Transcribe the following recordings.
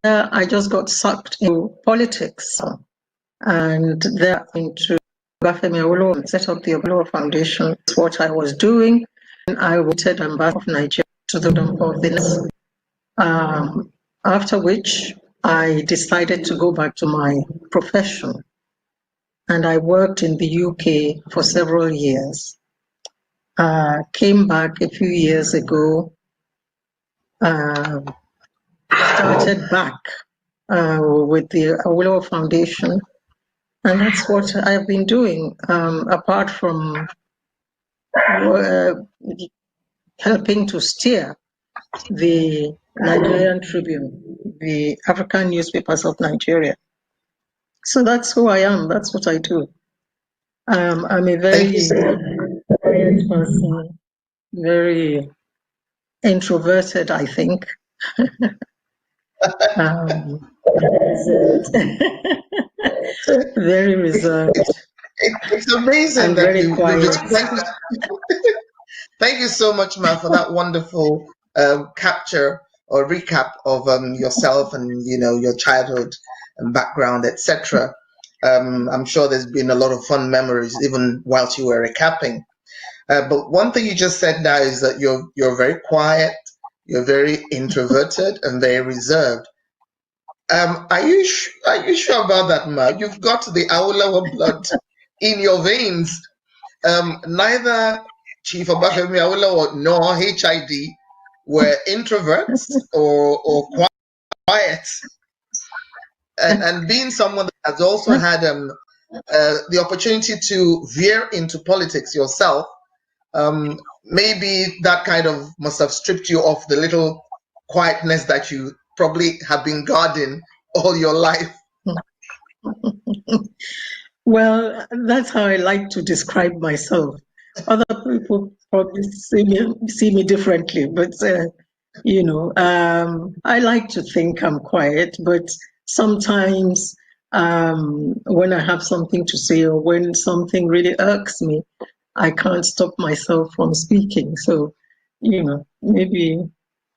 I just got sucked into politics, and there into Bafemi Awolowo, set up the Awolowo Foundation. That's what I was doing. And I wanted ambassador of Nigeria to the of the after which I decided to go back to my profession, and I worked in the UK for several years. Came back a few years ago, started back with the Awolowo Foundation, and that's what I've been doing, apart from helping to steer the Nigerian Tribune, the African newspapers of Nigeria. So that's who I am. That's what I do. I'm a very quiet person, very introverted, I think. Very reserved. It's amazing that very quiet. Thank you so much, Ma, for that wonderful capture or recap of yourself and your childhood and background, etc. I'm sure there's been a lot of fun memories even whilst you were recapping. But one thing you just said now is that you're very quiet, you're very introverted and very reserved. Are you sure about that, Ma? You've got the Awolowo blood in your veins. Neither Chief Obafemi Awolowo nor HID were introverts or quiet. And being someone that has also had the opportunity to veer into politics yourself, maybe that kind of must have stripped you of the little quietness that you probably have been guarding all your life. Well, that's how I like to describe myself. Other people probably see me differently, but I like to think I'm quiet, but sometimes when I have something to say or when something really irks me, I can't stop myself from speaking. So, maybe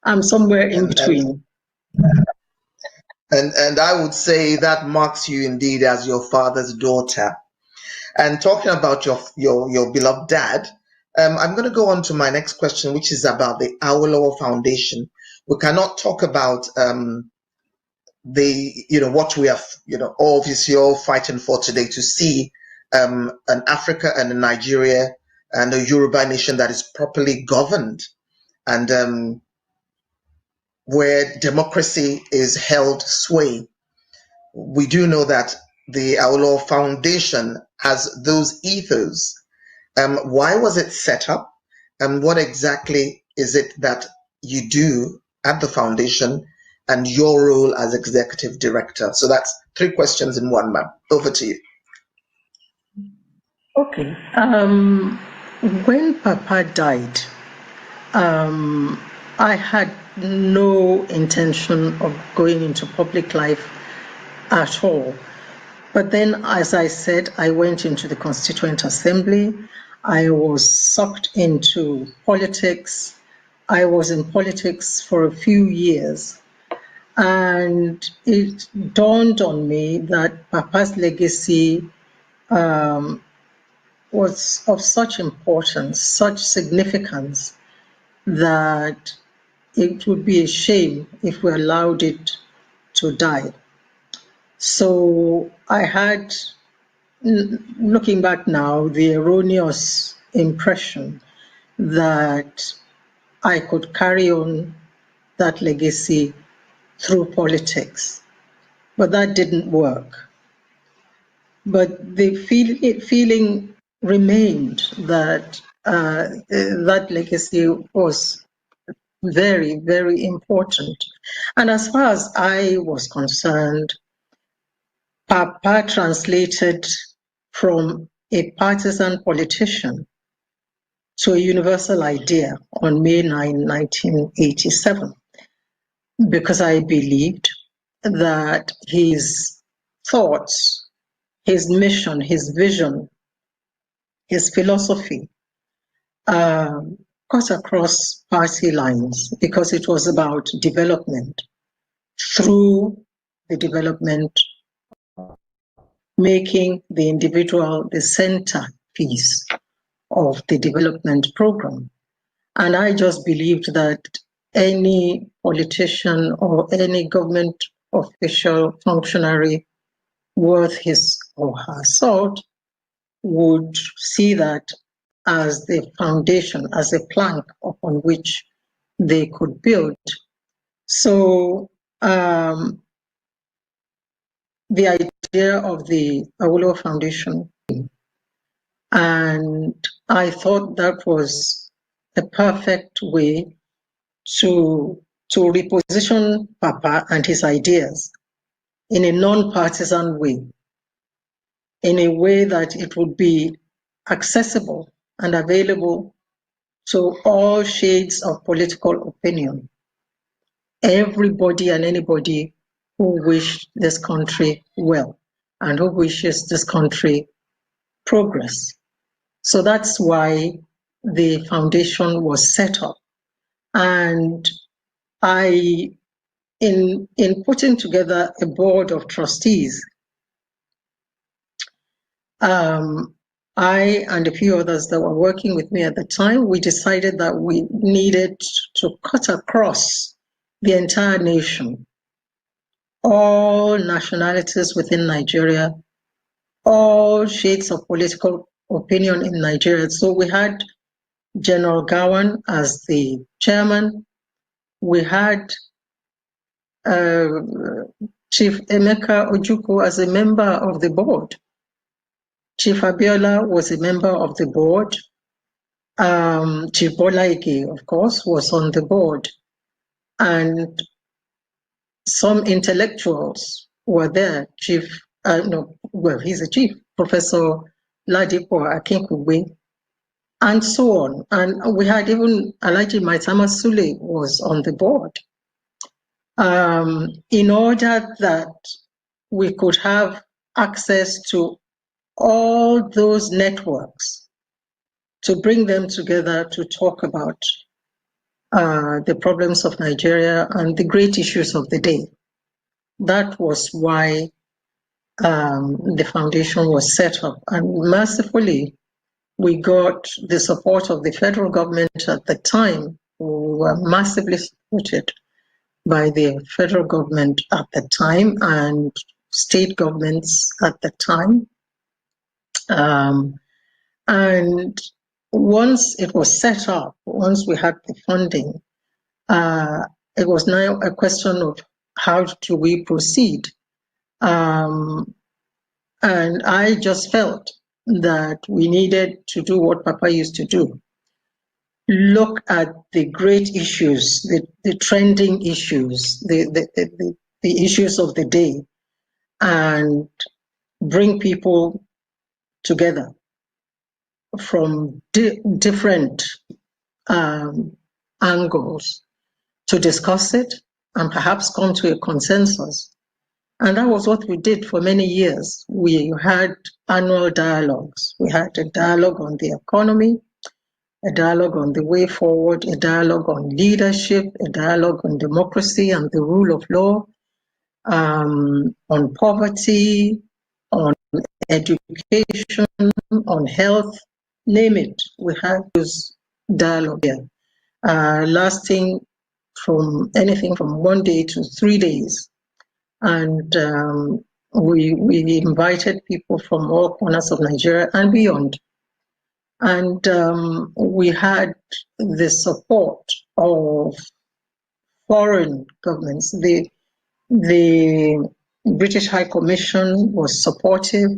I'm somewhere in between. And I would say that marks you indeed as your father's daughter. And talking about your beloved dad, I'm going to go on to my next question, which is about the Awolowo Foundation. We cannot talk about what we have, obviously all fighting for today, to see an Africa and a Nigeria and a Yoruba nation that is properly governed and where democracy is held sway. We do know that the Awolowo Foundation has those ethos. Why was it set up? And what exactly is it that you do at the foundation and your role as executive director? So that's 3 questions in one, ma'am. Over to you. Okay. When Papa died, I had no intention of going into public life at all. But then, as I said, I went into the Constituent Assembly. I was sucked into politics. I was in politics for a few years. And it dawned on me that Papa's legacy was of such importance, such significance, that it would be a shame if we allowed it to die. So I had, looking back now, the erroneous impression that I could carry on that legacy through politics, but that didn't work. But the feeling remained that that legacy was very, very important. And as far as I was concerned, Papa translated from a partisan politician to a universal idea on May 9, 1987, because I believed that his thoughts, his mission, his vision, his philosophy cut across party lines, because it was about development. through the development, making the individual the centerpiece of the development program. And I just believed that any politician or any government official, functionary worth his or her salt would see that as the foundation, as a plank upon which they could build. So the idea of the Awolowo Foundation, and I thought that was a perfect way to reposition Papa and his ideas in a non-partisan way, in a way that it would be accessible and available to all shades of political opinion, everybody and anybody who wished this country well and who wishes this country progress. So that's why the foundation was set up. And in putting together a board of trustees, I and a few others that were working with me at the time, we decided that we needed to cut across the entire nation, all nationalities within Nigeria, all shades of political opinion in Nigeria. So we had General Gawan as the chairman. We had Chief Emeka Ojukwu as a member of the board. Chief Abiola was a member of the board. Chief Bola Ige, of course, was on the board. And some intellectuals were there. He's a chief, Professor Ladipo Akinkugbe, and so on. And we had even Alhaji Maitama Sule was on the board. In order that we could have access to all those networks, to bring them together to talk about the problems of Nigeria and the great issues of the day. That was why the foundation was set up. And mercifully, we got the support of the federal government at the time, who were massively supported by the federal government at the time and state governments at the time. And once it was set up, once we had the funding, it was now a question of how do we proceed. And I just felt that we needed to do what Papa used to do. Look at the great issues, the trending issues, the issues of the day, and bring people together from different angles to discuss it and perhaps come to a consensus. And that was what we did for many years. We had annual dialogues. We had a dialogue on the economy, a dialogue on the way forward, a dialogue on leadership, a dialogue on democracy and the rule of law, on poverty, on education, on health, name it. We had those dialogue here, lasting from anything from 1 day to 3 days. And we invited people from all corners of Nigeria and beyond. And we had the support of foreign governments. The British High Commission was supportive.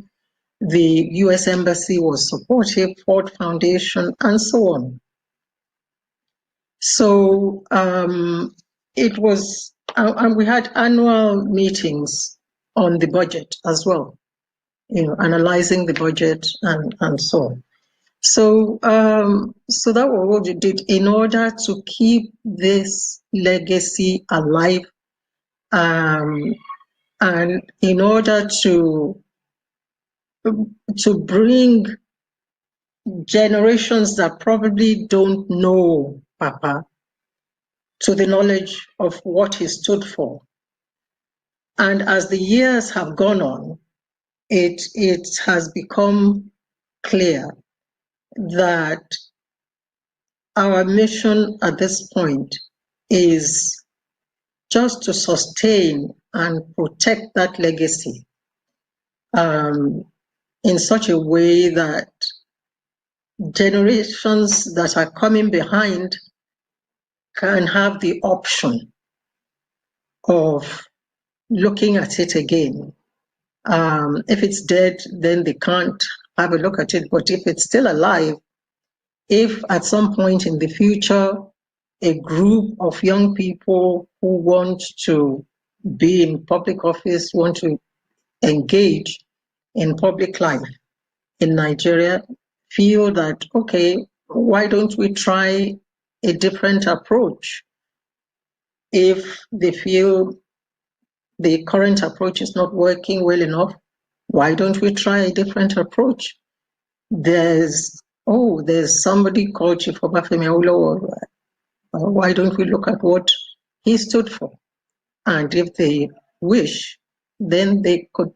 The US Embassy was supportive, Ford Foundation, and so on. So it was, and we had annual meetings on the budget as well, analyzing the budget and so on. So, so that was what we did in order to keep this legacy alive, and in order to bring generations that probably don't know Papa to the knowledge of what he stood for And as the years have gone on, it has become clear that our mission at this point is just to sustain and protect that legacy in such a way that generations that are coming behind can have the option of looking at it again. If it's dead, then they can't have a look at it. But if it's still alive, if at some point in the future, a group of young people who want to be in public office, want to engage in public life in Nigeria, feel that, okay, why don't we try a different approach? If they feel the current approach is not working well enough, why don't we try a different approach? There's somebody called Chief Obafemi Awolowo. Why don't we look at what he stood for? And if they wish, then they could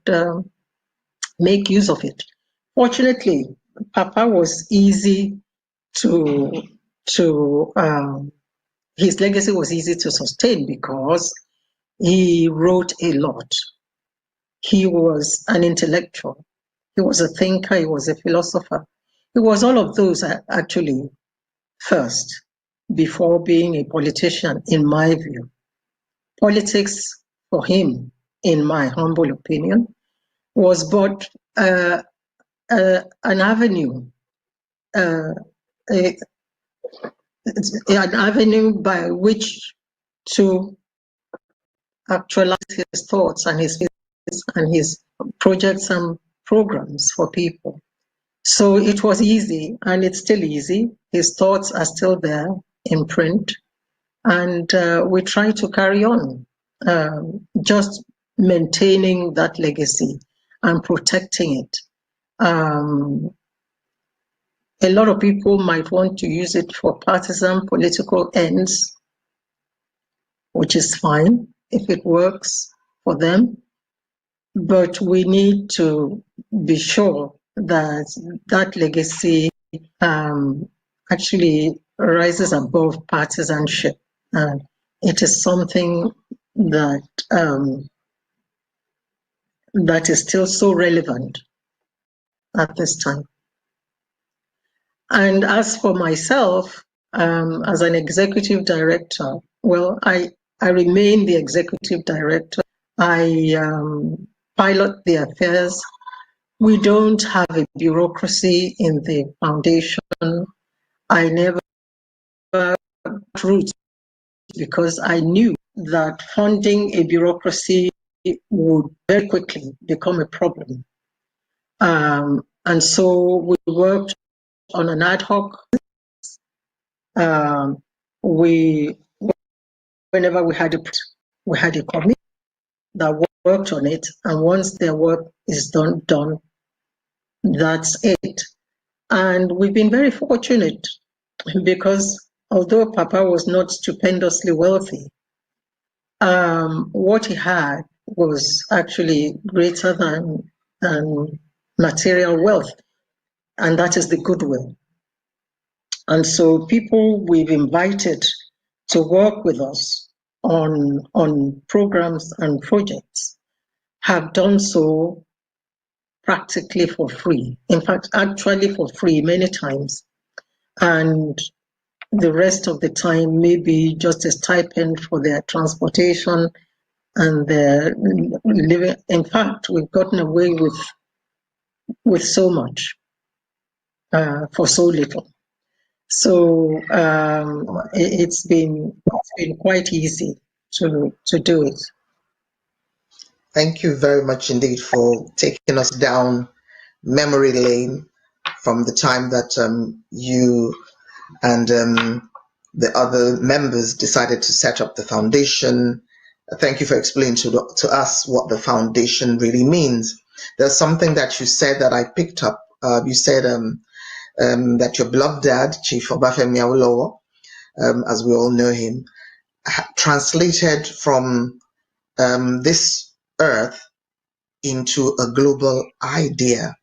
make use of it. Fortunately, Papa was easy his legacy was easy to sustain because he wrote a lot. He was an intellectual. He was a thinker. He was a philosopher. He was all of those actually first, before being a politician, in my view. Politics for him, in my humble opinion, was but an avenue, an avenue by which to actualize his thoughts and his projects and programs for people. So it was easy, and it's still easy. His thoughts are still there in print, and we try to carry on, just maintaining that legacy and protecting it. A lot of people might want to use it for partisan political ends, which is fine if it works for them. But we need to be sure that that legacy actually rises above partisanship. And it is something that that is still so relevant at this time. And as for myself, as an executive director, well, I remain the executive director. I pilot the affairs. We don't have a bureaucracy in the foundation. I never roots because I knew that funding a bureaucracy would very quickly become a problem. And so we worked on an ad hoc. Whenever we had a committee that worked on it, and once their work is done, that's it. And we've been very fortunate because although Papa was not stupendously wealthy, what he had was actually greater than material wealth, and that is the goodwill. And so people we've invited to work with us on programs and projects have done so practically for free. In fact, actually for free many times. And the rest of the time, maybe just a stipend for their transportation and their living. In fact, we've gotten away with so much for so little. So it's been quite easy to do it. Thank you very much indeed for taking us down memory lane from the time that you and the other members decided to set up the foundation. Thank you for explaining to us what the foundation really means. There's something that you said that I picked up. You said that your beloved dad, Chief Obafemi Awolowo, as we all know him, translated from this earth into a global idea.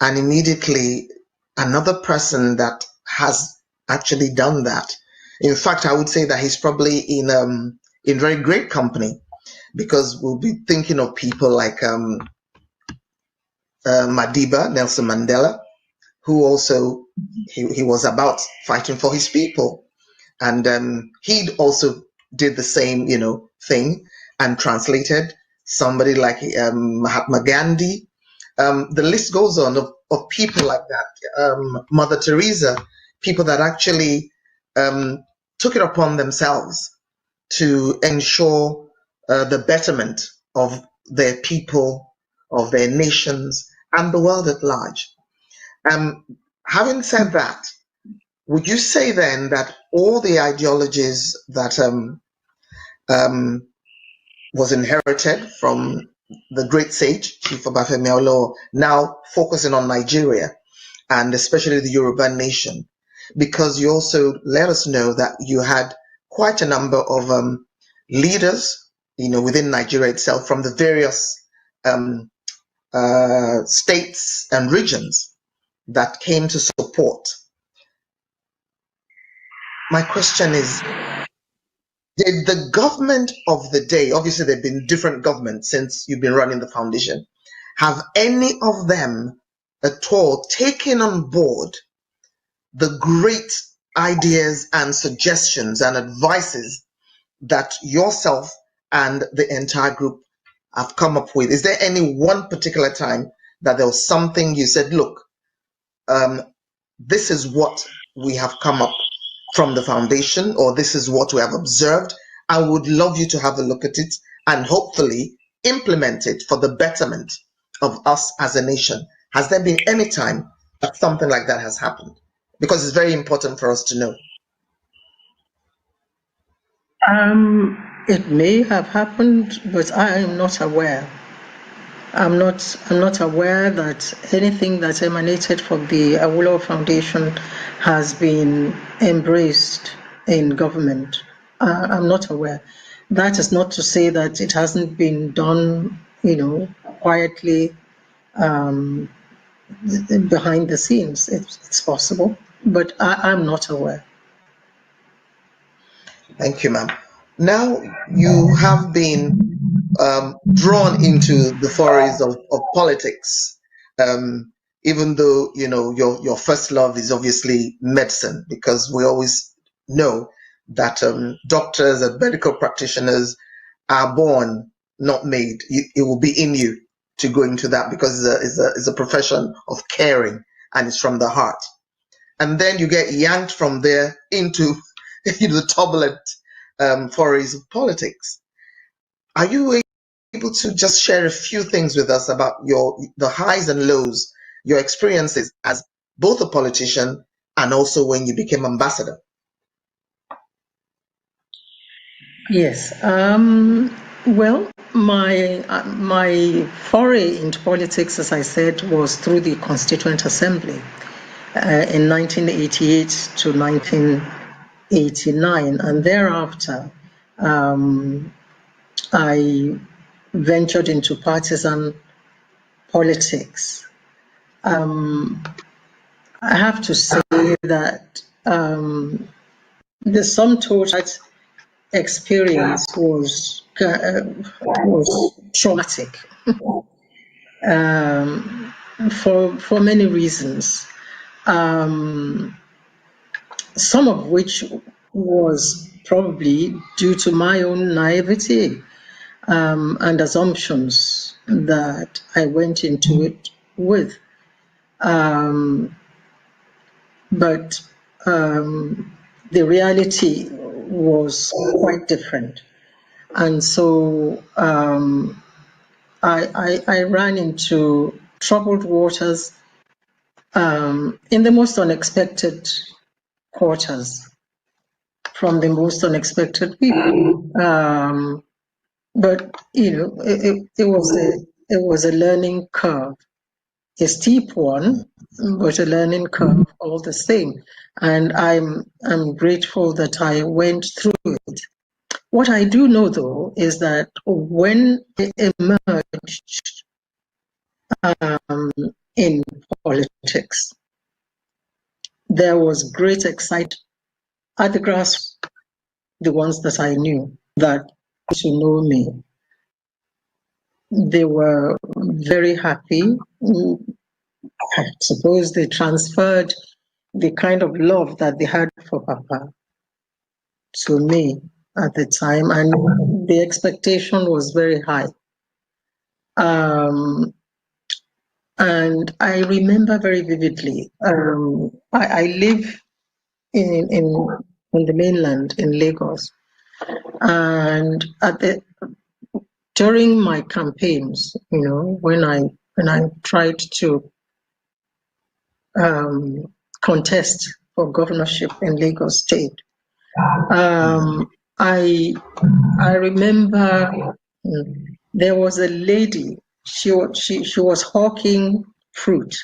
And immediately another person that has actually done that. In fact, I would say that he's probably in very great company, because we'll be thinking of people like Madiba, Nelson Mandela, who also he was about fighting for his people, and he also did the same thing and translated. Somebody like Mahatma Gandhi, the list goes on of people like that. Mother Teresa, people that actually took it upon themselves to ensure the betterment of their people, of their nations, and the world at large. Having said that, would you say then that all the ideologies that was inherited from the great sage Chief Obafemi Awolowo, now focusing on Nigeria and especially the Yoruba nation, because you also let us know that you had quite a number of leaders, within Nigeria itself, from the various states and regions that came to support. My question is, did the government of the day, obviously there have been different governments since you've been running the foundation, have any of them at all taken on board the great ideas and suggestions and advices that yourself and the entire group have come up with? Is there any one particular time that there was something you said, look, this is what we have come up from the foundation, or this is what we have observed? I would love you to have a look at it and hopefully implement it for the betterment of us as a nation. Has there been any time that something like that has happened? Because it's very important for us to know. It may have happened, but I am not aware. I'm not aware that anything that emanated from the Awolowo Foundation has been embraced in government. I'm not aware. That is not to say that it hasn't been done, quietly behind the scenes. It's possible, but I'm not aware. Thank you, ma'am. Now you have been drawn into the forays of politics, even though your first love is obviously medicine, because we always know that doctors and medical practitioners are born, not made. It will be in you to go into that, because it's a profession of caring, and it's from the heart. And then you get yanked from there into the turbulent forays of politics. Are you able to just share a few things with us about the highs and lows, your experiences as both a politician and also when you became ambassador? Yes. Well, my foray into politics, as I said, was through the Constituent Assembly in 1988 to 1989, and thereafter I ventured into partisan politics. I have to say that the sum total experience was traumatic for many reasons. Some of which was probably due to my own naivety and assumptions that I went into it with. But the reality was quite different. And so I ran into troubled waters in the most unexpected quarters, from the most unexpected people. But it was a learning curve, a steep one, but a learning curve all the same. And I'm grateful that I went through it. What I do know, though, is that when I emerged in politics, there was great excitement at the grassroots, the ones that I knew that to know me. They were very happy. I suppose they transferred the kind of love that they had for Papa to me at the time, and the expectation was very high. And I remember very vividly. I live in the mainland in Lagos, and during my campaigns, when I tried to contest for governorship in Lagos State, I remember there was a lady. She was hawking fruit,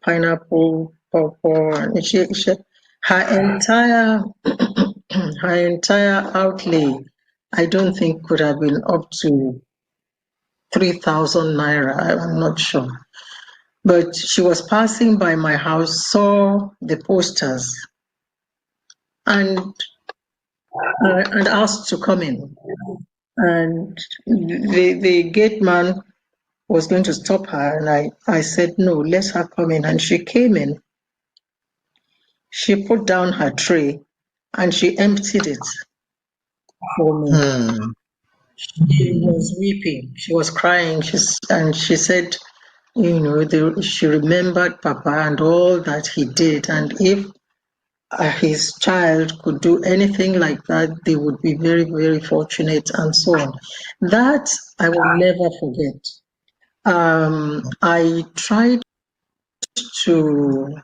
pineapple, pawpaw, and her entire her entire outlay, I don't think could have been up to 3,000 naira. I'm not sure. But she was passing by my house, saw the posters, and asked to come in. And the gate man was going to stop her, and I said, no, let her come in. And she came in. She put down her tray, and she emptied it for me. She was weeping. She was crying. And she said, she remembered Papa and all that he did. And if his child could do anything like that, they would be very, very fortunate, and so on. That I will never forget. I tried to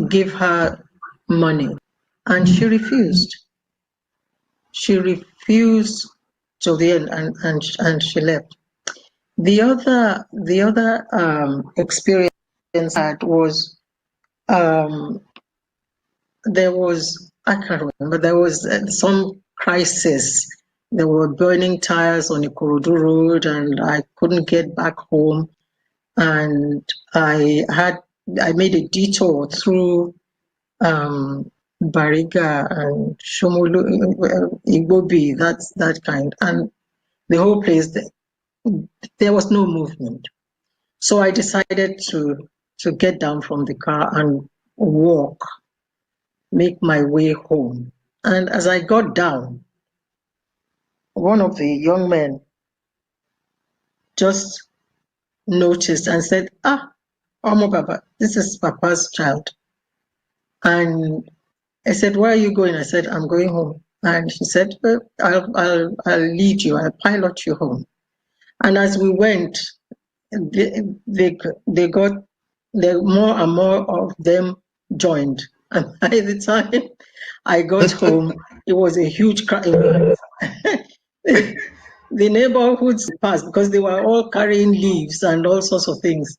give her money, and she refused. She refused till the end, and she left. The other experience I had was there was, I can't remember, there was some crisis. There were burning tires on Ikorodu Road, and I couldn't get back home. And I made a detour through Bariga and Shomolu, Igbobi, that kind, and the whole place. There was no movement. So I decided to get down from the car and walk, make my way home. And as I got down, one of the young men just noticed and said, Omo Baba, this is Papa's child. And I said, where are you going? I said, I'm going home. And he said, I'll lead you, I'll pilot you home. And as we went, they got more and more of them joined. And by the time I got home, it was a huge crowd. The neighborhoods passed because they were all carrying leaves and all sorts of things.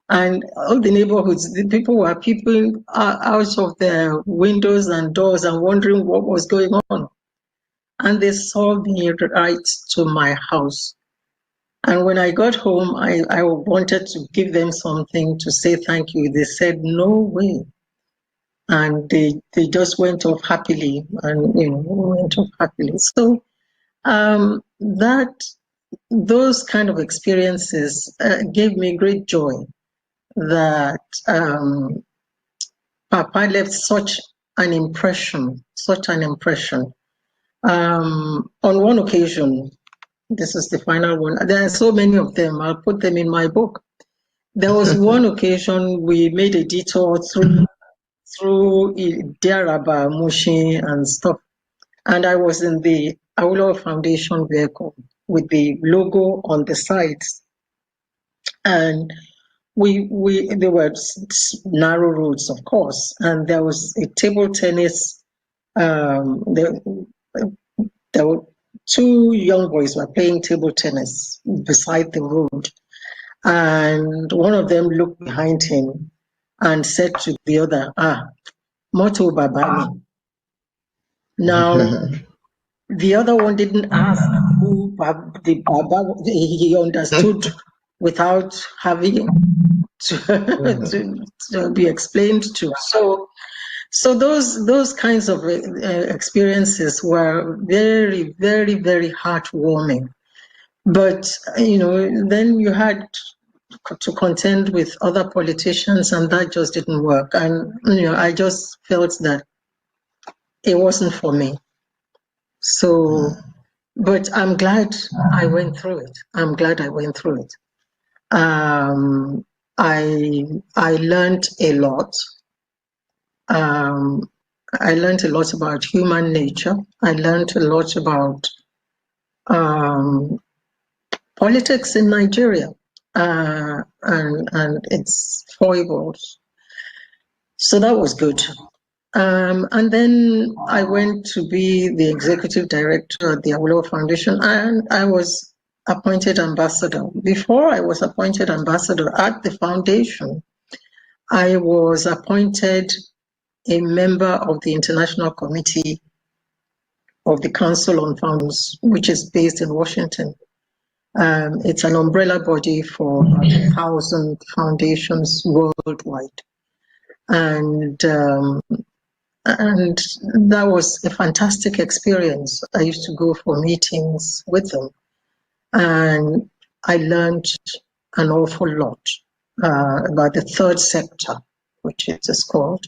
And all the neighborhoods, the people were peeping out of their windows and doors and wondering what was going on. And they saw me right to my house. And when I got home, I wanted to give them something to say thank you. They said, no way. And they just went off happily, and went off happily. So those kind of experiences gave me great joy that Papa left such an impression. On one occasion, this is the final one. There are so many of them. I'll put them in my book. There was one occasion we made a detour through Diaraba, Mushin, and stuff. And I was in the Awolowo Foundation vehicle with the logo on the sides. And there were narrow roads, of course, and there was a table tennis. There were two young boys were playing table tennis beside the road, and one of them looked behind him and said to the other, Moto Babani. Now, the other one didn't ask who the Baba, he understood without having to be explained to. So those kinds of experiences were very, very, very heartwarming. But then you had to contend with other politicians, and that just didn't work. And I just felt that it wasn't for me. So, but I'm glad I went through it. I'm glad I went through it. I learned a lot. I learned a lot about human nature. I learned a lot about politics in Nigeria and its foibles. So that was good. And then I went to be the executive director at the Awolowo Foundation, and I was appointed ambassador. Before I was appointed ambassador at the foundation, I was appointed a member of the International Committee of the Council on Foundations, which is based in Washington. It's an umbrella body for 1,000 foundations worldwide. And that was a fantastic experience. I used to go for meetings with them, and I learned an awful lot about the third sector, which it is called,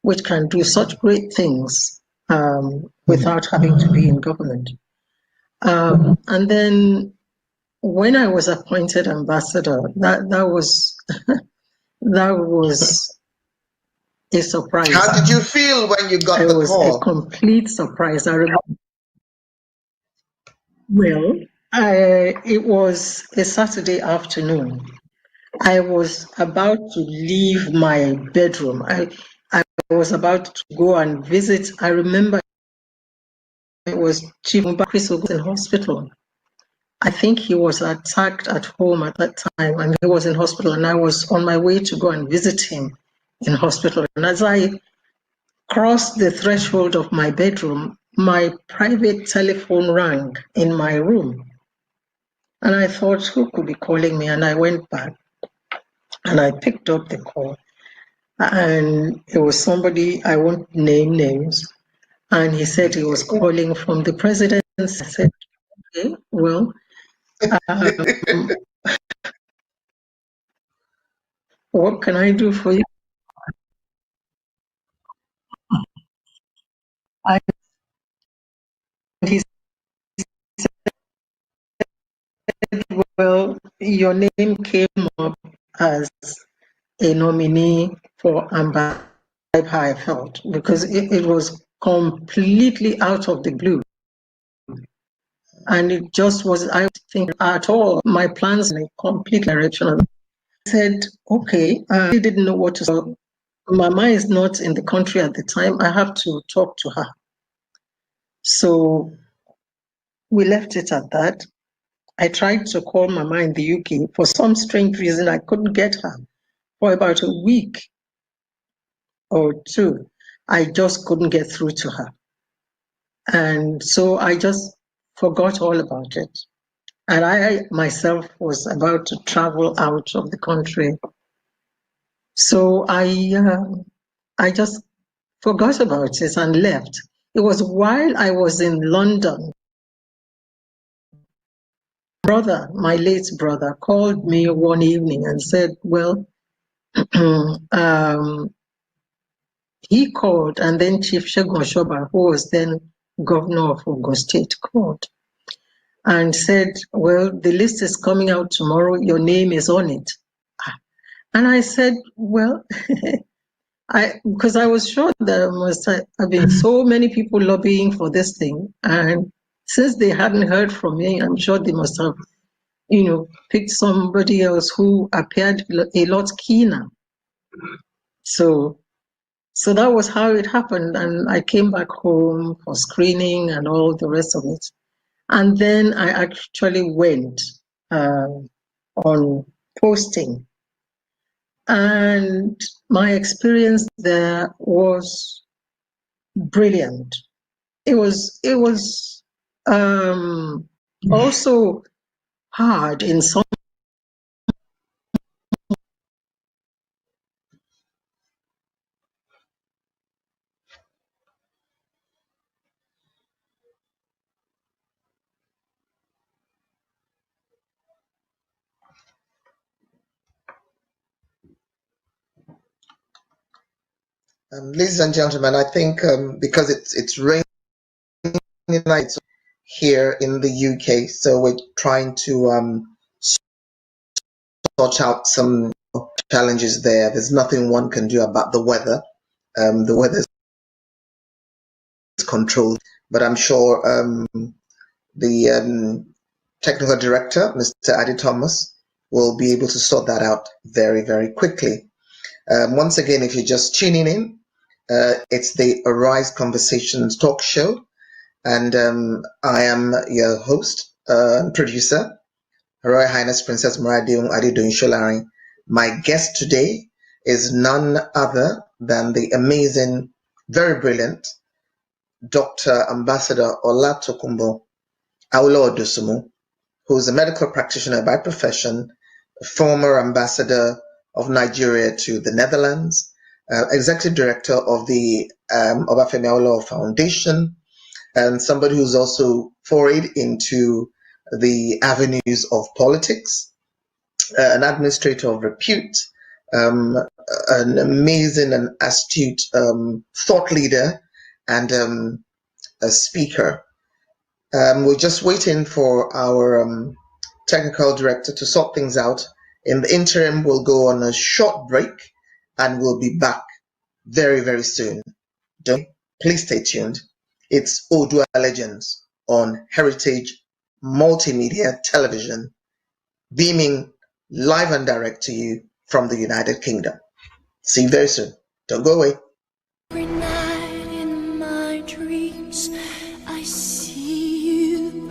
which can do such great things without having to be in government. And then when I was appointed ambassador, that was that was a surprise. How did you feel when you got the call? It was a complete surprise. I remember. Well, it was a Saturday afternoon. I was about to leave my bedroom. I was about to go and visit. I remember it was Chief Chris Ogus in hospital. I think he was attacked at home at that time, and he was in hospital, and I was on my way to go and visit him in hospital. And as I crossed the threshold of my bedroom, my private telephone rang in my room. And I thought, who could be calling me? And I went back and I picked up the call. And it was somebody, I won't name names. And he said he was calling from the presidency. I said, okay, well, what can I do for you? He said, well, your name came up as a nominee for ambassador. How I felt, because it was completely out of the blue. And it just was, I didn't think at all, my plans in a complete direction. I said, okay, I didn't know what to say. Mama is not in the country at the time. I have to talk to her. So we left it at that. I tried to call Mama in the UK. For some strange reason, I couldn't get her. For about a week or two, I just couldn't get through to her. And so I just forgot all about it. And I myself was about to travel out of the country. So I just forgot about it and left. It was while I was in London. My late brother, called me one evening and said, well, he called, and then Chief Segun Oshoba, who was then governor of Ogun State, called and said, well, the list is coming out tomorrow. Your name is on it. And I said, well, because I was sure there must have been so many people lobbying for this thing. And since they hadn't heard from me, I'm sure they must have, picked somebody else who appeared a lot keener. So that was how it happened. And I came back home for screening and all the rest of it. And then I actually went on posting. And my experience there was brilliant. it was also hard in some. Ladies and gentlemen, I think because it's raining nights here in the UK, so we're trying to sort out some challenges there. There's nothing one can do about the weather. The weather is controlled, but I'm sure the technical director, Mr. Adi Thomas, will be able to sort that out very, very quickly. Once again, if you're just tuning in, it's the Arise Conversations talk show, and I am your host and producer, Her Royal Highness Princess Muradiung Adedun Sholari. My guest today is none other than the amazing, very brilliant Dr. Ambassador Olatokunbo Aulo Odosumu, who is a medical practitioner by profession, a former ambassador of Nigeria to the Netherlands, executive director of the Obafemi Awolowo Foundation, and somebody who's also forayed into the avenues of politics, an administrator of repute, an amazing and astute thought leader, and a speaker. We're just waiting for our technical director to sort things out. In the interim, we'll go on a short break and we'll be back very, very soon. Please stay tuned. It's Odua Legends on Heritage Multimedia Television, beaming live and direct to you from the United Kingdom. See you very soon. Don't go away. Every night in my dreams, I see you.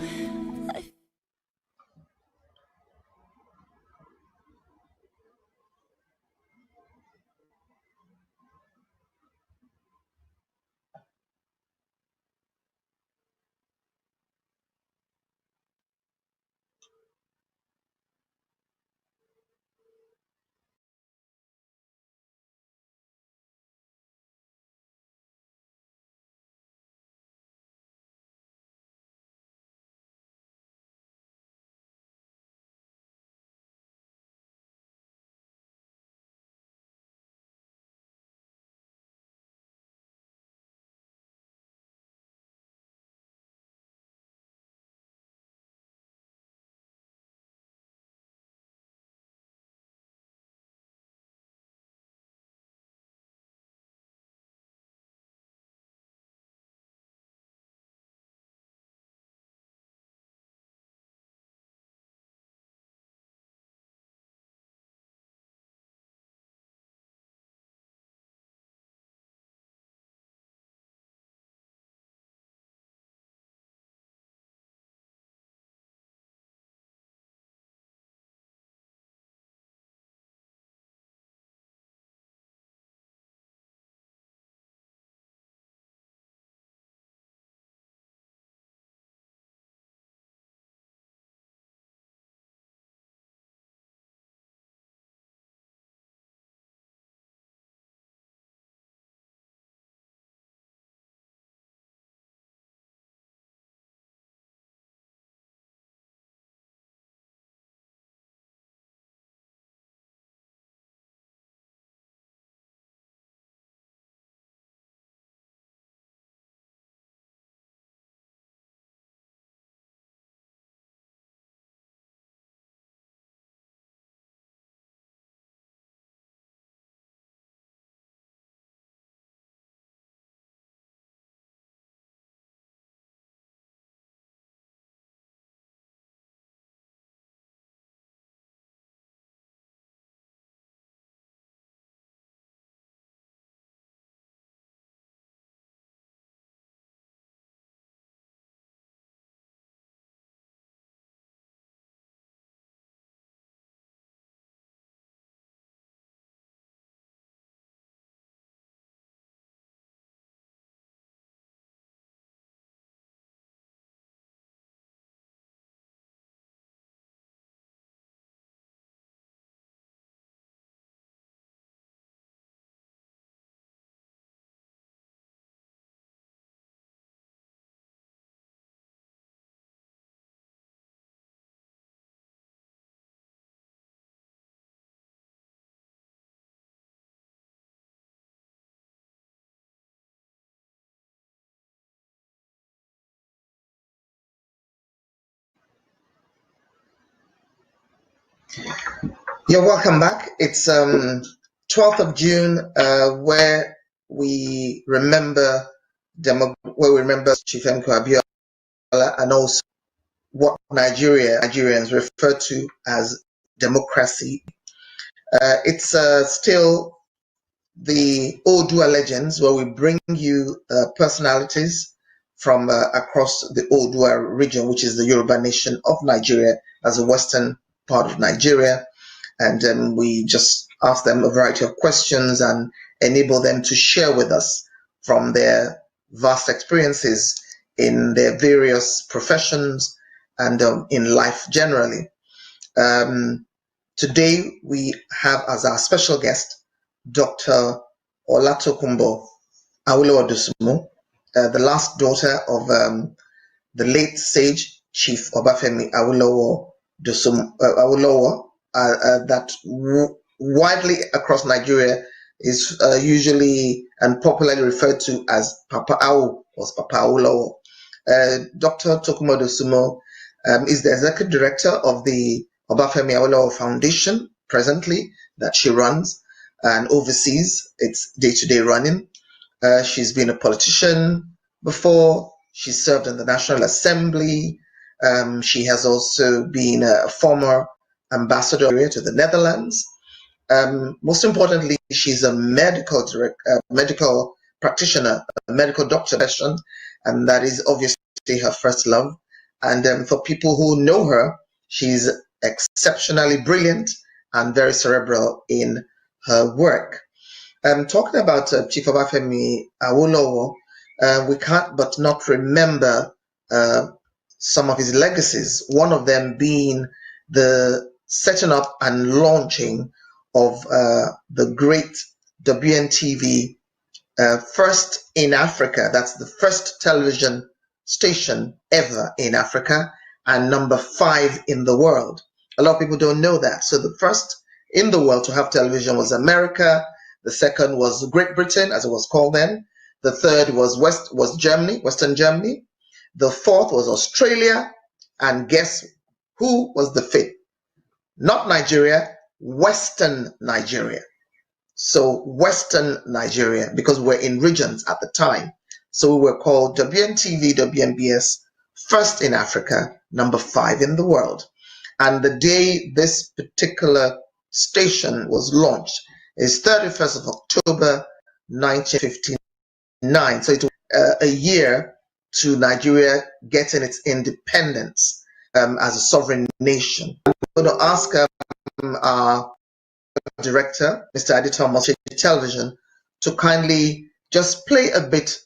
You're welcome back. It's 12th of June, where we remember Chief Mko Abiola, and also what Nigerians refer to as democracy. It's still the Odua Legends, where we bring you personalities from across the Odua region, which is the Yoruba nation of Nigeria, as the western part of Nigeria. And then we just ask them a variety of questions and enable them to share with us from their vast experiences in their various professions and in life generally. Today we have as our special guest Dr. Olatokunbo Awolowo Dosunmu, the last daughter of the late sage Chief Obafemi Awolowo Awolowo, that widely across Nigeria is usually and popularly referred to as Papa Awu or Papa Awolowo. Dr. Tokunbo Dosunmu is the executive director of the Obafemi Awolowo Foundation presently, that she runs and oversees its day-to-day running. She's been a politician before. She served in the National Assembly. She has also been a former ambassador to the Netherlands. Most importantly, she's a medical practitioner, a medical doctor, and that is obviously her first love. And for people who know her, she's exceptionally brilliant and very cerebral in her work. Talking about Chief Obafemi Awolowo, we can't but not remember some of his legacies, one of them being the setting up and launching of the great WNTV, first in Africa. That's the first television station ever in Africa and number 5 in the world. A lot of people don't know that. So the first in the world to have television was America. The second was Great Britain, as it was called then. The third was Germany, Western Germany. The fourth was Australia. And guess who was the fifth? Not Nigeria, Western Nigeria. So Western Nigeria, because we're in regions at the time. So we were called WNTV, WNBS, first in Africa, number 5 in the world. And the day this particular station was launched is 31st of October 1959. So it was a year to Nigeria getting its independence as a sovereign nation. I'm going to ask our director, Mr. Adito Multi Television, to kindly just play a bit,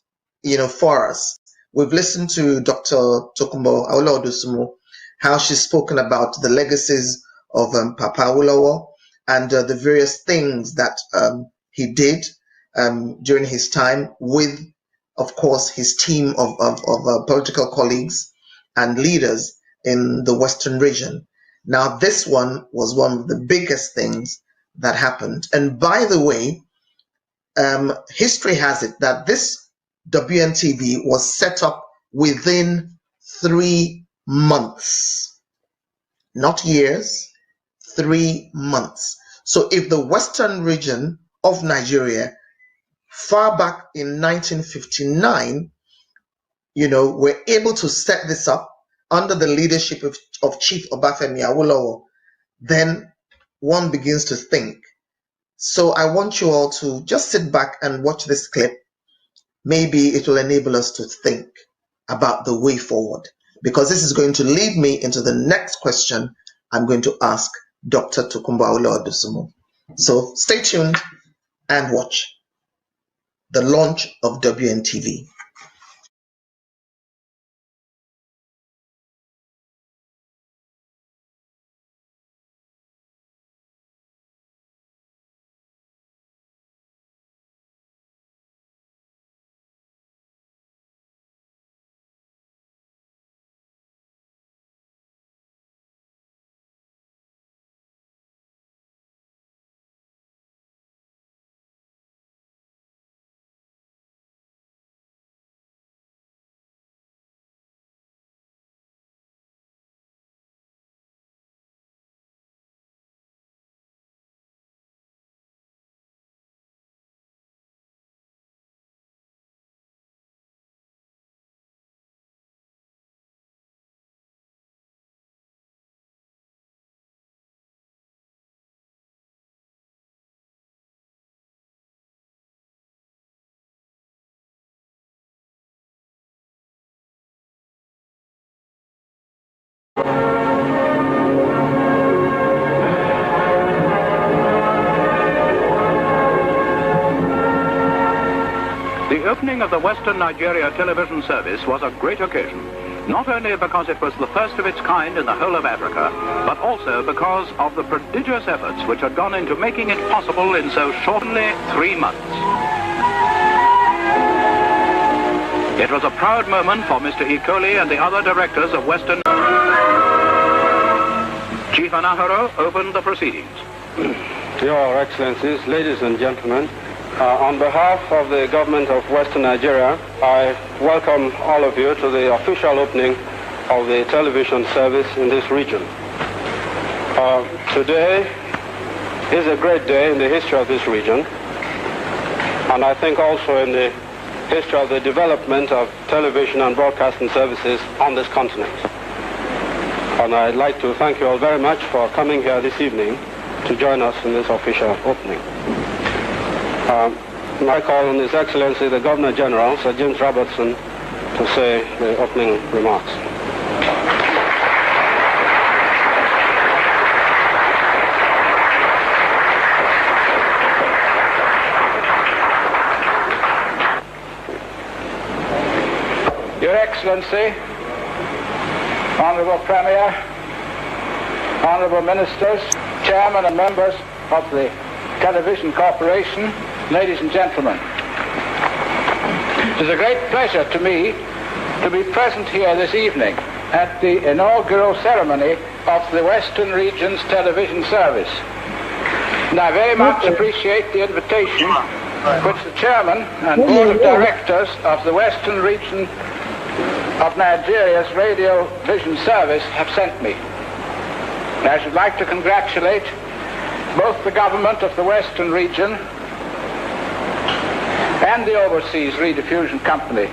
for us. We've listened to Dr. Tokunbo Awolowo Dosunmu, how she's spoken about the legacies of Papa Awolowo and the various things that he did during his time with, of course, his team of political colleagues and leaders in the Western region. Now, this one was one of the biggest things that happened. And by the way, history has it that this WNTV was set up within 3 months, not years, 3 months. So if the Western region of Nigeria, far back in 1959, were able to set this up under the leadership of Chief Obafemi Awolowo, then one begins to think. So I want you all to just sit back and watch this clip. Maybe it will enable us to think about the way forward, because this is going to lead me into the next question I'm going to ask Dr. Tokunbo Awolowo Dosunmu. So stay tuned and watch the launch of WNTV. opening of the Western Nigeria television service was a great occasion, not only because it was the first of its kind in the whole of Africa, but also because of the prodigious efforts which had gone into making it possible in so shortly 3 months. It was a proud moment for Mr. Ikoli and the other directors of Western. Chief Anahoro opened the proceedings. Your Excellencies, ladies and gentlemen, on behalf of the government of Western Nigeria, I welcome all of you to the official opening of the television service in this region. Today is a great day in the history of this region, and I think also in the history of the development of television and broadcasting services on this continent. And I'd like to thank you all very much for coming here this evening to join us in this official opening. I call on His Excellency the Governor General, Sir James Robertson, to say the opening remarks. Your Excellency, Honourable Premier, Honourable Ministers, Chairman and members of the Television Corporation, ladies and gentlemen. It is a great pleasure to me to be present here this evening at the inaugural ceremony of the Western Region's television service. And I very much appreciate the invitation which the Chairman and Board of Directors of the Western Region of Nigeria's radio vision service have sent me. And I should like to congratulate both the government of the Western Region and the Overseas Rediffusion Company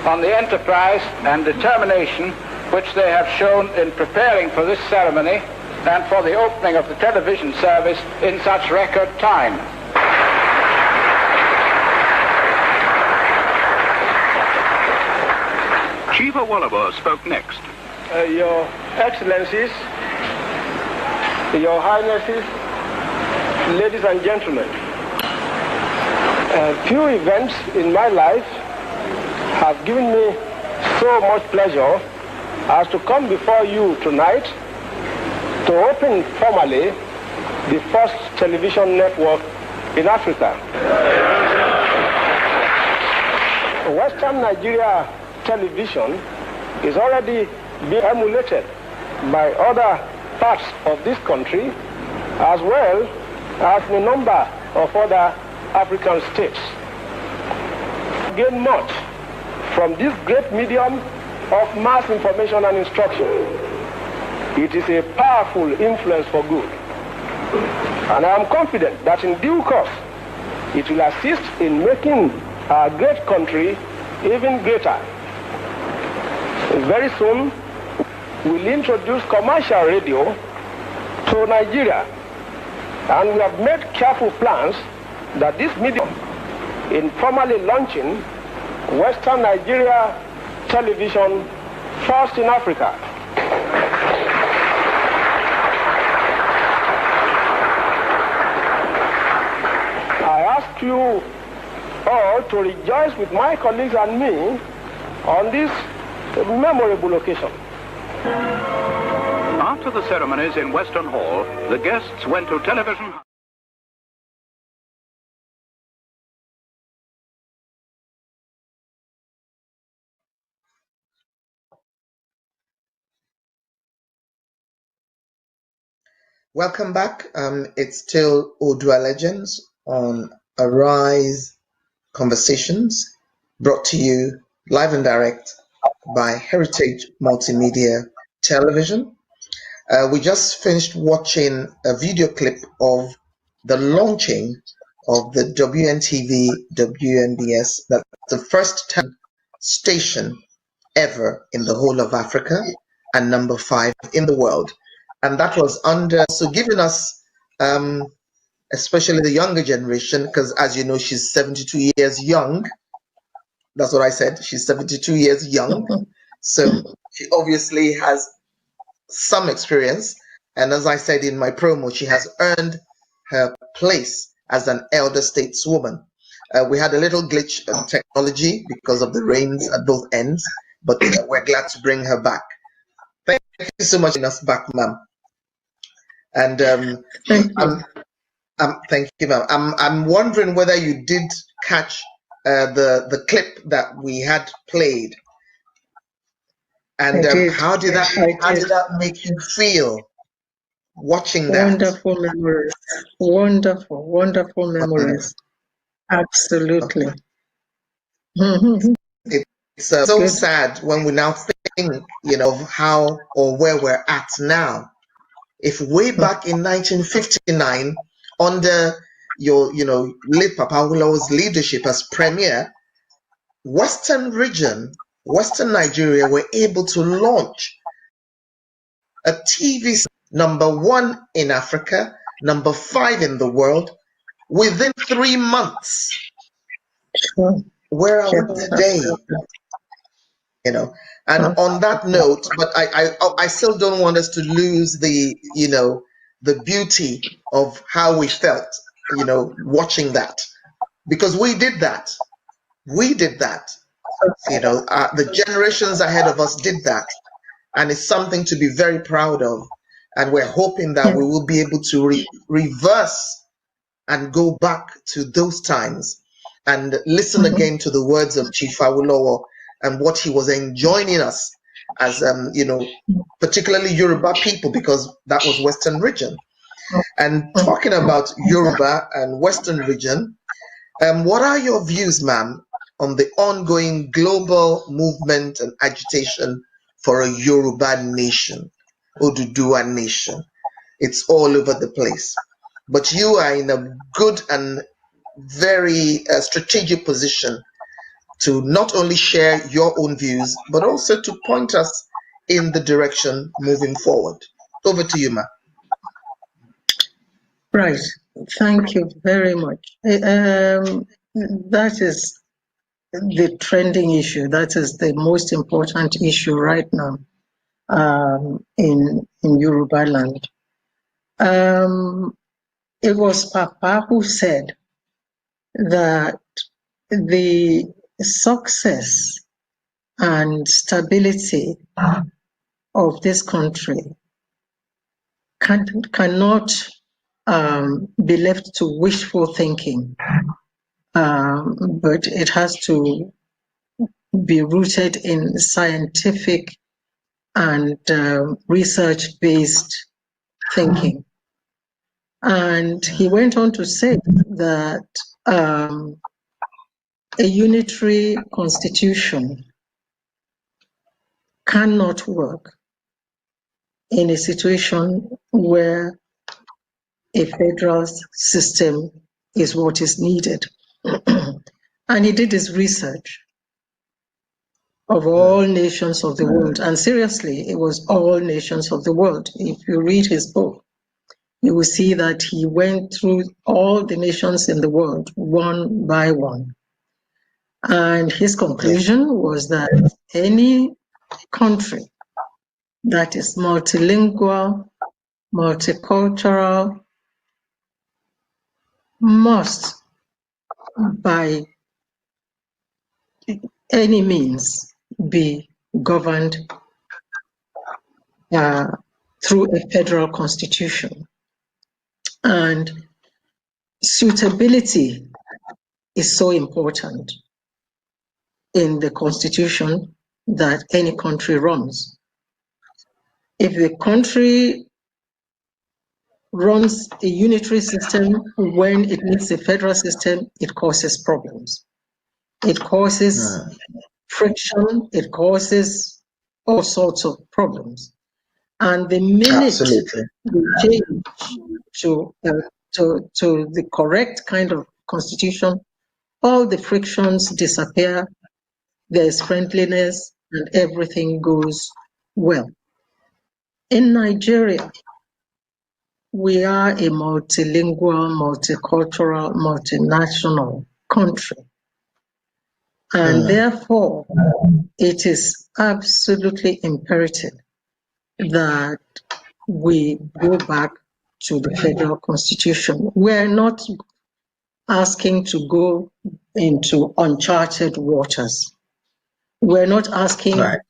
on the enterprise and determination which they have shown in preparing for this ceremony and for the opening of the television service in such record time. Chief Awolowo spoke next. Your Excellencies, Your Highnesses, ladies and gentlemen, few events in my life have given me so much pleasure as to come before you tonight to open formally the first television network in Africa. Western Nigeria television is already being emulated by other parts of this country as well as in a number of other African states. Gain much from this great medium of mass information and instruction. It is a powerful influence for good. And I am confident that in due course, it will assist in making our great country even greater. Very soon, we'll introduce commercial radio to Nigeria. And we have made careful plans that this medium, in formally launching Western Nigeria television first in Africa. I ask you all to rejoice with my colleagues and me on this memorable occasion. After the ceremonies in Western Hall, the guests went to television. Welcome back. It's still Odua Legends on Arise Conversations, brought to you live and direct by Heritage Multimedia Television. We just finished watching a video clip of the launching of the WNTV WNBS, that's the first station ever in the whole of Africa and number 5 in the world. And that was so giving us, especially the younger generation, because as you know, she's 72 years young. That's what I said. She's 72 years young. So she obviously has some experience. And as I said in my promo, she has earned her place as an elder stateswoman. We had a little glitch in technology because of the rains at both ends, but we're glad to bring her back. Thank you so much for bringing us back, ma'am. And Thank you. thank you, ma'am. I'm wondering whether you did catch the clip that we had played, and how did that make you feel watching that? Wonderful memories. Wonderful, wonderful memories. Absolutely. It's so sad when we now think, of how or where we're at now. If way back in 1959, under your, late Papa Awólọ́wọ̀'s leadership as premier, Western region, Western Nigeria were able to launch a TV #1 in Africa, #5 in the world, within 3 months. Where are we today? And on that note, but I still don't want us to lose the beauty of how we felt, watching that, because we did that. The generations ahead of us did that, and it's something to be very proud of. And we're hoping that we will be able to reverse and go back to those times and listen again to the words of Chief Awólọ́wọ̀ and what he was enjoining us as, particularly Yoruba people, because that was Western region. And talking about Yoruba and Western region, what are your views, ma'am, on the ongoing global movement and agitation for a Yoruba nation, Oduduwa nation? It's all over the place. But you are in a good and very strategic position to not only share your own views, but also to point us in the direction moving forward. Over to you, ma'am. Right. Thank you very much. That is the trending issue. That is the most important issue right now in Yoruba land. It was Papa who said that the success and stability of this country cannot be left to wishful thinking, but it has to be rooted in scientific and research-based thinking. And he went on to say that a unitary constitution cannot work in a situation where a federal system is what is needed. And he did his research of all nations of the world. And seriously, it was all nations of the world. If you read his book, you will see that he went through all the nations in the world, one by one. And his conclusion was that any country that is multilingual, multicultural, must, by any means, be governed through a federal constitution. And suitability is so important in the constitution that any country runs. If the country runs a unitary system when it needs a federal system, it causes problems. It causes friction, it causes all sorts of problems. And the minute we change to the correct kind of constitution, all the frictions disappear, there's friendliness, and everything goes well. In Nigeria, we are a multilingual, multicultural, multinational country. And therefore, it is absolutely imperative that we go back to the federal constitution. We're not asking to go into uncharted waters. We're not asking Right.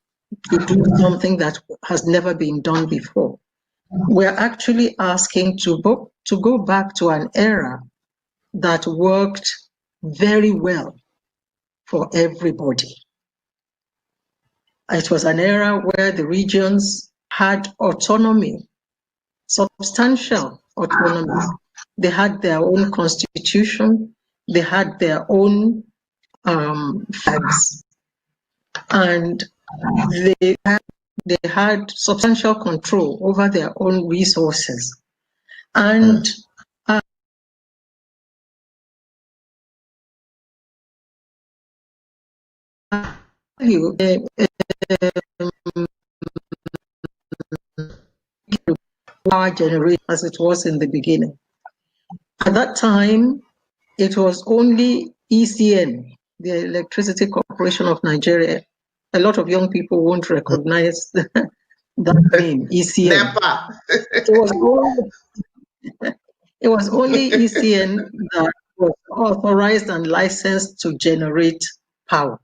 to do something that has never been done before. We're actually asking to go back to an era that worked very well for everybody. It was an era where the regions had autonomy, substantial autonomy. They had their own constitution, they had their own flags, and they had substantial control over their own resources. And you power generation as it was in the beginning. At that time, it was only ECN, the Electricity Corporation of Nigeria. A lot of young people won't recognize that name, ECN. NEPA. It was only ECN that was authorized and licensed to generate power.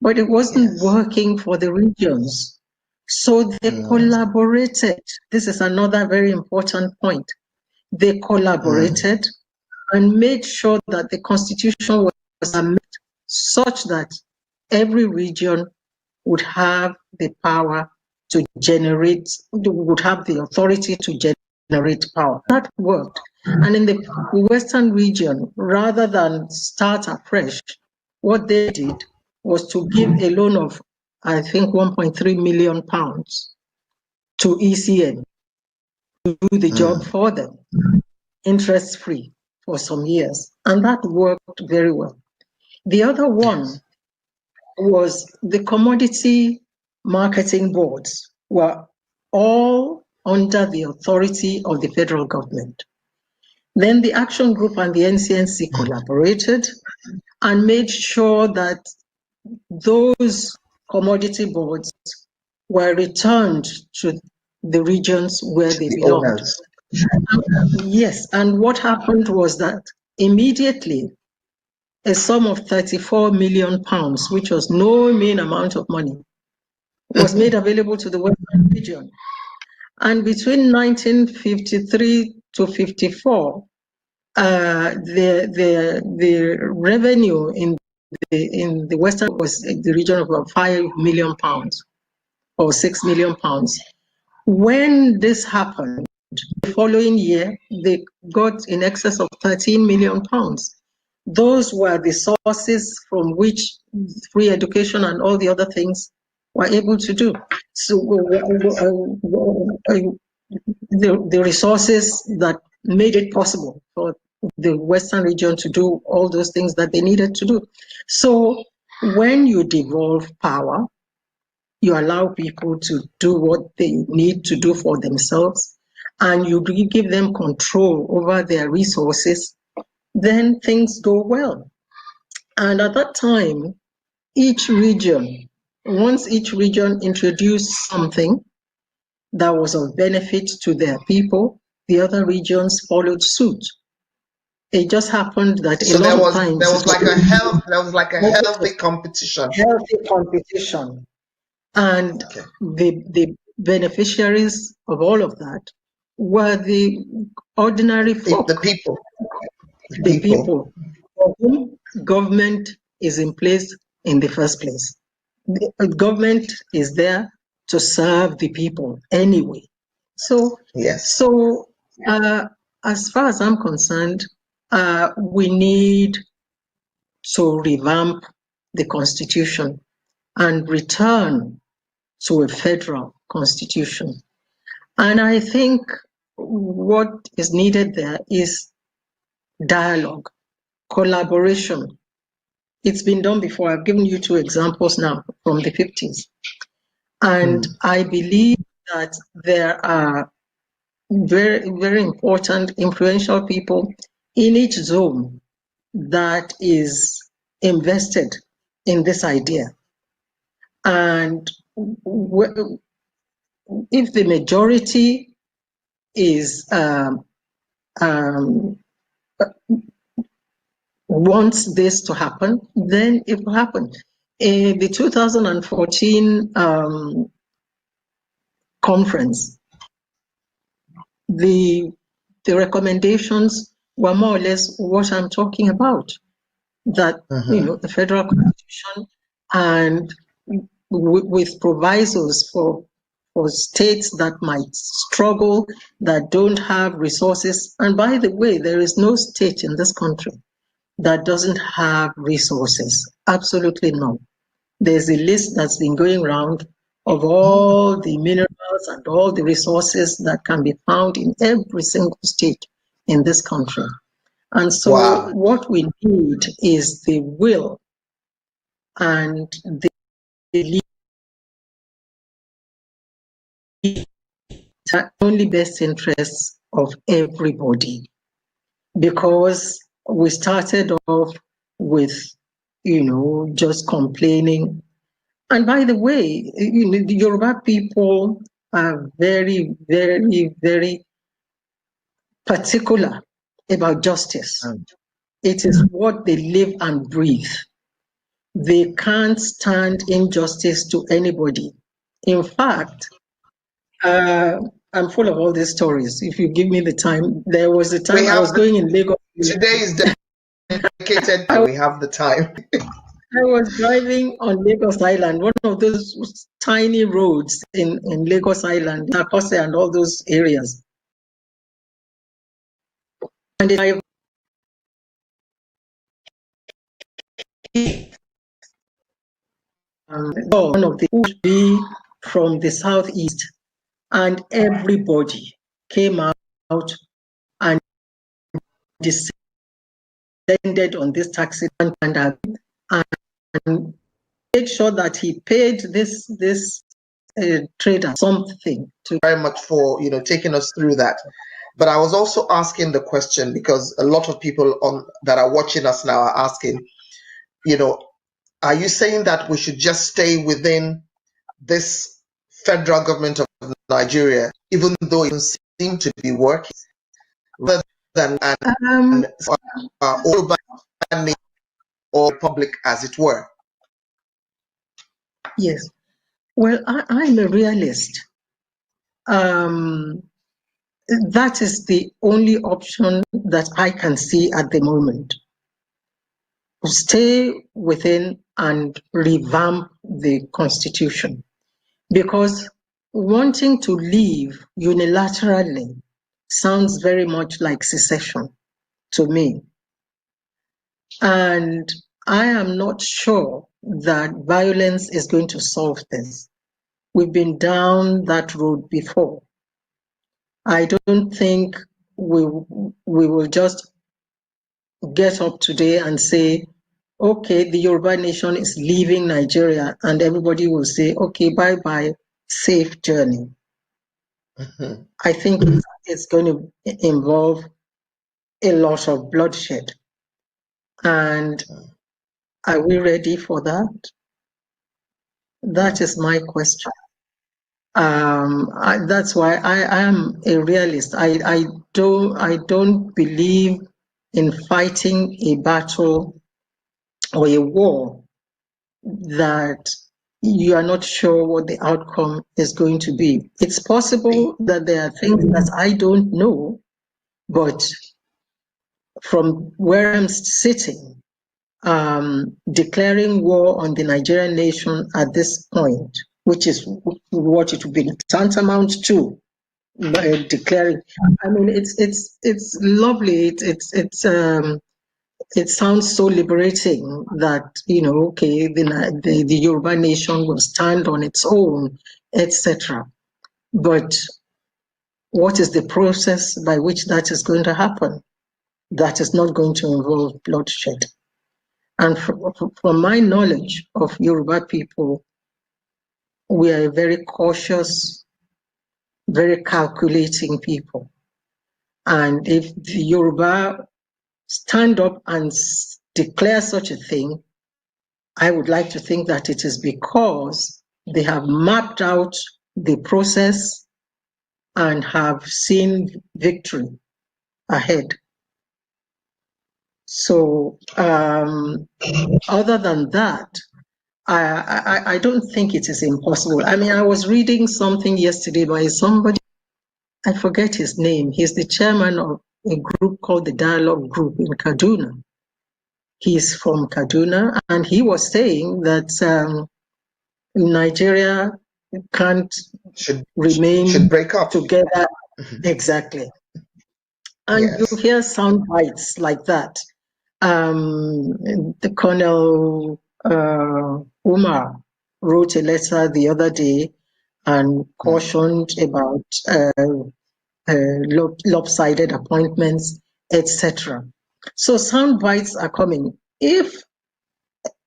But it wasn't working for the regions. So they collaborated. This is another very important point. They collaborated and made sure that the constitution was amended such that every region would have the power to generate, would have the authority to generate power. That worked. And in the Western region, rather than start afresh, what they did was to give a loan of, I think, 1.3 million pounds to ECN to do the job for them, interest-free for some years. And that worked very well. The other one was the commodity marketing boards were all under the authority of the federal government. Then the Action Group and the NCNC collaborated and made sure that those commodity boards were returned to the regions where they belonged. Yes, and what happened was that immediately a sum of 34 million pounds, which was no mean amount of money, was made available to the Western region. And between 1953 to 54, the revenue in the Western was in the region of about 5 million pounds or 6 million pounds. When this happened, the following year, they got in excess of 13 million pounds. Those were the sources from which free education and all the other things were able to do. So the resources that made it possible for the Western region to do all those things that they needed to do. So when you devolve power, you allow people to do what they need to do for themselves, and you give them control over their resources, then things go well. And at that time, once each region introduced something that was of benefit to their people, the other regions followed suit. It just happened that so there was like a healthy competition. Healthy competition. And the beneficiaries of all of that were the ordinary folk. The people. The people for whom government is in place in the first place. The government is there to serve the people anyway. So, yes. So as far as I'm concerned, we need to revamp the constitution and return to a federal constitution. And I think what is needed there is dialogue, collaboration. It's been done before. I've given you 2 examples now from the 50s. And I believe that there are very, very important, influential people in each zone that is invested in this idea. And if the majority is wants this to happen, then it will happen. In the 2014 conference, the recommendations were more or less what I'm talking about. That the federal constitution and with provisos for states that might struggle, that don't have resources. And by the way, there is no state in this country that doesn't have resources. Absolutely no. There's a list that's been going around of all the minerals and all the resources that can be found in every single state in this country. And so what we need is the will and the only best interests of everybody. Because we started off with, just complaining. And by the way, the Yoruba people are very, very, very particular about justice. It is what they live and breathe. They can't stand injustice to anybody. In fact, I'm full of all these stories. If you give me the time, there was a time I was going in Lagos. Today is dedicated. We have the time. I was driving on Lagos Island, one of those tiny roads in Lagos Island, Nakose and all those areas. And one of the would be from the southeast, and everybody came out and descended on this taxi and make sure that he paid this trader something. Very much for taking us through that. But I was also asking the question because a lot of people that are watching us now are asking, are you saying that we should just stay within this federal government of Nigeria, even though it doesn't seem to be working, rather than all or public, as it were? Yes. Well, I'm a realist. That is the only option that I can see at the moment. Stay within and revamp the constitution, because wanting to leave unilaterally sounds very much like secession to me. And I am not sure that violence is going to solve this. We've been down that road before. I don't think we will just get up today and say, okay, the Yoruba nation is leaving Nigeria, and everybody will say, okay, bye-bye, safe journey. I think it's going to involve a lot of bloodshed. And are we ready for that? That is my question. That's why I am a realist. I don't believe in fighting a battle or a war that you are not sure what the outcome is going to be. It's possible that there are things that I don't know, but from where I'm sitting, declaring war on the Nigerian nation at this point, which is what it would be tantamount to declaring. I mean, it's lovely. It sounds so liberating that okay, the Yoruba nation will stand on its own, etc. But what is the process by which that is going to happen? That is not going to involve bloodshed. And from my knowledge of Yoruba people, we are a very cautious, very calculating people. And if the Yoruba stand up and declare such a thing, I would like to think that it is because they have mapped out the process and have seen victory ahead. So other than that, I don't think it is impossible. I mean, I was reading something yesterday by somebody, I forget his name. He's the chairman of a group called the Dialogue Group in Kaduna. He's from Kaduna, and he was saying that Nigeria can't remain break up together. Exactly. And Yes. you hear sound bites like that. The Colonel Umar wrote a letter the other day and cautioned about lopsided appointments, etc. So sound bites are coming. If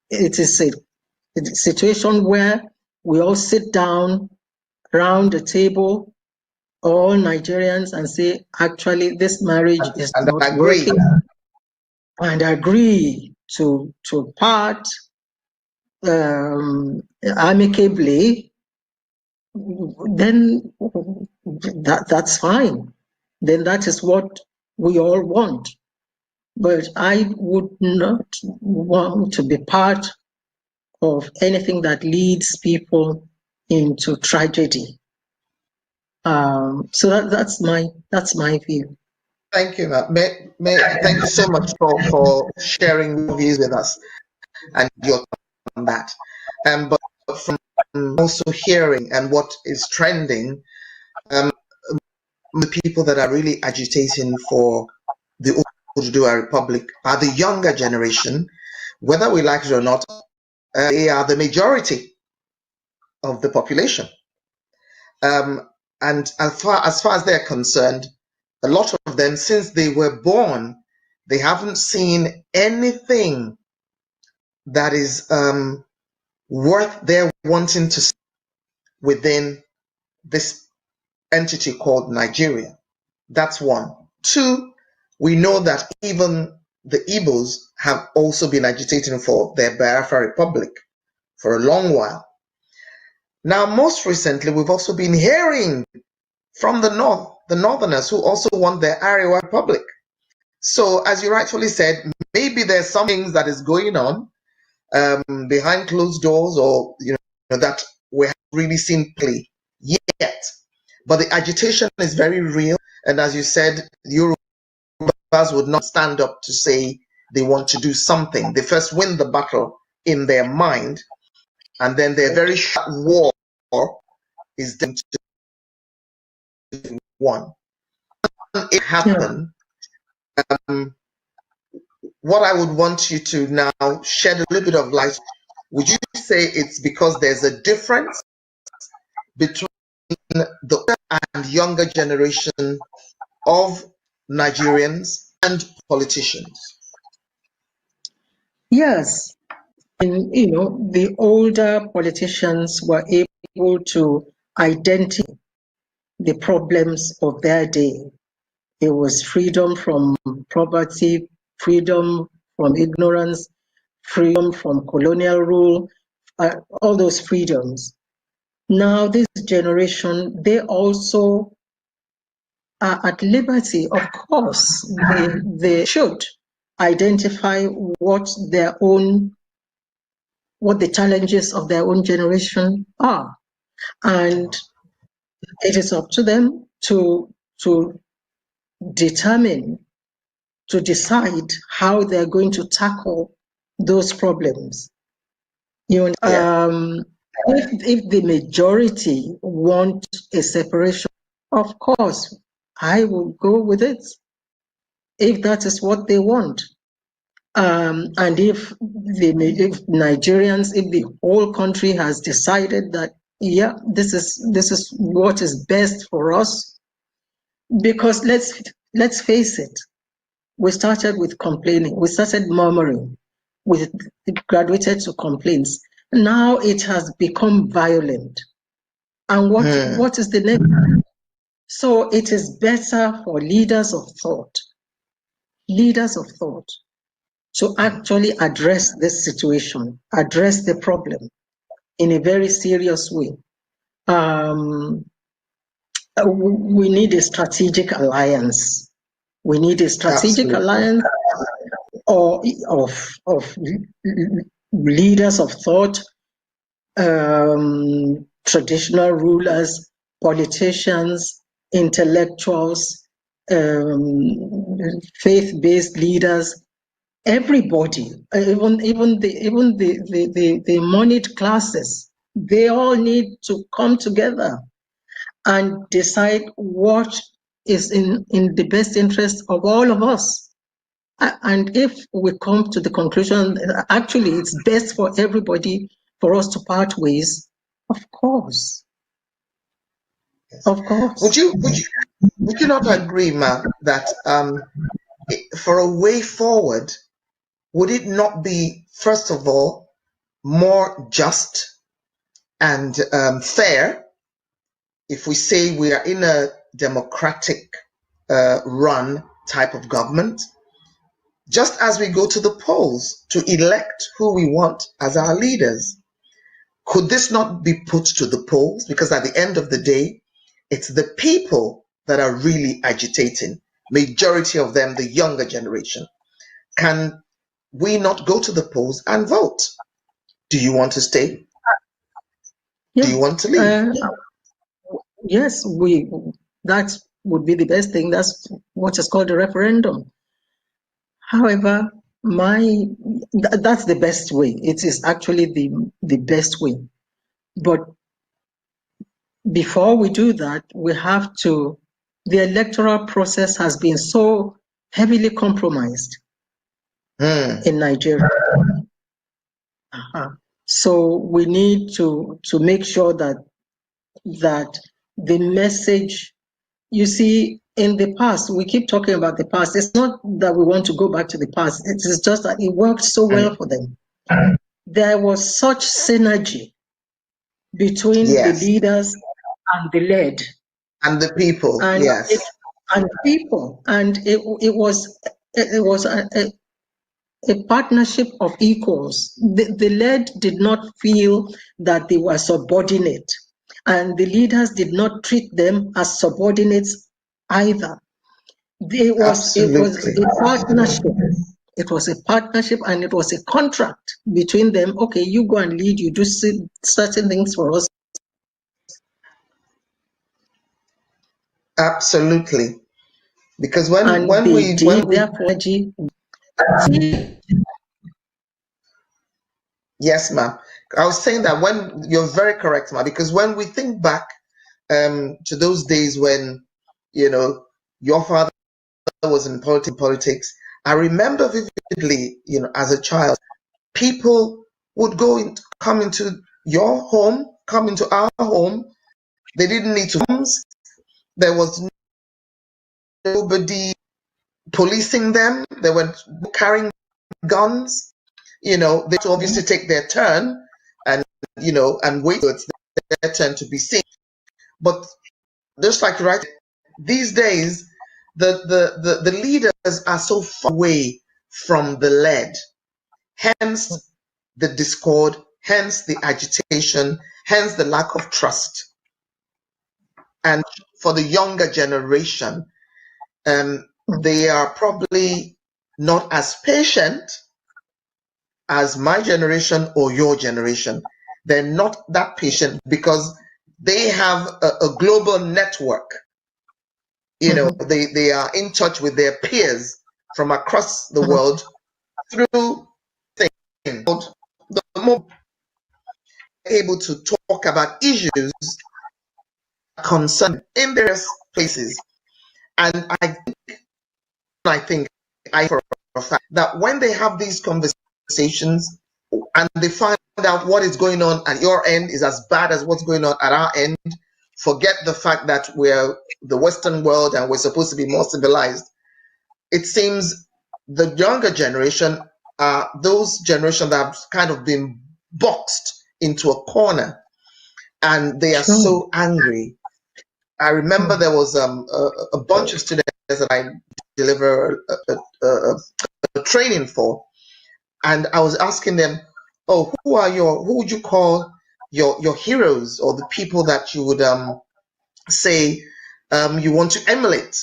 it is a situation where we all sit down around the table, all Nigerians, and say, actually, this marriage is not working, and agree to part amicably, then that's fine. Then that is what we all want. But I would not want to be part of anything that leads people into tragedy. So that's my view. Thank you, ma'am. Thank you so much for sharing your views with us and your thoughts on that. But from also hearing and what is trending, the people that are really agitating for the Oduduwa Republic are the younger generation. Whether we like it or not, they are the majority of the population. And as far as they're concerned, a lot of them, since they were born, they haven't seen anything that is worth their wanting to see within this entity called Nigeria. That's one. Two, we know that even the Igbos have also been agitating for their Biafra Republic for a long while. Now, most recently, we've also been hearing from the north, the northerners who also want their Arewa Republic. So, as you rightfully said, maybe there's some things that is going on behind closed doors, or that we haven't really seen play yet. But the agitation is very real, and as you said, the Yorubas would not stand up to say they want to do something. They first win the battle in their mind, and then their very short war is done to won. It happened. What I would want you to now shed a little bit of light. Would you say it's because there's a difference between the older and younger generation of Nigerians and politicians? Yes. And, the older politicians were able to identify the problems of their day. It was freedom from poverty, freedom from ignorance, freedom from colonial rule, all those freedoms. Now, this generation, they also are at liberty. Of course, they should identify what the challenges of their own generation are. And it is up to them to decide how they're going to tackle those problems. If the majority want a separation, of course, I will go with it, if that is what they want. And if Nigerians, if the whole country has decided that, yeah, this is what is best for us, because let's face it, we started with complaining, we started murmuring, it graduated to complaints. Now it has become violent. And what is the next? So it is better for leaders of thought to actually address this situation, address the problem in a very serious way. We need a strategic alliance. We need a strategic alliance or of leaders of thought, traditional rulers, politicians, intellectuals, faith-based leaders, everybody, even the moneyed classes, they all need to come together and decide what is in the best interest of all of us. And if we come to the conclusion that actually it's best for everybody for us to part ways, of course. Of course. Would you not agree, Ma, that for a way forward, would it not be, first of all, more just and fair if we say we are in a democratic run type of government, just as we go to the polls to elect who we want as our leaders? Could this not be put to the polls? Because at the end of the day, it's the people that are really agitating, majority of them the younger generation. Can we not go to the polls and vote? Do you want to stay? Yeah. Do you want to leave? Yes, that would be the best thing. That's what is called a referendum. However, that's the best way. It is actually the best way. But before we do that, the electoral process has been so heavily compromised in Nigeria. So we need to make sure that the message, you see, in the past, we keep talking about the past. It's not that we want to go back to the past. It is just that it worked so well for them. There was such synergy between the leaders and the led. And the people, and yes. It was a partnership of equals. The led did not feel that they were subordinate, and the leaders did not treat them as subordinates either. It was a partnership. It was a partnership, and it was a contract between them. Okay, you go and lead, you do certain things for us. Absolutely. Because yes, ma'am. I was saying that when you're very correct, ma'am, because when we think back to those days when, your father was in politics, I remember vividly, as a child, people would come into your home, come into our home. They didn't need to homes. There was nobody policing them. They were carrying guns. They had to obviously take their turn and wait for their turn to be seen. But just like right these days, the leaders are so far away from the led. Hence the discord, hence the agitation, hence the lack of trust. And for the younger generation, they are probably not as patient as my generation or your generation. They're not that patient because they have a global network. They are in touch with their peers from across the world through things. The more able to talk about issues concern in various places. And I think for a fact that when they have these conversations and they find out what is going on at your end is as bad as what's going on at our end, forget the fact that we're the Western world and we're supposed to be more civilized. It seems the younger generation are those generations that have kind of been boxed into a corner, and they are so angry. I remember there was a bunch of students that I deliver a training for, and I was asking them, "Oh, who would you call your heroes, or the people that you would say you want to emulate?"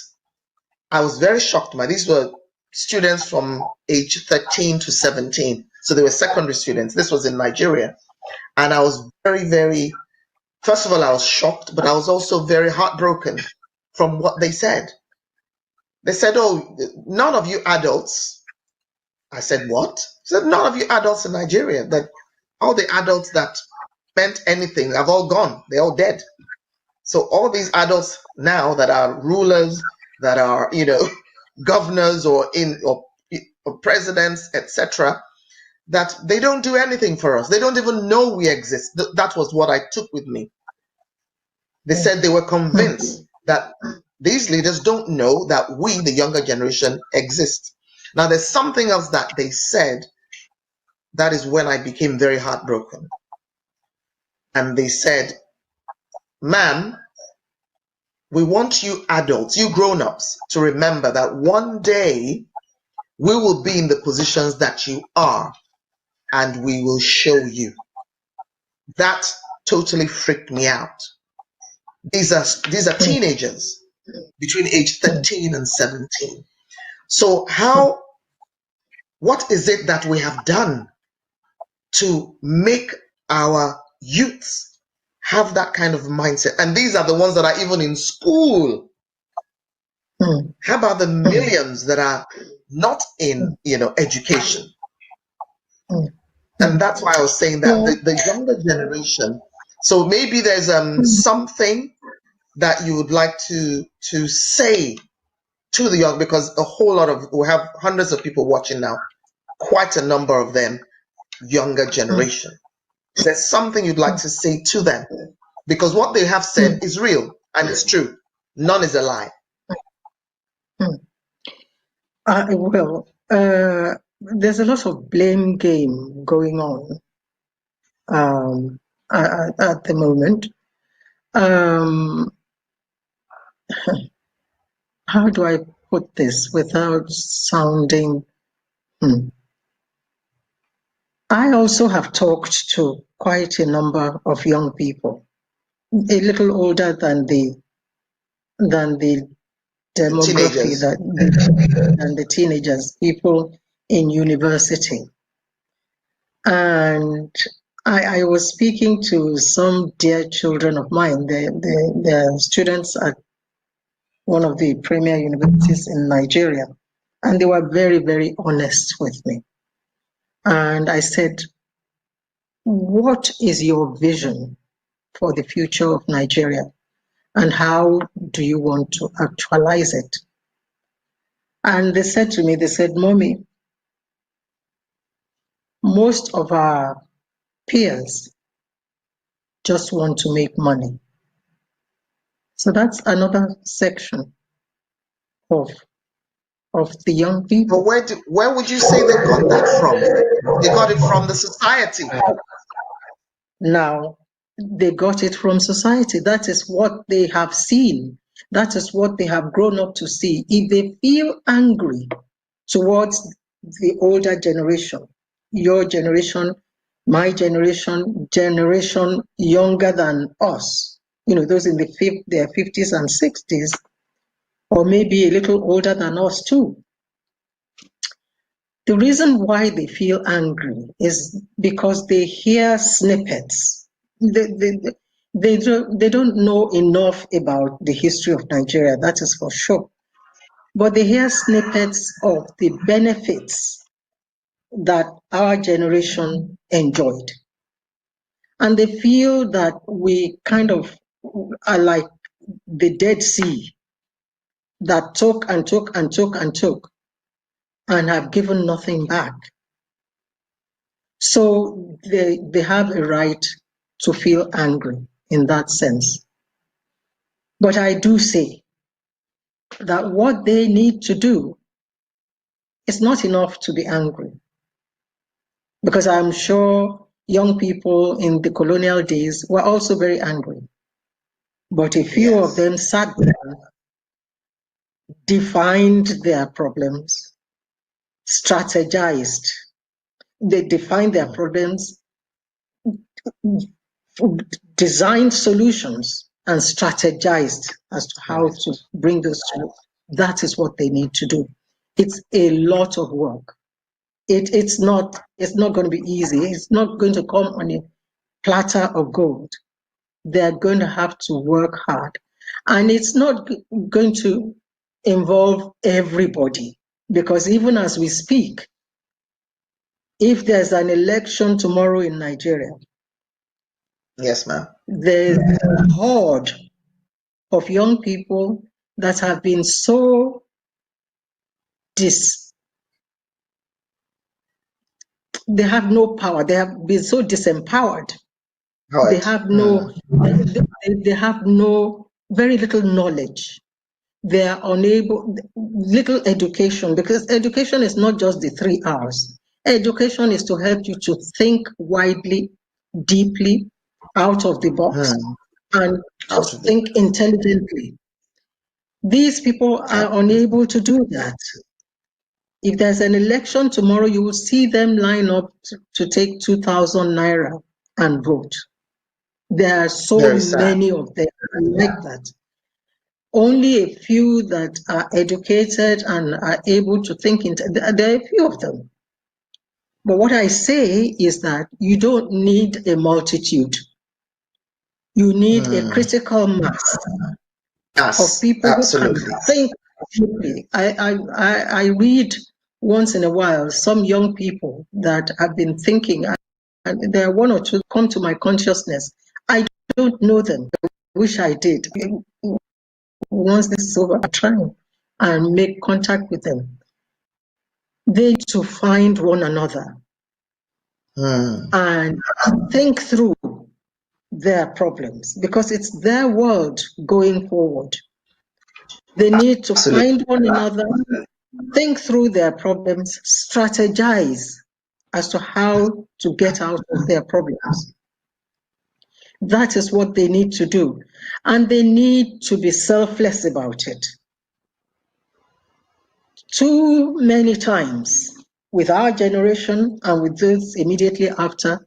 I was very shocked. These were students from age 13 to 17. So they were secondary students. This was in Nigeria. And I was very, very, first of all, I was shocked, but I was also very heartbroken from what they said. They said, oh, none of you adults. I said, what? They said, none of you adults in Nigeria, that all the adults that meant anything have all gone. They're all dead. So all these adults now that are rulers, that are, governors or presidents, etc., that they don't do anything for us. They don't even know we exist. That was what I took with me. They said they were convinced that these leaders don't know that we, the younger generation, exist. Now, there's something else that they said. That is when I became very heartbroken. And they said, ma'am, we want you adults, you grown-ups, to remember that one day we will be in the positions that you are, and we will show you. That totally freaked me out. These are teenagers between age 13 and 17. So what is it that we have done to make our youths have that kind of mindset? And these are the ones that are even in school. How about the millions that are not in, education? And that's why I was saying that the younger generation. So maybe there's something that you would like to say to the young, because we have hundreds of people watching now, quite a number of them younger generation. There's something you'd like to say to them, because what they have said is real and it's true. None is a lie. Well, there's a lot of blame game going on at the moment. How do I put this without sounding... I also have talked to quite a number of young people, a little older than the demography, than the teenagers, people in university. And I was speaking to some dear children of mine. They're students at one of the premier universities in Nigeria. And they were very, very honest with me. And I said, what is your vision for the future of Nigeria? And how do you want to actualize it? And they said to me, Mommy, most of our peers just want to make money. So that's another section of the young people. But where would you say they got that from? They got it from the society. Now, they got it from society. That is what they have seen. That is what they have grown up to see. If they feel angry towards the older generation, your generation, my generation younger than us, those in their 50s and 60s, or maybe a little older than us too. The reason why they feel angry is because they hear snippets. They don't know enough about the history of Nigeria, that is for sure. But they hear snippets of the benefits that our generation enjoyed. And they feel that we kind of are like the Dead Sea that took and took and took and took and have given nothing back. So they have a right to feel angry in that sense. But I do say that what they need to do is not enough to be angry. Because I'm sure young people in the colonial days were also very angry. But a few of them sat down, defined their problems, strategized. They defined their problems, designed solutions, and strategized as to how to bring those to. That is what they need to do. It's a lot of work. It's not going to be easy. It's not going to come on a platter of gold. They're going to have to work hard. And it's not going to involve everybody, because even as we speak, if there's an election tomorrow in Nigeria, yes, ma'am, there's a horde of young people that have been so they have no power. They have been so disempowered. They have no, they have no, very little knowledge. They are unable, little education, because education is not just the 3 hours. Education is to help you to think widely, deeply, out of the box, and to think intelligently. These people are unable to do that. If there's an election tomorrow, you will see them line up to take 2,000 naira and vote. There are so many of them like that. Only a few that are educated and are able to think. There are a few of them. But what I say is that you don't need a multitude. You need a critical mass of people who can think deeply. I read once in a while some young people that have been thinking, and there are one or two come to my consciousness. I don't know them. I wish I did. Once this is over, I try and make contact with them. They need to find one another and think through their problems, because it's their world going forward. They need to find one another, think through their problems, strategize as to how to get out of their problems. That is what they need to do. And they need to be selfless about it. Too many times with our generation and with those immediately after,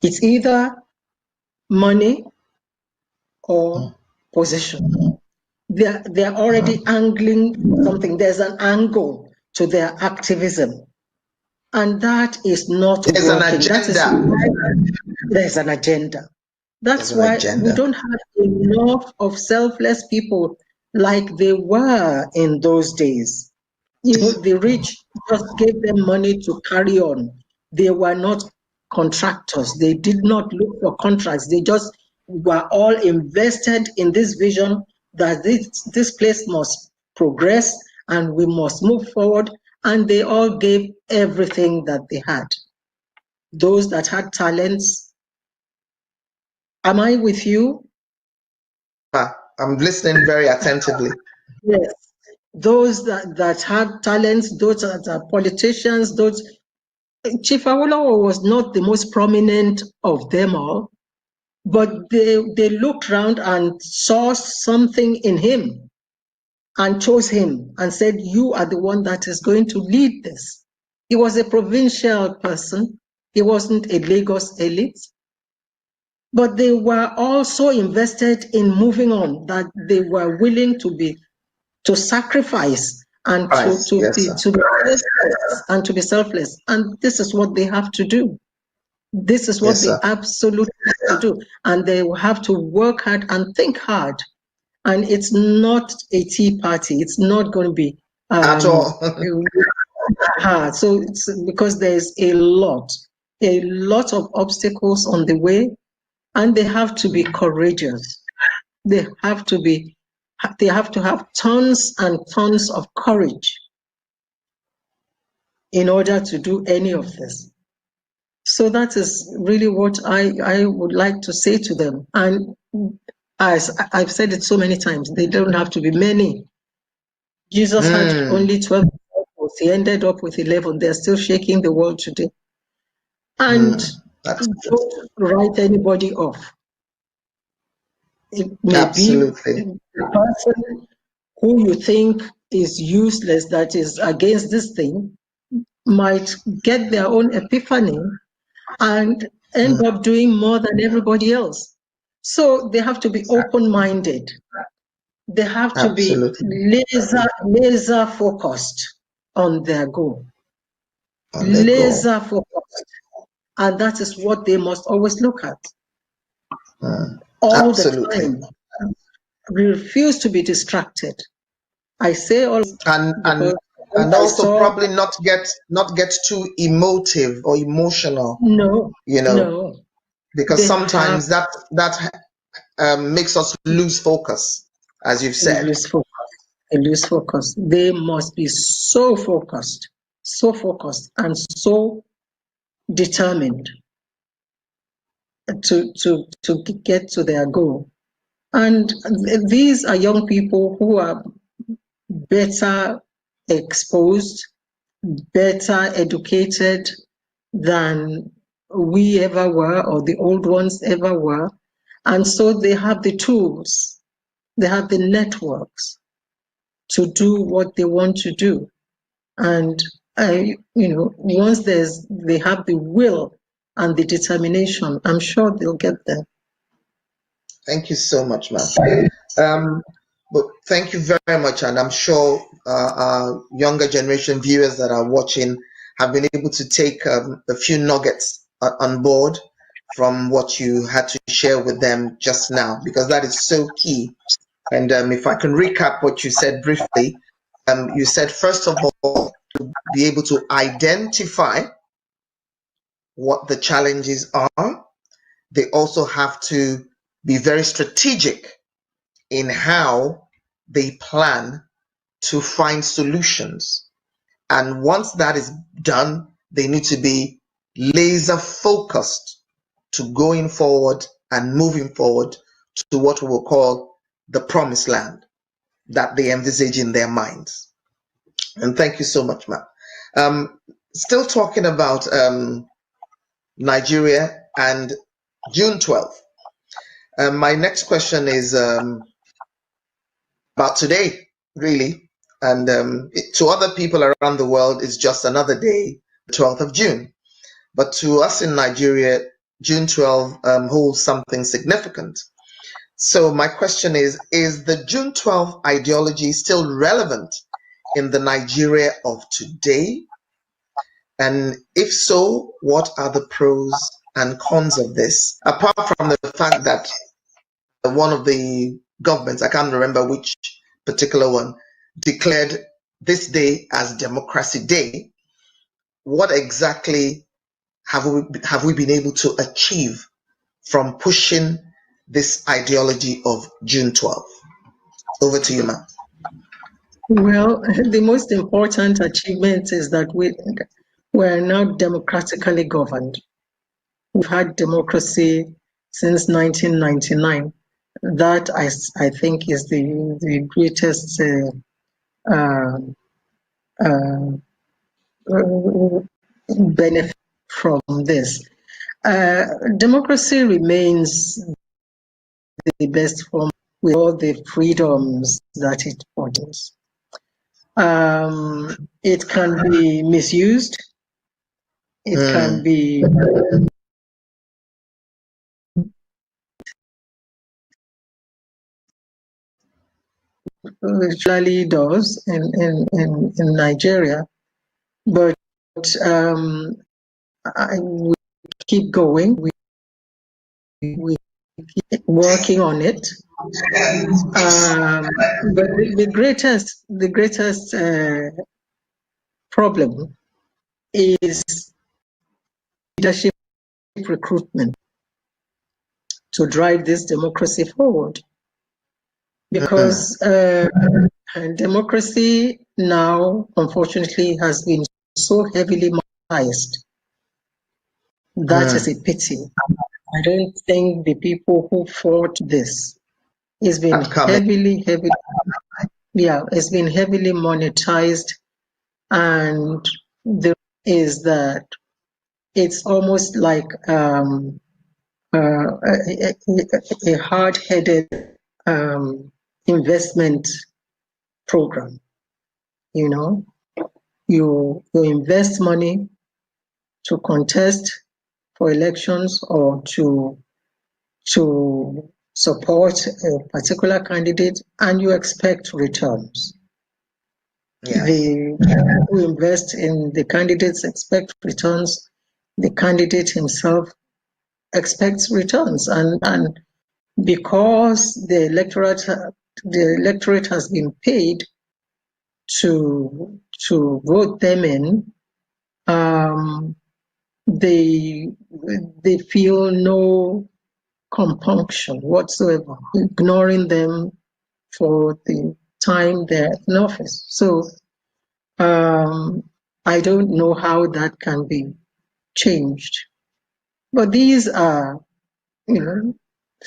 it's either money or position. They're already angling something. There's an angle to their activism. And that is not There's working. There's an agenda. That's why we don't have enough of selfless people like they were in those days. You know, the rich just gave them money to carry on. They were not contractors. They did not look for contracts. They just were all invested in this vision that this place must progress and we must move forward. And they all gave everything that they had. Those that had talents. Am I with you? I'm listening very attentively. Yes. Those that had talents, those that are politicians, those. Chief Awolowo was not the most prominent of them all, but they looked around and saw something in him and chose him and said, you are the one that is going to lead this. He was a provincial person. He wasn't a Lagos elite. But they were also invested in moving on, that they were willing to sacrifice and to be selfless. And this is what they have to do. This is what they absolutely have to do. And they will have to work hard and think hard. And it's not a tea party. It's not going to be at all hard. So it's because there's a lot of obstacles on the way, and they have to be courageous. They have to have tons and tons of courage in order to do any of this. So that is really what I would like to say to them. And as I've said it so many times, they don't have to be many. Jesus had only 12 disciples. He ended up with 11. They're still shaking the world today. And don't write anybody off. It may be the person who you think is useless, that is against this thing, might get their own epiphany and end up doing more than everybody else. So they have to be open-minded. They have to be laser focused on their goal, On their laser focused. And that is what they must always look at all Absolutely. the time. Refuse to be distracted. I say all And also probably not get too emotive or emotional. No, you know, no. because They sometimes that makes us lose focus, as you've said. lose focus. They must be so focused, and so determined to get to their goal. And these are young people who are better exposed, better educated than we ever were, or the old ones ever were. And so they have the tools, they have the networks to do what they want to do. And once they have the will and the determination, I'm sure they'll get there. Thank you so much, ma'am. But thank you very much, and I'm sure our younger generation viewers that are watching have been able to take a few nuggets on board from what you had to share with them just now, because that is so key. And if I can recap what you said briefly, you said, first of all, to be able to identify what the challenges are, they also have to be very strategic in how they plan to find solutions. And once that is done, they need to be laser focused to going forward and moving forward to what we will call the promised land that they envisage in their minds. And thank you so much, ma'am. Still talking about Nigeria and June 12th. My next question is about today, really. And to other people around the world, it's just another day, the 12th of June. But to us in Nigeria, June 12 holds something significant. So my question is the June 12 ideology still relevant in the Nigeria of today? And if so, what are the pros and cons of this? Apart from the fact that one of the governments, I can't remember which particular one, declared this day as Democracy Day, what exactly have we been able to achieve from pushing this ideology of June 12th? Over to you, ma'am. Well, the most important achievement is that we're now democratically governed. We've had democracy since 1999. That I think is the greatest benefit from this. Democracy remains the best form with all the freedoms that it offers. It can be misused. It can be usually does in Nigeria, but we keep going. We keep working on it. But the greatest problem is leadership recruitment to drive this democracy forward. Because democracy now, unfortunately, has been so heavily monetized. That is a pity. I don't think the people who fought this, it's been heavily, it's been heavily monetized, and there is that it's almost like a hard-headed investment program. You invest money to contest for elections or to support a particular candidate, and you expect returns. Yes. The who invest in the candidates expect returns. The candidate himself expects returns, and because the electorate has been paid to vote them in, they feel no compunction whatsoever, ignoring them for the time they're in office. So I don't know how that can be changed. But these are,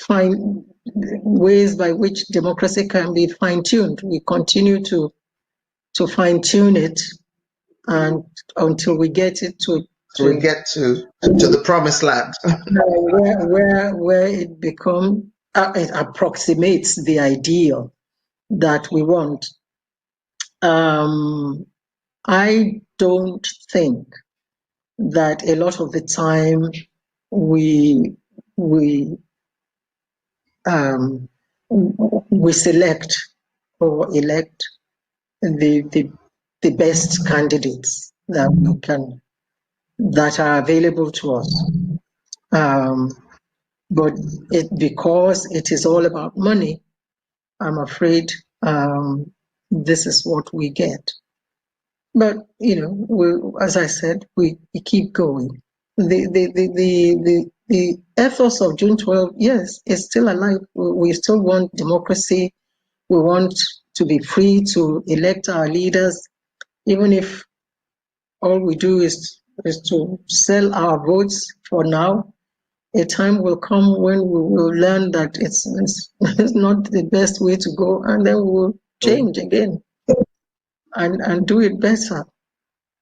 fine ways by which democracy can be fine-tuned. We continue to fine-tune it, and until we get it to the promised land. where it it approximates the ideal that we want. I don't think that a lot of the time we select or elect the best candidates that are available to us. But because it is all about money, I'm afraid this is what we get. But as I said, we keep going. The ethos of June 12, yes, is still alive. We still want democracy. We want to be free to elect our leaders, even if all we do is to sell our votes for now. A time will come when we will learn that it's not the best way to go, and then we will change again and do it better.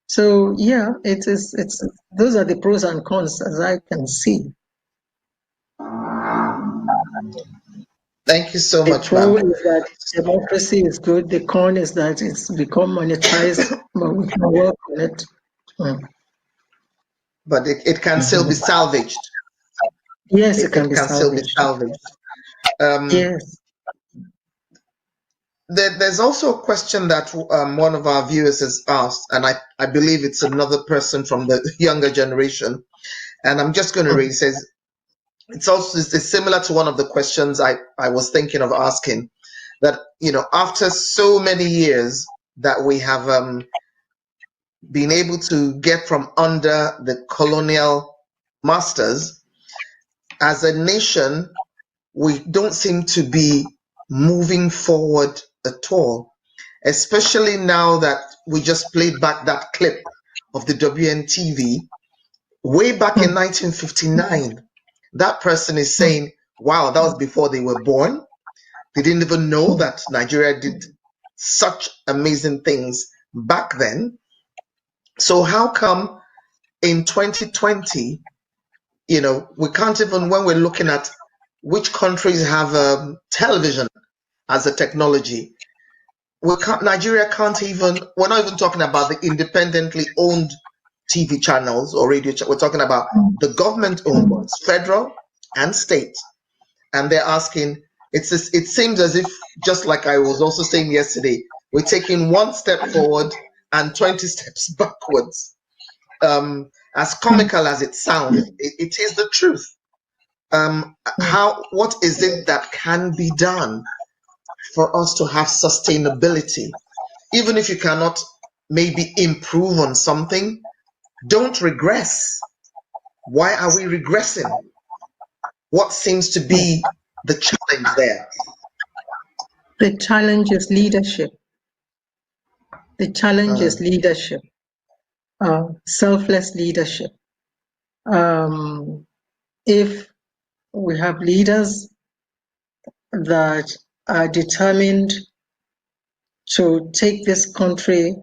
So yeah, it's those are the pros and cons as I can see. Thank you so much, ma'am. The pro is that democracy is good. The con is that it's become monetized, but we can work on it. But it can still be salvaged. Yes, it can still be salvaged. Yes. There's also a question that one of our viewers has asked, and I believe it's another person from the younger generation, and I'm just going to read. It says, it's similar to one of the questions I was thinking of asking, that after so many years that we have been able to get from under the colonial masters, as a nation, we don't seem to be moving forward at all, especially now that we just played back that clip of the WNTV way back in 1959. That person is saying, wow, that was before they were born. They didn't even know that Nigeria did such amazing things back then. So how come in 2020, we can't even, when we're looking at which countries have television as a technology, Nigeria can't even, we're not even talking about the independently owned TV channels or radio, we're talking about the government owned ones, federal and state. And they're asking, it seems as if, just like I was also saying yesterday, we're taking one step forward and 20 steps backwards. As comical as it sounds, it is the truth. What is it that can be done for us to have sustainability? Even if you cannot maybe improve on something, don't regress. Why are we regressing? What seems to be the challenge there? The challenge is leadership. The challenge is leadership, selfless leadership. If we have leaders that are determined to take this country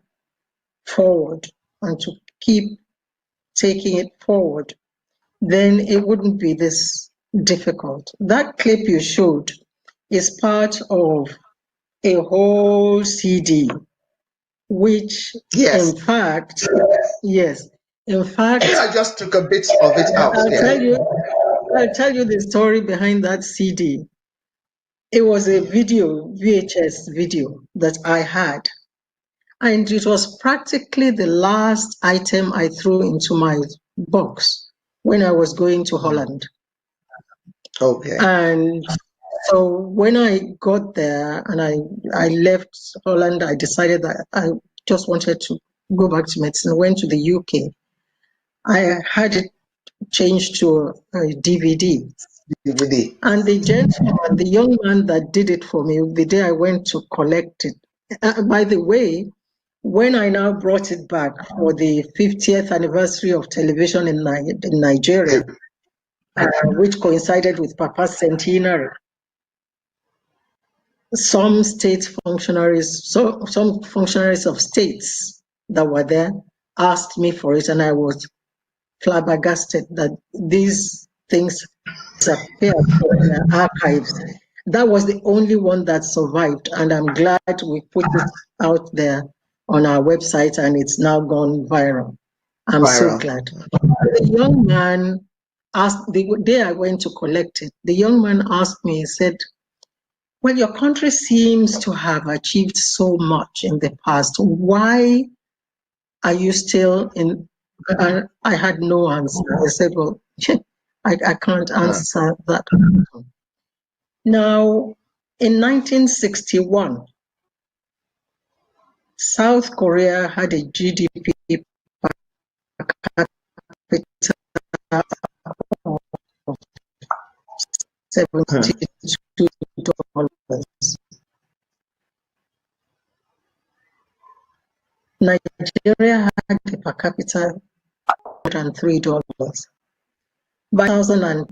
forward and to keep taking it forward, then it wouldn't be this difficult. That clip you showed is part of a whole CD, which in fact, I just took a bit of it out. I'll tell you the story behind that CD. It was a video, VHS video that I had. And it was practically the last item I threw into my box when I was going to Holland. Okay. And so when I got there and I left Holland, I decided that I just wanted to go back to medicine. I went to the UK. I had it changed to a DVD. And the gentleman, the young man that did it for me, the day I went to collect it, by the way, when I now brought it back for the 50th anniversary of television in Nigeria, which coincided with Papa's centenary, some state functionaries, some functionaries of states that were there asked me for it, and I was flabbergasted that these things disappeared from the archives. That was the only one that survived, and I'm glad we put it out there on our website and it's now gone viral. I'm so glad. The young man asked, the day I went to collect it, the young man asked me, he said, well, your country seems to have achieved so much in the past. Why are you still in? I had no answer. I said, well, I can't answer that. Now, in 1961, South Korea had a GDP per capita of $72. Nigeria had a per capita $103. By 2000,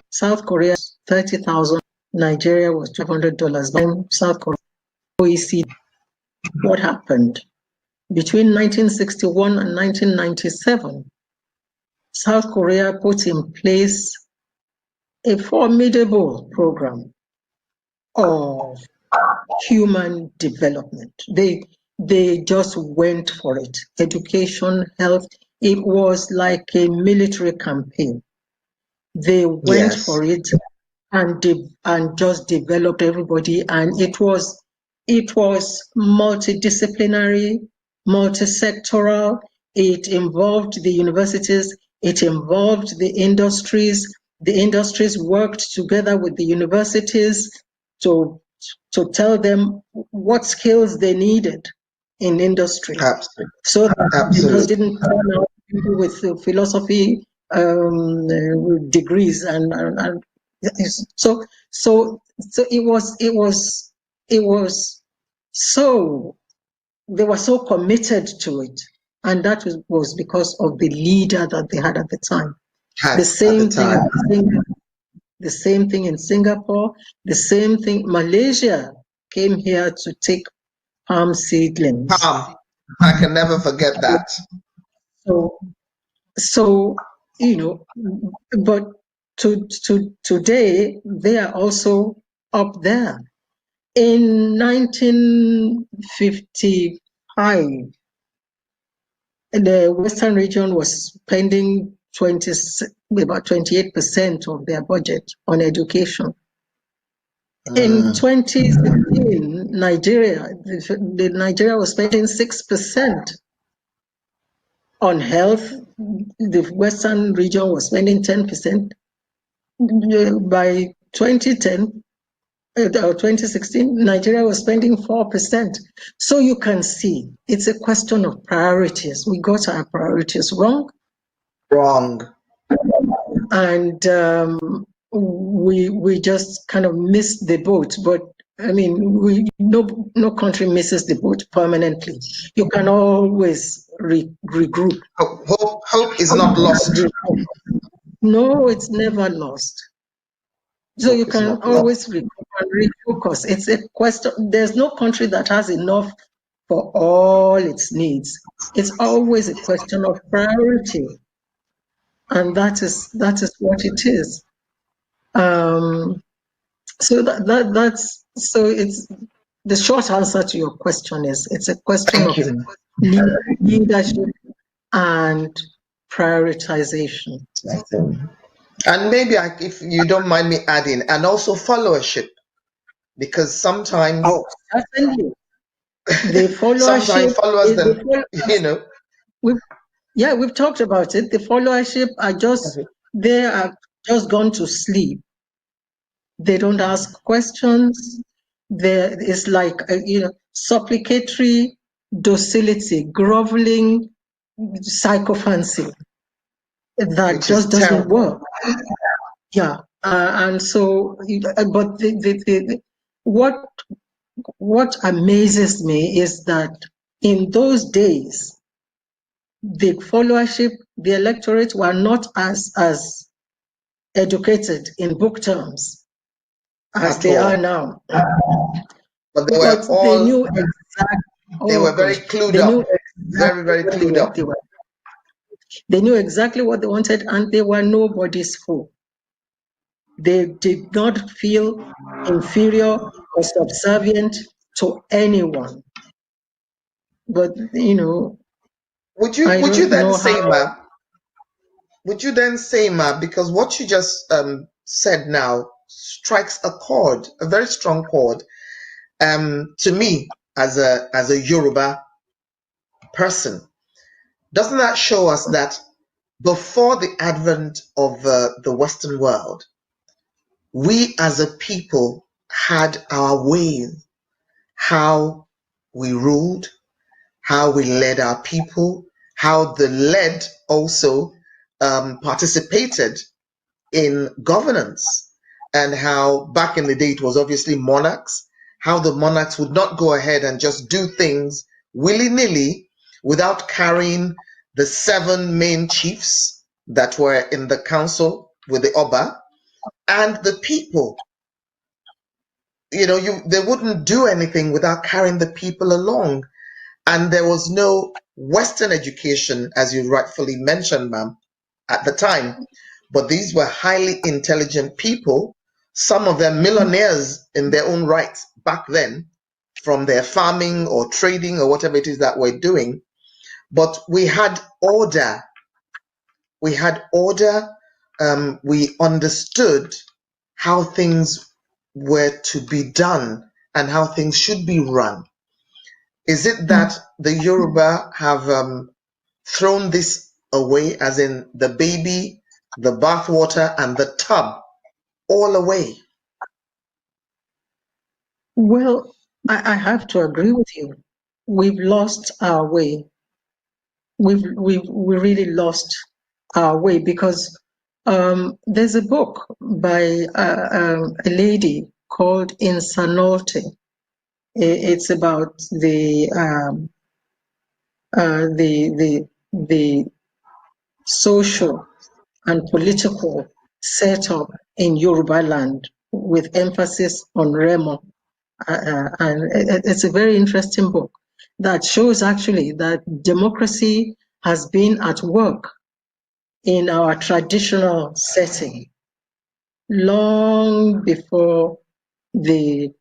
South Korea 30,000. Nigeria was $200. Then South Korea, OECD. What happened? Between 1961 and 1997, South Korea put in place a formidable program of human development. They just went for it. Education, health, it was like a military campaign. They went for it and just developed everybody, and it was multidisciplinary, multi-sectoral. It involved the universities, it involved the industries. The industries worked together with the universities to tell them what skills they needed in industry. Absolutely. So that they didn't turn out people with philosophy degrees and so it was so they were so committed to it, and that was because of the leader that they had at the time. The same thing in Singapore, the same thing. Malaysia came here to take palm seedlings. Palm. I can never forget that. So you know, but today they are also up there. In 1955, the Western region was spending about 28% of their budget on education. In 2016, Nigeria was spending 6% on health. The Western region was spending 10%. By 2010 or 2016, Nigeria was spending 4%. So you can see it's a question of priorities. We got our priorities wrong. And we just kind of missed the boat. But I mean, no country misses the boat permanently. You can always regroup. Hope is not lost. No, it's never lost. So you can always refocus. It's a question. There's no country that has enough for all its needs. It's always a question of priority, and that is what it is. So that's it's the short answer to your question is it's a question of leadership and prioritization. And maybe, if you don't mind me adding, and also followership, because sometimes The Sometimes followership, followers the then, followers, we've talked about it. The followership are just, they are just gone to sleep. They don't ask questions. There is like, supplicatory docility, groveling sycophancy that which is just doesn't terrible. work. Yeah. And so, but what amazes me is that in those days, the followership, the electorate were not as educated in book terms as At they are all. now. But they were But they all, knew exactly, they oh were very gosh, clued they knew up. Very, exactly very what clued up. they knew exactly what they wanted, and they were nobody's fool. They did not feel inferior or subservient to anyone. But Would I you don't then know say, how. ma'am? Would you then say, ma'am, because what you just said now strikes a chord, a very strong chord, to me as a Yoruba person. Doesn't that show us that before the advent of the Western world, we as a people had our ways, how we ruled, how we led our people, how the led also participated in governance, and how back in the day it was obviously monarchs, how the monarchs would not go ahead and just do things willy-nilly without carrying the 7 main chiefs that were in the council with the Oba and the people. They wouldn't do anything without carrying the people along. And there was no Western education, as you rightfully mentioned, ma'am, at the time. But these were highly intelligent people, some of them millionaires in their own right back then, from their farming or trading or whatever it is that we're doing. But we had order. We had order. We understood how things were to be done and how things should be run. Is it that the Yoruba have thrown this away, as in the baby, the bathwater, and the tub, all away? Well, I have to agree with you. We've lost our way. We really lost our way because there's a book by a lady called Insanolte. It's about the social and political setup in Yoruba land with emphasis on Remo. And it's a very interesting book that shows actually that democracy has been at work in our traditional setting long before the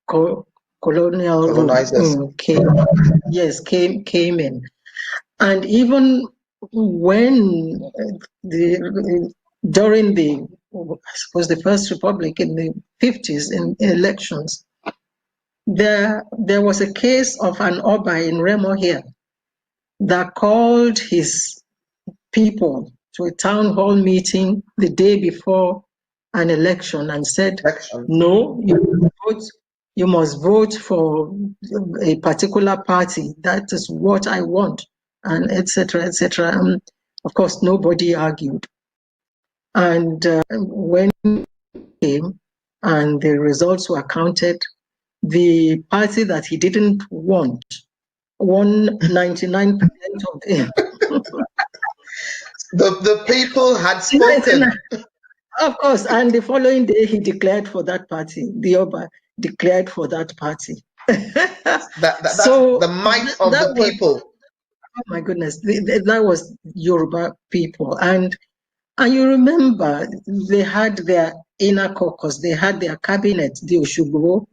colonial Colonizers. rule came in. And even when during I suppose the First Republic in the 50s in elections, there was a case of an Oba in Remo here that called his people to a town hall meeting the day before an election and said, no, you must vote for a particular party. That is what I want, and etc., etc. Of course, nobody argued. And when it came and the results were counted, the party that he didn't want won 99% of the. The people had spoken. Of course, and the following day he declared for that party. The Oba declared for that party. That's So the might of the people. Oh my goodness, that was Yoruba people, and you remember they had their inner caucus, they had their cabinet, the Oshugbo.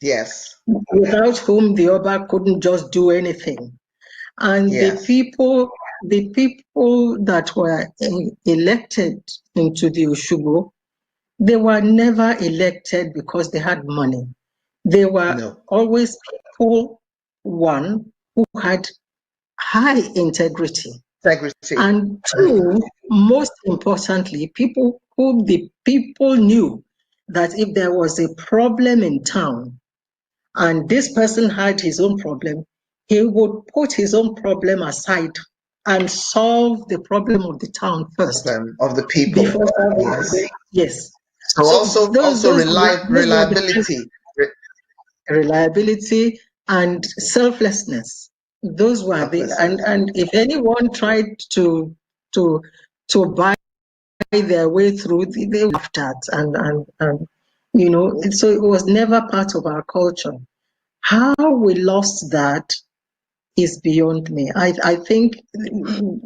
Yes. Without whom the Oba couldn't just do anything. And yes. the people that were elected into the Oshugbo, they were never elected because they had money. They were always people one, who had high integrity. Integrity. And two, most importantly, people who the people knew that if there was a problem in town and this person had his own problem, he would put his own problem aside and solve the problem of the town first. Of the people. Before yes. So also reliability. Reliability and selflessness. Those were the and if anyone tried to buy their way through, they laughed at and you know, so it was never part of our culture. How we lost that is beyond me. I think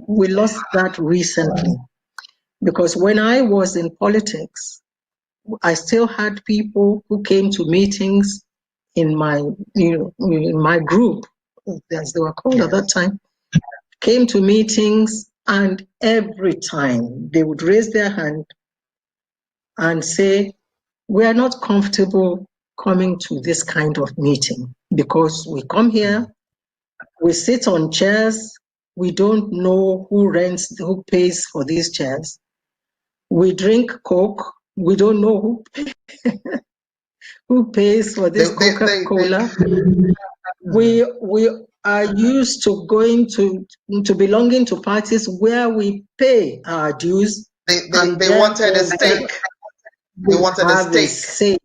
we lost that recently, because when I was in politics, I still had people who came to meetings in my, in my group, as they were called at that time, came to meetings, and every time they would raise their hand and say, we are not comfortable coming to this kind of meeting because we come here, we sit on chairs, we don't know who pays for these chairs. We drink Coke, we don't know who pays for this Coca-Cola. We are used to going to belonging to parties where we pay our dues. They wanted a stake. They wanted a stake.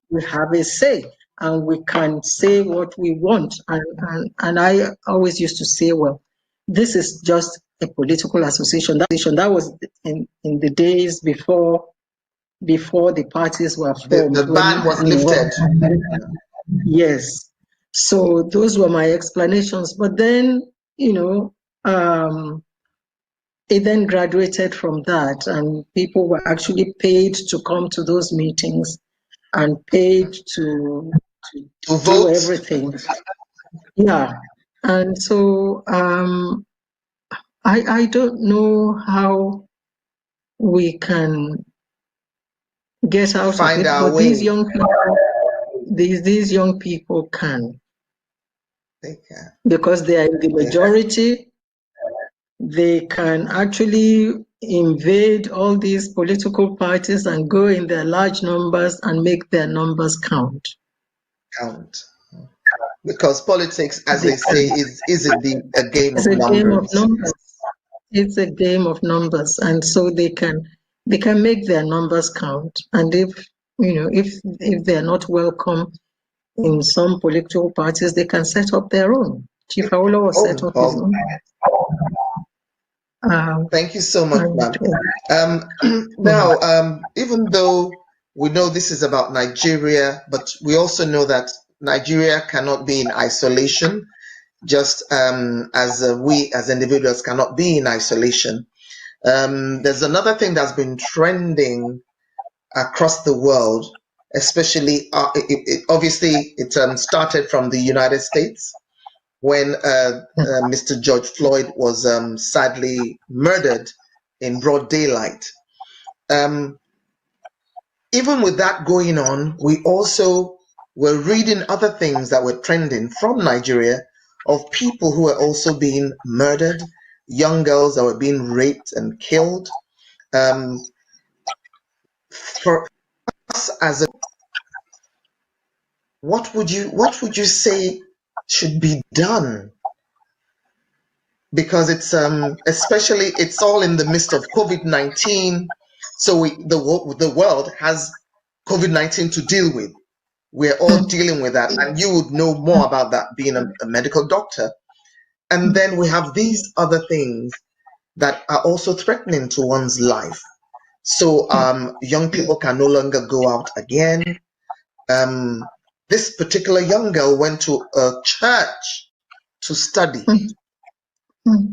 We have a say, and we can say what we want. And I always used to say, well, this is just a political association. That was in the days before the parties were formed. The ban was lifted. Yes. So those were my explanations. But then, it then graduated from that, and people were actually paid to come to those meetings and paid to do everything. Yeah. And so I don't know how we can get out of it, but these young people can. They can. Because they are in the majority. They can actually invade all these political parties and go in their large numbers and make their numbers count. Because politics, as they say, is a game of numbers. Game of numbers. It's a game of numbers, and so they can make their numbers count. And if they're not welcome in some political parties, they can set up their own. Chief Awolowo set up his own. Thank you so much, ma'am. Now, even though we know this is about Nigeria, but we also know that Nigeria cannot be in isolation, just as we as individuals cannot be in isolation. There's another thing that's been trending across the world, especially, obviously, it started from the United States, when Mr. George Floyd was sadly murdered in broad daylight. Even with that going on, we also were reading other things that were trending from Nigeria of people who were also being murdered, young girls that were being raped and killed. For us as a, what would you say should be done? Because it's especially, it's all in the midst of COVID-19, so the world has COVID-19 to deal with. We're all dealing with that, and you would know more about that being a medical doctor. And then we have these other things that are also threatening to one's life. So young people can no longer go out again. This particular young girl went to a church to study.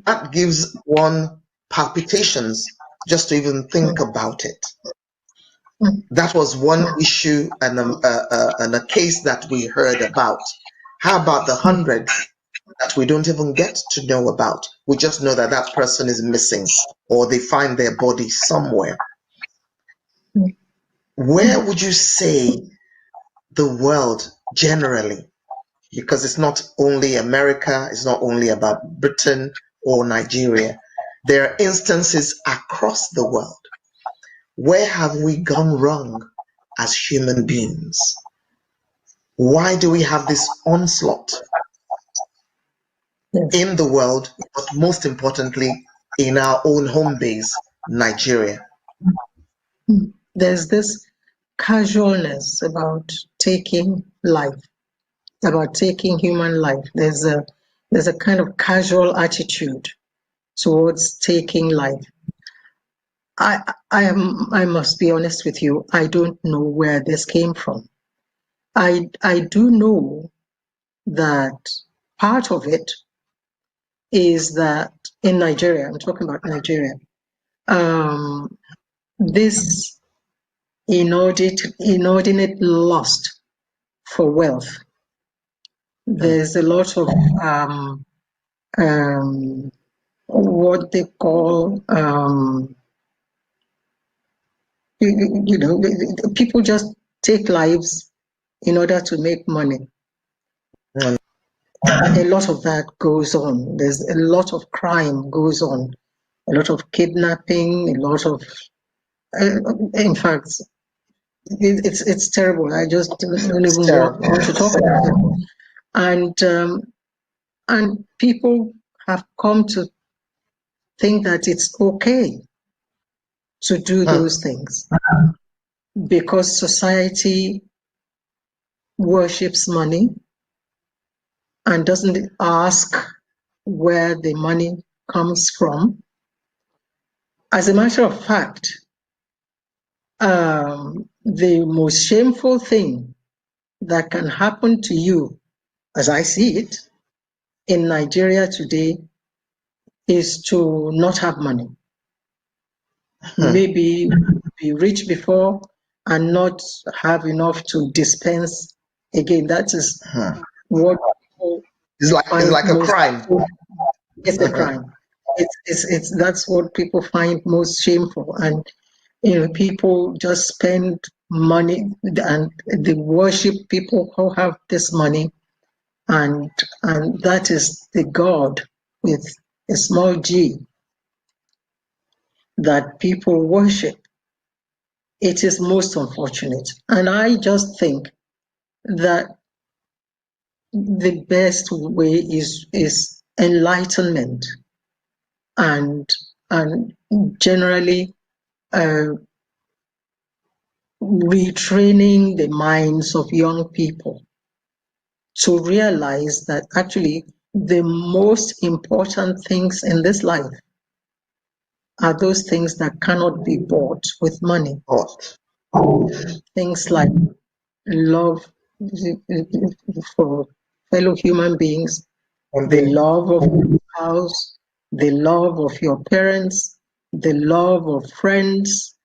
That gives one palpitations just to even think about it. That was one issue and a case that we heard about. How about the hundreds that we don't even get to know about? We just know that that person is missing, or they find their body somewhere. Where would you say the world generally because it's not only America, it's not only about Britain or Nigeria. There are instances across the world. Where have we gone wrong as human beings? Why do we have this onslaught in the world, but most importantly, in our own home base, Nigeria? There's this casualness about taking life, about taking human life. There's a kind of casual attitude towards taking life. I must be honest with you, I don't know where this came from. I do know that part of it is that in Nigeria, I'm talking about Nigeria, this inordinate lust for wealth. There's a lot of what they call people just take lives in order to make money. A lot of that goes on. There's a lot of crime goes on, a lot of kidnapping, a lot of, in fact, it's terrible. I just don't even want to talk about it. And people have come to think that it's okay to do those things because society worships money and doesn't ask where the money comes from. As a matter of fact, the most shameful thing that can happen to you, as I see it, in Nigeria today, is to not have money. Maybe be rich before and not have enough to dispense again. That is what it's like a crime. It's a crime. It's that's what people find most shameful, and people just spend money and they worship people who have this money, and that is the God with a small g that people worship. It is most unfortunate, and I just think that the best way is enlightenment and generally retraining the minds of young people to realize that actually the most important things in this life are those things that cannot be bought with money. Things like love for fellow human beings, the love of your spouse, the love of your parents, the love of friends,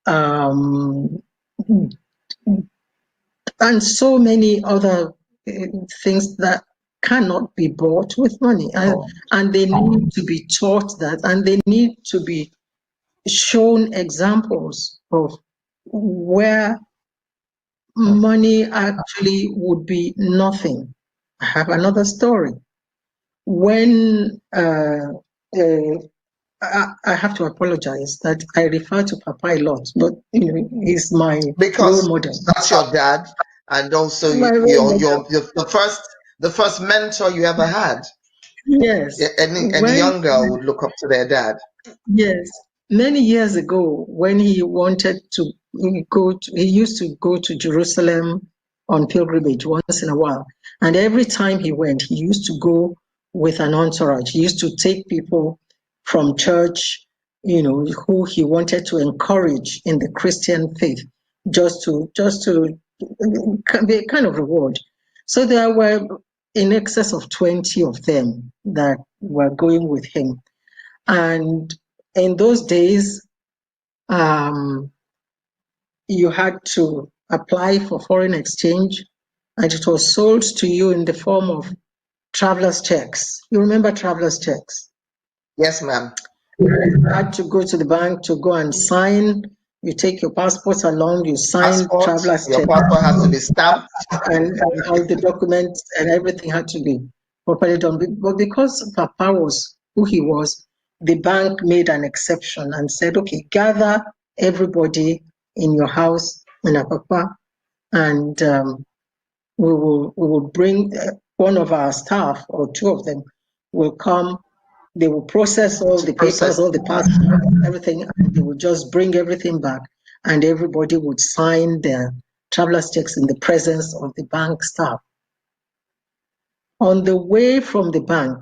and so many other things that cannot be bought with money. And they need to be taught that, and they need to be shown examples of where money actually would be nothing. I have another story. When I have to apologize that I refer to Papa a lot, but he's my role model. That's your dad, and also the first mentor you ever had. Yes. Any young girl would look up to their dad. Yes. Many years ago, when he wanted to he used to go to Jerusalem on pilgrimage once in a while. And every time he went, he used to go with an entourage. He used to take people from church, who he wanted to encourage in the Christian faith, just to be a kind of reward. So there were in excess of 20 of them that were going with him. And in those days, you had to apply for foreign exchange, and it was sold to you in the form of traveler's checks. You remember traveler's checks? Yes, ma'am. You had to go to the bank to go and sign You take your passports along, you sign Passport, traveler's your check, passport has to be stamped. and all the documents and everything had to be properly done. But because Papa was who he was, the bank made an exception and said, okay, gather everybody in your house in Apapa, and we will bring one of our staff or two of them will come. They will process all the papers, all the passports, everything, and they will just bring everything back, and everybody would sign their traveler's checks in the presence of the bank staff. On the way from the bank,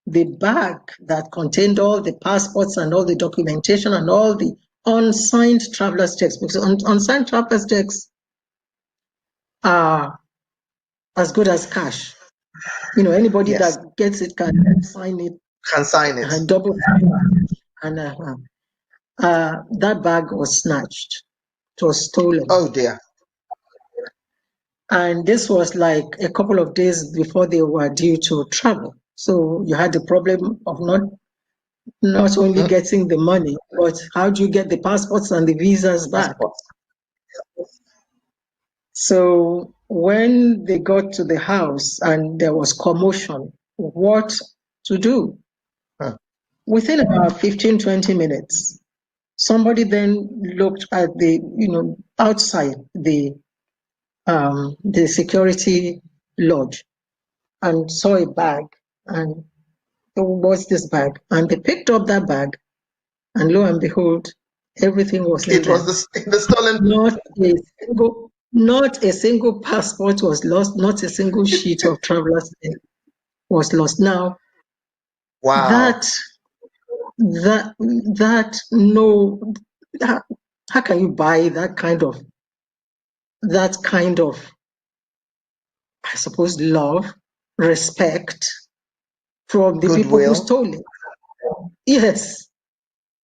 the bag that contained all the passports and all the documentation and all the unsigned traveler's checks, because unsigned traveler's checks are as good as cash. You know, anybody Yes. that gets it can sign it Can sign it. and double sign it. And that bag was snatched. It was stolen. Oh dear. And this was like a couple of days before they were due to travel. So you had the problem of not only getting the money, but how do you get the passports and the visas back? Passports. So when they got to the house and there was commotion, what to do? Huh. Within about 15, 20 minutes, somebody then looked at the, outside the security lodge and saw a bag, and what's this bag? And they picked up that bag, and lo and behold, everything was in It there. was the stolen. Not a single passport was lost. Not a single sheet of traveler's check was lost. Now, Wow. How can you buy that kind of, I suppose, love, respect from the people Goodwill. who stole it? Yes.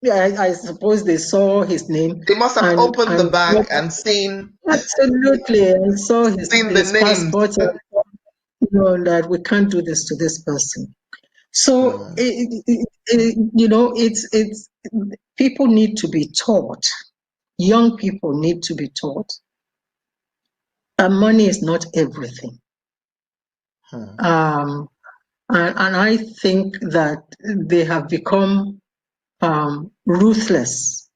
Yeah, I suppose they saw his name. They must have opened the bag and seen. Absolutely, and saw his Seen the names. passport, and that we can't do this to this person. So it's people need to be taught. Young people need to be taught. And money is not everything. And I think that they have become ruthless,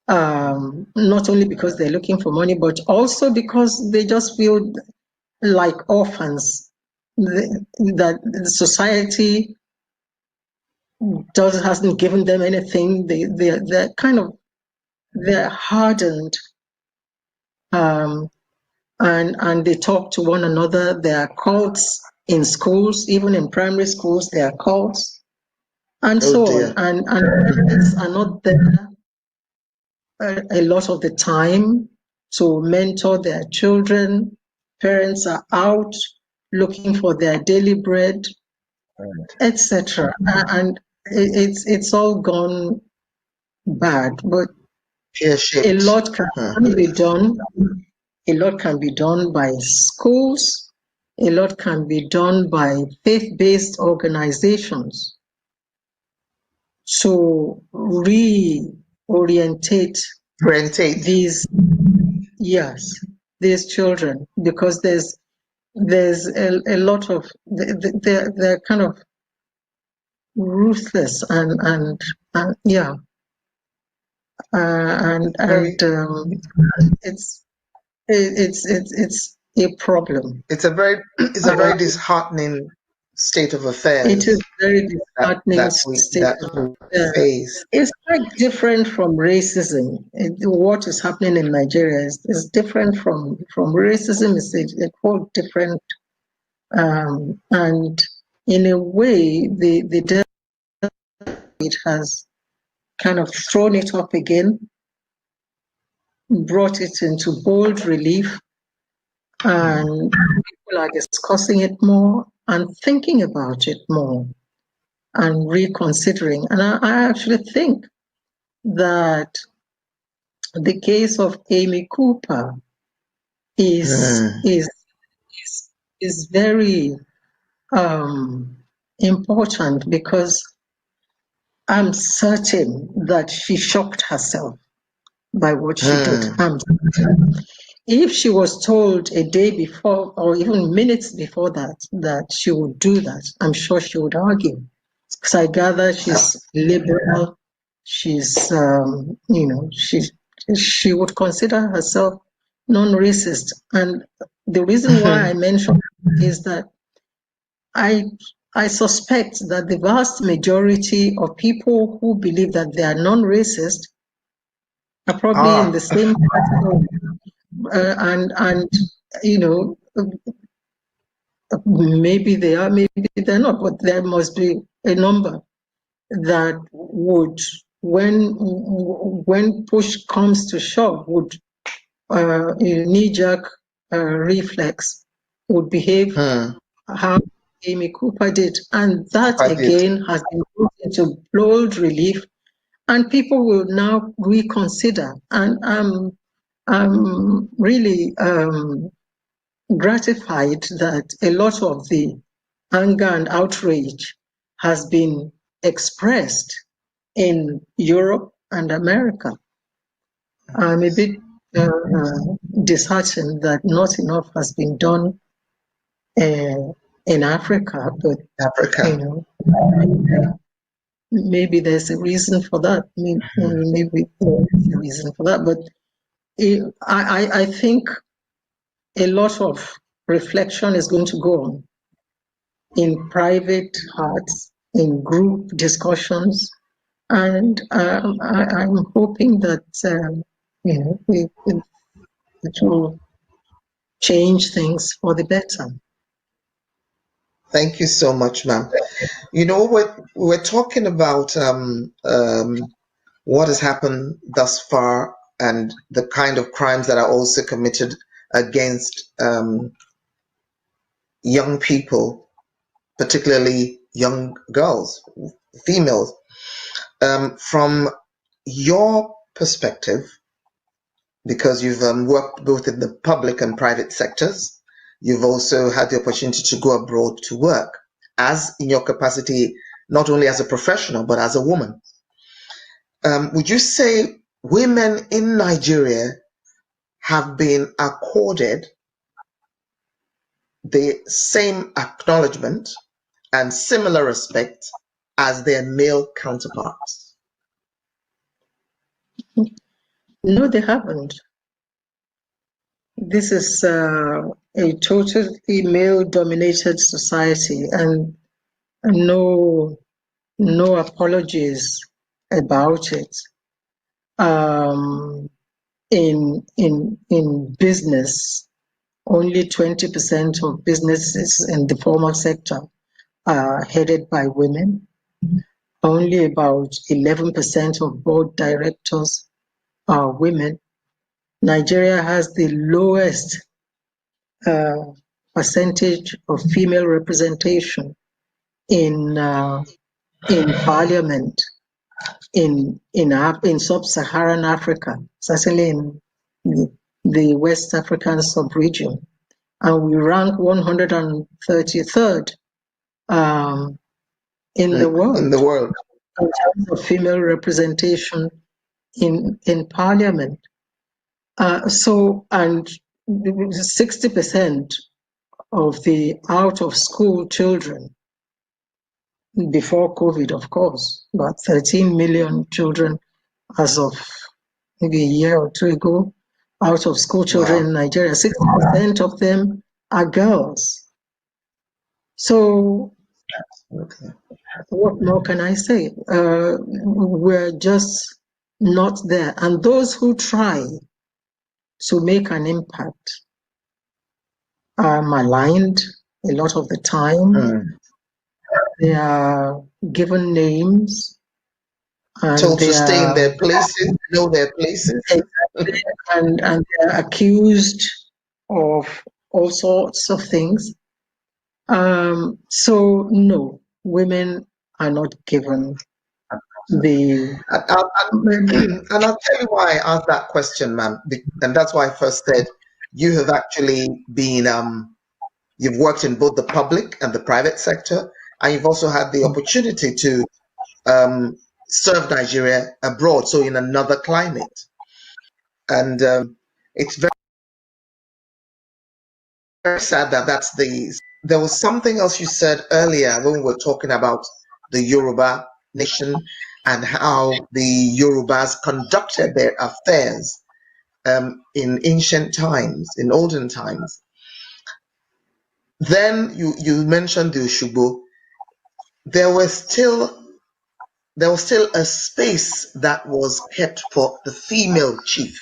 not only because they're looking for money, but also because they just feel like orphans, that the society hasn't given them anything. They're hardened, and they talk to one another. There are cults in schools, even in primary schools, there are cults, and so on. And parents are not there a lot of the time to mentor their children. Parents are out looking for their daily bread, etc. And it's all gone bad. But a lot can be done. A lot can be done by schools. A lot can be done by faith-based organizations to reorientate these children, because there's a lot of they're kind of ruthless and it's a problem. It's a very disheartening state of affairs. It is very disheartening state of affairs. It's quite different from racism. What is happening in Nigeria is different from racism. It's a quite different, and in a way, the it has kind of thrown it up again, brought it into bold relief, and people are discussing it more and thinking about it more and reconsidering. And I actually think that the case of Amy Cooper is very important, because I'm certain that she shocked herself by what she did. If she was told a day before or even minutes before that she would do that, I'm sure she would argue. Because I gather she's liberal, she's, she would consider herself non-racist. And the reason why I mention is that I suspect that the vast majority of people who believe that they are non-racist are probably in the same category. And maybe they are, maybe they're not, but there must be a number that would, when push comes to shove, would knee-jerk reflex, would behave how Amy Cooper did. And that again has been put into bold relief, and people will now reconsider. And I'm really gratified that a lot of the anger and outrage has been expressed in Europe and America. I'm a bit disheartened that not enough has been done in Africa, but maybe there's a reason for that. Maybe there's a reason for that, but I think a lot of reflection is going to go on in private hearts, in group discussions, and I'm hoping that it will change things for the better. Thank you so much, ma'am. We're talking about what has happened thus far and the kind of crimes that are also committed against young people, particularly young girls, females. From your perspective, because you've worked both in the public and private sectors, you've also had the opportunity to go abroad to work, as in your capacity, not only as a professional, but as a woman. Would you say women in Nigeria have been accorded the same acknowledgement and similar respect as their male counterparts? No, they haven't. This is a totally male-dominated society, and no apologies about it. In business, only 20% of businesses in the formal sector are headed by women. Only about 11% of board directors are women. Nigeria has the lowest percentage of female representation in parliament in sub-Saharan Africa, certainly in the West African sub-region, and we rank 133rd in the world in terms of female representation in parliament. So, and 60% of the out-of-school children before COVID, of course, about 13 million children as of maybe a year or two ago, out-of-school children in Nigeria, 60% of them are girls. So, what more can I say? We're just not there. And those who try to make an impact are maligned a lot of the time. They are given names. And told to stay in their places, know their places. Exactly. And they're accused of all sorts of things. So, no, women are not given the... And I'll tell you why I asked that question, ma'am. And that's why I first said you have actually been, you've worked in both the public and the private sector, and you've also had the opportunity to serve Nigeria abroad, so in another climate. And it's very, very sad that that's the. There was something else you said earlier when we were talking about the Yoruba nation and how the Yorubas conducted their affairs in ancient times, in olden times. Then you mentioned the Oshubo. There was still a space that was kept for the female chief,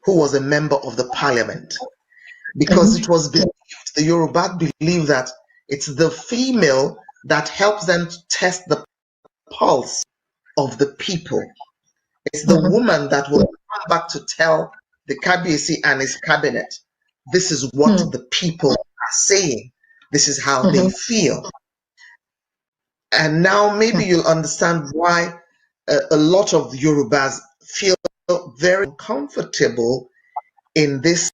who was a member of the parliament, because it was believed, the Yoruba believe that it's the female that helps them to test the pulse of the people. It's the woman that will come back to tell the Kabiyesi and his cabinet, this is what the people are saying. This is how they feel. And now maybe you'll understand why a lot of Yorubas feel very comfortable in this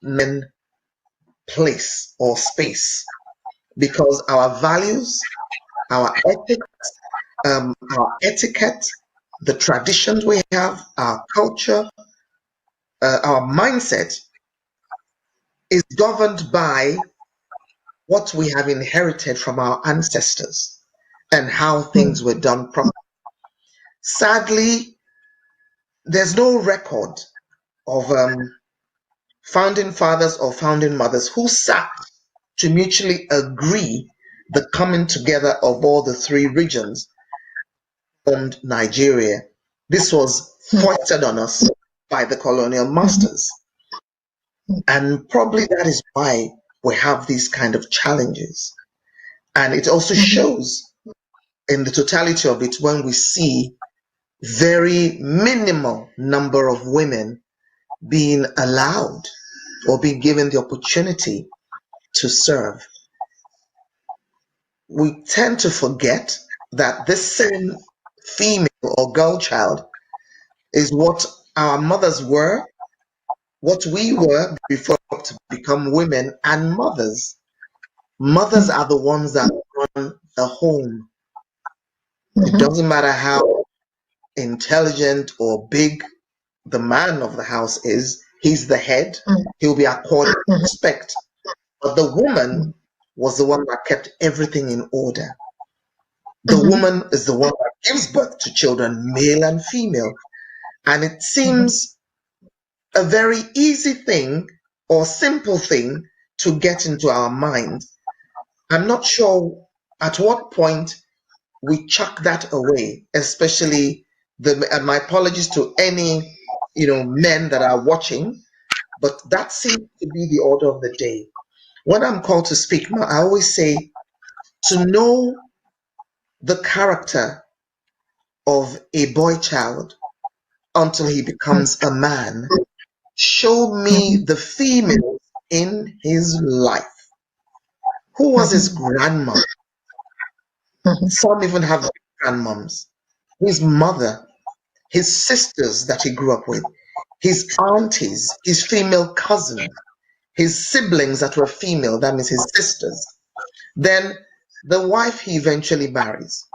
men place or space, because our values, our ethics, our etiquette, the traditions we have, our culture, our mindset is governed by what we have inherited from our ancestors and how things were done properly. Sadly, there's no record of founding fathers or founding mothers who sat to mutually agree the coming together of all the three regions formed Nigeria. This was foisted on us by the colonial masters. And probably that is why we have these kind of challenges. And it also shows in the totality of it when we see very minimal number of women being allowed or being given the opportunity to serve. We tend to forget that this same female or girl child is what our mothers were, what we were before to become women and mothers. Mothers are the ones that run a home. It doesn't matter how intelligent or big the man of the house is, he's the head, he'll be accorded respect. But the woman was the one that kept everything in order. The woman is the one that gives birth to children, male and female. And it seems a very easy thing or simple thing to get into our mind. I'm not sure at what point we chuck that away, especially and my apologies to any men that are watching, but that seems to be the order of the day. When I'm called to speak, I always say, to know the character of a boy child until he becomes a man, show me the female in his life. Who was his grandma? Some even have grandmoms. His mother, his sisters that he grew up with, his aunties, his female cousins, his siblings that were female, that means his sisters. Then the wife he eventually marries,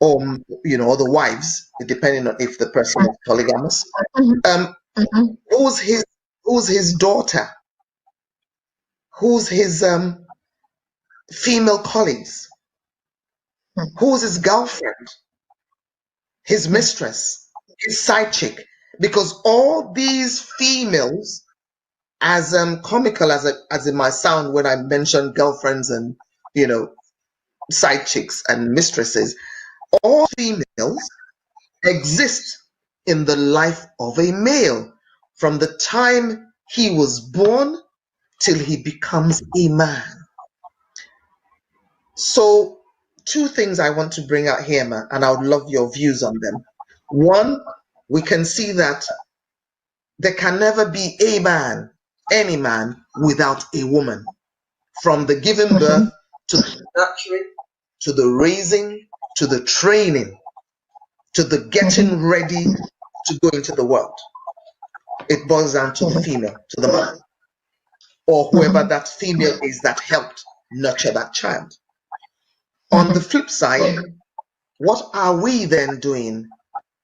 or the wives, depending on if the person is polygamous. Who's his daughter? Who's his female colleagues? Who's his girlfriend? His mistress, his side chick? Because all these females, as comical as it might sound when I mention girlfriends and side chicks and mistresses, all females exist in the life of a male from the time he was born till he becomes a man. So two things I want to bring out here, man, and I would love your views on them. One, we can see that there can never be a man, any man, without a woman. From the giving birth to the nurturing, to the raising, to the training, to the getting ready to go into the world. It boils down to the female, to the man, or whoever that female is that helped nurture that child. On the flip side, what are we then doing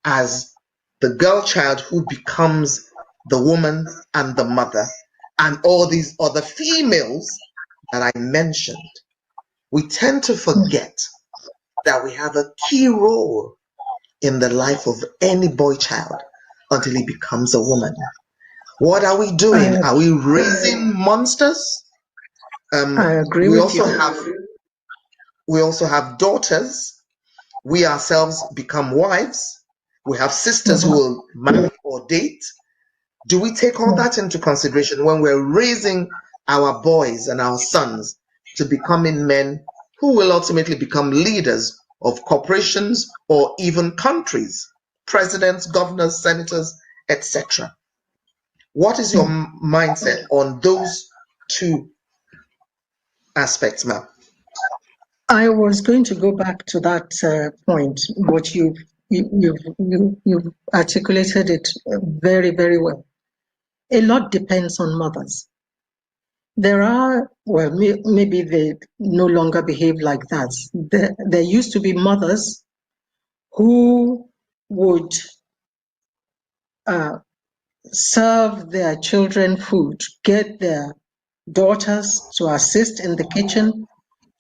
as the girl child who becomes the woman and the mother, and all these other females that I mentioned, we tend to forget that we have a key role in the life of any boy child until he becomes a woman. What are we doing? Are we raising monsters? I agree we with also you. we also have daughters. We ourselves become wives. We have sisters who will marry or date. Do we take all that into consideration when we're raising our boys and our sons to becoming men who will ultimately become leaders of corporations or even countries, presidents, governors, senators, etc.? What is your mindset on those two aspects, ma'am? I was going to go back to that point, but you've articulated it very, very well. A lot depends on mothers. There are, well, maybe they no longer behave like that. There used to be mothers who would serve their children food, get their daughters to assist in the kitchen,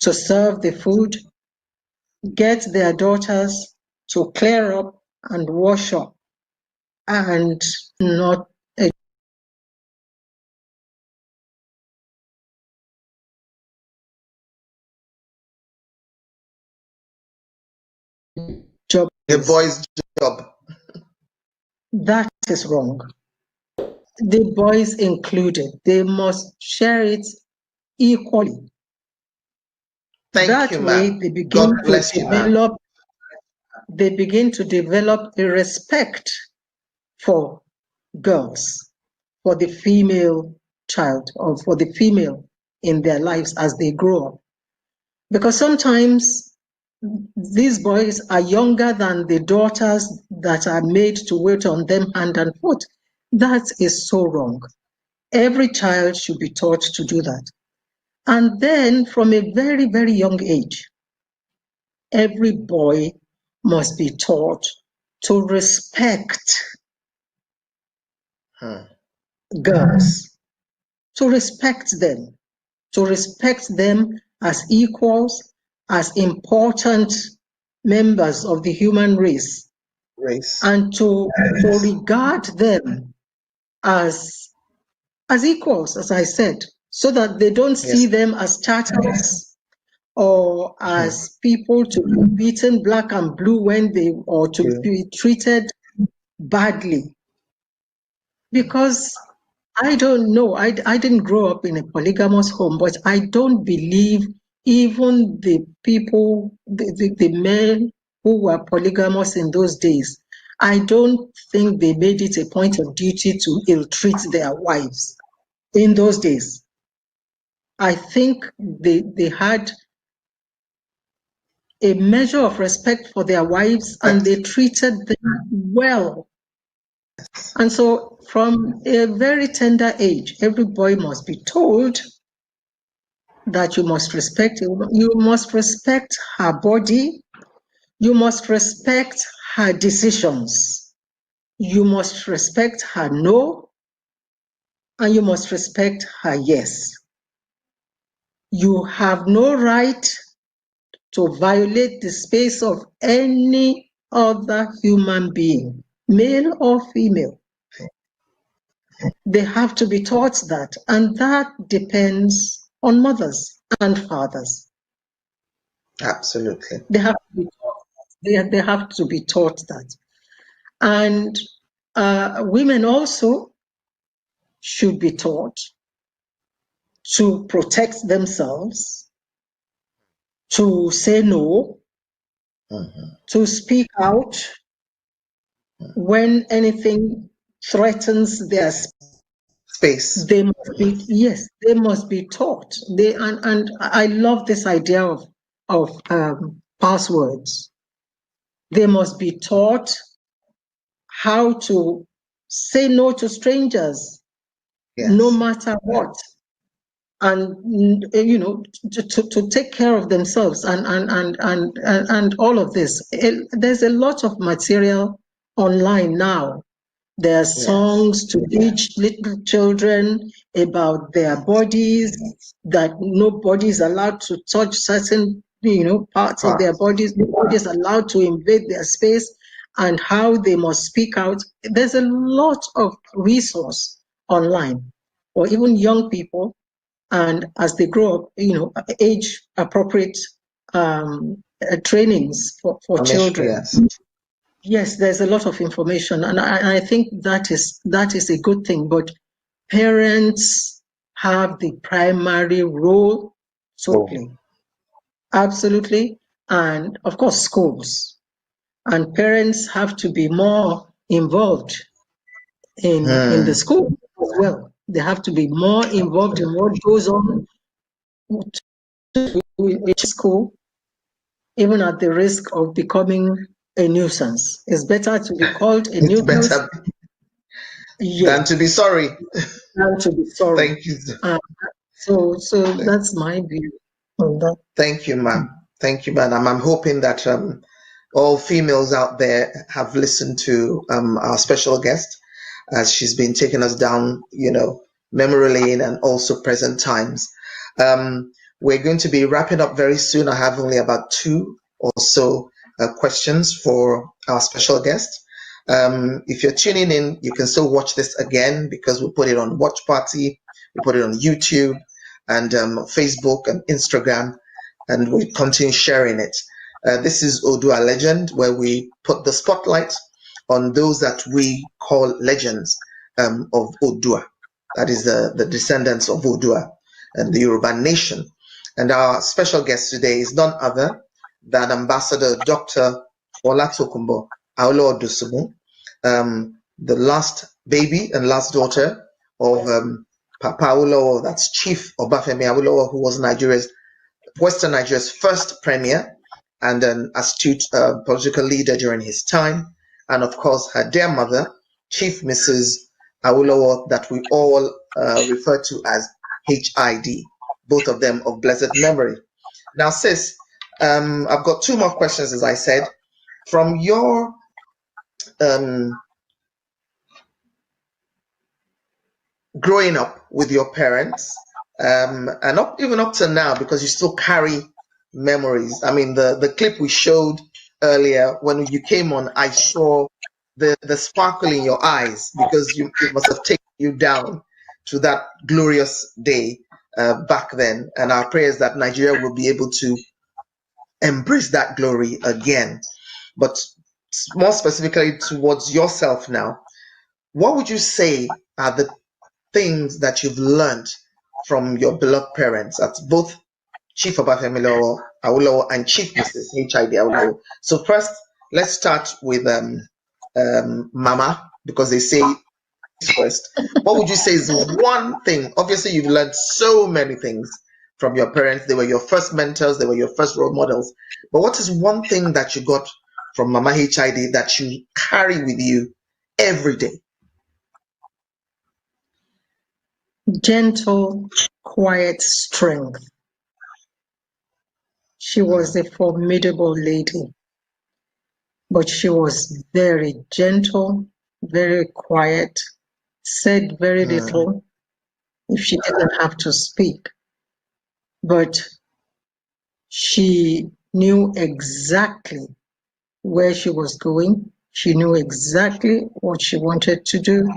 to serve the food, get their daughters to clear up and wash up, and not a job. The boy's job. That is wrong. The boys included, they must share it equally. Thank you, way ma'am. they begin God bless to you, ma'am. develop. They begin to develop a respect for girls, for the female child, or for the female in their lives as they grow up. Because sometimes these boys are younger than the daughters that are made to wait on them hand and foot. That is so wrong. Every child should be taught to do that. And then from a very, very young age, every boy must be taught to respect girls, to respect them as equals, as important members of the human race, and to regard them as equals, as I said, so that they don't see them as chatterers or as people to be beaten black and blue or to be treated badly. Because I don't know, I didn't grow up in a polygamous home, but I don't believe even the people, the men who were polygamous in those days, I don't think they made it a point of duty to ill-treat their wives in those days. I think they had a measure of respect for their wives and they treated them well. And so from a very tender age, every boy must be told that you must respect her body, you must respect her decisions, you must respect her no, and you must respect her yes. You have no right to violate the space of any other human being, male or female. They have to be taught that, and that depends on mothers and fathers. Absolutely. They have to be taught that. They have to be taught that. And women also should be taught to protect themselves, to say no, to speak out when anything threatens their space. They must be taught. And I love this idea of passwords. They must be taught how to say no to strangers, no matter what, and to take care of themselves and all of this. There's a lot of material online now. There are songs to teach little children about their bodies, that nobody is allowed to touch certain, parts of their bodies. Nobody is allowed to invade their space, and how they must speak out. There's a lot of resource online, or even young people, and as they grow up, age appropriate trainings for children. Yes, there's a lot of information, and I think that is a good thing. But parents have the primary role to play, absolutely, and of course schools. And parents have to be more involved in the school as well. They have to be more involved in what goes on in school, even at the risk of becoming a nuisance. It's better to be called a nuisance than to be sorry. Than to be sorry. Thank you. So that's my view on that. Thank you, ma'am. Thank you, madam. I'm hoping that all females out there have listened to our special guest, as she's been taking us down, memory lane and also present times. We're going to be wrapping up very soon. I have only about 2 or so questions for our special guest. If you're tuning in, you can still watch this again, because we put it on Watch Party, we put it on YouTube and Facebook and Instagram, and we continue sharing it. This is Odua Legend, where we put the spotlight on those that we call legends of Odua. That is the descendants of Odua and the Yoruba nation. And our special guest today is none other than Ambassador Dr. Olatokunbo Aolo-Odosunmu, the last baby and last daughter of Papa Awolowo, that's Chief Obafemi Awolowo, who was Western Nigeria's first premier and an astute political leader during his time. And of course, her dear mother, Chief Mrs. Awolowo, that we all refer to as HID, both of them of blessed memory. Now, sis, I've got 2 more questions, as I said. From your growing up with your parents, and even up to now, because you still carry memories. I mean, the clip we showed earlier, when you came on, I saw the sparkle in your eyes, because it must have taken you down to that glorious day back then. And our prayers that Nigeria will be able to embrace that glory again. But more specifically towards yourself now, what would you say are the things that you've learned from your beloved parents, at both Chief Obafemi Awolowo and Chief Mrs. HID Awolowo? So first, let's start with Mama, because they say first. What would you say is one thing? Obviously, you've learned so many things from your parents. They were your first mentors. They were your first role models. But what is one thing that you got from Mama HID that you carry with you every day? Gentle, quiet strength. She was a formidable lady, but she was very gentle, very quiet, said very little if she didn't have to speak. But she knew exactly where she was going. She knew exactly what she wanted to do.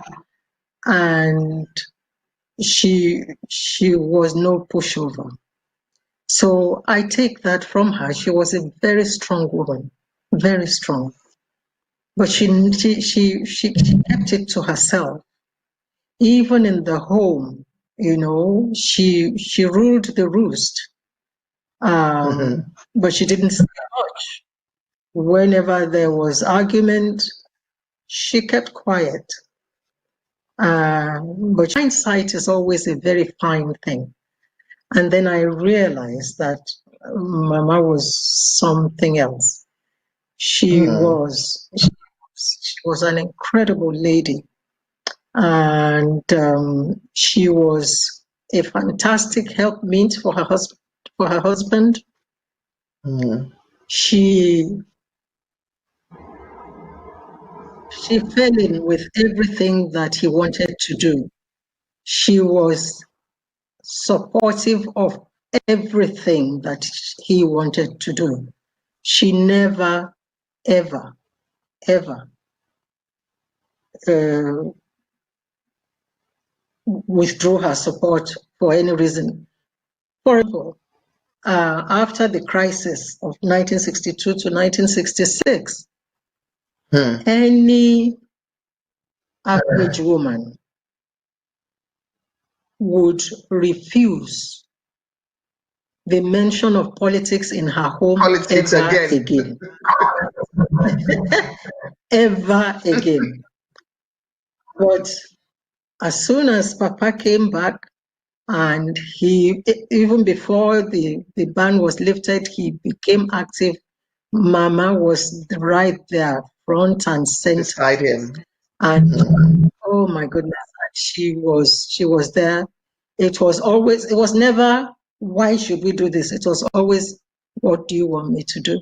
And she was no pushover. So I take that from her. She was a very strong woman, very strong. But she kept it to herself. Even in the home, she ruled the roost. But she didn't say much. Whenever there was argument, she kept quiet. But hindsight is always a very fine thing. And then I realized that Mama was something else. She was an incredible lady. And she was a fantastic helpmeet for her husband. she fell in with everything that he wanted to do. She was supportive of everything that he wanted to do. She never, ever, ever withdrew her support for any reason. For example, after the crisis of 1962 to 1966, any average woman would refuse the mention of politics in her home Politics ever again. Ever again. But as soon as Papa came back, and he, even before the ban was lifted, he became active. Mama was right there, front and center. Beside him. And oh my goodness, she was there. It was never, why should we do this? It was always, what do you want me to do?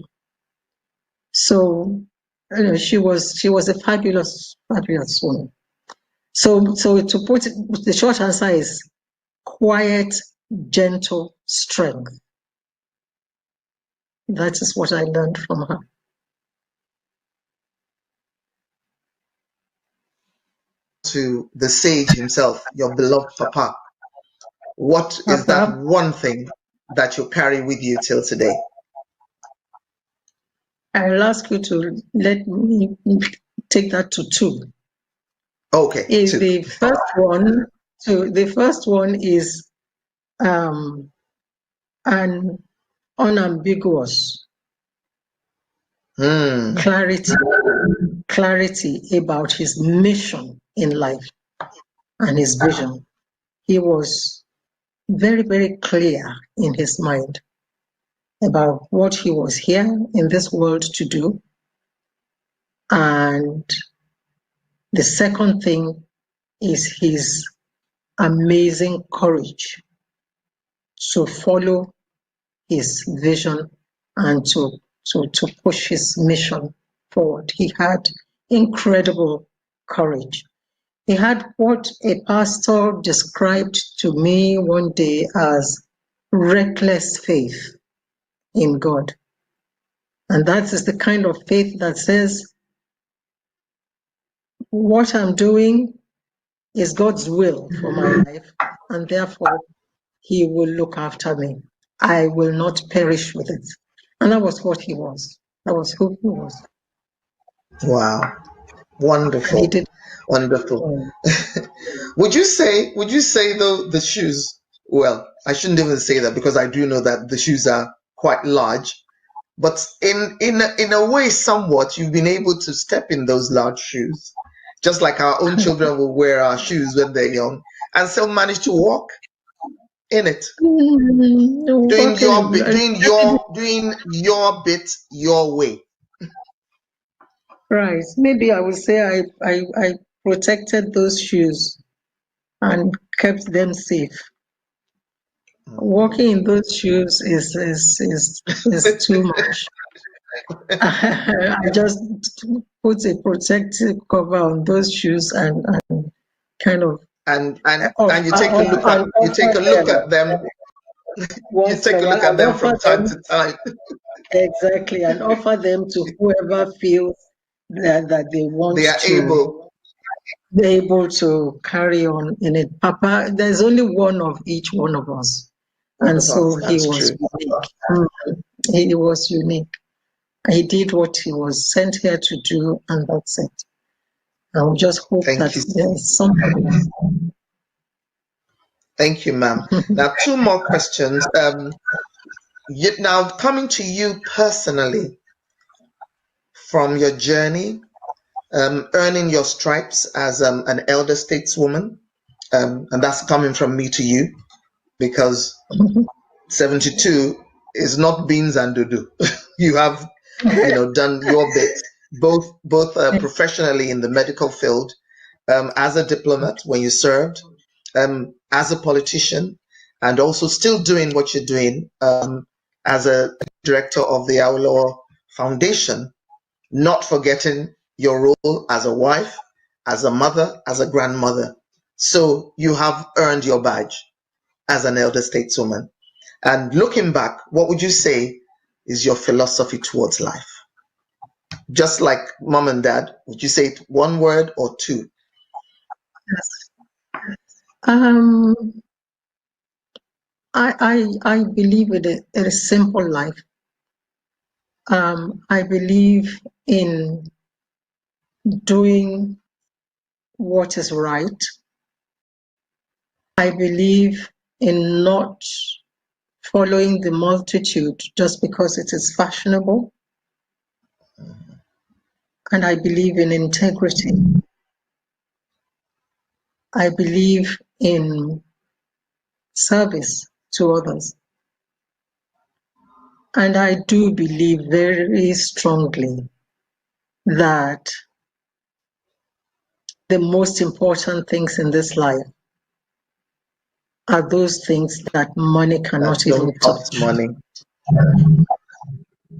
So, you know, she was a fabulous woman. So to put it, the short answer is quiet, gentle strength. That is what I learned from her. To the sage himself, your beloved Papa, what is that one thing that you carry with you till today? I'll ask you to let me take that to two. Okay. Two. The first one is an unambiguous clarity about his mission in life and his vision. He was very, very clear in his mind about what he was here in this world to do. And the second thing is his amazing courage to follow his vision and to push his mission forward. He had incredible courage. He had what a pastor described to me one day as reckless faith in God. And that is the kind of faith that says, what I'm doing is God's will for my life, and therefore he will look after me. I will not perish with it. And that was what he was. That was who he was. Wow. Wonderful. He did. Wonderful. Would you say though the shoes, well, I shouldn't even say that because I do know that the shoes are quite large, but in a way somewhat you've been able to step in those large shoes, just like our own children will wear our shoes when they're young and still manage to walk in it. Doing your bit your way. Right. Maybe I would say I protected those shoes and kept them safe. Walking in those shoes is too much. I just put a protective cover on those shoes and kind of and you take a look at them. You take a look at them from time to time. Exactly, and offer them to whoever feels that they want. They are able to carry on in it. Papa, there's only one of each one of us, and so he was unique. He was unique. He did what he was sent here to do, and that's it. And we just hope that there's something. Thank you, ma'am. Now, two more questions. Now, coming to you personally, from your journey, earning your stripes as an elder stateswoman, and that's coming from me to you, because 72 is not beans and dodo. You have, done your bit, both professionally in the medical field, as a diplomat when you served, as a politician, and also still doing what you're doing as a director of the Awolowo Foundation, not forgetting your role as a wife, as a mother, as a grandmother. So you have earned your badge as an elder stateswoman. And looking back, what would you say is your philosophy towards life? Just like mom and dad, would you say it one word or two? Um, I believe in a simple life. I believe in doing what is right. I believe in not following the multitude just because it is fashionable. And I believe in integrity. I believe in service to others. And I do believe very strongly that the most important things in this life are those things that money cannot even Cost touch. money.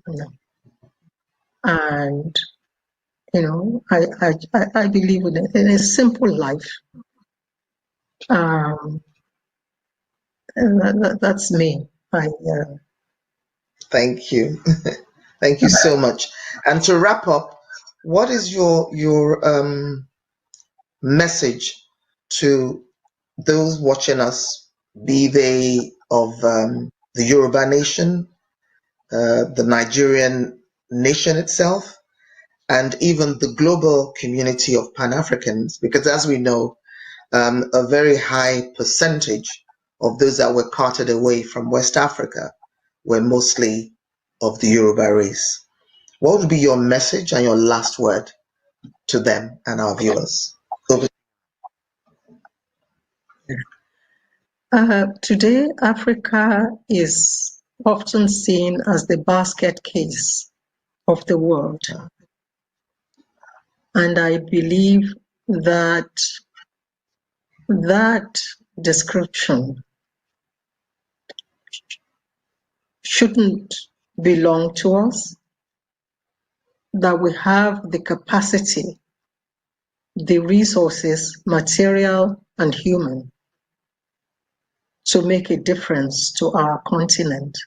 No. And you know, I believe in a simple life. And that's me. Thank you. Thank you so much. And to wrap up, what is your message to those watching us, be they of the Yoruba nation, the Nigerian nation itself, and even the global community of Pan-Africans? Because as we know, a very high percentage of those that were carted away from West Africa were mostly of the Yoruba race. What would be your message and your last word to them and our viewers? Today, Africa is often seen as the basket case of the world. And I believe that that description shouldn't belong to us, that we have the capacity, the resources, material and human, to make a difference to our continent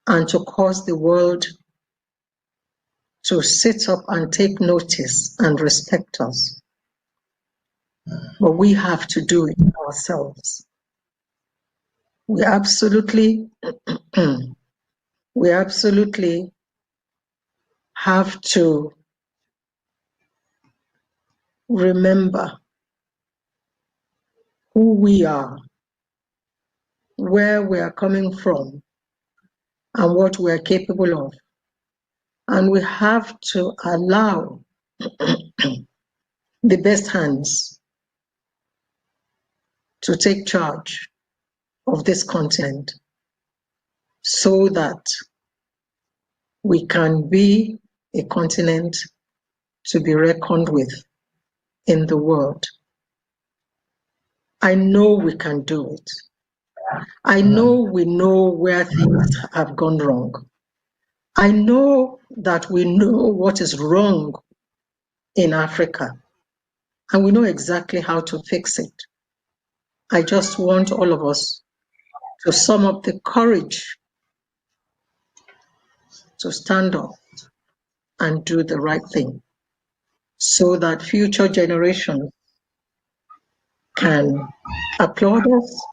and to cause the world to sit up and take notice and respect us. But we have to do it ourselves. We absolutely have to remember who we are, where we are coming from, and what we are capable of. And we have to allow the best hands to take charge of this continent so that we can be a continent to be reckoned with in the world. I know we can do it. I know we know where things have gone wrong. I know that we know what is wrong in Africa, and we know exactly how to fix it. I just want all of us to sum up the courage to stand up and do the right thing so that future generations can applaud us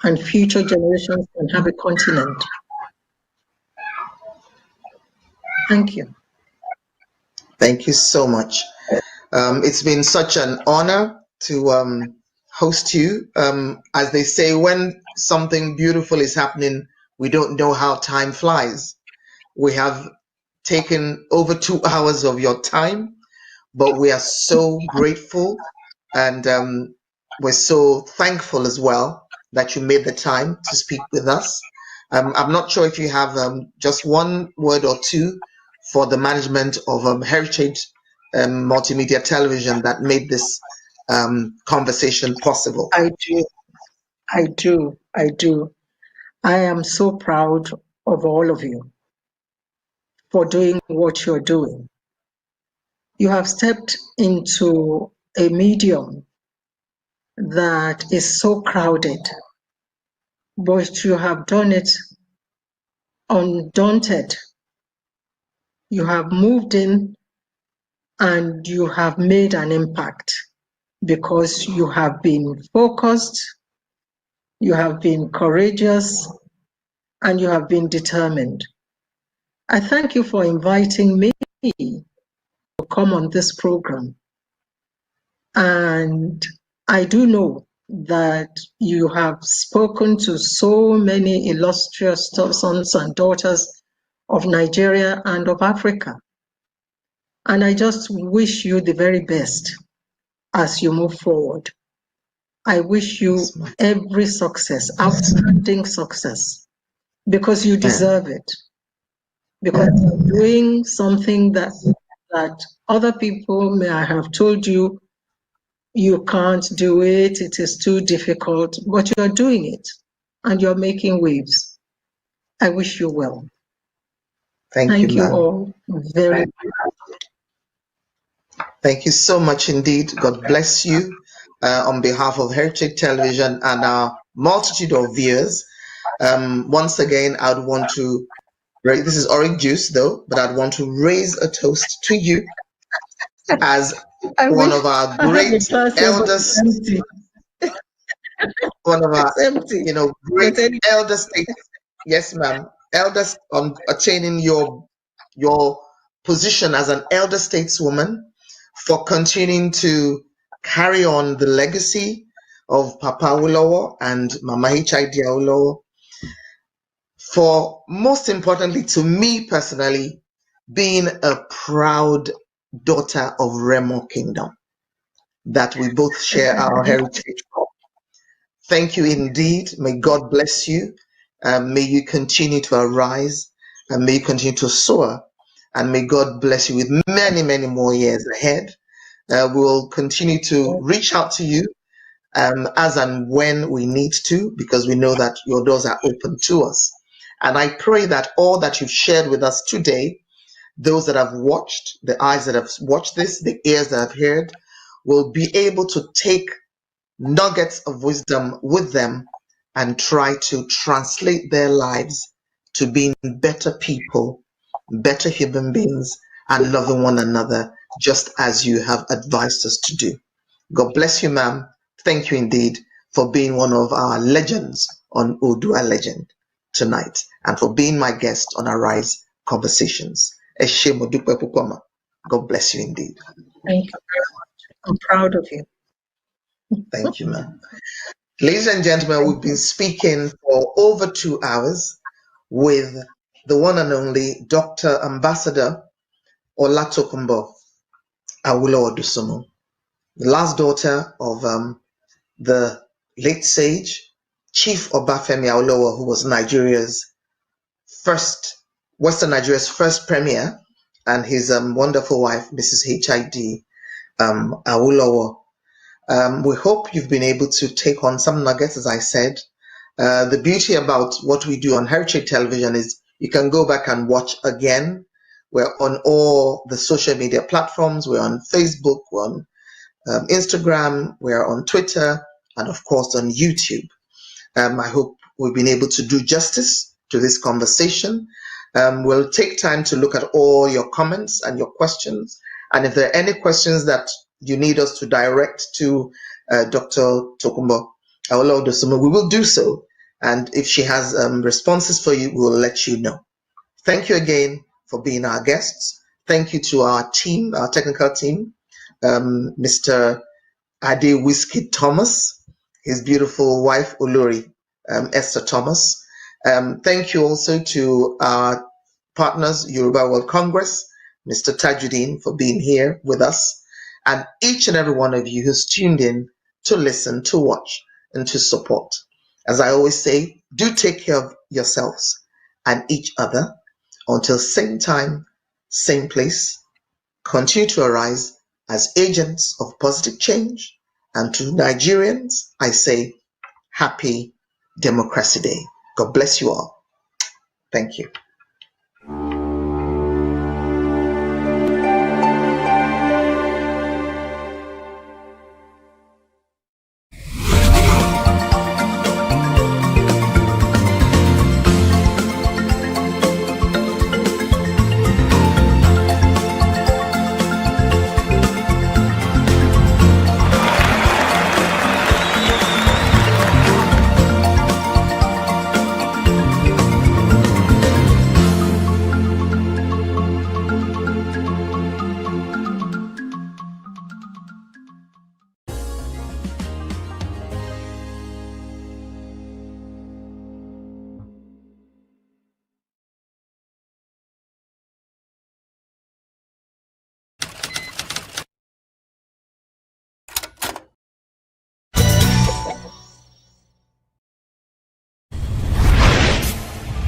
and future generations can have a continent. Thank you. Thank you so much. It's been such an honor to host you. As they say, when something beautiful is happening, we don't know how time flies. We have taken over 2 hours of your time, but we are so grateful and we're so thankful as well that you made the time to speak with us. I'm not sure if you have just one word or two for the management of Heritage Multimedia Television that made this conversation possible. I do. I am so proud of all of you. for doing what you're doing. You have stepped into a medium that is so crowded, but you have done it undaunted. You have moved in and you have made an impact because you have been focused, you have been courageous, and you have been determined. I thank you for inviting me to come on this program. And I do know that you have spoken to so many illustrious sons and daughters of Nigeria and of Africa. And I just wish you the very best as you move forward. I wish you every success, outstanding success, because you deserve it. Because you're doing something that other people may have told you you can't do it, it is too difficult, but you're doing it and you're making waves. I wish you well. Thank you, ma'am. All very much. Thank you so much indeed. God bless you on behalf of Heritage Television and our multitude of viewers. Once again, I'd want to, this is orange juice though, but I'd want to raise a toast to you as one of our great elders, one of our, great elder states. Yes, ma'am. Elders on attaining your position as an elder stateswoman, for continuing to carry on the legacy of Papa Awolowo and Mama H.I.D. Awolowo, for most importantly to me personally, being a proud daughter of Remo Kingdom, that we both share our heritage from. Thank you indeed. May God bless you. May you continue to arise and may you continue to soar. And may God bless you with many, many more years ahead. We will continue to reach out to you as and when we need to, because we know that your doors are open to us. And I pray that all that you've shared with us today, those that have watched, the eyes that have watched this, the ears that have heard, will be able to take nuggets of wisdom with them and try to translate their lives to being better people, better human beings, and loving one another, just as you have advised us to do. God bless you, ma'am. Thank you indeed for being one of our legends on Odua Legend tonight, and for being my guest on Arise Conversations. God bless you indeed. Thank you very much. I'm proud of you. Thank you, ma'am. Ladies and gentlemen, we've been speaking for over 2 hours with the one and only Dr. Ambassador Olatokunbo Awolowo Dosunmu, the last daughter of the late sage Chief Obafemi Awolowo, who was Western Nigeria's first premier, and his wonderful wife, Mrs. H.I.D. Awolowo. We hope you've been able to take on some nuggets, as I said. The beauty about what we do on Heritage Television is you can go back and watch again. We're on all the social media platforms. We're on Facebook, we're on Instagram, we're on Twitter, and of course on YouTube. I hope we've been able to do justice to this conversation. We'll take time to look at all your comments and your questions. And if there are any questions that you need us to direct to Dr. Tokunbo Awolowo Dosunmu, we will do so. And if she has responses for you, we will let you know. Thank you again for being our guests. Thank you to our team, our technical team, Mr. Ade Whiskey Thomas, his beautiful wife, Olori Esther Thomas. Thank you also to our partners, Yoruba World Congress, Mr. Tajuddin, for being here with us, and each and every one of you who's tuned in to listen, to watch, and to support. As I always say, do take care of yourselves and each other. Until same time, same place, continue to arise as agents of positive change. And to Nigerians, I say, happy Democracy Day. God bless you all. Thank you.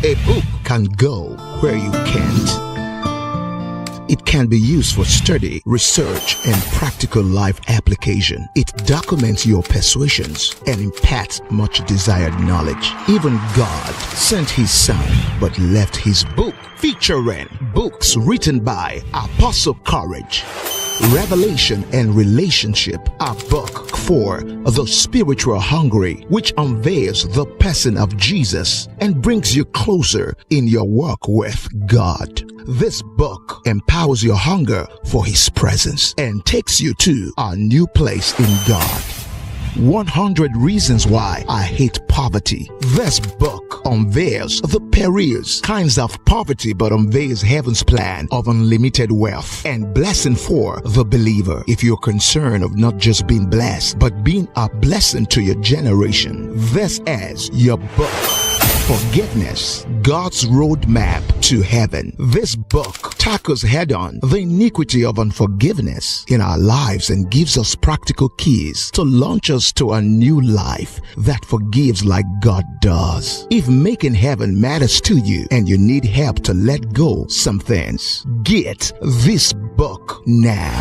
A book can go where you can't. It can be used for study, research, and practical life application. It documents your persuasions and imparts much desired knowledge. Even God sent his son but left his book featuring books written by Apostle Courage. Revelation and Relationship, a book for the spiritual hungry, which unveils the person of Jesus and brings you closer in your walk with God. This book empowers your hunger for his presence and takes you to a new place in God. 100 Reasons Why I Hate Poverty. This book unveils the perils, kinds of poverty, but unveils heaven's plan of unlimited wealth and blessing for the believer. If you're concerned of not just being blessed, but being a blessing to your generation, this is your book. Forgiveness, God's Roadmap to Heaven. This book tackles head-on the iniquity of unforgiveness in our lives and gives us practical keys to launch us to a new life that forgives like God does. If making heaven matters to you and you need help to let go some things, get this book now.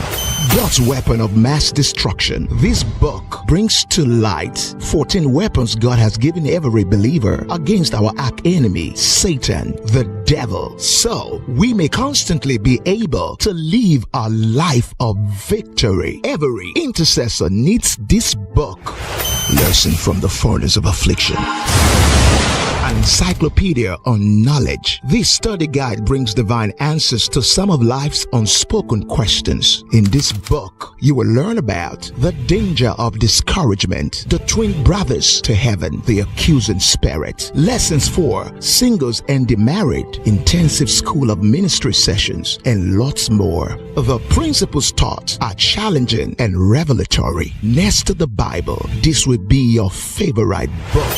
God's Weapon of Mass Destruction. This book brings to light 14 weapons God has given every believer against our arch-enemy, Satan, the devil, so we may constantly be able to live a life of victory. Every intercessor needs this book. Lesson from the Furnace of Affliction. An encyclopedia on knowledge. This study guide brings divine answers to some of life's unspoken questions. In this book, you will learn about the danger of discouragement, the twin brothers to heaven, the accusing spirit, lessons for singles and the married, intensive school of ministry sessions, and lots more. The principles taught are challenging and revelatory. Next to the Bible, this will be your favorite book.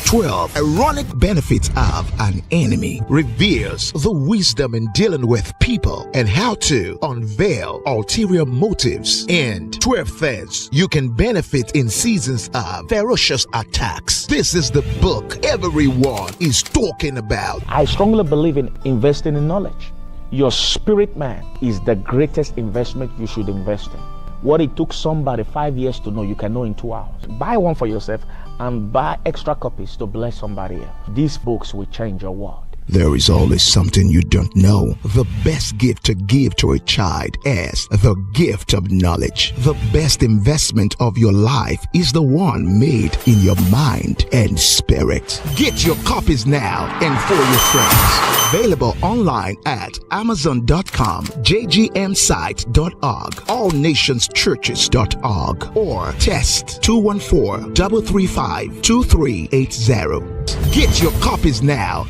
12 Ironic Benefits of an Enemy reveals the wisdom in dealing with people and how to unveil ulterior motives, and 12 things you can benefit in seasons of ferocious attacks. This is the book everyone is talking about. I strongly believe in investing in knowledge. Your spirit man is the greatest investment you should invest in. What it took somebody 5 years to know, you can know in 2 hours. Buy one for yourself and buy extra copies to bless somebody else. These books will change your world. There is always something you don't know. The best gift to give to a child is the gift of knowledge. The best investment of your life is the one made in your mind and spirit. Get your copies now and for your friends. Available online at Amazon.com, JGMsite.org, AllNationsChurches.org, or text 214-335-2380. Get your copies now.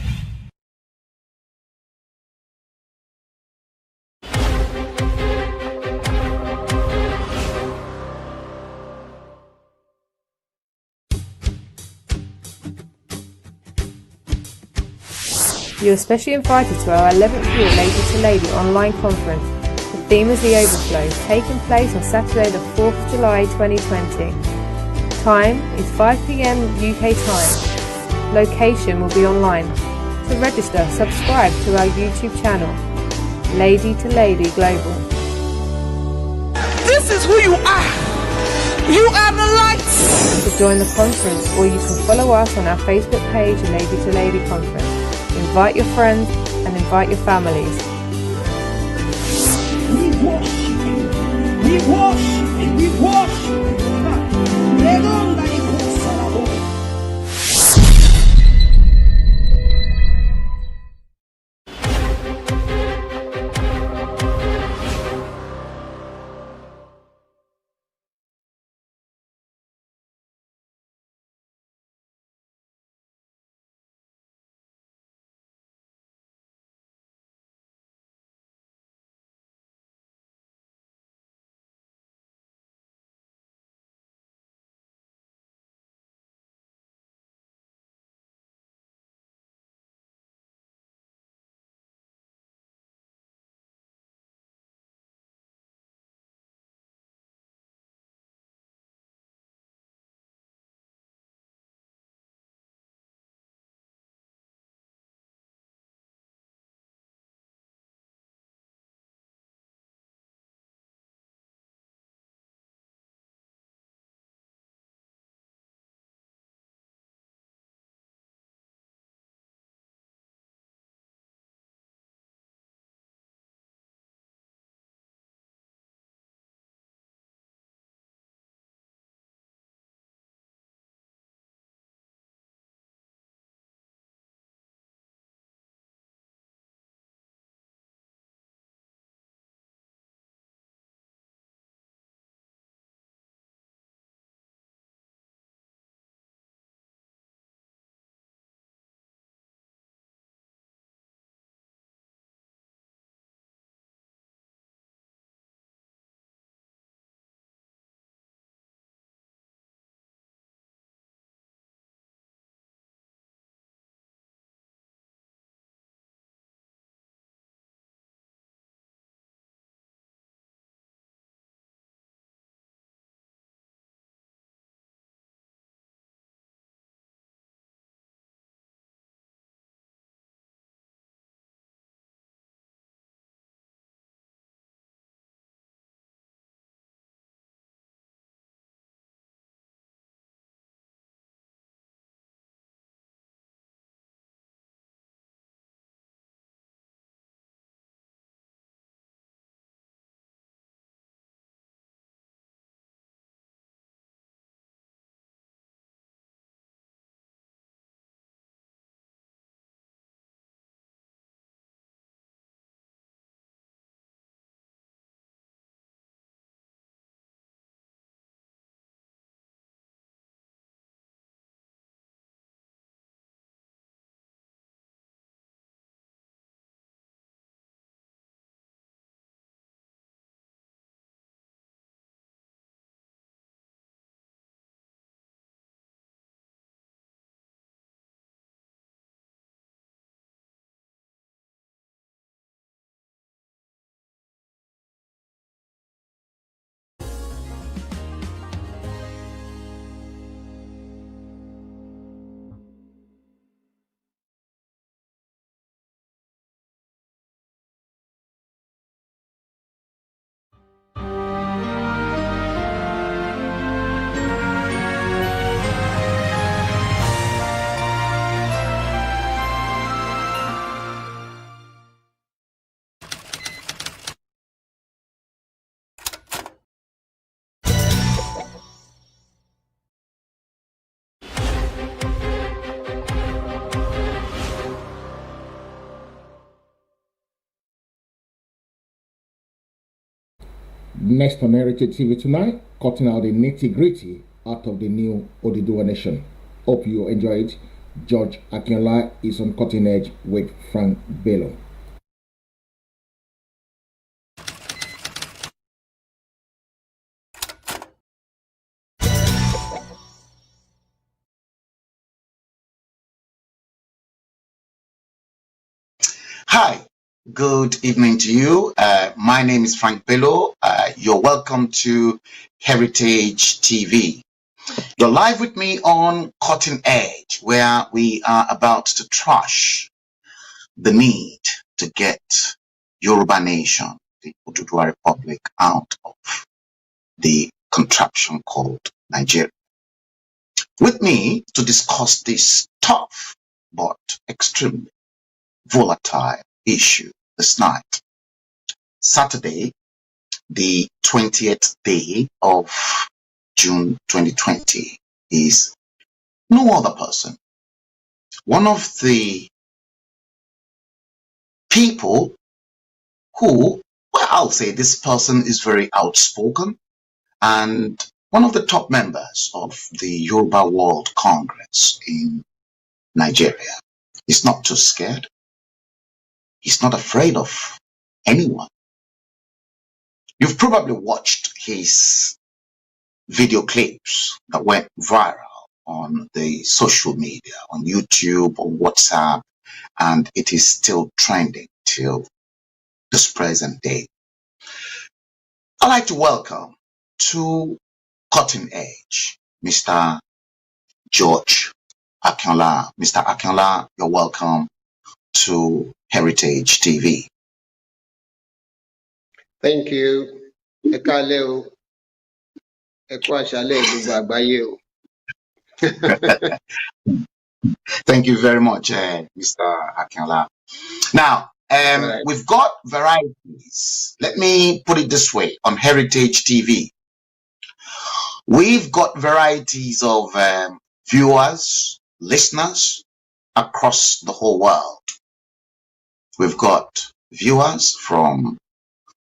You are especially invited to our 11th year Lady to Lady online conference. The theme is the Overflow, taking place on Saturday the 4th of July 2020. Time is 5 p.m. UK time. Location will be online. To register, subscribe to our YouTube channel, Lady to Lady Global. This is who you are. You are the light. To join the conference, or you can follow us on our Facebook page, Lady to Lady Conference. Invite your friends and invite your families. We worship you. We worship you. We worship you. Next on Heritage TV tonight, cutting out the nitty-gritty out of the new Oduduwa Nation. Hope you enjoy it. George Akinola is on Cutting Edge with Frank Bello. Hi, good evening to you. My name is Frank Bello. You're welcome to Heritage TV. You're live with me on Cutting Edge, where we are about to trash the need to get Yoruba Nation, the Oduduwa Republic, out of the contraption called Nigeria. With me to discuss this tough but extremely volatile issue this night, Saturday, the 20th day of June 2020, is no other person. One of the people who, well, I'll say this person is very outspoken, and one of the top members of the Yoruba World Congress in Nigeria. He's not too scared. He's not afraid of anyone. You've probably watched his video clips that went viral on the social media, on YouTube, on WhatsApp, and it is still trending till this present day. I'd like to welcome to Cutting Edge, Mr. George Akinola. Mr. Akinola, you're welcome to Heritage TV. Thank you. Thank you very much, Mr. Akinola. Now, right. We've got varieties. Let me put it this way on Heritage TV. We've got varieties of viewers, listeners across the whole world. We've got viewers from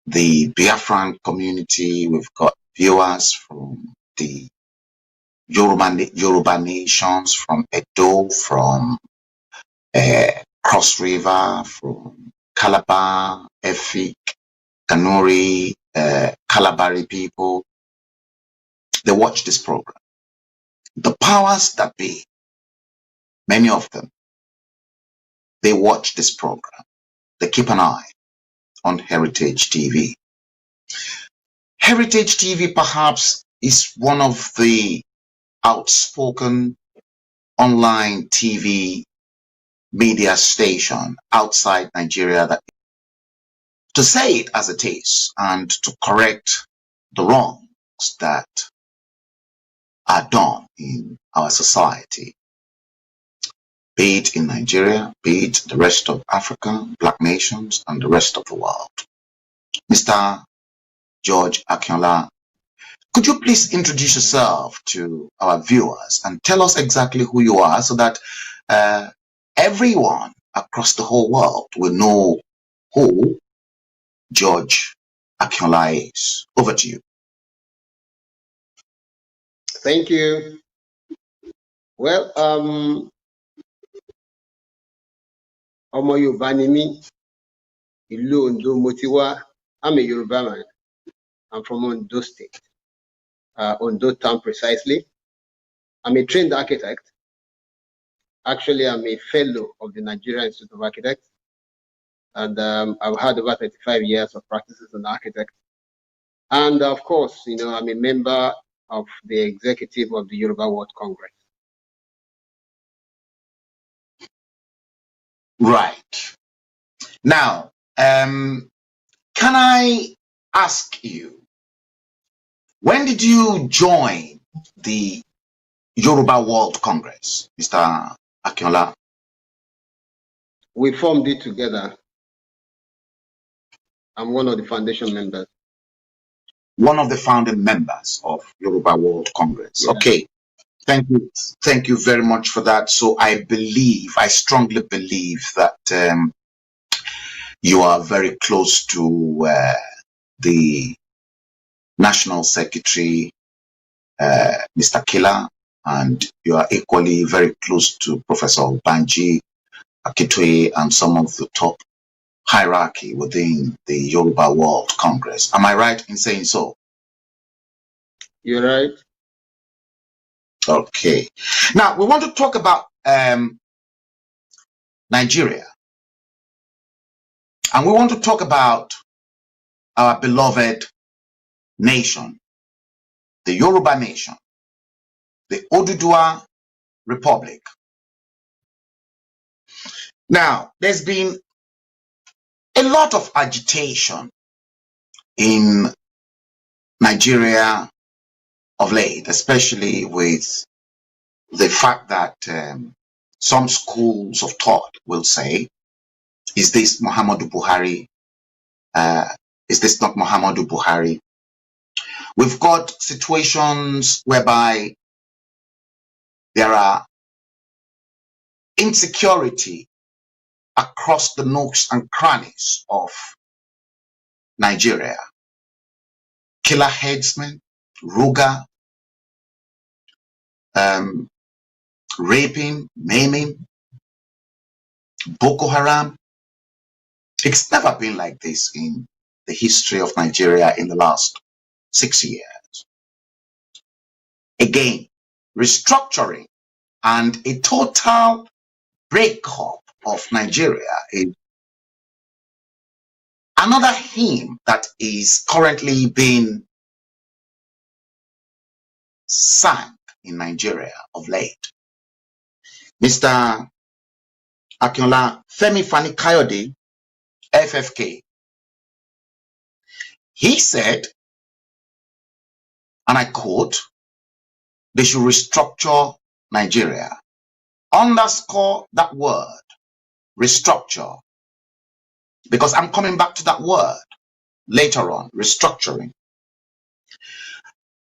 the Biafran community. We've got viewers from the Yoruba nations, from Edo, from Cross River, from Calabar, Efik, Kanuri, Kalabari people. They watch this program. The powers that be, many of them, they watch this program. They keep an eye on Heritage TV. Heritage TV perhaps is one of the outspoken online TV media station outside Nigeria that, to say it as it is and to correct the wrongs that are done in our society, be it in Nigeria, be it the rest of Africa, Black nations, and the rest of the world. Mr. George Akinola, could you please introduce yourself to our viewers and tell us exactly who you are so that everyone across the whole world will know who George Akinola is? Over to you. Thank you. Well, Omo Yoruba ni mi, Ilu Ondo Motiwa. I'm a Yoruba man. I'm from Ondo State, Ondo town precisely. I'm a trained architect. Actually, I'm a fellow of the Nigerian Institute of Architects, and I've had over 35 years of practice as an architect. And of course, you know, I'm a member of the executive of the Yoruba World Congress. Right. Now, can I ask you, when did you join the Yoruba World Congress, Mr. Akinola? We formed it together. I'm one of the foundation members. One of the founding members of Yoruba World Congress. Yeah. Okay. Thank you. Thank you very much for that. So I strongly believe that you are very close to the National Secretary, Mr. Killer, and you are equally very close to Professor Banji Akintoye and some of the top hierarchy within the Yoruba World Congress. Am I right in saying so? You're right. Okay. Now, we want to talk about Nigeria. And we want to talk about our beloved nation, the Yoruba nation, the Oduduwa Republic. Now, there's been a lot of agitation in Nigeria of late, especially with the fact that some schools of thought will say, is this Muhammadu Buhari? Is this not Muhammadu Buhari? We've got situations whereby there are insecurity across the nooks and crannies of Nigeria. Killer headsmen, Ruga, raping, maiming, Boko Haram. It's never been like this in the history of Nigeria in the last 6 years. Again, restructuring and a total breakup of Nigeria is another theme that is currently being sung in Nigeria of late. Mr. Akinola Femi Fani Kayode, FFK, he said, and I quote, they should restructure Nigeria. Underscore that word, restructure, because I'm coming back to that word later on, restructuring.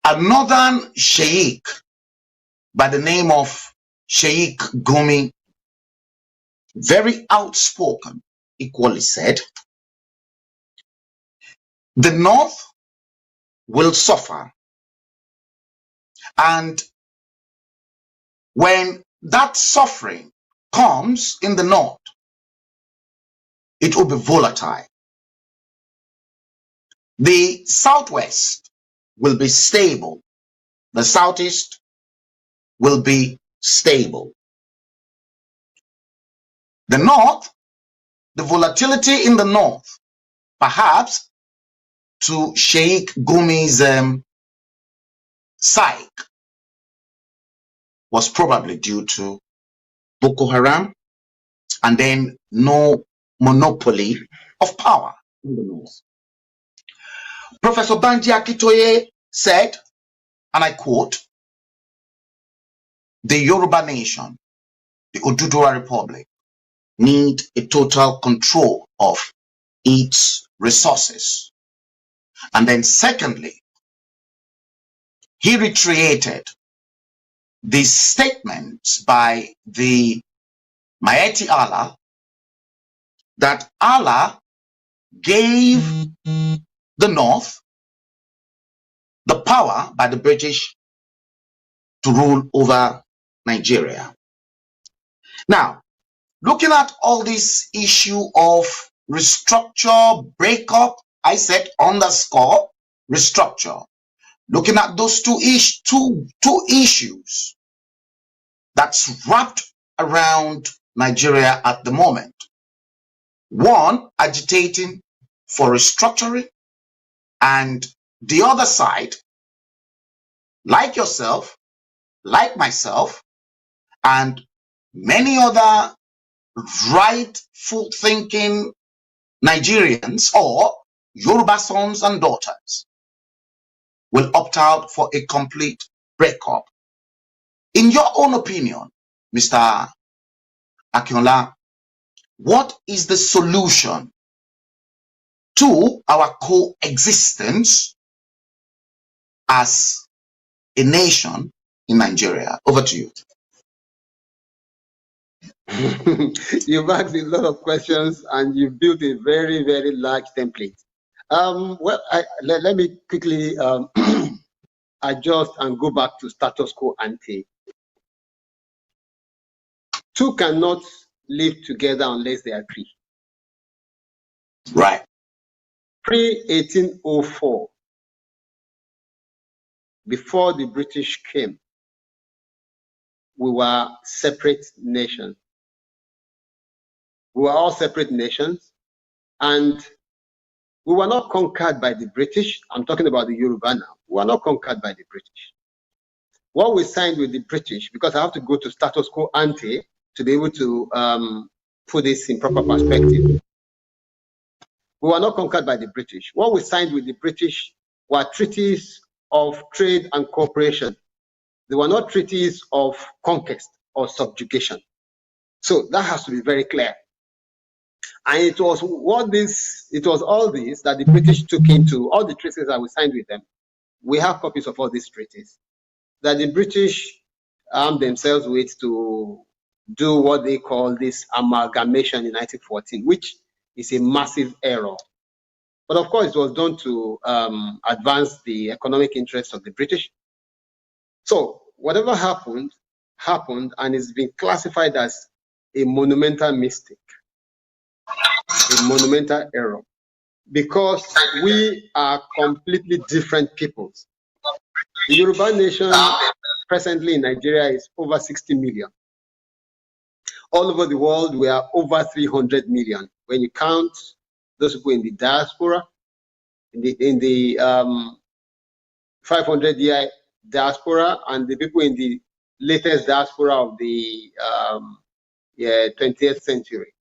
A northern sheikh by the name of Sheikh Gumi, very outspoken, equally said, the North will suffer, and when that suffering comes in the North, it will be volatile. The Southwest will be stable. The Southeast will be stable. The North, the volatility in the North, perhaps to Sheikh Gumi's psyche, was probably due to Boko Haram and then no monopoly of power in the North. Professor Banji Akintoye said, and I quote, the Yoruba nation, the Oduduwa Republic, need a total control of its resources. And then secondly, he reiterated the statements by the Mighty Allah that Allah gave the North the power by the British to rule over Nigeria. Now, looking at all this issue of restructure, breakup, I said underscore restructure. Looking at those two issues that's wrapped around Nigeria at the moment. One, agitating for restructuring, and the other side, like yourself, like myself, and many other rightful thinking Nigerians or Yoruba sons and daughters will opt out for a complete breakup. In your own opinion, Mr. Akinola, what is the solution to our coexistence as a nation in Nigeria? Over to you. You've asked a lot of questions and you've built a very, very large template. Well, let me quickly adjust and go back to status quo ante. Two cannot live together unless they agree. Right. Pre-1804, before the British came, we were separate nations. We were all separate nations, and we were not conquered by the British. I'm talking about the Yoruba now. We were not conquered by the British. What we signed with the British, because I have to go to status quo ante to be able to put this in proper perspective. We were not conquered by the British. What we signed with the British were treaties of trade and cooperation. They were not treaties of conquest or subjugation. So that has to be very clear. And it was all this that the British took into all the treaties that we signed with them. We have copies of all these treaties that the British armed themselves with to do what they call this amalgamation in 1914, which is a massive error. But of course, it was done to advance the economic interests of the British. So whatever happened, happened, and it's been classified as a monumental mistake, a monumental error, because we are completely different peoples. The Yoruba nation presently in Nigeria is over 60 million. All over the world, we are over 300 million. When you count those people in the diaspora, in the 500-year diaspora, and the people in the latest diaspora of the 20th century.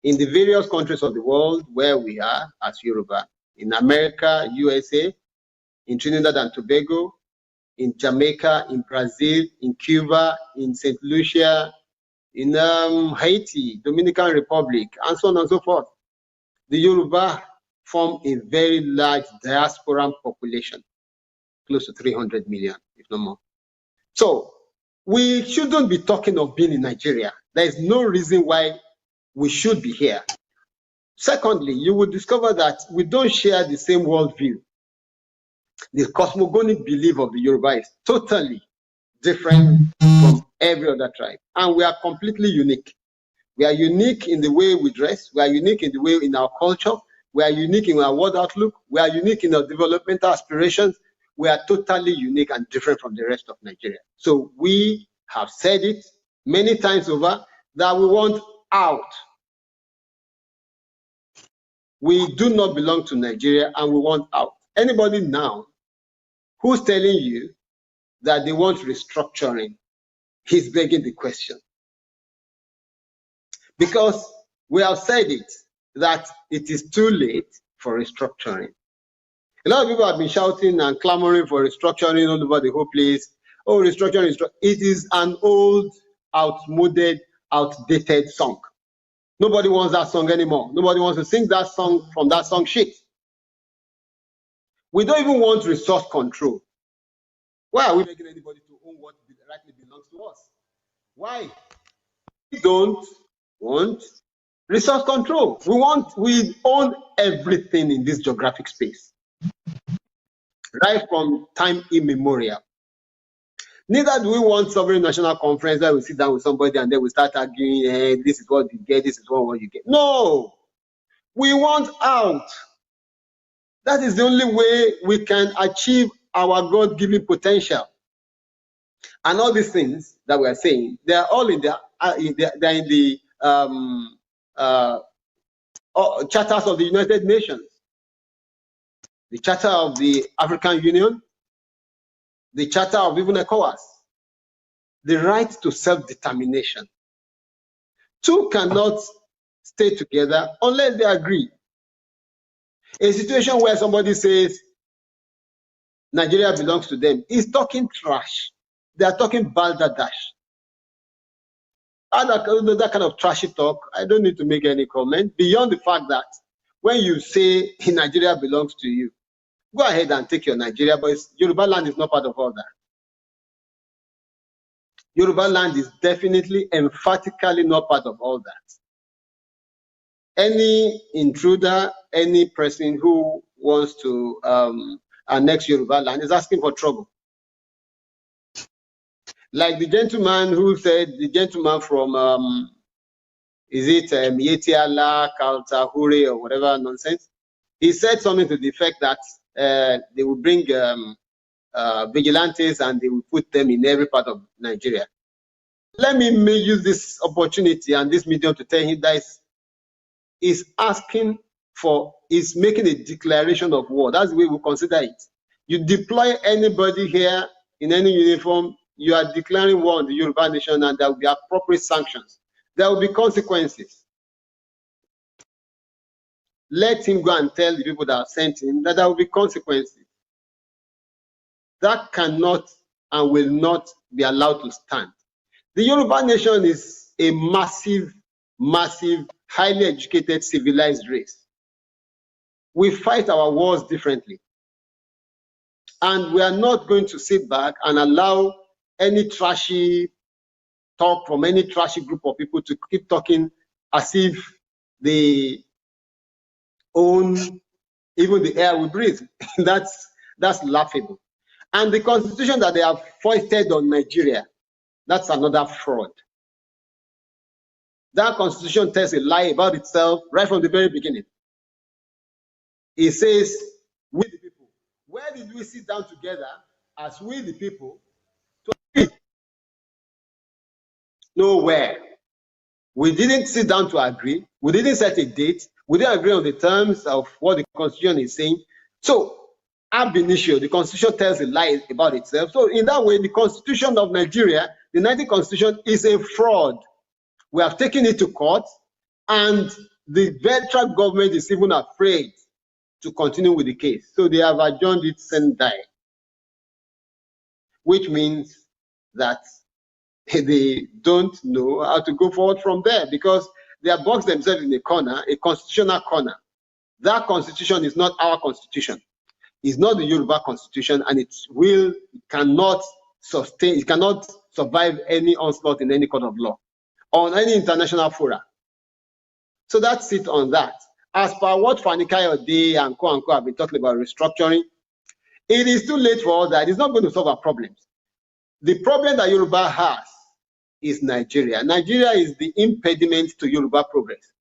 In the various countries of the world where we are as Yoruba, in America, USA, in Trinidad and Tobago, in Jamaica, in Brazil, in Cuba, in St. Lucia, in Haiti, Dominican Republic, and so on and so forth. The Yoruba form a very large diasporan population, close to 300 million, if not more. So we shouldn't be talking of being in Nigeria. There is no reason why we should be here. Secondly, you will discover that we don't share the same worldview. The cosmogonic belief of the Yoruba is totally different from every other tribe, and we are completely unique. We are unique in the way we dress. We are unique in the way in our culture. We are unique in our world outlook. We are unique in our developmental aspirations. We are totally unique and different from the rest of Nigeria. So we have said it many times over that we want out. We do not belong to Nigeria and we want out. Anybody now who's telling you that they want restructuring, he's begging the question. Because we have said it, that it is too late for restructuring. A lot of people have been shouting and clamoring for restructuring all over the whole place. Oh, restructuring. It is an old, outmoded, outdated song. Nobody wants that song anymore. Nobody wants to sing that song from that song sheet. We don't even want resource control. Why are we making anybody to own what rightly belongs to us? Why? We don't want resource control. We own everything in this geographic space, right from time immemorial. Neither do we want sovereign national conference where we sit down with somebody and then we start arguing, hey, this is what you get, this is what you get. No, we want out. That is the only way we can achieve our God-given potential. And all these things that we are saying, they are all in the charters of the United Nations, the Charter of the African Union, the Charter of even ECOWAS, the right to self-determination. Two cannot stay together unless they agree. A situation where somebody says Nigeria belongs to them is talking trash. They are talking balderdash. That kind of trashy talk, I don't need to make any comment beyond the fact that when you say Nigeria belongs to you, go ahead and take your Nigeria, but Yoruba land is not part of all that. Yoruba land is definitely, emphatically not part of all that. any intruder, any person who wants to annex Yoruba land is asking for trouble. Like the gentleman who said, the gentleman from, is it Yetiala, Kaltahure, or whatever nonsense? He said something to the effect that they will bring vigilantes and they will put them in every part of Nigeria. Let me use this opportunity and this medium to tell him that is asking for, is making a declaration of war. That's the way we consider it. You deploy anybody here in any uniform, you are declaring war on the Yoruba nation, and there will be appropriate sanctions. There will be consequences. Let him go and tell the people that have sent him that there will be consequences. That cannot and will not be allowed to stand. The Yoruba nation is a massive, highly educated, civilized race. We fight our wars differently. And we are not going to sit back and allow any trashy talk from any trashy group of people to keep talking as if they own even the air we breathe. That's laughable. And the constitution that they have foisted on Nigeria, that's another fraud. That constitution tells a lie about itself right from the very beginning. It says, we the people. Where did we sit down together as we the people to agree? Nowhere. We didn't sit down to agree. We didn't set a date. We didn't agree on the terms of what the constitution is saying. So, ab initio, the constitution tells a lie about itself. So, in that way, the constitution of Nigeria, the 19th constitution, is a fraud. We have taken it to court, and the federal government is even afraid to continue with the case. So they have adjourned it sine die, which means that they don't know how to go forward from there because they have boxed themselves in a corner, a constitutional corner. That constitution is not our constitution. It's not the Yoruba constitution, and it cannot sustain, it cannot survive any onslaught in any court of law, on any international fora. So that's it on that. As per what Fani Kayode and co have been talking about restructuring, it is too late for all that. It's not going to solve our problems. The problem that Yoruba has is Nigeria. Nigeria is the impediment to Yoruba progress.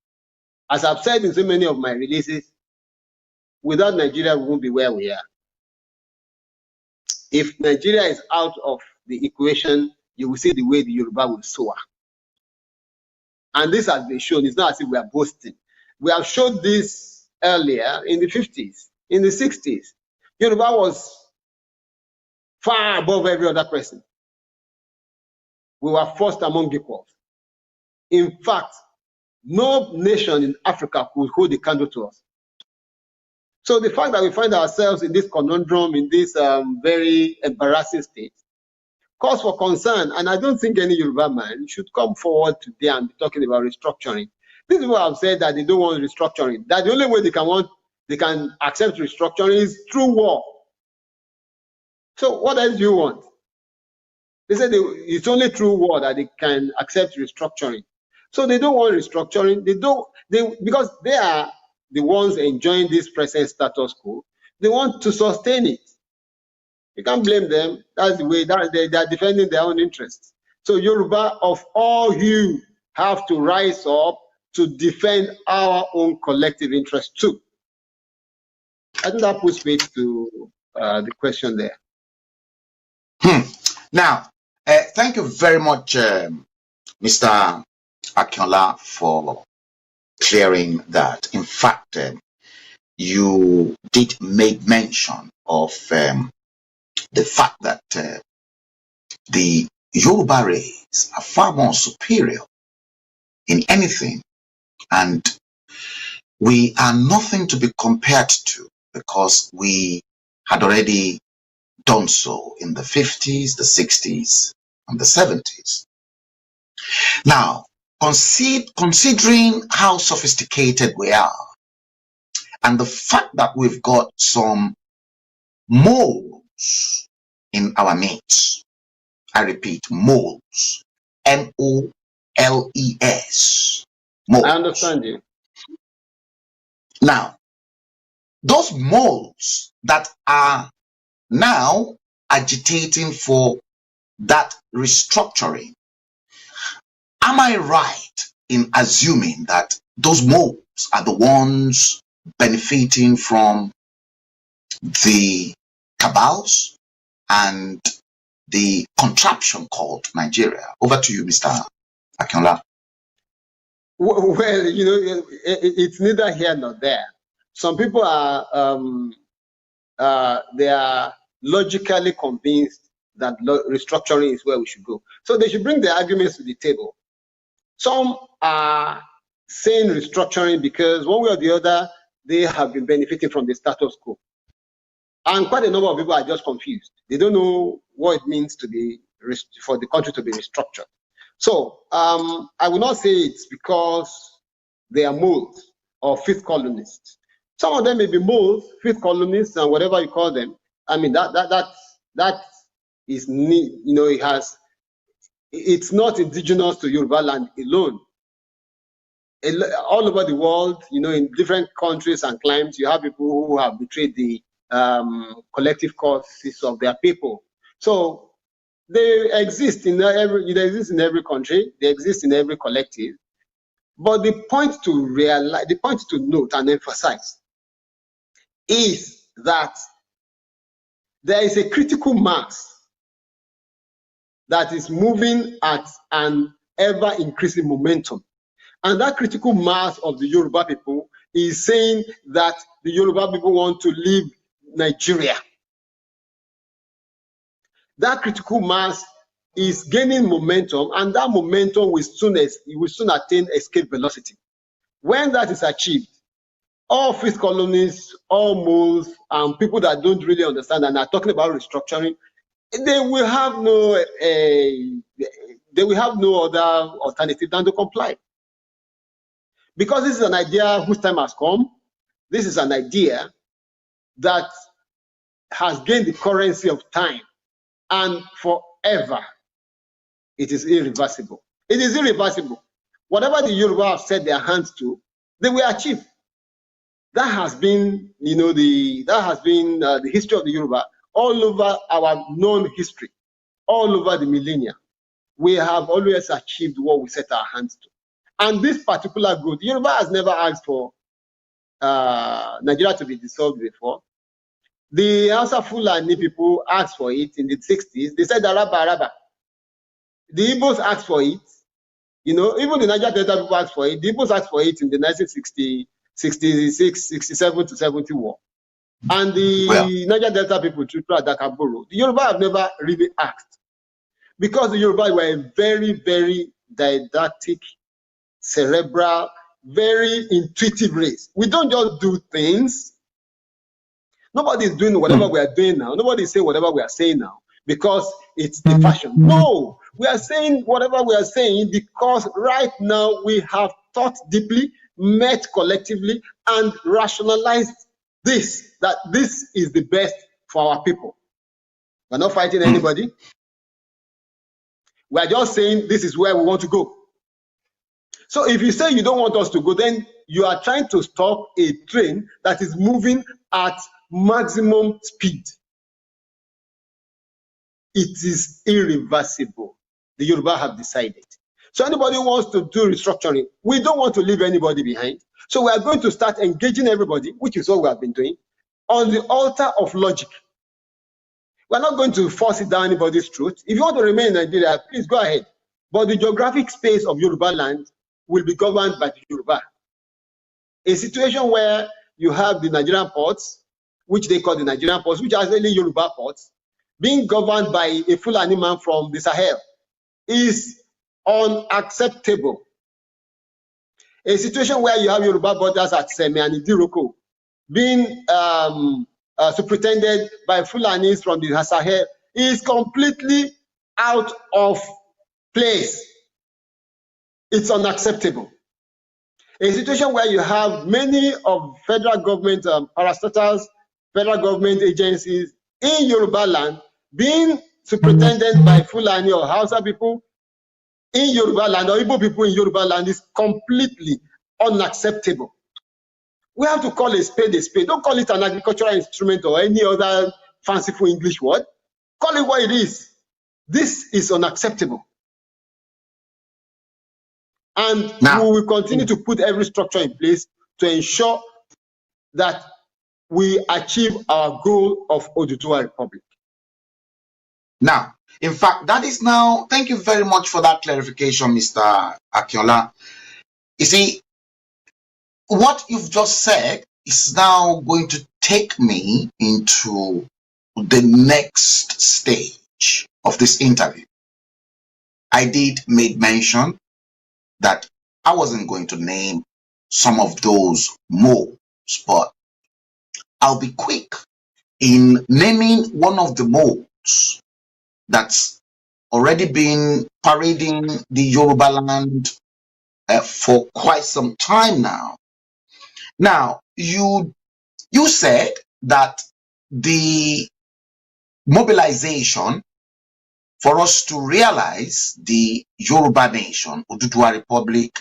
As I've said in so many of my releases, without Nigeria, we won't be where we are. If Nigeria is out of the equation, you will see the way the Yoruba will soar. And this has been shown. It's not as if we are boasting. We have showed this earlier in the 50s, in the 60s. Yoruba was far above every other person. We were first among equals. In fact, no nation in Africa could hold a candle to us. So the fact that we find ourselves in this conundrum, in this very embarrassing state, cause for concern. And I don't think any Yoruba man should come forward today and be talking about restructuring. These people have said that they don't want restructuring. That the only way they can accept restructuring is through war. So what else do you want? They said it's only through war that they can accept restructuring. So they don't want restructuring. Because they are the ones enjoying this present status quo. They want to sustain it. You can't blame them. That's the way that they are defending their own interests. So Yoruba of all hue have to rise up to defend our own collective interests too. I think that puts me to the question there. Now, thank you very much, Mr. Akinola, for clearing that. In fact, you did make mention of the fact that the Yoruba race are far more superior in anything, and we are nothing to be compared to because we had already done so in the 50s, the 60s, and the 70s. Now, considering how sophisticated we are, and the fact that we've got some moles in our midst, I repeat, moles, M-O-L-E-S, moles. I understand you. Now, those moles that are now agitating for that restructuring, am I right in assuming that those moles are the ones benefiting from the cabals and the contraption called Nigeria? Over to you, Mr. Akinola. Well, it's neither here nor there. Some people are they are logically convinced that restructuring is where we should go. So they should bring their arguments to the table. Some are saying restructuring because one way or the other, they have been benefiting from the status quo. And quite a number of people are just confused. They don't know what it means to be for the country to be restructured. So I will not say it's because they are moles or fifth columnists. Some of them may be moles, fifth columnists, and whatever you call them. I mean that is, it's not indigenous to Yoruba land alone. All over the world, in different countries and climes, you have people who have betrayed the collective causes of their people. So they exist in every country. They exist in every collective. But the point to realize, the point to note and emphasize is that there is a critical mass that is moving at an ever-increasing momentum. And that critical mass of the Yoruba people is saying that the Yoruba people want to leave Nigeria. That critical mass is gaining momentum, and that momentum will soon attain escape velocity. When that is achieved, all fifth colonists, all moles, and people that don't really understand and are talking about restructuring, they will have no other alternative than to comply. Because this is an idea whose time has come. This is an idea that has gained the currency of time, and forever. It is irreversible. It is irreversible. Whatever the Yoruba have set their hands to, they will achieve. That has been, the history of the Yoruba all over our known history, all over the millennia. We have always achieved what we set our hands to. And this particular group, Yoruba has never asked for Nigeria to be dissolved before. The Hausa Fulani people asked for it in the 60s. They said Araba, Araba. The Igbos asked for it. Even the Niger Delta people asked for it. The Igbos asked for it in the 1966, 67 to 70 war. And the Niger Delta people, Tripura, Dakaboro, the Yoruba have never really asked. Because the Yoruba were a very, very didactic, cerebral, very intuitive race. We don't just do things. Nobody is doing whatever we are doing now. Nobody is saying whatever we are saying now because it's the fashion. No, we are saying whatever we are saying because right now we have thought deeply, met collectively, and rationalized this, that this is the best for our people. We're not fighting anybody. We are just saying this is where we want to go. So if you say you don't want us to go, then you are trying to stop a train that is moving at maximum speed. It is irreversible. The Yoruba have decided. So anybody who wants to do restructuring, we don't want to leave anybody behind. So we are going to start engaging everybody, which is what we have been doing, on the altar of logic. We're not going to force it down anybody's throat. If you want to remain in Nigeria, please go ahead. But the geographic space of Yoruba land will be governed by the Yoruba. A situation where you have the Nigerian ports, which they call the Nigerian ports, which are really Yoruba ports, being governed by a Fulani man from the Sahel is unacceptable. A situation where you have Yoruba borders at Seme and Idiroko being superintended by Fulanis from the Sahel is completely out of place. It's unacceptable. A situation where you have many of federal government parastatals, federal government agencies in Yoruba land being superintended by Fulani or Hausa people in Yoruba land or Igbo people in Yoruba land is completely unacceptable. We have to call a spade a spade. Don't call it an agricultural instrument or any other fanciful English word. Call it what it is. This is unacceptable. And we will continue to put every structure in place to ensure that we achieve our goal of Oduduwa Republic. Now, in fact, that is now, thank you very much for that clarification, Mr. Akinola. You see, what you've just said is now going to take me into the next stage of this interview. I did make mention that I wasn't going to name some of those moles, but I'll be quick in naming one of the moles that's already been parading the Yoruba land for quite some time now. Now, you said that the mobilization for us to realize the Yoruba nation, Oduduwa Republic,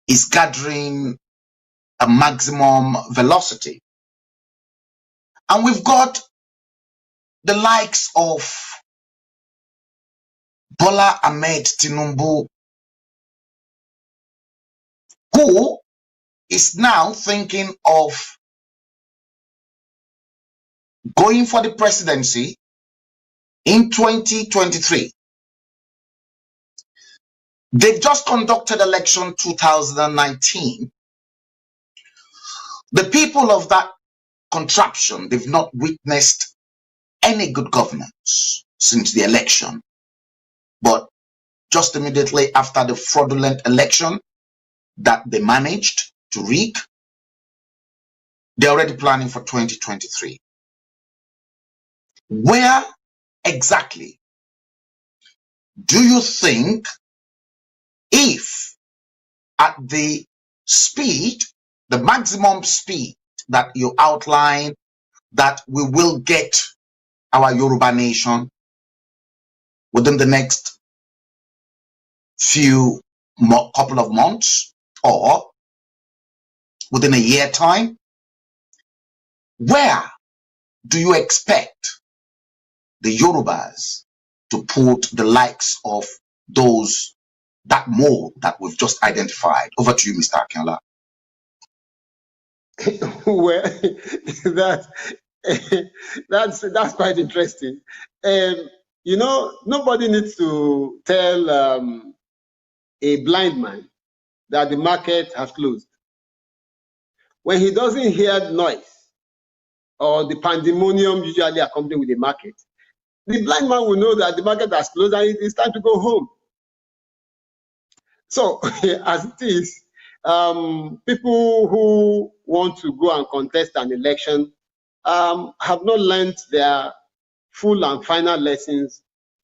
is gathering a maximum velocity. And we've got the likes of Bola Ahmed Tinubu, who is now thinking of going for the presidency in 2023. They've just conducted election 2019. The people of that contraption, they've not witnessed any good governance since the election. But just immediately after the fraudulent election that they managed to rig, they're already planning for 2023. Where exactly do you think, if at the speed, the maximum speed that you outline, that we will get our Yoruba nation within the next couple of months or within a year time? Where do you expect the Yorubas to put the likes of that mold that we've just identified? Over to you, Mr. Akinola. Well, that's quite interesting. You know, nobody needs to tell a blind man that the market has closed. When he doesn't hear noise or the pandemonium usually accompanied with the market, the blind man will know that the market has closed and it's time to go home. So, as it is, people who want to go and contest an election have not learned their full and final lessons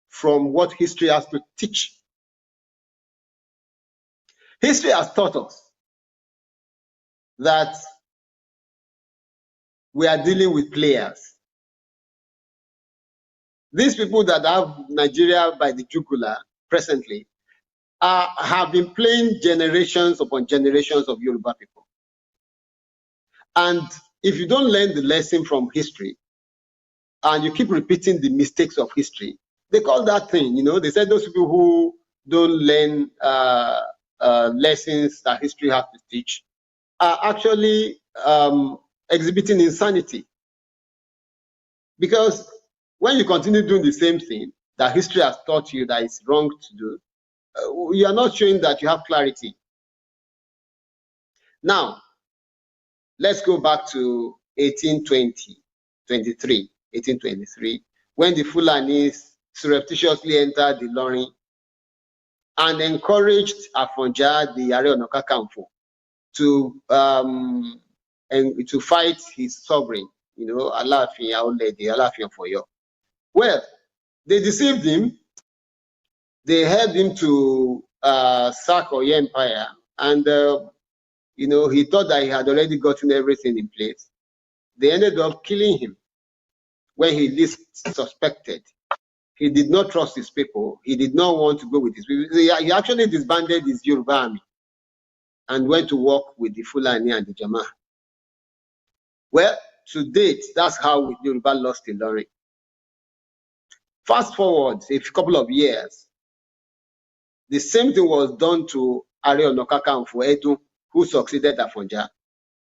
from what history has to teach. History has taught us that we are dealing with players. These people that have Nigeria by the jugular presently have been playing generations upon generations of Yoruba people. And if you don't learn the lesson from history and you keep repeating the mistakes of history, they call that thing, you know, they said those people who don't learn lessons that history has to teach are actually exhibiting insanity. Because when you continue doing the same thing that history has taught you that it's wrong to do, you are not showing that you have clarity. Now, let's go back to 1823, when the Fulanis surreptitiously entered the Ilorin and encouraged Afonja, the Ààrẹ Ọ̀nà Kakanfò, to fight his sovereign, you know, Aláàfin Aolede, Aláàfin of Ọ̀yọ́. Well, they deceived him. They helped him to sack Oyo Empire, and you know, he thought that he had already gotten everything in place. They ended up killing him when he least suspected. He did not trust his people. He did not want to go with his people. He actually disbanded his Yoruba army and went to work with the Fulani and the Jama Well, to date, that's how Yoruba lost Ilorin. Fast forward a couple of years, the same thing was done to Are Ona Kakanfo Edu, who succeeded Afonja.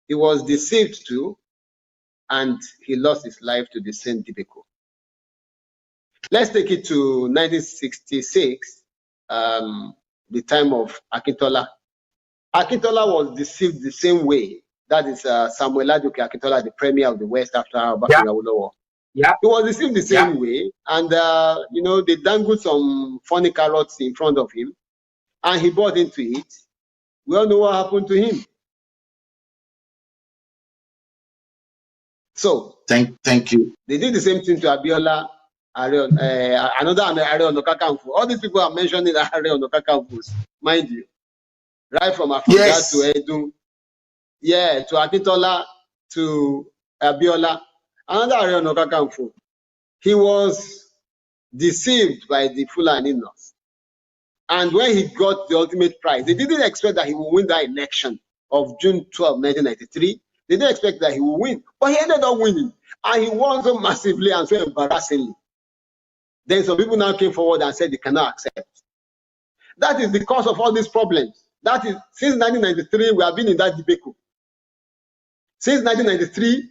He was deceived too, and he lost his life to the same Dibeko. Let's take it to 1966, the time of Akintola. Akintola was deceived the same way. That is Samuel Aduke Akintola, the premier of the West after Obafemi Awolowo. Yeah. He was deceived the same way, and you know, they dangled some funny carrots in front of him, and he bought into it. We all know what happened to him. So thank you. They did the same thing to Abiola, another Are Ona Kakanfo. All these people are mentioning Are Ona Kakanfos, mind you, right from Afonja to Edu, to Akintola to Abiola. Another Are Ona Kakanfo. He was deceived by the Fulani North. And when he got the ultimate prize, they didn't expect that he would win that election of June 12, 1993. They didn't expect that he would win, but he ended up winning. And he won so massively and so embarrassingly. Then some people now came forward and said they cannot accept. That is the cause of all these problems. That is, since 1993, we have been in that debate. Since 1993,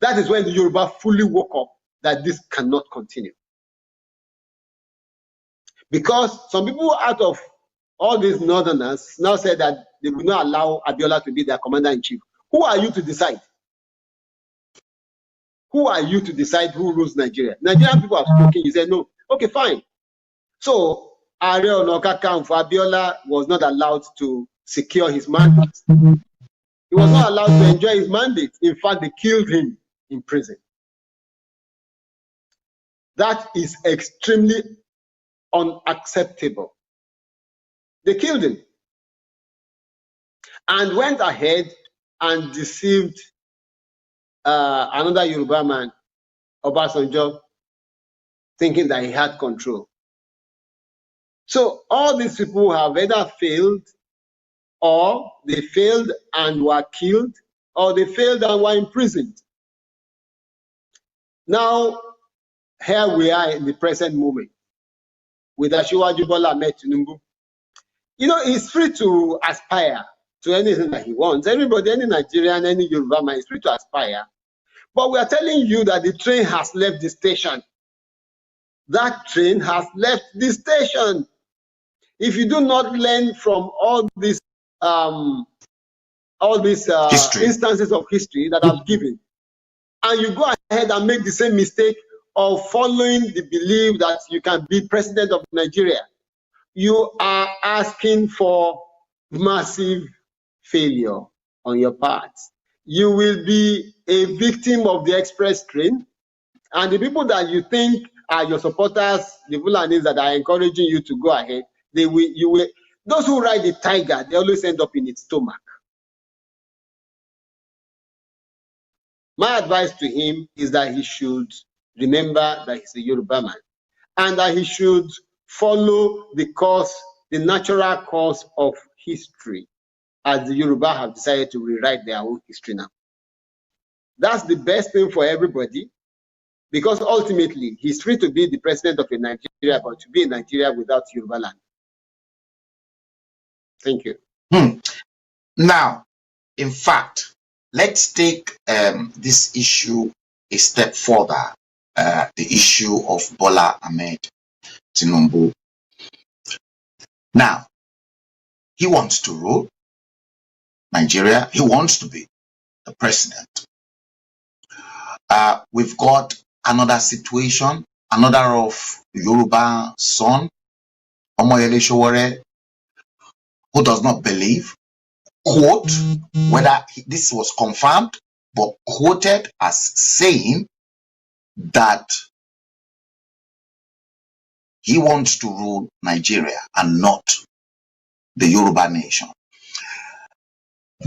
that is when the Yoruba fully woke up that this cannot continue. Because some people out of all these northerners now said that they will not allow Abiola to be their commander-in-chief. Who are you to decide? Who are you to decide who rules Nigeria? Nigerian people have spoken. You said no. Okay, fine. So Are Ona Kakanfo Abiola was not allowed to secure his mandate. He was not allowed to enjoy his mandate. In fact, they killed him in prison. That is extremely unacceptable. They killed him and went ahead and deceived another Yoruba man, Obasanjo, thinking that he had control. So all these people have either failed, or they failed and were killed, or they failed and were imprisoned. Now, here we are in the present moment with Asiwaju Bola Ahmed Tinubu. You know, he's free to aspire to anything that he wants. Everybody, any Nigerian, any Yoruba man is free to aspire. But we are telling you that the train has left the station. That train has left the station. If you do not learn from all these instances of history that I've given, and you go ahead and make the same mistake of following the belief that you can be president of Nigeria, you are asking for massive failure on your part. You will be a victim of the express train, and the people that you think are your supporters, the Fulanis that are encouraging you to go ahead, those who ride the tiger, they always end up in its stomach. My advice to him is that he should remember that he's a Yoruba man, and that he should follow the natural course of history, as the Yoruba have decided to rewrite their own history now. That's the best thing for everybody, because ultimately he's free to be the president of a Nigeria, but to be in Nigeria without Yoruba land. Thank you. Now, in fact, let's take this issue a step further, the issue of Bola Ahmed Tinubu. Now, he wants to rule Nigeria. He wants to be the president. We've got another situation, another of Yoruba son, Omoyele Sowore, who does not believe, quote, whether this was confirmed, but quoted as saying that he wants to rule Nigeria and not the Yoruba nation.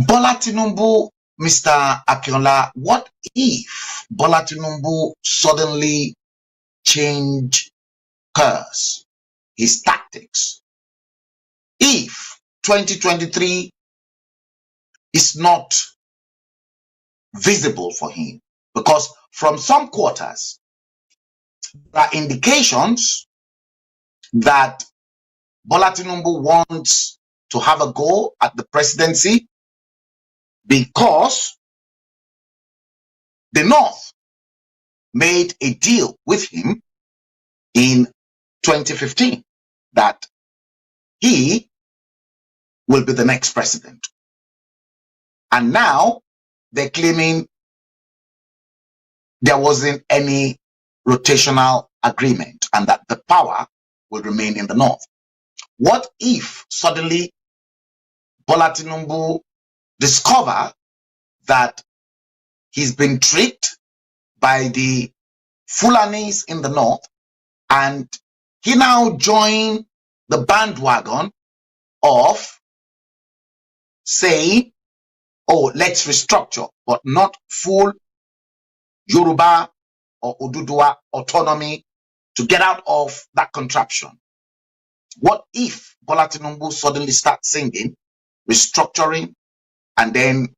Bola Tinubu, Mr. Akinola, what if Bola Tinubu suddenly changed course, his tactics? If 2023 is not visible for him, because from some quarters, there are indications that Bola Tinubu wants to have a go at the presidency because the North made a deal with him in 2015 that he will be the next president. And now they're claiming there wasn't any rotational agreement and that the power will remain in the North. What if suddenly Bola Tinubu discover that he's been tricked by the Fulanis in the North and he now joined the bandwagon of saying, oh, let's restructure, but not full Yoruba or Oduduwa autonomy to get out of that contraption? What if Bola Tinubu suddenly starts singing, restructuring, and then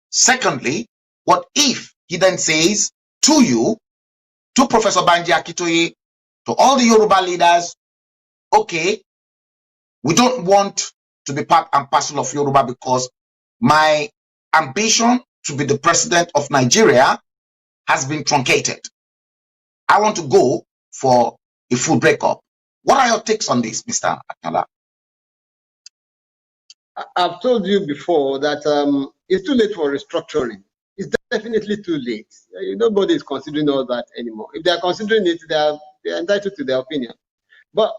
secondly, what if he then says to you, to Professor Banji Akitoye, to all the Yoruba leaders, okay, we don't want to be part and parcel of Yoruba because my ambition to be the president of Nigeria has been truncated. I want to go for a full breakup. What are your takes on this, Mr. Akinola? I've told you before that it's too late for restructuring. It's definitely too late. Nobody is considering all that anymore. If they are considering it, they are entitled to their opinion. But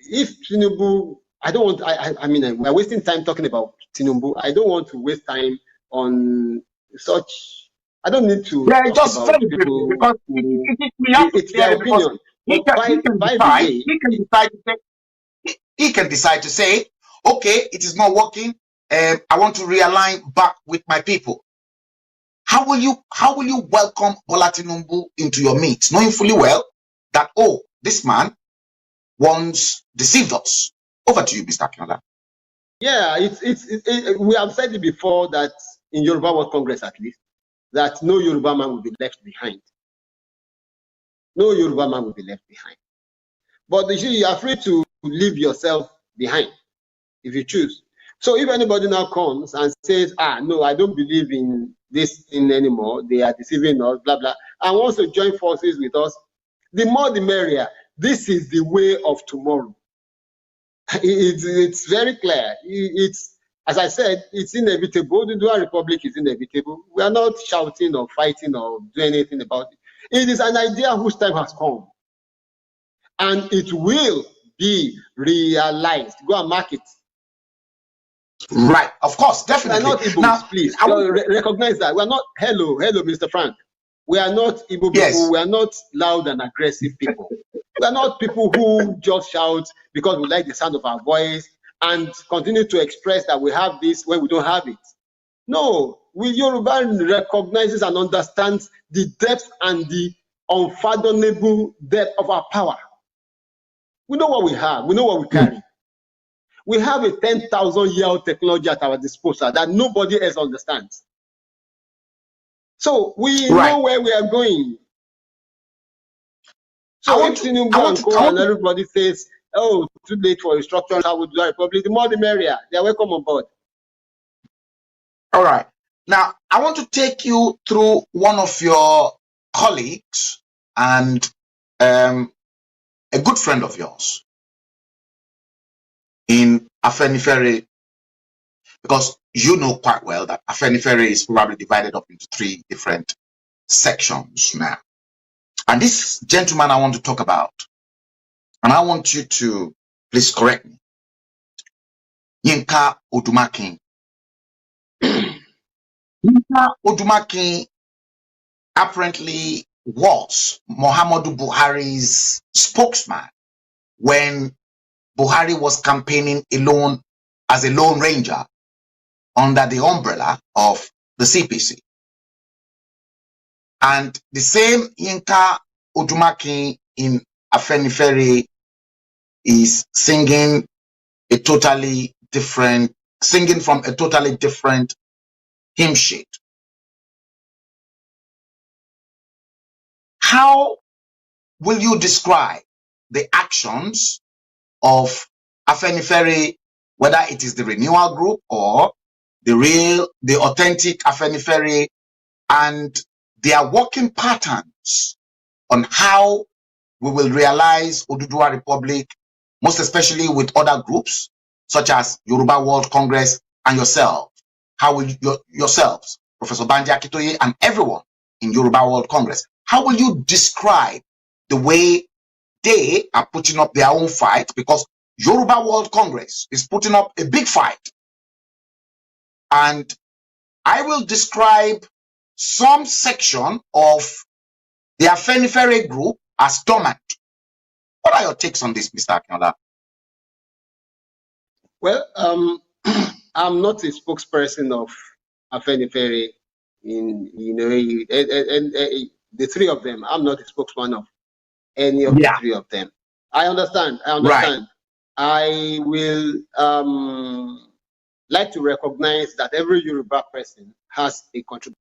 if Tinubu, I don't want, I mean, we're wasting time talking about Tinubu. I don't want to waste time on such, I don't need to yeah, talk just about very people because it's their opinion. He can decide to say, okay, it is not working. I want to realign back with my people. How will you welcome Bola Tinubu into your midst, knowing fully well that, oh, this man once deceived us? Over to you, Mr. Akinola. Yeah, we have said it before that in Yoruba World Congress, at least, that no Yoruba man will be left behind. No Yoruba man will be left behind. But you are free to leave yourself behind if you choose. So if anybody now comes and says, no, I don't believe in this thing anymore, they are deceiving us, blah, blah, and wants to join forces with us, the more the merrier. This is the way of tomorrow. It's very clear. It's, as I said, it's inevitable. The Dual Republic is inevitable. We are not shouting or fighting or doing anything about it. It is an idea whose time has come. And it will be realized. Go and mark it. Right, of course, definitely. We are not Igbos, now, please. Recognize that. We are not, hello, Mr. Frank. We are not Igbo people. We are not loud and aggressive people. We are not people who just shout because we like the sound of our voice and continue to express that we have this when we don't have it. No, Yoruba recognizes and understands the depth and the unfathomable depth of our power. We know what we have. We know what we carry. We have a 10,000-year-old technology at our disposal that nobody else understands. So we know where we are going. So if Tinubu and everybody says, oh, too late for restructuring, how would the Republic, the more the merrier. They are welcome on board. All right. Now, I want to take you through one of your colleagues and a good friend of yours in Afenifere, because you know quite well that Afenifere is probably divided up into 3 different sections now. And this gentleman I want to talk about, and I want you to please correct me, Yinka Odumakin. Yinka Odumakin apparently was Muhammadu Buhari's spokesman when Buhari was campaigning alone as a lone ranger under the umbrella of the CPC. And the same Yinka Odumakin in Afenifere is singing from a totally different hymn sheet. how will you describe the actions of Afenifere, whether it is the renewal group or the authentic Afenifere, and their working patterns on how we will realize Oduduwa Republic, most especially with other groups such as Yoruba World Congress and yourself? How will yourselves, Professor Banji Akitoye, and everyone in Yoruba World Congress, how will you describe the way they are putting up their own fight? Because Yoruba World Congress is putting up a big fight. And I will describe some section of the Afenifere group as dormant. What are your takes on this, Mr. Akinola? Well, I'm not a spokesperson of Afenifere. The three of them, I'm not a spokesman of any of the three of them. I understand. Right. I will like to recognize that every Yoruba person has a contribution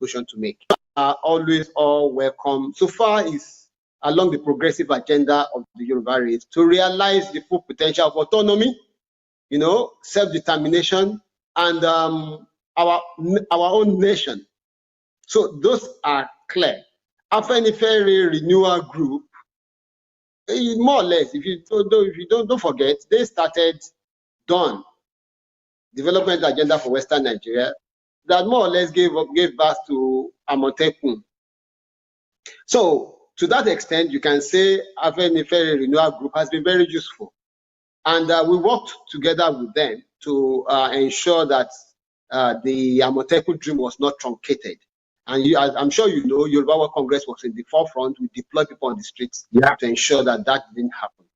to make. Always all welcome. So far is along the progressive agenda of the Yoruba race to realize the full potential of autonomy, self-determination, and our own nation. So those are clear. Afenifere Renewal Group, more or less, if you don't forget, they started DAWN, Development Agenda for Western Nigeria, that more or less gave birth to Amotekun. So to that extent, you can say Afenifere Renewal Group has been very useful. And we worked together with them to ensure that the Amotekun dream was not truncated. And I'm sure you know, Yoruba World Congress was in the forefront. We deployed people on the streets to ensure that didn't happen.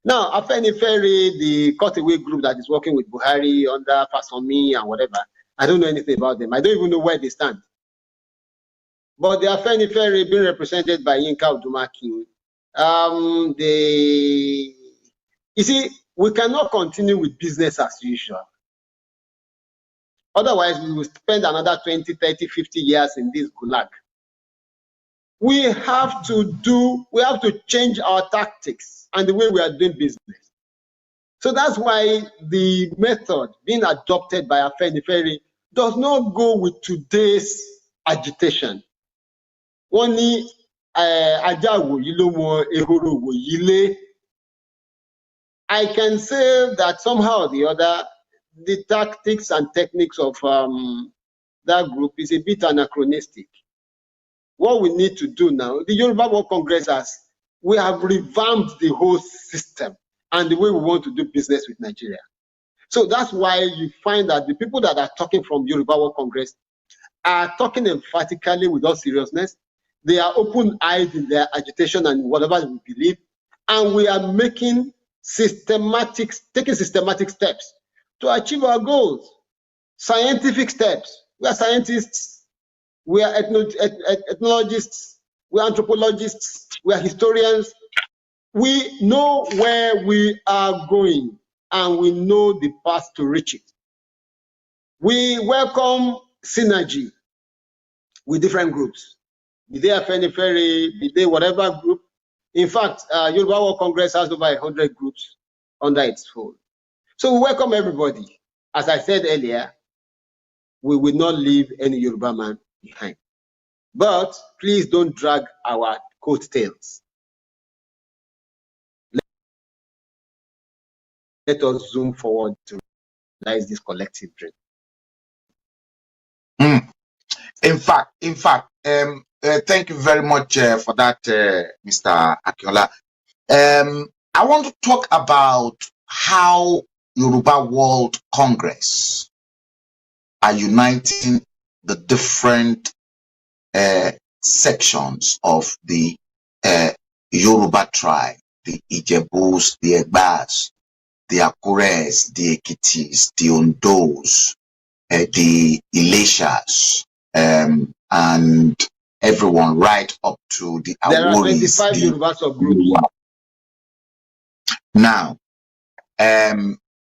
Now, Afenifere, the cutaway group that is working with Buhari under Fasomi and whatever, I don't know anything about them. I don't even know where they stand. But the Afenifere being represented by Yinka Odumaki, you see, we cannot continue with business as usual. Otherwise, we will spend another 20, 30, 50 years in this gulag. We have to change our tactics and the way we are doing business. So that's why the method being adopted by Afenifere does not go with today's agitation. I can say that somehow or the other, the tactics and techniques of that group is a bit anachronistic. What we need to do now, the Yoruba World Congress we have revamped the whole system and the way we want to do business with Nigeria. So that's why you find that the people that are talking from Yoruba World Congress are talking emphatically with all seriousness. They are open-eyed in their agitation and whatever we believe, and we are taking systematic steps to achieve our goals. Scientific steps. We are scientists, we are ethnologists, we are anthropologists, we are historians. We know where we are going and we know the path to reach it. We welcome synergy with different groups. Be they Afenifere, be they whatever group. In fact, Yoruba World Congress has over 100 groups under its fold. So we welcome everybody. As I said earlier, we will not leave any Yoruba man behind. But please don't drag our coattails. Let us zoom forward to realize this collective dream. In fact, thank you very much for that, Mr. Akinola. I want to talk about how Yoruba World Congress are uniting the different sections of the Yoruba tribe, the Ijebus, the Egbas, the Akures, the Ekitis, the Ondos, the Ileshas, and everyone right up to the Aworis. There are 25 Yoruba subgroups. Now,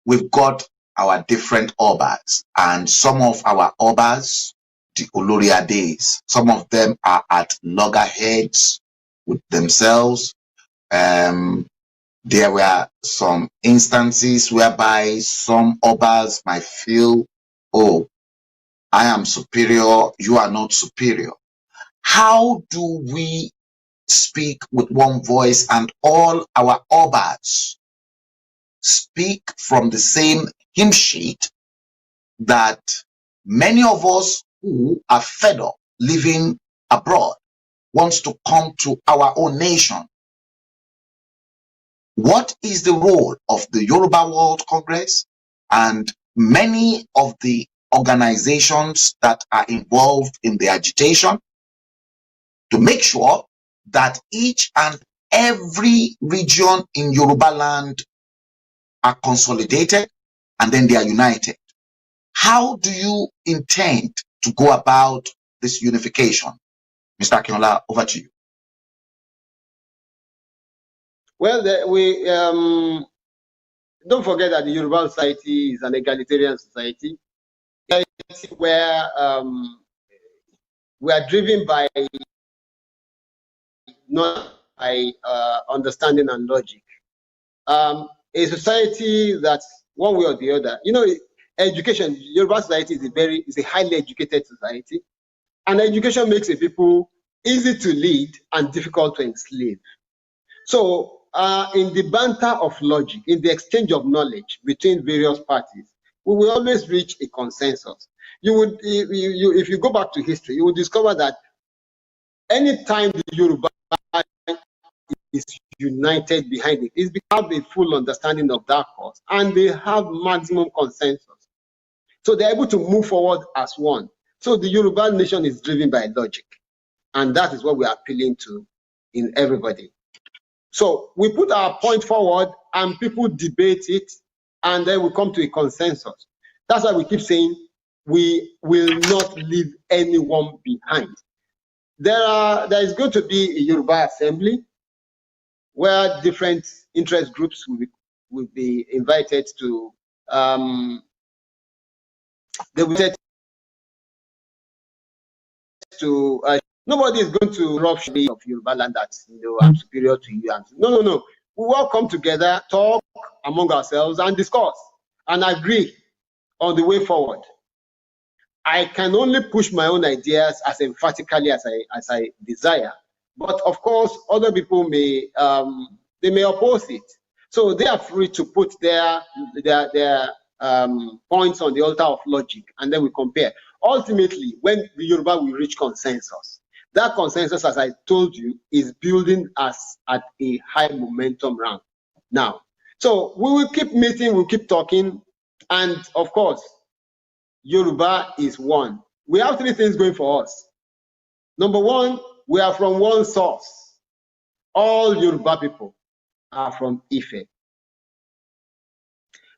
we've got our different obas, and some of our obas the Oloriades. Some of them are at loggerheads with themselves. There were some instances whereby some Obas might feel, oh, I am superior, you are not superior. How do we speak with one voice and all our Obas speak from the same hymn sheet that many of us who are fed up living abroad wants to come to our own nation? What is the role of the Yoruba World Congress and many of the organizations that are involved in the agitation to make sure that each and every region in Yoruba land are consolidated and then they are united? How do you intend to go about this unification? Mr. Akinola, over to you. Well, don't forget that the Yoruba society is an egalitarian society where we are driven by not by understanding and logic. A society that's one way or the other. You know, education, Yoruba society is a highly educated society, and education makes the people easy to lead and difficult to enslave. So in the banter of logic, in the exchange of knowledge between various parties, we will always reach a consensus. If you go back to history, you will discover that anytime the Yoruba is united behind it, it's because they have a full understanding of that cause and they have maximum consensus. So they're able to move forward as one. So the Yoruba nation is driven by logic, and that is what we are appealing to in everybody. So we put our point forward and people debate it, and then we come to a consensus. That's why we keep saying we will not leave anyone behind. There is going to be a Yoruba assembly where different interest groups will be invited to nobody is going to rupture of Yoruba land that, you know, I'm superior to you. No. We all come together, talk among ourselves, and discuss and agree on the way forward. I can only push my own ideas as emphatically as I desire, but of course, other people may oppose it. So they are free to put their points on the altar of logic, and then we compare. Ultimately, when the Yoruba will reach consensus, that consensus, as I told you, is building us at a high momentum round now. So we will keep meeting, we'll keep talking, and of course, Yoruba is one. We have three things going for us. Number one, we are from one source. All Yoruba people are from Ife.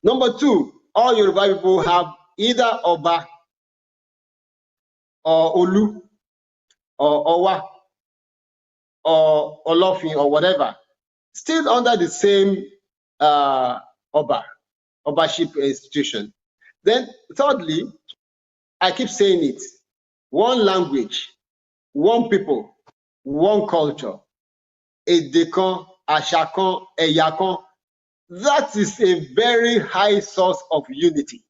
Number two, all Yoruba people have either Oba or Olu or Owa or Olofin or whatever, still under the same Obaship institution. Then thirdly, I keep saying it, one language, one people, one culture, èdè kan, àṣà kan, ẹ̀yà kan. That is a very high source of unity.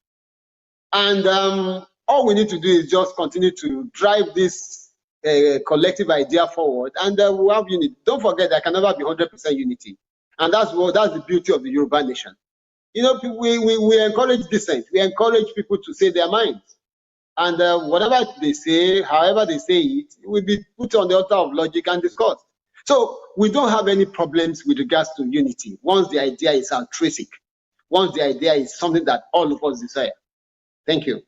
And all we need to do is just continue to drive this collective idea forward, and we'll have unity. Don't forget, there can never be 100% unity. And that's the beauty of the Yoruba nation. You know, we encourage dissent. We encourage people to say their minds. And whatever they say, however they say it, will be put on the altar of logic and discussed. So we don't have any problems with regards to unity once the idea is altruistic, once the idea is something that all of us desire. Thank you.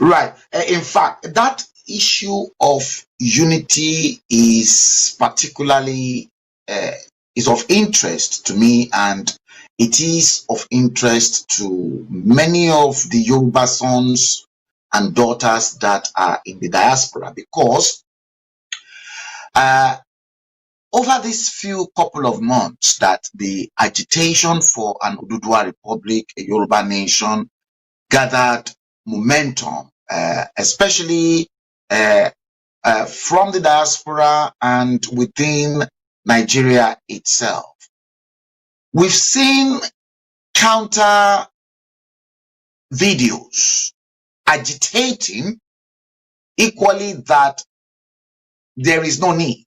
Right. In fact, that issue of unity is particularly is of interest to me, and it is of interest to many of the Yoruba sons and daughters that are in the diaspora, because over these few couple of months that the agitation for an Oduduwa Republic, a Yoruba nation, gathered momentum especially from the diaspora and within Nigeria itself. We've seen counter videos agitating equally that there is no need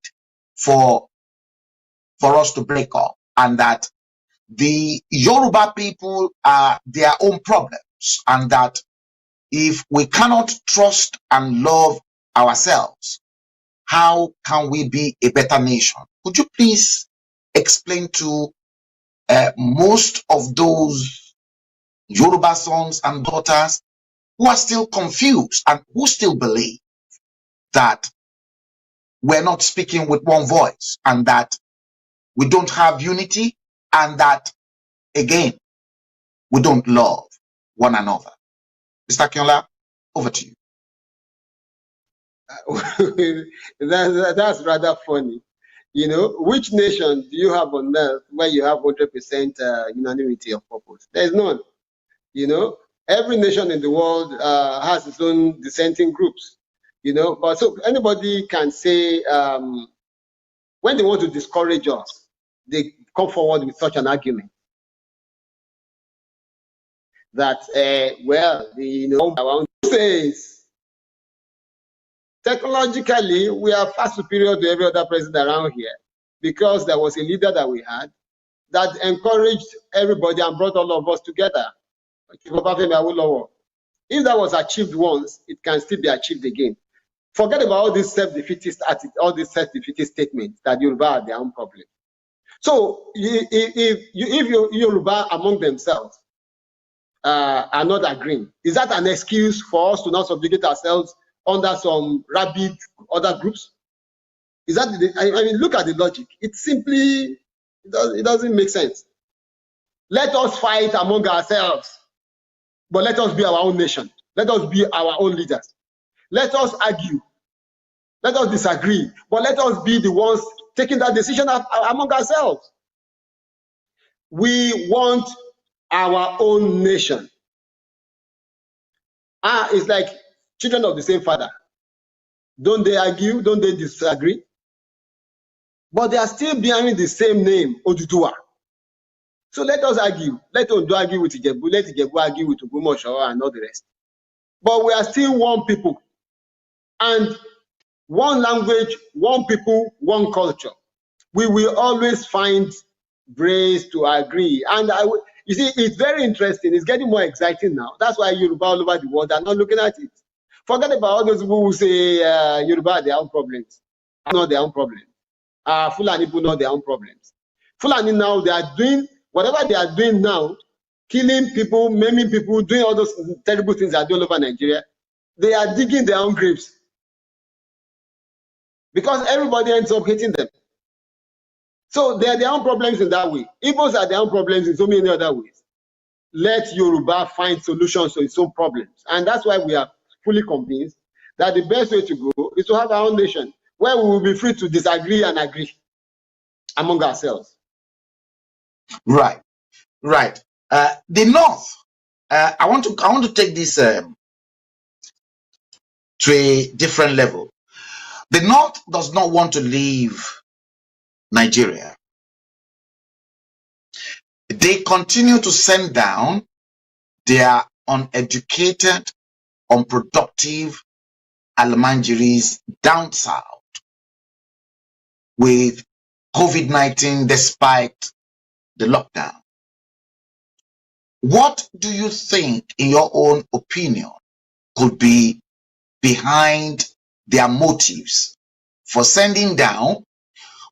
for us to break up, and that the Yoruba people are their own problems, and that if we cannot trust and love ourselves, how can we be a better nation? Could you please explain to most of those Yoruba sons and daughters who are still confused and who still believe that we're not speaking with one voice, and that we don't have unity, and that, again, we don't love one another? Mr. Akinola, over to you. That's rather funny. You know, which nation do you have on earth where you have 100% unanimity of purpose? There's none. You know, every nation in the world has its own dissenting groups. You know, but so anybody can say when they want to discourage us, they come forward with such an argument that well, around says technologically we are far superior to every other president around here, because there was a leader that we had that encouraged everybody and brought all of us together. If that was achieved once, it can still be achieved again. Forget about all these self-defeatist statements that Yoruba are their own problem. So if Yoruba among themselves are not agreeing, is that an excuse for us to not subjugate ourselves under some rabid other groups? Is that I mean, look at the logic. It simply it doesn't make sense. Let us fight among ourselves, but let us be our own nation. Let us be our own leaders. Let us argue. Let us disagree, but let us be the ones taking that decision among ourselves. We want our own nation. It's like children of the same father. Don't they argue? Don't they disagree? But they are still bearing the same name, Oduduwa. So let us argue. Let Ondo argue with Ijebu. Let Ijebu argue with Ogumosho and all the rest. But we are still one people. And one language, one people, one culture. We will always find ways to agree. And you see, it's very interesting. It's getting more exciting now. That's why Yoruba all over the world are not looking at it. Forget about all those people who say Yoruba are their own problems. Not their own problems. Fulani people know their own problems. Fulani now, they are doing whatever they are doing now, killing people, maiming people, doing all those terrible things they are doing all over Nigeria. They are digging their own graves, because everybody ends up hating them. So they are their own problems in that way. Igbos are their own problems in so many other ways. Let Yoruba find solutions to its own problems. And that's why we are fully convinced that the best way to go is to have our own nation, where we will be free to disagree and agree among ourselves. Right, right. The North, I want to take this to a different level. The North does not want to leave Nigeria. They continue to send down their uneducated, unproductive Almanjiris down south with COVID-19 despite the lockdown. What do you think, in your own opinion, could be behind their motives for sending down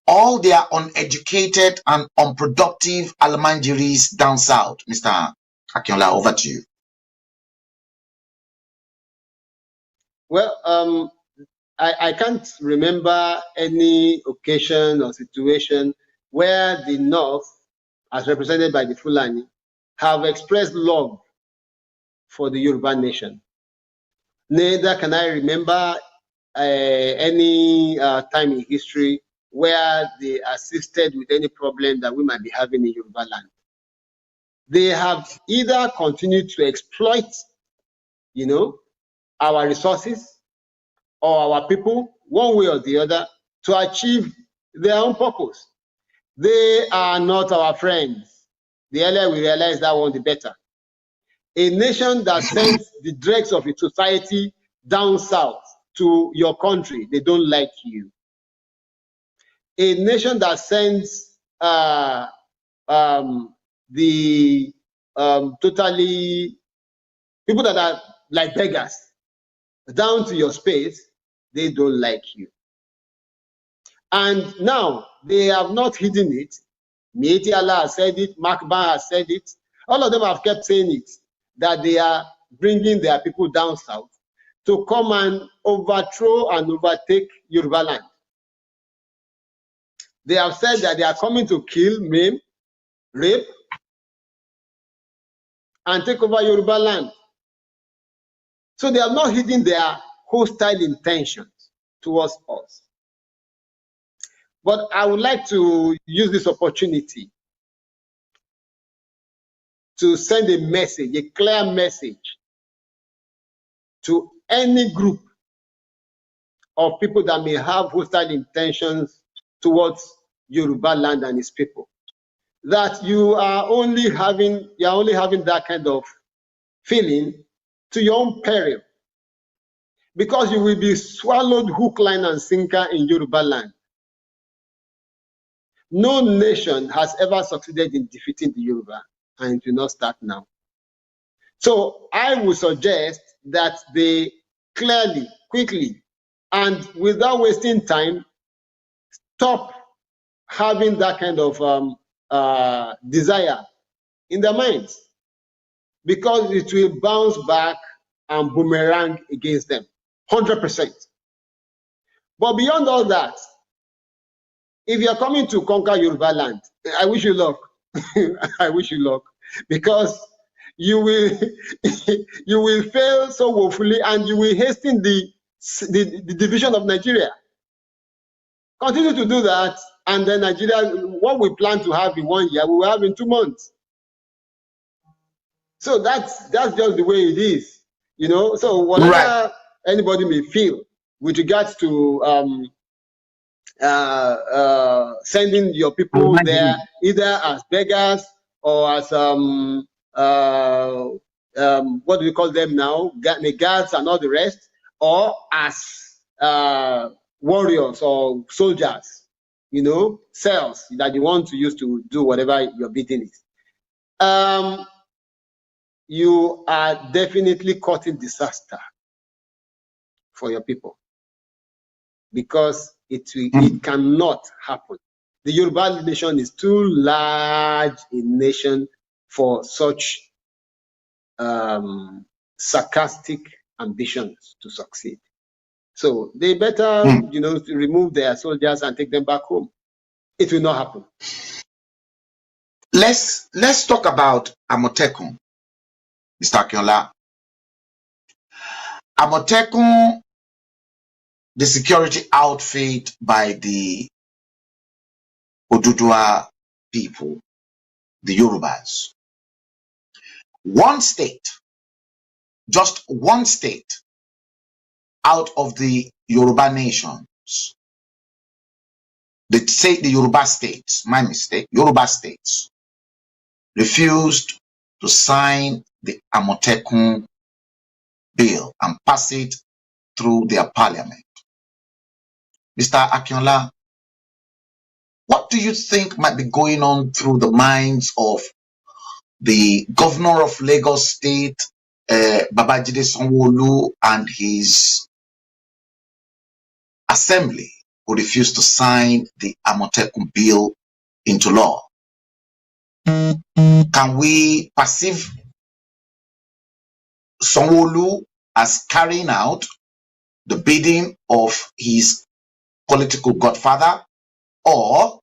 all their uneducated and unproductive Almanjiris down south? Mr. Akinola, over to you. Well, I can't remember any occasion or situation where the North, as represented by the Fulani, have expressed love for the Yoruba nation. Neither can I remember any time in history where they assisted with any problem that we might be having in Yoruba land. They have either continued to exploit, our resources or our people, one way or the other, to achieve their own purpose. They are not our friends. The earlier we realize that one, the better. A nation that sends the dregs of its society down south to your country, they don't like you. A nation that sends totally people that are like beggars down to your space, they don't like you. And now they have not hidden it. Mieti Allah has said it, Makba has said it. All of them have kept saying it, that they are bringing their people down south to come and overthrow and overtake Yoruba land. They have said that they are coming to kill, maim, rape, and take over Yoruba land. So they have not hidden their hostile intentions towards us. But I would like to use this opportunity to send a message, a clear message to any group of people that may have hostile intentions towards Yoruba land and its people. That you are only having that kind of feeling to your own peril, because you will be swallowed hook, line, and sinker in Yoruba land. No nation has ever succeeded in defeating the Yoruba, and it will not start now. So I would suggest that they clearly, quickly, and without wasting time, stop having that kind of desire in their minds, because it will bounce back and boomerang against them, 100%. But beyond all that, if you are coming to conquer Yoruba land, I wish you luck. I wish you luck, because you will fail so woefully, and you will hasten the division of Nigeria. Continue to do that, and then Nigeria, what we plan to have in 1 year, we will have in 2 months. So that's just the way it is, you know. So whatever anybody may feel with regards to sending your people there, either as beggars or as what do we call them now, guards and all the rest, or as warriors or soldiers, you know, cells that you want to use to do whatever your bidding is. You are definitely causing disaster for your people, because it cannot happen. The Yoruba nation is too large a nation for such sarcastic ambitions to succeed. So they better, you know, remove their soldiers and take them back home. It will not happen. Let's talk about Amotekun, Mr. Akinola. Amotekun, the security outfit by the Oduduwa people, the Yorubas. One state, just one state out of the Yoruba nations, the Yoruba states, my mistake, Yoruba states, refused to sign the Amotekun bill and pass it through their parliament. Mr. Akinola, what do you think might be going on through the minds of the governor of Lagos State, Babajide Sanwo-Olu, and his assembly, who refused to sign the Amotekun bill into law? Can we perceive Sanwo-Olu as carrying out the bidding of his political godfather, or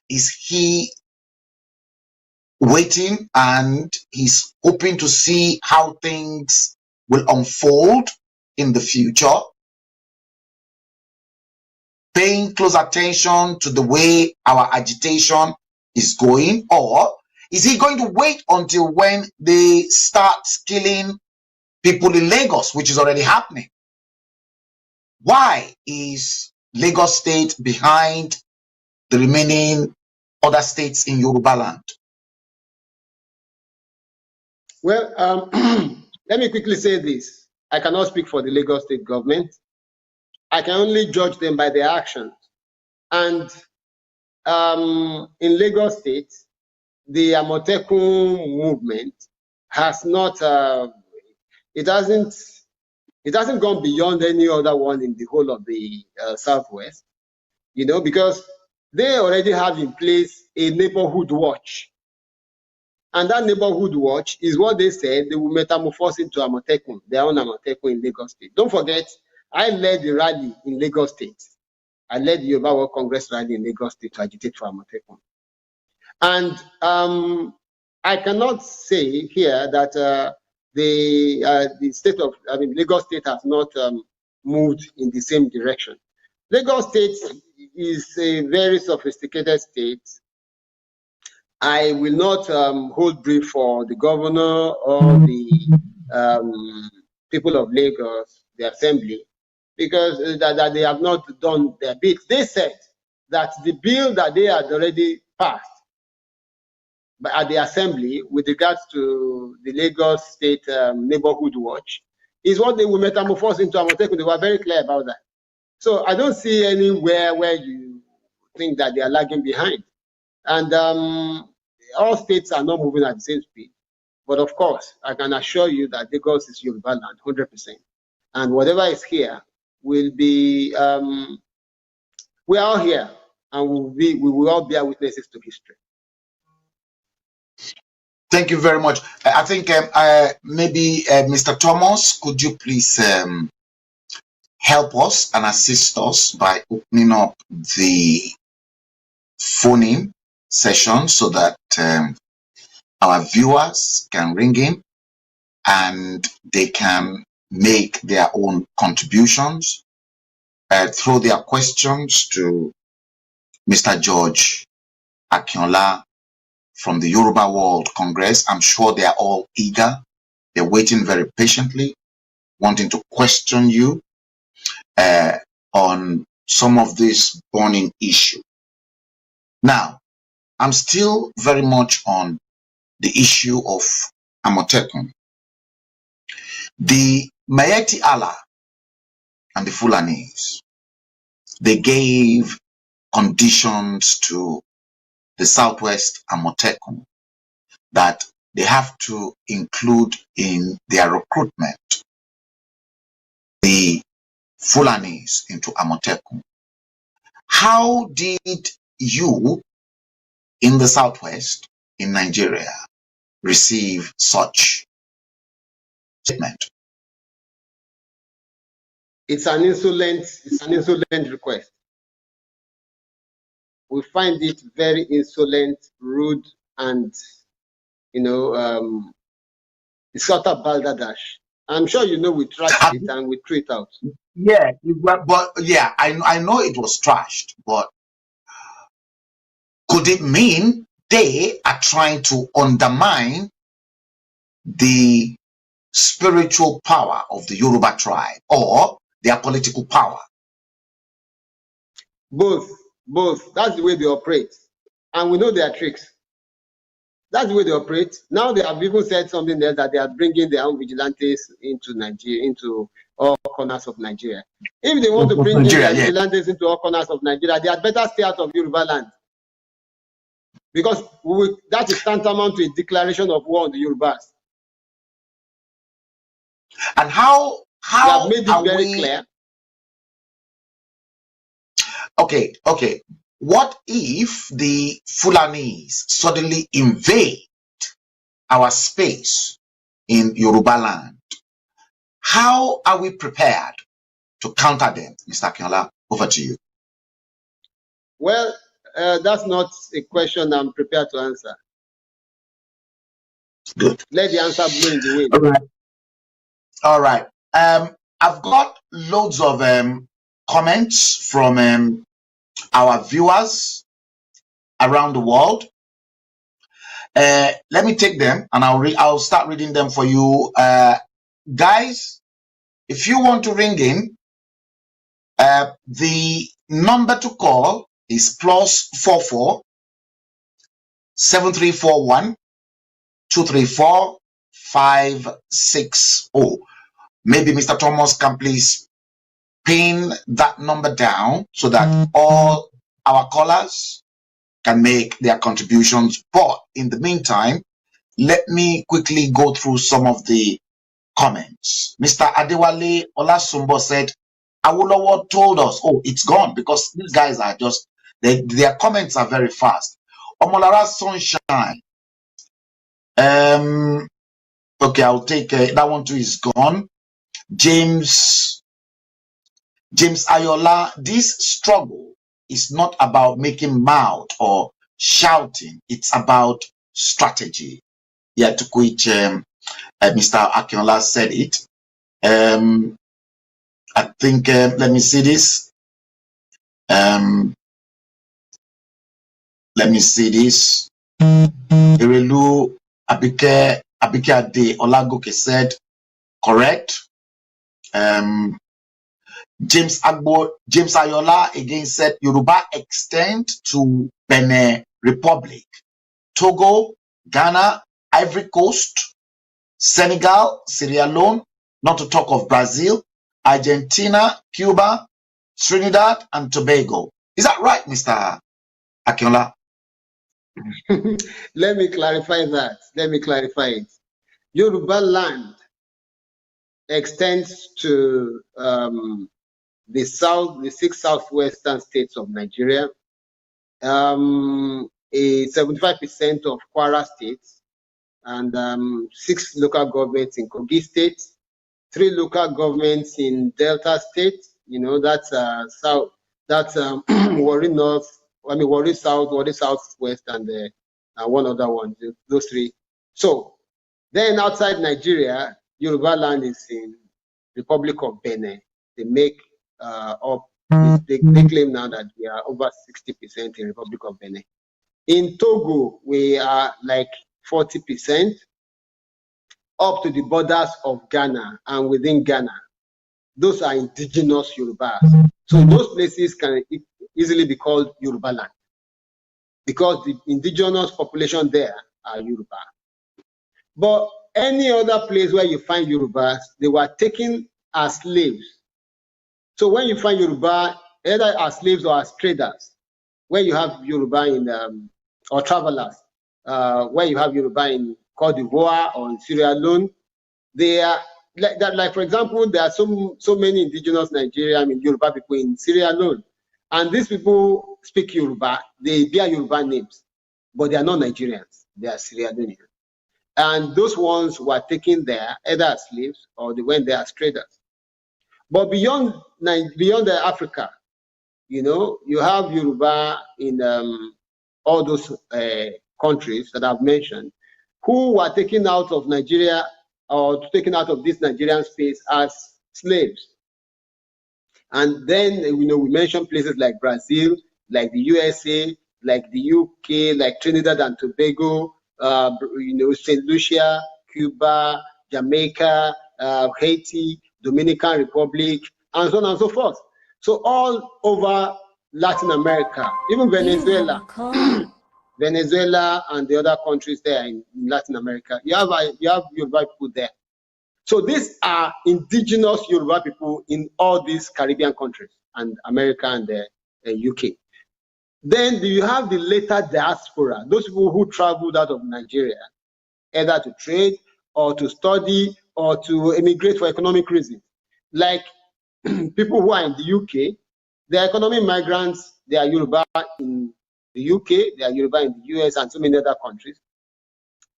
is he waiting and he's hoping to see how things will unfold in the future, paying close attention to the way our agitation is going? Or is he going to wait until when they start killing people in Lagos, which is already happening. Why is Lagos State behind the remaining other states in Yoruba land? Well, let me quickly say this. I cannot speak for the Lagos State government. I can only judge them by their actions. And in Lagos State, the Amotekun movement has not, it hasn't gone beyond any other one in the whole of the Southwest, you know, because they already have in place a neighborhood watch. And that neighborhood watch is what they said they will metamorphose into Amotekun, their own Amotekun in Lagos State. Don't forget, I led the rally in Lagos State. I led the Yoruba World Congress rally in Lagos State to agitate for Amotekun. And I cannot say here that the state of, Lagos State has not moved in the same direction. Lagos State is a very sophisticated state. I will not hold brief for the governor or the people of Lagos, the assembly, because that they have not done their bit. They said that the bill that they had already passed at the assembly with regards to the Lagos State Neighborhood Watch is what they will metamorphose into Amotekun. They were very clear about that. So I don't see anywhere where you think that they are lagging behind. And all states are not moving at the same speed. But of course, I can assure you that Lagos is Yoruba land, 100%. And whatever is here will be, we are all here, and we will all bear witnesses to history. Thank you very much. I think maybe Mr. Thomas, could you please help us and assist us by opening up the phone-in session so that our viewers can ring in and they can make their own contributions, throw their questions to Mr. George Akinola from the Yoruba World Congress. I'm sure they are all eager. They're waiting very patiently, wanting to question you on some of this burning issue. Now, I'm still very much on the issue of Amotekun. The Maeti Allah and the Fulanis, they gave conditions to the Southwest Amotekun that they have to include in their recruitment the Fulanis into Amotekun. How did you in the Southwest in Nigeria receive such statement? It's an insolent request. We find it very insolent, rude, and it's sort of balderdash. I'm sure you know we trashed it and we threw it out. Yeah, but yeah, I know it was trashed, but could it mean they are trying to undermine the spiritual power of the Yoruba tribe or their political power? Both. That's the way they operate. And we know their tricks. That's the way they operate. Now they have even said something else, that they are bringing their own vigilantes into Nigeria, into all corners of Nigeria. If they want to bring Nigeria, vigilantes into all corners of Nigeria, they had better stay out of Yoruba land. Because that is tantamount to a declaration of war on the Yorubas. And how they have made it very clear. Okay. What if the Fulanis suddenly invade our space in Yoruba land? How are we prepared to counter them? Mr. Akinola, over to you. Well, that's not a question I'm prepared to answer. Good. Let the answer blow in the wind. All right. I've got loads of comments from our viewers around the world. Let me take them and I'll start reading them for you. guys, if you want to ring in, the number to call is +44 7341 234 560. Maybe Mr. Thomas can please pin that number down so that all our callers can make their contributions. But in the meantime, let me quickly go through some of the comments. Mr. Adewale Olasumbo said, Awolowo told us, oh, it's gone, because these guys are just, their comments are very fast. Omolara Sunshine. Okay, I'll take that one too, is gone. James Ayola, this struggle is not about making mouth or shouting. It's about strategy. Yeah, to which Mr. Akinola said it. I think, let me see this. Let me see this. Irelu Abike Ade Olagoke said, correct. James Ayola again said, Yoruba extend to Benin Republic, Togo, Ghana, Ivory Coast, Senegal, Sierra Leone, not to talk of Brazil, Argentina, Cuba, Trinidad, and Tobago. Is that right, Mr. Akinola? Let me clarify that. Let me clarify it. Yoruba land extends to the 6 southwestern states of Nigeria, 75% of Kwara states, and 6 local governments in Kogi State, 3 local governments in Delta State. You know, that's south, that's Warri North, Warri South, Warri Southwest, and one other one. Those 3. So then outside Nigeria, Yoruba land is in Republic of Benin. They make up. They claim now that we are over 60% in Republic of Benin. In Togo, we are like 40%, up to the borders of Ghana and within Ghana. Those are indigenous Yorubas. So those places can easily be called Yoruba land because the indigenous population there are Yoruba. But any other place where you find Yorubas, they were taken as slaves. So when you find Yoruba, either as slaves or as traders, where you have Yoruba in, or travelers, where you have Yoruba in Côte d'Ivoire or in Sierra Leone, they are like that. Like, for example, there are so many indigenous Nigerian Yoruba people in Sierra Leone, and these people speak Yoruba. They bear Yoruba names, but they are not Nigerians. They are Sierra Leoneans. And those ones were taken there either as slaves or they went there as traders. But beyond Africa, you know, you have Yoruba in all those countries that I've mentioned, who were taken out of Nigeria or taken out of this Nigerian space as slaves. And then, you know, we mentioned places like Brazil, like the USA, like the UK, like Trinidad and Tobago, you know, St. Lucia, Cuba, Jamaica, Haiti, Dominican Republic, and so on and so forth. So all over Latin America, even Venezuela, Venezuela and the other countries there in Latin America, you have Yoruba people there. So these are indigenous Yoruba people in all these Caribbean countries and America and the UK. Then you have the later diaspora, those people who traveled out of Nigeria, either to trade or to study or to immigrate for economic reasons. Like people who are in the UK, they are economic migrants, they are Yoruba in the UK, they are Yoruba in the US and so many other countries.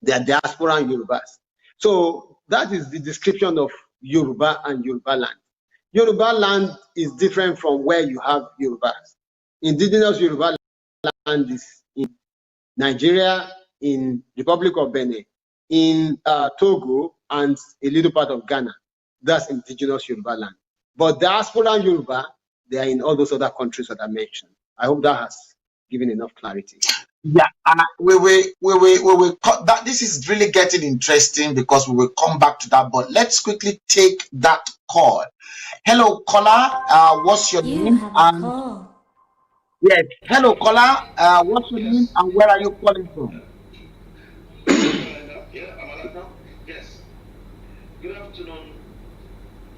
They are diaspora and Yorubas. So that is the description of Yoruba and Yoruba land. Yoruba land is different from where you have Yorubas. Indigenous Yoruba land is in Nigeria, in Republic of Benin, in Togo, and a little part of Ghana. That's indigenous Yoruba land. But diaspora and Yoruba, they are in all those other countries that I mentioned. I hope that has given enough clarity. Yeah, we will cut that. This is really getting interesting because we will come back to that. But let's quickly take that call. Hello, caller. What's your name? And yes, hello, caller. What's your name and where are you calling from? Yes. Good afternoon.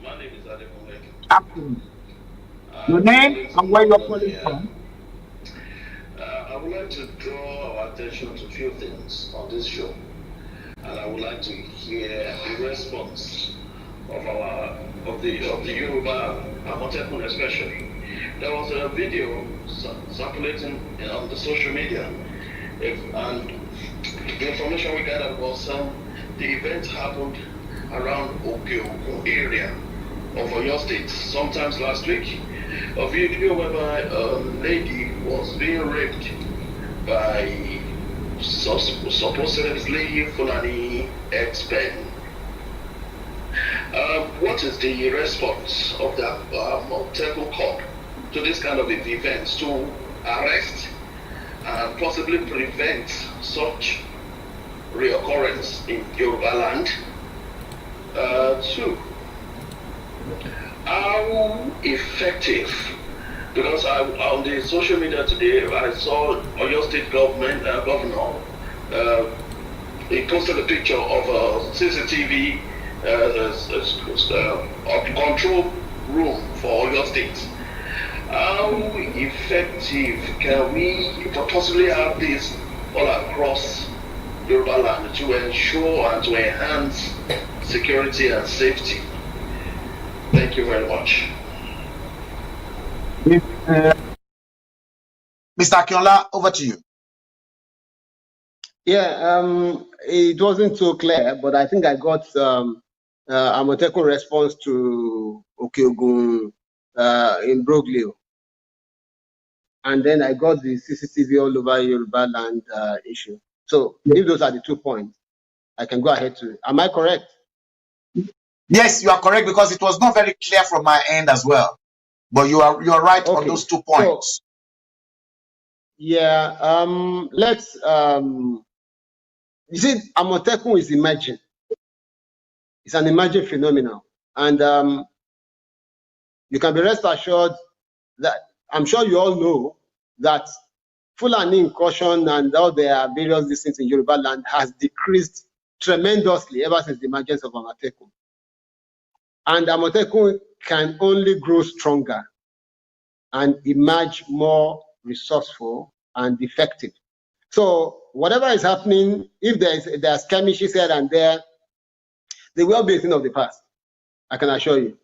My name is Adekunle. Afternoon. Your name and where you're calling from? I would like to draw our attention to a few things on this show, and I would like to hear the response of the Yoruba Amotekun especially. There was a video circulating on the social media, and the information we gathered was the event happened around Okeogun area of Oyo State sometimes last week. A video whereby a lady was being raped by supposedly Fulani ex-men. What is the response of the Amotekun Corps to this kind of events to arrest and possibly prevent such reoccurrence in Yoruba land? Two, how effective? Because on the social media today, I saw Oyo State government governor. He posted a picture of a CCTV control room for Oyo State. How effective can we possibly have this all across Yoruba land to ensure and to enhance security and safety? Thank you very much. Mr. Akinola, over to you. Yeah, it wasn't so clear, but I think I got Amotekun response to Okeogun in Broglio. And then I got the CCTV all over Yoruba land issue. So if those are the 2 points, I can go ahead to. Am I correct? Yes, you are correct because it was not very clear from my end as well. But you are right on those 2 points. So, yeah, let's you see, Amotekun is emerging. It's an emerging phenomenon, and you can be rest assured that I'm sure you all know that Fulani incursion and all their various things in Yoruba land has decreased tremendously ever since the emergence of Amotekun. And Amotekun can only grow stronger and emerge more resourceful and effective. So whatever is happening, if there are skirmishes here and there, they will be a thing of the past, I can assure you.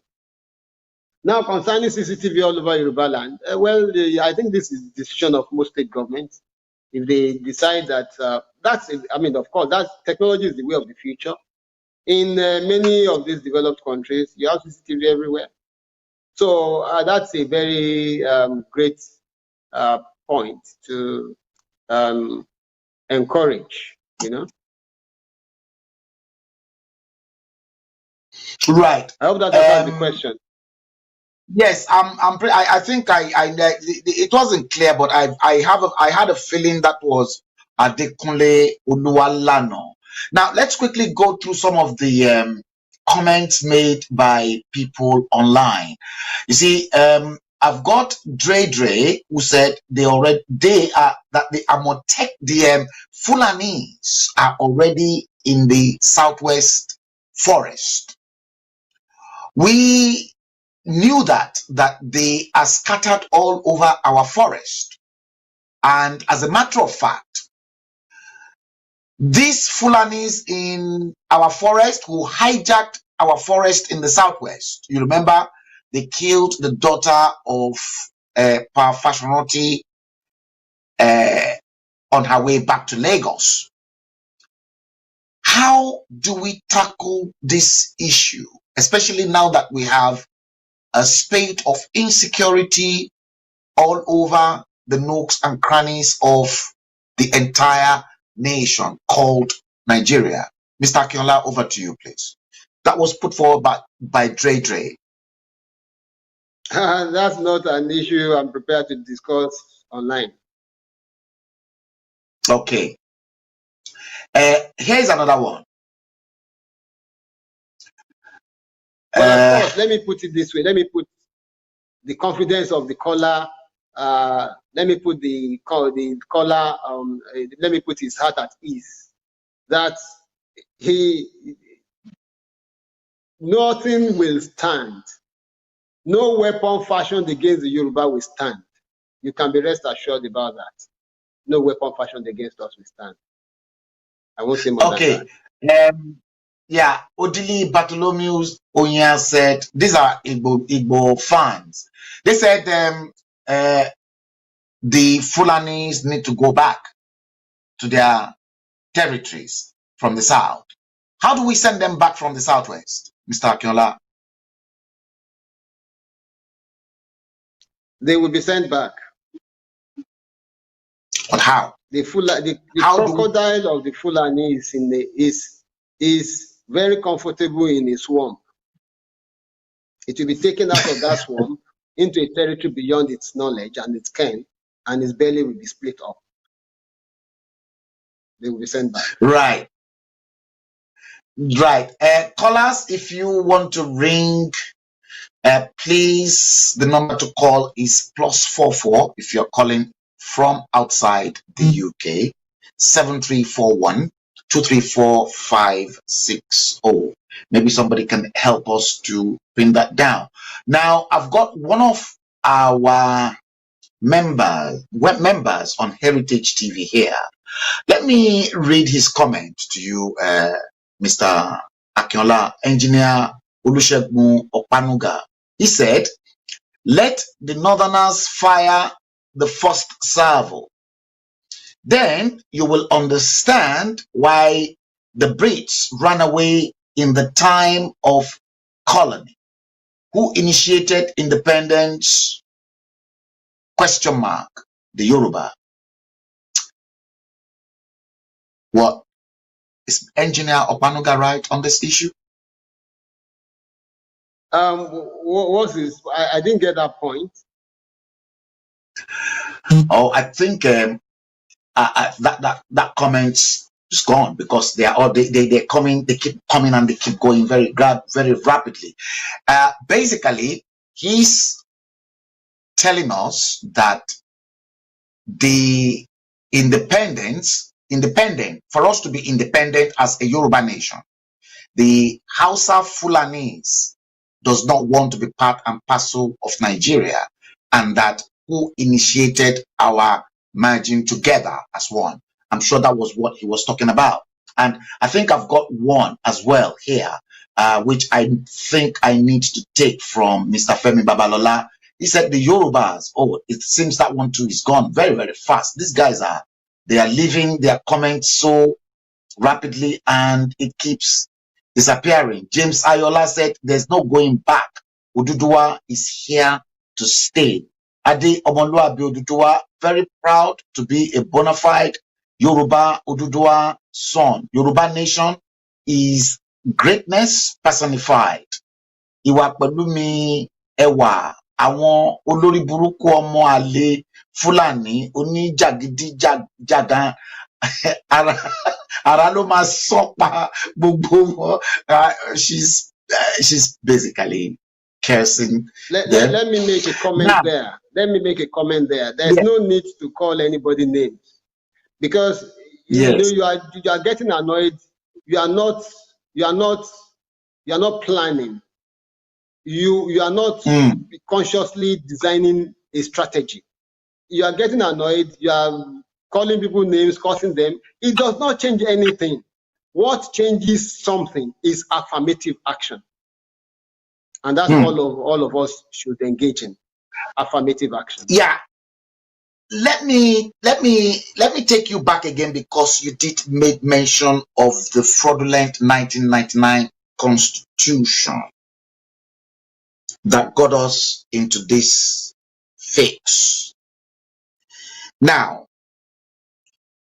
Now, concerning CCTV all over Yoruba land, I think this is the decision of most state governments. If they decide that, of course, that technology is the way of the future. In many of these developed countries, you have CCTV everywhere. So that's a very great point to encourage, you know. Right. I hope that answers the question. Yes, I think it wasn't clear, but I had a feeling that was Adekunle Oluwalano. Now let's quickly go through some of the comments made by people online. You see, I've got Dre who said the Fulanis are already in the southwest forest. We knew that they are scattered all over our forest. And as a matter of fact, these Fulanis in our forest who hijacked our forest in the southwest, you remember they killed the daughter of Pa Fashoranti on her way back to Lagos. How do we tackle this issue, especially now that we have a spate of insecurity all over the nooks and crannies of the entire nation called Nigeria? Mr. Akinola, over to you, please. That was put forward by Dre. That's not an issue I'm prepared to discuss online. Okay. Here's another one. But of course, let me put it this way. Let me put the confidence of the caller. Let me put the caller. Let me put his heart at ease. That nothing will stand. No weapon fashioned against the Yoruba will stand. You can be rest assured about that. No weapon fashioned against us will stand. I won't say more than that. Yeah, Odili Bartholomew Onya said, these are Igbo fans. They said the Fulanis need to go back to their territories from the south. How do we send them back from the southwest, Mr. Akinola? They will be sent back. But how? The crocodile of the Fulani is very comfortable in a swamp. It will be taken out of that swamp into a territory beyond its knowledge and its ken, and its belly will be split up. They will be sent back. Right. Right. Callers, if you want to ring, please, the number to call is +44 if you're calling from outside the UK, 7341 234 560. Maybe somebody can help us to pin that down. Now, I've got one of our members on Heritage TV here. Let me read his comment to you, Mr. Akinola. Engineer Olusegun Opanuga. He said, let the Northerners fire the first salvo. Then you will understand why the Brits ran away in the time of colony. Who initiated independence? Question mark. The Yoruba. What? Is Engineer Opanuga right on this issue? What was this? I didn't get that point. Oh, I think that comment is gone because they're coming. They keep coming and they keep going very rapidly. Basically, he's telling us that the independent for us to be independent as a Yoruba nation, the Hausa Fulanis does not want to be part and parcel of Nigeria, and that who initiated our merging together as one. I'm sure that was what he was talking about. And I think I've got one as well here, which I think I need to take from Mr. Femi Babalola. He said the Yorubas, oh, it seems that one too is gone very, very fast. These guys they are leaving their comments so rapidly and it keeps disappearing. James Ayola said there's no going back. Oduduwa is here to stay. Ade Omoluabi Oduduwa, very proud to be a bona fide Yoruba Oduduwa son. Yoruba nation is greatness personified. Iwa Pelumi Ewa, àwọn olórí burúkú ọmọ àlè Fúlàní oníjàgídí jàgàn ara ló máa sọpa gbogbo wọn. She's basically cursing. Let me make a comment there. Let me make a comment there. There's no need to call anybody names because you know you are getting annoyed. You are not planning. You are not consciously designing a strategy. You are getting annoyed. You are calling people names, cursing them. It does not change anything. What changes something is affirmative action. And that's all of us should engage in affirmative action. Yeah. Let me take you back again because you did make mention of the fraudulent 1999 Constitution that got us into this fix. Now,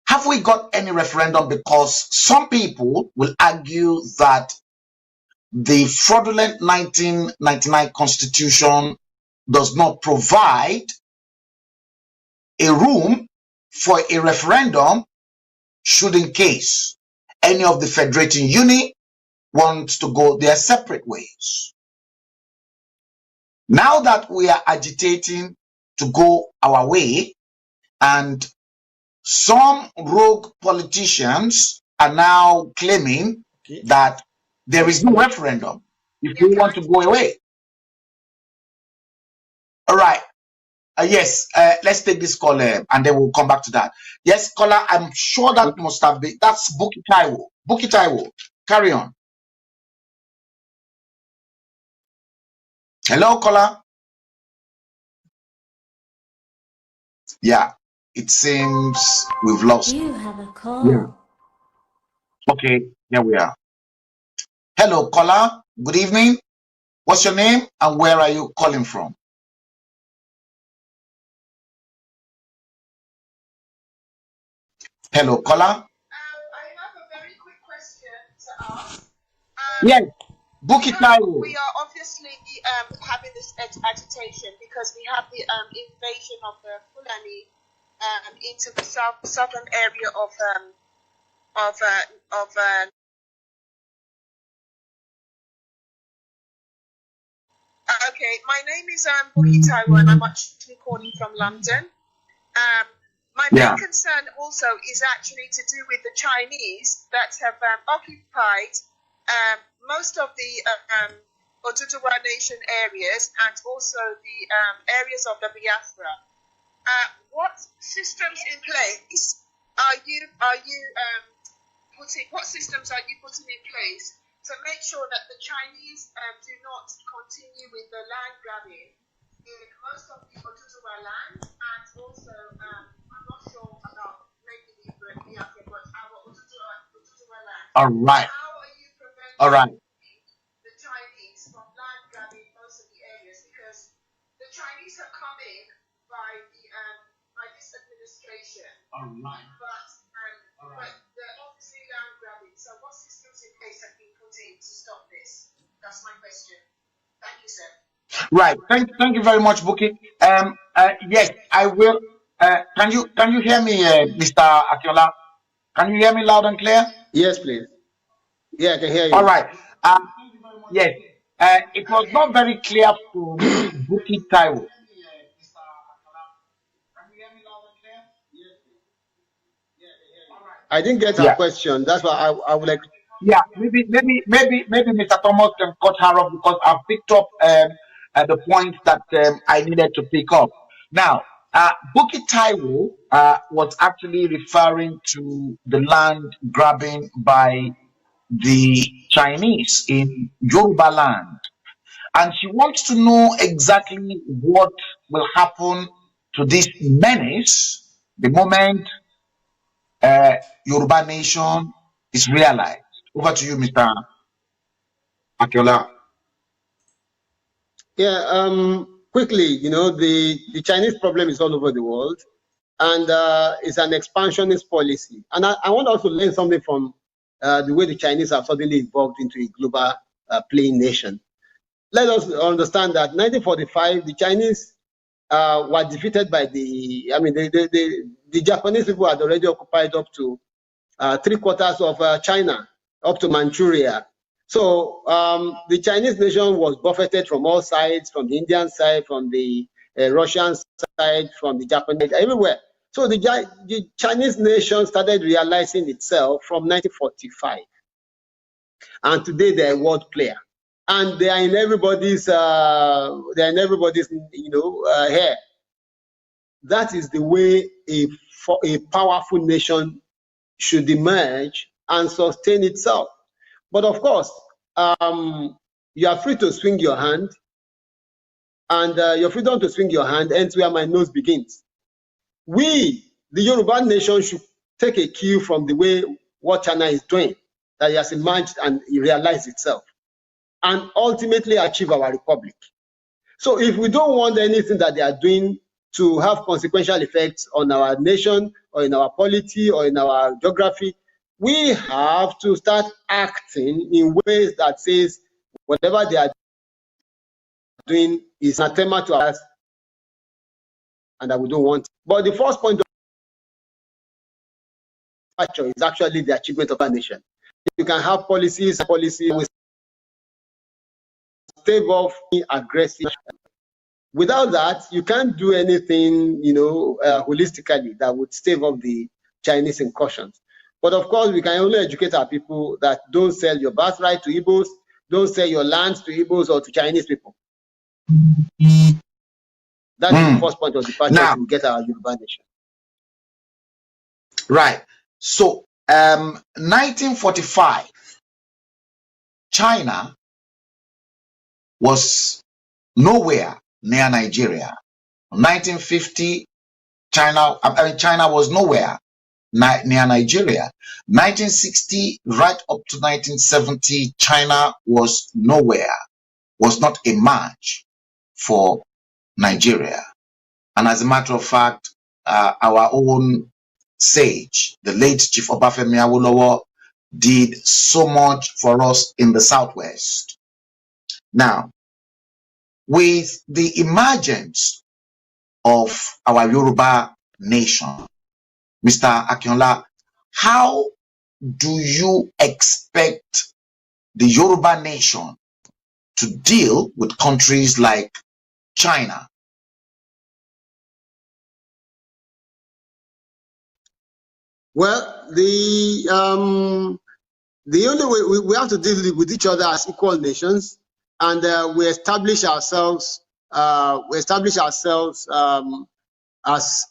have we got any referendum? Because some people will argue that the fraudulent 1999 Constitution does not provide a room for a referendum should in case any of the federating unit wants to go their separate ways. Now that we are agitating to go our way, and some rogue politicians are now claiming that there is no referendum if we want to go away. All right. Yes, let's take this call and then we'll come back to that. Yes, caller, I'm sure that must have been, that's Buki Taiwo. Buki Taiwo, carry on. Hello, caller. Yeah, it seems we've lost. You have a call. Yeah. Okay, here we are. Hello, caller. Good evening. What's your name and where are you calling from? Hello, caller. I have a very quick question to ask. Yes, Buki Taiwo. We are obviously having this agitation because we have the invasion of the Fulani into the southern area of Okay, my name is Buki Taiwo and I'm actually calling from London. My main concern also is actually to do with the Chinese that have occupied most of the Oduduwa Nation areas and also the areas of the Biafra. What systems in place are you putting? What systems are you putting in place to make sure that the Chinese do not continue with the land grabbing in most of the Oduduwa land, and also I'm not sure about maybe the Biafra, but our Oduduwa land. All right. How are you preventing All right. the Chinese from land grabbing most of the areas? Because the Chinese have come in by this administration. All right. But they're obviously land grabbing. So what systems in place have been put in to stop this? That's my question. Thank you, sir. Right. Thank you very much, Buki. Yes, I will. Can you hear me, Mr. Akiola? Can you hear me loud and clear? Yes, please. Yeah, I can hear you. All right. Yes. It was not very clear to Buki Taiwo. I didn't get her question. That's why I would like. Yeah, maybe Mr. Thomas can cut her off because I picked up the point that I needed to pick up. Now, Buki Taiwo was actually referring to the land grabbing by the Chinese in Yoruba land, and she wants to know exactly what will happen to this menace the moment Yoruba nation is realized. Over to you, Mr. Akiola. Yeah, quickly, you know, the Chinese problem is all over the world, and it's an expansionist policy. And I want also to learn something from the way the Chinese have suddenly evolved into a global playing nation. Let us understand that 1945, the Chinese were defeated by the Japanese people had already occupied up to 3/4 of China, up to Manchuria. So the Chinese nation was buffeted from all sides, from the Indian side, from the Russian side, from the Japanese, everywhere. So the Chinese nation started realizing itself from 1945. And today they're a world player. And they are in everybody's, hair. That is the way a powerful nation should emerge and sustain itself. But of course, you are free to swing your hand, and your freedom to swing your hand ends where my nose begins. We, the Yoruba nation, should take a cue from the way what China is doing, that it has emerged and realized itself, and ultimately achieve our republic. So if we don't want anything that they are doing to have consequential effects on our nation or in our polity or in our geography, we have to start acting in ways that says whatever they are doing is anathema to us and that we don't want. But the first point is actually the achievement of a nation. You can have policy with stave off aggressive. Without that, you can't do anything, holistically that would stave off the Chinese incursions. But of course, we can only educate our people that don't sell your birthright to Igbos, don't sell your lands to Igbos or to Chinese people. That's the first point of departure to get our Yoruba nation. Right. So, 1945, China was nowhere near Nigeria. 1950, China was nowhere near Nigeria. 1960, right up to 1970, China was nowhere, was not a match for Nigeria. And as a matter of fact, our own sage, the late Chief Obafemi Awolowo, did so much for us in the Southwest. Now, with the emergence of our Yoruba nation, Mr. Akinola, how do you expect the Yoruba nation to deal with countries like China? Well, the only way we have to deal with each other as equal nations, and we establish ourselves as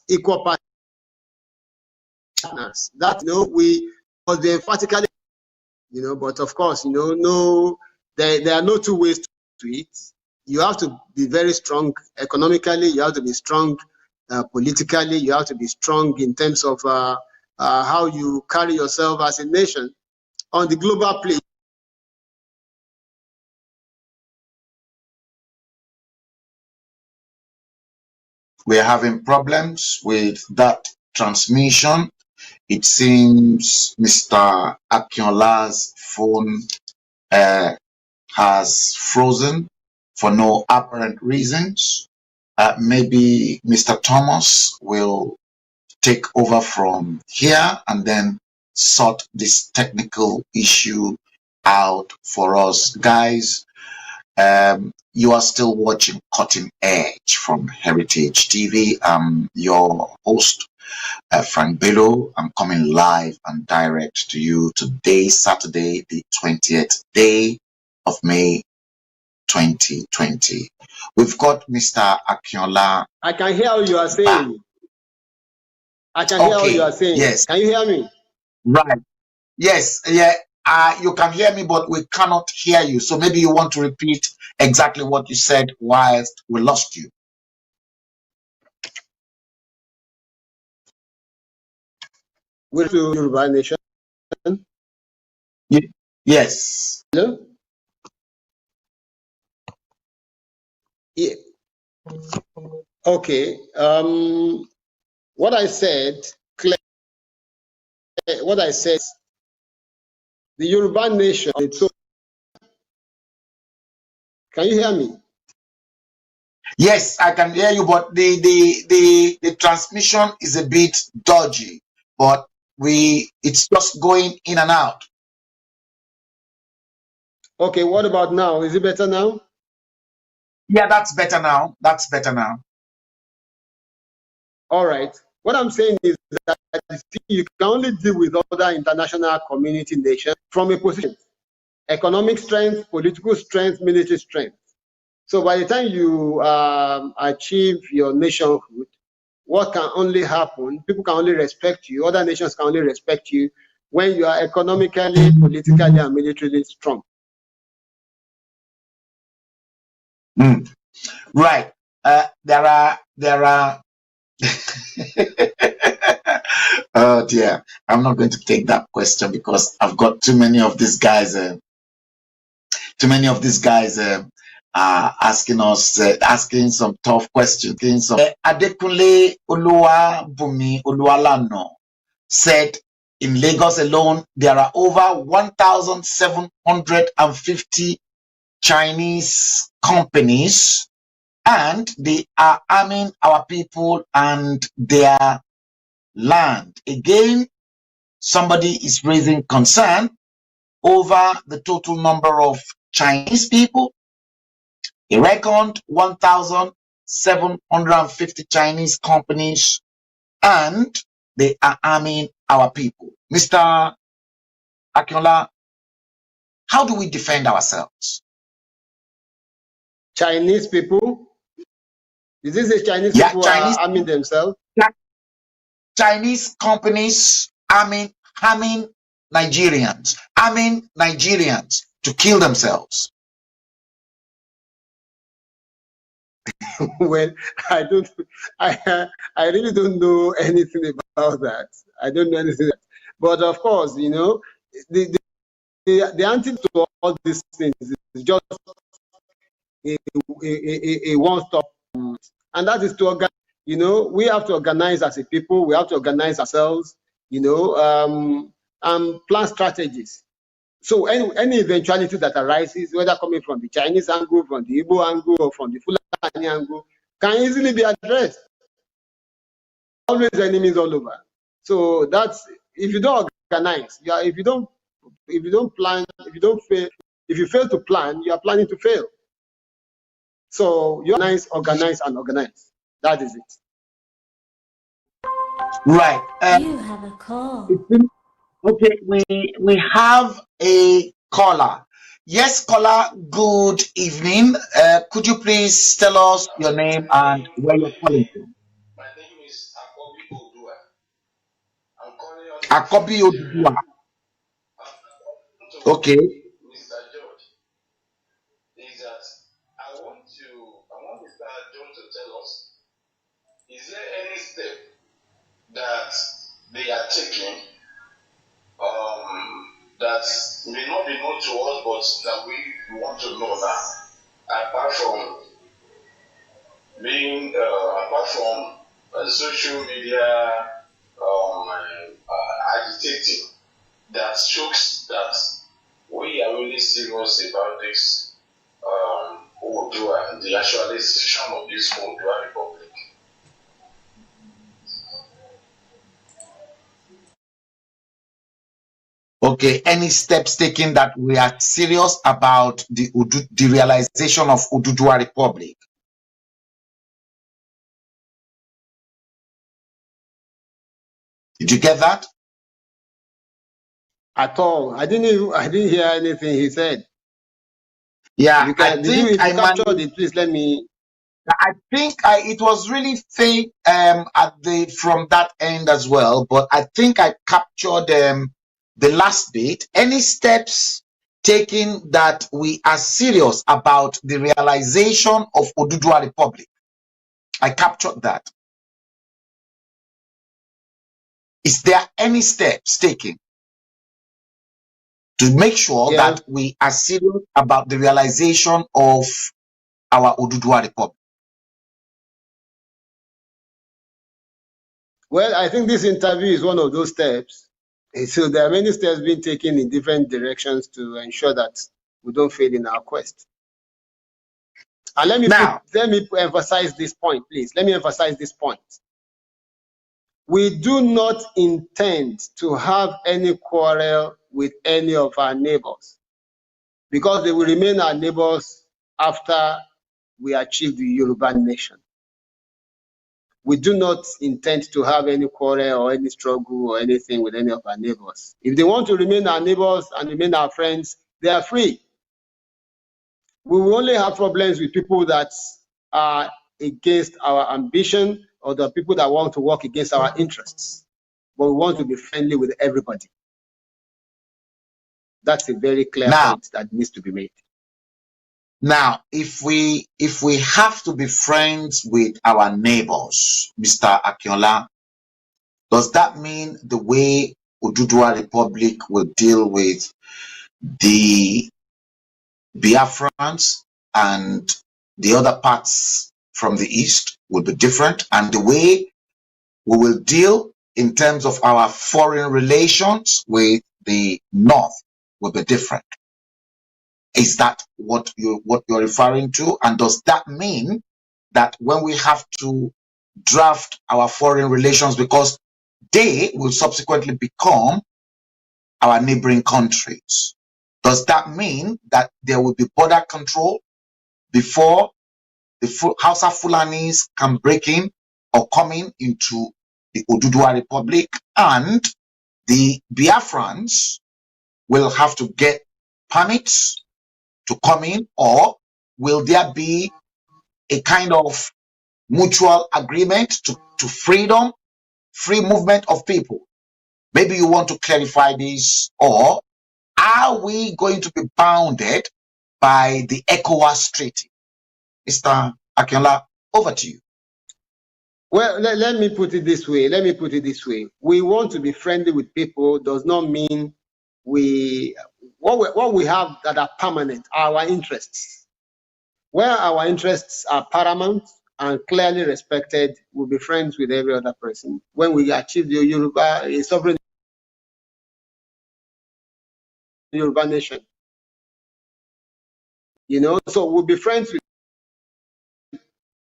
equal partners. That we must be emphatically, but of course, there are no two ways to it. You have to be very strong economically. You have to be strong politically. You have to be strong in terms of how you carry yourself as a nation on the global plane. We're having problems with that transmission. It seems Mr. Akinola's phone has frozen for no apparent reasons. Maybe Mr. Thomas will take over from here and then sort this technical issue out for us. Guys, you are still watching Cutting Edge from Heritage TV. I'm your host, Frank Bello. I'm coming live and direct to you today, Saturday, the 20th day of May 2020. We've got Mr. Akinola. I can hear what you are saying. I can hear what you are saying. Yes. Can you hear me? Right. Yes. Yeah. You can hear me, but we cannot hear you. So maybe you want to repeat exactly what you said whilst we lost you. We're to Yoruba nation. Yes. Hello? Yeah. Okay. What I said, the Yoruba nation. So, can you hear me? Yes, I can hear you, but the transmission is a bit dodgy. But it's just going in and out. Okay, what about now? Is it better now? Yeah, that's better now. That's better now. All right. What I'm saying is that you can only deal with other international community nations from a position: economic strength, political strength, military strength. So by the time you achieve your nationhood, what can only happen? People can only respect you. Other nations can only respect you when you are economically, politically, and militarily strong. Right. There are. Oh dear, I'm not going to take that question because I've got too many of these guys. Asking some tough questions. Adekunle Oluwabumi Oluwalano said in Lagos alone there are over 1,750 Chinese companies, and they are arming our people and their land. Again, somebody is raising concern over the total number of Chinese people. He reckoned 1,750 Chinese companies, and they are arming our people. Mr. Akinola, how do we defend ourselves? Chinese people? Is this the Chinese people Chinese, are arming themselves? Chinese companies arming Nigerians to kill themselves. Well, I really don't know anything about that. I don't know anything. But of course, you know, the antidote to all these things is just a one-stop, and that is to organize. You know, we have to organize as a people. We have to organize ourselves. You know, and plan strategies. So any eventuality that arises, whether coming from the Chinese angle, from the Igbo angle, or from the Fulani angle, can easily be addressed. Always enemies all over. So that's, if you don't organize, if you don't plan, if you fail to plan, you are planning to fail. So you organize, and organize. That is it. Right. You have a call. Okay, we have a caller. Yes, caller, good evening. Could you please tell us your name and where you're calling from? My name is Akobi Odua. I'm calling you. Akobi Odua. Okay. Mr. George, is that I want Mr. George to tell us, is there any step that they are taking that may not be known to us, but that we want to know now, apart from being social media agitating, that shows that we are really serious about this Oodua, the actualization of this Oodua Republic. Okay, any steps taken that we are serious about the realization of Oodua Republic? Did you get that? At all. I didn't hear anything he said. Yeah, if you captured it, please let me. I think it was really faint from that end as well, but I think I captured the last bit. Any steps taken that we are serious about the realization of Oodua Republic? I captured that. Is there any steps taken to make sure that we are serious about the realization of our Oodua Republic? Well, I think this interview is one of those steps. So there are many steps being taken in different directions to ensure that we don't fail in our quest. And let me emphasize this point, please. Let me emphasize this point. We do not intend to have any quarrel with any of our neighbors, because they will remain our neighbors after we achieve the Yoruba nation. We do not intend to have any quarrel or any struggle or anything with any of our neighbors. If they want to remain our neighbors and remain our friends, they are free. We will only have problems with people that are against our ambition, or the people that want to work against our interests. But we want to be friendly with everybody. That's a very clear point that needs to be made. Now, if we have to be friends with our neighbors, Mr. Akinola, does that mean the way Oodua Republic will deal with the Biafrans and the other parts from the east will be different, and the way we will deal in terms of our foreign relations with the north will be different? Is that what you're referring to? And does that mean that when we have to draft our foreign relations, because they will subsequently become our neighboring countries. Does that mean that there will be border control before the Hausa Fulanis can break in or come in into the Oduduwa Republic, and the Biafrans will have to get permits to come in, or will there be a kind of mutual agreement to freedom, free movement of people? Maybe you want to clarify this, or are we going to be bounded by the ECOWAS Treaty? Mr. Akinola, over to you. Well, let me put it this way. We want to be friendly with people does not mean what we have that are permanent are our interests. Where our interests are paramount and clearly respected, we'll be friends with every other person. When we achieve the Yoruba, a sovereign Yoruba nation, so we'll be friends with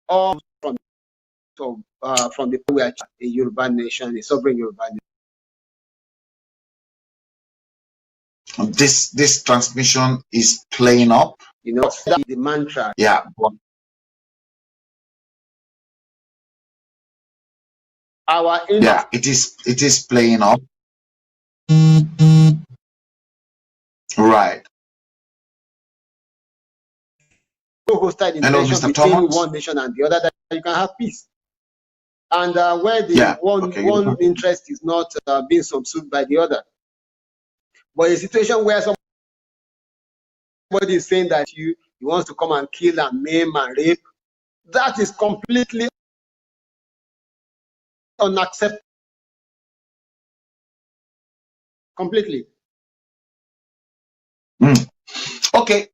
all from the we are a Yoruba nation, a sovereign Yoruba nation. This transmission is playing up. The mantra. Yeah. It is playing up. Right. Hostile intention between one nation and the other, that you can have peace. And where the one interest is not being subsumed by the other. But a situation where somebody is saying that he wants to come and kill and maim and rape, that is completely unacceptable. Completely. Okay,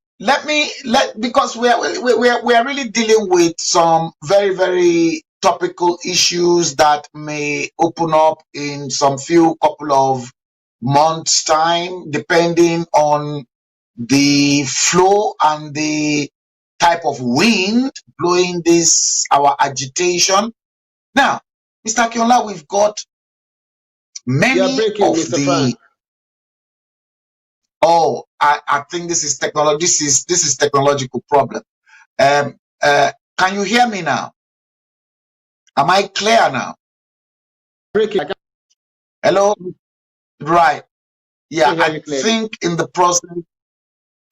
because we are really dealing with some very, very topical issues that may open up in some couple of months' time, depending on the flow and the type of wind blowing our agitation. Now, Mr. Akinola, we've got many of the. Frank. Oh, I think this is technology. This is technological problem. Can you hear me now? Am I clear now? Hello? Right. Yeah, I think in the process.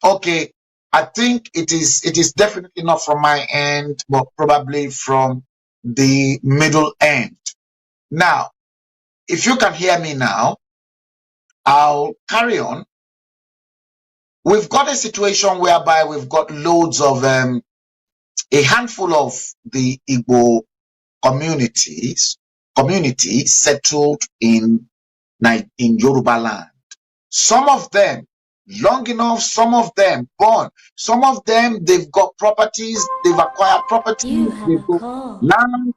Okay, I think it is definitely not from my end, but probably from the middle end. Now, if you can hear me now, I'll carry on. We've got a situation whereby we've got loads of a handful of the Igbo community settled in Yoruba land. Some of them long enough, some of them born, some of them they've got properties, they've acquired property, they've got land.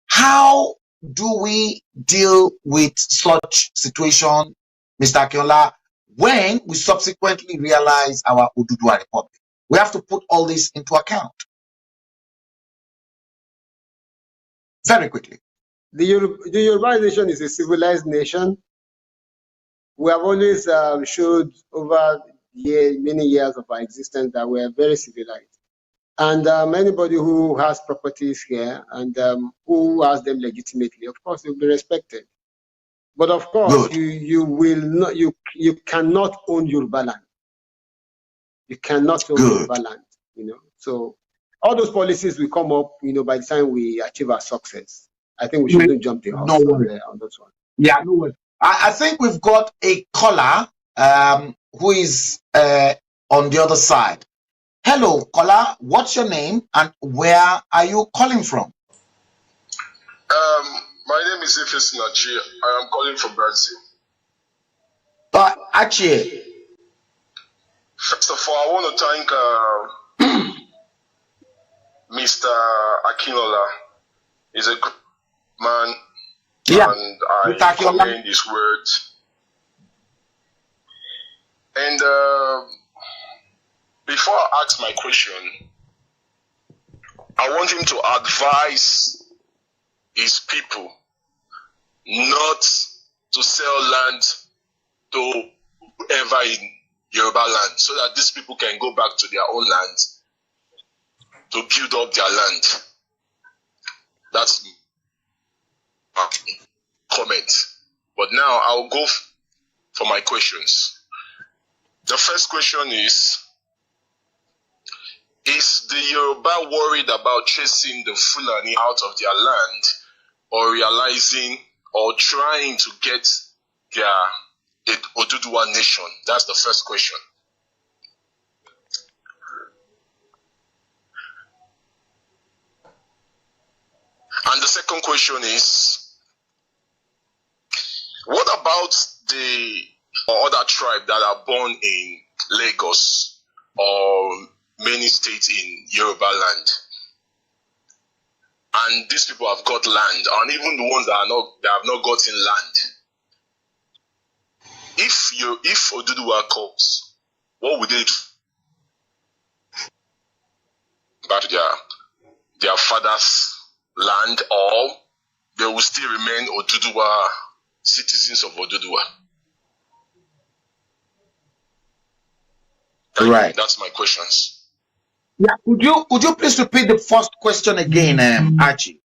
How do we deal with such situation, Mr. Akinola, when we subsequently realize our Oduduwa Republic? We have to put all this into account. Very quickly. The Yoruba nation is a civilized nation. We have always showed over many years of our existence that we are very civilized. And anybody who has properties here and who has them legitimately, of course, will be respected. But of course, you will not, you cannot own Yoruba land. You cannot own Yoruba land, So all those policies will come up, by the time we achieve our success. I think we shouldn't jump the horse on this one. Yeah, no worries. I think we've got a caller who is on the other side. Hello, caller. What's your name and where are you calling from? My name is Efes Nachi. I am calling from Brazil. Achie. First of all, I want to thank Mr. Akinola. He's a good man. Yeah. And I commend his words. And before I ask my question, I want him to advise his people not to sell land to whoever in Yoruba land, so that these people can go back to their own land to build up their land. That's my comment. But now I'll go for my questions. The first question is the Yoruba worried about chasing the Fulani out of their land, or realizing or trying to get their Oduduwa nation? That's the first question. And the second question is, what about the other tribe that are born in Lagos or many states in Yoruba land? And these people have got land, and even the ones that have not gotten land. If Oduduwa comes, what would they do? Back to their father's land, or they will still remain Oduduwa, citizens of Oduduwa? Right. That's my questions. Yeah, could you please repeat the first question again, Archie?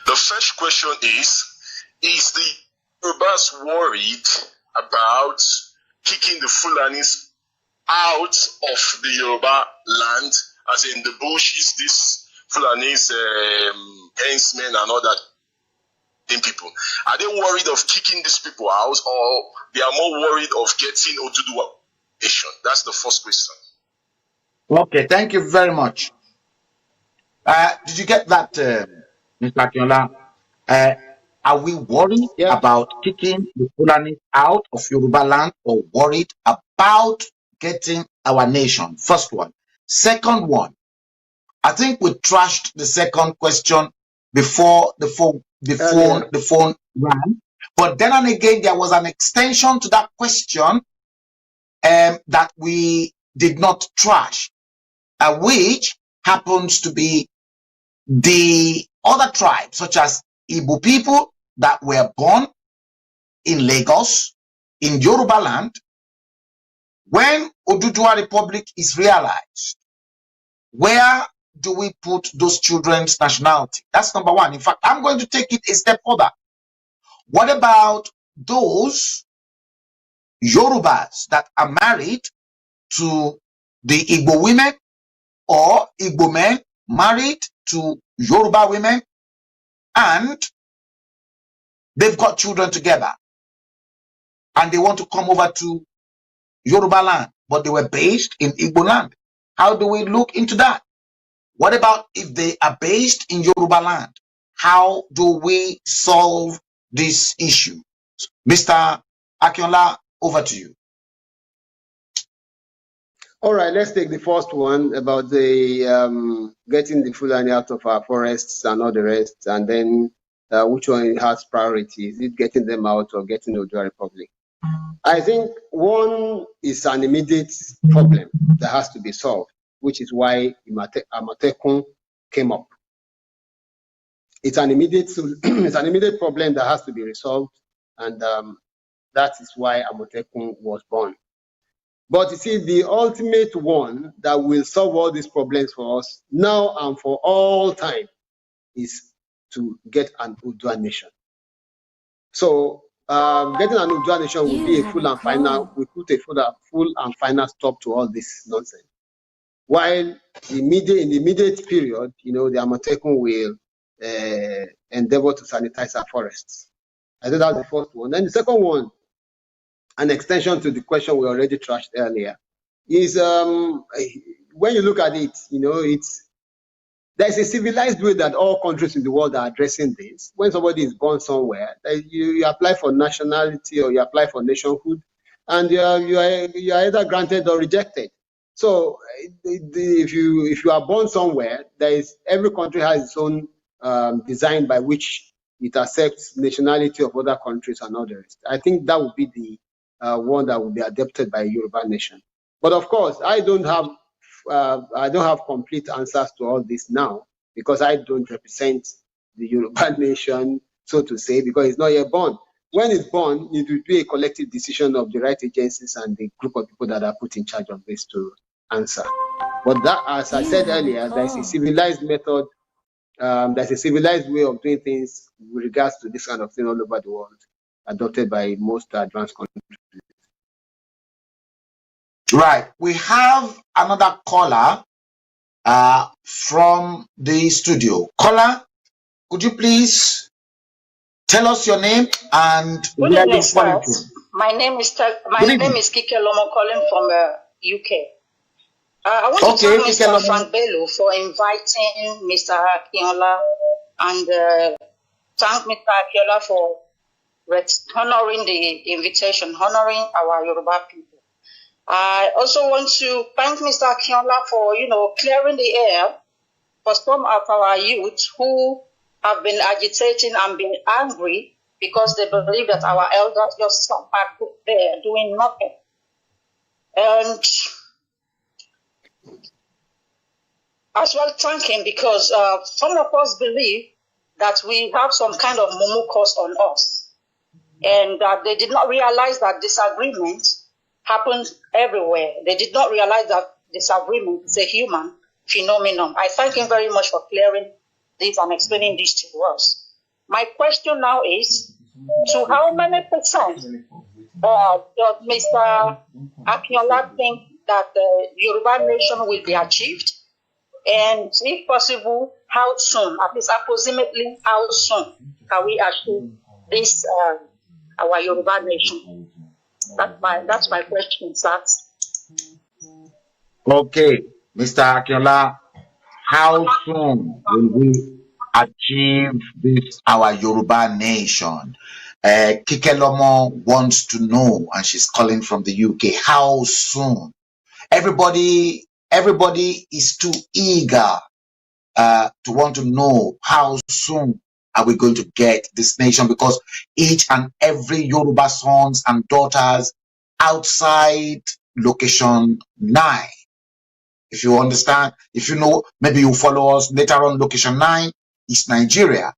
The first question is the Yorubas worried about kicking the Fulanis out of the Yoruba land, as in the bush? Is this Fulanis, henchmen and all that in people? Are they worried of kicking these people out, or they are more worried of getting Oduduwa nation? That's the first question. Okay, thank you very much. Did you get that, Mr. Akinola? Are we worried about kicking the Fulani out of Yoruba land, or worried about getting our nation? First one. Second one, I think we trashed the second question before the phone ran. But then and again, there was an extension to that question that we did not trash, which happens to be the other tribes, such as Igbo people that were born in Lagos, in Yoruba land. When Oduduwa Republic is realized, where do we put those children's nationality? That's number one. In fact, I'm going to take it a step further. What about those Yorubas that are married to the Igbo women, or Igbo men married to Yoruba women, and they've got children together, and they want to come over to Yoruba land, but they were based in Igbo land? How do we look into that? What about if they are based in Yoruba land? How do we solve this issue? Mr. Akinola, over to you. All right, let's take the first one about the getting the Fulani out of our forests and all the rest, and then which one has priority? Is it getting them out or getting the Oduduwa Republic? I think one is an immediate problem that has to be solved, which is why Amotekun came up. It's an immediate problem that has to be resolved, and that is why Amotekun was born. But you see, the ultimate one that will solve all these problems for us now and for all time is to get an Oduduwa nation. So getting an Oduduwa nation will be a full and final. We put a full and final stop to all this nonsense. While in the immediate period, the Amotekun will endeavor to sanitize our forests. I think that's the first one. Then the second one, an extension to the question we already trashed earlier, is when you look at it, there's a civilized way that all countries in the world are addressing this. When somebody is born somewhere, you apply for nationality or you apply for nationhood, and you are either granted or rejected. So if you are born somewhere, every country has its own design by which it accepts nationality of other countries and others. I think that would be the one that will be adopted by a Yoruba nation. But of course, I don't have complete answers to all this now, because I don't represent the Yoruba nation so to say, because it's not yet born. When it's born, it will be a collective decision of the right agencies and the group of people that are put in charge of this to answer. But that, as I said earlier, there's a civilized method, there's a civilized way of doing things with regards to this kind of thing all over the world, adopted by most advanced countries. Right. We have another caller from the studio. Caller, could you please tell us your name and where you're calling from? My name is Kike Lomo, calling from UK. I want to thank Mr. Frank Bello for inviting Mr. Akinola and thank Mr. Akinola for honoring the invitation, honoring our Yoruba people. I also want to thank Mr. Akinola for, clearing the air for some of our youth who have been agitating and been angry because they believe that our elders just are there doing nothing. And as well thank him because some of us believe that we have some kind of mumu curse on us, and that they did not realize that disagreement happens everywhere. They did not realize that disagreement is a human phenomenon. I thank him very much for clearing this and explaining this to us. My question now is, to how many percent does Mr. Akinola think that the Yoruba nation will be achieved? And if possible, how soon, at least approximately how soon can we achieve this, our Yoruba nation? That's my question, sir. Okay, Mr. Akinola, how soon will we achieve this, our Yoruba nation? Kike Lomo wants to know, and she's calling from the UK. How soon? Everybody is too eager to want to know how soon are we going to get this nation, because each and every Yoruba sons and daughters outside location 9, if you understand, if you know, maybe you follow us later on, location 9 is Nigeria.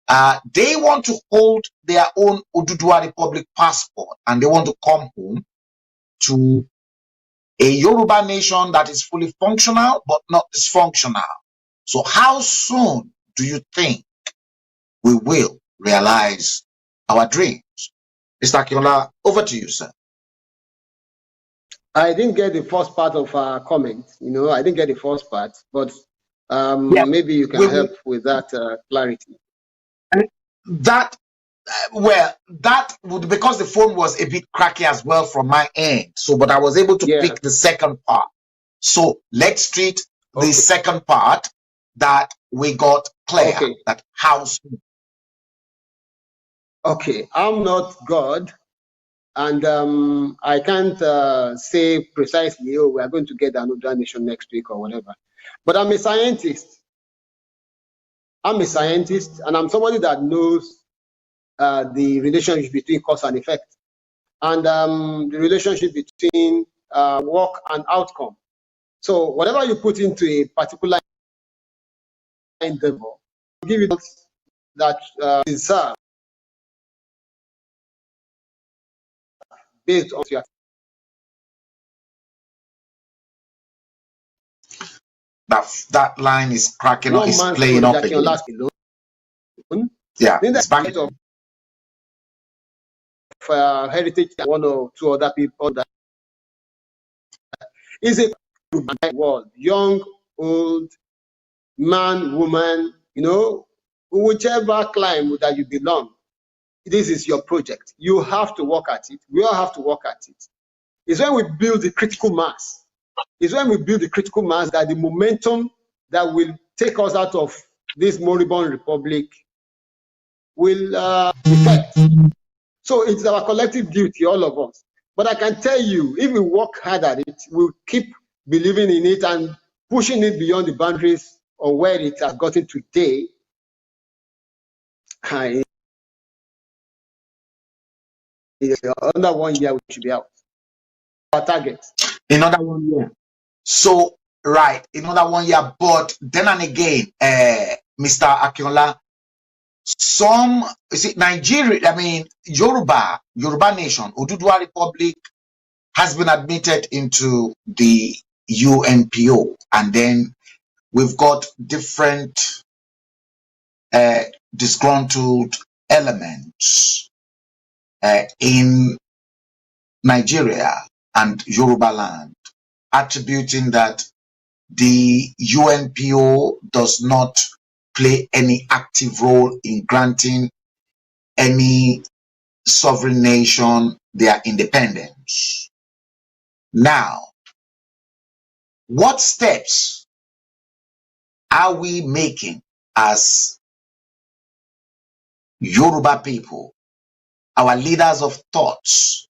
They want to hold their own Oduduwa Republic passport, and they want to come home to a Yoruba nation that is fully functional but not dysfunctional. So how soon do you think we will realize our dreams? Mr. Akinola, over to you, sir. I didn't get the first part of our comment. I didn't get the first part, but maybe you can help with that clarity. That would, because the phone was a bit cracky as well from my end. So, but I was able to pick the second part. So let's treat the second part that we got clear. That how soon. Okay, I'm not God, and I can't say precisely, we are going to get another nation next week or whatever. But I'm a scientist. I'm a scientist, and I'm somebody that knows the relationship between cause and effect, and the relationship between work and outcome. So whatever you put into a particular endeavor, give it that deserve based on your. That line is cracking up, is playing up again. Yeah, it's back of heritage, one or two other people that is a world, young, old, man, woman, whichever climb that you belong, this is your project. You have to work at it. We all have to work at it. It's when we build the critical mass. It's when we build the critical mass that the momentum that will take us out of this moribund republic will effect. So it's our collective duty, all of us. But I can tell you, if we work hard at it, we'll keep believing in it and pushing it beyond the boundaries of where it has gotten today. Under 1 year, we should be out. Our target. Another 1 year. So, right, another 1 year. But then and again, Mr. Akinola, Nigeria, Yoruba Nation, Oduduwa Republic has been admitted into the UNPO, and then we've got different disgruntled elements in Nigeria and Yoruba land, attributing that the UNPO does not play any active role in granting any sovereign nation their independence. Now, what steps are we making as Yoruba people, our leaders of thoughts,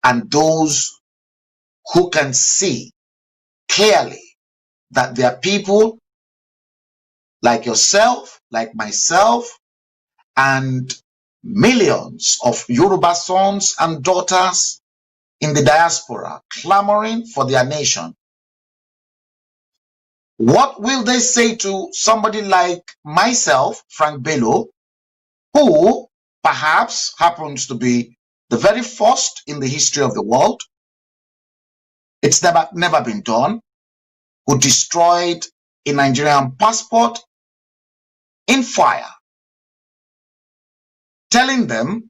and those who can see clearly that there are people like yourself, like myself, and millions of Yoruba sons and daughters in the diaspora clamoring for their nation? What will they say to somebody like myself, Frank Bello, who perhaps happens to be the very first in the history of the world? It's never been done, who destroyed a Nigerian passport in fire, telling them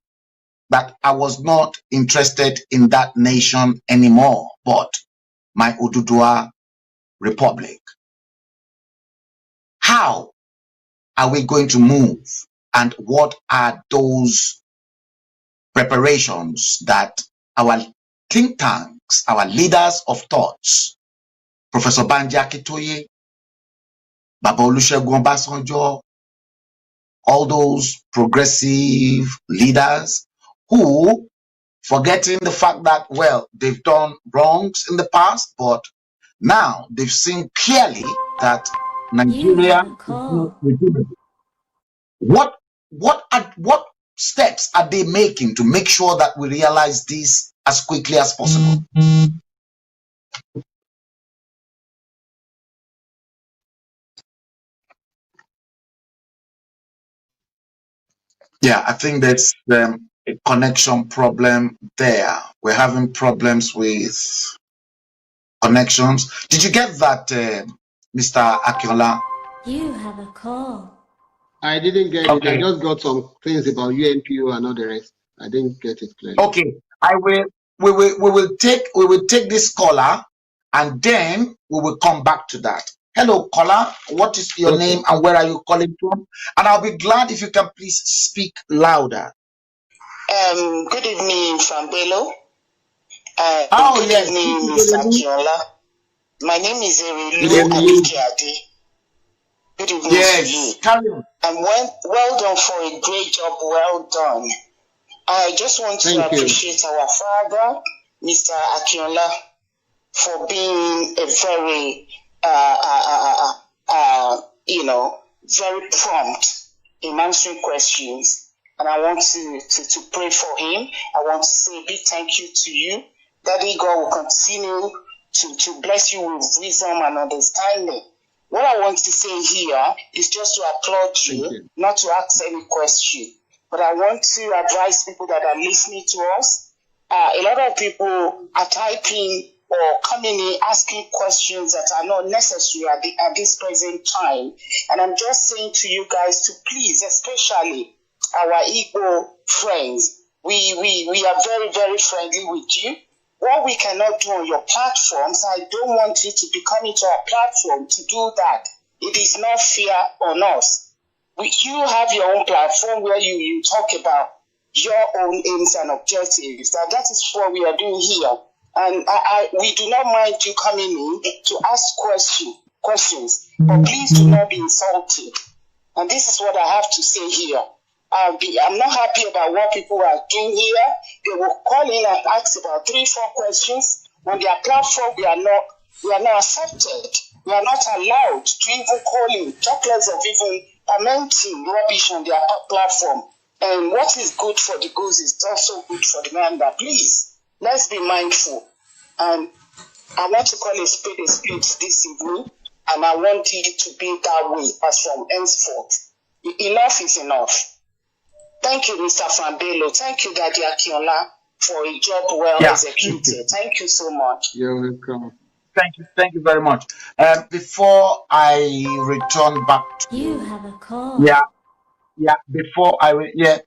that I was not interested in that nation anymore, but my Oduduwa Republic. How are we going to move, and what are those preparations that our think tanks, our leaders of thoughts, Professor Banji Akintoye, Baba Olusegun Obasanjo, all those progressive leaders who, forgetting the fact that, well, they've done wrongs in the past, but now they've seen clearly that Nigeria is not redeemable. What steps are they making to make sure that we realize this as quickly as possible? Yeah, I think there's a connection problem there. We're having problems with connections. Did you get that, Mr. Akinola? You have a call. I didn't get it. I just got some things about UNPO and all the rest. I didn't get it clearly. Okay, we will take this caller, and then we will come back to that. Hello, caller. What is your name and where are you calling from? And I'll be glad if you can please speak louder. Good evening, Fambelo. Oh, good yes. evening, Mr. Akinola. My name is Erilu Abikiade. Good evening to you. Carry on. And well done for a great job. Well done. I just want to appreciate our father, Mr. Akinola, for being a very, very prompt in answering questions. And I want to pray for him. I want to say a big thank you to you. Daddy God will continue to bless you with wisdom and understanding. What I want to say here is just to applaud you, not to ask any question. But I want to advise people that are listening to us. A lot of people are typing or coming in asking questions that are not necessary at this present time. And I'm just saying to you guys to please, especially our Igbo friends, we are very, very friendly with you. What we cannot do on your platforms, I don't want you to be coming to our platform to do that. It is not fair on us. You have your own platform where you talk about your own aims and objectives. That is what we are doing here. And we do not mind you coming in to ask questions, but please do not be insulted. And this is what I have to say here. I'm not happy about what people are doing here. They will call in and ask about 3-4 questions. On their platform, we are not accepted. We are not allowed to even call in, talk less of even commenting rubbish on their platform. And what is good for the goose is also good for the gander. Please, let's be mindful. And I want to call a spade this evening, and I want it to be that way as from henceforth. enough is enough. Thank you, Mr. Fambelo. Thank you, Daddy Akinola, for a job well executed. Thank you so much. You're welcome. Thank you very much. Before I return back to You have a call. before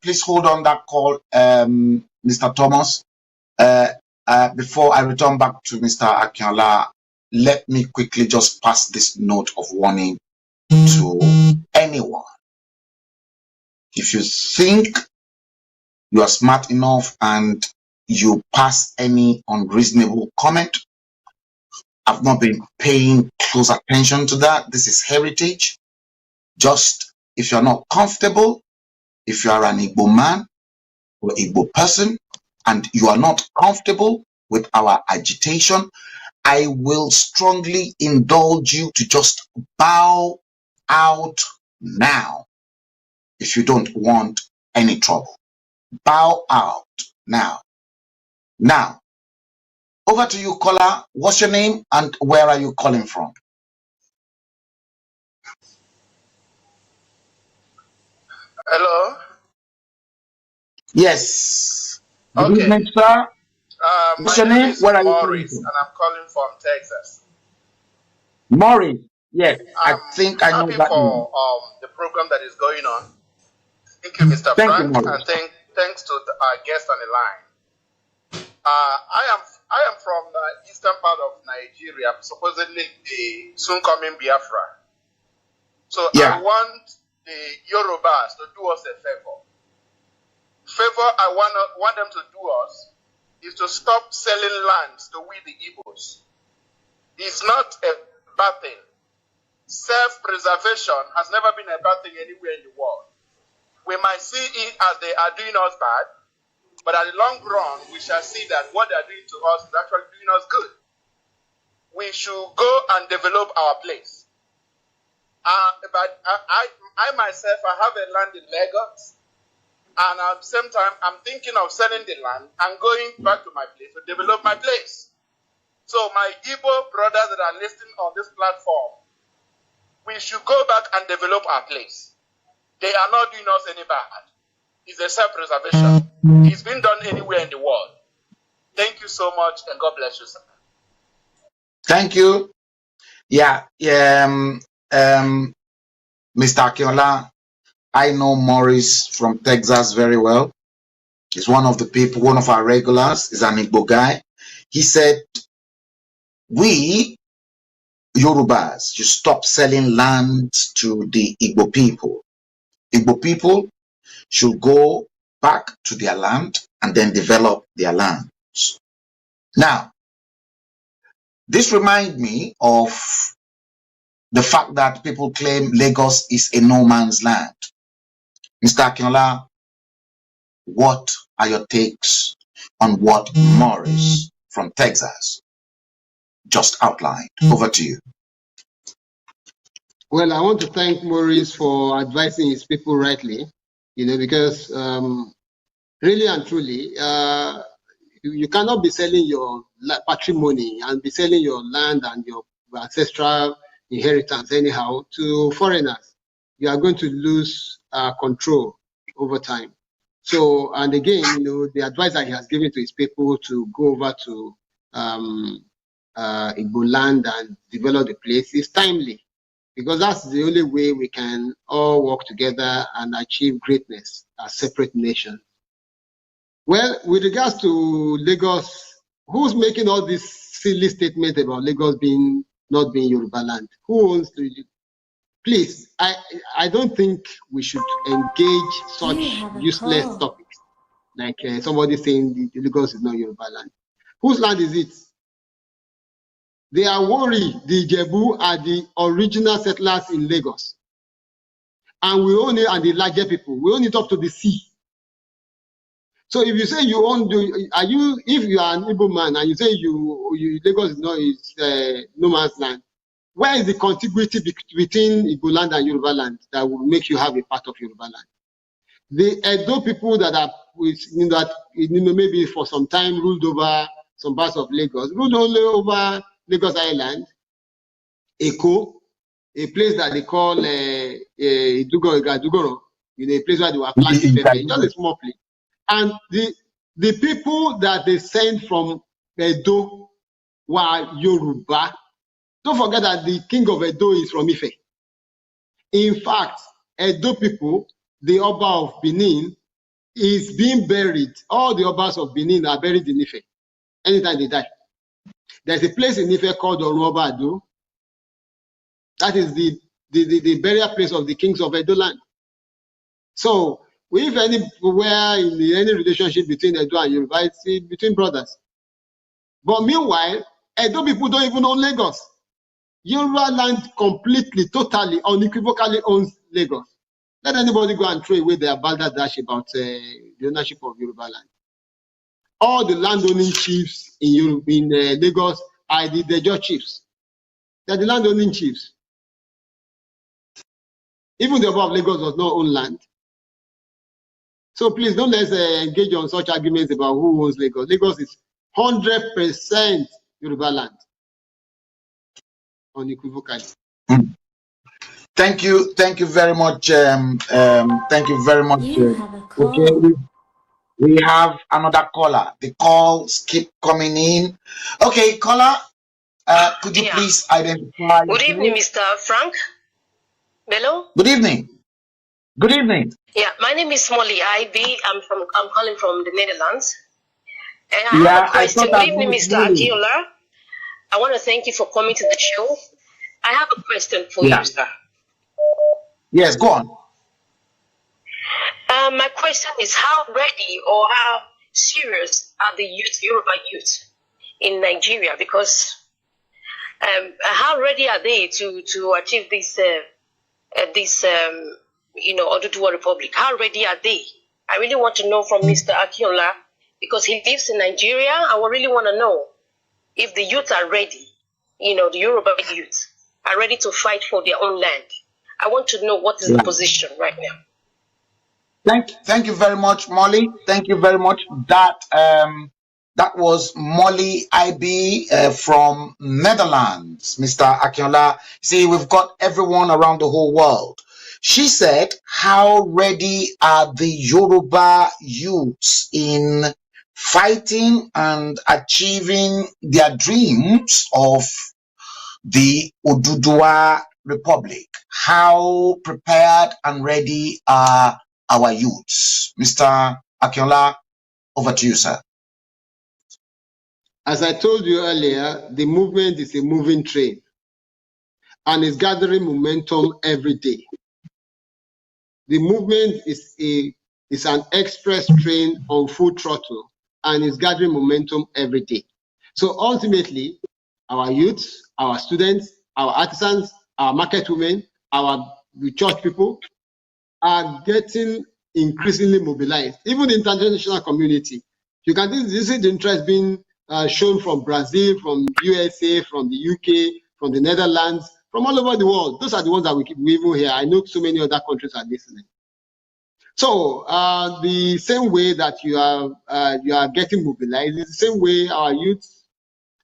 please hold on that call, Mr. Thomas. Before I return back to Mr. Akinola, let me quickly just pass this note of warning to anyone. If you think you are smart enough and you pass any unreasonable comment, I've not been paying close attention to that. This is heritage. Just if you're not comfortable, if you are an Igbo man or Igbo person, and you are not comfortable with our agitation, I will strongly indulge you to just bow out now if you don't want any trouble. Bow out now. Now, over to you, caller. What's your name and where are you calling from? Hello? Yes. Okay. Good evening, sir. What's your name? Where are you Morris, calling from? and I'm calling from Texas. Morris. Yes, I think I know Happy that name. for the program that is going on. Thank you, Mr. Thank you, Frank, Morris. and thanks to our guest on the line. I am from the eastern part of Nigeria, supposedly the soon coming Biafra. So I want the Yorubas to do us a favor. Favor I want them to do us is to stop selling lands to we the Igbos. It's not a bad thing. Self-preservation has never been a bad thing anywhere in the world. We might see it as they are doing us bad, but at the long run, we shall see that what they are doing to us is actually doing us good. We should go and develop our place. But I myself, I have a land in Lagos, and at the same time, I'm thinking of selling the land and going back to my place to develop my place. So my Igbo brothers that are listening on this platform, we should go back and develop our place. They are not doing us any bad. It's a self-preservation. It's been done anywhere in the world. Thank you so much, and God bless you, sir. Thank you. Mr. Akinola, I know Morris from Texas very well. He's one of the people, one of our regulars. He's an Igbo guy. He said, we Yorubas should stop selling land to the Igbo people. Igbo people should go back to their land and then develop their lands. Now, this reminds me of the fact that people claim Lagos is a no man's land. Mr. Akinola, what are your takes on what Morris from Texas just outlined? Over to you. Well, I want to thank Maurice for advising his people rightly, because really and truly, you cannot be selling your patrimony and be selling your land and your ancestral inheritance anyhow to foreigners. You are going to lose control over time. So, and again, the advice that he has given to his people to go over to Igbo land and develop the place is timely, because that's the only way we can all work together and achieve greatness as separate nations. Well, with regards to Lagos, who's making all this silly statement about Lagos not being Yoruba land? Who owns the? Please, I don't think we should engage such useless topics, like somebody saying Lagos is not Yoruba land. Whose land is it? They are worried the Ijebu are the original settlers in Lagos. And we own it, and the larger people. We own it up to the sea. So if you say you own, if you are an Igbo man and you say Lagos is no man's land, where is the contiguity between Igbo land and Yoruba land that will make you have a part of Yoruba land? The Edo people that are maybe for some time ruled over some parts of Lagos, ruled only over Lagos Island, Eko, a place that they call Idugoro, a place where they were planting pepper, just a small place. And the people that they sent from Edo were Yoruba. Don't forget that the king of Edo is from Ife. In fact, Edo people, the Oba of Benin, is being buried. All the Obas of Benin are buried in Ife anytime they die. There's a place in Ife called Oruoba Ado. That is the burial place of the kings of Edo land. So, if anywhere in any relationship between Edo and Yoruba, it's between brothers. But meanwhile, Edo people don't even own Lagos. Yoruba land completely, totally, unequivocally owns Lagos. Let anybody go and throw away their balderdash about the ownership of Yoruba land. All the landowning chiefs in Lagos are the Dejo chiefs. They're the landowning chiefs. Even the Oba of Lagos does not own land. So please don't let's engage on such arguments about who owns Lagos. Lagos is 100% Yoruba land, unequivocally. Thank you very much. Thank you very much. Okay, we have another caller. The calls keep coming in. Okay, caller, could you please identify? Good evening, Mr. Frank Bello. Good evening. Good evening. Yeah, my name is Molly IB. I'm calling from the Netherlands. And I have a question. Good evening, Mr. Akinola. I want to thank you for coming to the show. I have a question for you, sir. Yes, go on. My question is, how ready or how serious are the youth, Yoruba youth in Nigeria? Because how ready are they to achieve this Oduduwa Republic? How ready are they? I really want to know from Mr. Akinola, because he lives in Nigeria. I would really want to know if the youth are ready, the Yoruba youth are ready to fight for their own land. I want to know what is the position right now. Thank you very much, Molly. Thank you very much. That was Molly IB from Netherlands, Mr. Akinola. See, we've got everyone around the whole world. She said, how ready are the Yoruba youths in fighting and achieving their dreams of the Oduduwa Republic? How prepared and ready are our youths? Mr. Akinola, over to you, sir. As I told you earlier, the movement is a moving train and is gathering momentum every day. The movement is an express train on full throttle and is gathering momentum every day. So ultimately, our youths, our students, our artisans, our market women, our church people are getting increasingly mobilized. Even the international community. You can see the interest being shown from Brazil, from USA, from the UK, from the Netherlands, from all over the world. Those are the ones that we even hear. I know so many other countries are listening. So the same way that you are getting mobilized is the same way our youth,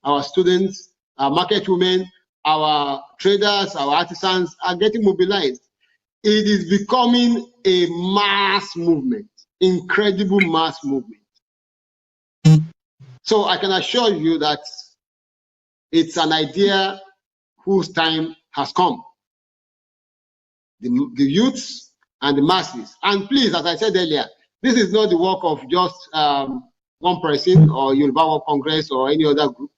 our students, our market women, our traders, our artisans are getting mobilized. It is becoming a mass movement, incredible mass movement. So I can assure you that it's an idea whose time has come. The youths and the masses. And please, as I said earlier, this is not the work of just one person or Yoruba World Congress or any other group.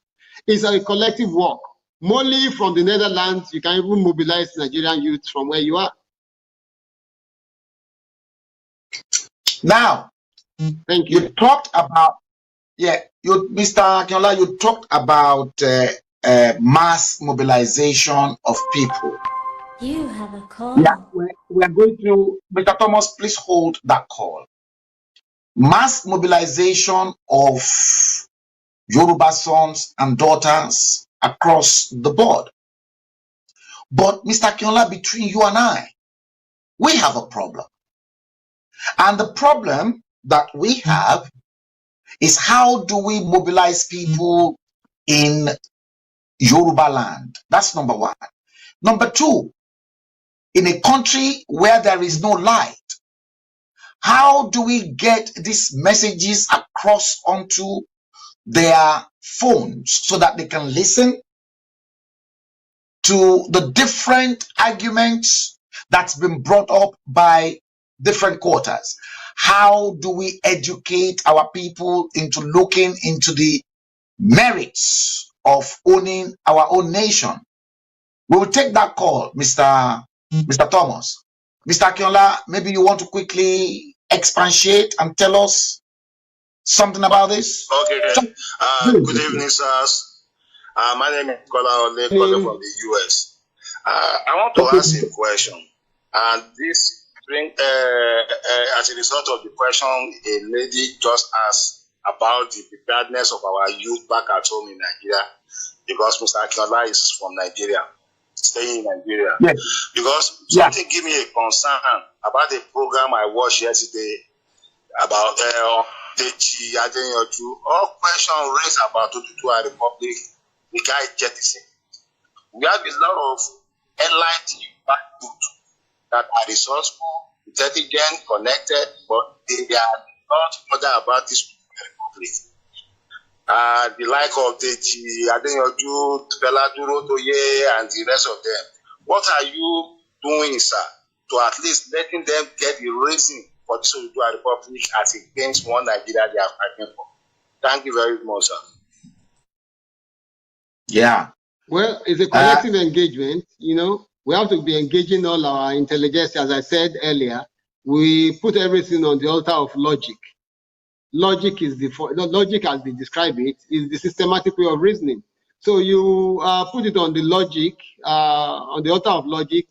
It's a collective work. Molly from the Netherlands, you can even mobilize Nigerian youth from where you are. Now, thank you. You talked about, Mr. Akinola, you talked about mass mobilization of people. You have a call. Yeah, we are going to, Mr. Thomas, please hold that call. Mass mobilization of Yoruba sons and daughters across the board. But Mr. Akinola, between you and I, we have a problem. And the problem that we have is, how do we mobilize people in Yoruba land? That's number one. Number two, in a country where there is no light? How do we get these messages across onto their phones so that they can listen to the different arguments that's been brought up by different quarters? How do we educate our people into looking into the merits of owning our own nation? We will take that call, Mr. Thomas. Mr. Akinola, maybe you want to quickly expatiate and tell us something about this? Okay. Good evening, sirs. My name is Kola Ole, calling from the US. I want to ask a question. And this brings, as a result of the question a lady just asked about the preparedness of our youth back at home in Nigeria, because Mr. Akinola is from Nigeria, staying in Nigeria. Yes. Because something gave me a concern about the program I watched yesterday about Deji Adeyanju. All questions raised about Oduduwa Republic, the guy jettisoned. We have a lot of enlightened youth that are resourceful, intelligent, connected, but they are not bothered about this republic. The like of Deji Adeyanju, Fela Durotoye, and the rest of them. What are you doing, sir, to at least letting them get the reason for this Oduduwa Republic as against one Nigeria they are fighting for? Thank you very much, sir. Yeah. Well, it's a collective engagement, you know. We have to be engaging all our intelligence. As I said earlier, we put everything on the altar of logic. Logic is logic, as they describe it, is the systematic way of reasoning. So you put it on the logic, on the altar of logic,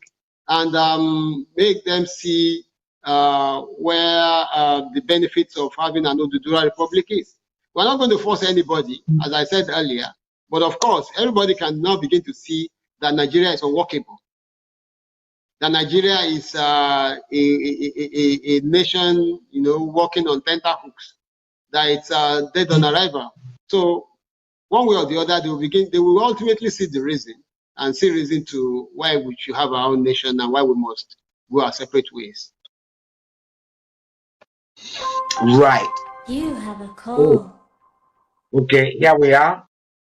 and make them see where the benefits of having an Oduduwa Republic is. We're not going to force anybody, as I said earlier, but of course, everybody can now begin to see that Nigeria is unworkable. That Nigeria is a nation, you know, walking on tenterhooks. That it's dead on arrival. So one way or the other, they will ultimately see the reason and see reason to why we should have our own nation and why we must go our separate ways. Right. You have a call. Oh. Okay, here we are.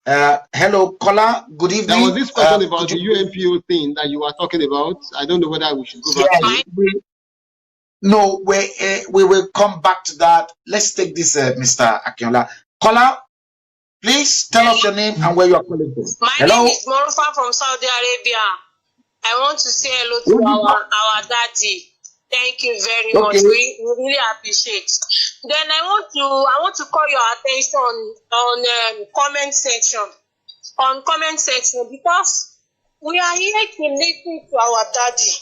Hello, caller. Good evening. There was this question about the UNPO thing that you were talking about. I don't know whether we should go back to it. No, we will come back to that. Let's take this, Mr. Akinola. Caller, please tell us your name and where you are calling from. My name is Morufa from Saudi Arabia. I want to say hello to our daddy. Thank you very much. We really appreciate. Then I want to call your attention on comment section. On comment section, because we are here to listen to our daddy.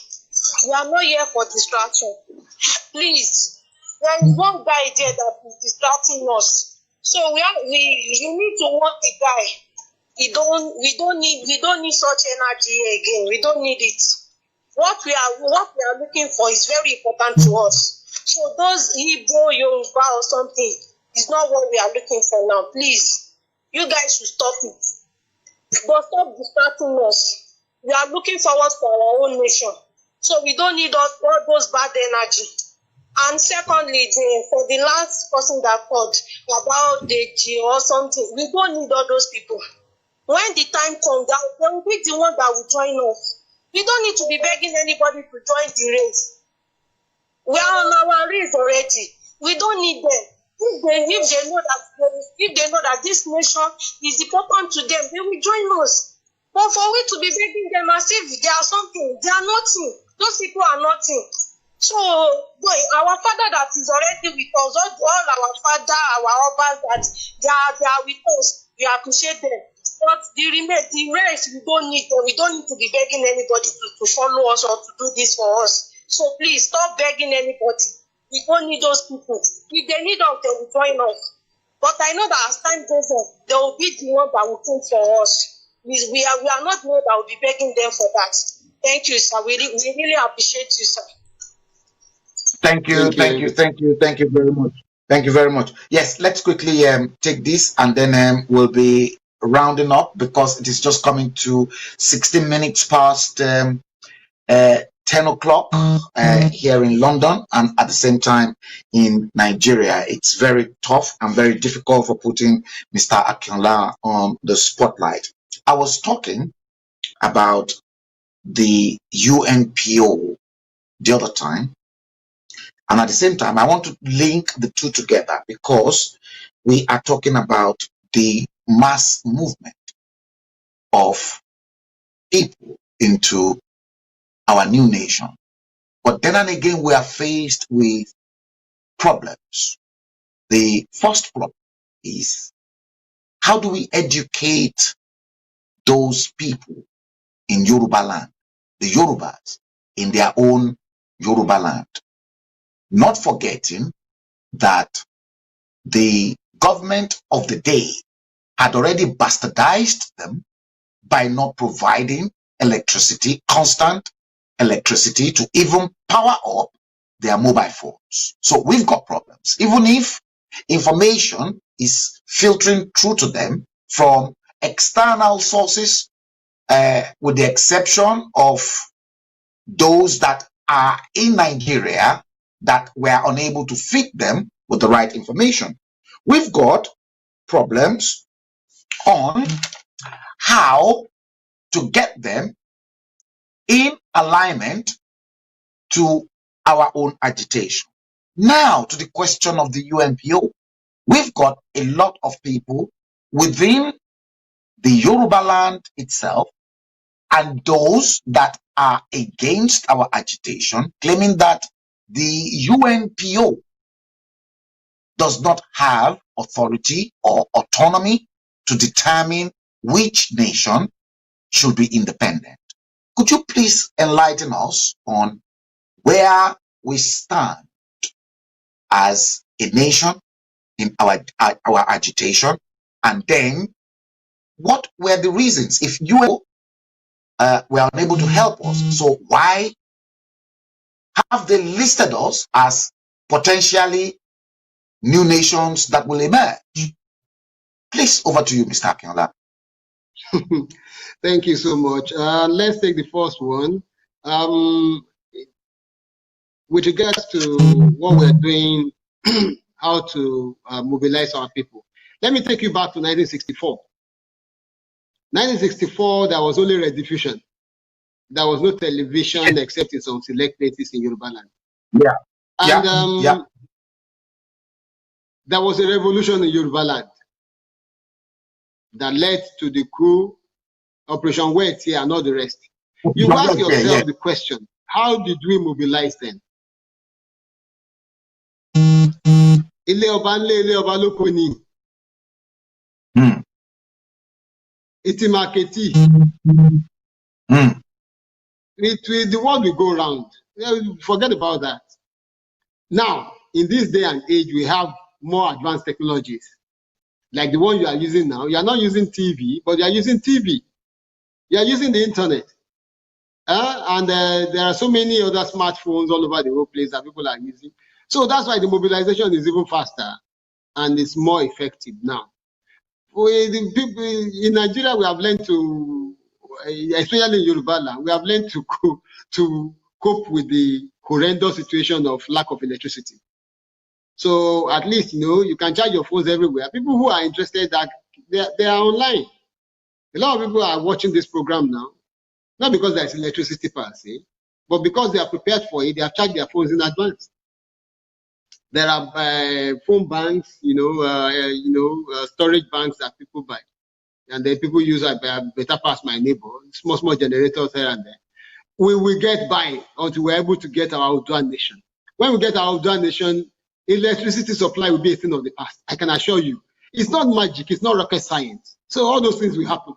We are not here for distraction. Please, there is one guy there that is distracting us. So you need to want the guy. We don't need such energy again. We don't need it. What we are looking for is very important to us. So those Igbo, Yoruba or something is not what we are looking for now. Please, you guys should stop it. But stop distracting us. We are looking forward for our own nation. So we don't need all those bad energy. And secondly, for the last person that called about the G or something, we don't need all those people. When the time comes, they will be the one that will join us. We don't need to be begging anybody to join the race. We are on our race already. We don't need them. If they know that this nation is important to them, they will join us. But for we to be begging them as if they are something, they are nothing. Those people are nothing. So, our father that is already with us, all our father, our obas that they are with us, we appreciate them. But the rest, we don't need them. We don't need to be begging anybody to follow us or to do this for us. So please stop begging anybody. We don't need those people. If they need us, they will join us. But I know that as time goes on, they will be the one that will think for us. We are not the one that will be begging them for that. Thank you, sir. We really appreciate you, sir. Thank you very much. Thank you very much. Yes, let's quickly take this and then we'll be rounding up because it is just coming to 16 minutes past 10 10 o'clock here in London, and at the same time in Nigeria. It's very tough and very difficult for putting Mr. Akinola on the spotlight. I was talking about the UNPO the other time, and at the same time I want to link the two together because we are talking about the mass movement of people into our new nation. But then and again, we are faced with problems. The first problem is, how do we educate those people in Yoruba land, the Yorubas, in their own Yoruba land? Not forgetting that the government of the day had already bastardized them by not providing electricity, constant electricity, to even power up their mobile phones. So we've got problems. Even if information is filtering through to them from external sources, with the exception of those that are in Nigeria that were unable to feed them with the right information. We've got problems on how to get them in alignment to our own agitation. Now to the question of the UNPO. We've got a lot of people within the Yoruba land itself and those that are against our agitation, claiming that the UNPO does not have authority or autonomy to determine which nation should be independent. Could you please enlighten us on where we stand as a nation in our agitation, and then what were the reasons? If you were unable to help us, so why have they listed us as potentially new nations that will emerge? Please, over to you, Mr. Akinola. Thank you so much. Let's take the first one. With regards to what we're doing, how to mobilize our people. Let me take you back to 1964. 1964, there was only red diffusion. There was no television except in some select places in Yoruba land. Yeah. And there was a revolution in Yoruba land that led to the coup, Operation Wet here, and all the rest. You ask yourself the question, how did we mobilize them? Ile ọba nle, ile ọba lóko ni. Itimaketi. The world will go round. Forget about that. Now, in this day and age, we have more advanced technologies. Like the one you are using now. You are not using TV, but you are using TV. You are using the internet. And there are so many other smartphones all over the whole place that people are using. So that's why the mobilization is even faster and it's more effective now. The people in Nigeria, we have learned to, especially in Yoruba land, we have learned to cope with the horrendous situation of lack of electricity. So at least, you can charge your phones everywhere. People who are interested, that they are online. A lot of people are watching this program now, not because there's electricity per se, but because they are prepared for it. They have charged their phones in advance. There are phone banks, storage banks that people buy, and then people use Better Pass My Neighbor, small generators here and there. We will get by until we're able to get our Oodua nation. When we get our Oodua nation, electricity supply will be a thing of the past. I can assure you. It's not magic. It's not rocket science. So all those things will happen.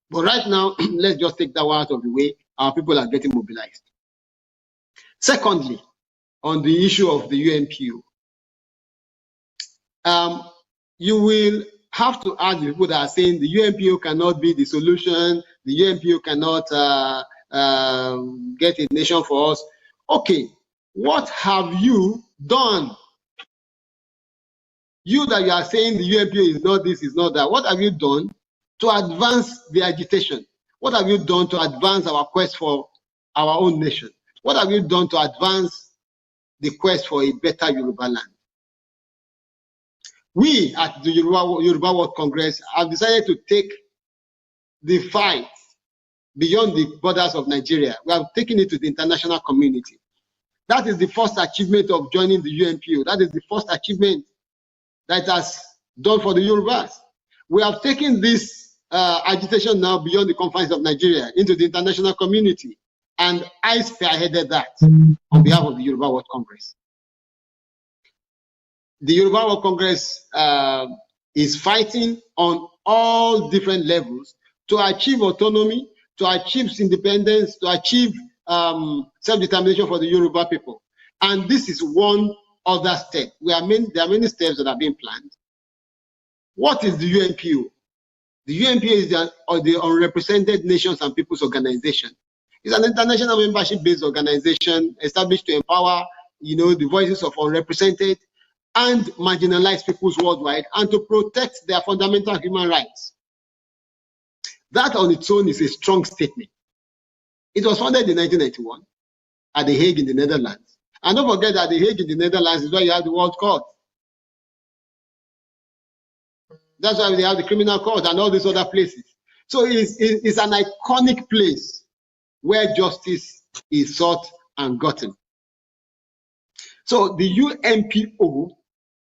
But right now, let's just take that one out of the way. Our people are getting mobilized. Secondly, on the issue of the UNPO, you will have to ask the people that are saying the UNPO cannot be the solution, the UNPO cannot get a nation for us. Okay, what have you done? You that you are saying the UNPO is not this, is not that. What have you done to advance the agitation? What have you done to advance our quest for our own nation? What have you done to advance the quest for a better Yoruba land? We at the Yoruba World Congress have decided to take the fight beyond the borders of Nigeria. We have taken it to the international community. That is the first achievement of joining the UNPO. That is the first achievement that has done for the Yorubas. We have taken this agitation now beyond the confines of Nigeria into the international community. And I spearheaded that on behalf of the Yoruba World Congress. The Yoruba World Congress is fighting on all different levels to achieve autonomy, to achieve independence, to achieve self-determination for the Yoruba people. And this is one other step. There are many steps that are being planned. What is the UNPO? The UNPO is the Unrepresented Nations and Peoples Organization. It's an international membership-based organization established to empower, the voices of unrepresented and marginalized peoples worldwide, and to protect their fundamental human rights. That on its own is a strong statement. It was founded in 1991 at The Hague in the Netherlands. And don't forget that The Hague in the Netherlands is where you have the World Court. That's why they have the Criminal Court and all these other places. So it's an iconic place where justice is sought and gotten. So the UNPO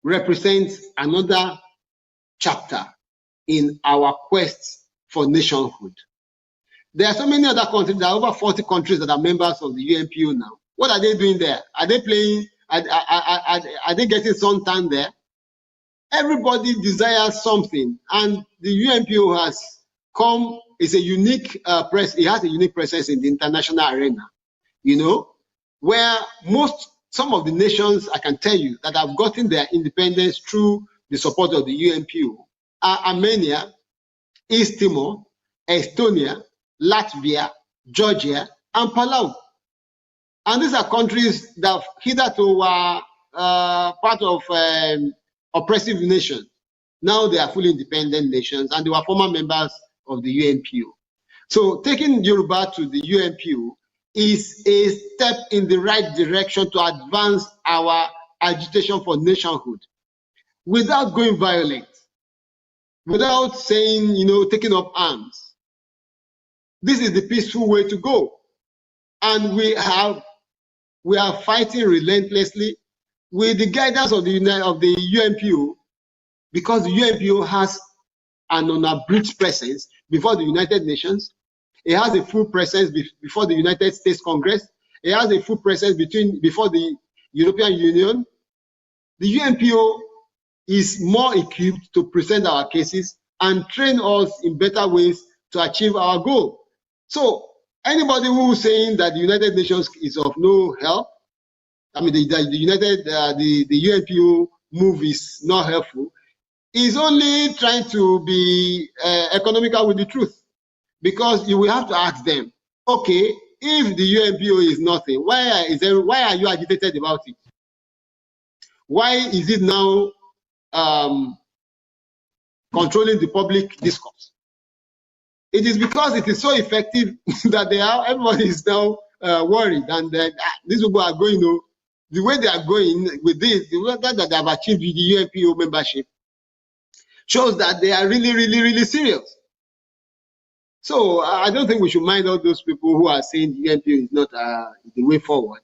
represents another chapter in our quest for nationhood. There are so many other countries. There are over 40 countries that are members of the UNPO now. What are they doing there? Are they playing? Are they getting suntan there? Everybody desires something, and the UNPO has come. It's a unique it has a unique presence in the international arena. Where some of the nations, I can tell you, that have gotten their independence through the support of the UNPO are Armenia, East Timor, Estonia, Latvia, Georgia, and Palau. And these are countries that hitherto were part of oppressive nations. Now they are fully independent nations, and they were former members of the UNPO. So taking Yoruba to the UNPO is a step in the right direction to advance our agitation for nationhood without going violent, without saying, taking up arms. This is the peaceful way to go. And we are fighting relentlessly with the guidance of the UNPO, because the UNPO has an unabridged presence before the United Nations. It has a full presence before the United States Congress. It has a full presence before the European Union. The UNPO is more equipped to present our cases and train us in better ways to achieve our goal. So anybody who is saying that the United Nations is of no help, the UNPO move is not helpful, is only trying to be economical with the truth. Because you will have to ask them, okay, if the UNPO is nothing, why are you agitated about it? Why is it now controlling the public discourse? It is because it is so effective that everybody is now worried, and these people are going, the way they are going with this, the way that they have achieved with the UNPO membership shows that they are really, really, really serious. So I don't think we should mind all those people who are saying the UNPO is not the way forward.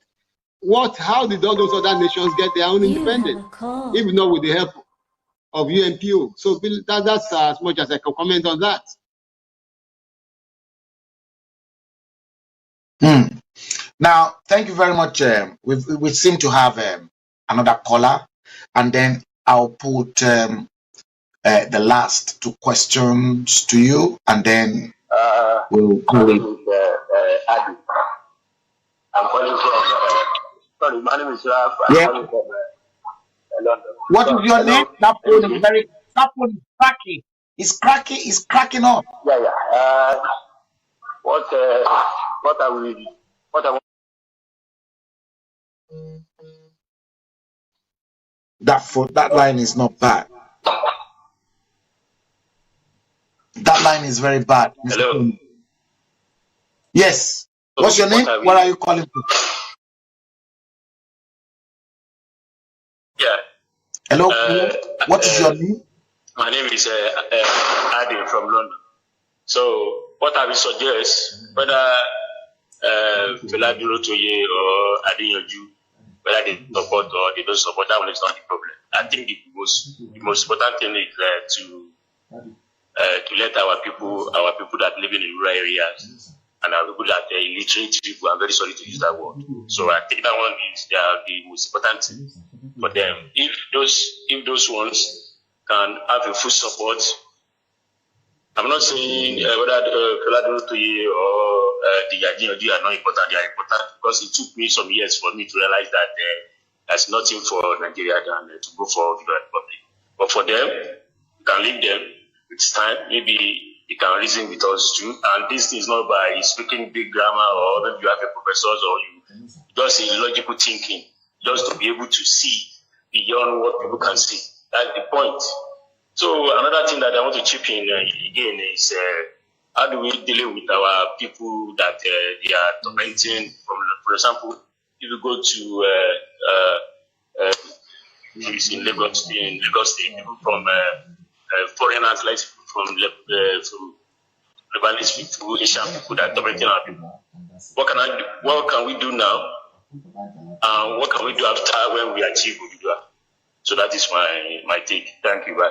How did all those other nations get their own independence, if not with the help of UNPO? So that's as much as I can comment on that. Now, thank you very much. We seem to have another caller, and then I'll put the last two questions to you, and then we'll call it. Adi. I'm calling from. Sorry, my name is Raf. Yeah. I'm calling from London. What is your name? That phone is cracking. It's cracking up. Yeah. What I want. That line is not bad. That line is very bad. Hello. Yes. What's your name? Where are you calling from? Hello, what is your name? My name is Adi from London. So what I will suggest, whether Fela Durotoye or Adeyanju, whether they support or they don't support, that one is not the problem. I think the most important thing is to let our people that live in rural areas and our people that are illiterate people, I'm very sorry to use that word. So I think that one is the most important thing for them. If those ones can have a full support, I'm not saying whether Fela Durotoye or the Adeyanju are not important. They are important because it took me some years for me to realize that there's nothing for Nigeria than to go for the Republic. But for them, you can leave them. It's time. Maybe you can reason with us too. And this is not by speaking big grammar or maybe you have a professor or you just a logical thinking, just to be able to see beyond what people can see. That's the point. So another thing that I want to chip in again is how do we deal with our people that they are tormenting? For example, if you go to in Lagos State, people from foreigners, like from Lebanese people, Asian people that are tormenting our people. What can we do now? What can we do after when we achieve what we do? So that is my take. Thank you. Bye.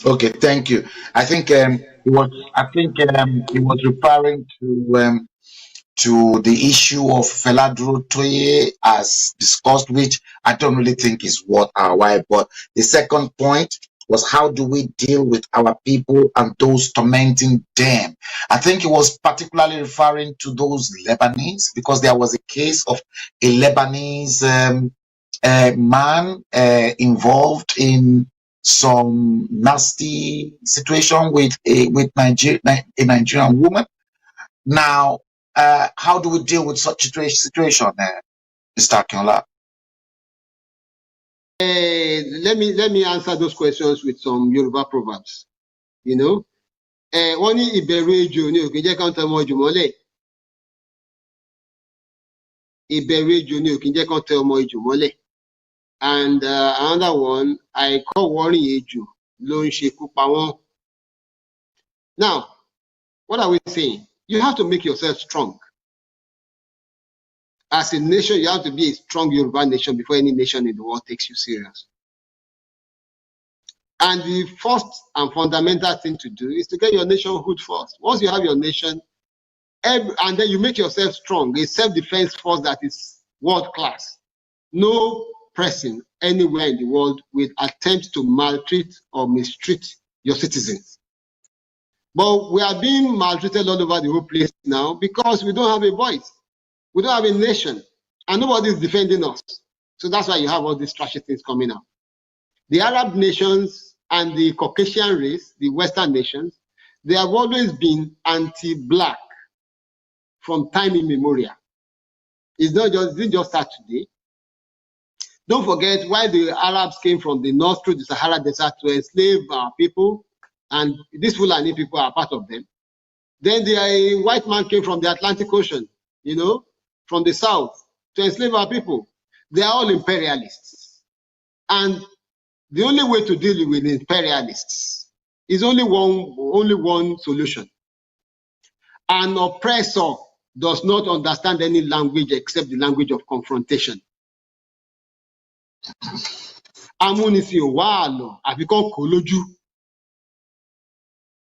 Okay, thank you. I think he was referring to the issue of Fela Durotoye as discussed, which I don't really think is worth our while. But the second point was how do we deal with our people and those tormenting them? I think he was particularly referring to those Lebanese because there was a case of a Lebanese man involved in some nasty situation with a Nigerian woman. Now, how do we deal with such situation, Mr. Akinola? Let me answer those questions with some Yoruba proverbs. You know, one is ìbẹ̀rù ejò ni ò kí jẹ́ ká tẹ ọmọ ejò mọ́lẹ̀. Ìbẹ̀rù ejò ni ò kí jẹ́ ká tẹ ọmọ ejò mọ́lẹ̀. And another one, I call worrying ejò ló ń ṣekú pa wọ́n. Now, what are we saying? You have to make yourself strong. As a nation, you have to be a strong Yoruba nation before any nation in the world takes you serious. And the first and fundamental thing to do is to get your nationhood first. Once you have your nation, and then you make yourself strong, a self-defense force that is world-class. No person anywhere in the world will attempt to maltreat or mistreat your citizens. But we are being maltreated all over the whole place now because we don't have a voice. We don't have a nation, and nobody is defending us. So that's why you have all these trashy things coming out. The Arab nations and the Caucasian race, the Western nations, they have always been anti-black from time immemorial. It didn't just start today. Don't forget why the Arabs came from the north through the Sahara Desert to enslave our people, and these Fulani people are part of them. Then the white man came from the Atlantic Ocean, you know, from the south to enslave our people. They are all imperialists. And the only way to deal with imperialists is only one solution. An oppressor does not understand any language except the language of confrontation.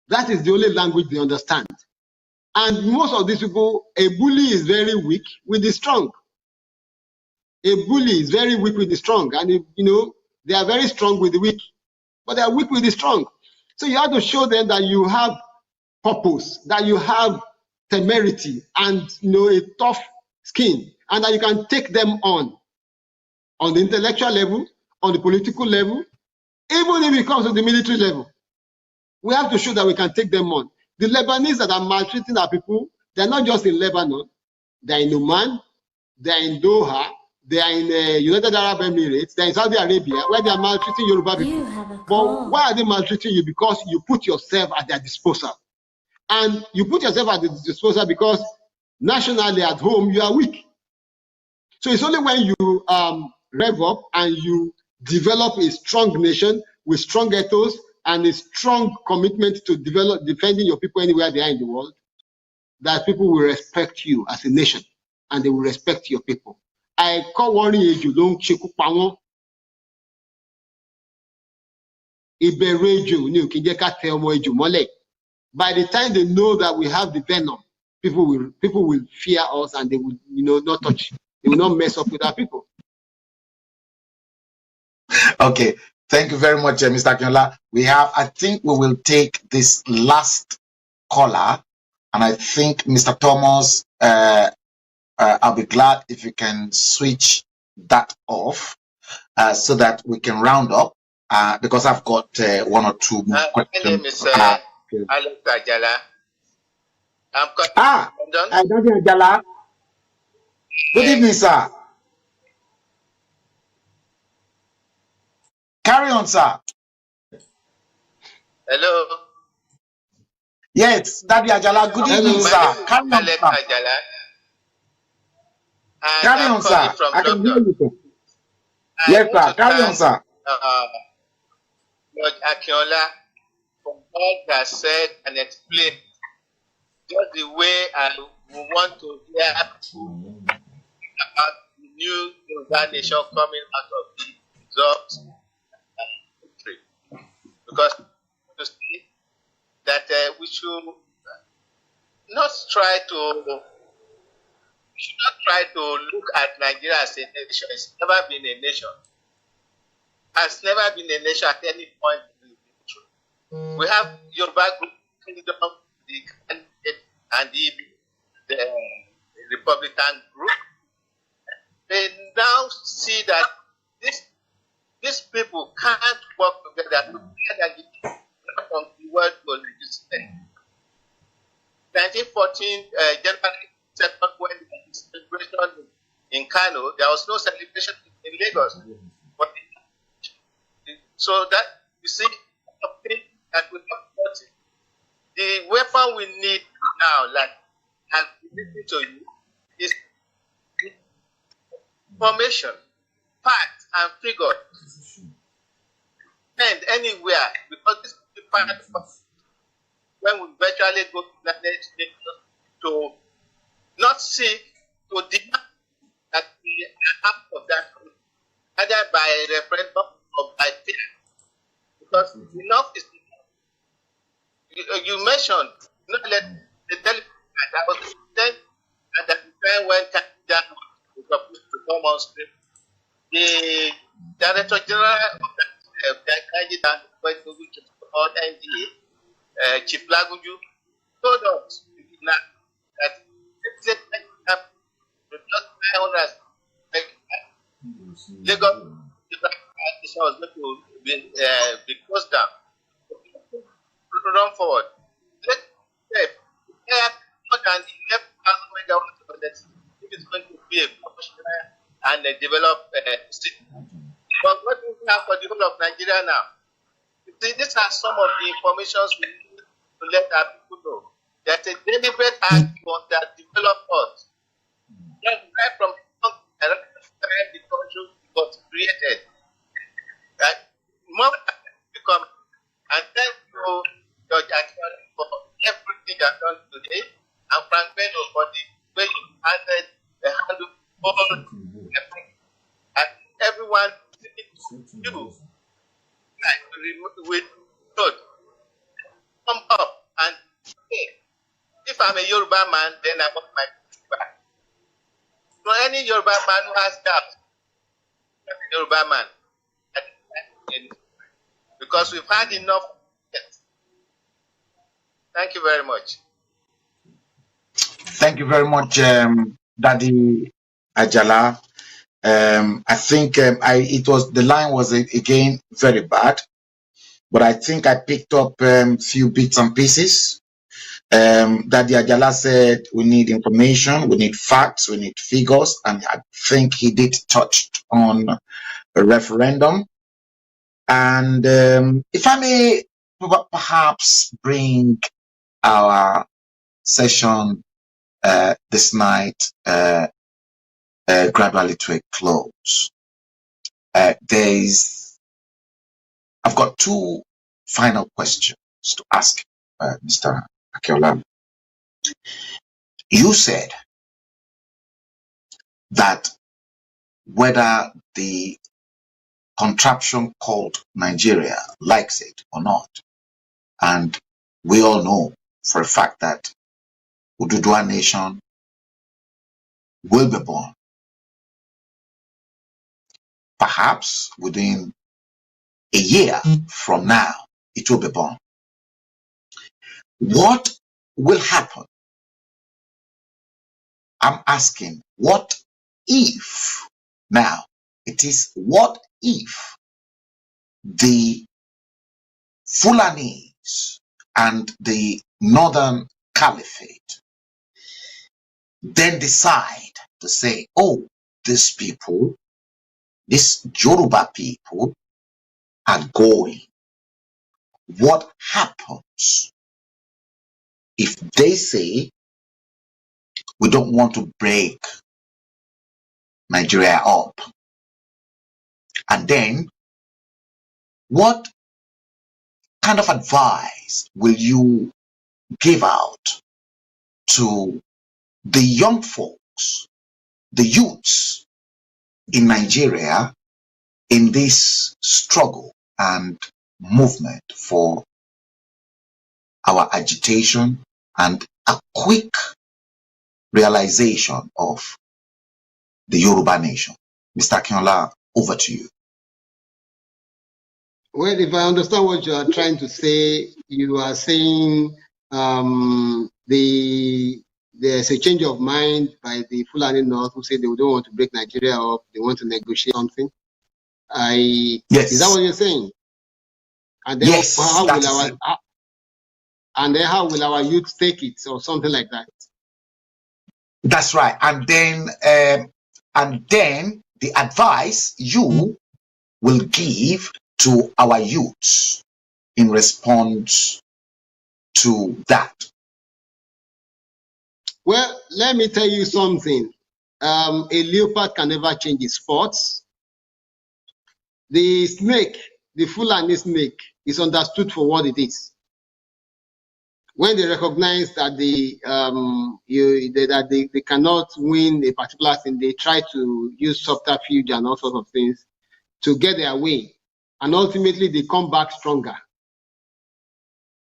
That is the only language they understand. And most of these people, a bully is very weak with the strong. A bully is very weak with the strong. And, you know, they are very strong with the weak, but they are weak with the strong. So you have to show them that you have purpose, that you have temerity and, you know, a tough skin, and that you can take them on the intellectual level, on the political level, even if it comes to the military level. We have to show that we can take them on. The Lebanese that are maltreating our people, they're not just in Lebanon, they're in Oman, they're in Doha, they're in the United Arab Emirates, they're in Saudi Arabia, where they are maltreating Yoruba people. But why are they maltreating you? Because you put yourself at their disposal. And you put yourself at the disposal because nationally at home, you are weak. So it's only when you rev up and you develop a strong nation with strong ethos and a strong commitment to defending your people anywhere they are in the world, that people will respect you as a nation and they will respect your people. I call one you don't by the time they know that we have the venom, people will fear us and they will, not touch. They will not mess up with our people. Okay, thank you very much, Mr. Akinola. I think we will take this last caller, and I think Mr. Thomas, I'll be glad if you can switch that off so that we can round up because I've got one or two more questions. My name is Alex Ajala. I'm Dr. Ajala. Good evening, sir. Carry on, sir. Hello. Yes, Daddy Ajala. Good evening, sir. Carry on, Alex sir. Ajala. Carry on, sir. I can hear you, sir. Yes, sir. Carry on, sir. Lord Akinola, for all that said and explained, just the way I want to hear about the new Yoruba nation coming out of the results country. Because to see that we should not try to look at Nigeria as a nation. It's never been a nation. Has never been a nation at any point in the history. We have Yoruba Kingdom, and the Republican group. They now see that these people can't work together from the world to legislate. 1914, January 2nd, when the celebration in Kano, there was no celebration in Lagos. So that you see, that we have got the weapon we need now, like I've listened to you, is information, facts, and figures. And anywhere, because this is the part of when we virtually go to the next to not seek to demand that we are out of that, either by referendum or by fear. Because enough is enough. You mentioned, not let the telephone that was then at the time when Canada was supposed to come on stream. The Director General of the Canada, which is called NDA, Chief Lagunju, told us that just 900 Lagos was going to be closed down. Run forward. Let's say more than 11,000 megawatts of electricity. If it's going to be a professional and a developed state. But what do we have for the whole of Nigeria now? These are some of the information we need to let our people know. There's a deliberate act that developed us. Right from the country was created. Right? More become, and thank you, George Akinola, for everything you have done today, and Frank Bello for the way you handled the handle all and everyone you like with God. Come up and say, if I'm a Yoruba man, then I want my country back. So any Yoruba man who has doubt, a Yoruba man, because we've had enough. Thank you very much. Thank you very much, Daddy Ajala. I think the line was again very bad, but I think I picked up few bits and pieces. Daddy Ajala said we need information, we need facts, we need figures, and I think he did touch on a referendum. And if I may perhaps bring our session this night gradually to a close. I've got two final questions to ask Mr. Akinola. You said that whether the contraption called Nigeria likes it or not, and we all know for a fact that Oduduwa Nation will be born. Perhaps within a year from now, it will be born. What will happen? I'm asking, what if now? It is what if the Fulanis and the Northern Caliphate then decide to say, oh, these people, these Yoruba people are going. What happens if they say, we don't want to break Nigeria up? And then, what kind of advice will you give out to the young folks, the youths in Nigeria in this struggle and movement for our agitation and a quick realization of the Yoruba nation? Mr. Akinola, over to you. Well, if I understand what you are trying to say, you are saying there's a change of mind by the Fulani North who say they don't want to break Nigeria up, they want to negotiate something. Yes. Is that what you're saying? And then yes, how will our youth take it, or something like that? That's right. And then the advice you will give to our youths in response to that. Well, let me tell you something. A leopard can never change its spots. The snake, the Fulani snake, is understood for what it is. When they recognize that they cannot win a particular thing, they try to use subterfuge and all sorts of things to get their way. And ultimately, they come back stronger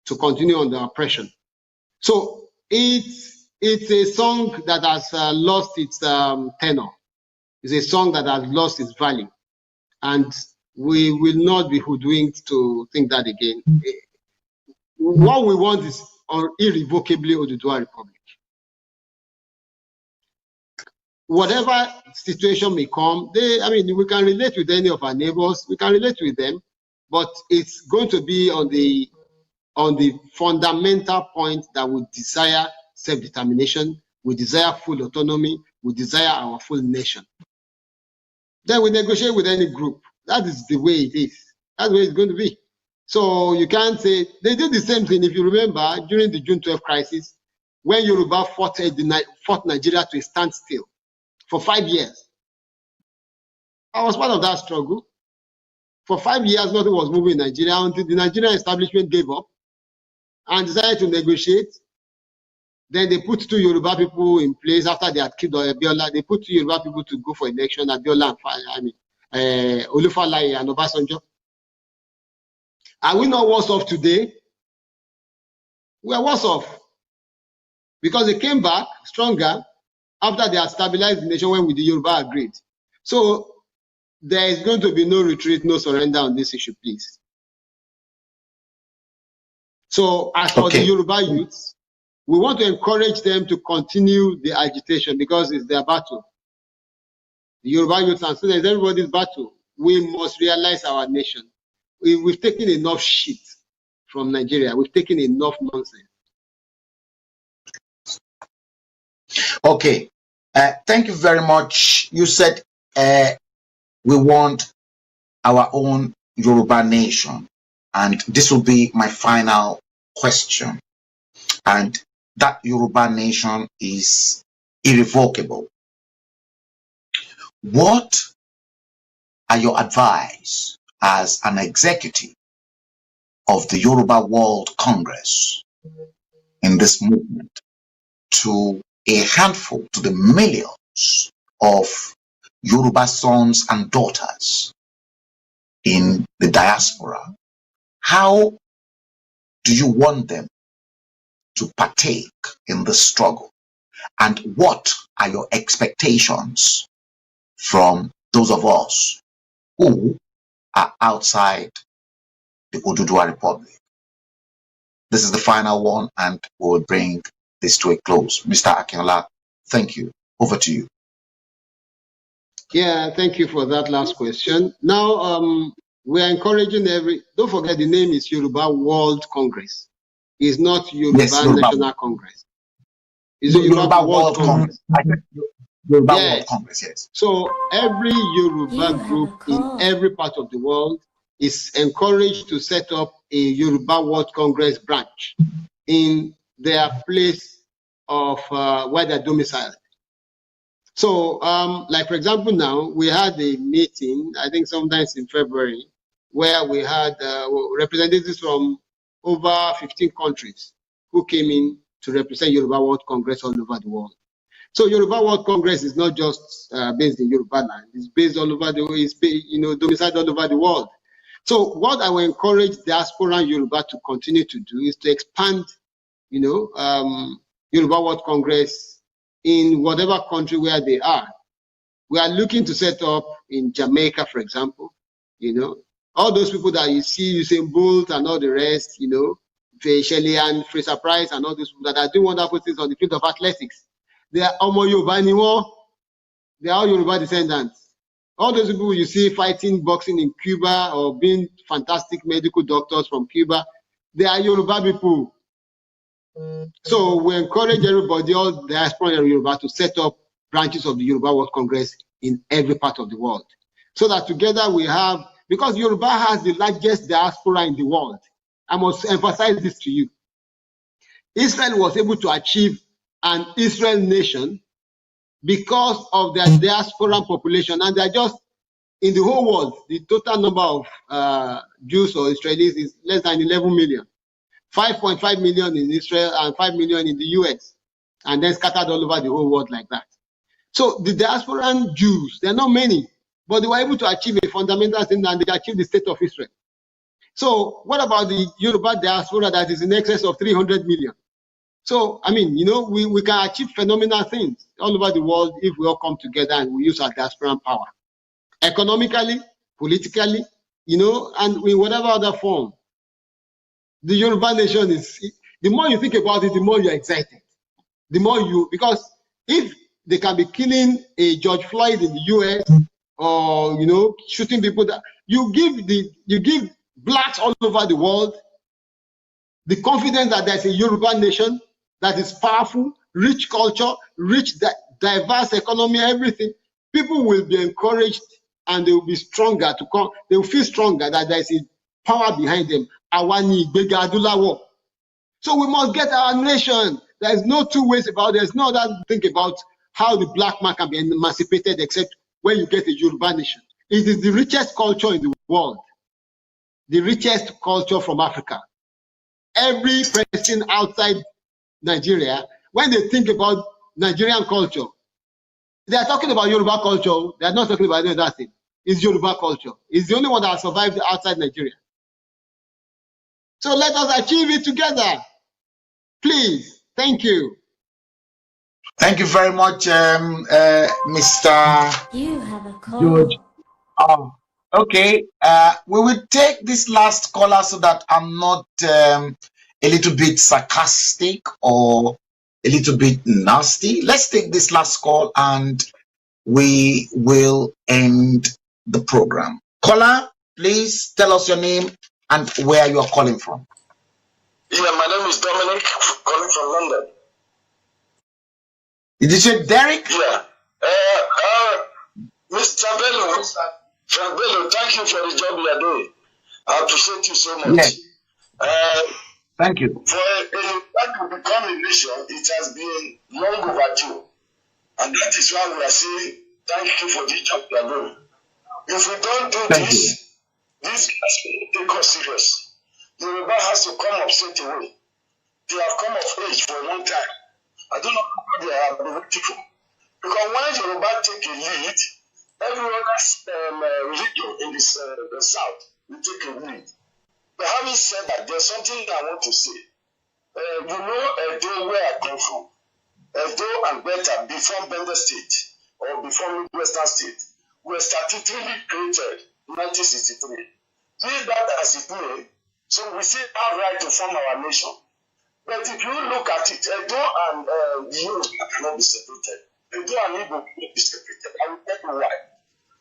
to continue on the oppression. So it's a song that has lost its tenor. It's a song that has lost its value. And we will not be hoodwinked to think that again. What we want is irrevocably Oduduwa Republic. Whatever situation may come, we can relate with any of our neighbors, we can relate with them, but it's going to be on the fundamental point that we desire self-determination, we desire full autonomy, we desire our full nation. Then we negotiate with any group. That is the way it is. That's the way it's going to be. So you can't say, they did the same thing, if you remember, during the June 12 crisis, when Yoruba fought Nigeria to a standstill for 5 years. I was part of that struggle. For 5 years, nothing was moving in Nigeria until the Nigerian establishment gave up and decided to negotiate. Then they put 2 Yoruba people in place after they had killed Abiola. They put 2 Yoruba people to go for election, Abiola and Olufalaye and Obasanjo. Are we not worse off today? We are worse off because they came back stronger after they had stabilized the nation when the Yoruba agreed. So there is going to be no retreat, no surrender on this issue, please. So as for the Yoruba youths, we want to encourage them to continue the agitation because it's their battle. The Yoruba youths and students, everybody's battle. We must realize our nation. We've taken enough shit from Nigeria. We've taken enough nonsense. Okay. Thank you very much. You said we want our own Yoruba nation. And this will be my final question. And that Yoruba nation is irrevocable. What are your advice as an executive of the Yoruba World Congress in this movement to a handful, to the millions of Yoruba sons and daughters in the diaspora? How do you want them to partake in the struggle? And what are your expectations from those of us who are outside the Oduduwa Republic? This is the final one, and we'll bring this to a close. Mr. Akinola, thank you. Over to you. Yeah, thank you for that last question. Now, we are encouraging don't forget the name is Yoruba World Congress. It's not Yoruba National Congress. It's Yoruba World Congress. Yoruba World Congress, yes. So every Yoruba group in every part of the world is encouraged to set up a Yoruba World Congress branch in their place of where they're domiciled. So, like for example, now we had a meeting, I think sometimes in February, where we had representatives from over 15 countries who came in to represent Yoruba World Congress all over the world. So Yoruba World Congress is not just based in Yoruba land; it's based all over the world. It's domiciled all over the world. So what I will encourage diaspora and Yoruba to continue to do is to expand, Yoruba World Congress in whatever country where they are. We are looking to set up in Jamaica, for example. All those people that you see, Usain Bolt and all the rest, Shelley and Fraser Price and all those people that are doing wonderful things on the field of athletics. They are Omo Yoruba Niwo. They are all Yoruba descendants. All those people you see fighting boxing in Cuba or being fantastic medical doctors from Cuba, they are Yoruba people. So we encourage everybody, all diaspora and Yoruba, to set up branches of the Yoruba World Congress in every part of the world. So that together we have, because Yoruba has the largest diaspora in the world. I must emphasize this to you. Israel was able to achieve an Israel nation because of their diaspora population, and they're just, in the whole world, the total number of Jews or Israelis is less than 11 million. 5.5 million in Israel and 5 million in the US, and then scattered all over the whole world like that. So the diasporan Jews, they're not many, but they were able to achieve a fundamental thing, and they achieved the state of Israel. So what about the Yoruba diaspora that is in excess of 300 million? So, I mean, we can achieve phenomenal things all over the world if we all come together and we use our diasporan power. Economically, politically, and in whatever other form. The Yoruba nation is, the more you think about it, the more you're excited. The more because if they can be killing a George Floyd in the US or, shooting people, that you give blacks all over the world the confidence that there's a Yoruba nation that is powerful, rich culture, rich, diverse economy, everything. People will be encouraged and they will be stronger to come. They will feel stronger that there's a power behind them. So we must get our nation. There's no two ways about it. There's no other thing about how the black man can be emancipated except when you get a Yoruba nation. It is the richest culture in the world, the richest culture from Africa. Every person outside Nigeria, when they think about Nigerian culture, they are talking about Yoruba culture. They are not talking about any other thing. It's Yoruba culture. It's the only one that has survived outside Nigeria. So let us achieve it together. Please. Thank you. Thank you very much, Mr. You have a call. George. Okay. We will take this last caller so that I'm not a little bit sarcastic or a little bit nasty. Let's take this last call and we will end the program. Caller, please tell us your name and where you are calling from. Yeah, my name is Dominic, calling from London. Did you say Derek? Yeah. Mr. Bello, Frank Bello, thank you for the job you are doing. I appreciate you so much. Yes. Thank you. For that to become a nation, it has been long overdue. And that is why we are saying thank you for the job you are doing. If we don't do this, this has to take us serious. Yoruba has to come up straight away. They have come of age for a long time. I don't know what they have been waiting for. Because when Yoruba take a lead, every other religion in the south will take a lead. But having said that, there's something I want to say. You know Edo, where I come from. Edo and Beta, before Bender State or before Midwestern State, were statistically created in 1963. Be that as it may, so we still have right to form our nation. But if you look at it, Edo and Yoruba cannot be separated. Edo and Igbo cannot be separated. I will tell you why.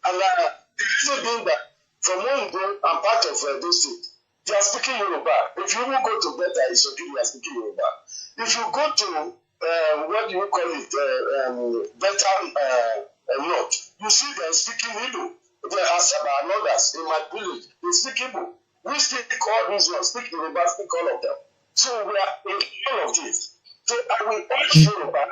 And the reason being that from Ondo and part of Edo State, they are speaking Yoruba. If you will go to Beta, it's okay, they are speaking Yoruba. If you go to, what do you call it, Beta North, you see them speaking Igbo. There are some and others in my village, they speak Igbo. We speak all these ones, speak Yoruba, speak all of them. So we are in all of this. So I will urge Yoruba,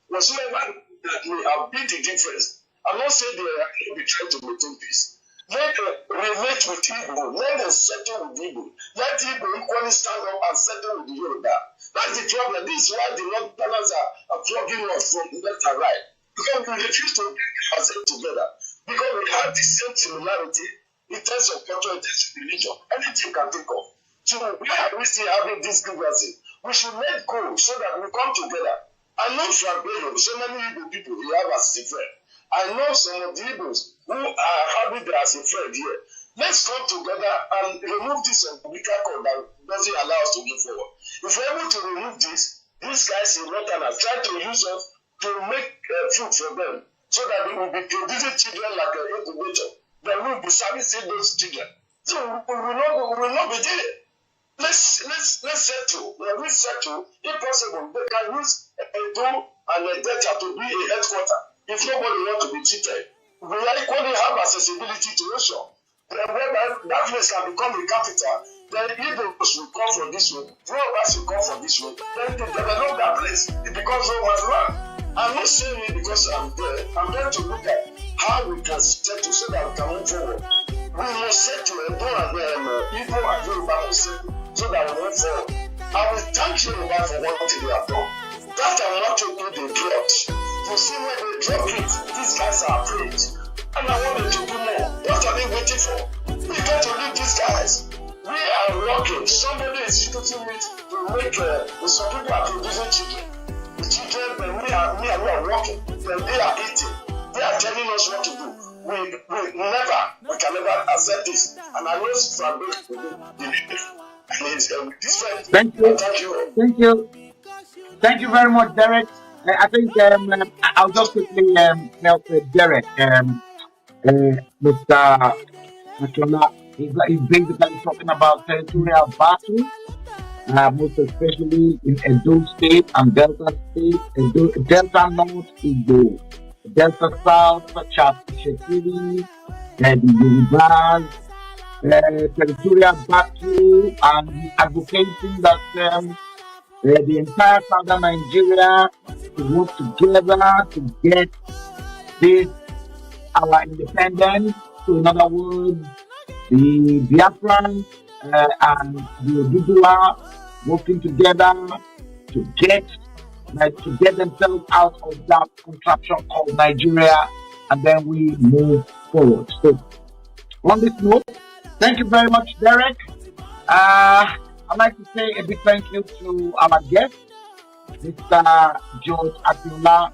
whatsoever that may have been the difference. I'm not saying they will be trying to maintain peace. Let them relate with Igbo. Let them settle with Igbo. Let Igbo equally stand up and settle with the Yoruba. That's the problem. This is why the Northerners are flogging us from left and right. Because we refuse to bring ourselves together. Because we have the same similarity in terms of culture, in terms of religion. Anything you can think of. So why are we still having this grievances? We should let go so that we come together. I know Fabio, so many Igbo people we have as a friend. I know some of the Igbos who are having that as a friend here. Let's come together and remove this umbilical cord that doesn't allow us to move forward. If we're able to remove this, these guys in Northerners try to use us to make food for them so that they will be producing children like an incubator. Then we will be servicing those children. So we will not be there. Let's settle. When we settle, if possible, they can use Edo and Delta to be a headquarter. If nobody wants to be cheated, we equally have accessibility to Russia. Then when that place can become a capital, then Igbos will come from this way, Yorubas will come from this way, then they develop that place. It becomes Roman's land. I'm not saying it because I'm there. I'm there to look at how we can settle so that we can move forward. We must settle Edo and Igbo and Yoruba must settle so that we move forward. I will thank Yoruba for what they have done. That I'm not to do the drugs. You see when they drop it, these guys are afraid. And I want them to do more. What are they waiting for? We got to leave these guys. We are working. Somebody is using it to make, some people are producing children. The children, when we are working, when they are eating, they are telling us what to do. We can never accept this. And I know from Thank you. Thank you. Thank you very much, Derek. I think I'll just quickly help Derek. Mr. Akinola, he's basically talking about territorial battle, most especially in Edo State and Delta State, Delta North, Igbo, Delta South, such as Shekiri, the Yorubas, territorial battle, and advocating that the entire southern Nigeria to work together to get this our independence. So in other words, the Biafran and the Oduduwa working together to get themselves out of that contraption called Nigeria, and then we move forward. So on this note, thank you very much, Derek. I'd like to say a big thank you to our guest, Mr. George Akinola,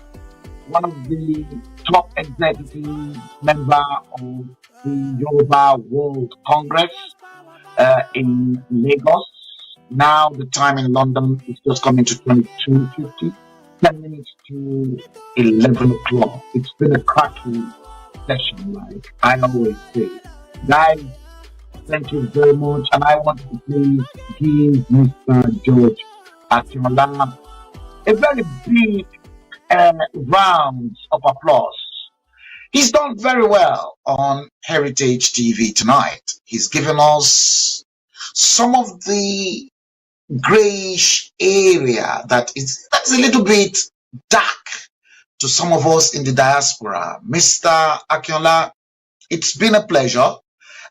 one of the top executive members of the Yoruba World Congress in Lagos. Now the time in London is just coming to 22:50, 10 minutes to 11 o'clock. It's been a cracking session, like I always say. Guys, thank you very much, and I want to please give Mr. George Akinola a very big round of applause. He's done very well on Heritage TV tonight. He's given us some of the grayish area that's a little bit dark to some of us in the diaspora. Mr. Akinola, It's been a pleasure.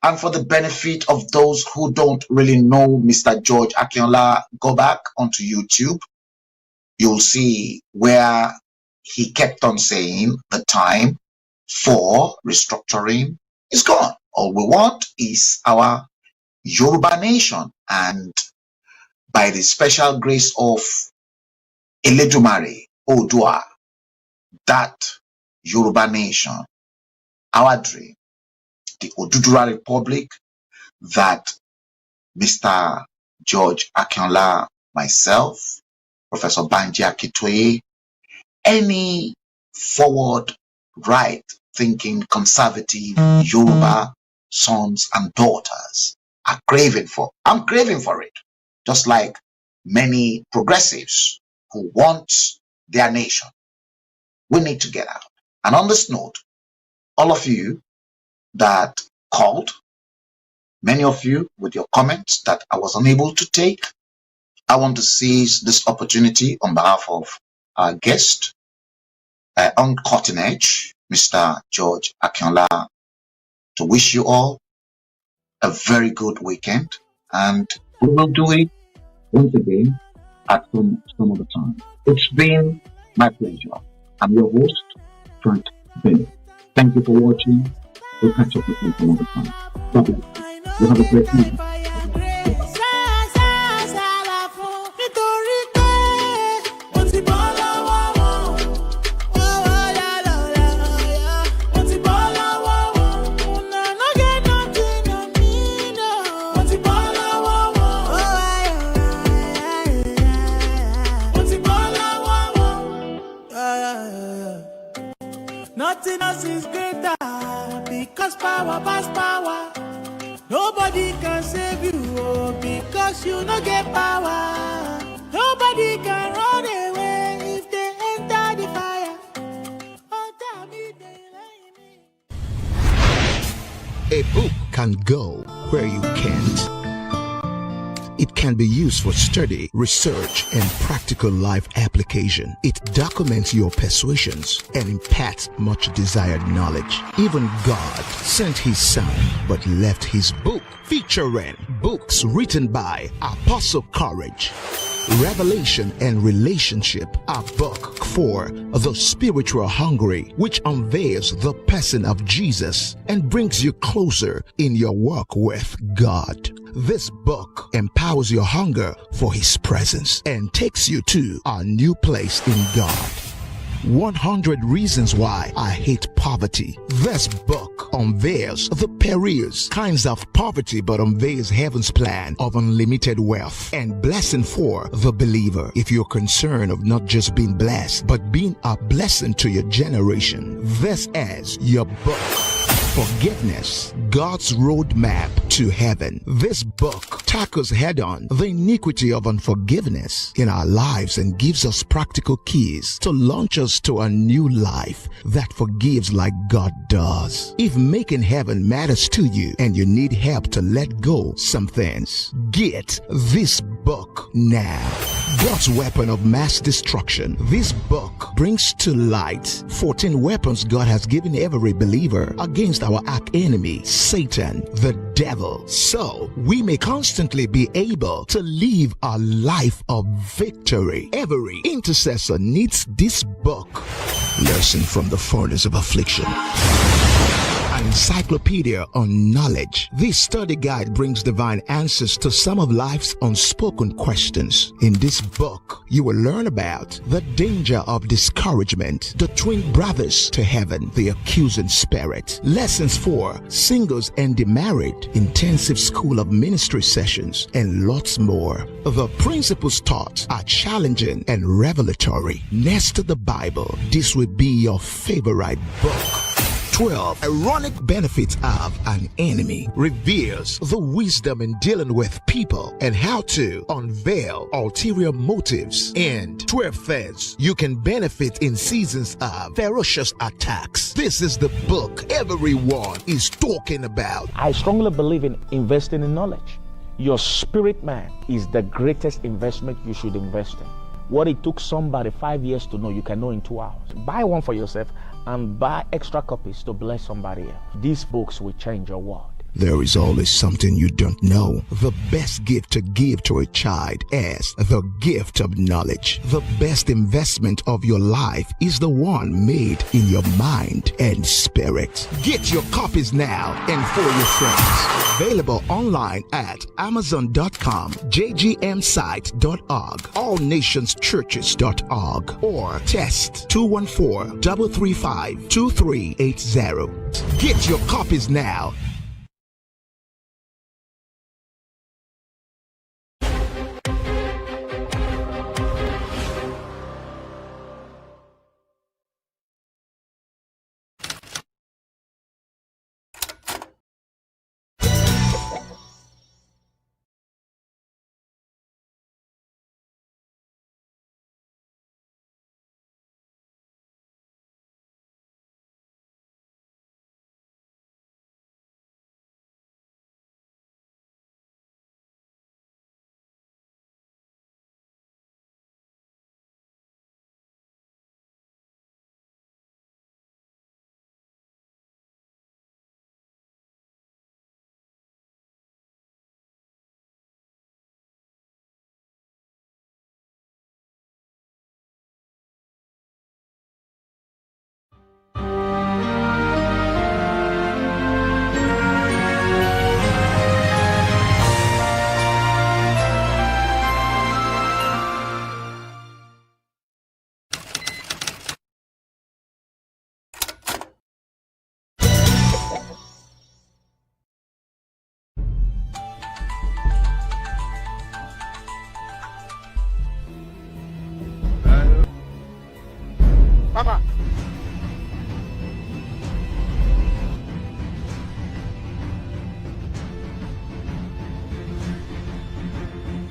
And for the benefit of those who don't really know Mr. George Akinola, go back onto YouTube. You'll see where he kept on saying the time for restructuring is gone. All we want is our Yoruba nation. And by the special grace of Eledumare Odua, that Yoruba nation, our dream, the Oduduwa Republic, that Mr. George Akinola, myself, Professor Banji Akintoye, any forward, right-thinking, conservative Yoruba sons and daughters are craving for. I'm craving for it, just like many progressives who want their nation. We need to get out. And on this note, all of you that called, many of you with your comments that I was unable to take, I want to seize this opportunity on behalf of our guest on Cutting Edge, Mr. George Akinola, to wish you all a very good weekend, and we will do it once again at some other time. It's been my pleasure. I'm your host, Frank Bennett. Thank you for watching. We'll catch up with you some other time. God bless. You have a great evening. Nothing else is greater because power pass power. Nobody can save you because you no get power. Nobody can run away if they enter the fire. A book can go where you can't. It can be used for study, research, and practical life application. It documents your persuasions and imparts much desired knowledge. Even God sent his son but left his book, featuring books written by Apostle Courage, Revelation and Relationship, a book for the spiritual hungry, which unveils the person of Jesus and brings you closer in your walk with God. This book empowers your hunger for his presence and takes you to a new place in God. 100 Reasons Why I Hate Poverty. This book unveils the perilous kinds of poverty but unveils heaven's plan of unlimited wealth and blessing for the believer. If you're concerned of not just being blessed but being a blessing to your generation, this is your book. Forgiveness, God's Roadmap to Heaven. This book tackles head-on the iniquity of unforgiveness in our lives and gives us practical keys to launch us to a new life that forgives like God does. If making heaven matters to you and you need help to let go some things, get this book now. God's Weapon of Mass Destruction. This book brings to light 14 weapons God has given every believer against our arch-enemy, Satan, the devil, so we may constantly be able to live a life of victory. Every intercessor needs this book. Lesson from the Furnace of Affliction. An encyclopedia on knowledge. This study guide brings divine answers to some of life's unspoken questions. In this book, you will learn about the danger of discouragement, the twin brothers to heaven, the accusing spirit, lessons for singles and the married, intensive school of ministry sessions, and lots more. The principles taught are challenging and revelatory. Next to the Bible, this will be your favorite book. 12 Ironic Benefits of an Enemy reveals the wisdom in dealing with people and how to unveil ulterior motives, and 12 things you can benefit in seasons of ferocious attacks. This is the book everyone is talking about. I strongly believe in investing in knowledge. Your spirit man is the greatest investment you should invest in. What it took somebody 5 years to know, you can know in 2 hours. Buy one for yourself and buy extra copies to bless somebody else. These books will change your world. There is always something you don't know. The best gift to give to a child is the gift of knowledge. The best investment of your life is the one made in your mind and spirit. Get your copies now and for your friends. Available online at Amazon.com, JGMsite.org, AllNationsChurches.org, or text 214-335-2380. Get your copies now. Papa.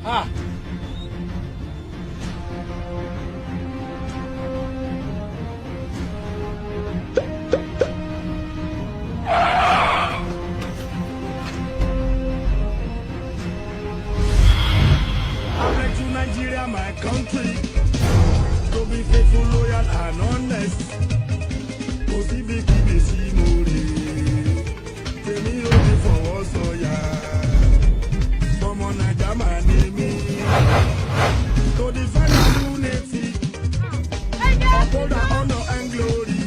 Ah. I pledge to Nigeria, my country, to be faithful, loyal, and honest. To defend our unity, uphold our honor and glory.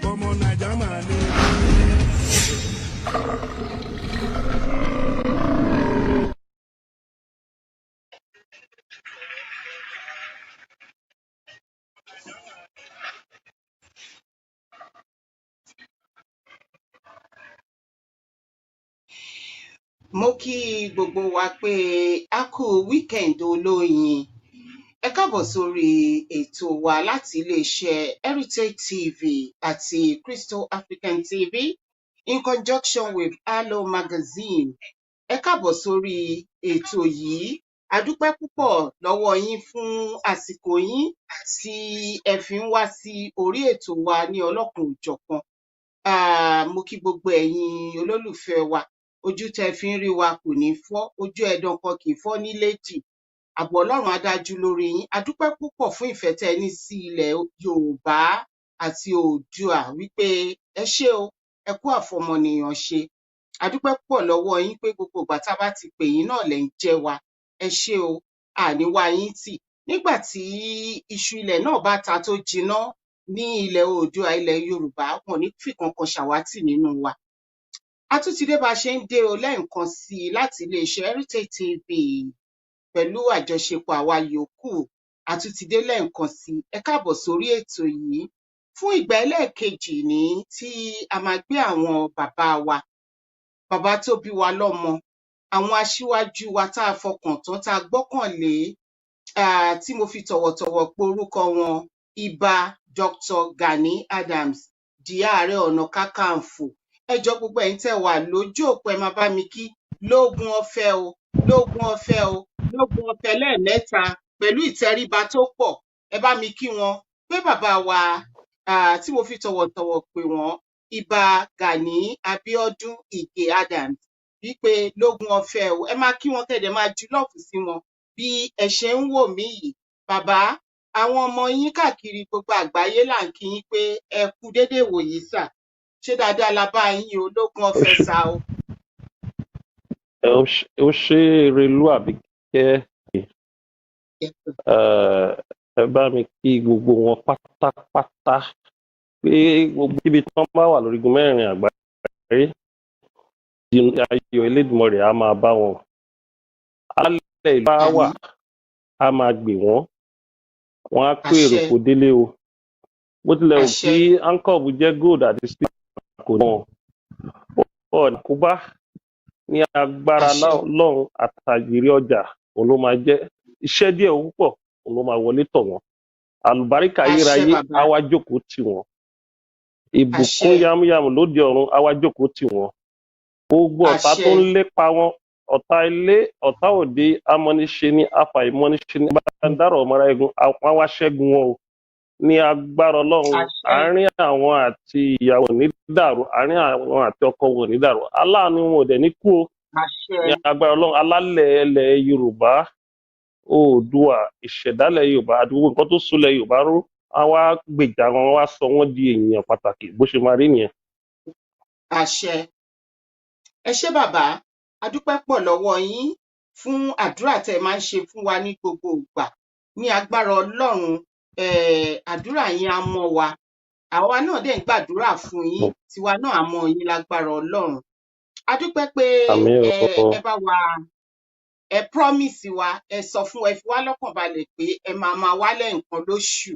Come on, Mo kí gbogbo wa pé a kú weekend olóyin. Ẹ káàbọ̀ sórí ètò wa láti iléeṣẹ́ Heritage TV àti Crystal African TV in conjunction with Allo Magazine. Ẹ káàbọ̀ sórí ètò yìí. A dúpẹ́ púpọ̀ lọ́wọ́ yín fún àsìkò yín tí ẹ fi ń wá sí orí ètò wa ní ọlọ́kan-ò-jọ̀kan. Mo kí gbogbo ẹ̀yin olólùfẹ́ wa. Ojú tẹ́ fi ń rí wa kò ní fọ́, ojú ẹ̀dàn kan kì í fọ́ nílédì. Ààbò Ọlọ́run á dájú lórí yín. A dúpẹ́ púpọ̀ fún ìfẹ́ tẹ́ ẹ ní sí ilẹ̀ Yorùbá àti Oòduà wípé ẹ ṣé o, ẹ kú àfọmọnìyàn ṣe. A dúpẹ́ púpọ̀ lọ́wọ́ yín pé gbogbo ìgbà tá a bá ti pè yín náà lẹ̀ ń jẹ́ wa. Ẹ ṣé o, àní wá yín tì. Nígbà tí iṣu ilẹ̀ náà bá ta tó jiná ní ilẹ̀ Oòduà, ilẹ̀ Yorùbá, wọn ò ní fìkankan ṣàwátì nínú wa. A tún ti dé bá a ṣe ń dé o lẹ́ẹ̀kan sí i láti iléeṣẹ́ Heritage TV pẹ̀lú àjọṣepọ̀ àwa yòókù. A tún ti dé lẹ́ẹ̀kan sí i. Ẹ káàbọ̀ sórí ètò yìí. Fún ìgbà ẹlẹ́ẹ̀kejì ní tí a máa gbé àwọn bàbá wa, bàbá tó bí wa lọ́mọ, àwọn aṣíwájú wa tá a fọkàn tán, tá a gbọ́kànlé, tí mo fi tọ̀wọ̀tọ̀wọ̀ pe orúkọ wọn, Ìbà Dr. Gani Adams, di Ààrẹ Ọ̀nà Kakanfò. Ẹ jọ̀ọ́ gbogbo ẹ̀yin tẹ́ wà lójú òpó, ẹ máa bá mi kí lógún ọ̀fẹ́ o, lógún ọ̀fẹ́ o, lógún ọ̀fẹ́ lẹ́ẹ̀mẹ́ta pẹ̀lú ìtẹríba tó pọ̀. Ẹ bá mi kí wọn pé bàbá wa tí mo fi tọ̀wọ̀tọ̀wọ̀ pè wọ́n, Ìbà Gani Abiodun Ige Adams, wípé lógún ọ̀fẹ́ o ẹ máa kí wọn kẹ́dẹ̀ máa ju lọ́ọ̀fù sí wọn bí ẹ ṣe ń wò mí yìí. Bàbá, àwọn ọmọ yín káàkiri gbogbo àgbáyé là ń kí yín pé ẹ kú déédéé wòyí sà. Ṣé dáadáa la bá yín o lógún ọ̀fẹ́ sà o? Ó ṣe Erelú Àbíkẹ́, ẹ bá mi kí gbogbo wọn pátápátá pé gbogbo ibi tí wọ́n bá wà lórígun mẹ́rin àgbáyé ayọ̀ Elédùmarè á máa bá wọn. Alálẹ̀ ìlú bá wà á máa gbè wọ́n, wọ́n á kó èrò kò délé o. Bó tilẹ̀ wù kí ankob jẹ́ gold àti silver kò náà ọ̀nà kó bá ní agbára lọ́run àtàjèrè ọjà òun ló máa jẹ́. Iṣẹ́ díẹ̀ púpọ̀ òun ló máa wọlé tọ̀ wọ́n. Àlùbáríkà ayérayé á wá jókòó tì wọ́n. Ìbùkún yámúyámú lóde ọ̀run á wá jókòó tì wọ́n. Gbogbo ọ̀tá tó ń lépa wọn, ọ̀tá ilé, ọ̀tá òde, amọ́niṣe ní afàìmọ́niṣe ní bàdàrọ̀ ọmọra egun, àwọn wá ṣẹ́gun wọn o. Ní agbára Ọlọ́run, àárín àwọn àti ìyàwó ní dàrú, àárín àwọn àti ọkọ wọn ní dàrú. Aláàánú wọn ò dẹ̀ ní kú o. Ní agbára Ọlọ́run, alálẹ̀ ilẹ̀ Yorùbá, Oòduà, ìṣẹ̀dálẹ̀ Yorùbá, àdúgbò nǹkan tó súnlẹ̀ Yorùbá ró, á wá gbèjà wọn, wá sọ wọ́n di èèyàn pàtàkì bó ṣe máa rí nìyẹn. Àṣẹ. Ẹ ṣé bàbá, a dúpẹ́ pọ̀ lọ́wọ́ yín fún àdúrà tẹ́ ẹ máa ń ṣe fún wa ní gbogbo ìgbà. Ní agbára Ọlọ́run, àdúrà yín á mọ́ wa. Àwa náà dẹ̀ ń gbàdúrà fún yín, tiwa náà á mọ́ yín lágbára Ọlọ́run. A dúpẹ́ pé ẹ bá wa ẹ promise wa, ẹ sọ fún ẹ fi wá lọ́kàn balẹ̀ pé ẹ máa wálẹ̀ nǹkan lóṣù.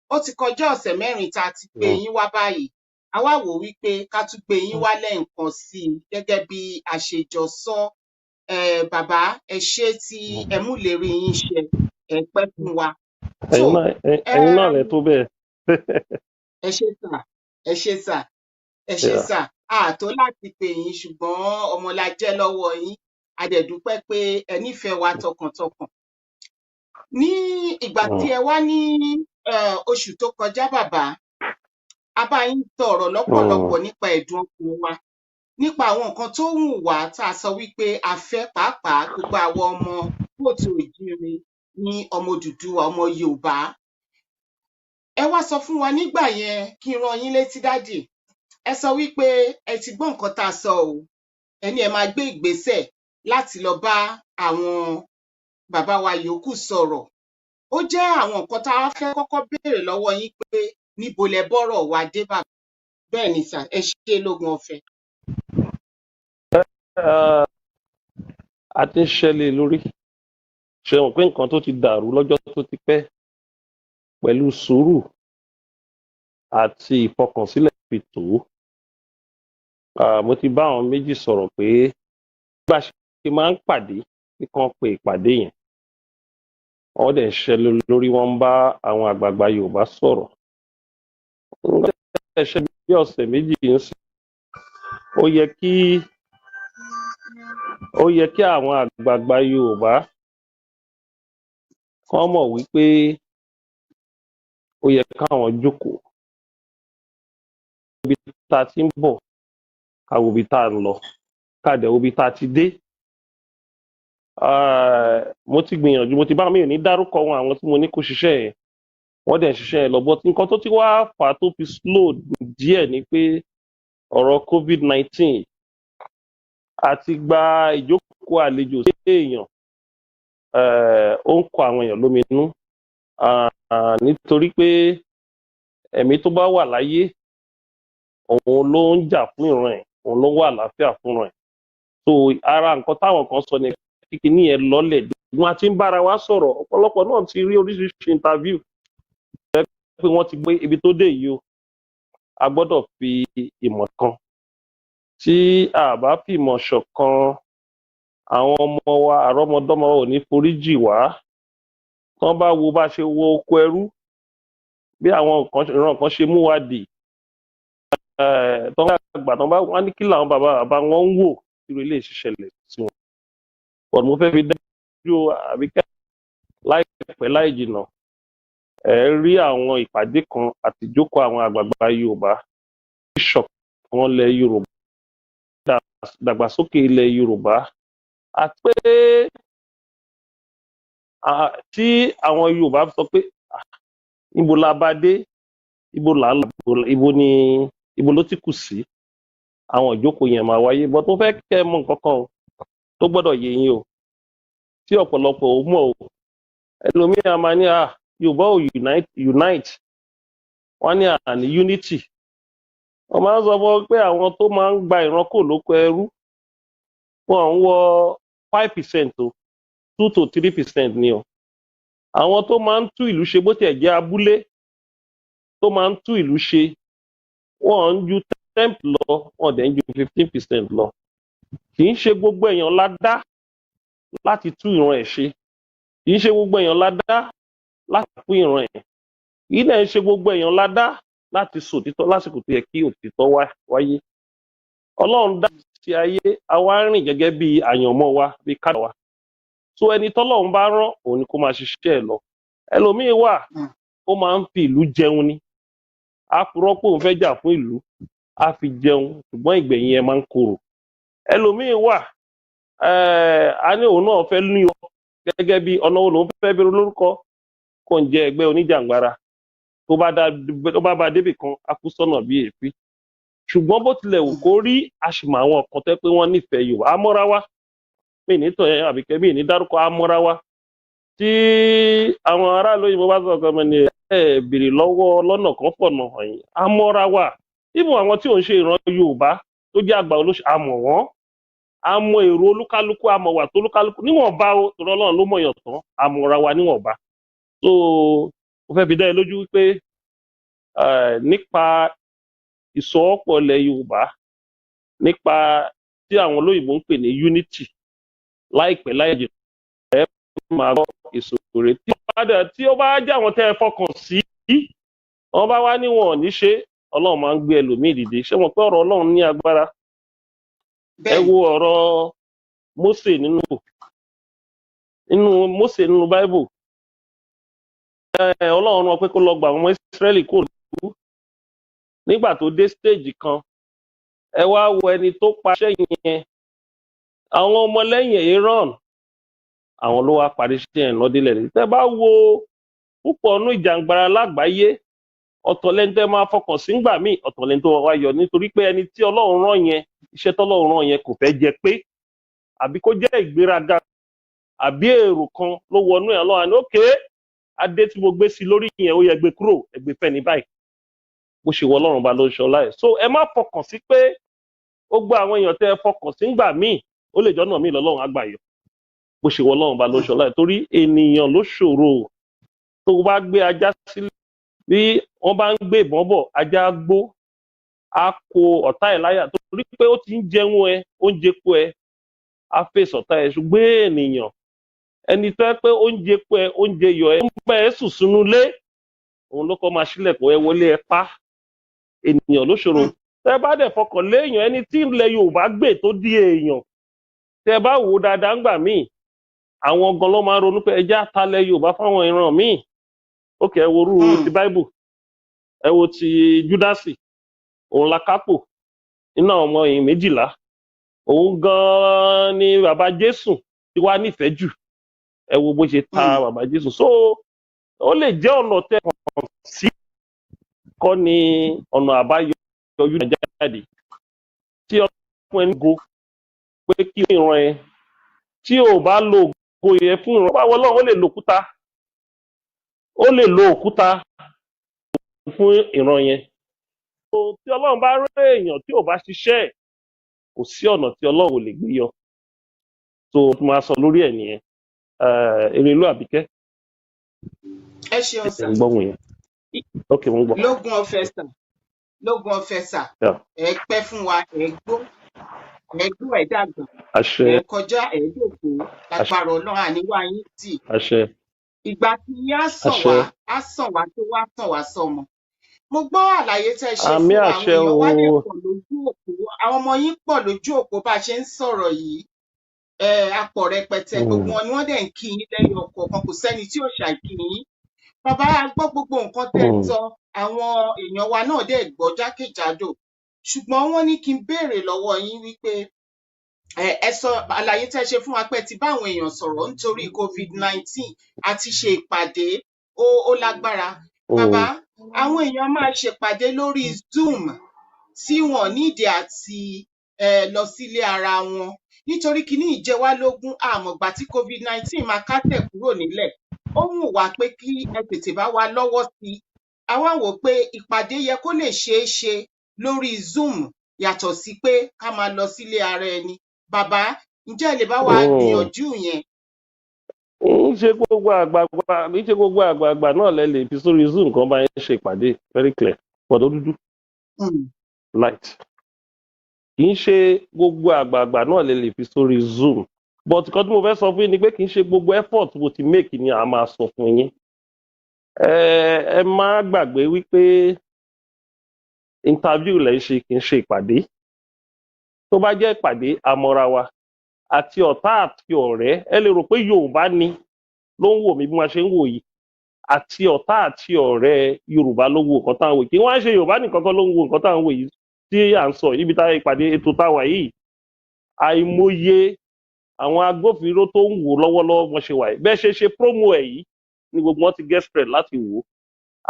Ó ti kọjá ọ̀sẹ̀ mẹ́rin tá a ti gbé yín wá báyìí. A wá wò wípé ká tún gbé yín wálẹ̀ nǹkan sí i gẹ́gẹ́ bí a ṣe jọ sọ. Bàbá, ẹ ṣé tí ẹ mú ìlérí yín ṣẹ, ẹ pẹ́ fún wa. Ẹ̀yin náà lẹ tó bẹ́ẹ̀. Ẹ ṣé sà, ẹ ṣé sà, ẹ ṣé sà. Ààtó láti pè yín ṣùgbọ́n ọmọ la jẹ́ lọ́wọ́ yín. A dẹ̀ dúpẹ́ pé ẹ nífẹ̀ẹ́ wa tọkàntọkàn. Ní ìgbà tí ẹ wá ní oṣù tó kọjá bàbá, a bá yín sọ̀rọ̀ lọ́pọ̀lọpọ̀ nípa ẹ̀dùn ọkàn wa, nípa àwọn nǹkan tó wù wá tá a sọ wípé a fẹ́ pàápàá gbogbo àwọn ọmọ kóòtù òjíire ní ọmọ Odùduwà, ọmọ Yorùbá. Ẹ wá sọ fún wa nígbà yẹn, kí n rán yín létí dádì. Ẹ sọ wípé ẹ ti gbọ́ nǹkan tá a sọ o. Ẹ ní ẹ máa gbé ìgbésẹ̀ láti lọ bá àwọn bàbá wa yòókù sọ̀rọ̀. Ó jẹ́ àwọn nǹkan tá a fẹ́ kọ́kọ́ béèrè lọ́wọ́ yín pé níbo lẹ bọ́rọ̀ wá dé bàbá. Bẹ́ẹ̀ ni sà, ẹ ṣé lógún ọ̀fẹ́. A ti ń ṣẹlẹ̀ lórí. Ṣé wọn pé nǹkan tó ti dàrú lọ́jọ́ tó ti pẹ́ pẹ̀lú sùúrù àti ìfọkànsílẹ̀ fi tò ó. Mo ti bá àwọn méjì sọ̀rọ̀ pé bá a ṣe máa ń pàdé nìkan pé ìpàdé yẹn. Wọ́n dẹ̀ ń ṣẹlẹ̀ lórí, wọ́n ń bá àwọn àgbààgbà Yorùbá sọ̀rọ̀. Wọ́n dẹ̀ ṣe bí ọ̀sẹ̀ méjì ń sìn. Ó yẹ kí àwọn àgbààgbà Yorùbá kán mọ̀ wípé ó yẹ káwọn jókòó. Ibi tá a ti ń bọ̀, ká wo ibi tá a ń lọ, ká dẹ̀ wo ibi tá a ti dé. Mo ti gbìyànjú, mo ti bá mi ò ní dárúkọ wọn àwọn tí mo ní kó ṣiṣẹ́ yẹn. Wọ́n dẹ̀ ń ṣiṣẹ́ yẹn lọ, but nǹkan tó ti wá fà á tó fi slow díẹ̀ ni pé ọ̀rọ̀ COVID-19 àti gba ìjókòó àlejò sí èèyàn ó ń kọ àwọn èèyàn lóminú nítorí pé ẹ̀mí tó bá wà láyé òun ló ń jà fún ìran ẹ̀, òun ló wà àlàáfíà fún ìran ẹ̀. So ara nǹkan táwọn kan sọ ni kíkiní yẹn lọ́lẹ̀ wọn àti ń bára wa sọ̀rọ̀. Ọ̀pọ̀lọpọ̀ náà ti rí oríṣiríṣi interview pé wọ́n ti gbé ibi tó dé yìí o. A gbọ́dọ̀ fi ìmọ̀ kan. Tí a bá fi ìmọ̀ ṣọ̀kan, àwọn ọmọ wa àrọ́mọdọ́mọ ò ní foríjì wá. Tán bá wo bá ṣe wo oko ẹrú, bí àwọn ìran kan ṣe mú wa dì. Tán bá gbà tán bá wọ́n ní kí làwọn bàbá wọn ń wò tí ilé ìṣẹ̀lẹ̀ sí wọn. But mo fẹ́ fi dájú Àbíkẹ́ láìpẹ́ láì jìnnà. Ẹ rí àwọn ìpàdé kan àti ìjókòó àwọn àgbààgbà Yorùbá. Bishop wọn lẹ Yorùbá. ìdàgbàsókè ilẹ̀ Yorùbá àti pé tí àwọn Yorùbá sọ pé ibo la bá dé, ibo là ń lọ, ibo ló ti kù sí, àwọn ìjókòó yẹn máa wáyé. But mo fẹ́ kẹ́ ẹ mọ̀ nǹkan kan tó gbọ́dọ̀ yé yín o, tí ọ̀pọ̀lọpọ̀ ò mọ̀ o. Ẹlòmíràn máa ní Yorùbá ò unite, wọ́n ní àní unity. Wọ́n máa ń sọ fún pé àwọn tó máa ń gba ìran kò lóko ẹrú wọn ń wọ 5% o, 2 to 3% ni o. Àwọn tó máa ń tú ìlú ṣe bó tiẹ̀ jẹ́ abúlé tó máa ń tú ìlú ṣe wọ́n ń ju 10% lọ, wọ́n dẹ̀ ń ju 15% lọ. Kì í ṣe gbogbo èèyàn la dá láti tú ìran ẹ̀ ṣe, kì í ṣe gbogbo èèyàn la dá láti fún ìran ẹ̀, kì í dẹ̀ ń ṣe gbogbo èèyàn la dá láti sòtítọ́ lásìkò tó yẹ kí òtítọ́ wáyé. Ọlọ́run dá sí ayé, àwa rìn gẹ́gẹ́ bí àyànmọ́ wa, bí kádà wa. So ẹni tọ́lọ́run bá rán òun ni kó máa ṣiṣẹ́ ẹ̀ lọ. Ẹlòmíín wà ó máa ń fi ìlú jẹun ni, á purọ́ pé òun fẹ́ jà fún ìlú, á fi jẹun, ṣùgbọ́n ìgbẹ̀yìn ẹ̀ máa ń korò. Ẹlòmíín wà á ní òun náà fẹ́ ní ọ gẹ́gẹ́ bí ọ̀nà wo lòun fẹ́ bẹ̀rẹ̀ lórúkọ kò ń jẹ ẹgbẹ́ oníjàngbara, tó bá bá débì kan á kú sọ́nà bí èéfín. Ṣùgbọ́n bó tilẹ̀ wù kó rí, àṣìmọ̀ àwọn kan tẹ́ pé wọ́n nífẹ̀ẹ́ Yorùbá, amọ́ra wa, mí ní tọ̀ yẹn àbíkẹ́ mí ní dárúkọ amọ́ra wa. Tí àwọn aráàlú òyìnbó bá sọ̀rọ̀ kan ní béèrè lọ́wọ́ lọ́nà kan fọ̀nà hàn yín, amọ́ra wa. Ibùn àwọn tí ò ń ṣe ìran Yorùbá tó jẹ́ àgbà olóṣèlú, àmọ̀ wọ́n, àmọ̀ èrò olúkálukú, àmọ̀ wà tó olúkálukú níwọ̀nba o, tòrọ́ Ọlọ́run ló mọ̀yàn tán, amọ́ra wa níwọ̀nba. So mo fẹ́ fi dá ẹ lójú wípé nípa ìsọwọ́pọ̀ ilẹ̀ Yorùbá, nípa tí àwọn olóyìnbó ń pè ní unity, láìpẹ́ láì jìnnà ẹ máa gbọ́ ìṣòro tí ó bá jẹ́ àwọn tẹ́ ẹ fọkàn sí, wọ́n bá wá níwọ̀n ò ní ṣe, Ọlọ́run máa ń gbé ẹlòmíì dìde. Ṣé wọn pé ọ̀rọ̀ Ọlọ́run ní agbára? Ẹ wo ọ̀rọ̀ Mósè nínú Bible. Ọlọ́run rán pé kó lọ gba àwọn ọmọ Ísírẹ́lì kúrò lójú. Nígbà tó dé stage kan, ẹ wá wo ẹni tó paṣẹ yẹn, àwọn ọmọlẹ́yìn Aaron, àwọn ló wá parí iṣẹ́ yẹn lọ́dílẹ̀ rẹ̀. Tẹ́ bá wo púpọ̀ nínú ìjàngbara lágbàáyé, ọ̀tọ̀ lẹ́ni tẹ́ máa fọkàn sí ńgbà míì, ọ̀tọ̀ lẹ́ni tó wá yọ, nítorí pé ẹni tí Ọlọ́run rán yẹn, iṣẹ́ tọ́lọ́run rán yẹn kò fẹ́ jẹ pé, àbí kó jẹ́ ìgbéraga, àbí èrò kan ló wọnú ẹ̀. Ọlọ́run ní òkè adé tí mo gbé sí lórí yẹn ó yẹ gbé kúrò, ẹgbẹ́ fẹ́ ní báyìí. Bó ṣe wọ Ọlọ́run bá ló ń ṣọlá ẹ̀. So ẹ má fọkàn sí pé ó gbọ́ àwọn èèyàn tẹ́ ẹ fọkàn sí ńgbà míì, ó lè jọ́nà míì lọ́lọ́run àgbàyọ. Bó ṣe wọ Ọlọ́run bá ló ń ṣọlá ẹ̀, torí ènìyàn ló ṣòro. Tó bá gbé ajá sílẹ̀, bí wọ́n bá ń gbé ìbọn bọ̀, ajá gbó, á kó ọ̀tá ẹ̀ láyà, torí pé ó ti ń jẹun ẹ, ó ń jẹpo ẹ, á fèsì ọ̀tá ẹ̀. ṣùgbọ́n ènìyàn, ẹni tó yẹ pé ó ń jẹpo ẹ, ó ń jẹyọ ẹ, ń bá ẹ sùn sínú ilé, òun ló kọ́ máa ṣílẹ̀kùn ẹ wọlé ẹ pa. Ènìyàn ló ṣòro. Tẹ́ bá dẹ̀ fọkàn lé èèyàn, ẹni tí ilẹ̀ Yorùbá gbé tó di èèyàn, tẹ́ bá wò ó dáadáa ńgbà míì, àwọn gan ló máa ń ronú pé ẹjẹ́ àtàlẹ̀ Yorùbá fáwọn ìran míì. Ókè, ẹ wo irú ti Bible, ẹ wo ti Júdásì, òun la kápò nínú àwọn ọmọ yìí 12, òun gan ni bàbá Jésù tí wàá nífẹ̀ẹ́ jù. Ẹ wo bó ṣe ta bàbá Jésù. So ó lè jẹ́ ọ̀nà tẹ́ kàn sí kọ́ ni ọ̀nà àbáyọ yọjú jáde. Tí ọkùnrin ẹni go pé kí ìran ẹ, tí ò bá lo ògo yẹn fún ìran, báwo Ọlọ́run ó lè lo òkúta, ó lè lo òkúta fún ìran yẹn. So tí Ọlọ́run bá rí èèyàn tí ò bá ṣiṣẹ́, kò sí ọ̀nà tí Ọlọ́run ò lè gbé yọ. So tó máa sọ lórí ẹ̀ nìyẹn. Èrèlú Àbíkẹ́. Ẹ ṣeun sà. Ẹ ń gbọ́ wọ̀nyẹn. Ok, mo ń gbọ́. Lógún ọ̀fẹ́ sà, lógún ọ̀fẹ́ sà, ẹ pẹ́ fún wa, ẹ gbó, ẹ dàgbà, Àṣẹ. ẹ kọjá, ẹ dòkó, lágbára Ọlọ́run àníwá yín tì. Àṣẹ. Ìgbà tí yín á sàn Àṣẹ. wá, á sàn wá tó wá sàn wá sọmọ. Mo gbọ́ àlàyé tẹ́ ṣe Àmì fún wa, àwọn àṣẹ èèyàn wá lè o. pọ̀ lójú òpó, àwọn ọmọ yín pọ̀ lójú òpó bá a ṣe ń sọ̀rọ̀ yìí. Apọ̀ rẹpẹtẹ, gbogbo wọn ni wọ́n dẹ̀ ń kí yín lẹ́yìn ọ̀kọ̀ọ̀kan, kò sẹ́ni tí ò ṣàìkí yín. Bàbá a gbọ́ gbogbo nǹkan tẹ́ ẹ sọ, àwọn èèyàn wa náà dẹ̀ gbọ́ jákèjádò. ṣùgbọ́n wọ́n ní kí n béèrè lọ́wọ́ yín wípé ẹ sọ àlàyé tẹ́ ṣe fún wa pé ti bá àwọn èèyàn sọ̀rọ̀ nítorí COVID-19 àti ṣe ìpàdé ó lágbára. Bàbá, àwọn èèyàn máa ṣèpàdé lórí Zoom tí wọn nídìí àti lọ sílé ara wọn nítorí kíní ìjẹwálógún àmọ̀gbà tí COVID-19 máa kásẹ̀ kúrò nílẹ̀. Ó wù wá pé kí ẹ tètè bá wa lọ́wọ́ sí i. A wá wò pé ìpàdé yẹ kó lè ṣeé ṣe lórí Zoom yàtọ̀ sí pé ká máa lọ sílé ara ẹni. Bàbá, ǹjẹ́ ẹ lè bá wa gbìyànjú yẹn? ń ṣe gbogbo àgbààgbà náà lẹ lè fi sórí Zoom kan bá yẹn ṣe ìpàdé very clear pọ̀dọ̀ dúdú light. Kì í ṣe gbogbo àgbààgbà náà lẹ lè fi sórí Zoom but nǹkan tí mo fẹ́ sọ fún yín ni pé kì í ṣe gbogbo effort mo ti make ni a máa sọ fún yín. Ẹ má gbàgbé wípé interview lẹ ń ṣe kì í ṣe ìpàdé. Tó bá jẹ́ ìpàdé àmọ́ra wa àti ọ̀tá àti ọ̀rẹ́ ẹ lè rò pé Yorùbá ni ló ń wò mí bí wọ́n ṣe ń wò yìí àti ọ̀tá àti ọ̀rẹ́ Yorùbá ló ń wo nǹkan táwọn wò yìí kí wọ́n á ṣe Yorùbá nìkan kan ló ń wo nǹkan táwọn wò yìí tí à ń sọ ibi tá ìpàdé ètò táwa yìí àìmọye àwọn agbófinró tó ń wò lọ́wọ́lọ́wọ́ wọn ṣe wà yìí bẹ́ẹ̀ ṣe promo ẹ̀ yìí ni gbogbo wọn ti get spread láti wò ó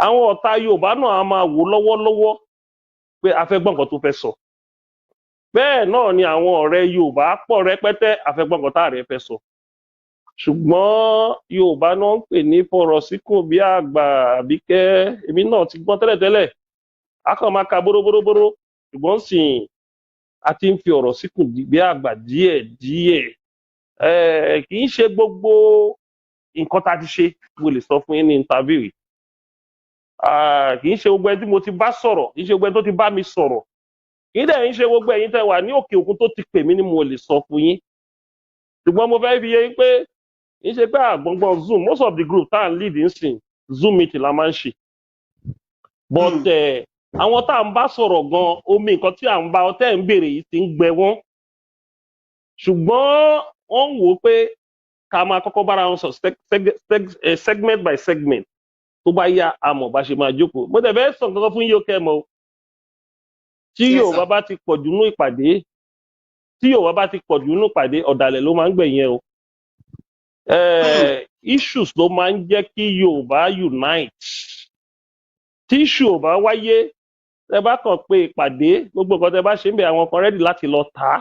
àwọn ọ̀tá Yorùbá náà á máa wò lọ́wọ́lọ́wọ́ pé a fẹ́ gbọ́ nǹkan tó fẹ́ sọ bẹ́ẹ̀ náà ni àwọn ọ̀rẹ́ Yorùbá pọ̀ rẹpẹtẹ àfẹ́gbọ́nkàn tá rẹ̀ fẹ́ sọ ṣùgbọ́n Yorùbá náà ń pè ní fọ̀rọ̀ síkùn bí àgbà àbíkẹ́ èmi náà ti gbọ́n tẹ́lẹ̀tẹ́lẹ̀ a kàn máa ka bóróbóróbóró ṣùgbọ́n sìn a ti ń fi ọ̀rọ̀ síkùn bí àgbà díẹ̀ kì í ṣe gbogbo nǹkan tá a ti ṣe mo lè sọ fún yín ní interview yìí kì í ṣe gbogbo ẹni tí mo ti bá sọ̀rọ̀ kì í ṣe gbogbo ẹni tó ti bá mi sọ̀rọ̀ kì í dẹ̀ ń ṣe gbogbo ẹ̀yin tẹ́ wà ní òkè òkun tó ti pè mí ni mo lè sọ fún yín ṣùgbọ́n mo fẹ́ fi yé yín pé kì í ṣe pé àgbọ̀ngbọ̀n Zoom most of the group tá à ń lead ń sìn Zoom meeting la máa ń ṣe but àwọn tá à ń bá sọ̀rọ̀ gan omi nǹkan tí à ń bá ọtẹ́ ń béèrè yìí ti ń gbẹ wọ́n ṣùgbọ́n wọ́n ń wò ó pé ká máa kọ́kọ́ bára wọn sọ segment by segment tó bá yá àmọ̀ bá ṣe máa jókòó mo dẹ̀ fẹ́ sọ nǹkan fún yín ó kẹ́ mọ́ o tí Yorùbá bá ti pọ̀jù nínú ìpàdé ọ̀dàlẹ̀ ló máa ń gbẹ̀yìn o issues ló máa ń jẹ́ kí Yorùbá unite tí issue ò bá wáyé tẹ bá kàn pé ìpàdé gbogbo nǹkan tẹ bá ṣe ń bẹ àwọn kan rẹ́dì láti lọ tà á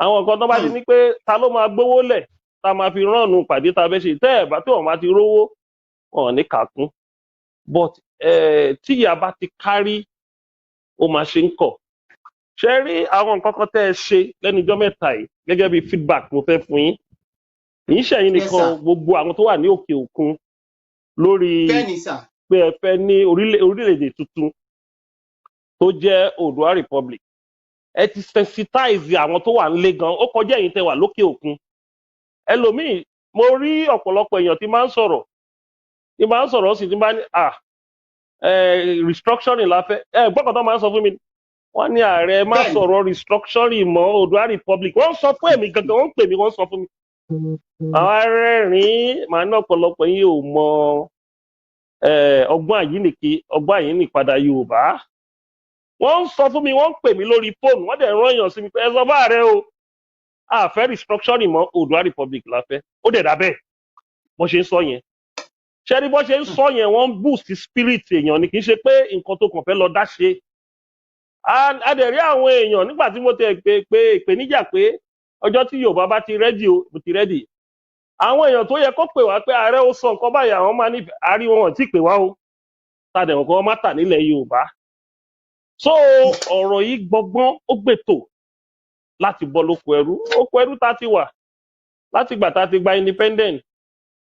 àwọn nǹkan tó bá ti ní pé ta ló máa gbówó lẹ̀ ta máa fi ránnu ìpàdé ta fẹ́ ṣe tẹ́ ẹ̀ bá tí wọ́n máa ti rówó wọn ní kàkún but tí ìyá bá ti kárí ó máa ṣe ń kọ̀ ṣe rí àwọn nǹkan kan tẹ́ ẹ ṣe lẹ́nu ọjọ́ mẹ́ta yìí gẹ́gẹ́ bí feedback mo fẹ́ fún yín kì í ṣẹ̀yìn nìkan gbogbo àwọn tó wà ní òkè òkun lórí pé ẹ fẹ́ ní orílẹ̀-èdè tuntun tó jẹ́ Oòduà Republic ẹ ti sensitize àwọn tó wà nílé gan ó kọjá ẹ̀yin tẹ́ wà lókè òkun ẹlòmíì mo rí ọ̀pọ̀lọpọ̀ èèyàn tí máa ń sọ̀rọ̀ sì ti máa ní restructuring la fẹ́ gbọ́kàn tó máa ń sọ fún mi wọ́n ní ààrẹ má sọ̀rọ̀ restructuring mọ́ Oòduà Republic wọ́n sọ fún èmi gangan wọ́n pè mí wọ́n sọ fún mi àwọn arẹ́rìn màá ní ọ̀pọ̀lọpọ̀ yín ò mọ ọgbọ́n àyínípadà Yorùbá wọ́n sọ fún mi wọ́n pè mí lórí fóònù wọ́n dẹ̀ rán èèyàn sí mi pé ẹ sọ fún ààrẹ o àfẹ́ restructuring mọ́ Oòduà Republic la fẹ́ ó dẹ̀ dà bẹ́ẹ̀ bó ṣe ń sọ yẹn ṣẹ́rí bó ṣe ń sọ yẹn wọ́n ń boost spirit èèyàn ni kì í ṣe pé nǹkan tó kàn fẹ́ lọ dá ṣe a dẹ̀ rí àwọn èèyàn nígbà tí mo tẹ̀ pé ìpèníjà pé ọjọ́ tí Yorùbá bá ti rẹ́dì o mo ti rẹ́dì àwọn èèyàn tó yẹ kó pè wá pé ààrẹ ó sọ nǹkan báyìí àwọn máa ní àárí wọn tí pè wá o tàdé nǹkan wọn má tà nílẹ̀ Yorùbá so ọ̀rọ̀ yìí gbọgbọ́n ó gbètò láti bọ́ lóko ẹrú tá ti wà láti ìgbà tá ti gba independent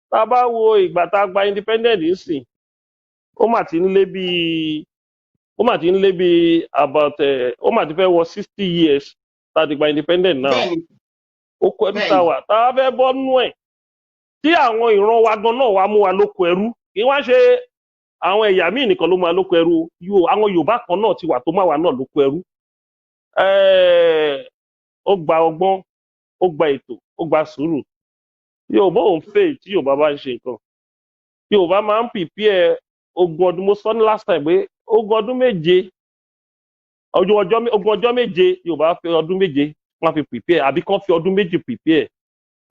tá a bá wo ìgbà tá a gba independent ń sìn ó mà ti ń lé bí about ó mà ti fẹ́ wọ 60 years tá a ti gba independent náà oko ẹrú tá a wà tá a fẹ́ bọ́ nú ẹ̀ tí àwọn ìran wa gan náà wá mú wa lóko ẹrú kí wọ́n ṣe àwọn ẹ̀yà míì nìkan ló máa lóko ẹrú àwọn Yorùbá kan náà ti wà tó máa wà náà lóko ẹrú ó gba ọgbọ́n ó gba ètò ó gba sùúrù Yorùbá òun fẹ́ tí Yorùbá bá ń ṣe nǹkan Yorùbá máa ń prepare ogún ọdún mo sọ ní last time pé ogún ọdún méje ogún ọjọ́ méje Yorùbá fi ọdún méje wọ́n fi prepare àbí kán fi ọdún méjì prepare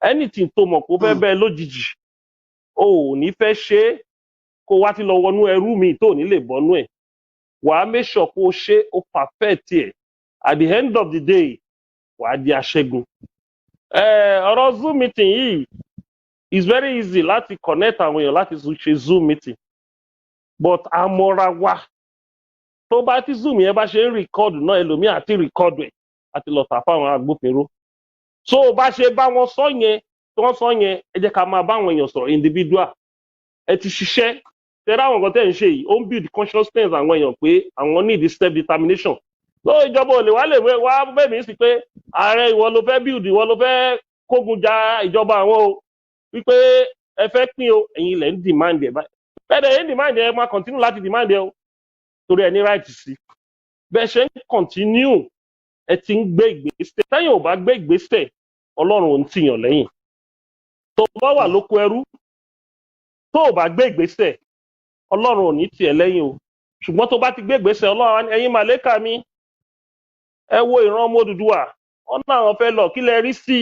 anything tó mọ̀ kó fẹ́ bẹ́ẹ̀ lójijì o ò ní fẹ́ ṣe é kó wá ti lọ wọnú ẹrú mi tó ní lè bọ́nú ẹ̀ wàá make sure kó o ṣe ó perfect ẹ̀ at the end of the day wàá di aṣẹ́gun. Ọ̀rọ̀ Zoom meeting yìí is very easy láti connect àwọn èèyàn láti ṣe Zoom meeting but àmọ́ra wa tó bá tí Zoom yẹn bá ṣe ń record náà ẹlòmíì àti record ẹ̀ àti lọ tà fáwọn agbófinró so bá ṣe bá wọn sọ yẹn tí wọ́n sọ yẹn ẹ jẹ́ ká máa bá àwọn èèyàn sọ̀rọ̀ individual ẹ ti ṣiṣẹ́ tẹ́lá àwọn nǹkan tẹ́ ń ṣe yìí ó ń build consciousness àwọn èèyàn pé àwọn need self determination so ìjọba ò lè wá bẹ́ẹ̀ mi sí pé ààrẹ ìwọ ló fẹ́ build ìwọ ló fẹ́ kógun ja ìjọba àwọn o wípé ẹ fẹ́ pín o ẹ̀yin ilẹ̀ ń demand ẹ̀ bẹ́ẹ̀ dẹ̀ ń demand ẹ̀ máa continue láti demand ẹ̀ o torí ẹ ní right sí bẹ́ẹ̀ ṣe ń continue ẹ ti ń gbé ìgbésẹ̀ tẹ́yìn ò bá gbé ìgbésẹ̀ Ọlọ́run ò ń tìyàn lẹ́yìn tó bá wà lóko ẹrú tó ò bá gbé ìgbésẹ̀ Ọlọ́run ò ní tì ẹ́ lẹ́yìn o ṣùgbọ́n tó bá ti gbé ìgbésẹ̀ Ọlọ́run ẹ̀yin màlẹ́kà mi ẹ wo ìran ọmọ Odùduwà wọn náà wọn fẹ́ lọ kí lẹ rí sí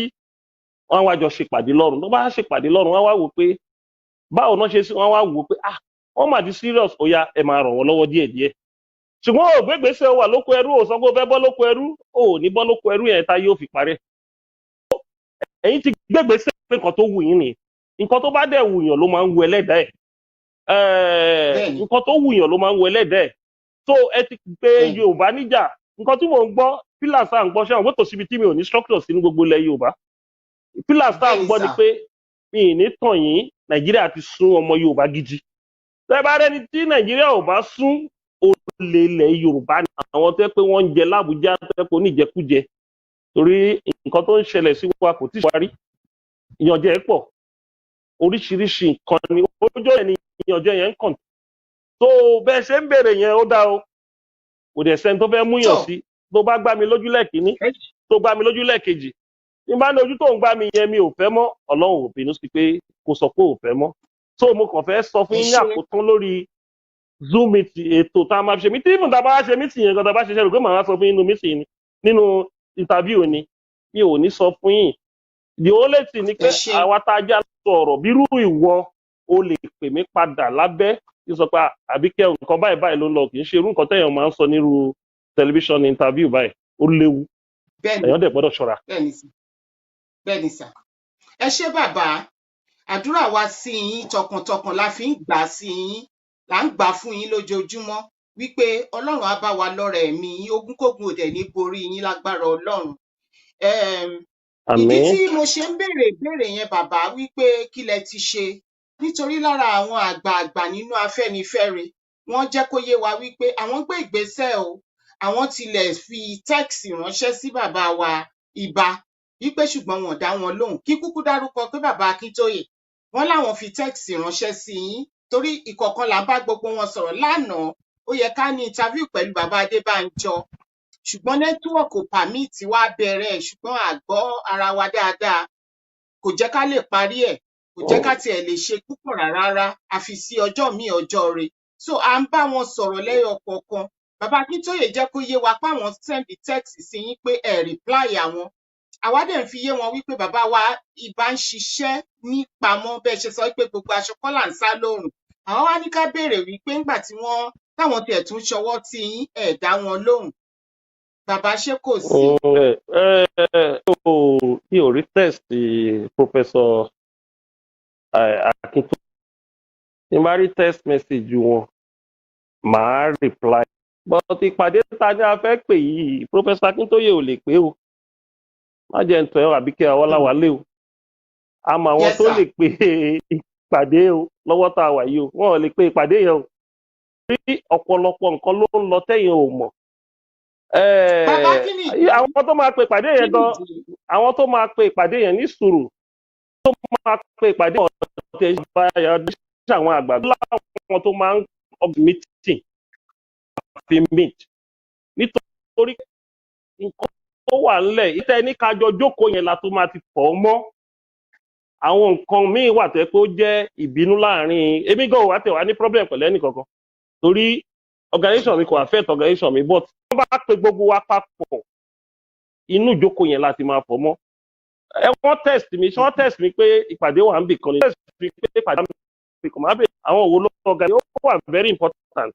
wọn wá jọ ṣèpàdé lọ́run tó bá ṣèpàdé lọ́run wọn wá wò pé báwo náà ṣe sí wọn wá wò pé wọn mà ti serious ó yá ẹ máa ràn wọn lọ́wọ́ díẹ̀díẹ̀ ṣùgbọ́n ò gbé ìgbésẹ̀ wà lóko ẹrú ò sọ pé ó fẹ́ bọ́ lóko ẹrú ò ní bọ́ lóko ẹrú yẹn tá yóò fi parẹ́ ẹ̀yin ti gbé ìgbésẹ̀ pé nǹkan tó wù yín ni nǹkan tó bá dẹ̀ wù yàn ló máa ń wù ẹlẹ́dàá ẹ̀ nǹkan tó wù yàn ló máa ń wù ẹlẹ́dàá ẹ̀ so ẹ ti gbé Yorùbá níjà nǹkan tí mò ń gbọ́ pillars tá à ń gbọ́ ṣé àwọn gbọ́tò síbi tí mi ò ní structure sí ní gbogbo ilẹ̀ Yorùbá pillars tá à ń gbọ́ ni pé mi ì ní tàn yín Nàìjíríà ti sún ọmọ Yorùbá gidi tẹ́ bá rẹ́ni tí Nàìjíríà ò bá sún olè ilẹ̀ Yorùbá ni àwọn tẹ́ pé wọ́n ń jẹ lábújá tẹ́ pé oníjẹkújẹ torí nǹkan tó ń ṣẹlẹ̀ sí wa kò tí ì parí ìyànjẹ pọ̀ oríṣiríṣi nǹkan ni ojú ẹ̀ ni ìyànjẹ yẹn ń kàn tó bẹ́ẹ̀ ṣe ń bèrè yẹn ó dá o kò dẹ̀ sẹ́ni tó fẹ́ múyàn sí tó bá gbá mi lójú lẹ́ẹ̀kínní tó gbá mi lójú lẹ́ẹ̀kejì ní bá ní ojú tó ń gbá mi yẹn mi ò fẹ́ mọ́ Ọlọ́run ò bínú sí pé kò sọ pé ò fẹ́ mọ́ so mo kàn fẹ́ sọ fún yín ní àkótán lórí Zoom meeting ètò tá a máa ṣe mí tí ìfún tá a bá ṣe meeting yẹn gan tá a bá ṣe ṣe rò pé màá sọ fún yín nínú meeting nínú interview ni mi ò ní sọ fún yín the only thing ni pé àwa tá a já sọ̀rọ̀ bírú ìwọ o lè pè mí padà lábẹ́ tí sọ pé Àbíkẹ́ nǹkan báyìí báyìí ló ń lọ kì í ṣe irú nǹkan tẹ̀yàn máa ń sọ nírú television interview báyìí ó léwu èèyàn dẹ̀ gbọ́dọ̀ ṣọ́ra. bẹ́ẹ̀ni sà ẹ ṣé bàbá àdúrà wa sí yín tọkàntọkàn la fi ń gbà sí yín là ń gbà fún yín lójoojúmọ́ wípé Ọlọ́run á bá wa lọ́rẹ̀ ẹ̀mí yín ogúnkógun òdẹ ní borí yín lágbára Ọlọ́run ìdí tí mo ṣe ń béèrè ìbéèrè yẹn bàbá wípé kí lẹ ti ṣe nítorí lára àwọn àgbààgbà nínú Afẹ́nifẹ́re wọ́n jẹ́ kó yé wa wípé àwọn gbé ìgbésẹ̀ o àwọn tilẹ̀ fi tẹ́ẹ̀sì ránṣẹ́ sí bàbá wa Ìbà wípé ṣùgbọ́n wọn dá wọn lóhùn kí kúkú dárúkọ pé bàbá Akíntóyè wọ́n láwọn fi tẹ́ẹ̀sì ránṣẹ́ sí yín torí ìkọ̀kan là ń bá gbogbo wọn sọ̀rọ̀ lánàá ó yẹ ká ní interview pẹ̀lú bàbá Adébánjọ ṣùgbọ́n nẹ́tíwọ̀kì ò pàmìtì wá bẹ̀rẹ̀ ṣùgbọ́n àgbọ́ ara wa dáadáa kò jẹ́ ká lè parí ẹ̀ kò jẹ́ ká tiẹ̀ lè ṣe púpọ̀ rárá àfi sí ọjọ́ míì ọjọ́ re so à ń bá wọn sọ̀rọ̀ lẹ́yọ kọ̀ọ̀kan bàbá Akíntóyè jẹ́ kó yé wa pé àwọn send text sí yín pé ẹ reply àwọn àwa dẹ̀ ń fi yé wọn wípé bàbá wa Ìbà ń ṣiṣẹ́ nípamọ́ bẹ́ẹ̀ ṣe sọ pé gbogbo aṣọ kọ́ là ń sá lóòrùn àwọn wá ní ká béèrè wípé ńgbà tí wọ́n táwọn tiẹ̀ tún ṣọwọ́ tí yín ẹ̀ dá wọn lóhùn bàbá ṣé kò sí. mi ò rí test Professor Akíntóyè ní bá rí text message wọn màá reply but ìpàdé ta ni a fẹ́ pè yìí Professor Akíntóyè ò lè pé o má jẹ́ ń tọ́ ẹ Àbíkẹ́ Awólàwálé o àmọ́ àwọn tó lè pè ìpàdé o lọ́wọ́ tá a wà yìí o wọ́n ò lè pè ìpàdé yẹn o rí ọ̀pọ̀lọpọ̀ nǹkan ló ń lọ tẹ́yìn ò mọ̀ àwọn tó máa pè ìpàdé yẹn gan àwọn tó máa pè ìpàdé yẹn ní sùúrù tó máa pè ìpàdé yẹn ọ̀tẹ̀ ìbáyà àwọn àgbàgbọ́ láwọn tó máa ń meeting fi meet nítorí nǹkan tó wà ńlẹ̀ ìtẹ́ ní kájọ jókòó yẹn la tó máa ti pọ̀ mọ́ àwọn nǹkan míì wà tẹ́ pé ó jẹ́ ìbínú láàrin èmi gan ò wá tẹ̀ wá ní problem pẹ̀lú ẹnì kankan torí organization mi kò affect organization mi but wọ́n bá pe gbogbo wa papọ̀ inú ìjókòó yẹn láti máa fọ̀ mọ́ wọ́n test mi ṣé wọ́n test mi pé ìpàdé wà ń bì kan ní test mi pé ìpàdé wà ń bì kan máa bẹ̀ àwọn òwò ló organize ó wà very important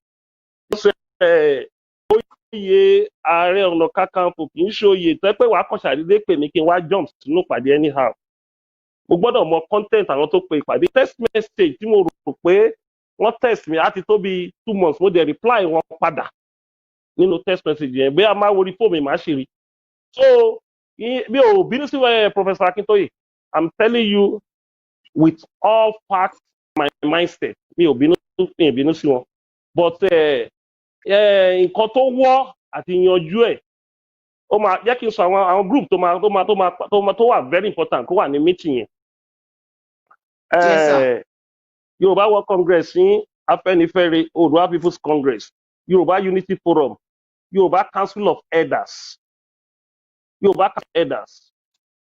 oyè ààrẹ ọ̀nà kakanfò kì í ṣe oyè tó pé wàá kàn ṣàdédé pè mí kí n wá jump sínú ìpàdé anyhow mo gbọ́dọ̀ mọ content àwọn tó pe ìpàdé text message tí mo rò pé wọ́n text mi á ti tó bí 2 months mo dẹ̀ reply wọn padà nínú text message yẹn bí a máa wo orí fóònù mi máa ṣe rí so bí o bínú sí Professor Akintoye I'm telling you with all facts my mindset mi ò bínú sí wọn but nǹkan tó wọ́ àti yanjú ẹ̀ ó máa jẹ́ kí n sọ àwọn group tó wà very important kó wà ní meeting yẹn. Yorùbá World Congress ní Afẹ́nifẹ́re Oòduà People's Congress Yorùbá Unity Forum Yorùbá Council of Elders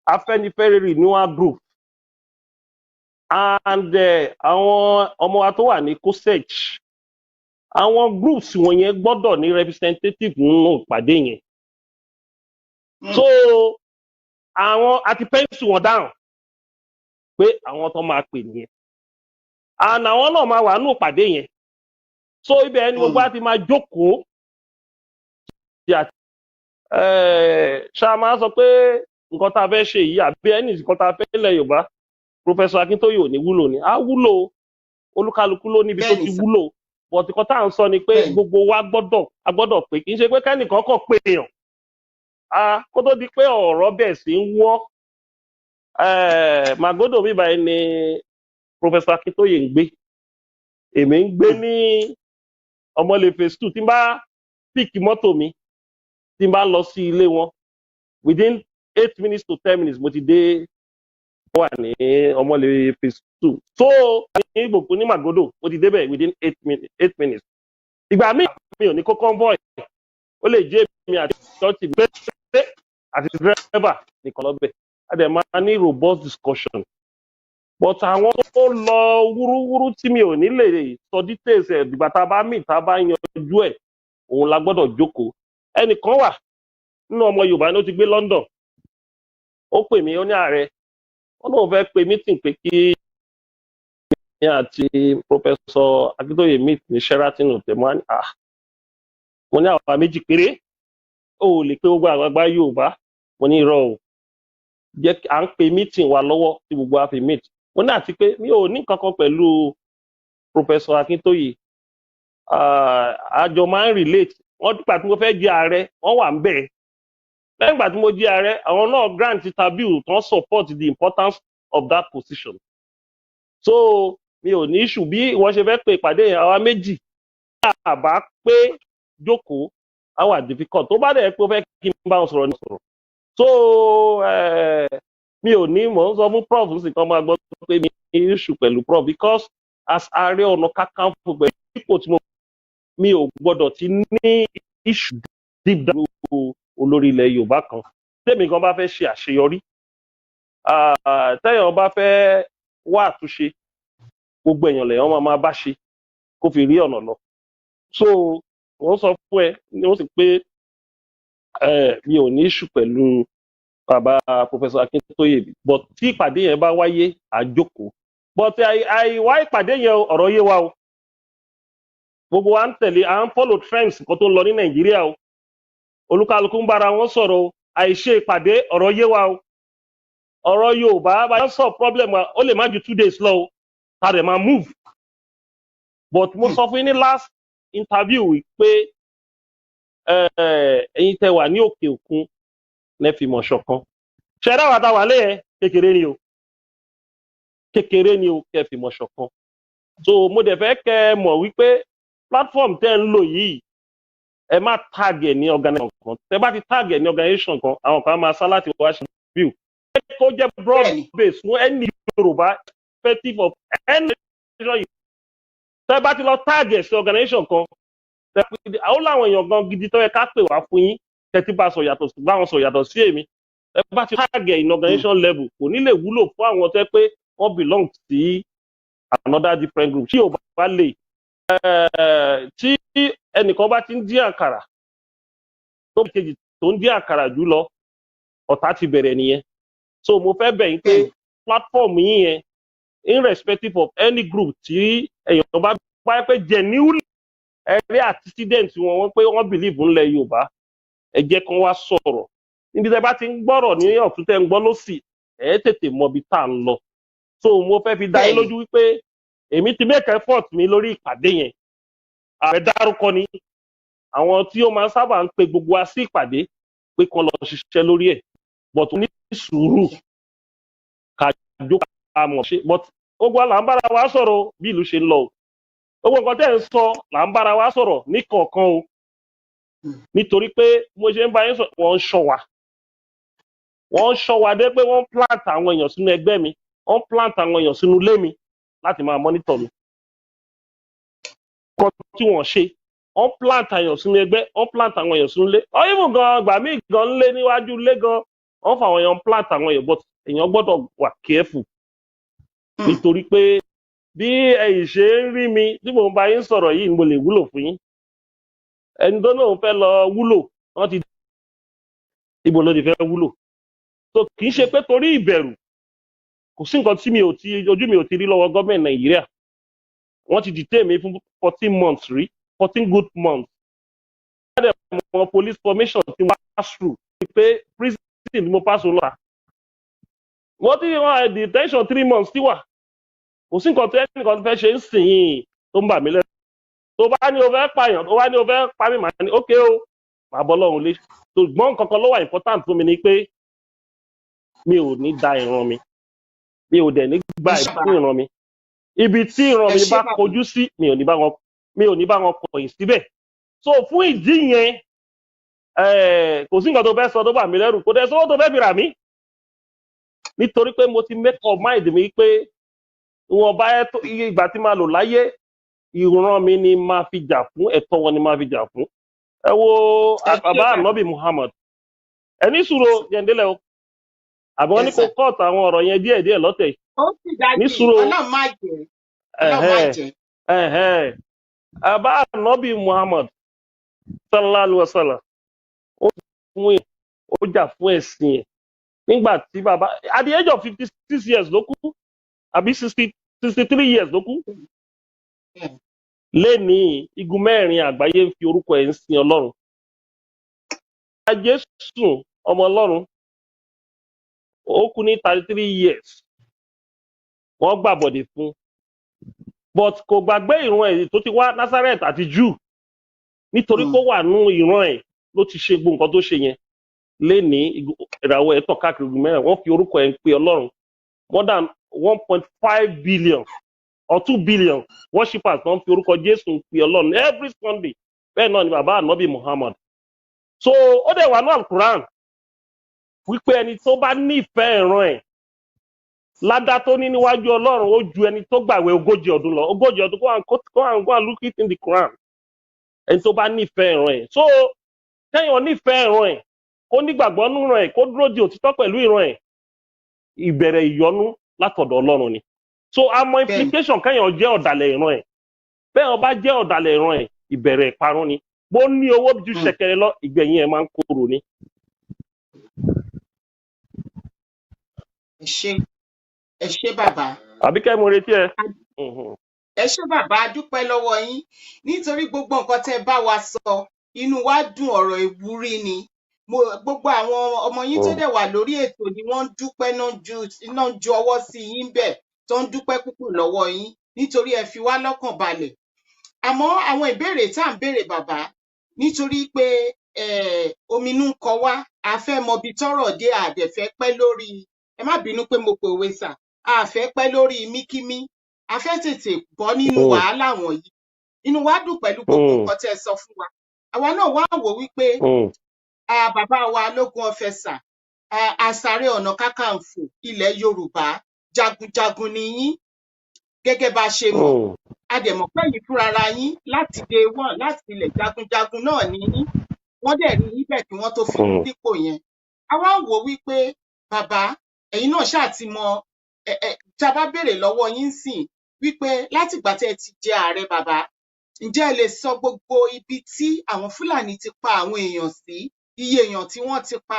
Afẹ́nifẹ́re Renewal Group and àwọn ọmọ wa tó wà ní COSEG àwọn groups wọ̀nyẹn gbọ́dọ̀ ní representative nínú ìpàdé yẹn so àwọn àti pẹ́ńsì wọn dáhùn pé àwọn tó máa pè nìyẹn and àwọn náà máa wà nínú ìpàdé yẹn so ibẹ̀ ẹni gbogbo àti máa jókòó ṣá máa sọ pé nǹkan tá a fẹ́ ṣe yìí àbí ẹni nǹkan tá a fẹ́ lẹ̀ Yorùbá Professor Akintoye ò ní wúlò ni á wúlò olúkálukú ló níbi tó ti wúlò but nǹkan tá à ń sọ ni pé gbogbo wa gbọ́dọ̀ pé kì í ṣe pé kẹ́nìkan kàn pé èèyàn kó tó di pé ọ̀rọ̀ bẹ̀ sí ń wọ́ Magodo mi báyìí ni Professor Akintoye ń gbé èmi ń gbé ní Ọmọlé phase 2 tí n bá píìkì mọ́tò mi tí n bá lọ sí ilé wọn within 8 minutes to 10 minutes mo ti dé wà ní Ọmọlé phase 2 so ní gbogbo ní Magodo mo ti débẹ̀ within 8 minutes ìgbà míì mi ò ní kó convoy ó lè jẹ́ mi àti ṣọ́ọ̀tì pé àti dírẹ́bà nìkan lọ́bẹ̀ a dẹ̀ máa ní robust discussion but àwọn tó lọ wúrúwúrú tí mi ò ní lè sọ details ẹ̀ dìgbà tá a bá mì tá a bá yanjú ẹ̀ òun la gbọ́dọ̀ jókòó ẹnìkan wà nínú ọmọ Yorùbá ní ó ti gbé London ó pè mí ó ní ààrẹ wọn náà fẹ́ pe meeting pé kí ní àti Professor Akintoye meet ní Sheraton Hotel mo ní àwọn méjì péré ó lè pé gbogbo àgbàgbà Yorùbá mo ní irọ́ o jẹ́ à ń pe meeting wa lọ́wọ́ tí gbogbo a fi meet mo ní àti pé mi ò ní kankan pẹ̀lú Professor Akintoye àjọ máa ń relate wọ́n dípà tí mo fẹ́ jẹ́ ààrẹ wọ́n wà ń bẹ̀ lẹ́yìn ìgbà tí mo jẹ́ ààrẹ àwọn náà grant interview tó ń support the importance of that position so mi ò ní issue bí wọ́n ṣe fẹ́ pe ìpàdé yẹn àwa méjì àbá pé jókòó àwa difficult tó bá dẹ̀ pé ó fẹ́ kí n bá wọn sọ̀rọ̀ ní sọ̀rọ̀ so mi ò ní mò ń sọ fún prof sì kan máa gbọ́ pé mi ní issue pẹ̀lú prof because as Ààrẹ Ọ̀nà Kakanfò pẹ̀lú ipò tí mi ò gbọ́dọ̀ ti ní issue deep down olórí ilẹ̀ Yorùbá kan tèmi gan bá fẹ́ ṣe àṣeyọrí tẹ́yàn bá fẹ́ wá àtúnṣe gbogbo èèyàn lèèyàn máa bá ṣe kó fi rí ọ̀nà lọ so wọ́n sọ fún ẹ ni wọ́n sì pé mi ò ní issue pẹ̀lú bàbá Professor Akintoye but tí ìpàdé yẹn bá wáyé àjókòó but àìwá ìpàdé yẹn ọ̀rọ̀ yé wa o gbogbo wa ń tẹ̀lé à ń follow trends kan tó ń lọ ní Nàìjíríà o olúkálukú ń bára wọn sọ̀rọ̀ o àìṣe ìpàdé ọ̀rọ̀ yé wa o ọ̀rọ̀ Yorùbá bá yẹn sọ problem wa ó lè má ju 2 days lọ o ta dẹ̀ máa move but mo sọ fún yín ní last interview pé ẹ̀yin tẹ́ wà ní òkè òkun lẹ́fi mọ̀ ṣọ̀kan ṣẹ̀dá wa ta wà lẹ́yìn kékeré ni o kẹ́ fi mọ̀ ṣọ̀kan so mo dẹ̀ fẹ́ kẹ́ mọ̀ wípé platform tẹ́ ń lò yìí ẹ má tag ẹ̀ ní organization kan tẹ́ bá ti tag ẹ̀ ní organization kan àwọn kan máa sá láti wá ṣe view kó jẹ́ broad base fún ẹni Yorùbá perspective of any organization yìí tẹ́ bá ti lọ tag ẹ̀ sí organization kan àwọn làwọn èèyàn gan gidi tó yẹ ká pè wá fún yín tẹ́tí bá sọ yàtọ̀ sí èmi ẹ bá ti tag ẹ̀ in organization level kò ní lè wúlò fún àwọn tẹ́ pé wọ́n belong sí another different group tí ò bá lè tí ẹnìkan bá ti ń dín àkàrà tó bí kejì tó ń dín àkàrà jù lọ ọ̀tá ti bẹ̀rẹ̀ nìyẹn. So mo fẹ́ bẹ̀ yín pé platform yín yẹn irrespective of any group tí èèyàn bá wáyé pé genuinely ẹ̀rí antecedent wọn pé wọ́n believe ńlẹ̀ Yorùbá ẹ jẹ́ kán wá sọ̀rọ̀ níbi tẹ́ bá ti ń gbọ́rọ̀ ní ọ̀tún tẹ́ ń gbọ́ lósì ẹ̀ tètè mọ ibi tá à ń lọ. So mo fẹ́ fi dá yín lójú wípé èmi ti make effort mi lórí ìpàdé yẹn ààrẹ dárúkọ ni àwọn tí ó máa ń sábà ń pe gbogbo wa sí ìpàdé pé kán lọ ṣiṣẹ́ lórí ẹ̀ but ní sùúrù kájọ ká mọ̀ ṣe but gbogbo là ń bára wa sọ̀rọ̀ bí ìlú ṣe ń lọ o gbogbo nǹkan tẹ́ ń sọ là ń bára wa sọ̀rọ̀ ní kọ̀ọ̀kan o nítorí pé mo ṣe ń bá yín sọ wọ́n ń ṣọ́ wa dé pé wọ́n plant àwọn èèyàn sínú ẹgbẹ́ mi wọ́n plant àwọn èèyàn sínú ilé mi láti máa monitor mi kan tí wọ́n ṣe wọ́n plant àwọn èèyàn sínú ẹgbẹ́ wọ́n plant àwọn èèyàn sínú ilé ọyìnbó gan gbà mí gan ń lé níwájú ilé gan wọ́n fa àwọn èèyàn plant àwọn èèyàn but èèyàn gbọ́dọ̀ wà careful nítorí pé bí ẹ̀yin ṣe ń rí mi tí mò ń bá yín sọ̀rọ̀ yìí mo lè wúlò fún yín ẹni tó náà fẹ́ lọ wúlò wọ́n ti ibo ló ti fẹ́ wúlò so kì í ṣe pé torí ìbẹ̀rù kò sí nǹkan tí ojú mi ò ti rí lọ́wọ́ gọ́ọ̀mẹ̀ntì Nàìjíríà wọ́n ti detain mi fún 14 months rí 14 good months wọ́n dẹ̀ mọ police formation tí wọ́n pass through pé prison ni mo pass lọ́la wọ́n ti wọ́n detention 3 months tí wà kò sí nǹkan tí ẹnìkan fẹ́ ṣe ń sìn yín tó ń bà mí lẹ́nu tó bá ní o fẹ́ pààyàn tó bá ní o fẹ́ pa mí màá ní ókè o màá bọ́ lọ́run lé ṣùgbọ́n nǹkan kan ló wà important fún mi ni pé mi ò ní da ìran mi ò dẹ̀ ní gba ìbùkún ìran mi ibi tí ìran mi bá kojú sí mi ò ní bá wọn kọ̀yìn síbẹ̀ so fún ìdí yẹn kò sí nǹkan tó fẹ́ sọ tó bà mí lẹ́rù kò dẹ̀ sọ́wọ́ tó fẹ́ fi rà mí nítorí pé mo ti make up mind mi pé wọn bá iye ìgbà tí máa lò láyé ìran mi ni máa fi jà fún ẹ̀tọ́ wọn ni máa fi jà fún ẹ wo bàbá ànábì Muhammad ẹni sùúrù jẹndélẹ o àbí wọn ní kó kọ́ọ̀tù àwọn ọ̀rọ̀ yẹn díẹ̀ lọ́tẹ̀ ní sùúrù bàbá ànábì Muhammad sallallahu alaihi wasallam ó jà fún ẹ̀sìn ẹ̀ nígbà tí bàbá at the age of 56 years ló kú àbí 63 years ló kú lénìí igun mẹ́rin àgbáyé ń fi orúkọ ẹ̀ ń sin Ọlọ́run Jésù ọmọ Ọlọ́run ó kú ní 33 years wọ́n gbàbọ̀dè fún but kò gbàgbé ìran ẹ̀ tó ti wá Nazareth àti Jew nítorí kó wà nú ìran ẹ̀ ló ti ṣe gbogbo nǹkan tó ṣe yẹn lénìí ìràwọ̀ ẹ̀ tàn káàkiri igun mẹ́rin wọ́n fi orúkọ ẹ̀ ń pe Ọlọ́run more than 1.5 billion or 2 billion worshippers don fi orúkọ Jésù ń pe Ọlọ́run every Sunday bẹ́ẹ̀ náà ni bàbá ànábì Muhammad so ó dẹ̀ wà ní Al-Quran wípé ẹni tó bá nífẹ̀ẹ́ ìran ẹ̀ ládá tó ní níwájú Ọlọ́run ó ju ẹni tó gbàwé 40 ọdún lọ 40 ọdún go and look it in the Quran ẹni tó bá nífẹ̀ẹ́ ìran ẹ̀ so kẹ́yìn nífẹ̀ẹ́ ìran ẹ̀ kó nígbàgbọ́ nínú ìran ẹ̀ kó dúró di òtítọ́ pẹ̀lú ìran ẹ̀ ìbẹ̀rẹ̀ ìyọnú látọ̀dọ̀ Ọlọ́run ni so àmọ́ implication kẹ́yìn jẹ́ ọ̀dàlẹ̀ ìran ẹ̀ bẹ́ẹ̀ ọba jẹ́ ọ̀dàlẹ̀ ìran ẹ̀ ìbẹ̀rẹ̀ ìparun ni bó ní owó ju ṣẹ̀kẹ̀rẹ̀ lọ ìgbẹ̀yìn ẹ̀ máa ń korò ni. ẹ ṣé bàbá. àbíkẹ́ mo retí ẹ. ẹ ṣé bàbá a dúpẹ́ lọ́wọ́ yín nítorí gbogbo nǹkan tẹ́ bá wa sọ inú wa dùn ọ̀rọ̀ ìwúrí ni gbogbo àwọn ọmọ yín tó dẹ̀ wà lórí ètò ni wọ́n ń dúpẹ́ náà ju ọwọ́ sí yín bẹ́ẹ̀ tó ń dúpẹ́ púpọ̀ lọ́wọ́ yín nítorí ẹ fi wá lọ́kàn balẹ̀ àmọ́ àwọn ìbéèrè tá à ń béèrè bàbá nítorí pé ominú ń kọ wá a fẹ́ mọ ibi tọ́rọ̀ dé àdẹ̀fẹ́ pẹ́ lórí ẹ má bínú pé mo pòwe sà a fẹ́ pẹ́ lórí míkímí a fẹ́ tètè bọ́ nínú wàhálà wọ̀nyí inú wa dùn pẹ̀lú gbogbo nǹkan tẹ́ ẹ sọ fún wa àwa náà wá wò wípé bàbá wa lógún ọ̀fẹ́sà àsàré ọ̀nà kákàǹfò ilẹ̀ Yorùbá jagunjagun ni yín gẹ́gẹ́ bá a ṣe mọ̀ a dẹ̀ mọ̀ pé yìí fúnra yín láti day one láti ilẹ̀ jagunjagun náà ni yín wọ́n dẹ̀ rí yín bẹ́ẹ̀ kí wọ́n tó fi yín dípò yẹn a wá wò wípé bàbá ẹ̀yin náà ṣáà ti mọ tá a bá béèrè lọ́wọ́ yín sìn wípé látìgbà tẹ́ ẹ ti jẹ ààrẹ bàbá ǹjẹ́ ẹ lè sọ gbogbo ibi tí àwọn Fúlàní ti pa àwọn èèyàn sí, iye èèyàn tí wọ́n ti pa,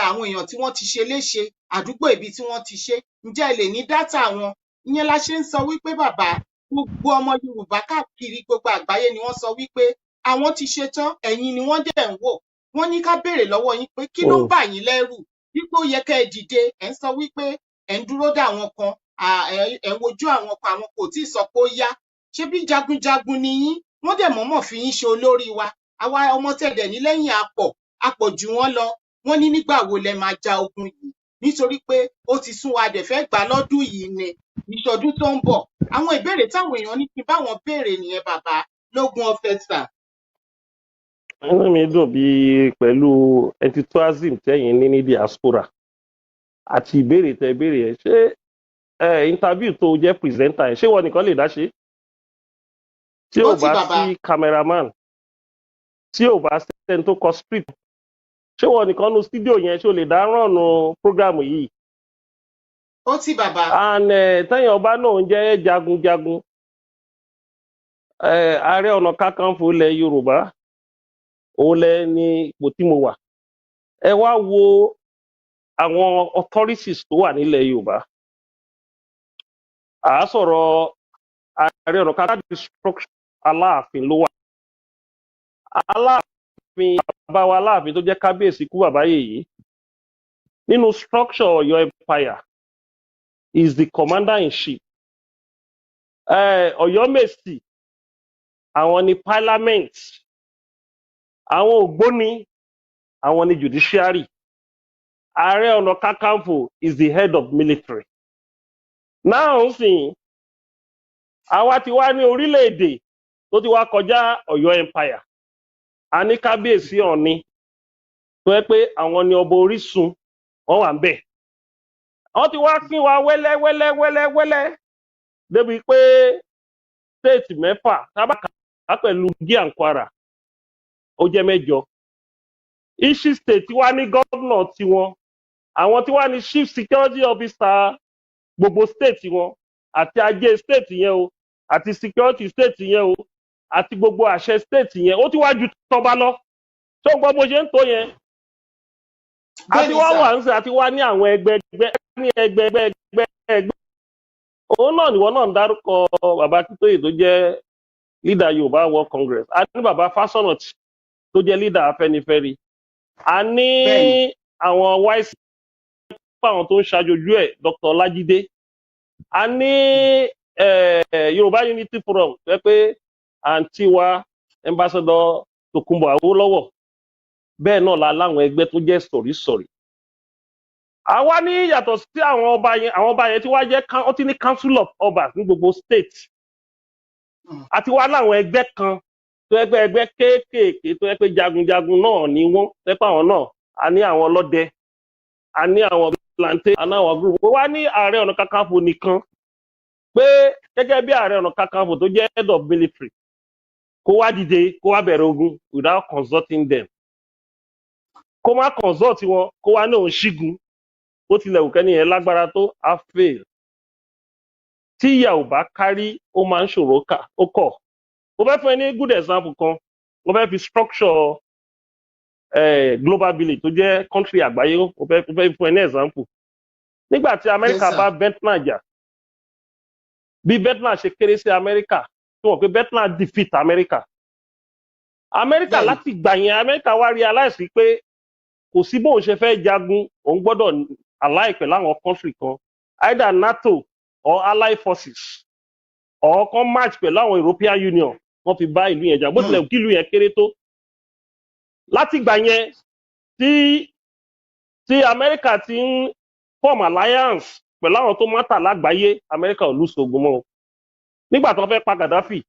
àwọn èèyàn tí wọ́n ti ṣe léṣe, àdúgbò ibi tí wọ́n ti ṣe, ǹjẹ́ ẹ lè ní dátà wọn? Ìyẹn la ṣe ń sọ wípé bàbá, gbogbo ọmọ Yorùbá káàkiri gbogbo àgbáyé ni wọ́n sọ wípé àwọn ti ṣetán, ẹ̀yin ni wọ́n dẹ̀ ń wò. Wọ́n ní ká béèrè lọ́wọ́ yín pé kí ló ń bà yín lẹ́rù? Wípé ó yẹ kẹ́ ẹ dìde, ẹ̀ ń sọ wípé ẹ̀ ń dúró dè àwọn kan, ẹ̀ ń wojú àwọn kan, àwọn kò tíì sọ pé ó yá. Ṣebí jagunjagun ni yín? Wọ́n dẹ̀ mọ̀ọ́mọ̀ fi yín ṣe olórí wa. Àwa ọmọ tẹ̀dẹ̀ ní lẹ́yìn apọ̀ jù wọ́n lọ. Wọ́n ní nígbà wo lẹ máa ja ogun yìí? Nítorí pé ó ti sún wa dẹ̀ fẹ́ gbà lọ́dún yìí ni, ìṣọdún tó ń bọ̀. Àwọn ìbéèrè táwọn èèyàn ní kí báwọn béèrè nìyẹn bàbá lógún ọ̀fẹ́ sà. Inú mi dùn bí pẹ̀lú enthusiasm tẹ́yìn ní diaspora àti ìbéèrè tẹ́ béèrè ẹ̀. Ṣé interview tó jẹ́ presenter ẹ̀ ṣé wọ́n nìkan lè dá ṣe? Tí ò bá sí cameraman, tí ò bá sẹ́ni tó kọ script, ṣé wọ́n nìkan nu studio yẹn ṣé o lè dá rànnù program yìí? Ó ti bàbá. And tẹ́yìn ọba náà ń jẹ́ jagunjagun. Ààrẹ ọ̀nà kakanfò ilẹ̀ Yorùbá òun lẹ ní ipò tí mo wà. Ẹ wá wo àwọn authorities tó wà nílẹ̀ Yorùbá. À á sọ̀rọ̀ ààrẹ ọ̀nà kakanfò structure Aláàfin ló wà. Aláàfin bàbá wa Aláàfin tó jẹ́ kábíyèsí kú bàbá yèyí. Nínú structure Ọ̀yọ́ empire is the commander in chief. Ọ̀yọ́mèsì àwọn ni parliament. Àwọn Ògbóni àwọn ni judiciary. Ààrẹ ọ̀nà kakanfò is the head of military. Now sìn àwa ti wá ní orílẹ̀-èdè tó ti wá kọjá Ọ̀yọ́ empire. A ní kábíyèsí Ọ̀ọ̀ni tó yẹ pé àwọn ni ọba orísun wọ́n wà ń bẹ̀. Wọ́n ti wá pín wa wẹ́lẹ́ débi pé state mẹ́fà tábàkà pẹ̀lú Kogi and Kwara ó jẹ́ 8. Ishi state wá ní gómìnà tiwọn, àwọn tí wá ní chief security officer gbogbo state wọn, àti ajé state yẹn o, àti security state yẹn o, àti gbogbo àṣẹ state yẹn, ó ti wá ju tọba lọ. Tó gbọ́ bó ṣe ń tó yẹn. Àti wá wà ń sè àti wá ní àwọn ẹgbẹ́. Òun náà nìwọ náà ń dárúkọ bàbá Akíntóyè tó jẹ́ leader Yorùbá World Congress. A ní bàbá Fásọ̀nàtì tó jẹ́ leader Afẹ́nifẹ́re. A ní àwọn wáìsì àwọn tó ń ṣàjòjú ẹ̀ Dr. Ọlájídé. A ní Yorùbá Unity Forum tó yẹ pé àǹtí wa Ambassador Tòkunbọ̀ Awólọ́wọ̀. Bẹ́ẹ̀ náà la láwọn ẹgbẹ́ tó jẹ́ sọ̀rí. Àwa ní yàtọ̀ sí àwọn ọba yẹn tí wá jẹ́ ó ti ní council of obas ní gbogbo state. Àti wá láwọn ẹgbẹ́ kan tó yẹ pé ẹgbẹ́ kéékèèké tó yẹ pé jagunjagun náà ni wọ́n tẹ́pẹ́ àwọn náà. A ní àwọn ọlọ́dẹ, a ní àwọn plantain, a ní àwọn group. Ó wá ní ààrẹ ọ̀nà kakanfò nìkan pé gẹ́gẹ́ bí ààrẹ ọ̀nà kakanfò tó jẹ́ head of military kó wá dìde kó wá bẹ̀rẹ̀ ogun without consulting them. Kó má consult wọn kó wá ní òun ṣígun ó tilẹ̀ wù kẹ́ni yẹn lágbára tó á fail. Tí ìyà ò bá kárí ó máa ń ṣòro kà ó kọ̀. Mo fẹ́ fún ẹ ní good example kan. Mo fẹ́ fi structure global village tó jẹ́ country àgbáyé mo fẹ́ fún ẹ ní example. Nígbà tí Amẹ́ríkà bá Vietnam jà, bí Vietnam ṣe kéré sí Amẹ́ríkà tí wọ́n pé Vietnam defeat Amẹ́ríkà. Amẹ́ríkà láti gbà yẹn Amẹ́ríkà wá realize pé kò sí bóun ṣe fẹ́ jagun òun gbọ́dọ̀ ally pẹ̀lú àwọn country kan either NATO or allied forces or kan match pẹ̀lú àwọn European Union wọ́n fi bá ìlú yẹn jà bó tilẹ̀ kí ìlú yẹn kéré tó. Láti gbà yẹn tí Amẹ́ríkà ti ń form alliance pẹ̀lú àwọn tó mátà lágbàáyé Amẹ́ríkà ò lose ogun mọ́. Nígbà tó fẹ́ pa Gaddafi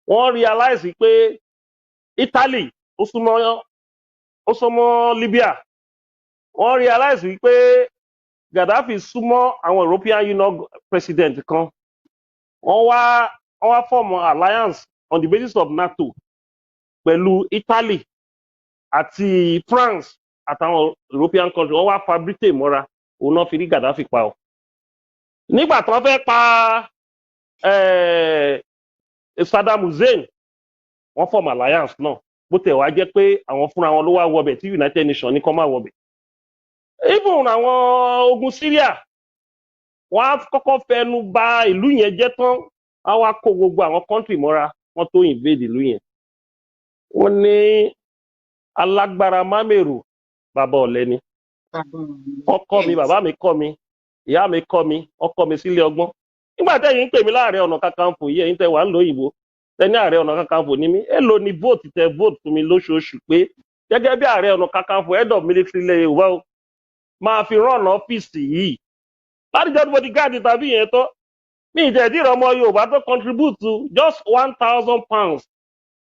wọ́n realize pé Italy ó súnmọ́ Libya. Wọ́n realize wípé Gaddafi súnmọ́ àwọn European Union president kan. Wọ́n wá form alliance on the basis of NATO pẹ̀lú Italy àti France àtàwọn European country. Wọ́n wá fabricate mọ́ra òun náà fi rí Gaddafi pa ọ́. Nígbà tí wọ́n fẹ́ pa Saddam Hussein wọ́n form alliance náà bó tẹ̀ wá jẹ́ pé àwọn fúnra wọn ló wá wọbẹ̀ tí United Nations ní kó má wọbẹ̀. Even àwọn ogun Syria wọ́n á kọ́kọ́ fẹnu ba ìlú yẹn jẹ́ tán á wá kó gbogbo àwọn country mọ́ra wọ́n tó invade ìlú yẹn. Wọ́n ní alágbára mámèrò bàbá ọ̀lẹ ni. Wọ́n kọ́ mi, bàbá mi kọ́ mi, ìyá mi kọ́ mi, wọ́n kọ́ mi sílé ọgbọ́n. Nígbà tẹ́yìn ń pè mí láàrẹ ọ̀nà kakanfò yìí ẹ̀yin tẹ́ wà ń lo òyìnbó tẹ́ ní ààrẹ ọ̀nà kakanfò ní mí èlò ni vote tẹ́ vote fún mi lóṣooṣù pé gẹ́gẹ́ bí ààrẹ ọ̀nà kakanfò head of military ilẹ̀ Yorùbá o máa fi rán ọ́fíìsì yìí láti jẹ́ body guard tàbí yẹn tọ́ mi ìjẹ́dí ọmọ Yorùbá tó contribute to just £1,000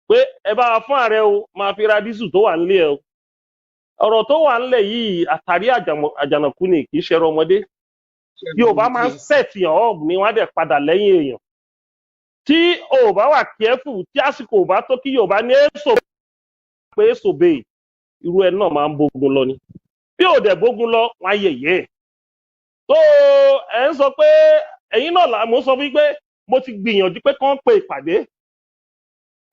pé ẹ bá fún ààrẹ o máa fi ra dísù tó wà nílé ẹ o. Ọ̀rọ̀ tó wà nílẹ̀ yìí àtàrí àjànàkú ni kì í ṣe ọmọdé. Yorùbá máa ń sẹ̀tìyàn ọ̀ ni wọ́n á dẹ̀ padà lẹ́yìn èèyàn. Tí o bá wà careful tí àsìkò ò bá tó kí Yorùbá ní èso pé èso bẹ́ẹ̀ irú ẹ náà máa ń bógun lọ ni. Bí ò dẹ̀ bógun lọ wọ́n á yẹ̀yẹ́. Tó ẹ̀ ń sọ pé ẹ̀yin náà mo sọ fún pé mo ti gbìyànjú pé kán pe ìpàdé.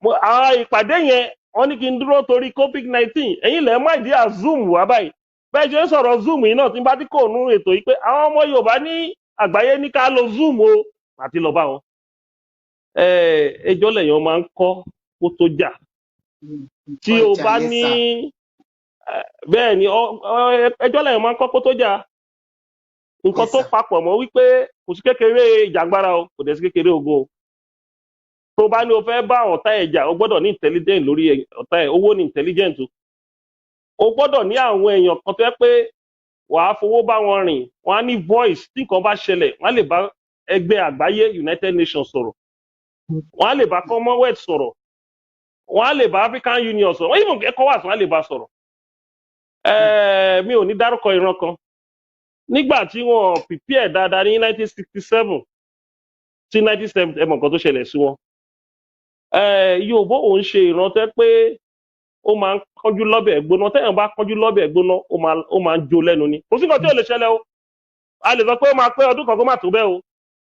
Àwọn ìpàdé yẹn wọ́n ní kí n dúró torí COVID-19 ẹ̀yin lẹ́ẹ̀ má ìdí Zoom wá báyìí. Bẹ́ẹ̀ ṣe ń sọ̀rọ̀ Zoom yìí náà tí n bá tí kò nú ètò yìí pé àwọn ọmọ Yorùbá ní àgbáyé ní ká lo Zoom o àti lọ bá wọn. Ẹjọ́ lẹ́yìn máa ń kọ́ kó tó jà. Tí o bá ní bẹ́ẹ̀ ni ẹjọ́ lẹ́yìn máa ń kọ́ kó tó jà. Nǹkan tó papọ̀ mọ́ wípé kò sí kékeré ìjàngbara o kò dẹ̀ sí kékeré ogun o. Tó bá ní o fẹ́ bá ọ̀tá ẹ̀ jà o gbọ́dọ̀ ní intelligent lórí ọ̀tá ẹ̀ owó ní intelligent o. O gbọ́dọ̀ ní àwọn èèyàn kan tó yẹ pé wàá fowó bá wọn rìn wọ́n á ní voice tí nǹkan bá ṣẹlẹ̀ wọ́n á lè bá ẹgbẹ́ àgbáyé United Nations sọ̀rọ̀ wọ́n á lè bá Commonwealth sọ̀rọ̀ wọ́n á lè bá African Union sọ̀rọ̀ wọ́n even ECOWAS wọ́n á lè bá sọ̀rọ̀. Mi ò ní dárúkọ ìran kan nígbà tí wọ́n prepare dáadáa ní 1967 sí 1970 ẹ̀mọ̀ kan tó ṣẹlẹ̀ sí wọn. Yorùbá òun ṣe ìrántẹ́ pé ó máa ń kánjú lọ́bẹ̀ gbóná tẹ́yàn bá kánjú lọ́bẹ̀ gbóná ó máa ń jó lẹ́nu ni kò sí nǹkan tí ò lè ṣẹlẹ̀ o a lè sọ pé ó máa pé ọdún kan kó má tó bẹ́ẹ̀ o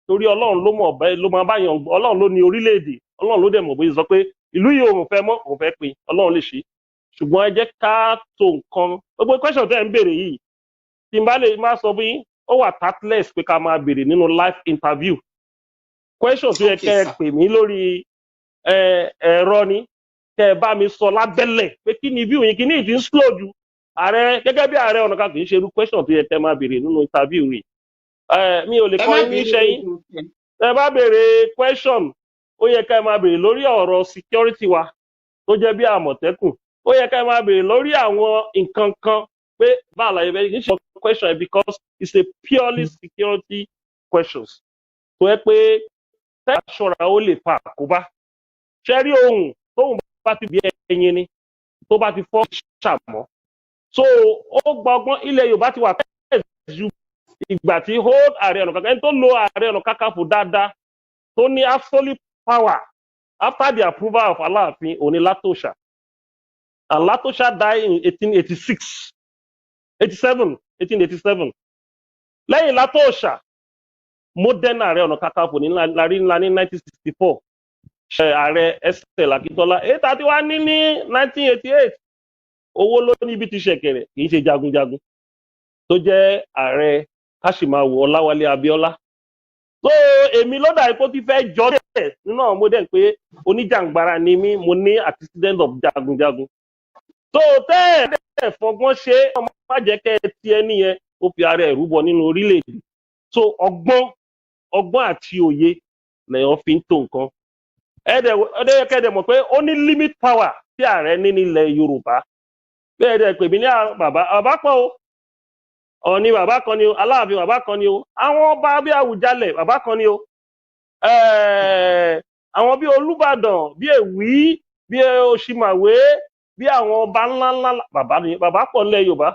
torí Ọlọ́run ló mọ̀ bẹ́ẹ̀ ló máa bá yàn Ọlọ́run ló ní orílẹ̀-èdè Ọlọ́run ló dẹ̀ mọ̀ bóyá sọ pé ìlú yìí òun fẹ́ mọ́ òun fẹ́ pin Ọlọ́run lè ṣe ṣùgbọ́n ẹ jẹ́ ká tó nǹkan gbogbo question tẹ́ ń béèrè yìí tí n bá lè má sọ bí ó wà tactless pé ká máa béèrè nínú live interview question tó yẹ kẹ́ ẹ pè mí lórí ẹ̀rọ ni kẹ́ ẹ bá mi sọ lábẹ́lẹ̀ pé kí ni view yín kí ni ìdí ń slow ju ààrẹ gẹ́gẹ́ bí ààrẹ ọ̀nà kan kì í ṣe irú question tó yẹ kẹ́ ẹ máa béèrè nínú interview rẹ̀ mi ò lè kọ́ yín níṣẹ́ yín ẹ bá béèrè question ó yẹ ká ẹ máa béèrè lórí ọ̀rọ̀ security wa tó jẹ́ bí Àmọ̀tẹ́kùn ó yẹ ká ẹ máa béèrè lórí àwọn nǹkan kan pé báà láyé bẹ́ẹ̀ kì í ṣe question because it's a purely security questions tó yẹ pé tẹ́ àṣọra ó lè fa àkóbá ṣe rí ohun tóun bá ti bí ẹyin ni tó bá ti fọ́ ṣàmọ́ so ó gba ọgbọ́n ilẹ̀ Yorùbá ti wà tẹ́lẹ̀ ju ìgbà tí hold Ààrẹ Ọ̀nà Kakanfò ẹni tó lo Ààrẹ Ọ̀nà Kakanfò dáadáa tó ní absolute power after the approval of Aláàfin òní Látòṣà and Látòṣà died in 1887 lẹ́yìn Látòṣà modern Ààrẹ Ọ̀nà Kakanfò ní lárí ńlá ní 1964 Ààrẹ Esther Akíntọ́lá èyí tá a ti wá ní 1988 owó ló ní ibi ti ṣẹ̀kẹ̀rẹ̀ kì í ṣe jagunjagun tó jẹ́ Ààrẹ Káṣímáwo Ọláwálé Abíọ́lá so èmi ló dà ipò tí fẹ́ jọ dẹ̀ nínú àwọn modern pé oníjàngbara ni mí mo ní antecedent of jagunjagun so tẹ́ ẹ̀ fọgbọ́n ṣe ọmọ má jẹ́ kẹ́ ẹ ti ẹni yẹn ó fi ara ẹ̀ rúbọ nínú orílẹ̀-èdè so ọgbọ́n àti òye lèèyàn fi ń tó nǹkan ẹ̀ẹ́dẹ̀ mọ̀ pé ó ní limit power tí ààrẹ ní nílẹ̀ Yorùbá bẹ́ẹ̀ dẹ̀ pè mí ní bàbá pọ̀ o Ọ̀ọ̀ni bàbá kan ni o Aláàfin bàbá kan ni o àwọn ọba bí Àwùjalẹ̀ bàbá kan ni o àwọn bí Olúbàdàn bí Èwí bí Òṣìmàwé bí àwọn ọba ńláńlá bàbá pọ̀ nílẹ̀ Yorùbá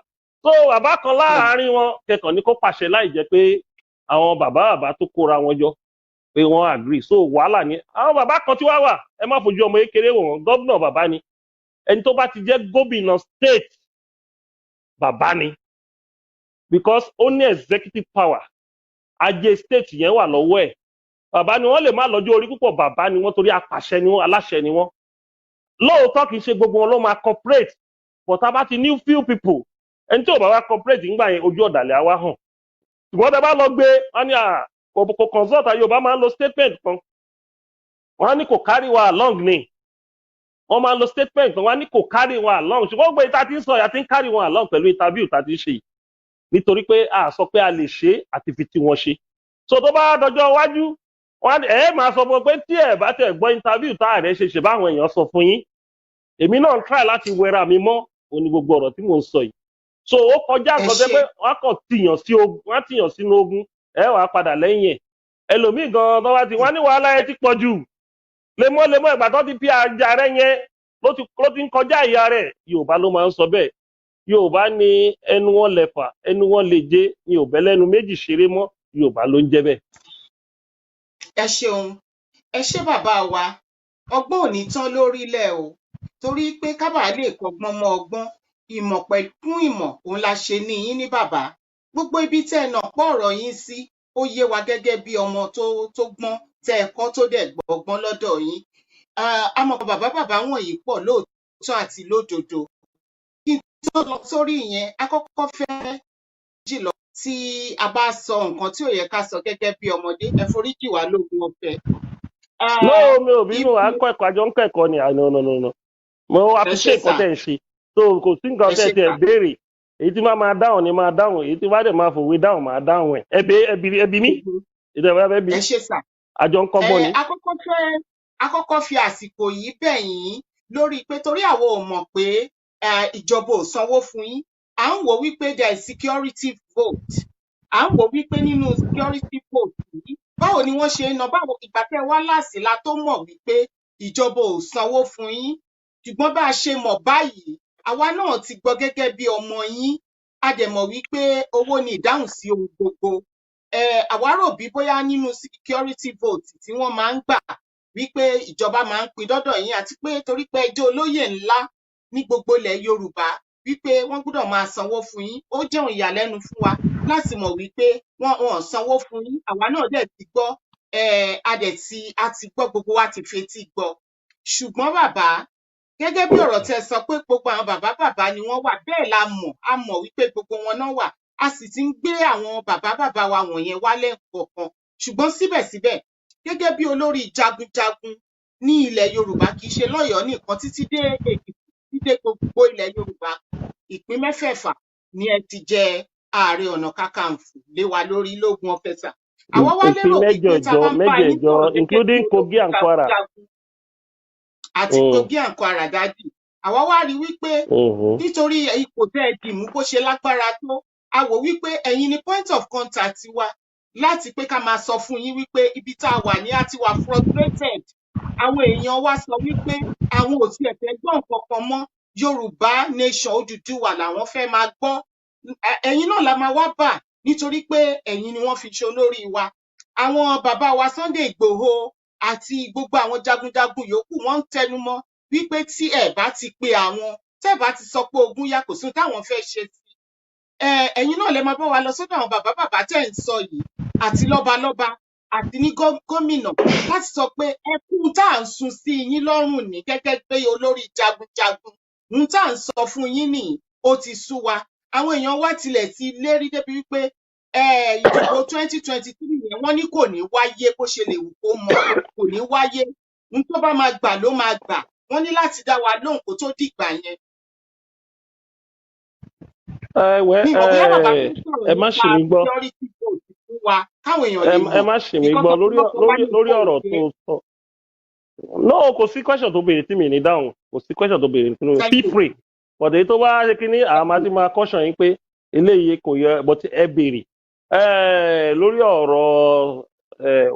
so bàbá kan láàárín wọn kẹkàn ní kó pàṣẹ láì jẹ́ pé àwọn bàbá tó kóra wọn jọ pé wọ́n agree so wàhálà ni àwọn bàbá kan tí wá wà ẹ má fojú ọmọ kékeré wò wọ́n gómìnà bàbá ni ẹni tó bá ti jẹ́ gómìnà state bàbá ni because ó ní executive power ajé state yẹn wà lọ́wọ́ ẹ̀ bàbá ni wọ́n lè má lọ́jọ́ orí púpọ̀ bàbá ni wọ́n torí apàṣẹ ni wọ́n aláṣẹ ni wọ́n lóòótọ́ kì í ṣe gbogbo wọn ló máa cooperate but tá bá ti ní few people ẹni tí ò bá wá cooperate ńgbà yẹn ojú ọ̀dàlẹ̀ á wá hàn ṣùgbọ́n tẹ bá lọ gbé wọn ní kò consult Yorùbá máa ń lo statement kan wọn á ní kò carry wa along ni wọn máa ń lo statement kan wọn á ní kò carry wa along ṣùgbọ́n gbé ìta tí ń sọ ìyá tí ń carry wa along pẹ̀lú interview tá a ti ṣe nítorí pé a sọ pé a lè ṣe àti fi tí wọn ṣe so tó bá dọjọ́ iwájú wọn máa sọ fún pé tí ẹ bá tẹ gbọ́ interview tá ààrẹ ṣe báwọn èèyàn sọ fún yín èmi náà ń try láti wẹra mi mọ́ òní gbogbo ọ̀rọ̀ tí mò ń sọ yìí so ó kọjá nǹkan tẹ́ pé wọ́n kàn tìyàn sí ogun wọ́n tìyàn sínú ogun wàá padà lẹ́yìn ẹ̀ ẹlòmíì gan tó bá ti wọ́n ní wàhálà ẹ ti pọ̀ jù lemọ́ ìgbà tó ti fi àjà rẹ yẹn ló ti ń kọjá ìyá rẹ̀ Yorùbá ló máa ń sọ bẹ́ẹ̀ Yorùbá ní ẹnu wọn lẹ̀fà ẹnu wọn lè jẹ ní òbẹ́ lẹ́nu méjì ṣeré mọ́ Yorùbá ló ń jẹ́ bẹ́ẹ̀. ẹ ṣeun ẹ ṣé bàbá wa ọgbọ́n ò ní tán lórílẹ̀ o torí pé kábàá lè kọ́gbọ́n mọ́ ọgbọ́n ìmọ̀ pẹ̀lú ìmọ̀ òun la ṣe ní yín ní bàbá gbogbo ibi tẹ́ ẹ nà pọ̀ ọ̀rọ̀ yín sí ó yé wa gẹ́gẹ́ bí ọmọ tó gbọ́n tẹ́ ẹ kọ́ tó dẹ̀ gbọ́gbọ́n lọ́dọ̀ yín àmọ́ bàbá wọ̀nyí pọ̀ lóòótọ́ àti lódodo kí n tó lọ sórí ìyẹn a kọ́kọ́ fẹ́ jìlọ tí a bá sọ nǹkan tí ò yẹ ká sọ gẹ́gẹ́ bí ọmọdé ẹ foríjì wá lógún ọ̀fẹ́. mi ò bínú akẹ́kọ̀ọ́ àjọ ń kẹ́kọ̀ọ́ ni no mo appreciate nǹkan tẹ̀ ń ṣe so kò sí nǹkan tẹ̀ tẹ̀ béèrè èyí tí máa dáhùn ni máa dáhùn èyí tí wàá dẹ̀ máa fòwe dáhùn máa dáhùn ẹ̀ ẹbí mi ìdẹ̀wẹ̀ ẹbí àjọ ń kọ́gbọ́n ni. akọ́kọ́ fi àsìkò yìí bẹ̀ yín lórí pé torí àwọn ò mọ̀ pé ìjọba ò sanwó fún yín à ń wò wípé there is security vote à ń wò wípé nínú security vote yìí báwo ni wọ́n ṣe ń ná báwo ìgbà tẹ́ wá láàsìlá tó mọ̀ wípé ìjọba ò sanwó fún yín ṣùgbọ́n bá a ṣe mọ̀ báyìí àwa náà ti gbọ́ gẹ́gẹ́ bí ọmọ yín a dẹ̀ mọ̀ wípé owó ni ìdáhùn sí ohun gbogbo àwa rò bí bóyá nínú security vote tí wọ́n máa ń gbà wípé ìjọba máa ń pín dọ́dọ̀ yín àti pé torí pé ẹ jẹ́ olóyè ńlá ní gbogbo ilẹ̀ Yorùbá wípé wọ́n gbọ́dọ̀ máa sanwó fún yín ó jẹ́ ohun ìyàlẹ́nu fún wa láti mọ̀ wípé wọ́n sanwó fún yín àwa náà dẹ̀ ti gbọ́ a ti gbọ́ gbogbo wa ti fetí gbọ́ ṣùgbọ́n bàbá gẹ́gẹ́ bí ọ̀rọ̀ tẹ́ sọ pé gbogbo àwọn bàbá ni wọ́n wà bẹ́ẹ̀ la mọ̀ a mọ̀ wípé gbogbo wọn náà wà a sì ti ń gbé àwọn bàbá wa wọ̀nyẹn wálẹ̀ kọ̀ọ̀kan ṣùgbọ́n síbẹ̀síbẹ̀ gẹ́gẹ́ bí olórí jagunjagun ní ilẹ̀ Yorùbá kì í ṣe lọ́yọ̀ọ́ nìkan títí dé Èkìtì títí dé gbogbo ilẹ̀ Yorùbá ìpín mẹ́fẹ̀ẹ̀fà ni ẹ ti jẹ Ààrẹ Ọ̀nà Kakanfò lé wa lórí lógún ọ̀fẹ́sà àwọn wá lérò wípé tá a bá ń bá yín sọ̀rọ̀ gẹ́gẹ́ bí olórí jagunjagun àti Kogi and Kwara dájú àwa wá rí wípé nítorí ipò tẹ́ ẹ dì mú bó ṣe lágbára tó a wò wípé ẹ̀yin ni point of contact wa láti pé ká máa sọ fún yín wípé ibi tá a wà ní a ti wà frustrated àwọn èèyàn wa sọ wípé àwọn ò tiẹ̀ fẹ́ gbọ́ nǹkan kan mọ́ Yorùbá nation Odùduwà làwọn fẹ́ máa gbọ́ ẹ̀yin náà la máa wá bà nítorí pé ẹ̀yin ni wọ́n fi ṣe olórí wa àwọn bàbá wa Sunday Ìgbòho àti gbogbo àwọn jagunjagun yòókù wọ́n ń tẹnumọ́ wípé tí ẹ bá ti pe àwọn tẹ́ bá ti sọ pé ogun yá kò sóhun táwọn fẹ́ ṣe sí ẹ̀yin náà lè máa bá wa lọ sọ́dọ̀ àwọn bàbá tẹ́ ń sọ yìí àti lọ́balọ́ba àti ní gómìnà láti sọ pé ẹkún tá à ń sun sí yín lọ́rùn ní gẹ́gẹ́ pé olórí jagunjagun ń tá à ń sọ fún yín nìyí ó ti sú wa àwọn èèyàn wa tilẹ̀ ti lérí débi wípé ìdìbò 2023 yẹn wọ́n ní kò ní wáyé bó ṣe lè wù kó mọ kò ní wáyé n tó bá máa gbà ló máa gbà wọ́n ní láti dá wa lóhùn kó tó dìgbà yẹn. ẹ má ṣì mí gbọ́ ẹ má ṣì mí gbọ́ lórí ọ̀rọ̀ tó sọ no kò sí question tó béèrè tí mi ní dáhùn kò sí question tó béèrè tí mi ní feel free but èyí tó bá ṣe kí ní àmà tí máa caution yín pé eléyìí kò yẹ but ẹ béèrè lórí ọ̀rọ̀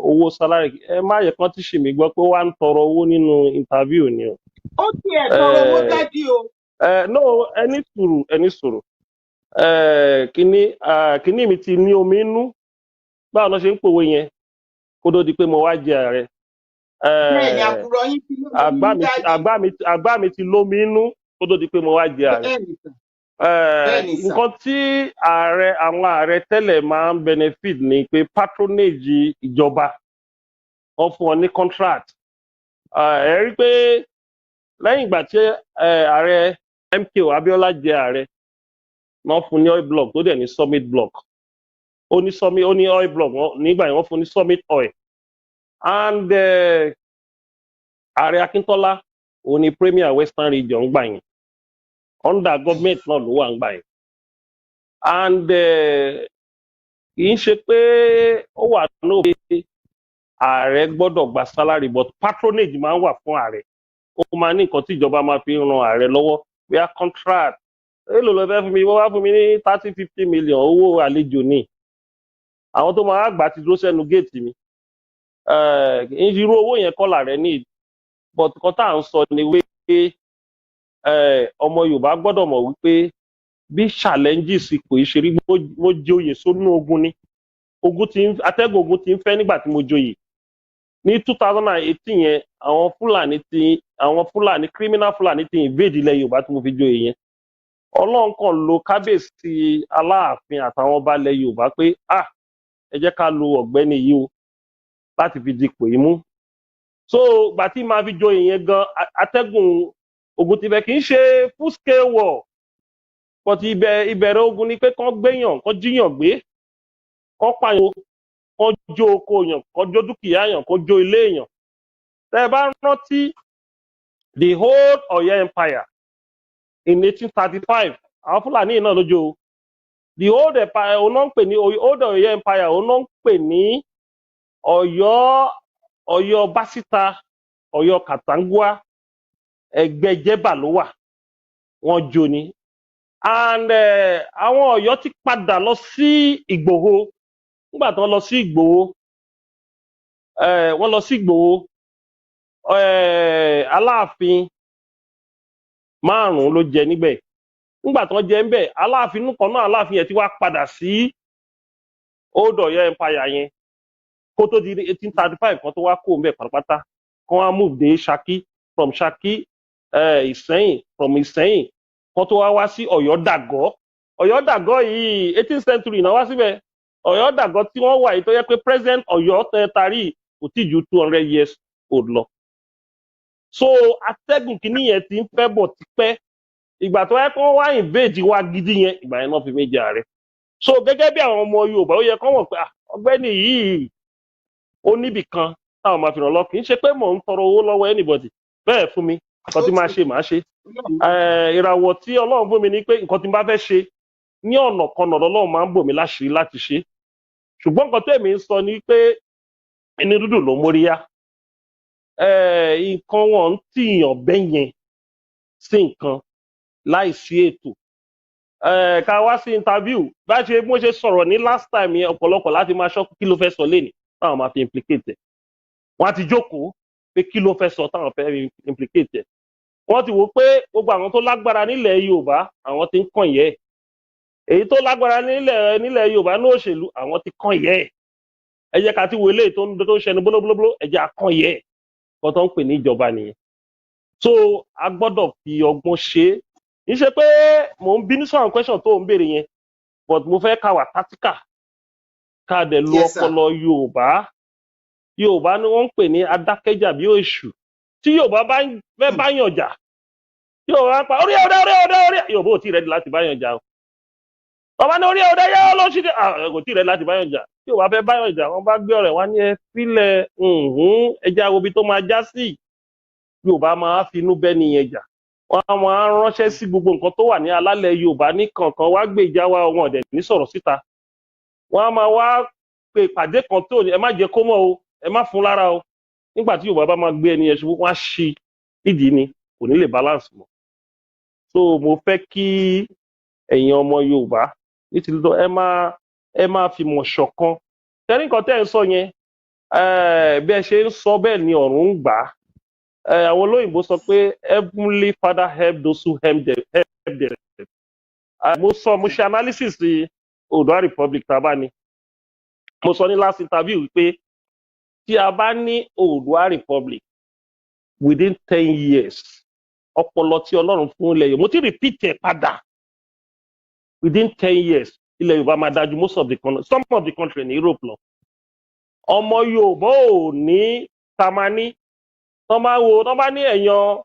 owó salary ẹ má yẹ kán tí ṣì mí gbọ́ pé wà ń tọrọ owó nínú interview ni o. ó ti ẹ̀ tọrọ owó dájú o. no ẹni sùúrù kíní mi ti ní omi inú báwo ló ṣe ń pòwe yẹn kó tó di pé mo wá jẹ ààrẹ. bẹ́ẹ̀ni àkùrọ̀ yín ti lómi inú dájú. àgbá mi ti lómi inú kó tó di pé mo wá jẹ ààrẹ. nǹkan tí àwọn ààrẹ tẹ́lẹ̀ máa ń benefit ni pé patronage ìjọba wọ́n fún wọn ní contract ẹ rí pé lẹ́yìn ìgbà tí ààrẹ MKO Abiola jẹ ààrẹ wọ́n fún ní oil block tó dẹ̀ ní Summit block ó ní oil block nígbà yẹn wọ́n fún ní Summit oil and ààrẹ Akíntọ́lá òun ni premier Western region gbà yẹn under government náà ló wà ń gbà yẹn and kì í ṣe pé ó wà náà pé ààrẹ gbọ́dọ̀ gba salary but patronage máa ń wà fún ààrẹ ó máa ní nǹkan tí ìjọba máa fi ran ààrẹ lọ́wọ́ bóyá contract èlò ló fẹ́ fún mi wọ́n wá fún mi ní 30-50 million owó àlejò ní àwọn tó máa gbà ti dúró sẹ́nu géètì mi irú owó yẹn kọ́ làárẹ̀ ní but nǹkan tá à ń sọ ni wípé ọmọ Yorùbá gbọ́dọ̀ mọ̀ wípé bí challenges kò í ṣe rí mo joyè sónú ogun ni atẹ́gùn ogun ti ń fẹ́ nígbà tí mo joyè ní 2018 yẹn àwọn Fúlàní criminal Fúlàní ti invade ilẹ̀ Yorùbá tí mo fi joyè yẹn Ọlọ́run kan lo kábíyèsí Aláàfin àtàwọn ọba ilẹ̀ Yorùbá pé ẹ jẹ́ ká lo ọ̀gbẹ́ni yìí o láti fi dipò yìí mú so gbà tí máa fi joyè yẹn gan atẹ́gùn ogun ti fẹ́ kì í ṣe full scale war but ìbẹ̀rẹ̀ ogun ni pé kán gbéyàn kán jíyàn gbé kán pààyàn kán jó oko èèyàn kán jó dúkìá èèyàn kán jó ilé èèyàn tẹ́ ẹ bá rántí the whole Ọ̀yọ́ empire in 1835 àwọn Fúlàní náà lójó the old empire òun náà ń pè ní old Ọ̀yọ́ empire òun náà ń pè ní Ọ̀yọ́ Básítà Ọ̀yọ́ Kàtàngúà ẹgbẹ́ Jẹ́bà ló wà wọ́n jó ni and àwọn Ọ̀yọ́ ti padà lọ sí Ìgbòho nígbà tí wọ́n lọ sí Ìgbòho Aláàfin 5 ló jẹ níbẹ̀ nígbà tí wọ́n jẹ níbẹ̀ Aláàfin nìkan náà Aláàfin yẹn ti wá padà sí old Ọ̀yọ́ empire yẹn kó tó di 1835 kan tó wá kó níbẹ̀ pátápátá kan wá move dé Ṣakí from Ṣakí Ìsẹ́yìn from Ìsẹ́yìn kan tó wá sí Ọ̀yọ́ Dàgọ́ yìí 18th century náà wá síbẹ̀ Ọ̀yọ́ Dàgọ́ tí wọ́n wà yìí tó yẹ pé president Ọ̀yọ́ tẹ̀tàrí kò tí ju 200 years old lọ so atẹ́gùn kìíní yẹn ti ń fẹ́ bọ̀ tipẹ́ ìgbà tó yẹ kí wọ́n wá invade wa gidi yẹn ìgbà yẹn náà fi méjì ààrẹ so gẹ́gẹ́ bí àwọn ọmọ Yorùbá ó yẹ kọ́ mọ̀ pé ọ̀gbẹ́ni yìí ó níbì kan táwọn máa fi ràn lọ kì í ṣe pé mò ń tọrọ owó lọ́wọ́ anybody bẹ́ẹ̀ fún mi nǹkan tí máa ṣe màá ṣe ìràwọ̀ tí Ọlọ́run fún mi ni pé nǹkan tí n bá fẹ́ ṣe ní ọ̀nà kan náà Ọlọ́run máa ń bò mí láṣìírí láti ṣe ṣùgbọ́n nǹkan tèmi ń sọ ni pé ẹni dúdú ló móríyá nǹkan wọn ń tìyàn bẹ́yẹn sí nǹkan láìsí ètò ká wá sí interview bá ṣe mo ṣe sọ̀rọ̀ ní last time yẹn ọ̀pọ̀lọpọ̀ láti máa ṣọ́ kí ló fẹ́ sọ lénìí táwọn máa fi implicate ẹ̀ wọ́n á ti jókòó pé kí ló fẹ́ sọ táwọn fẹ́ implicate ẹ̀ wọ́n ti wò pé gbogbo àwọn tó lágbára nílẹ̀ Yorùbá àwọn ti ń kàn yẹ́ èyí tó lágbára nílẹ̀ Yorùbá ní òṣèlú àwọn ti kàn yẹ́ ẹ jẹ́ ká ti wo eléyìí tó ń ṣẹnu bólóbólóbóló ẹ jẹ́ àkàn yẹ́ kó tó ń pè ní ìjọba nìyẹn so a gbọ́dọ̀ fi ọgbọ́n ṣe é kì í ṣe pé mò ń bínú sọ̀rọ̀ question tó ń béèrè yẹn but mo fẹ́ ká wà tactical ká dẹ̀ lo ọpọlọ Yorùbá ni wọ́n ń pè ní adákẹ́jà bí èṣù tí Yorùbá bá fẹ́ báyàn jà Yorùbá pa orí Yorùbá ò tí rẹ̀ láti báyàn jà ọba ní orí ọ̀dá yẹ́ ló ṣì dé kò tí rẹ̀ láti báyàn jà Yorùbá fẹ́ báyàn jà wọ́n bá gbé ọ̀rẹ́ wá ní ẹ fílẹ̀ ẹja wo ibi tó máa já sí Yorùbá máa finú bẹ́ni yẹn jà wọ́n máa ránṣẹ́ sí gbogbo nǹkan tó wà ní alálẹ̀ Yorùbá ní kankan wá gbé ìjà wa wọn ọ̀dẹ̀ ní sọ̀rọ̀ síta wọ́n á máa wá pe ìpàdé kan tó ẹ má jẹ́ kó mọ̀ o ẹ má fún lára o nígbà tí Yorùbá bá máa gbé ẹni yẹn ṣubú wọ́n á ṣí ìdí ni kò ní lè balance mọ́ so mo fẹ́ kí ẹ̀yin ọmọ Yorùbá nítorí tó ẹ máa fi mọ̀ ṣọ̀kan tẹ́rí nǹkan tẹ́ ń sọ yẹn bí ẹ ṣe ń sọ bẹ́ẹ̀ ni ọ̀run ń gbà á àwọn olóyìnbó sọ pé heavenly father help those who help them mo ṣe analysis Oòduà Republic tá a bá ní mo sọ ní last interview wípé tí a bá ní Oòduà Republic within 10 years ọpọlọ tí Ọlọ́run fún ilẹ̀ Yorùbá mo ti repeat ẹ̀ padà within 10 years ilẹ̀ Yorùbá máa dájú some of the country ní Europe lọ ọmọ Yorùbá ò ní tamani tán bá ní èèyàn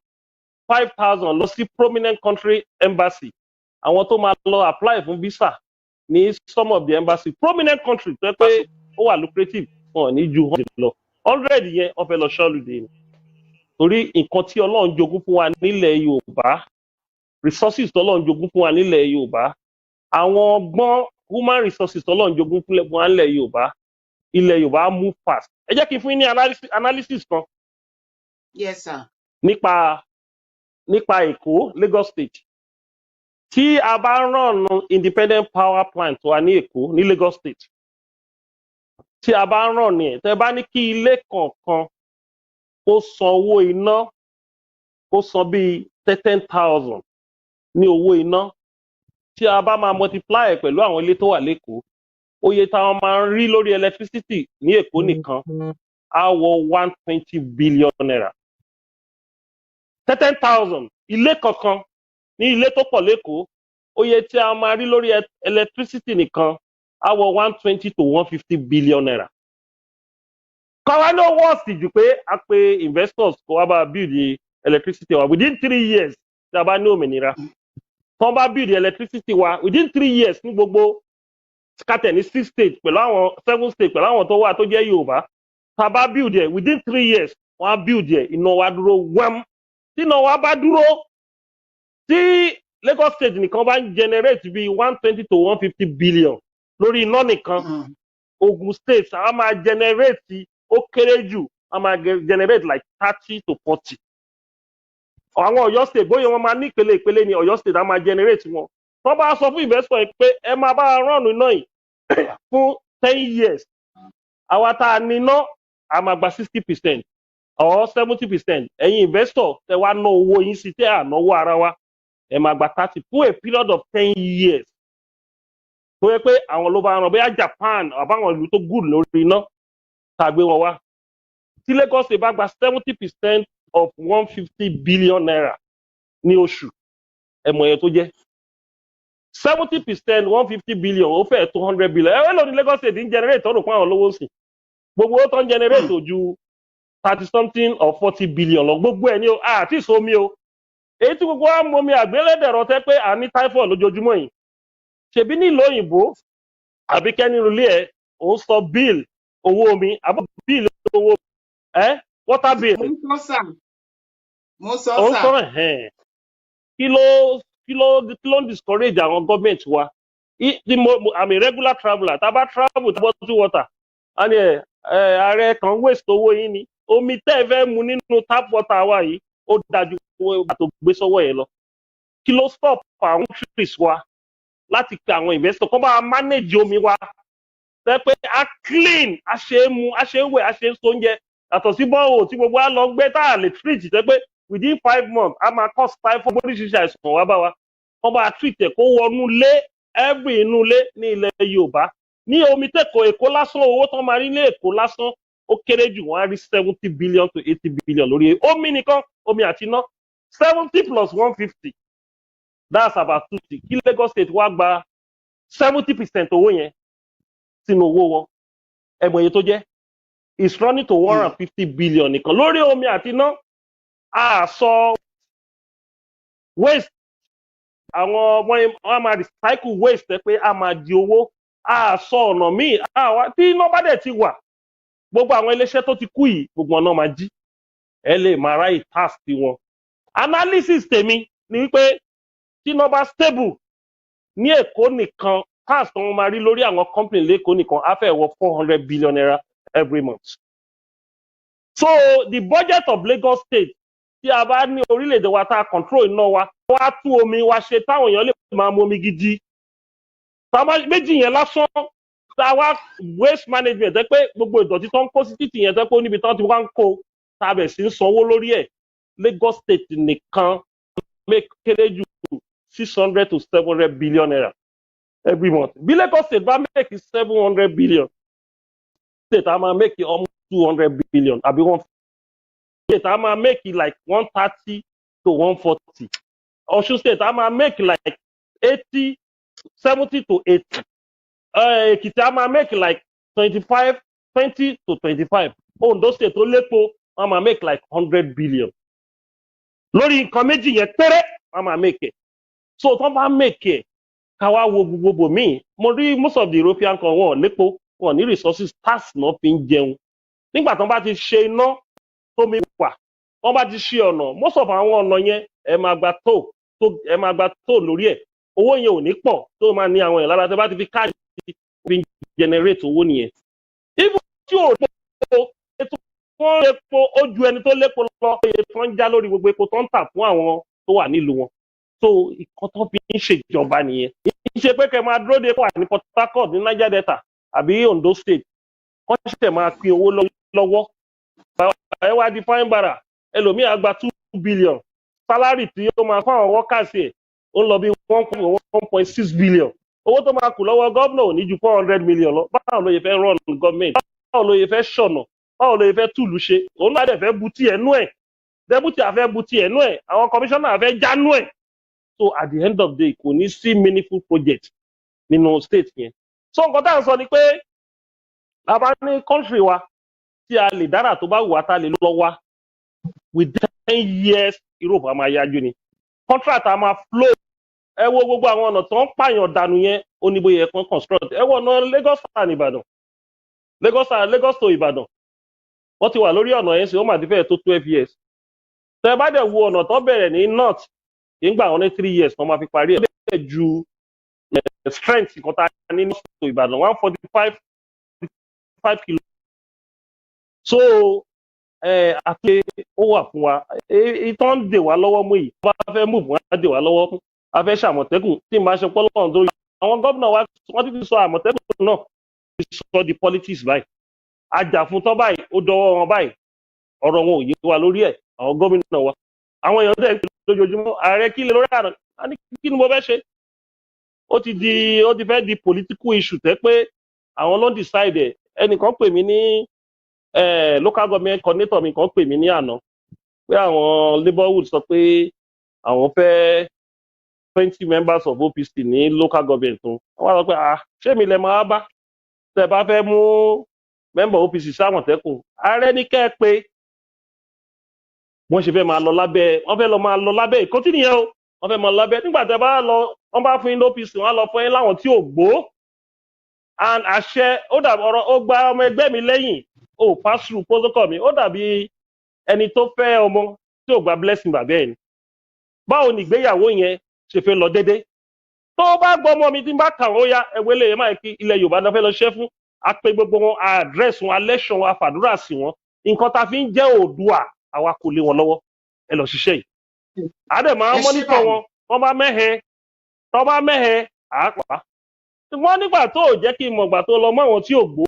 5,000 lọ sí prominent country embassy àwọn tó máa lọ apply fún visa ní some of the embassy prominent country tó pé ó wà lucrative wọn ní ju 100 lọ 100 yẹn wọ́n fẹ́ lọ ṣọ́lùdé ni torí nǹkan tí Ọlọ́run jogún fún wa nílẹ̀ Yorùbá resources tọ́lọ́run jogún fún wa nílẹ̀ Yorùbá àwọn ọgbọ́n human resources tọ́lọ́run jogún fún wa nílẹ̀ Yorùbá ilẹ̀ Yorùbá move fast ẹ jẹ́ kí n fún yín ní analysis kan Yes, sir. nípa Èkó Lagos State tí a bá run independent power plant wa ní Èkó ní Lagos State tí a bá run ní ẹ̀ tẹ́ bá ní kí ilé kọ̀ọ̀kan kó san owó iná kó san bíi 10,000 ní owó iná tí a bá máa multiply pẹ̀lú àwọn ilé tó wà lÉkòó oye táwọn máa ń rí lórí electricity ní Èkó nìkan á wọ 120 billion naira 10,000 ilé kankan ní ilé tó pọ̀ lÉkòó oye tí a máa rí lórí electricity nìkan á wọ 120 to 150 billion naira. Káwá ní owó ọ̀sìn jù pé a pe investors kó wá bá build the electricity wa within 3 years tí a bá ní òmìnira. Tán bá build the electricity wa within 3 years ní gbogbo scatter ní 6 states pẹ̀lú àwọn 7 states pẹ̀lú àwọn tó wà tó jẹ́ Yorùbá. Tá a bá build ẹ̀ within 3 years wọ́n á build ẹ̀ iná wa dúró wẹ́m. Tí iná wa bá dúró tí Lagos State nìkan bá ń generate bí 120 to 150 billion lórí iná nìkan Ogun State a máa generate ó kéré jù a máa generate like 30 to 40. Àwọn Ọ̀yọ́ State bóyá wọ́n máa ní ìpele ní Ọ̀yọ́ State a máa generate wọn. Wọ́n bá sọ fún investor pé ẹ máa bá run iná yìí fún 10 years. Àwa tá a níná a máa gba 60% or 70%. Ẹ̀yin investor tẹ wá ná owó yín sí tẹ́ ànáwó ara wa ẹ máa gba 30 fún a period of 10 years. Tó yẹ pé àwọn ló bá ràn bóyá Japan àbáwọn ìlú tó good lórí iná tàgbé wọn wá. Tí Lagos State bá gba 70% of 150 billion naira ní oṣù ẹ̀mọ̀ yẹn tó jẹ́ 70% 150 billion ó fẹ́ 200 billion ẹ lóni Lagos State ń generate ọdún fún àwọn olówó sí gbogbo ó tán generate ojú 30 something or 40 billion lọ gbogbo ẹ̀ ní o àti ìsomi o èyí tí gbogbo wa mọ mi àgbélẹ̀dẹ̀rọ̀ tẹ́ pé à ní typhoid lójoojúmọ́ yìí ṣèbí nílò òyìnbó àbí kẹ́ni rúlé ẹ̀ ò ń sọ bill owó omi àbọ̀ bill owó water bill. Mo sọ ò ń sọ kí ló ń discourage àwọn government wa I'm a regular traveller tá a bá travel tó bottle water a ní ààrẹ kan waste owó yín ni omi tẹ́ ẹ fẹ́ mu nínú tap water wa yìí ó dájú tó gbé sọ́wọ́ yẹn lọ kí ló stop àwọn countries wa láti pe àwọn investor kó bá manage omi wa tẹ́ pé a clean a ṣe é mu a ṣe é wẹ̀ a ṣe é sóúnjẹ yàtọ̀ sí bọ́ọ̀ tí gbogbo á lọ gbé tá a lè treat tẹ́ pé within 5 months a máa cause typhoid oríṣiríṣi àìsàn wá bá wa wọ́n bá treat ẹ̀ kó wọnú lé every inú lé ní ilẹ̀ Yorùbá ní omi tẹ́kọ̀ọ́ Èkó lásán owó tán máa rí ní Èkó lásán ó kéré jù wọ́n á rí 70 billion to 80 billion lórí omi nìkan omi àti iná 70 plus 150 that's about 20 kí Lagos State wá gba 70% owó yẹn sínú owó wọn ẹ̀mọ̀ èyí tó jẹ́ is running to 150 billion nìkan lórí omi àti iná a sọ waste àwọn wọn máa recycle waste pé a máa di owó a sọ ọ̀nà míì tí iná bá dẹ̀ ti wà gbogbo àwọn iléeṣẹ́ tó ti kú yìí gbogbo ọ̀nà máa jí ẹ lè máa ráyè tax wọn. Analysis tèmi ni wípé tí iná bá stable ní Èkó nìkan tax tó wọn máa rí lórí àwọn company lÉkòó nìkan á fẹ́ wọ 400 billion naira every month. So the budget of Lagos State tí a bá ní orílẹ̀-èdè wa tá a control iná wa wá tú omi wa ṣe táwọn èèyàn lè máa mu omi gidi. Tàbá méjì yẹn lásán tá a wá waste management ẹ pé gbogbo ìdọ̀tí tó ń kó sí títì yẹn tẹ́ pé níbi tán ti wá ń kó tàbẹ̀ sí ń sanwó lórí ẹ̀ Lagos State nìkan kéré jù 600 to 700 billion naira every month. Bí Lagos State bá make 700 billion state a máa make almost 200 billion àbí 150 state a máa make like 130 to 140 Ọ̀ṣun State a máa make like 70 to 80 Èkìtì a máa make like 25 20 to 25 Ondo State tó lépo wọ́n máa make like 100 billion lórí nǹkan méjì yẹn péré wọ́n máa make it so tó bá make it káwá wo gbogbo míì mo rí most of the European kan wọn lépo wọn ní resources tax náà fi ń jẹun nígbà tó bá ti ṣe iná tó mi wà wọ́n bá ti ṣe ọ̀nà most of àwọn ọ̀nà yẹn ẹ máa gba tó lórí ẹ̀ owó yẹn ò ní pọ̀ tó máa ní àwọn èèyàn lára tẹ́ bá ti fi káàdì fi generate owó nìyẹn even tí ò lépo ètò wọn lépo ó ju ẹni tó lépo lọ iye tó ń já lórí gbogbo epo tó ń tà fún àwọn tó wà nílùú wọn so ìkan tó fi ń ṣèjọba nìyẹn kì í ṣe pé kẹ́ máa dúró de wà ní Port Harcourt ní Niger Delta àbí Ondo State wọ́n ṣẹ̀ṣẹ̀ máa pín owó lọ́wọ́ ẹ wá di fine bara ẹlòmíà gba 2 billion salary tí ó máa fún àwọn workers ẹ̀ ó ń lọ bí 1.6 billion owó tó máa kù lọ́wọ́ gómìnà ò ní ju 400 million lọ báwo ló yẹ fẹ́ run government báwo ló yẹ fẹ́ ṣọ̀nà báwo ló yẹ fẹ́ túlù ṣe òun náà dẹ̀ fẹ́ butí ẹnu ẹ̀ deputy àfẹ́ butí ẹnu ẹ̀ àwọn commissioner àfẹ́ jánú ẹ̀ so at the end of the day kò ní sí meaningful project nínú state yẹn so nǹkan tá à ń sọ ni pé bàbá ní country wa tí a lè dára tó bá wù wá tá a lè lọ wá with 10 years Europe a máa yájú ni contract a máa flow ẹ wo gbogbo àwọn ọ̀nà tó ń pààyàn dànù yẹn oníbóyè kan construct ẹ wọ ọ̀nà Lagos and Ìbàdàn Lagos to Ìbàdàn wọ́n ti wà lórí ọ̀nà yẹn sí ó máa ti fẹ́ tó 12 years tẹ bá dẹ̀ wo ọ̀nà tó bẹ̀rẹ̀ ní north kì í gbà wọn ní 3 years wọ́n máa fi parí ẹ̀ lẹ́yìn ju strength kan tá a ní north to Ìbàdàn 145 kilo so àti ó wà fún wa ìtàn ń dè wá lọ́wọ́ mú yìí wọ́n bá fẹ́ mú wọn á dè wá lọ́wọ́ fún a fẹ́ ṣàmọ̀tẹ́kùn tí màá ṣe pọ́lọ́pọ̀ tó yẹ àwọn gómìnà wa wọ́n ti sọ àmọ̀tẹ́kùn náà ti sọ di politics báyìí ajàfún tán báyìí ó dọwọ́ wọn báyìí ọ̀rọ̀ wọn ò yé wa lórí ẹ̀ àwọn gómìnà wa àwọn èèyàn dẹ̀ lójoojúmọ́ ààrẹ kí lè lórí àná ní kí ni mo fẹ́ ṣe ó ti fẹ́ di political issue tẹ́ pé àwọn ló ń decide ẹnìkan pè mí ní local government coordinator mi kan pè mí ní àná pé àwọn labourhood sọ pé àwọn fẹ́ 20 members of OPC ní local government tó wọ́n sọ pé ṣé mi lè máa bá tẹ́ bá fẹ́ mú member OPC sámọ̀tẹ́kùn ààrẹ ní kẹ́ ẹ pé wọ́n ṣe fẹ́ máa lọ lábẹ́ wọ́n fẹ́ lọ máa lọ lábẹ́ ìkọ́tí nìyẹn o wọ́n fẹ́ máa lọ lábẹ́ nígbà tẹ́ bá lọ wọ́n bá fún yín ní OPC wọ́n á lọ fún yín láwọn tí ò gbó and àṣẹ ó dàbí ọ̀rọ̀ ó gba ọmọ ẹgbẹ́ mi lẹ́yìn ó pass through protocol mi ó dàbí ẹni tó fẹ́ ọmọ tí ò gba blessing bàbá ẹ̀ ni báwo ni ìgbéyàwó yẹn ṣe fẹ́ lọ dédé tó bá gbọ́ ọmọ mi tí ń bá kà ó yá ẹ̀wẹ́ lè máa kí ilẹ̀ Yorùbá náà fẹ́ lọ ṣẹ́ fún apẹ gbogbo wọn àdírẹ́sì wọn alẹ́ṣọ̀ wọn àfàdúrà sí wọn nǹkan tá a fi ń jẹ́ Oòduà àwa kò lé wọn lọ́wọ́ ẹ lọ ṣiṣẹ́ yìí àdè máa mọ́nítọ̀ wọn wọ́n bá mẹ́hẹ àápàá wọ́n nígbà tó ò jẹ́ kí n mọ̀gbà tó lọ mọ́ àwọn tí ò gbó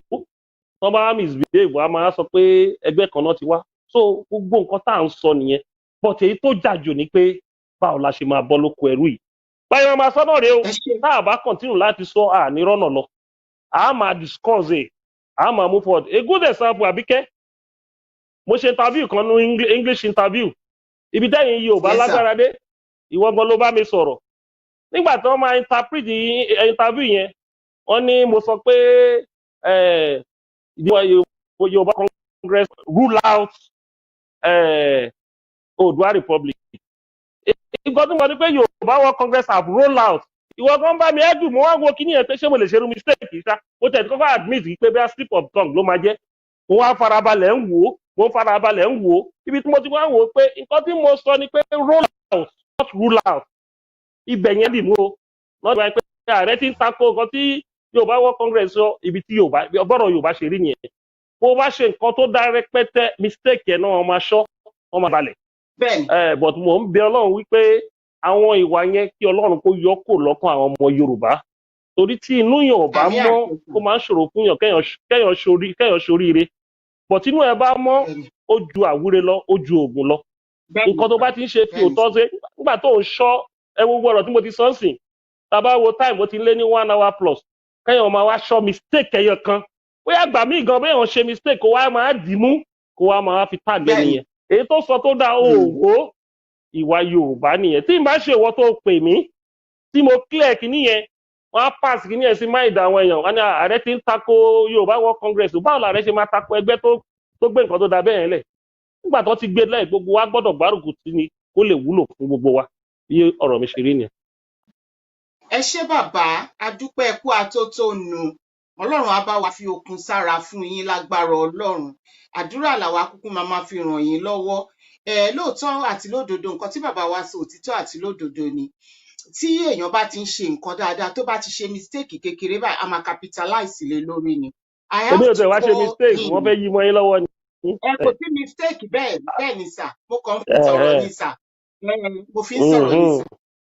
wọ́n bá misbehave wọ́n á máa sọ pé ẹgbẹ́ kan náà ti wá so gbogbo nǹkan tá à ń sọ nìyẹn but èyí tó jà jù ni pé báwo la ṣe máa bọ́ lóko ẹrú yìí báyìí wọn máa sọ náà rèé o tá a bá continue láti sọ ànírọ́nà lọ a máa discuss a máa move forward a good example Àbíkẹ́ mo ṣe interview kan ní English interview ibi tẹ́yìn Yorùbá lágbára dé ìwọ gan ló bá mi sọ̀rọ̀ nígbà tí wọ́n máa interpret interview yẹn wọ́n ní mo sọ pé Yorùbá Congress rule out Oòduà Republic nǹkan tó ń bọ̀ ni pé Yorùbá World Congress have roll out ìwọ kan bá mi ẹ́dùn mo wá wo kíní yẹn pé ṣé mo lè ṣerú mistake yìí ṣá mo tẹ̀ kọ́kọ́ admit pé bí a slip of tongue ló máa jẹ́ mo wá farabalẹ̀ ń wò ó ibi tí mo ti wá wò ó pé nǹkan tí mo sọ ni pé roll out not rule out ibẹ̀ yẹn dì mú o lọ́dọ̀ pé ààrẹ ti ń tako nǹkan tí Yorùbá World Congress sọ ibi tí ọgbọ́rọ̀ Yorùbá ṣe rí nìyẹn bó bá ṣe nǹkan tó dá rẹpẹtẹ mistake yẹn náà wọ́n máa ṣọ́ wọ́n máa balẹ̀ but mo ń bẹ Ọlọ́run wípé àwọn ìwà yẹn kí Ọlọ́run kó yọ kó lọ́kàn àwọn ọmọ Yorùbá torí tí inú yàn ò bá mọ́ ó máa ń ṣòro fún yàn kéèyàn ṣoríire but inú ẹ bá mọ́ ó ju àwúre lọ ó ju oògùn lọ nǹkan tó bá ti ń ṣe fi òótọ́ ṣe nígbà tó ń ṣọ́ ẹ wo ọ̀rọ̀ tí mo ti sọ ń sìn tàbá wo time mo ti lé ní 1 hour plus kéèyàn máa wá ṣọ́ mistake ẹyọ kan bóyá gbà mí gan béèyàn ṣe mistake kó wá máa dì mú kó wá máa fi tàgbẹ́ nìyẹn èyí tó sọ tó dá òwò ìwà Yorùbá nìyẹn tí n bá ṣe ìwọ tó pè mí tí mo clear kìíní yẹn wọ́n á pass kí ní ẹ̀sìn máìdì àwọn èèyàn wọ́n ní ààrẹ ti ń tako Yorùbá World Congress báwo làárẹ̀ ṣe máa tako ẹgbẹ́ tó gbé nǹkan tó da bẹ́ẹ̀ lẹ̀ nígbà tó ti gbé lẹ́yìn gbogbo wa gbọ́dọ̀ gbárùkù tí ni kó lè wúlò fún gbogbo wa bí ọ̀rọ̀ mi ṣe rí nìyẹn. ẹ ṣé bàbá adúpẹ́ ẹkú atótónu Ọlọ́run á bá wa fi okun sára fún yín lágbára Ọlọ́run àdúrà làwa kúkú máa fi ràn yín lọ́wọ́ lóòótọ́ àti lódodo nǹkan tí bàbá wa sọ òtítọ́ àti lódodo ni tí èèyàn bá ti ń ṣe nǹkan dáadáa tó bá ti ṣe mistake kékeré báyìí a máa capitalize lé lórí ni. èmi ò tẹ̀ wá ṣe mistake wọ́n fẹ́ yí mọ́ yín lọ́wọ́ ni. ẹ kò sí mistake bẹ́ẹ̀ ni sà mo kàn ń fi sọ̀rọ̀ ni sà mo fi ń sọ̀rọ̀ ni sà.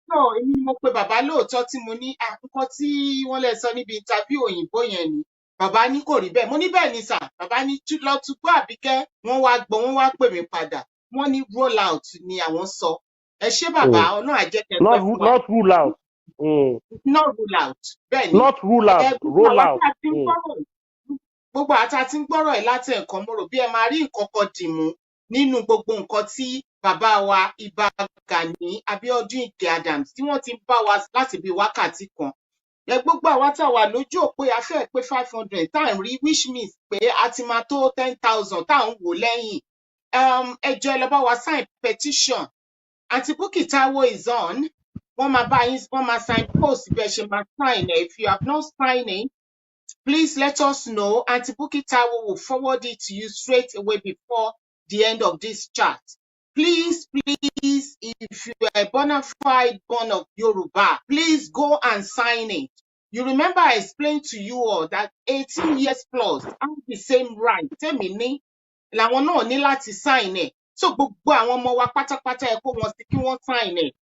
no èmi ni mo pe bàbá lóòótọ́ tí mo ní nǹkan tí wọ́n lè sọ níbi interview òyìnbó yẹn ni bàbá ní kò rí bẹ́ẹ̀ mo ní bẹ́ẹ̀ ni sà bàbá ní lọ tún gbọ́ Àbíkẹ́ wọ́n wá gbọ́ wọ́n wá pè mí padà wọ́n ní roll out ni àwọn sọ ẹ ṣé bàbá Ọlọ́run àjẹkẹ́ pẹ́ fún wa. not rule out. not rule out bẹ́ẹ̀ ni not rule out roll out. gbogbo àtà tí ń gbọ́rọ̀ ẹ̀ láti ẹ̀kan mo rò bí ẹ máa rí nǹkan kan dìmú nínú gbogbo nǹkan tí bàbá wa Ìbà Gani Abíọ́dún Ìgè Adams tí wọ́n ti ń bá wa láti bí wákàtí kan gbogbo àwa tá a wà lójú òpó afẹ́ pé 500 tá à ń rí which means pé a ti máa tó 10,000 tá à ń wò lẹ́yìn ẹ jọ̀ọ́ ẹ lọ bá wa sign petition Aunty Bukky Taiwo is on wọ́n máa sign post bí ẹ ṣe máa sign ẹ̀ if you have not signed it please let us know. Aunty Bukky Taiwo will forward it to you straight away before the end of this chat. Please, if you are a bona fide born of Yoruba, please go and sign it. You remember I explained to you all that 18 years plus have the same right. Tẹ́mi ní làwọn náà ní láti sign it. So gbogbo àwọn ọmọ wa pátápátá ẹ kó wọn sí kí wọ́n sign it.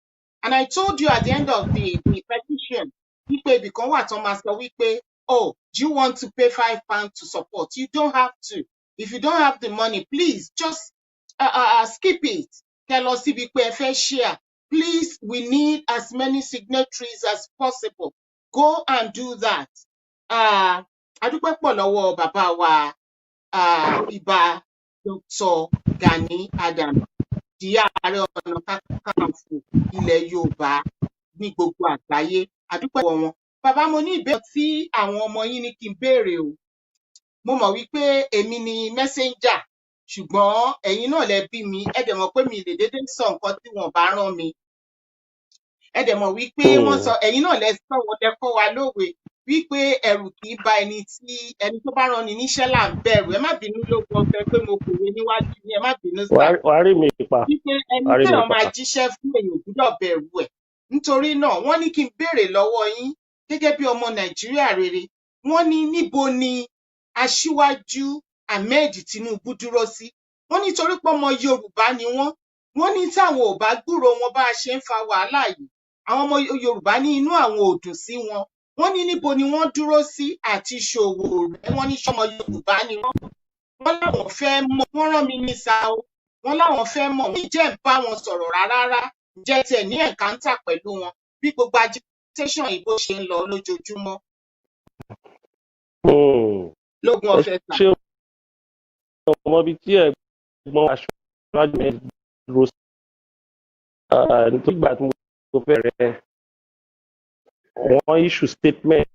And I told you at the end of the petition, wípé ibìkan wà tán máa sọ wípé, oh, do you want to pay £5 to support? You don't have to. If you don't have the money, please just skip it. Tell us if you pay share. Please, we need as many signatories as possible. Go and do that. Adúpẹ́ pọ̀ lọ́wọ́ bàbá wa Ìbà Dr. Gani Adams, di Ààrẹ Ọ̀nà Kakanfò ilẹ̀ Yorùbá ní gbogbo àgbáyé. Adúpẹ́ pọ̀ wọn. Bàbá mo ní ìbéèrè tí àwọn ọmọ yín ní kí n béèrè o. Mo mọ̀ wípé èmi ni messenger ṣùgbọ́n ẹ̀yin náà lẹ bí mi ẹ dẹ̀ mọ̀ pé mi lè dédé sọ nǹkan tí wọ́n bá rán mi. Ẹ dẹ̀ mọ̀ wípé wọ́n sọ ẹ̀yin náà lẹ sọ wọ́n lẹ kọ́ wa lówe wípé ẹ̀rù kì í ba ẹni tó bá rán ni níṣẹ́ là ń bẹ̀rù. Ẹ má bínú lóko ọ̀fẹ́ pé mo kòwé níwájú ni ẹ má bínú sá. wàá rí mi pa. Wípé ẹni tí wọ́n máa jíṣẹ́ fún èèyàn gbúdọ̀ bẹ̀rù ẹ̀. Nítorí náà wọ́n ní kí n béèrè lọ́wọ́ yín gẹ́gẹ́ bí ọmọ Nàìjíríà rere wọ́n ní níbo ni Aṣíwájú Ahmed Tinubu dúró sí. Wọ́n ní torí pé ọmọ Yorùbá ni wọ́n ní táwọn ò bá gbúròó wọn bá a ṣe ń fa wàhálà yìí àwọn ọmọ Yorùbá ní inú àwọn ò dùn sí wọn. Wọ́n ní níbo ni wọ́n dúró sí àti Ṣòwòrẹ́ wọ́n ní ṣọmọ Yorùbá ni wọ́n láwọn fẹ́ mọ̀ wọ́n rán mi ní sa o wọ́n láwọn fẹ́ mọ̀ wọ́n jẹ́ ń bá wọn sọ̀rọ̀ rárá jẹ́ tiẹ̀ ní ẹ̀káńtà pẹ̀lú wọn bí gbogbo agitation ìbò ṣe ń lọ lójoojúmọ́. Lógún ọ̀fẹ́ sà. ṣé ọmọ bíi tí ẹ̀gbọ́n Aṣíwájú ẹ̀ dúró sí nítorí ìgbà tí mo fẹ́ rẹ̀ wọ́n issue statement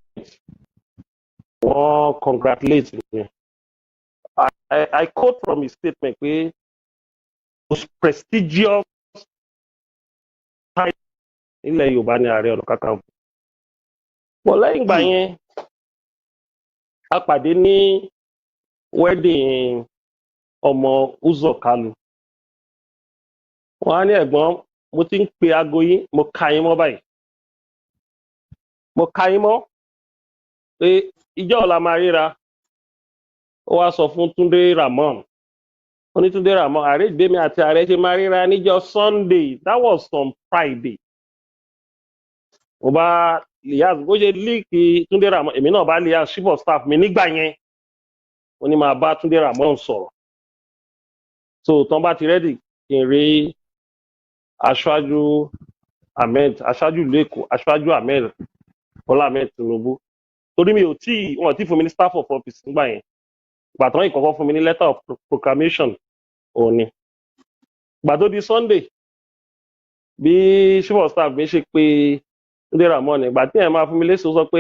wọ́n congratulate me. I quote from his statement pé most prestigious title ilẹ̀ Yorùbá ní Ààrẹ Ọ̀nà Kakanfò. Wọ́n lẹ́yìn ìgbà yẹn a pàdé ní wedding ọmọ Uzo Kalu. Wọ́n á ní ẹ̀gbọ́n mo ti ń pe aago yín mo ka yín mọ́ báyìí. Mo ka yín mọ́ pé ìjọ́ ọ̀la máa ríra. Ó wá sọ fún Túndé Ramon. Ó ní Túndé Ramon ààrẹ ìgbémi àti ààrẹ ṣe máa ríra níjọ́ Sunday. That was on Friday. Mo bá Liaz bó ṣe líìkì Túndé Ramon èmi náà bá Liaz chief of staff mi nígbà yẹn. Ó ní máa bá Túndé Ramon sọ̀rọ̀. So tán bá ti rẹ́dì kí n rí Aṣáájú Ahmed Aṣáájú Lẹ́kọ̀ọ́ Aṣáájú Ahmed Bọ́lá Ahmed Tinubu. Torí mi ò wọ́n ti fún mi ní staff of office nígbà yẹn. Ìgbà tán ìkọ̀kọ́ fún mi ní letter of proclamation òní. Ìgbà tó di Sunday bí chief of staff mi ṣe pé Túndé Ramon ìgbà tí ẹ̀ máa fún mi lésì ó sọ pé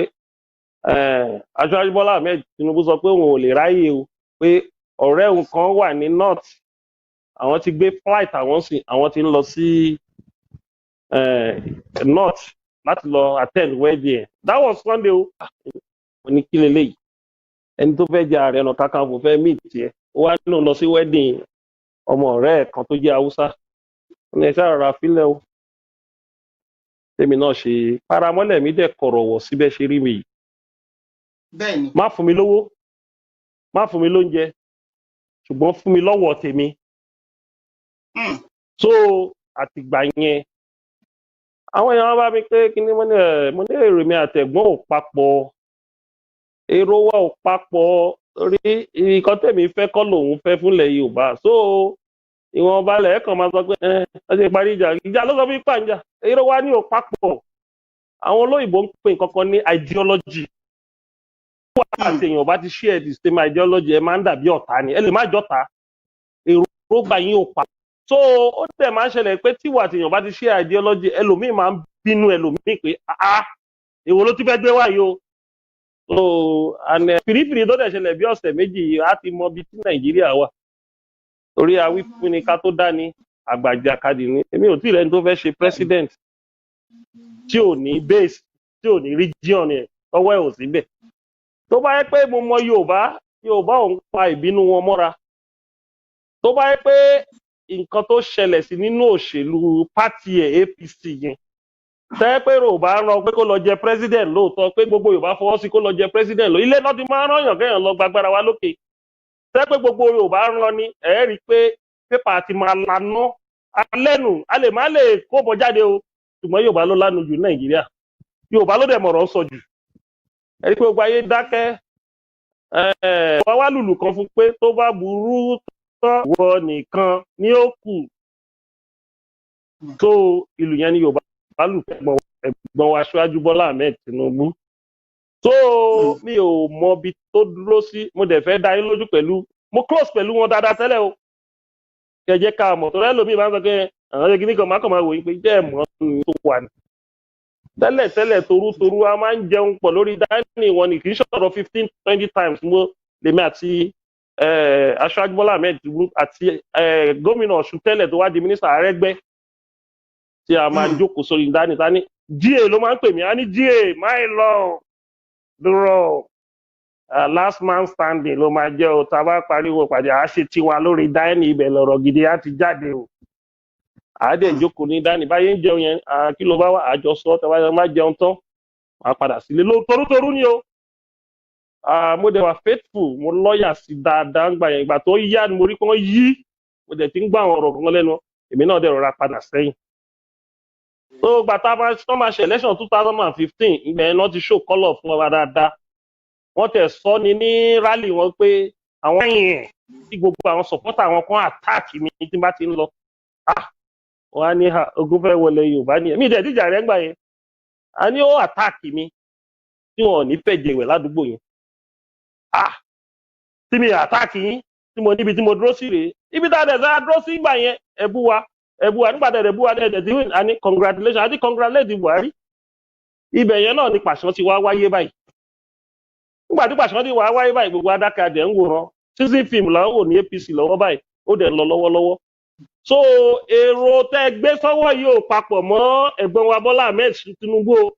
Aṣíwájú Bọ́lá Ahmed Tinubu sọ pé òun ò lè ráyè o pé ọ̀rẹ́ òun kan wà ní north àwọn ti gbé flight àwọn ti ń lọ sí north láti lọ attend wedding ẹ̀. That was Sunday o. Mo ní kí leléyìí ẹni tó fẹ́ jẹ Ààrẹ Ọ̀nà Kakanfò fẹ́ meet tiẹ̀ ó wá nínú lọ sí wedding ọmọ ọ̀rẹ́ ẹ̀ kan tó jẹ́ Haúsá ó ní ẹ ṣáà rọra fílẹ̀ o. Tèmi náà ṣe paramọ́lẹ̀ mi dẹ̀ kọ̀rọ̀ wọ̀ síbẹ̀ ṣe rí mi yìí. Bẹ́ẹ̀ni. Má fún mi lówó má fún mi lóúnjẹ ṣùgbọ́n fún mi lọ́wọ́ tèmi. So àtìgbà yẹn àwọn èèyàn bá mi pé kí ni mo ní èrè mi àtẹ̀gbọ́n ò papọ̀ èrò wa ò papọ̀ rí nǹkan tèmi fẹ́ kọ́ lòun fẹ́ fúnlẹ̀ Yorùbá. So ìwọ̀n balẹ̀ ẹ̀ kàn máa sọ pé ẹ ṣe parí ìjà ló sọ fún ipa ìjà èrò wa ní ò papọ̀. Àwọn olóyìnbó ń pè nǹkan kan ní ideology. Wọ́n àti èèyàn bá ti share the same ideology ẹ máa ń dàbí ọ̀tá ni ẹ lè má jọ́ta èrò gbà yín ò papọ̀. So ó tẹ̀ máa ń ṣẹlẹ̀ pé tí wà tí èèyàn bá ti share ideology ẹlòmíì máa ń bínú ẹlòmíì pé èwo ló ti fẹ́ gbé wáyé o. So fìrífìrí tó dẹ̀ ṣẹlẹ̀ bí ọ̀sẹ̀ méjì yìí á ti mọ ibi tí Nàìjíríà wà. Torí awífúnni ká tó dání àgbàjàkadì ni èmi ò tí ì rẹni tó fẹ́ ṣe president tí ò ní base tí ò ní region ẹ̀ tọwọ́ ẹ̀ ò síbẹ̀. Tó bá yẹ pé mo mọ Yorùbá ò ń pa ìbínú wọn mọ́ra. Tó bá yẹ pé nǹkan tó ṣẹlẹ̀ sí nínú òṣèlú pátì ẹ̀ APC yẹn tẹ́ pé Yorùbá rán pé kó lọ jẹ president lóòótọ́ pé gbogbo Yorùbá fọwọ́ sí kó lọ jẹ president lọ ilé náà ti máa rán yàn kéèyàn lọ gbàgbára wa lókè. Tẹ́ pé gbogbo Yorùbá rán ni ẹ̀ rí pé pépà ti máa lanà alẹ́nu a lè má lè kó bọ́ jáde o ṣùgbọ́n Yorùbá ló lánu jù Nàìjíríà Yorùbá ló dẹ̀ mọ̀rọ̀ sọ jù. Ẹ rí pé gbogbo ayé dákẹ́ wá wá lùlù kan fún pé tó bá burú tán wọ nìkan ní ó kù. So ìlú yẹn ni Yorùbá lù ẹ̀gbọ́n wa Aṣíwájú Bọ́lá Ahmed Tinubu. So mi ò mọ ibi tó dúró sí mo dẹ̀ fẹ́ dá yín lójú pẹ̀lú mo close pẹ̀lú wọn dáadáa tẹ́lẹ̀ o. Kẹ jẹ́ ká mọ̀ torí ẹlòmíì máa ń sọ pé àwọn ẹgbẹ́ kìíní kan máa kàn máa wòye pé jẹ́ ẹ̀mọ́ tó wà ní. Tẹ́lẹ̀ torútorú a máa ń jẹun pọ̀ lórí dání wọn ni kì í ṣọ̀rọ̀ 15-20 times mo lèmi àti Aṣíwájú Bọ́lá Ahmed Tinubu àti gómìnà Ọ̀ṣun tẹ́lẹ̀ tó wá di mínísítà Arẹ́gbẹ́ tí a máa jókòó sórí dání tání GA ló máa ń pè mí á ní GA my lord dúró last man standing ló máa jẹ́ o tá a bá pariwo pàdé àá ṣe tiwa lórí dání ibẹ̀ lọ̀rọ̀ gidi á ti jáde o. Àádẹ́ ìjókòó ní dání báyé ń jẹun yẹn kí ló bá wà àjọsọ tẹ́wá yẹn má jẹun tán máa padà sílé ló torútorú ni o. Mo dẹ̀ wà faithful mo lọ́ọ̀yà sí dáadáa ń gbà yẹn ìgbà tó yá ni mo rí pé wọ́n yí mo dẹ̀ ti ń gbà àwọn ọ̀rọ̀ kan lẹ́nu èmi náà dẹ̀ rọra padà sẹ́yìn. So gbà tá a máa ṣe election 2015 ìgbà yẹn náà ti show colour fún wa dáadáa. Wọ́n tẹ̀ sọ ni ní rally wọn pé àwọn ẹ̀yìn tí gbogbo àwọn supporter àwọn kan attack mi tí bá ti ń lọ. Wọ́n á ní ogun fẹ́ wọlé Yorùbá ni èmi ìdẹ̀ díjà rẹ̀ ń gbà yẹn. A ní ó attack mi tí wọn ò ní fẹ́ jẹ̀wẹ̀ ládùúgbò yẹn. Tí mi attack yín tí mo níbi tí mo dúró sí rèé ibi tá a dẹ̀ sá dúró sí gbà yẹn ẹ̀bú wa nígbà tẹ̀ ẹ̀bú wa dẹ̀ ti win àní congratulations àti congratulate Buhari. Ibẹ̀ yẹn náà ni pàṣán ti wá wáyé báyìí. Nígbà tí pàṣán ti wá wáyé báyìí gbogbo adáka dẹ̀ ń wòran season film là ń wò ní APC lọ́wọ́ báyìí ó dẹ̀ ń lọ lọ́wọ́lọ́wọ́. So èrò tẹ́ gbé sọ́wọ́ yìí ò papọ̀ mọ́ ẹ̀gbọ́n wa Bọ́lá Ahmed Tinubu o.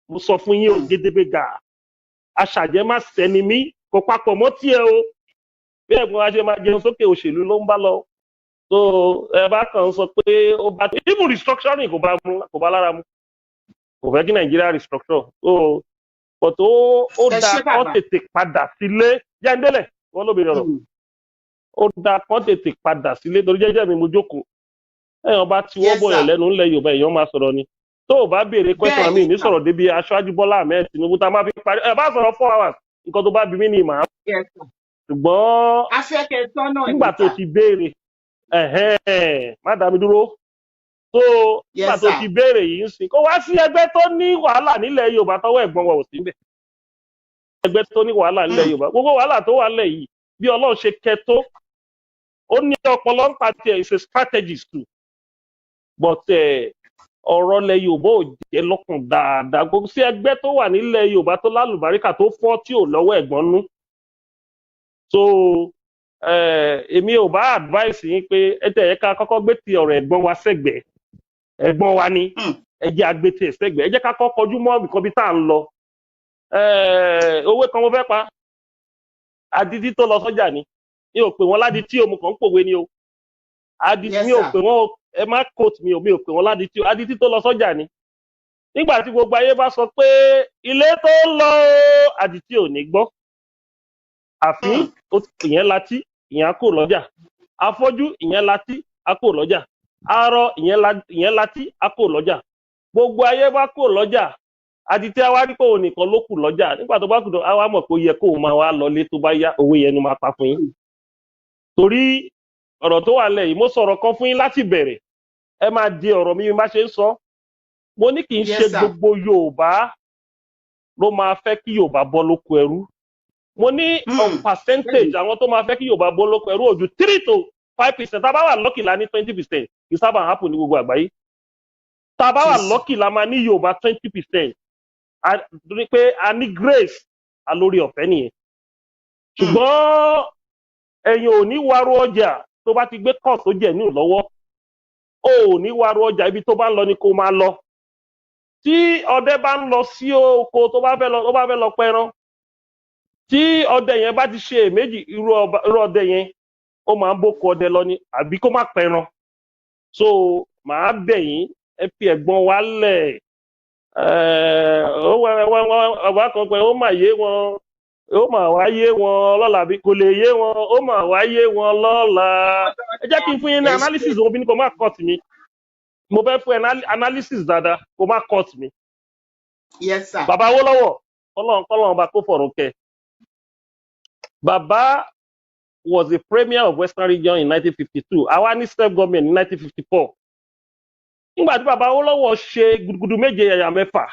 Mo sọ fún yín o gédébé gà aṣàjẹ́ má sẹ́ni mí kò papọ̀ mọ́ tiẹ̀ o. Bí ẹ̀gbọ́n wa ṣe máa jẹun sókè òṣèlú ló ń bá lọ. So ẹ bá kàn sọ pé ó bá even restructuring kò bá lára mu. Kò fẹ́ kí Nàìjíríà restructure. So but ó dáa kán tètè padà sílé Jẹ́ndélẹ̀ wọ́n ló bèrè ọ̀rọ̀. Ó dáa kán tètè padà sílé torí jẹ́jẹ́ mi mo jókòó. Ẹ̀yàn bá ti wọ́ bọ̀yàn lẹ́nu ńlẹ̀ Yorùbá èèyàn máa sọ̀rọ̀ ni. Tó o bá béèrè question mi ní sọ̀rọ̀ débi Aṣíwájú Bọ́lá Ahmed Tinubu tá a máa fi parí ẹ bá sọ̀rọ̀ 4 hours nǹkan tó bá bí mí ni màá. Ṣùgbọ́n nígbà tó ti béèrè má dá mi dúró. So nígbà tó ti béèrè yìí ń sìn kó wá sí ẹgbẹ́ tó ní wàhálà nílẹ̀ Yorùbá tọwọ́ ẹ̀gbọ́n wa ò sí níbẹ̀. Ẹgbẹ́ tó ní wàhálà nílẹ̀ Yorùbá gbogbo wàhálà tó wà nílẹ̀ yìí bí Ọlọ́run ṣe kẹ́ tó ó ní ọpọlọ ń pàtẹ is a strategist too but ọ̀rọ̀ ilẹ̀ Yorùbá ò jẹ́ lọ́kàn dáadáa gbogbo sí ẹgbẹ́ tó wà nílẹ̀ Yorùbá tó lálùbáríkà tó fọ́ tí ò lọ́wọ́ ẹ̀gbọ́n nú so èmi ò bá advice yín pé ẹ tẹ̀ ẹ́ ká kọ́kọ́ gbé ti ọ̀rọ̀ ẹ̀gbọ́n wa sẹ́gbẹ̀ẹ́ ẹ̀gbọ́n wa ni ẹ jẹ́ agbétì ẹ̀ sẹ́gbẹ̀ẹ́ ẹ jẹ́ ká kọ́kọ́ kọjú mọ́ ibìkan bí tá à ń lọ owó kan mo fẹ́ pa adití tó lọ sọ́jà ni mi ò pè wọ́n ládití o mo kàn ń pòwe ni o adití mi ò pè wọ́n ẹ má quote mi ò pè wọ́n ládití o adití tó lọ sọ́jà ni nígbà tí gbogbo ayé bá sọ pé ilé tó ń lọ adití ò ní gbọ́ àfín ìyẹn látí ìyẹn á kò lọ́jà afọ́jú ìyẹn látí á kò lọ́jà arọ ìyẹn látí á kò lọ́jà gbogbo ayé bá kò lọ́jà adití àwa rí pé òun nìkan ló kù lọ́jà nígbà tó bá kù tó àwa mọ̀ pé ó yẹ kó o máa wá lọlé tó bá yá owó yẹn ni máa pa fún yín torí ọ̀rọ̀ tó wà nílẹ̀ yìí mo sọ̀rọ̀ kan fún yín láti bẹ̀rẹ̀ ẹ máa di ọ̀rọ̀ mi bá ṣe ń sọ mo ní kì í ṣe gbogbo Yorùbá ló máa fẹ́ kí Yorùbá bọ́ lóko ẹrú mo ní percentage àwọn tó máa fẹ́ kí Yorùbá bọ́ lóko ẹrú ojú 3 to 5% tá a bá wà lọ́kì la ní 20% kì í sábà happen ní gbogbo àgbáyé tá a bá wà lọ́kì la máa ní Yorùbá 20% torí pé a ní grace alórí ọ̀fẹ́ nìyẹn ṣùgbọ́n ẹ̀yin ò ní wárò ọjà tó bá ti gbé kọ́ tó jẹ̀ ní lọ́wọ́ ò ní wárò ọjà ibi tó bá ń lọ ni kó máa lọ tí ọdẹ bá ń lọ sí oko tó bá fẹ́ lọ pẹran tí ọdẹ yẹn bá ti ṣe èméjì irú ọdẹ yẹn ó máa ń bókọ ọdẹ lọ ni àbí kó má pẹran so màá bẹ̀ yín ẹ fi ẹ̀gbọ́n wa lẹ̀ ọba kan pé ó mà yé wọn ó mà wá yé wọn lọ́la bí kò lè yé wọn ó mà wá yé wọn lọ́la ẹ jẹ́ kí n fún yín ní analysis òun bí ní kò má cut mi mo fẹ́ fún analysis dáadáa kò má cut mi. Yes sir. Bàbá Awólọ́wọ̀ kọ́lọ́n ọba kó fọ̀rọ̀ kẹ́ bàbá was the premier of Western Region in 1952 àwa ní state government in 1954 nígbà tí bàbá Awólọ́wọ̀ ṣe gudugudu méje yàyà mẹ́fà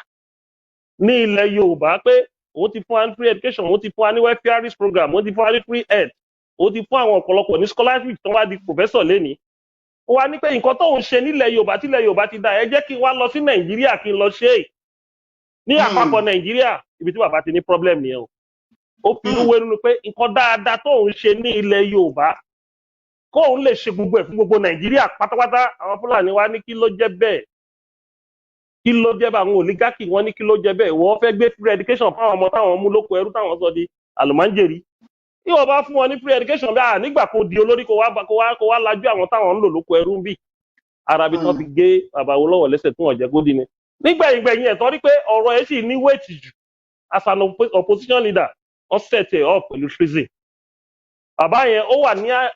ní ilẹ̀ Yorùbá pé òun ti fún wa ní free education òun ti fún wa ní welfare program òun ti fún wa ní free health òun ti fún àwọn ọ̀pọ̀lọpọ̀ ní scholarship tó wá di professor lẹ́ni ó wá ní pé nǹkan tóun ṣe nílẹ̀ Yorùbá tílẹ̀ Yorùbá ti dá ẹ jẹ́ kí n wá lọ sí Nàìjíríà kí n lọ ṣe é ní àpapọ̀ Nàìjíríà ibi tí bàbá ti ní problem nìyẹn o ó fi inú wé nínú pé nǹkan dáadáa tóun ṣe ní ilẹ̀ Yorùbá kóun lè ṣe gbogbo ẹ̀ fún gbogbo Nàìjíríà pátápátá àwọn Fúlàní wá ní kí ló jẹ́ bẹ́ẹ̀ kí ló jẹ́ bá àwọn oligarchy wọ́n ní kí ló jẹ́ bẹ́ẹ̀ wọ́n fẹ́ gbé free education fún àwọn ọmọ táwọn mú lóko ẹrú táwọn sọ di àlùmáńjèrì tí wọ́n bá fún wọn ní free education bí i nígbà kó di olórí kó wá lajú àwọn táwọn ń lò lóko ẹrú ń bì arabi tí wọ́n fi gé bàbá Awólọ́wọ̀ lẹ́sẹ̀ tí wọ́n jẹ́ kó di ni nígbẹ̀yìn ẹ̀ torí pé ọ̀rọ̀ ẹ̀ sì ní wéètì jù as an opposition leader wọ́n set ẹ̀ up pẹ̀lú treason bàbá yẹn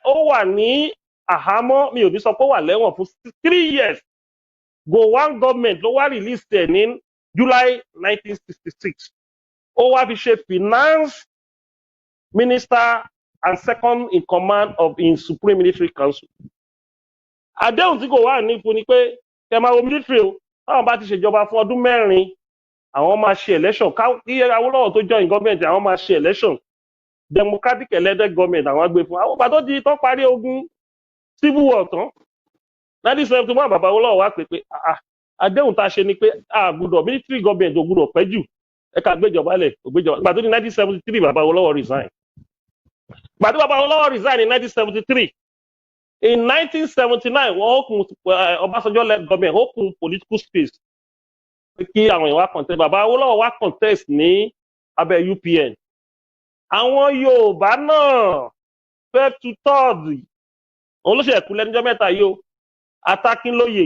ó wà ní àhámọ́ mi ò ní sọ pé ó wà lẹ́wọ̀n fún 3 years Gowon government ló wá release ẹ̀ ní July 1966 ó wá fi ṣe finance minister and second in command of in Supreme Military Council àdéhùn tí Gowon ní fún ni pé kẹ máa wo military o táwọn bá ti ṣèjọba fún ọdún 4 àwọn máa ṣe election kí Awólọ́wọ̀ tó join government àwọn máa ṣe election democratic elected government àwọn gbé fún àwọn bàtọ́ di tán parí ogun civil war tán 1971 bàbá Awólọ́wọ̀ wá pé àdéhùn tá a ṣe ni pé àgùdọ̀ military government ò gbúdọ̀ pẹ́ jù ẹ̀ka gbéjọba lẹ̀ ògbéjọba ìgbà tó ní 1973 bàbá Awólọ́wọ̀ resign ìgbà tó bàbá Awólọ́wọ̀ resign in 1973 in 1979 wọ́n ó kun Ọbásanjọ́ led government ó kun political space kí àwọn èèyàn wá contest bàbá Awólọ́wọ̀ wá contest ní abẹ́ UPN àwọn Yorùbá náà fẹ́ tu tọ́ọ̀dù òun ló ṣe ẹ̀kú lẹ́nujọ́ mẹ́ta yìí o Atákínlóye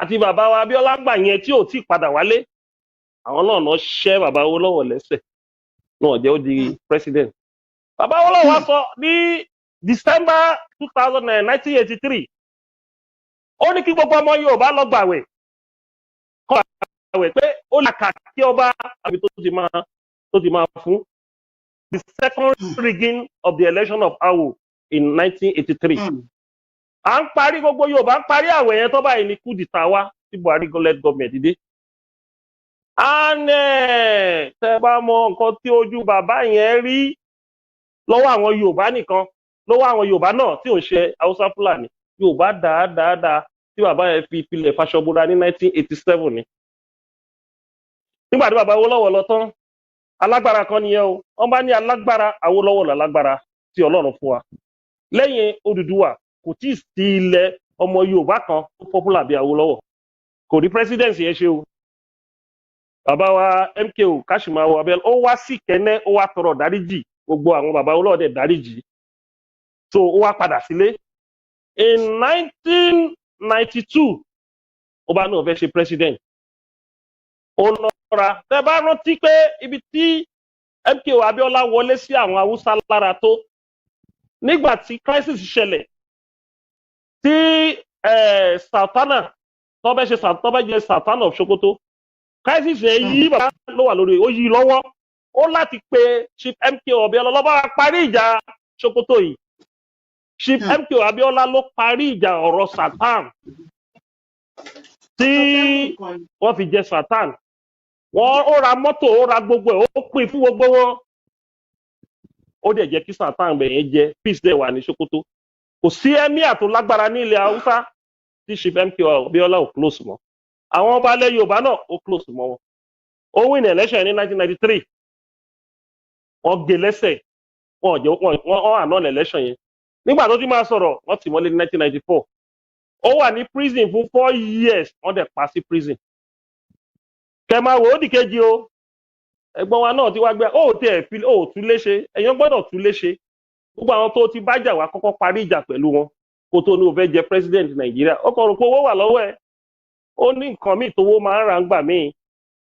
àti bàbá wa Abíọ́lá gbà yẹn tí ò tí padà wálé àwọn náà ṣẹ́ bàbá Awólọ́wọ̀ lẹ́sẹ̀ náà jẹ́ ó di president bàbá Awólọ́wọ̀ wá sọ ní December 1983 ó ní kí gbogbo ọmọ Yorùbá lọ gbàwẹ̀ kọ́ àwẹ̀ pé ó là kà kí ọba àbí tó ti máa fún the second rigging of the election of Awo in 1983. À ń parí gbogbo Yorùbá ń parí àwẹ̀ yẹn tó báyìí ní coup d'etat wá tí Buhari led government dìde. Tẹ́ bá mọ nǹkan tí ojú bàbá yẹn rí lọ́wọ́ àwọn Yorùbá nìkan lọ́wọ́ àwọn Yorùbá náà tí ò ń ṣe Haúsá Fúlàní Yorùbá dáadáa tí bàbá yẹn fi ìpìlẹ̀ fàṣọbúra ní 1987 ni. Nígbà tí bàbá Awólọ́wọ̀ lọ tán, alágbára kan nìyẹn o. Wọ́n bá ní alágbára, Awólọ́wọ̀ lálágbára tí Ọlọ́run fún wa. Lẹ́yìn Odùduwà, kò tí ì sí ilẹ̀ ọmọ Yorùbá kan tó popular bí Awólọ́wọ̀. Kò rí presidency yẹn ṣe o. Bàbá wa MKO Kashimawo Abel, ó wá sí Kẹ́nẹ́, ó wá tọrọ dáríjì. Gbogbo àwọn bàbá Awólọ́wọ̀ dẹ̀ dáríjì. So ó wá padà sílé. In 1992, ó bá náà fẹ́ ṣe president. Ó lọ́ra. Tẹ́ bá rántí pé ibi tí MKO Abiola wọlé sí àwọn Haúsá lára tó, nígbà tí crisis ṣẹlẹ̀, tí Sultana tó bẹ́ jẹ́ Sultan of Sokoto, crisis yẹn yí bàbá ló wà lórí, ó yí lọ́wọ́. Ó láti pe Chief MKO Abiola ló bá parí ìjà Sokoto yìí. Chief MKO Abiola ló parí ìjà ọ̀rọ̀ Sultan tí wọ́n fi jẹ Sultan. Ó ra mọ́tò, ó ra gbogbo ẹ̀, ó pín fún gbogbo wọn. Ó dẹ̀ jẹ́ kí Sultan bẹ̀yẹn jẹ peace dẹ̀ wà ní Sokoto. Kò sí emir tó lágbára ní ilẹ̀ Haúsá tí Chief MKO Abiola ò close mọ́. Àwọn ọba ilẹ̀ Yorùbá náà ó close mọ́ wọn. Ó win election ní 1993. Wọ́n gé lẹ́sẹ̀, wọ́n àná election yẹn. Nígbà tó ti máa sọ̀rọ̀, wọ́n tì mọ́lé ní 1994. Ó wà ní prison fún 4 years, wọ́n dẹ̀ pa sí prison. Kẹ̀mà wò ó dìkejì o. Ẹ̀gbọ́n wa náà ti wá gbé, ó tún léṣe, ẹ̀yàn gbọ́dọ̀ tún léṣe. Gbogbo àwọn tó ti bájà wá kọ́kọ́ parí ìjà pẹ̀lú wọn kó tó ní ó fẹ́ jẹ president Nàìjíríà. Ó kàn rò pé owó wà lọ́wọ́ ẹ̀. Ó ní nǹkan míì tówó máa ń ra ń gbà míì.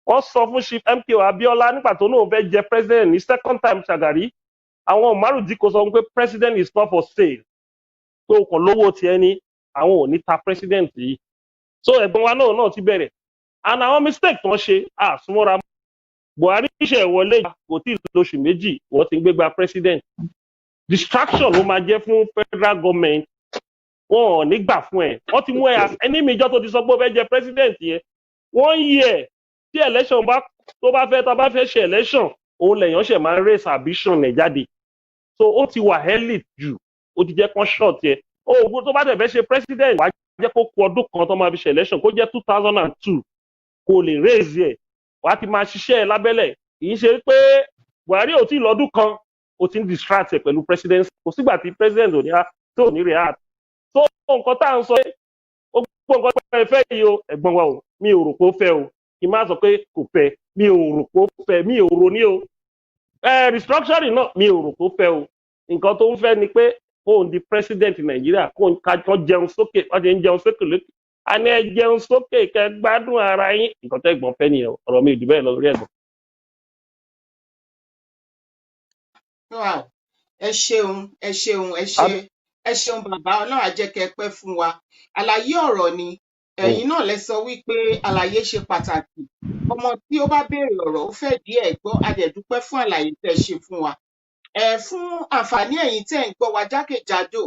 Wọ́n sọ fún Chief MKO Abiola nígbà tó ní ó fẹ́ jẹ president ní second time Shagari. Àwọn Márùndínkù sọ pé president is not for sale. Pé o kàn lówó tiẹ̀ ní àwọn ò ní ta president yìí. So ẹ̀gbọ́n wa náà ti bẹ̀rẹ̀. And àwọn mistake tó ń ṣe àsúnmọ́ra. Buhari ṣe wọlé kò tí ì lóṣù méjì, wọ́n ti ń gbégbá president. Distraction ló máa jẹ́ fún federal government. Wọn ò ní gbà fún ẹ̀. Wọ́n ti mú ẹ ẹni méjọ́ tó ti sọ pé ó fẹ́ jẹ president yẹn. 1 year tí election tó bá fẹ́ ṣe election, òun lèèyàn ṣẹ̀ máa ń raise ambition ẹ̀ jáde. So ó ti wà elite jù, ó ti jẹ́ kán short yẹ. Òògùn tó bá tẹ̀ fẹ́ ṣe president, wàá jẹ́ kó kú ọdún kan tó máa fi ṣe election, kó jẹ́ 2002, kó lè raise yẹ. Wàá ti máa ṣiṣẹ́ ẹ lábẹ́lẹ̀. Kì í ṣe pé Buhari ò tí ì lọ́dún kan, ó ti ń distract ẹ̀ pẹ̀lú president. Kò sígbà tí president ò ní react. So nǹkan tá à ń sọ pé ó gbọ́ nǹkan pé ẹ fẹ́ yìí o, ẹ̀gbọ́n wa o, mi ò rò pé ó fẹ́ o. Kì í má sọ pé kò fẹ́, mi ò rò pé ó fẹ́, mi ò rò ní o. Restructuring náà mi ò rò pé ó fẹ́ o. Nǹkan tó ń fẹ́ ni pé kóun di president Nàìjíríà, kóun jẹun sókè, wọ́n ti ń jẹun sókè lókè. A ní ẹ jẹun sókè kẹ́ gbádùn ara yín. Nǹkan tó ẹ̀gbọ́n fẹ́ nìyẹn, ọ̀rọ̀ mi ò jù bẹ́ẹ̀ lọ lórí ẹ̀gbọ́n. Ẹ ṣeun bàbá, Ọlọ́run á jẹ́ kẹ́ pẹ́ fún wa. Àlàyé ọ̀rọ̀ ni ẹ̀yin náà lẹ sọ wípé àlàyé ṣe pàtàkì. Ọmọ tí ó bá béèrè ọ̀rọ̀ ó fẹ́ díẹ̀ gbọ́, a dẹ̀ dúpẹ́ fún àlàyé tẹ́ ṣe fún wa. Fún àǹfààní ẹ̀yin tẹ́ ń gbọ́ wa jákèjádò,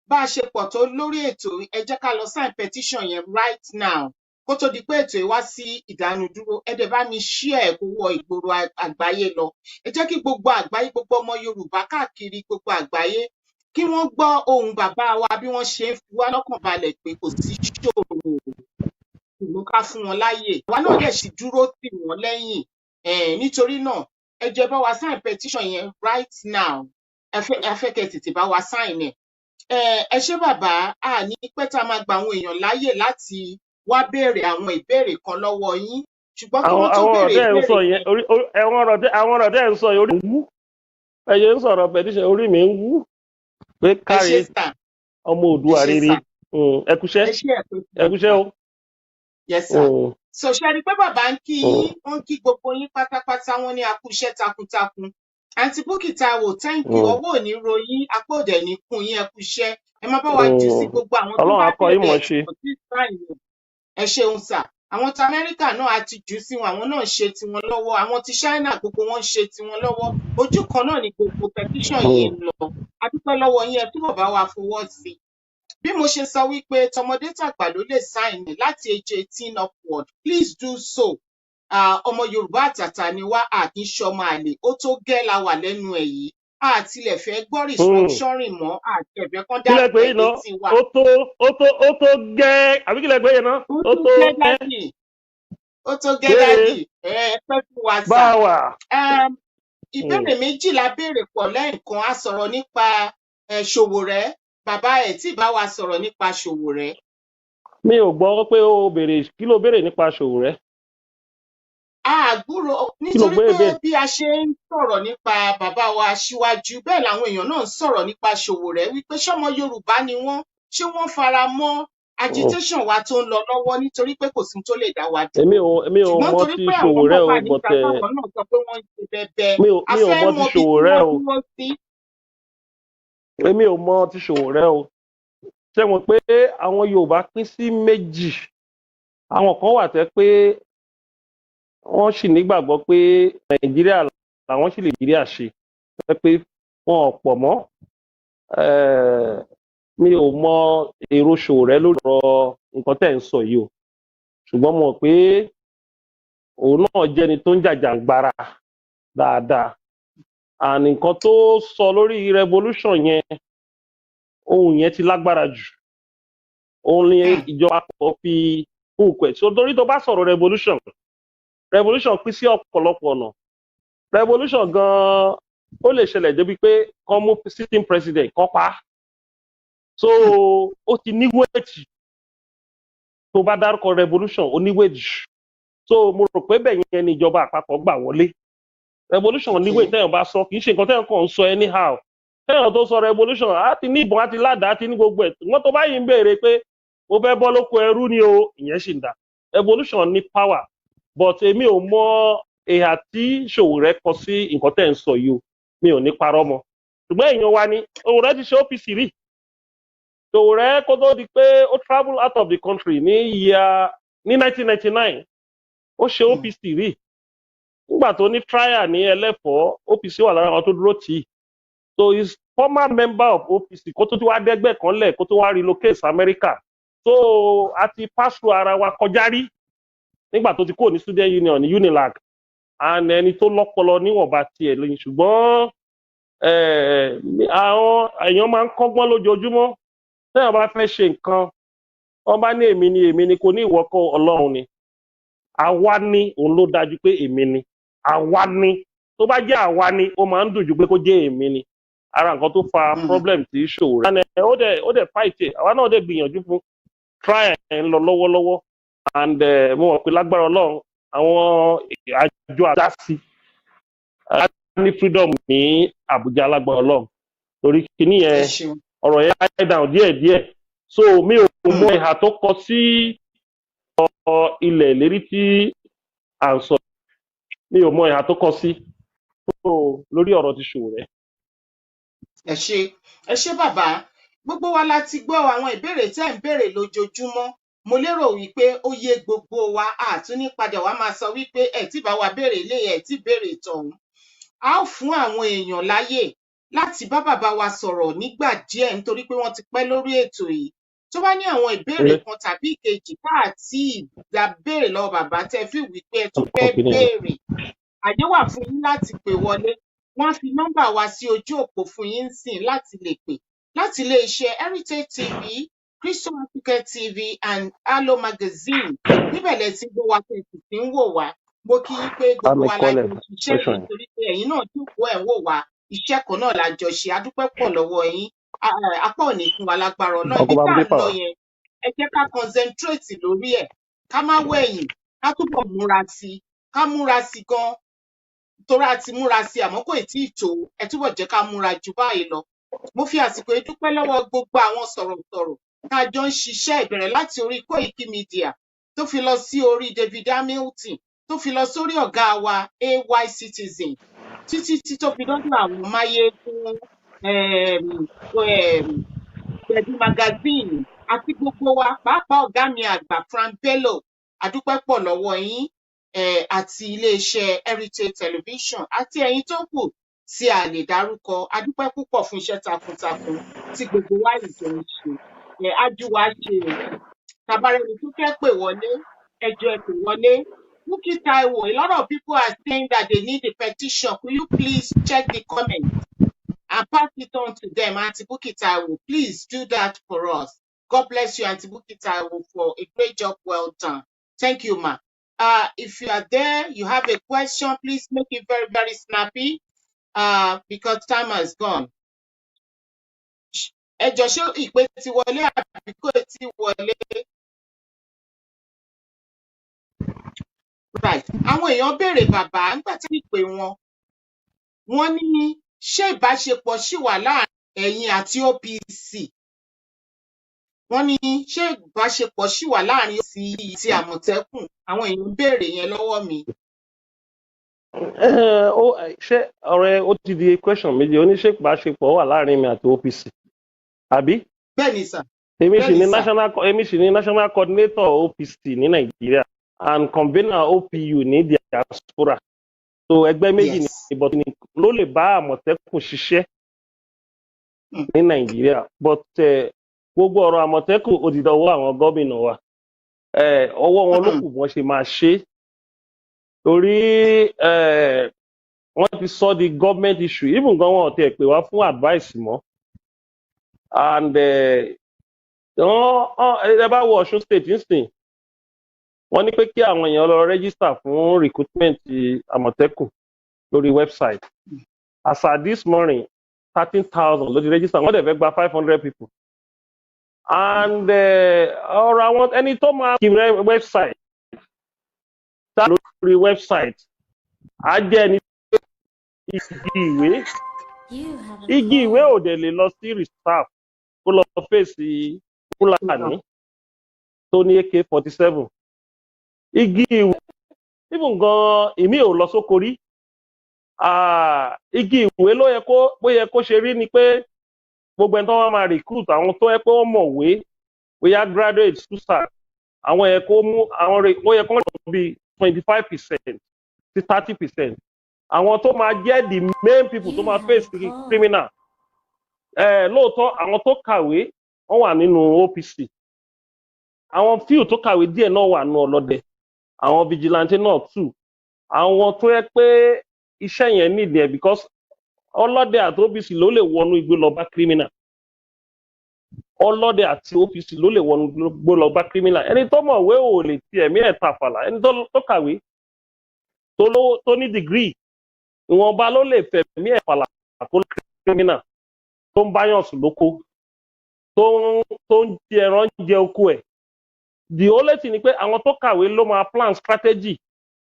bá a ṣe pọ̀ tó lórí ètò, ẹ jẹ́ ká lọ sign petition yẹn right now kó tó di pé ètò yìí wá sí ìdánudúró. Ẹ dẹ̀ bá mi share kó wọ ìgboro àgbáyé lọ. Ẹ jẹ́ kí gbogbo àgbáyé, gbogbo ọmọ Yorùbá káàkiri gbogbo àgbáyé kí wọ́n gbọ́ ohùn bàbá wa bí wọ́n ṣe ń fi wá lọ́kàn balẹ̀ pé kò sí ṣòro, ìlú ká fún wọn láàyè. Àwa náà dẹ̀ sì dúró tì wọ́n lẹ́yìn. Nítorí náà ẹ jẹ́ bá wa sign petition yẹn right now. Ẹ fẹ́ kẹ́ tètè bá wa sign ẹ̀. Ẹ ṣé bàbá, a ní pẹ́ tá a máa gba àwọn èèyàn láàyè láti wá béèrè àwọn ìbéèrè kan lọ́wọ́ yín. Ṣùgbọ́n kí wọ́n tó béèrè ìbéèrè. Àwọn ọ̀rọ̀ tẹ́ ń sọ yẹn orí mi ń wú. Ẹ̀yẹ ń sọ̀rọ̀ petition, orí mi ń wú. Pé káre ọmọ Oòduà rere. Ẹkúṣẹ́ o. Yes sir. So ṣe rí pé bàbá ń kí yín, wọ́n kí gbogbo yín pátápátá, wọ́n ní a kú iṣẹ́ takuntakun. Àǹtí Bukky Taiwo, thank you. Ọwọ́ ò ní ro yín, apá òdẹ̀ ní kún yín, ẹ kú iṣẹ́. Ẹ má bá wa jù sí gbogbo àwọn tó bá bẹ̀rẹ̀ kò tí ì sáìn o. Ẹ ṣeun sà. Àwọn ti Amẹ́ríkà náà a ti jù sí wọn, àwọn náà ń ṣe tiwọn lọ́wọ́. Àwọn ti China gbogbo wọn ń ṣe tiwọn lọ́wọ́. Ojú kan náà ni gbogbo petition yìí ń lọ. A dúpẹ́ lọ́wọ́ yín, ẹ túbọ̀ bá wa fọwọ́ sí. Bí mo ṣe sọ wípé tọmọdé tàgbà ló lè sign láti age 18 upward, please do so. Ọmọ Yorùbá àtàtà ni wá, àkínṣọmọ àlè, ó tó gẹ́ la wà lẹ́nu ẹ̀ yìí. àtilẹ̀ fẹ́ gbọ́ restructuring mọ́ àtẹ̀fẹ́ kan kílẹ̀ dárúkọ pé ẹ̀ iná létí wa. ó tó gẹ́ àbí kílẹ̀ pé iná ó tó gẹ́ dádì ó tó gẹ́ dádì ẹ pẹ́ fún wa sà. báwa. Ìbéèrè méjì la béèrè pọ̀ lẹ́ẹ̀kan a sọ̀rọ̀ nípa Ṣòwòrẹ́ bàbá ẹ̀ tí bá wa sọ̀rọ̀ nípa Ṣòwòrẹ́. mi ò gbọ́ pé ó béèrè kí ló béèrè nípa Ṣòwòrẹ́. Àgbúrò nítorí pé bí a ṣe ń sọ̀rọ̀ nípa bàbá wa Aṣíwájú bẹ́ẹ̀ làwọn èèyàn náà ń sọ̀rọ̀ nípa Ṣòwòrẹ́ wípé ṣọ́mọ Yorùbá ni wọ́n ṣé wọ́n fara mọ́ agitation wa tó ń lọ lọ́wọ́ nítorí pé kò sí tó lè dá wa dúró. èmi ò mọ ti Ṣòwòrẹ́ o bọ̀tẹ̀ mi ò mọ ti Ṣòwòrẹ́ o èmi ò mọ ti Ṣòwòrẹ́ o ṣé mo pé àwọn Yorùbá pín sí méjì àwọn kan wà tẹ́ pé wọ́n sì nígbàgbọ́ pé Nàìjíríà làwọn sì lè Nàìjíríà ṣe pé wọn ò pọ̀ mọ́ mi ò mọ èrò Ṣòwòrẹ́ lórí ọ̀rọ̀ nǹkan tẹ́ ń sọ yìí o ṣùgbọ́n mo mọ̀ pé òun náà jẹ́ni tó ń jàjàǹgbara dáadáa and nǹkan tó sọ lórí revolution yẹn ohun yẹn ti lágbára jù òun ni ìjọba kan fi hùkù ẹ̀ torí tó bá sọ̀rọ̀ revolution pín sí ọ̀pọ̀lọpọ̀ ọ̀nà revolution gan-an ó lè ṣẹlẹ̀ débi pé kán mú sitting president kán pa á so ó ti ní wéètì tó bá dárúkọ revolution ó ní wéètì so mo rò pé bẹ́ẹ̀ yẹn ni ìjọba àpapọ̀ gbà wọlé revolution ní wéètì tẹ́yàn bá sọ kì í ṣe nǹkan tẹ́yàn kàn ń sọ anyhow tẹ́yàn tó sọ revolution á ti ní ìbọn á ti ládàá á ti ní gbogbo ẹ̀ wọ́n tó báyìí ń béèrè pé mo fẹ́ bọ́ lóko ẹrú ni o ìyẹn sì ń dà revolution ní power but èmi ò mọ ìhà tí Ṣòwòrẹ́ kọ sí nǹkan tẹ́ ń sọ yìí o mi ò ní parọ́ mọ́ ṣùgbọ́n èèyàn wa ni Ṣòwòrẹ́ ti ṣe OPC rí Ṣòwòrẹ́ kó tó di pé ó travel out of the country ní 1999 ó ṣe OPC rí nígbà tó ní trial ní Ẹlẹ́fọ̀ọ́ OPC wà lára àwọn tó dúró tì í so he is former member of OPC kó tó ti wá dẹ́gbẹ́ kan lẹ̀ kó tó wá relocate sí America so a ti pass through ara wa kọjá rí nígbà tó ti kúrò ní student union ní Unilag and ẹni tó lọ́pọlọ níwọ̀nba tiẹ̀ lóyún ṣùgbọ́n àwọn èèyàn máa ń kọ́gbọ́n lójoojúmọ́ tẹ́yàn bá fẹ́ ṣe nǹkan wọ́n bá ní èmi ni kò ní ìwọ́kọ̀ Ọlọ́run ni àwa ni òun ló dájú pé èmi ni àwa ni tó bá jẹ́ àwa ni ó máa ń dùn ju pé kó jẹ́ èmi ni ara nǹkan tó fa problem tí Ṣòwòrẹ́ ó dẹ̀ fight ẹ̀ àwa náà dẹ̀ gbìyànjú fún try ẹ̀ ń lọ lọ́wọ́lọ́wọ́ and mo mọ̀ pé lágbára Ọlọ́run àwọn àjọ àdásí ní freedom ní Àbújá lágbára Ọlọ́run torí kìíní yẹn ọ̀rọ̀ yẹn high down díẹ̀díẹ̀ so mi ò mọ ìhà tó kọ sí ilẹ̀ ìlérí tí à ń sọ mi ò mọ ìhà tó kọ sí lórí ọ̀rọ̀ ti Ṣòwòrẹ́. ẹ ṣé bàbá gbogbo wa la ti gbọ́ àwọn ìbéèrè tẹ́ ń béèrè lójoojúmọ́ mo lérò wípé ó yé gbogbo wa àtún ní padà wá máa sọ wípé ẹ tí bá wa béèrè ilé ẹ tí béèrè tọ̀hún a ó fún àwọn èèyàn láyè láti bá bàbá wa sọ̀rọ̀ nígbà díẹ̀ nítorí pé wọ́n ti pẹ́ lórí ètò yìí tó bá ní àwọn ìbéèrè kan tàbí ìkejì káàtì ìgbà béèrè lọ́wọ́ bàbá tẹ́ fi wípé ẹ tún fẹ́ béèrè àyè wà fún yín láti pè wọlé wọ́n fi nọ́mbà wa sí ojú òpó fún yín sìn láti lè pè láti iléeṣẹ́ Heritage TV Crystal Africa TV and Allo Magazine níbẹ̀ lẹ ti gbọ́ wa tẹ̀sí tí ń wò wá mo kí yín pé gbogbo wa láti ṣiṣẹ́ nítorí pé ẹ̀yin náà jókòó ẹ̀ ń wò wá iṣẹ́ kan náà la jọ ṣe adúpẹ́ pọ̀ lọ́wọ́ yín apá ò ní fún wa lágbára ọ̀nà ibi tá à ń lọ yẹn ẹ jẹ́ ká concentrate lórí ẹ̀ ká má wẹ̀yìn ká túbọ̀ múra sí gan torí a ti múra sí àmọ́ kò tí ì tó ẹ túbọ̀ jẹ́ ká múra jù báyìí lọ mo fi àsìkò yìí dúpẹ́ lọ́wọ́ gbogbo àwọn sọ̀rọ̀sọ̀rọ̀ tá a jọ ń ṣiṣẹ́ ìbẹ̀rẹ̀ láti orí Koiki Media tó fi lọ sí orí David Hamilton tó fi lọ sórí ọ̀gá wa AY Citizen títí tí tó fi lọ́dún àwọn Máyégún Pẹ̀lú Magazine àti gbogbo wa pàápàá ọ̀gá mi àgbà Frank Bello adúpẹ́ pọ̀ lọ́wọ́ yín àti iléeṣẹ́ Heritage Television àti ẹ̀yin tó kù tí a lè dárúkọ adúpẹ́ púpọ̀ fún iṣẹ́ takuntakun tí gbogbo wa ìjọ ń ṣe ájúwa ṣe tabarẹni tó fẹ́ pè wọlé ẹjọ́ ẹ pè wọlé Bukky Taiwo, a lot of people are saying that they need a petition. Could you please check the comments? I'll pass it on to them. Auntie Buki Taiwo, please do that for us. God bless you, Auntie Buki Taiwo, for a great job well done. Thank you, ma. If you are there, you have a question, please make it very, very snappy because time has gone. Ẹ jọ̀ọ́ ṣé ìpè ti wọlé àbí kò tí wọlé? Right. Àwọn èèyàn béèrè bàbá nígbà tí ìpè wọn. Wọ́n ní ṣé ìbáṣepọ̀ ṣì wà láàrin ẹ̀yin àti OPC? Wọ́n ní ṣé ìbáṣepọ̀ ṣì wà láàrin OPC àti Àmọ̀tẹ́kùn? Àwọn èèyàn béèrè yẹn lọ́wọ́ mi. Ṣé ọ̀rẹ́ ó ti di question méjì oníṣe ìbáṣepọ̀ wà láàrin mi àti OPC àbí? Bẹ́ẹ̀ni sà. Èmi sì ní national coordinator OPC ní Nàìjíríà and convener OPU ní diaspora. So ẹgbẹ́ méjì ní ìbọ̀tí ni ló lè bá Àmọ̀tẹ́kùn ṣiṣẹ́ ní Nàìjíríà but gbogbo ọ̀rọ̀ Àmọ̀tẹ́kùn ó ti dọwọ́ àwọn gómìnà wa. Ọwọ́ wọn ló kù wọ́n ṣe máa ṣe torí wọ́n ti sọ di government issue even gan wọn ò tẹ̀ pè wá fún advice mọ́ and ẹ bá wọ Ọ̀ṣun state instinct wọ́n ní pé kí àwọn èèyàn lọ register fún recruitment Àmọ̀tẹ́kùn lórí website as at this morning 13,000 ló ti register wọ́n dẹ̀ fẹ́ gba 500 people and ọ̀rọ̀ àwọn ẹni tó máa kí website tá lórí website á jẹ́ ẹni igi ìwé ò dẹ̀ lè lọ sí reserve kó lọ fèsì Fúlàní tó ní AK-47 igi ìwé even gan ìmí ò lọ sóko rí igi ìwé ló yẹ kó ṣe rí ni pé gbogbo ẹni tó wọ́n máa recruit àwọn tó yẹ pé wọ́n mọ̀wé bóyá graduate SUSAT àwọn yẹ kó mú àwọn ó yẹ kó mọ̀ bí 25% sí 30% àwọn tó máa jẹ́ the main people tó máa face criminal lóòótọ́ àwọn tó kàwé wọ́n wà nínú OPC àwọn few tó kàwé díẹ̀ náà wà nínú ọlọ́dẹ àwọn vigilante náà too àwọn tó yẹ pé iṣẹ́ yẹn need ẹ̀ because ọlọ́dẹ àti OPC ló lè wọnú igbó lọ bá criminal ọlọ́dẹ àti OPC ló lè wọnú igbó lọ bá criminal ẹni tó mọ̀wé ò lè ti ẹ̀mí ẹ̀ tàfàlà ẹni tó kàwé tó ní degree ìwọ̀nba ló lè fẹ̀mí ẹ̀ fàlà tó criminal tó ń báyàn sùn lóko tó ń jẹ ẹran jẹ oko ẹ̀ the only thing ni pé àwọn tó kàwé ló máa plan strategy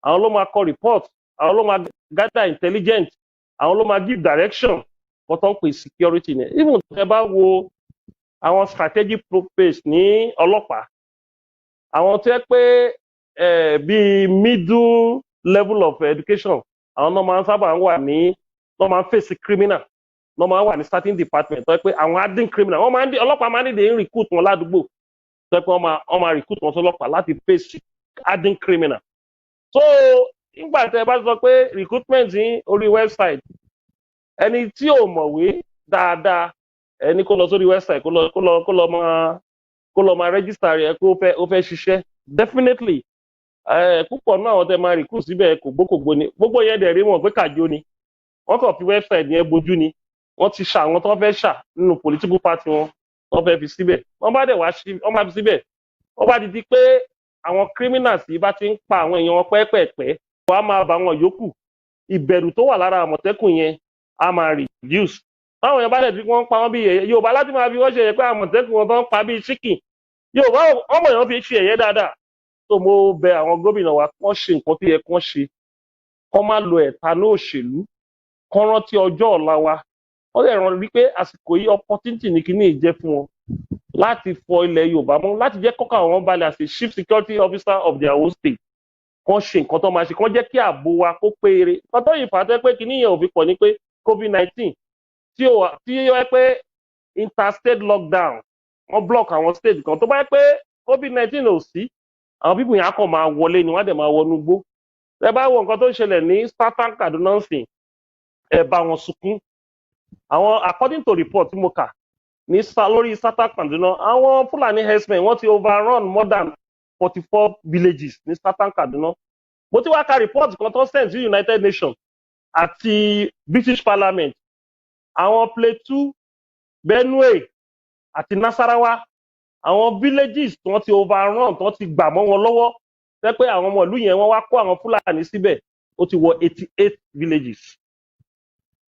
àwọn ló máa kọ report àwọn ló máa gather intelligence àwọn ló máa give direction wọ́n tó ń pè security ni even tẹ́ bá wo àwọn strategic page ní ọlọ́pàá àwọn tó yẹ pé bíi middle level of education àwọn náà máa ń sábà wà ní náà máa ń face criminal náà máa ń wà ní starting department tó yẹ pé àwọn adin criminal ọlọ́pàá máa ń dìde ń recruit wọn ládùúgbò tó yẹ pé wọ́n máa recruit wọn sọ́lọ́pàá láti face adin criminal so nígbà tẹ́ bá sọ pé recruitment ní orí website ẹni tí ò mọ̀wé dáadáa ẹni kó lọ sórí website kó lọ máa register rẹ̀ pé ó fẹ́ ṣiṣẹ́ definitely púpọ̀ náà àwọn tẹ́ máa recruit síbẹ̀ kò gbókògbó ni gbogbo yẹn dẹ̀ rí wọn pé kàjó ni wọ́n kàn fi website yẹn bojú ni wọ́n ti ṣà àwọn tó fẹ́ ṣà nínú political party wọn wọ́n fẹ́ fi síbẹ̀ wọ́n bá dẹ̀ wọ́n máa fi síbẹ̀ wọ́n bá di pé àwọn criminals yìí bá ti ń pa àwọn èèyàn wọn pẹ́ẹ́pẹ́ẹ́pẹ́ wọ́n á máa bá wọn yòókù ìbẹ̀rù tó wà lára Àmọ̀tẹ́kùn yẹn á máa reduce táwọn èèyàn bá dẹ̀ tí wọ́n ń pa wọ́n bí ẹ̀yẹ Yorùbá láti máa fi wọ́n ṣe ẹ̀yẹ pé Àmọ̀tẹ́kùn wọn tó ń pa bíi chicken Yorùbá ọmọ èèyàn fi ṣe ẹ̀yẹ dáadáa tó mo bẹ àwọn gómìnà wa kán ṣe nǹkan tó yẹ kán ṣe kán má lo ẹ̀tanú òṣèlú kán rántí ọjọ́ ọ̀la wa wọ́n lè ràn rí pé àsìkò yìí opportunity ní kíní ìjẹ́ fún wọn láti fọ ilẹ̀ Yorùbá mọ́ láti jẹ́ kọ́kọ́ àwọn balẹ̀ as a chief security officer of their own state kán ṣe nǹkan tó máa ṣe kán jẹ́ kí ààbò wa kó péere kọ́tọ́ yìí fàtẹ́ pé kíní yẹn ò fi pọ̀ ní pé COVID-19 tí ó yẹ pé interstate lockdown wọ́n block àwọn state kan tó bá yẹ pé COVID-19 ò sí àwọn pípù yẹn á kàn máa wọlé ni wọ́n á dẹ̀ máa wọnú igbó ẹ bá wo nǹkan tó ń ṣẹlẹ̀ ní Southern Kaduna sìn ẹ bá wọn sunkún àwọn according to report tí mo kà ní lórí Southern Kaduna àwọn Fulani herdsmen wọ́n ti overrun more than 44 villages ní Southern Kaduna mo ti wá ka report kan tó send sí United Nations àti British Parliament àwọn Plateau, Benue àti Nasarawa, àwọn villages tí wọ́n ti overrun tí wọ́n ti gbà mọ́ wọn lọ́wọ́ jẹ́ pé àwọn ọmọ ìlú yẹn wọ́n wá kó àwọn Fúlàní síbẹ̀ ó ti wọ 88 villages.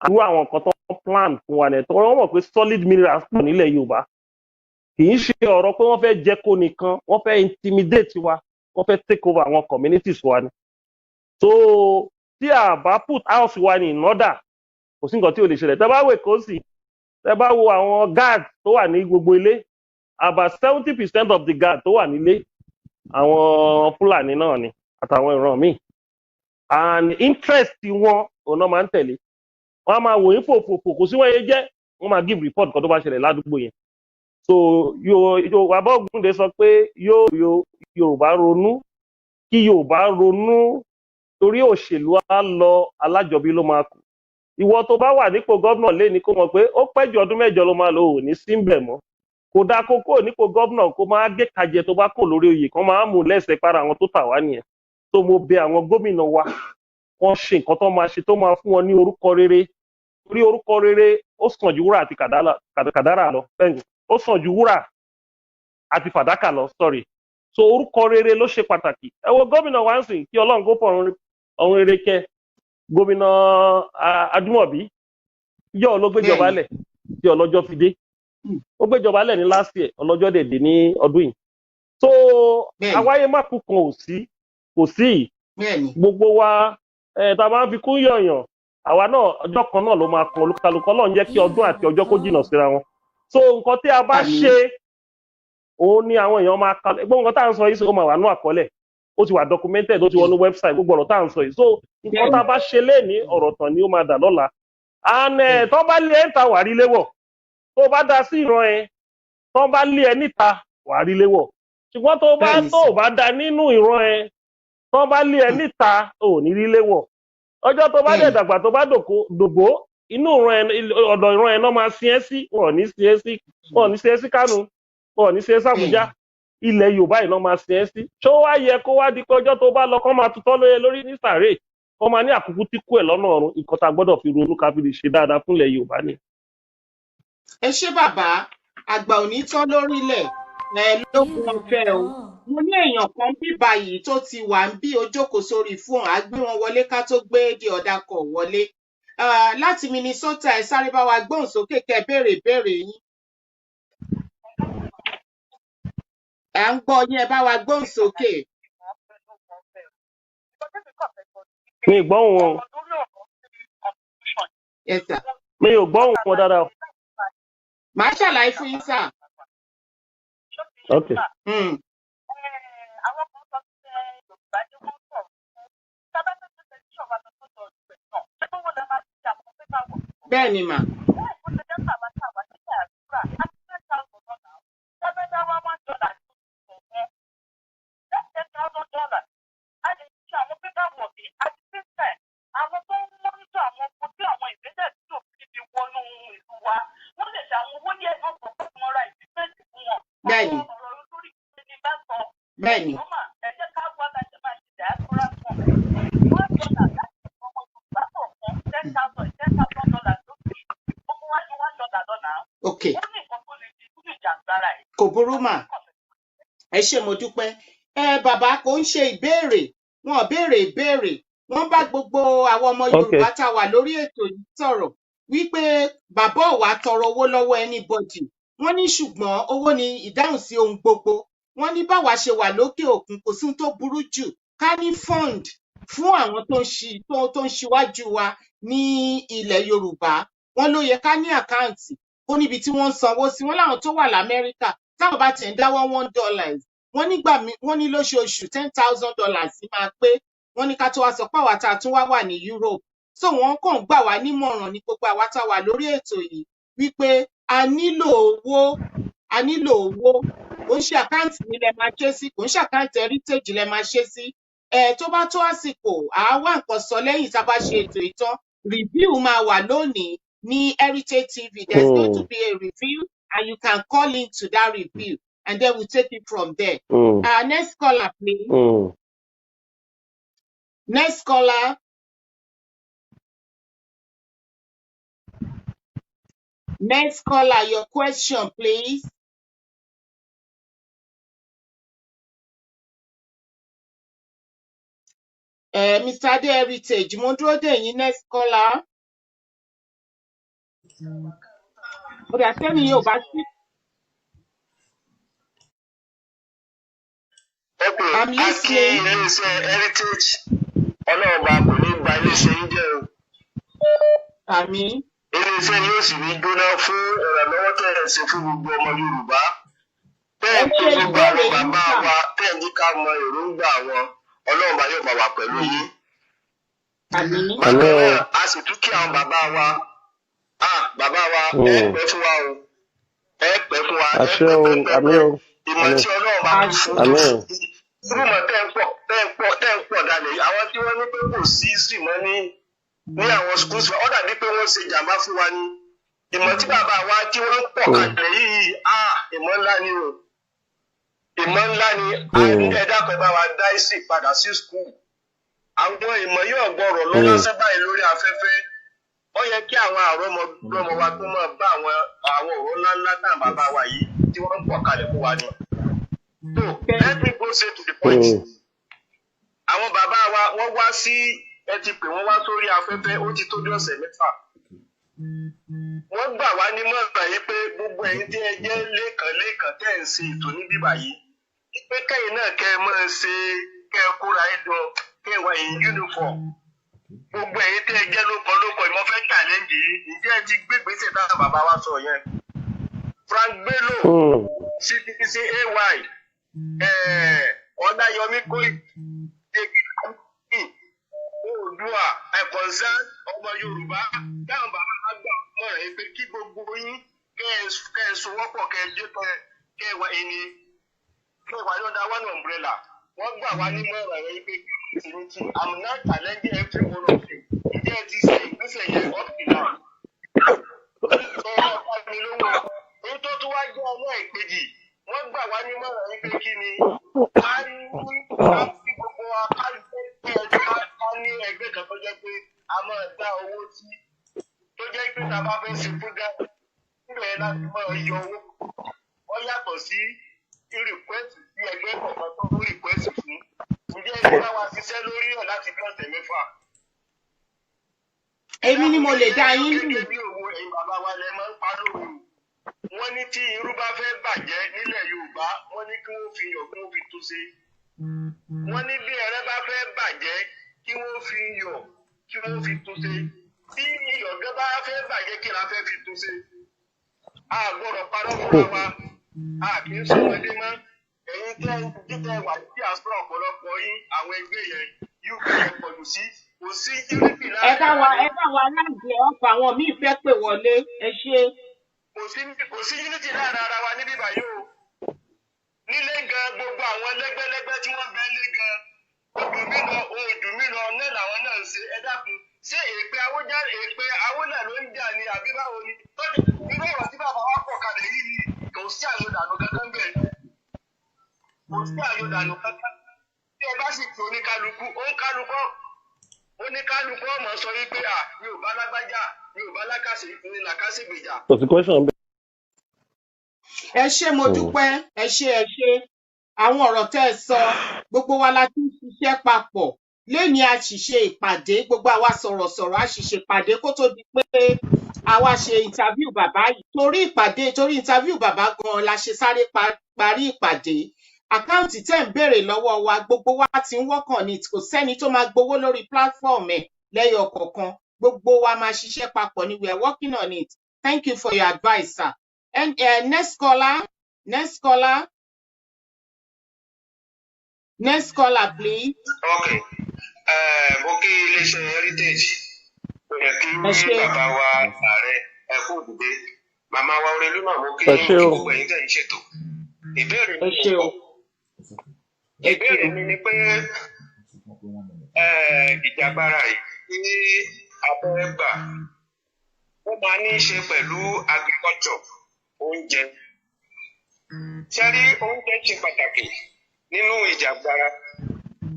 Irú àwọn nǹkan tó ń plan fún wa nìyẹn tó wọ́n mọ̀ pé solid minerals pọ̀ nílẹ̀ Yorùbá kì í ṣe ọ̀rọ̀ pé wọ́n fẹ́ jẹ́ kó nìkan wọ́n fẹ́ intimidate wa wọ́n fẹ́ take over àwọn communities wa ni. So tí a bá put house wa ní in order kò sí nǹkan tí ò lè ṣẹlẹ̀. Tẹ́ bá wò kó sì tẹ́ bá wo àwọn guard tó wà ní gbogbo ilé about 70% of the guard tó wà nílé àwọn Fúlàní náà ni àtàwọn ìran míì and interest wọn òun náà máa ń tẹ̀lé wọn á máa wò yín fòfòfò kò sí wọ́n yé jẹ́ wọ́n máa give report kan tó bá ṣẹlẹ̀ ládùúgbò yẹn. So Yorùbá Ògúndé sọ pé Yorùbá ronú kí Yorùbá ronú torí òṣèlú á lọ alájọbí ló máa kù. Ìwọ tó bá wà nípò gómìnà lẹ́ni kó mọ̀ pé ó pẹ́ ju ọdún mẹ́jọ ló máa lò ò ní síbẹ̀ mọ́. Kò dáa kókó nípò gómìnà kó máa gé kajẹ tó bá kò lórí oyè kan máa mú lẹ́sẹ̀ para àwọn tó tà wá nìyẹn. So mo bẹ̀ àwọn gómìnà wa wọ́n ṣe nǹkan tó máa ṣe tó máa fún wọn ní orúkọ rere. Torí orúkọ rere ó sàn ju wúrà àti kàdárà lọ. Ó sàn ju wúrà àti fàdákà lọ, sorry. So orúkọ rere ló ṣe pàtàkì. Ẹ wo gómìnà wa ń sìn kí Ọlọ́run kó fọ̀run ọ̀run rere kẹ́ gómìnà Adúmọ̀bí yọ ló gbéjọba lẹ̀ tí ọlọ́jọ́ fi dé. Ó gbéjọba lẹ̀ ní last year ọlọ́jọ́ dèdè ní ọdún yìí. So àwáyé má kú kan kò sí gbogbo wa tá a máa ń fi kún yọ̀yàn àwa náà ọjọ́ kan náà ló máa kan olúkálùkọ́ náà ń jẹ́ kí ọdún àti ọjọ́ kó jìnnà síra wọn. So nǹkan tí a bá ṣe òun ni àwọn èèyàn máa kalẹ̀ gbogbo nǹkan tá à ń sọ yìí ó máa wà ní àkọọ́lẹ̀ ó ti wà documented ó ti wọnú website gbogbo ọ̀rọ̀ tá à ń sọ yìí. So nǹkan tá a bá ṣe léèní ọ̀rọ̀ tán ni ó máa dà lọ́la. And tó bá lé ẹ̀ ń ta wà rí léwọ̀ tó bá dá sí ìran ẹ tó bá lé ẹ níta wà rí léwọ̀ ṣùgbọ́n tó bá dá nínú ìran ẹ tó bá lé ẹ níta ò ní rí léwọ̀. Ọjọ́ tó bá dẹ̀ dàgbà tó bá dògbò inú ọ̀dọ̀ ìran ẹ náà máa sin ẹ́ sí wọn ò ní sin ẹ́ sí Kánò wọn ò ní sin ẹ́ sí Àbújá ilẹ̀ Yorùbá yìí náà máa sin ẹ́ sí. Ṣó wá yẹ kó wá di pé ọjọ́ tó bá lọ kán máa tutọ́ lóye lórí ní sàárè kán máa ní àkúkú tí kú ẹ̀ lọ́nà ọ̀run nǹkan tá a gbọ́dọ̀ fi ronú ká fi lè ṣe dáadáa fúnlẹ̀ Yorùbá ni. Ẹ ṣé bàbá àgbà òní tán lórílẹ̀ lókun ọ̀fẹ́ o. Mo ní èèyàn kan bí báyìí tó ti wà ń bí ojókòó sórí fóònù á gbé wọn wọlé ká tó gbé di ọ̀dà kọ̀ wọlé. Láti Minnesota ẹ sáré bá wa gbóhùn sókè kẹ́ béèrè ìbéèrè yín. Ẹ ń gbọ́ yín ẹ bá wa gbóhùn sókè. Mi ò gbọ́hùn wọn. Yes sir. Mi ò gbọ́hùn wọn dáadáa. Màá ṣàlàyé fún yín sà. Okay. Bẹ́ẹ̀ ni mà. Bẹ́ẹ̀ni. Bẹ́ẹ̀ni. Okay. Kò burú mà. Ẹ ṣé mo dúpẹ́. Bàbá kò ń ṣe ìbéèrè wọn béèrè ìbéèrè wọ́n bá gbogbo àwọn ọmọ Yorùbá tá a wà lórí ètò yìí sọ̀rọ̀ wípé bàbá ò wá tọrọ owó lọ́wọ́ anybody. Wọ́n ní ṣùgbọ́n owó ni ìdáhùn sí ohun gbogbo. Wọ́n ní báwa ṣe wà lókè òkun kò sí tó burú jù ká ní fund fún àwọn tó ń ṣíwájú wa ní ilẹ̀ Yorùbá. Wọ́n ló yẹ ká ní àkáǹtì ó níbi tí wọ́n ń sanwó sí. Wọ́n láwọn tó wà l'Amẹ́ríkà táwọn bá tiẹ̀ ń dáwọ́ $1 wọ́n ní lóṣooṣù $10,000 sí máa pé. Wọ́n ní ká tó wá sọ pé àwa tá a tún wá wà ní Europe. So wọ́n kàn gbà wá nímọ̀ràn ní gbogbo àwa tá a wà lórí ètò yìí wípé a nílò owó kò ń ṣe àkáǹtì ní lẹ máa ṣe sí kò ń ṣe àkáǹtì heritage lẹ máa ṣe sí. Tó bá tó àsìkò àá wá nǹkan sọ lẹ́yìn tá a bá ṣe ètò ìtàn review máa wà lónìí ní Heritage TV. There's going to be a review and you can call into that review and then we'll take it from there. Next caller please. Next caller. Next caller, your question, please. Mr. Ade Heritage, mo dúró dè yín, next caller. Ó dà sẹ́ni yóò bá sí. I'm listening. Iléeṣẹ́ Heritage ọlọ́ọ̀bá kò ní gba iléeṣẹ́ yín jẹ́ o. Àmín. Iléeṣẹ́ yóò sì ní gbóná fún ìrànlọ́wọ́ tẹ̀ ẹ̀ ṣe fún gbogbo ọmọ Yorùbá. Bẹ́ẹ̀ ni gbogbo àwọn bàbá wa tẹ̀ ní ká mọ èròǹgbà wọn ọlọ́ọ̀bá yóò bá wa pẹ̀lú yín. Àmín. Bákan náà a sì tún kí àwọn bàbá wa. Bàbá wa ẹ pẹ́ fún wa o. Ẹ pẹ́ fún wa. Ẹ pẹ́ ìmọ̀ tí ọlọ́run bá fún fún ìrúmọ̀ tẹ́ ń pọ̀ dalẹ̀ àwọn tí wọ́n ní pé kò sí sí mọ́ ní àwọn schools ó dàbí pé wọ́n ṣe jàmbá fún wa ní ìmọ̀ tí bàbá wa tí wọ́n ń pọ̀ kalẹ̀ yìí ìmọ̀ ńlá ni o ìmọ̀ ńlá ni ẹ dákun bá wa dá ìsìn padà sí school àwọn ìmọ̀ yóò gbọ́rọ̀ lọ́wọ́ sẹ́bàáyé lórí afẹ́fẹ́ ó yẹ kí àwọn àrọ́mọdọ́mọ wa tó máa bá àwọn ọ̀rọ̀ ńláńlá náà bàbá wa yìí tí wọ́n ń pọ̀ kalẹ̀ fún wa ni. So let me go straight to the point. Àwọn bàbá wa wọ́n wá sí ẹ ti pè wọ́n wá sórí afẹ́fẹ́ ó ti tó bí ọ̀sẹ̀ mẹ́fà. Wọ́n gbà wá nímọ̀ràn yìí pé gbogbo ẹ̀yin tí ẹ jẹ́ lẹ́ẹ̀kan tẹ́ ẹ̀ ń ṣe ètò ní bíbà yìí. Pé kẹ́yìn náà kẹ́ ẹ máa ṣe kẹ́ ẹ kóra ẹ jọ kẹ́ ẹ wà in uniform. Gbogbo ẹ̀yin tí ẹ jẹ́ lóko ìmọ̀ fẹ́ challenge yìí ǹjẹ́ ẹ ti gbé ìgbésẹ̀ táwọn bàbá wa sọ yẹn. Frank Bello CPC AY Ọláyọmí Kóìkì Oòduà ẹ̀kọ́nsá ọmọ Yorùbá dáhùn bàbá àgbà mọ̀ràn yìí pé kí gbogbo yín kẹ́ ẹ sowọ́pọ̀ kẹ́ ẹ jẹ́ kẹ́ ẹ wà ẹni kẹ́ ẹ wà lọ́dà one umbrella wọ́n gbà wá ní mọ̀ràn yìí pé kí I'm not challenging every one of you ǹjẹ́ ẹ ti ṣe ìgbésẹ̀ yẹn up to now. Èyí tó tún wá jẹ́ ọmọ ìkejì wọ́n gbà wá ní mọ̀ràn yìí pé kí ni ká ní gbogbo wa ká ní ẹgbẹ́ kan tó jẹ́ pé a máa dá owó sí tó jẹ́ pé tá a bá fẹ́ ṣe fúgá níbẹ̀ láti máa yọ owó wọ́n yàtọ̀ sí rìkwẹ́sì sí ẹgbẹ́ kọ̀ọ̀kan tó ń rìkwẹ́sì fún ǹjẹ́ ẹni bá wa ṣiṣẹ́ lórí ẹ̀ láti bí ọ̀sẹ̀ mẹ́fà. Èmi ni mo lè dá yín lù. Gẹ́gẹ́ bí òun ẹ̀yin bàbá wa lẹ máa ń pa lóru. Wọ́n ní tí irú bá fẹ́ bàjẹ́ nílẹ̀ Yorùbá wọ́n ní kí wọ́n fi iyọ̀ kí wọ́n fi tún ṣe. Wọ́n ní bí ẹrẹ́ bá fẹ́ bàjẹ́ kí wọ́n fi iyọ̀ kí wọ́n fi tún ṣe. Tí iyọ̀ gẹ́ bá fẹ́ bàjẹ́ kí la fẹ́ fi tún ṣe. A gbọ́dọ̀ parọ́ fúnra wa. A kì í sọ ọmọdé mọ́. Ẹ̀yin tẹ́ wà ní diaspora ọ̀pọ̀lọpọ̀ yín àwọn ẹgbẹ́ yẹn UK yẹn pọ̀jù sí. Kò sí unity láàrin. Ẹ bá wa láǹdì ọkọ̀ àwọn míì fẹ́ pè wọlé ẹ ṣe. Kò sí unity láàrin ara wa níbí báyìí o. Nílé gan gbogbo àwọn lẹ́gbẹ́lẹ́gbẹ́ tí wọ́n bẹ lé gan odù mí lọ odù mí lọ náà làwọn náà ń ṣe ẹ dákun ṣé èpè awó náà ló ń jà ní àbí báwo ni. Irú ọ̀rọ̀ tí bàbá wa pọ̀ kalẹ̀ yìí ni kò sí àyọ̀dànù kankan bẹ́ẹ̀ kò sí àyọ̀dànù kankan. Tí ẹ bá sì pè oníkálukú ọmọ sọ wípé Yorùbá lágbájá Yorùbá lákàṣe ìpínlẹ̀ làkàṣègbèjà. Kò sí question bẹ́ẹ̀. Ẹ ṣé mo dúpẹ́ ẹ ṣé àwọn ọ̀rọ̀ tẹ́ ẹ sọ gbogbo wa la ti ń ṣiṣẹ́ papọ̀ lẹ́ni àṣìṣe ìpàdé gbogbo àwa sọ̀rọ̀sọ̀rọ̀ àṣìṣe ìpàdé kó tó di pé àwa ṣe interview bàbá yìí torí interview bàbá gan la ṣe sáré parí ìpàdé àkáǹtì tẹ́ ń béèrè lọ́wọ́ wa gbogbo wa ti ń work on it kò sẹ́ni tó máa gbowó lórí platform ẹ̀ lẹ́yọ kọ̀ọ̀kan gbogbo wa máa ṣiṣẹ́ papọ̀ ni we are working on it. Thank you for your advice, sir. And next caller, please. Okay. Mo kí iléeṣẹ́ Heritage. Ó yẹ kí bàbá wa ààrẹ ẹ̀kú òdìdé. Màmá wa Orelú náà mo kí gbogbo ẹ̀yin tẹ̀ ń ṣètò. Ìbéèrè mi ni pé ìjàgbara yìí ní abẹ́rẹ́ gbà ó máa ní í ṣe pẹ̀lú agriculture oúnjẹ. Ṣẹ́rí oúnjẹ ṣe pàtàkì nínú ìjàgbara.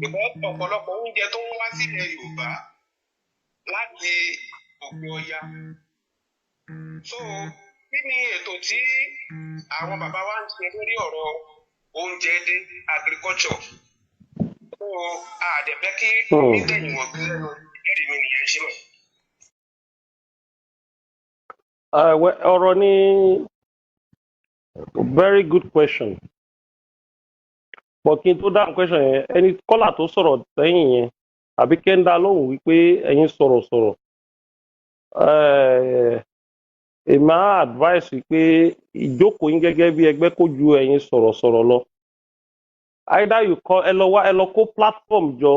Ìbọn ọ̀pọ̀lọpọ̀ oúnjẹ tó ń wá sílẹ̀ Yorùbá láti òkè ọya. So kí ni ètò tí àwọn bàbá wa ń ṣe lórí ọ̀rọ̀ oúnjẹ dé agriculture tó àdẹ̀fẹ́ kí nítẹ̀yìn wọ̀n gbé lẹ́nu ìbéèrè mi nìyẹn ṣe mọ̀. ọ̀rọ̀ ni very good question. But kí n tó dáhùn question yẹn, ẹni kọ́là tó sọ̀rọ̀ sẹ́yìn yẹn, àbí kẹ́ńdà lóhùn wípé ẹ̀yin sọ̀rọ̀. Èmi á advice wípé ìjókòó yín gẹ́gẹ́ bí ẹgbẹ́ kó ju ẹ̀yin sọ̀rọ̀ lọ. Either you call ẹ lọ kó platform jọ,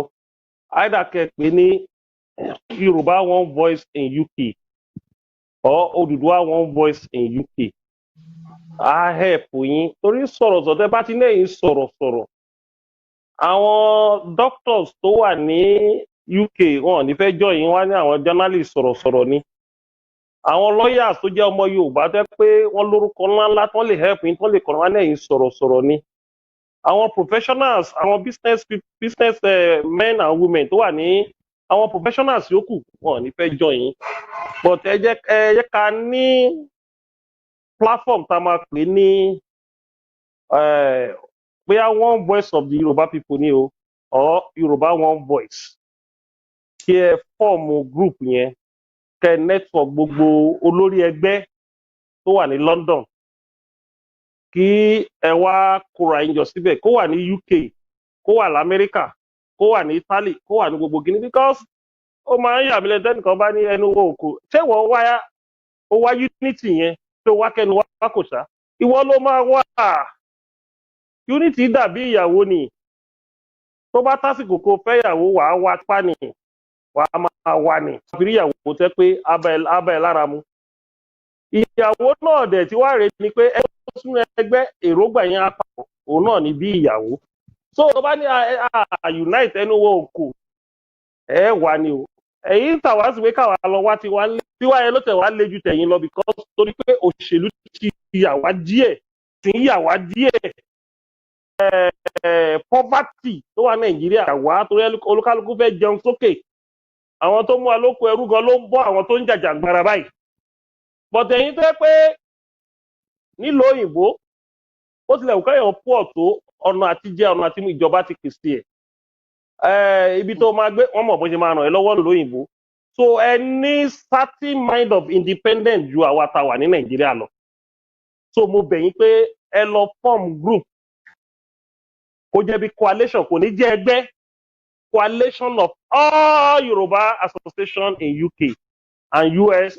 either kẹ́ pé ní Yorùbá One Voice in UK or Odùduwà One Voice in UK. Á help yín torí sọ̀rọ̀ tẹ́ bá ti ní ẹ̀yin sọ̀rọ̀. Àwọn doctors tó wà ní UK wọn ní fẹ́ join yín wá ní àwọn journalist sọ̀rọ̀ ni. Àwọn lawyers tó jẹ́ ọmọ Yorùbá tẹ́ pé wọ́n lórúkọ ńláńlá tán lè help yín tán lè kàn wá ní ẹ̀yin sọ̀rọ̀ ni. Àwọn professionals àwọn business men and women tó wà ní àwọn professionals yòókù wọn ní fẹ́ join yín. But ẹ jẹ́ ká ní platform tá a máa pè ní bóyá One Voice of the Yoruba people ni o or Yoruba One Voice. Kí ẹ fọ́ọ̀mù group yẹn kẹ́ network gbogbo olórí ẹgbẹ́ tó wà ní London. Kí ẹ wá kóra yín jọ síbẹ̀ kó wà ní UK kó wà l'Amẹ́ríkà kó wà ní Italy kó wà ní gbogbo Guinea because ó máa ń yà mí lẹ́nu tẹ́nìkan bá ní ẹnu wo òkú ṣé wọ́n wá unity yẹn tó wá kẹ́nu wá kò sá ìwọ ló máa wá unity dàbí ìyàwó ni tó bá tásìkò kó fẹ́yàwó wàá wá pa ni wàá máa wá ni àbírí ìyàwó tẹ́ pé abẹ́ lára mu ìyàwó náà dẹ̀ tí wàá rè ni pé ẹgbẹ́ sún ẹgbẹ́ èròǹgbà yẹn apapọ̀ òun náà ni bí ìyàwó so tó bá ní unite ẹnu wo òkú ẹ wà ni o ẹ̀yin tàwa sì pé káwa lọ wá tiwa yẹn ló tẹ̀ wá lé ju tẹ̀yìn lọ because torí pé òṣèlú ti yàwá díẹ̀ tí ń yàwá díẹ̀ poverty tó wà Nàìjíríà yàwá torí olúkálùkù fẹ́ jẹun sókè àwọn tó mú alóko ẹrú gan ló ń bọ́ àwọn tó ń jàjàgbara báyìí but ẹ̀yin tẹ́ pé nílùú òyìnbó ó tilẹ̀ wù káyọ̀ pọ̀ tó ọ̀nà àtijẹ ọ̀nà àti ìjọba ti pèsè ibi tó máa gbé wọn mọ̀ bó ṣe máa ràn ẹ́ lọ́wọ́ lóyìnbó so ẹ ní certain mind of independent ju àwa tá wà ní Nàìjíríà lọ so mo bẹ̀ yín pé ẹ lọ form group kó jẹ́ bí coalition kò ní jẹ́ ẹgbẹ́ coalition of all Yoruba association in UK and US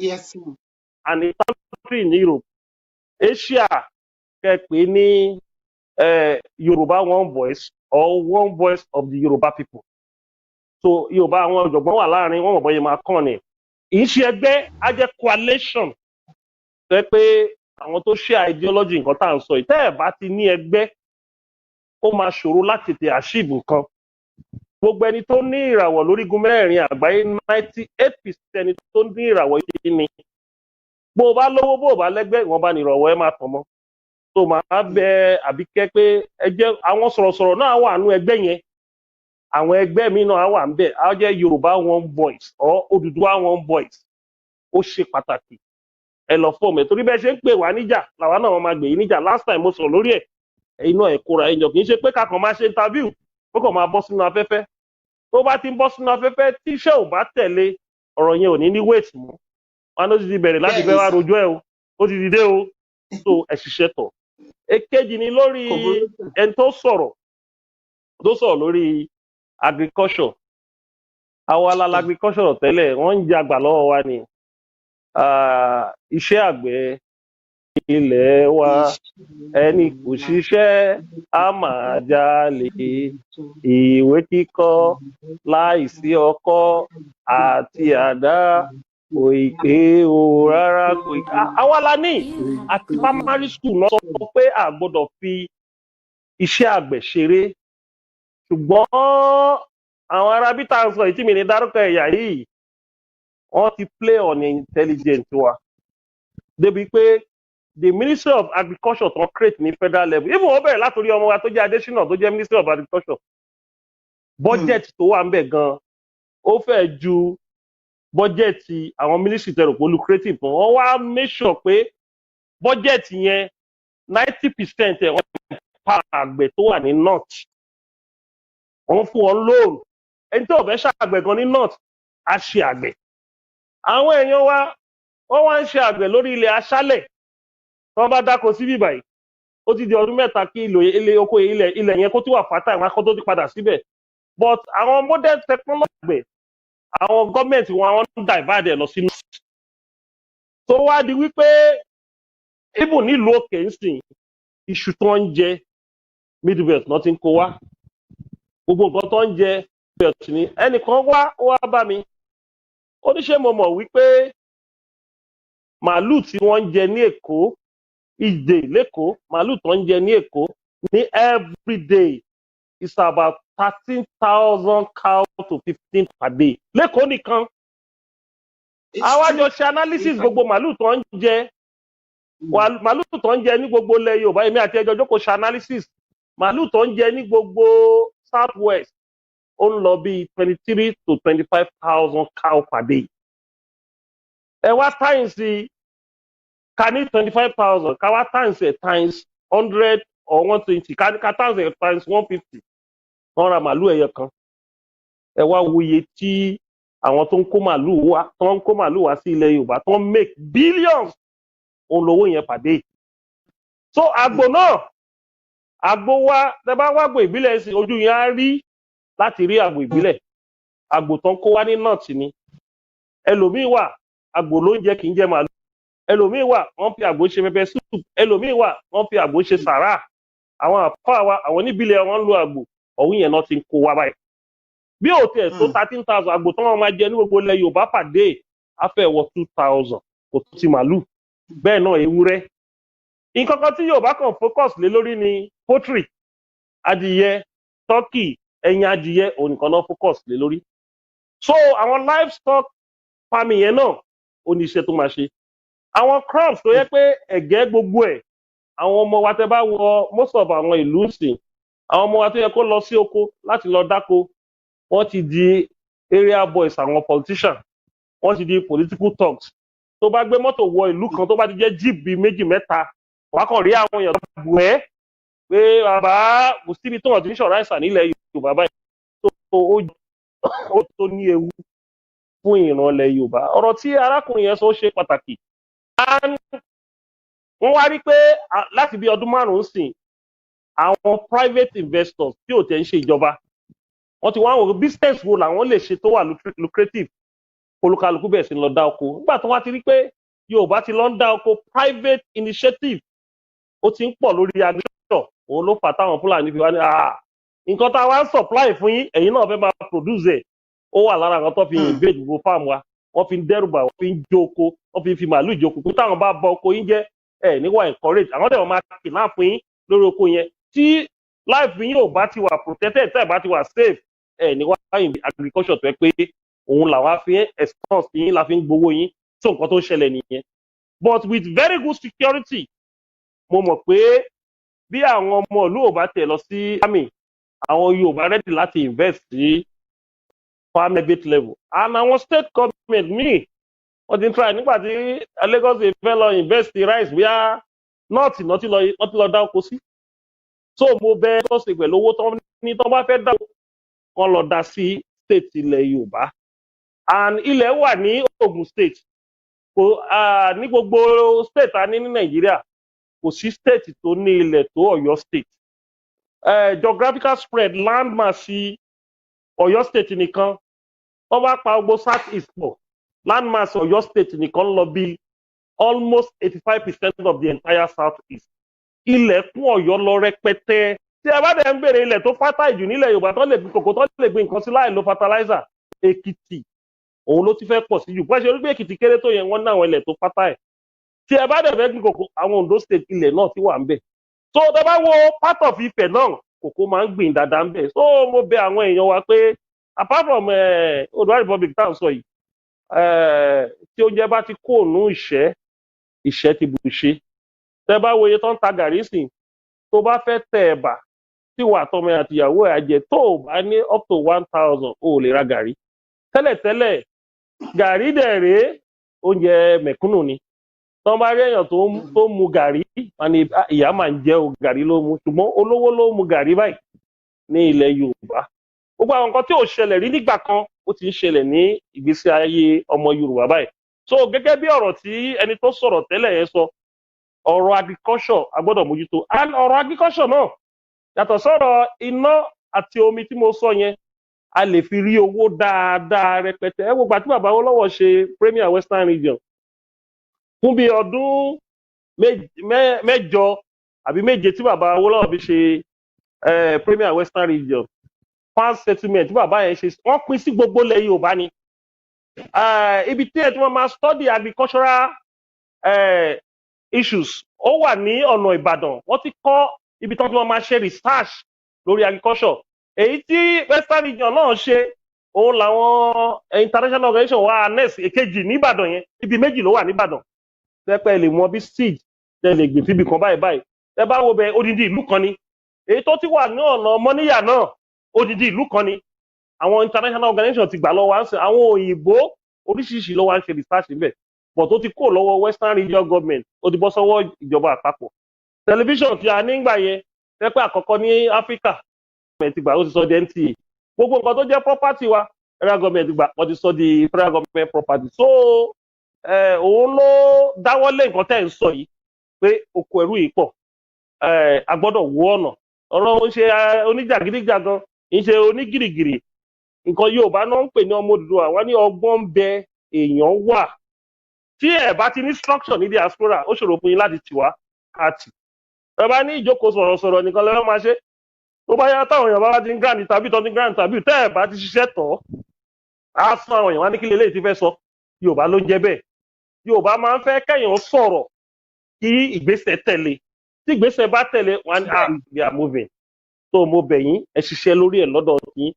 and in country in Europe Asia kẹ́ pè ní Yoruba One Voice or One Voice of the Yoruba people. So Yorùbá àwọn ọ̀jọ̀gbọ́n wà láàrin wọn mọ̀ bọ́yẹ máa kàn ní. Ìṣe ẹgbẹ́ á jẹ́ coalition tẹ́ pé àwọn tó ṣe ideology nǹkan tá à ń sọ yìí tẹ́ ẹ̀ bá ti ní ẹgbẹ́ ó máa ṣòro láti tètè achieve nǹkan. Gbogbo ẹni tó ní ìràwọ̀ lórígun mẹ́rin àgbáyé 98% ẹni tó ní ìràwọ̀ yìí ni. Bó o bá lówó bó o bá lẹ́gbẹ́ ìwọ̀n bá ní ìràwọ̀ ẹ máa tàn mọ́. So màá bẹ Àbíkẹ́ pé ẹ jẹ́ àwọn sọ̀rọ̀sọ̀rọ̀ náà wà nú ẹgbẹ́ yẹn àwọn ẹgbẹ́ mi náà wà ń bẹ̀ á jẹ́ Yorùbá One Voice or Odùduwà One Voice ó ṣe pàtàkì ẹ lọ fọ́ọ̀mù ẹ̀ torí bẹ́ẹ̀ ṣe ń pè wá níjà làwa náà máa gbè yín níjà last time mo sọ̀rọ̀ lórí ẹ̀ ẹ̀yin náà ẹ̀ kóra ẹ̀yàn kì í ṣe pé kakàn máa ṣe interview ó kàn máa bọ́ sínú afẹ́fẹ́ tó bá ti ń bọ́ sínú afẹ́fẹ́ tíṣẹ́ ò bá tẹ̀lé ọ̀rọ̀ yẹn ò ní wait mọ́ wọn ló ti di bẹ̀rẹ̀ láti fẹ́ wá rojọ́ ẹ̀ o ó ti dìde o so ẹ̀ ṣiṣẹ́ tọ̀ èkejì ni lórí ẹni tó sọ̀rọ̀ lórí agriculture àwọn alala agriculture tẹ́lẹ̀ wọ́n ń jagbà lọ́wọ́ wa ni iṣẹ́ àgbẹ̀ ilẹ̀ wa ẹni kò ṣiṣẹ́ á máa jalè ìwé kíkọ láìsí ọkọ́ àti àdá kò ìpè o rárá kò ìpè àwa la ní àti primary school náà sọ pé a gbọ́dọ̀ fi iṣẹ́ àgbẹ̀ ṣeré ṣùgbọ́n àwọn arábí tá à ń sọ ìtí mi ní dárúkọ ẹ̀yà yìí wọ́n ti play on intelligent wa débi pé the Ministry of Agriculture tó create ní federal level even wọ́n bẹ̀rẹ̀ látòrí ọmọ wa tó jẹ́ Adésínà tó jẹ́ Ministry of Agriculture budget tó wà ń bẹ̀ gan ó fẹ́ ju budget àwọn ministry tẹ̀rọ pẹ̀lú creative fún wọ́n wá make sure pé budget yẹn 90% ẹ̀ wọ́n pa àgbẹ̀ tó wà ní north wọ́n fún wọn loan ẹni tí ò fẹ́ ṣàgbẹ̀ gan ní north á ṣe àgbẹ̀ àwọn èèyàn wa wọ́n wá ń ṣe àgbẹ̀ lórí ilẹ̀ aṣálẹ̀ tí wọ́n bá dáko sí bíbà yìí ó ti di ọdún mẹ́ta kí ilé oko ilẹ̀ yẹn kó tí wà fátà ìwọ̀n akọ́ tó ti padà síbẹ̀ but àwọn modern technology àgbẹ̀ àwọn gọ́ọ̀mẹ̀ntì wọn àwọn ń divide lọ sínú tó wá di wípé even nílùú òkè ń sìn iṣu tó ń jẹ middle belt náà ti ń kó wá gbogbo nǹkan tó ń jẹ belt ni ẹnìkan wá bá mi ó ní ṣé mo mọ̀ wípé màálù tí wọ́n ń jẹ ní Èkó ìdè lẹ́kọ̀ọ́ màálù tó ń jẹ ní Èkó ní everyday is about 13,000 cow to 15 per day lẹ́kọ̀ọ́ nìkan àwa jọ ṣe analysis gbogbo màálù tó ń jẹ màálù tó ń jẹ ní gbogbo ilẹ̀ Yorùbá èmi àti ẹjọ́ jókòó ṣe analysis màálù tó ń jẹ ní gbogbo south west ó ń lọ bí 23 to 25,000 cow per day ẹ wá times ká ní 25,000 ká wá times times 100 or 120 ká times times 150 wọ́n ra màálù ẹyọ kan ẹ wá wòye tí àwọn tó ń kó màálù wá sí ilẹ̀ Yorùbá tó ń make billions òun lówó yẹn pàdé so àgbò náà àgbò wa tẹ́ bá wá àgbò ìbílẹ̀ sí ojú yẹn á rí láti rí àgbò ìbílẹ̀ àgbò tó ń kó wá ní north ni ẹlòmíín wà àgbò ló ń jẹ kì í jẹ màálù ẹlòmíín wà wọ́n fi àgbò ṣe pẹpẹ soup ẹlòmíín wà wọ́n fi àgbò ṣe sàrà àwọn àpá wa àwọn níbílẹ̀ wọn ń lo àgbò ọ̀hún yẹn náà ti ń kó wá báyìí bí ò tiẹ̀ tó 13,000 àgbò tó wọn máa jẹ ní gbogbo ilẹ̀ Yorùbá pàdé afẹ́wọ̀ 2,000 kò tó ti màálù bẹ́ẹ̀ náà ewúrẹ́ nǹkan kan tí Yorùbá kan focus lé lórí ni poultry adìyẹ turkey ẹyin adìyẹ òun nìkan náà focus lé lórí so àwọn livestock farming yẹn náà ó ní iṣẹ́ tó máa ṣe àwọn crops tó yẹ pé ẹ̀gẹ́ gbogbo ẹ̀ àwọn ọmọ wa tẹ́ bá wọ most of àwọn ìlú sìn àwọn ọmọ wa tó yẹ kó lọ sí oko láti lọ dáko wọ́n ti di area boys àwọn politician wọ́n ti di political thugs tó bá gbé mọ́tò wọ ìlú kan tó bá ti jẹ́ jeep bíi méjì mẹ́ta wàá kàn rí àwọn èèyàn tó bù ẹ́ pé bàbá kò síbi tó wọ́n ti ń ṣọ̀rọ̀ àìsàn nílẹ̀ Yorùbá báyìí ó tó ní ewu fún ìrànlẹ̀ Yorùbá ọ̀rọ̀ tí arákùnrin yẹn sọ ṣe pàtàkì wọ́n wá rí pé láti bí ọdún márùn-ún sìn àwọn private investors tí ò tẹ̀ ń ṣe ìjọba wọ́n ti wá wò business wo làwọn lè ṣe tó wà lucrative olúkálùkù bẹ̀rẹ̀ sí lọ dá oko nígbà tó wá ti rí pé Yorùbá ti lọ ń dá oko private initiative ó ti ń pọ̀ lórí agriculture òun ló fà táwọn Fúlàní fi wá ní nǹkan tá a wá ń supply fún yín ẹ̀yin náà fẹ́ máa produce ẹ̀ ó wà lára àwọn tó fi invade gbogbo farm wa wọ́n fi ń dẹ́rùbà wọ́n fi ń jó oko wọ́n fi ń fi màálù ìjókòó pé táwọn bá bọ oko yín jẹ́ ẹ̀ níwà encourage àwọn tẹ̀wọ̀n máa kìnnà fún yín lórí oko yẹn tí life yín ò bá ti wà protected tẹ́ ẹ̀ bá ti wà safe ẹ̀ níwà agriculture tó yẹ pé òun làwa fi ń expense yín la fi ń gbowó yín tó nǹkan tó ń ṣẹlẹ̀ nìyẹn but with very good security mo mọ̀ pé bí àwọn ọmọ ìlú ò bá tẹ̀ lọ sí army àwọn Yorùbá ready láti invest sí farm private level and àwọn state government míì wọ́n ti ń try nígbà tí Lagos fẹ́ lọ invest rice bíi north náà ti lọ dá oko sí so mo bẹ tó ṣe pẹ̀lú owó tó ní tó bá fẹ́ dá wọn lọ dá sí state ilẹ̀ Yorùbá and ilẹ̀ wà ní Ogun state kò ní gbogbo state a ní Nàìjíríà kò sí state tó ní ilẹ̀ tó Ọ̀yọ́ state geographical spread land mass sí Ọ̀yọ́ state nìkan wọ́n bá pa gbogbo south east pọ̀ land mass Ọ̀yọ́ state nìkan lọ bí almost 85% of the entire south east ilẹ̀ kún Ọ̀yọ́ lọ rẹpẹtẹ tí a bá dẹ̀ ń bèrè ilẹ̀ tó fertile jù nílẹ̀ Yorùbá tó lè gbin kòkó tó lè gbin nǹkan sí láì lo fertilizer Èkìtì òun ló ti fẹ́ pọ̀ sí jù bó ṣe rí pé Èkìtì kéré tó yẹn wọ́n ní àwọn ilẹ̀ tó fertile tí ẹ bá dẹ̀ fẹ́ gbin kòkó àwọn Ondo state ilẹ̀ náà ti wà ń bẹ̀ so tẹ bá wo part of Ifẹ̀ náà kòkó máa ń gbìn dáadáa ń bẹ̀ so mo bẹ̀ àwọn èèyàn wa pé apart from Oòduà Republic tá à ń sọ yìí tí oúnjẹ bá ti kó ònú ìṣẹ́ ti bù ṣe tẹ bá wo iye tó ń ta gàrí sìn tó bá fẹ́ tẹ ẹ̀bà tí wà tọmọ àtìyàwó ẹ̀ àjẹ tó o bá ní up to 1,000 o ò lè ra gàrí tẹ́lẹ̀tẹ́lẹ̀ gàrí dẹ̀ rèé oúnjẹ mẹ̀kúnnù ni tọ́ bá rí èèyàn tó mu gàrí wọn ni ìyá máa ń jẹ́ o gàrí ló mu ṣùgbọ́n olówó ló mu gàrí báyìí ní ilẹ̀ Yorùbá gbogbo àwọn nǹkan tí ò ṣẹlẹ̀ rí nígbà kan ó ti ń ṣẹlẹ̀ ní ìgbésí ayé ọmọ Yorùbá báyìí so gẹ́gẹ́ bí ọ̀rọ̀ tí ẹni tó sọ̀rọ̀ tẹ́lẹ̀ yẹn sọ ọ̀rọ̀ agriculture a gbọ́dọ̀ mójútó and ọ̀rọ̀ agriculture náà yàtọ̀ sọ̀rọ̀ iná àti omi tí mo sọ yẹn a lè fi rí owó dáadáa rẹpẹtẹ ẹ wo gbà tí bàbá Awólọ́wọ̀ ṣe Premier Western Region fún bí ọdún mẹ́jọ àbí méje tí bàbá Awólọ́wọ̀ fi ṣe Premier Western Region farm settlement tí bàbá yẹn ṣe wọ́n pín sí gbogbo ilẹ̀ Yorùbá ni ibi tí ẹ tí wọ́n máa study agricultural issues ó wà ní ọ̀nà Ìbàdàn wọ́n ti kọ́ ibi tí wọ́n máa ṣe research lórí agriculture èyí tí Western Region náà ṣe òun làwọn international organization wa anes èkejì nìbàdàn yẹn ibi méjì ló wà nìbàdàn tẹpẹ lè mọ bí seed tẹ lè gbìn síbi kan báyìí tẹ bá wo bẹ odidi ìlú kan ni èyí tó ti wà ní ọ̀nà Mọ́níyà náà odidi ìlú kan ni àwọn international organization ti gbà lọ́wọ́ wá ń sìn àwọn òyìnbó oríṣiríṣi ló wá ń ṣe research níbẹ̀ but tó ti kó lọ́wọ́ Western Region government ó ti bọ́ sọ́wọ́ ìjọba àpapọ̀ tẹlifíṣàn tí a nígbà yẹn tẹpẹ àkọ́kọ́ ní Áfíríkà ti gbà ó ti sọ di NTA gbogbo nǹkan tó jẹ́ property wa federal government gbà wọ́n ti sọ di federal government property so òun ló dáwọ́lé nǹkan tẹ́ ń sọ yìí pé oko ẹrú yìí pọ̀ a gbọ́dọ̀ wó ọ̀nà ọ̀rọ̀ ń ṣe oníjàgídíjàgan ń ṣe onígìrìgìrì nǹkan Yorùbá náà ń pè ní ọmọ Odùduwà wọ́n ní ọgbọ́n ń bẹ èèyàn wà tí ẹ bá ti ní structure ní diaspora ó ṣòro fún yín láti tì wá káàtì ẹ bá ní ìjókòó sọ̀rọ̀sọ̀rọ̀ nìkan lẹ́wọ́n máa ṣe tó bá yá táwọn èèyàn bá ti ń grant tàbí tó ti ń grant tàbí tẹ́ ẹ̀ bá ti ṣiṣẹ́ tọ̀ á fún àwọn èèyàn wá ní kí lélẹ́yìí ti fẹ́ sọ Yorùbá ló ń jẹ́ bẹ́ẹ̀ Yorùbá máa ń fẹ́ kẹ́yìn sọ̀rọ̀ kí ìgbésẹ̀ tẹ̀lé tí ìgbésẹ̀ bá tẹ̀lé wọn we are moving tó mo bẹ̀ yín ẹ ṣiṣẹ́ lórí ẹ̀ lọ́dọ̀ yín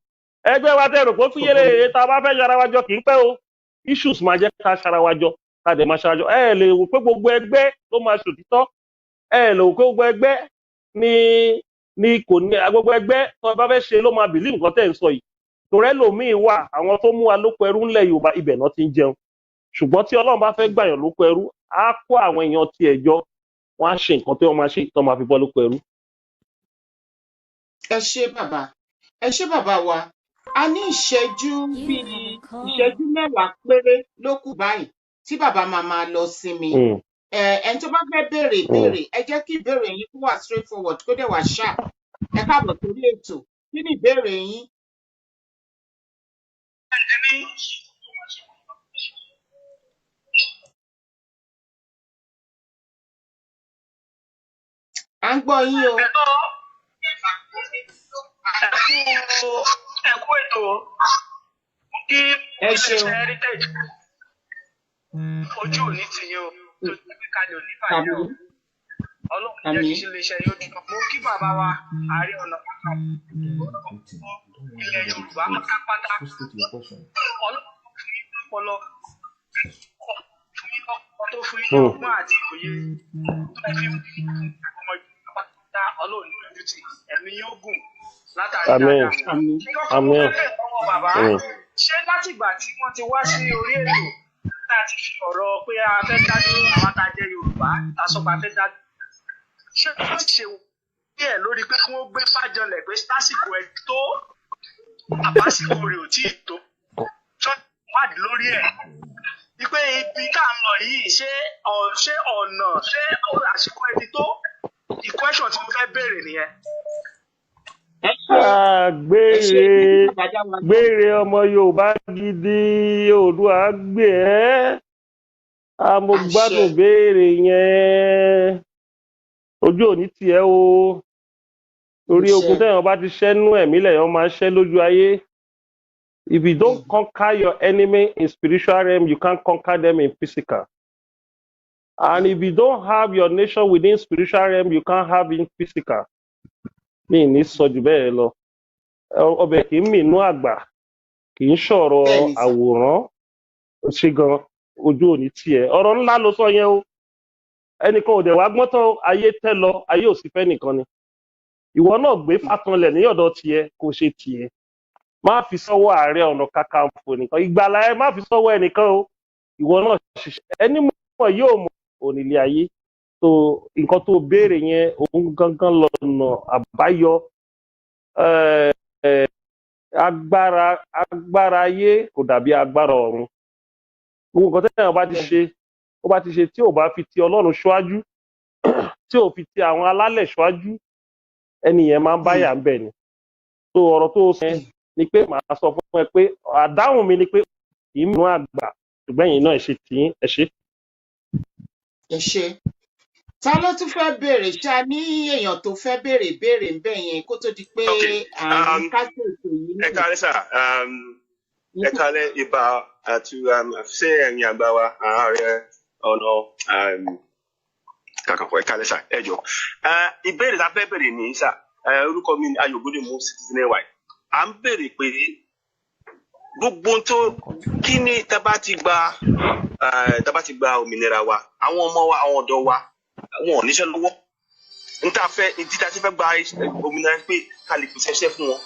ẹgbẹ́ wa tẹ̀ rò pé fúyẹ́lẹ̀ tá a bá fẹ́ yára wájọ kì í pẹ́ o issues máa jẹ́ ká ṣara wájọ ká dẹ̀ máa ṣarajọ ẹ lè wò pé gbogbo ẹgbẹ́ ló máa ṣòtítọ́ ẹ lè wò pé gbogbo ẹgbẹ́ ní kò ní gbogbo ẹgbẹ́ tó bá fẹ́ ṣe ló máa bìlí nǹkan tẹ̀ ń sọ yìí torẹ́ lòmíì wà àwọn tó mú wa lóko ẹrú ńlẹ̀ Yorùbá ibẹ̀ náà ti ń jẹun ṣùgbọ́n tí Ọlọ́run bá fẹ́ gbàyàn lóko ẹrú á kó àwọn èèyàn tiẹ̀ jọ wọ́n á ṣe nǹkan tí wọ́n máa ṣe tó máa fi bọ́ lóko ẹrú. ẹ ṣé bàbá wa a ní ìṣẹ́jú bíi ìṣẹ́jú mẹ́wàá péré ló kù báyìí tí bàbá máa lọ sinmi ẹni tó bá fẹ́ béèrè ìbéèrè ẹ jẹ́ kí ìbéèrè yín kó wà straight forward kó dẹ̀ wà sharp ẹ káàbọ̀ sórí ètò kí ni ìbéèrè yín. à ń gbọ́ yín o. ẹ kú ètò kí heritage ojú òní ti yín o tó ti gbé kalẹ̀ òní báyìí o Ọlọ́run jẹ́ kí iléeṣẹ́ yóò dùn mo kí bàbá wa Ààrẹ Ọ̀nà Kakanfò ilẹ̀ Yorùbá pátápátá Ọlọ́run fún yín lọ́pọlọ fún yín lọ́pọlọ tó fún yín ọgbọ́n àti òye tó ẹ fi ń bí ọmọ Yorùbá pátápátá Ọlọ́run ní ojú tì ẹ̀mí yóò gùn látàrí dáadáa. Ṣé látìgbà tí wọ́n ti wá sí orí ètò láti fi ọ̀rọ̀ pé a fẹ́ dájú àwọn àtàjẹ Yorùbá tásọ̀pá fẹ́ dájú ṣé wọ́n ṣe díẹ̀ lórí pé kí wọ́n gbé fájọlẹ̀ pé lásìkò ẹ̀ tó àbásìkò rẹ̀ ò tí ì tó wádìí lórí ẹ̀ wípé ibi tá à ń lọ yìí ṣé ọ̀nà ṣé àsìkò ẹ̀ ti tó ìkwẹ́sọ̀n tí mo fẹ́ béèrè nìyẹn. Gbére ọmọ Yorùbá gidi Oòduà gbé ẹ́ mo gbádùn béèrè yẹn ojú òní tiẹ̀ o torí ogun tẹ̀yàn bá ti ṣẹ́nu ẹ̀mí lẹ̀yàn máa ṣẹ́ lójú ayé. If you don't conquer your enemy in spiritual realm, you can't conquer them in physical. And if you don't have your nation within spiritual realm, you can't have it in physical. Mi ní sọ jù bẹ́ẹ̀ lọ ọbẹ̀ kì í mìínú àgbà kì í ṣọ̀rọ̀ àwòrán ṣe gan ojú òní tiẹ̀ ọ̀rọ̀ ńlá ló sọ yẹn o ẹnìkan ò dẹ̀ wá gbọ́n tán ayé tẹ́ lọ ayé ò sì fẹ́ nìkan ni ìwọ náà gbé fàtànlẹ̀ ní ọ̀dọ̀ tiẹ̀ kò ṣe tiẹ̀ má fi sọ́wọ́ Ààrẹ Ọ̀nà Kakanfò nìkan ìgbàlà ẹ má fi sọ́wọ́ ẹnìkan o ìwọ náà ṣiṣẹ́ ẹni mọ̀ yóò mọ̀ onílé ayé. So nǹkan tó béèrè yẹn òun gangan lọ́nà àbáyọ. Agbára ayé kò dàbí agbára ọ̀run. Gbogbo nǹkan tẹ́yàn bá ti ṣe tí ò bá fi ti Ọlọ́run ṣáájú tí ò fi ti àwọn alálẹ̀ ṣáájú ẹni yẹn máa ń báyà ń bẹ̀ ni. So ọ̀rọ̀ tó sọ ni pé màá sọ fún ẹ pé àdáhùn mi ni pé kì í mú àgbà ṣùgbọ́n ẹ̀yin náà ẹ ṣe tiyín ẹ ṣe. ẹ ṣe ta ló tún fẹ́ béèrè ṣá ní èèyàn tó fẹ́ béèrè ń bẹ̀ yẹn kó tó di pé àrùn kásìkò yìí ẹ kálẹ́ sà ẹ kálẹ́ ibà àti ṣé ẹ̀yin àgbà wa ààrẹ ọ̀nà kàkàkọ̀ ẹ kálẹ́ sà ẹ jọ ìbéèrè tá a fẹ́ béèrè ní sà orúkọ mi ni Ayọ̀bọ́dé mú Citizen NY à ń béèrè pé gbogbo tó kí ni tá bá ti gba òmìnira wa àwọn ọmọ wa àwọn ọ̀dọ́ wa wọn ò níṣẹ́ lọ́wọ́ níta fẹ́ títa tí fẹ́ gba òmìnira pé ká lè pèsè iṣẹ́ fún wọn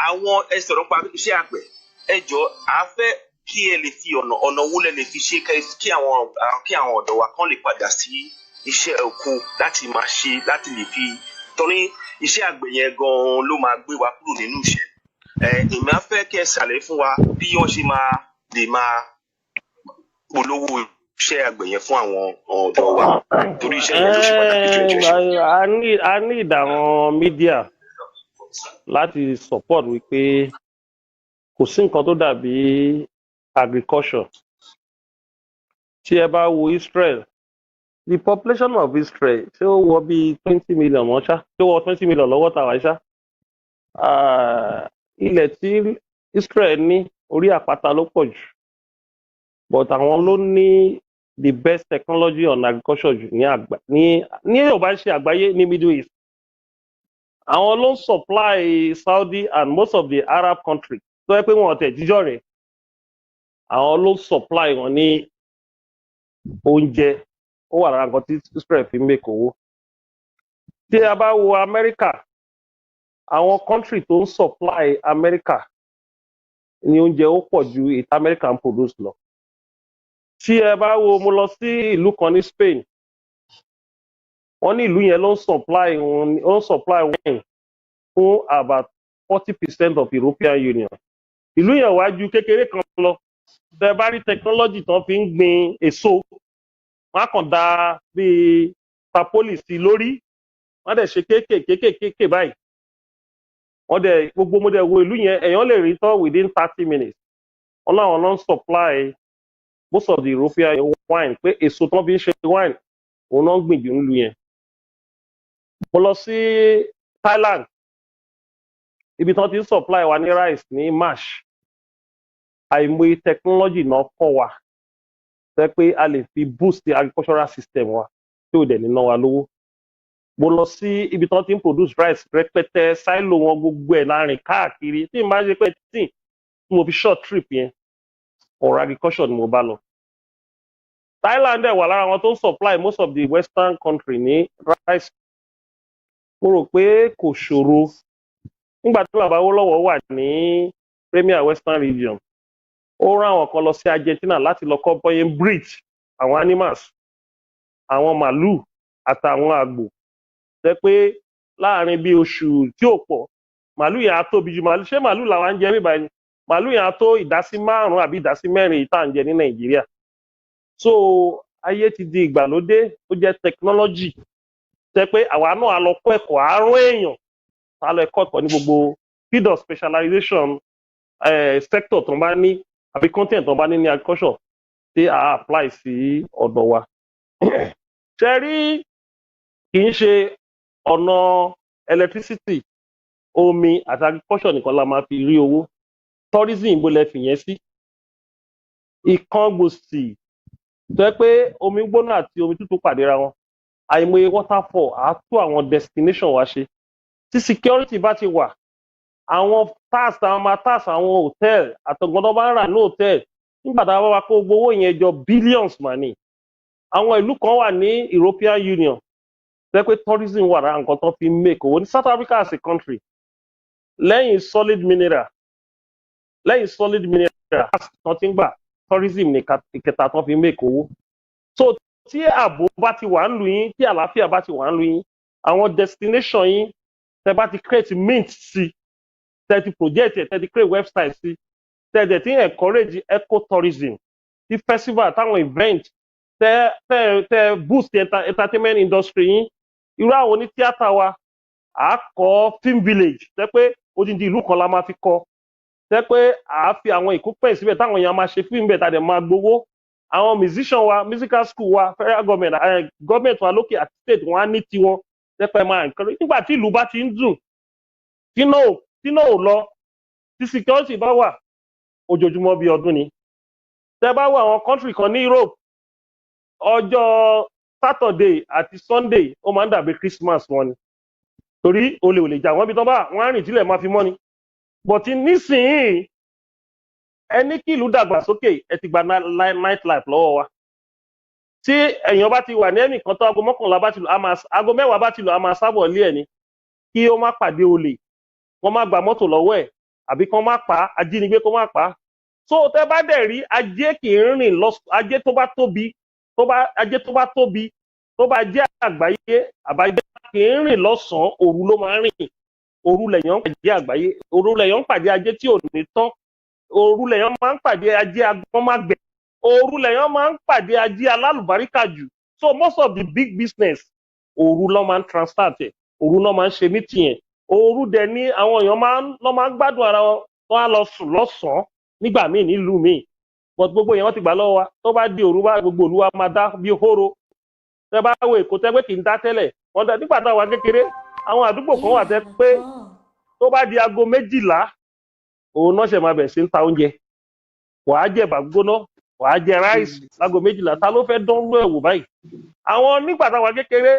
àwọn ẹsẹ̀ ọ̀rọ̀ pa iṣẹ́ àgbẹ̀ ẹ jọ à fẹ́ kí ẹ lè fi ọ̀nà owó lẹ lè fi ṣe kí àwọn ọ̀dọ́ wa kán lè padà sí iṣẹ́ oko láti máa ṣe láti lè fi torí iṣẹ́ àgbẹ̀ yẹn gan-an ló máa gbé wa kúrò nínú iṣẹ́ èmi á fẹ́ kí ẹ ṣàlàyé fún wa bí wọ́n ṣe lè máa polówó iṣẹ́ àgbẹ̀ yẹn fún àwọn ọ̀dọ́ wa torí iṣẹ́ yẹn ló ṣe pàtàkì jù ẹjọ́. a ní ìdàwọn mídíà láti support wípé kò sí nǹkan tó dàbí agriculture. Tí ẹ bá wo Israel, the population of Israel ṣé ó wọ bí 20 million wọ́n ṣá ṣé ó wọ 20 million lọ́wọ́ tàwa ṣá. Ilẹ̀ tí Israel ní orí àpáta ló pọ̀ jù but àwọn ló ní the best technology on agriculture jù ní Yorùbá ṣe àgbáyé ní Middle East. Àwọn ló ń supply Saudi and most of the Arab countries tó yẹ pé wọn ọ̀tẹ̀ jíjọ́ rẹ̀ àwọn ló ń supply wọn ní oúnjẹ ó wà lára nǹkan tí Israel fi ń make owó. Tí a bá wo America àwọn country tó ń supply America ní oúnjẹ ó pọ̀ ju èyí tí America ń produce lọ. Tí ẹ bá wo mo lọ sí ìlú kan ní Spain wọ́n ní ìlú yẹn ló ń supply wine fún about 40% of European Union. Ìlú yẹn wá ju kékeré kan lọ tẹ bá rí technology tán fi ń gbin èso wọ́n á kàn dá bíi tapoli sí lórí wọ́n dẹ̀ ṣe kéékèèké báyìí wọ́n dẹ̀ gbogbo mo dẹ̀ wo ìlú yẹn èèyàn lè rí tán within 30 minutes wọ́n láwọn ló ń supply most of the European wine pé èso tán fi ń ṣe wine òun náà ń gbìn jù nílùú yẹn. Mo lọ sí Thailand ibi tán ti ń supply wa ní rice ní mash àìmọye technology náà kọ́ wa tẹ́ pé a lè fi boost the agricultural system wa tí ò dẹ̀ ní ná wa lówó. Mo lọ sí ibi tán ti ń produce rice rẹpẹtẹ silo wọn gbogbo ẹ̀ láàrin káàkiri tí n bá ṣe pé tí mo fi short trip yẹn ọ̀rọ̀ agriculture ni mo bá lọ. Thailand dẹ̀ wà lára wọn tó ń supply most of the western country ní rice. Mo rò pé kò ṣòro nígbà tí bàbá Awólọ́wọ̀ wà ní Premier Western Region ó rán àwọn kan lọ sí Argentina láti lọ kọ́ bọ́yé breed àwọn animals àwọn màlúù àtàwọn àgbò jẹ́ pé láàrin bí oṣù tí ò pọ̀ màlúù yẹn á tóbi ju màlúù ṣé màlúù làwọn ń jẹ níbàá ni màlúù yẹn á tó ìdásí 5 àbí ìdásí 4 ìta ń jẹ ní Nàìjíríà. So ayé ti di ìgbàlódé ó jẹ́ technology jẹ́ pé àwa náà á lọ kọ́ ẹ̀kọ́ àárún èèyàn á lọ ẹ̀kọ́ ní gbogbo field of specialization sector tó bá ní àbí content tó bá ní agriculture tí a apply sí ọ̀dọ̀ wa. Ṣé rí kì í ṣe ọ̀nà electricity omi àti agriculture nìkan la máa fi rí owó tourism bó lẹ fìyẹn sí. Ìkan gbòsì tó yẹ pé omi gbóná àti omi tútù pàdéra wọn àìmọye waterfall á tó àwọn destination wa ṣe. Tí security bá ti wà àwọn tax àwọn máa tax àwọn hotel àtọ̀gbọ́n bá ń rà ní hotel nígbà tá a bá wá kó gbowó yẹn jọ billions money. Àwọn ìlú kan wà ní European Union jẹ́ pé tourism wà lára nǹkan tó fi make owó ní South Africa as a country lẹ́yìn solid mineral tax tó ti ń gbà tourism ní ìkẹta tó fi make owó. So tí ààbò bá ti wà ń lu yín tí àlàáfíà bá ti wà ń lu yín àwọn destination yín tẹ́ bá ti create mint sí tẹ́ ti project tẹ́ ti create website sí tẹ́ dẹ̀ ti encourage ecotourism ti festival táwọn event tẹ́ boost entertainment industry yín irú àwọn oní tíátà wa à kọ́ film village tẹ́ pé odindi ìlú kan la máa fi kọ́ tẹ́ pé à fi àwọn equipment síbẹ̀ táwọn èèyàn máa ṣe film bẹ̀ tàdé máa gbowó àwọn musician wa musical school wa federal government government wa lókè àti state wọn á ní tiwọn tẹ́ pé máa encourage nígbà tí ìlú bá ti ń dùn tí náà ò lọ tí security bá wà ojoojúmọ́ bí ọdún ni tẹ́ bá wọ àwọn country kan ní Europe ọjọ́ Saturday àti Sunday ó máa ń dàbí Christmas wọn ni torí olè ò lè jà wọ́n bí tán bá wọ́n á rìn tílẹ̀ máa fi mọ́ ni but nísìnyí ẹni kí ìlú dàgbàsókè ẹ ti gba night life lọ́wọ́ wa tí èèyàn bá ti wà ní ẹnì kan tó aago mọ́kànlá bá ti lò aago mẹ́wàá bá ti lò a máa sábọ̀ lé ẹ̀ ni kí ó má pàdé olè wọ́n má gba mọ́tò lọ́wọ́ ẹ̀ àbí kán má pa ajínigbé kó má pa so tẹ́ bá dẹ̀ rí ajé kì í rìn lọ ajé tó bá tóbi ajé tó bá tóbi tó bá jẹ́ àgbáyé àbájá kì í rìn lọ́sàn-án òru ló máa ń rìn òru lèèyàn ń pàdé àgbáyé òru lèèyàn ń pàdé ajé tí ò ní tán òru lèèyàn máa ń pàdé ajé agbọ́n má gbẹ òru lèèyàn máa ń pàdé ajé alálùbáríkà jù so most of the big business òru ló máa ń transfer tẹ̀ òru ló máa ń ṣe meeting yẹn òru dẹ̀ ní àwọn èèyàn máa ń gbádùn ara wọn á lọ sùn lọ́sàn-án nígbà míì nílùú míì but gbogbo yẹn wọ́n ti gbà lọ́wọ́ wa tó bá di òru bá gbogbo òru wa máa dá bí hóró tẹ́ bá wo Èkó tẹ́ pé kì í dá tẹ́lẹ̀ wọ́n dá nígbà táwa kékeré àwọn àdúgbò kan wà tẹ́ pé tó bá di aago 12 òun náà ṣe máa bẹ̀ sí ń ta oúnjẹ wàá jẹ bàgbóná wàá jẹ ráìsì láago 12 ta ló fẹ́ dán ló ẹ̀wò báyìí àwọn nígbà táwa kékeré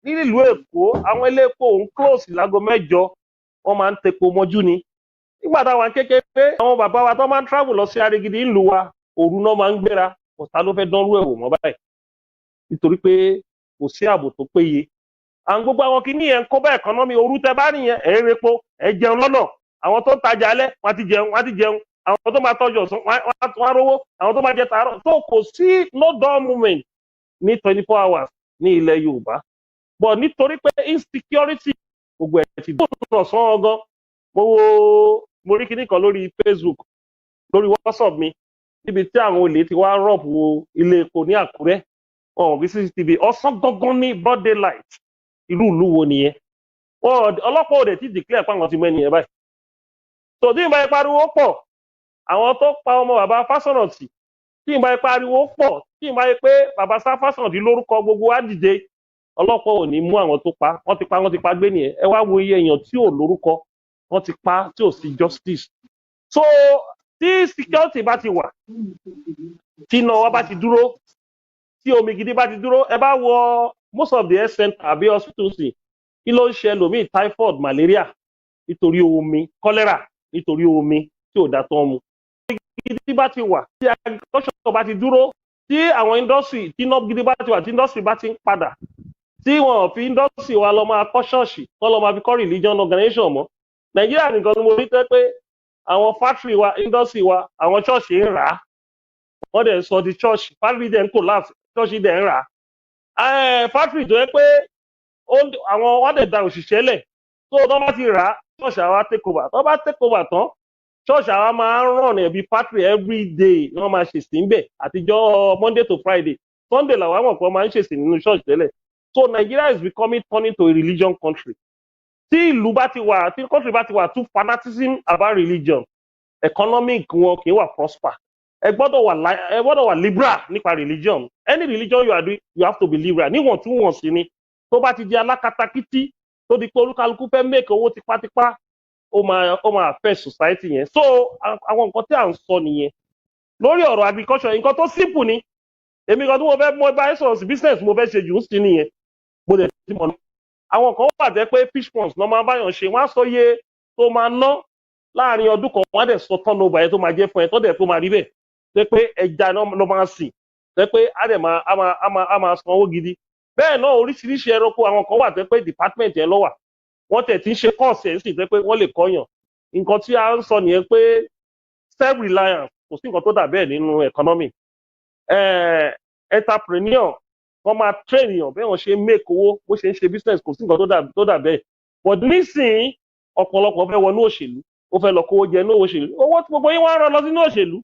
nílùú Èkó àwọn ilé epo òun close láago 8 wọ́n máa ń tepo mọ́jú ni nígbà táwa kékeré àwọn bàbá wa tó máa ń travel lọ sí Arigidi ńlùú wa òru náà máa ń gbéra ta ló fẹ́ dán ló ẹ̀wò mọ́ báyìí nítorí pé kò sí ààbò tó péye àwọn gbogbo àwọn kìíní yẹn ń kó bá ẹ̀kọ́nọ́mì òru tẹ́ bá nìyẹn ẹ̀ ń repo ẹ̀ jẹun lọ́nà àwọn tó ń tajà alẹ́ wọ́n ti jẹun àwọn tó máa tọ́jú ọ̀sán wọ́n á rówó àwọn tó máa jẹ tààrọ̀ tó kò sí no dull moment ní 24 hours ní ilẹ̀ Yorùbá but nítorí pé insecurity gbogbo ẹ̀ ti dùn ọ̀sán ọgán mo rí kíní kan lórí Facebook lórí WhatsApp mi níbi tí àwọn olè ti wá rọ̀pù ilé epo ní Àkúrẹ́ wọn ò bí CCTV ọ̀sán gangan ní broad daylight ìlú wo nìyẹn ọlọ́pàá ò dẹ̀ ti declare pé àwọn ti mọ ẹnìyẹn báyìí so tí ìbá pariwo pọ̀ àwọn tó pa ọmọ bàbá Fásọ̀rántì tí ìbá pariwo pọ̀ tí ìbá pé bàbá sá Fásọ̀rántì lórúkọ gbogbo wa dìde ọlọ́pàá ò ní mú àwọn tó pa wọ́n ti pa gbé nìyẹn ẹ wá wo iye èèyàn tí ò lórúkọ wọ́n ti pa tí ò sí justice so tí security bá ti wà tí iná wa bá ti dúró tí omi gidi bá ti dúró ẹ bá wọ most of the health center àbí hospitals kí ló ń ṣe ẹlòmíì typhoid malaria nítorí omi cholera nítorí omi tí ò dá tán mu gidi bá ti wà tí agriculture bá ti dúró tí àwọn industry tí iná gidi bá ti wà tí industry bá ti ń padà tí wọn fi industry wa lọ máa kọ́ ṣọ́ọ̀ṣì kọ́ lọ máa fi kọ́ religion organization mọ́ Nàìjíríà nìkan ni mo rí tẹ́ pé àwọn factory wa industry wa àwọn ṣọ́ọ̀ṣì ń rà á wọ́n dẹ̀ sọ di ṣọ́ọ̀ṣì factory dẹ̀ ń collapse ṣọ́ọ̀ṣì dẹ̀ ń rà á factory tó yẹ pé àwọn wọ́n dẹ̀ da òṣìṣẹ́ lẹ̀ tó tó bá ti rà á ṣọ́ọ̀ṣì àwa take over tó bá take over tán ṣọ́ọ̀ṣì àwa máa ń ràn ẹ̀bí factory every day ni wọ́n máa ṣèṣì ń bẹ̀ àtijọ́ Monday to Friday Sunday làwọn àwọn kan máa ń ṣèṣì nínú ṣọ́ọ̀ṣì tẹ́lẹ̀ so Nigeria is turning to a religion country tí ìlú bá ti wà tí country bá ti wà too fanaticism about religion economic wọn kì í wà prosper ẹ gbọ́dọ̀ wà liberal nípa religion any religion you are doing you have to be liberal níwọ̀ntúnwọ̀nsì ni tó bá ti di alákatakítí tó di pé olúkálukú fẹ́ make owó tipátipá ó máa affect society yẹn so àwọn nǹkan tí à ń sọ nìyẹn lórí ọ̀rọ̀ agriculture nǹkan tó simple ni èmi kan tí mo fẹ́ mọ báyìí sọ̀rọ̀ sí business mo fẹ́ ṣe jù ú sí nìyẹn mo dẹ̀ ti mọ̀ àwọn kan wà jẹ́ pé fish ponds lọ́ máa báyọ̀ ṣe wọ́n á sọ iye tó máa ná láàrin ọdún kan wọ́n á dẹ̀ sọ turnover yẹn tó máa jẹ́ fún ẹ tó dẹ̀ tó máa rí bẹ́ẹ̀ tẹ́ pé ẹja ló máa sìn tẹ́ pé á máa san owó gidi bẹ́ẹ̀ náà oríṣiríṣi ẹranko àwọn kan wà tẹ́ pé department yẹn ló wà wọ́n tẹ̀ tí ń ṣe course ẹ̀ sì tẹ́ pé wọ́n lè kọ́yàn nǹkan tí a ń sọ nìyẹn pé self reliance kò sí nǹkan tó dà bẹ́ẹ̀ nínú economy entrepreneur wọ́n máa train èèyàn bẹ́ẹ̀ wọ́n ṣe ń make owó bó ṣe ń ṣe business kò sí nǹkan tó dà bẹ́ẹ̀ but nísìnyí ọ̀pọ̀lọpọ̀ fẹ́ wọnú òṣèlú ó fẹ́ lọ kówó jẹ ní òṣèlú owó tí gbogbo yín wá ń rán lọ sínú òṣèlú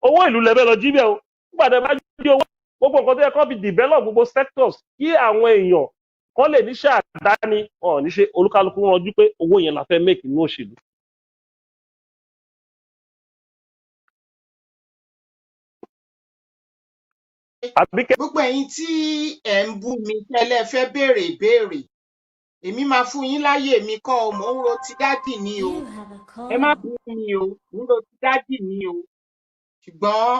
owó ìlú lẹ́bẹ̀ lọ jí bẹ́ẹ̀ o nígbà tí a bá jí owó gbogbo nǹkan tó yẹ kó fi develop gbogbo sectors kí àwọn èèyàn kan lè níṣẹ́ àdáni ọ̀ níṣe olúkálukú ranjú pé owó yẹn la fẹ́ make nínú òṣèlú. gbogbo ẹ̀yin tí ẹ̀ ń bú mi tẹ́lẹ̀ fẹ́ béèrè ìbéèrè èmi máa fún yín láyè mi kọ́ ọ mò ń ro ti dádì ni o ẹ má bú mi o mò ń ro ti dádì ni o ṣùgbọ́n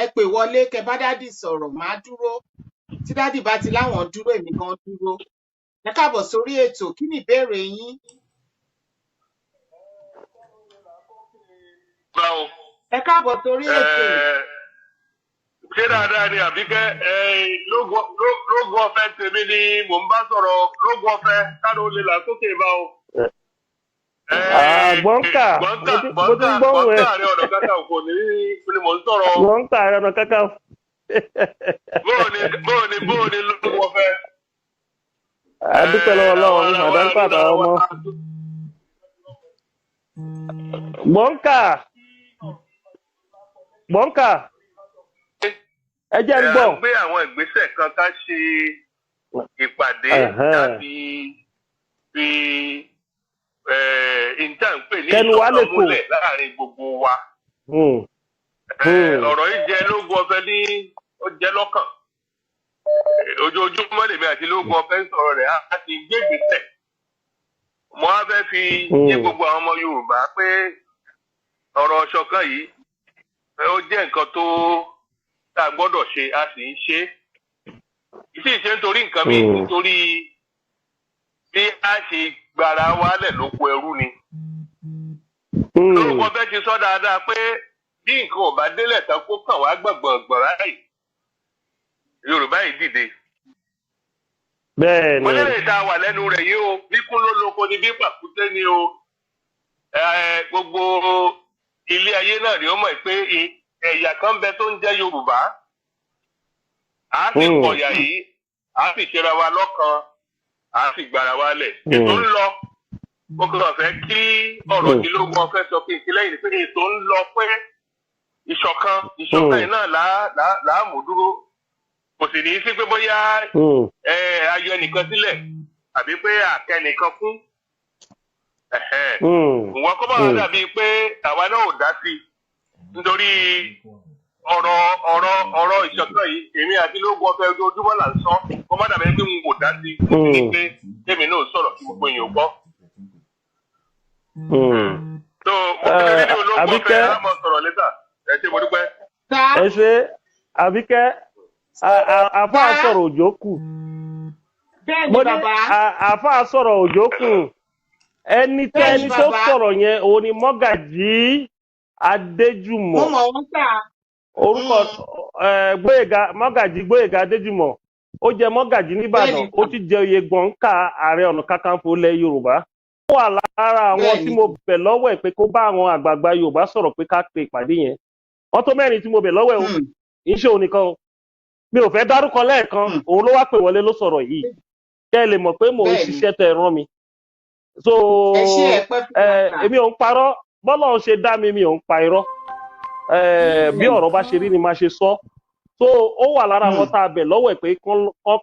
ẹ pè wọlé kẹ bá dádì sọ̀rọ̀ má dúró tí dádì bá ti láwọn dúró èmi gan dúró ẹ káàbọ̀ sórí ètò kí ni ìbéèrè yín. ẹ káàbọ̀ sórí ètò. ṣé dáadáa ni Àbíkẹ́ lógún ọ̀fẹ́ tèmi ni mò ń bá sọ̀rọ̀ lógún ọ̀fẹ́ káàdó lè là sókè bá o. gbọ̀ǹkà mo ti ń gbọ́hùn ẹ̀. gbọ̀ǹkà Ààrẹ Ọ̀nà Kakanfò ni mò ń sọ̀rọ̀. gbọ̀ǹkà Ààrẹ Ọ̀nà Kakanfò. bóòni lógún ọ̀fẹ́. adúpẹ́ lọ́wọ́ Ọlọ́run ní àdáńkọ́ àtàwọn ọmọ. gbọ̀ǹkà ẹ jẹ́ ń gbọ́. gbé àwọn ìgbésẹ̀ kan ká ṣe ìpàdé tàbí fi ìtànpè ní ìṣọ̀kanmúlẹ̀ láàrin gbogbo wa. ọ̀rọ̀ yìí jẹ́ lógún ọ̀fẹ́ ní ó jẹ́ lọ́kàn. ojoojúmọ́ lèmi àti lógún ọ̀fẹ́ ń sọ̀rọ̀ rẹ̀ á ti gbé ìgbésẹ̀. mo á fẹ́ fi yé gbogbo àwọn ọmọ Yorùbá pé ọ̀rọ̀ ìṣọ̀kan yìí ó jẹ́ nǹkan tó tá a gbọ́dọ̀ ṣe a sì ń ṣe ìṣe ìṣe nítorí nǹkan mi nítorí bí a ṣe gbara wálẹ̀ lóko ẹrú ni. lórúkọ bẹ́ẹ̀ ti sọ dáadáa pé bí nǹkan ò bá délẹ̀ tán kó kàn wá gbọ̀ngbọ̀ngbọ̀n ráì Yorùbá yìí dìde. bẹ́ẹ̀ ni mo nílò ìta wà lẹ́nu rẹ̀ yìí o bí kún ló lóko ni bí pàkúté ni o gbogbo ilé ayé náà ni ó mọ̀ pé ẹ̀yà kan bẹ tó ń jẹ́ Yorùbá a sì pọ̀yà yìí a sì ṣera wa lọ́kan a sì gbára wa lẹ̀ ètò ń lọ ó kàn fẹ́ kí ọ̀rọ̀ tí lógún ọ̀fẹ́ sọ pé ìpínlẹ̀ yìí pé ètò ń lọ pé ìṣọ̀kan yìí náà là á mú dúró kò sì ní í sí pé bóyá ayọ̀ ẹnìkan sílẹ̀ àbí pé àkẹ́ nìkan kún wọn kọ́ bá wà dàbí pé àwa náà ò dá sí i nítorí ọ̀rọ̀ ìṣọ̀kan yìí èmi àti lógún ọ̀fẹ́ ojoojúmọ́ là ń sọ kó má dàbí pé n kò dá sí i ní pé èmi náà sọ̀rọ̀ kí gbogbo èèyàn gbọ́. tó mo fi lè ní ológun ọ̀fẹ́ àmọ́ sọ̀rọ̀ lẹ́tà ẹ ṣe mo dúpẹ́. ẹ ṣe Àbíkẹ́ àfáà sọ̀rọ̀ òjò kù mo ní àfáà sọ̀rọ̀ òjò kù ẹni tó sọ̀rọ̀ yẹn òun ni Mọ́gàjí Adéjùmọ̀ orúkọ Mọ́gàjí Gbóyèga Adéjùmọ̀ ó jẹ Mọ́gàjí nìbàdàn ó ti jẹ oyè gbọ̀ǹkà Ààrẹ Ọ̀nà Kakanfò ilẹ̀ Yorùbá ó wà lára àwọn tí mo bẹ̀ lọ́wọ́ ẹ̀ pé kó bá àwọn àgbààgbà Yorùbá sọ̀rọ̀ pé ká pe ìpàdé yẹn wọ́n tó mẹ́rin tí mo bẹ̀ lọ́wọ́ ẹ̀ o iṣẹ́ òun nìkan o mi ò fẹ́ dárúkọ lẹ́ẹ̀kan òun ló wá pè wọlé ló sọ̀rọ̀ yìí kẹ́ ẹ lè mọ̀ pé mò ń ṣiṣẹ́ tẹ́ ẹ rán mi so èmi ò ń parọ́ bọ́lá ń ṣe dá mi ò ń pa irọ́ bí ọ̀rọ̀ bá ṣe rí ni máa ṣe sọ so ó wà lára àwọn tá a bẹ̀ lọ́wọ́ ẹ̀ pé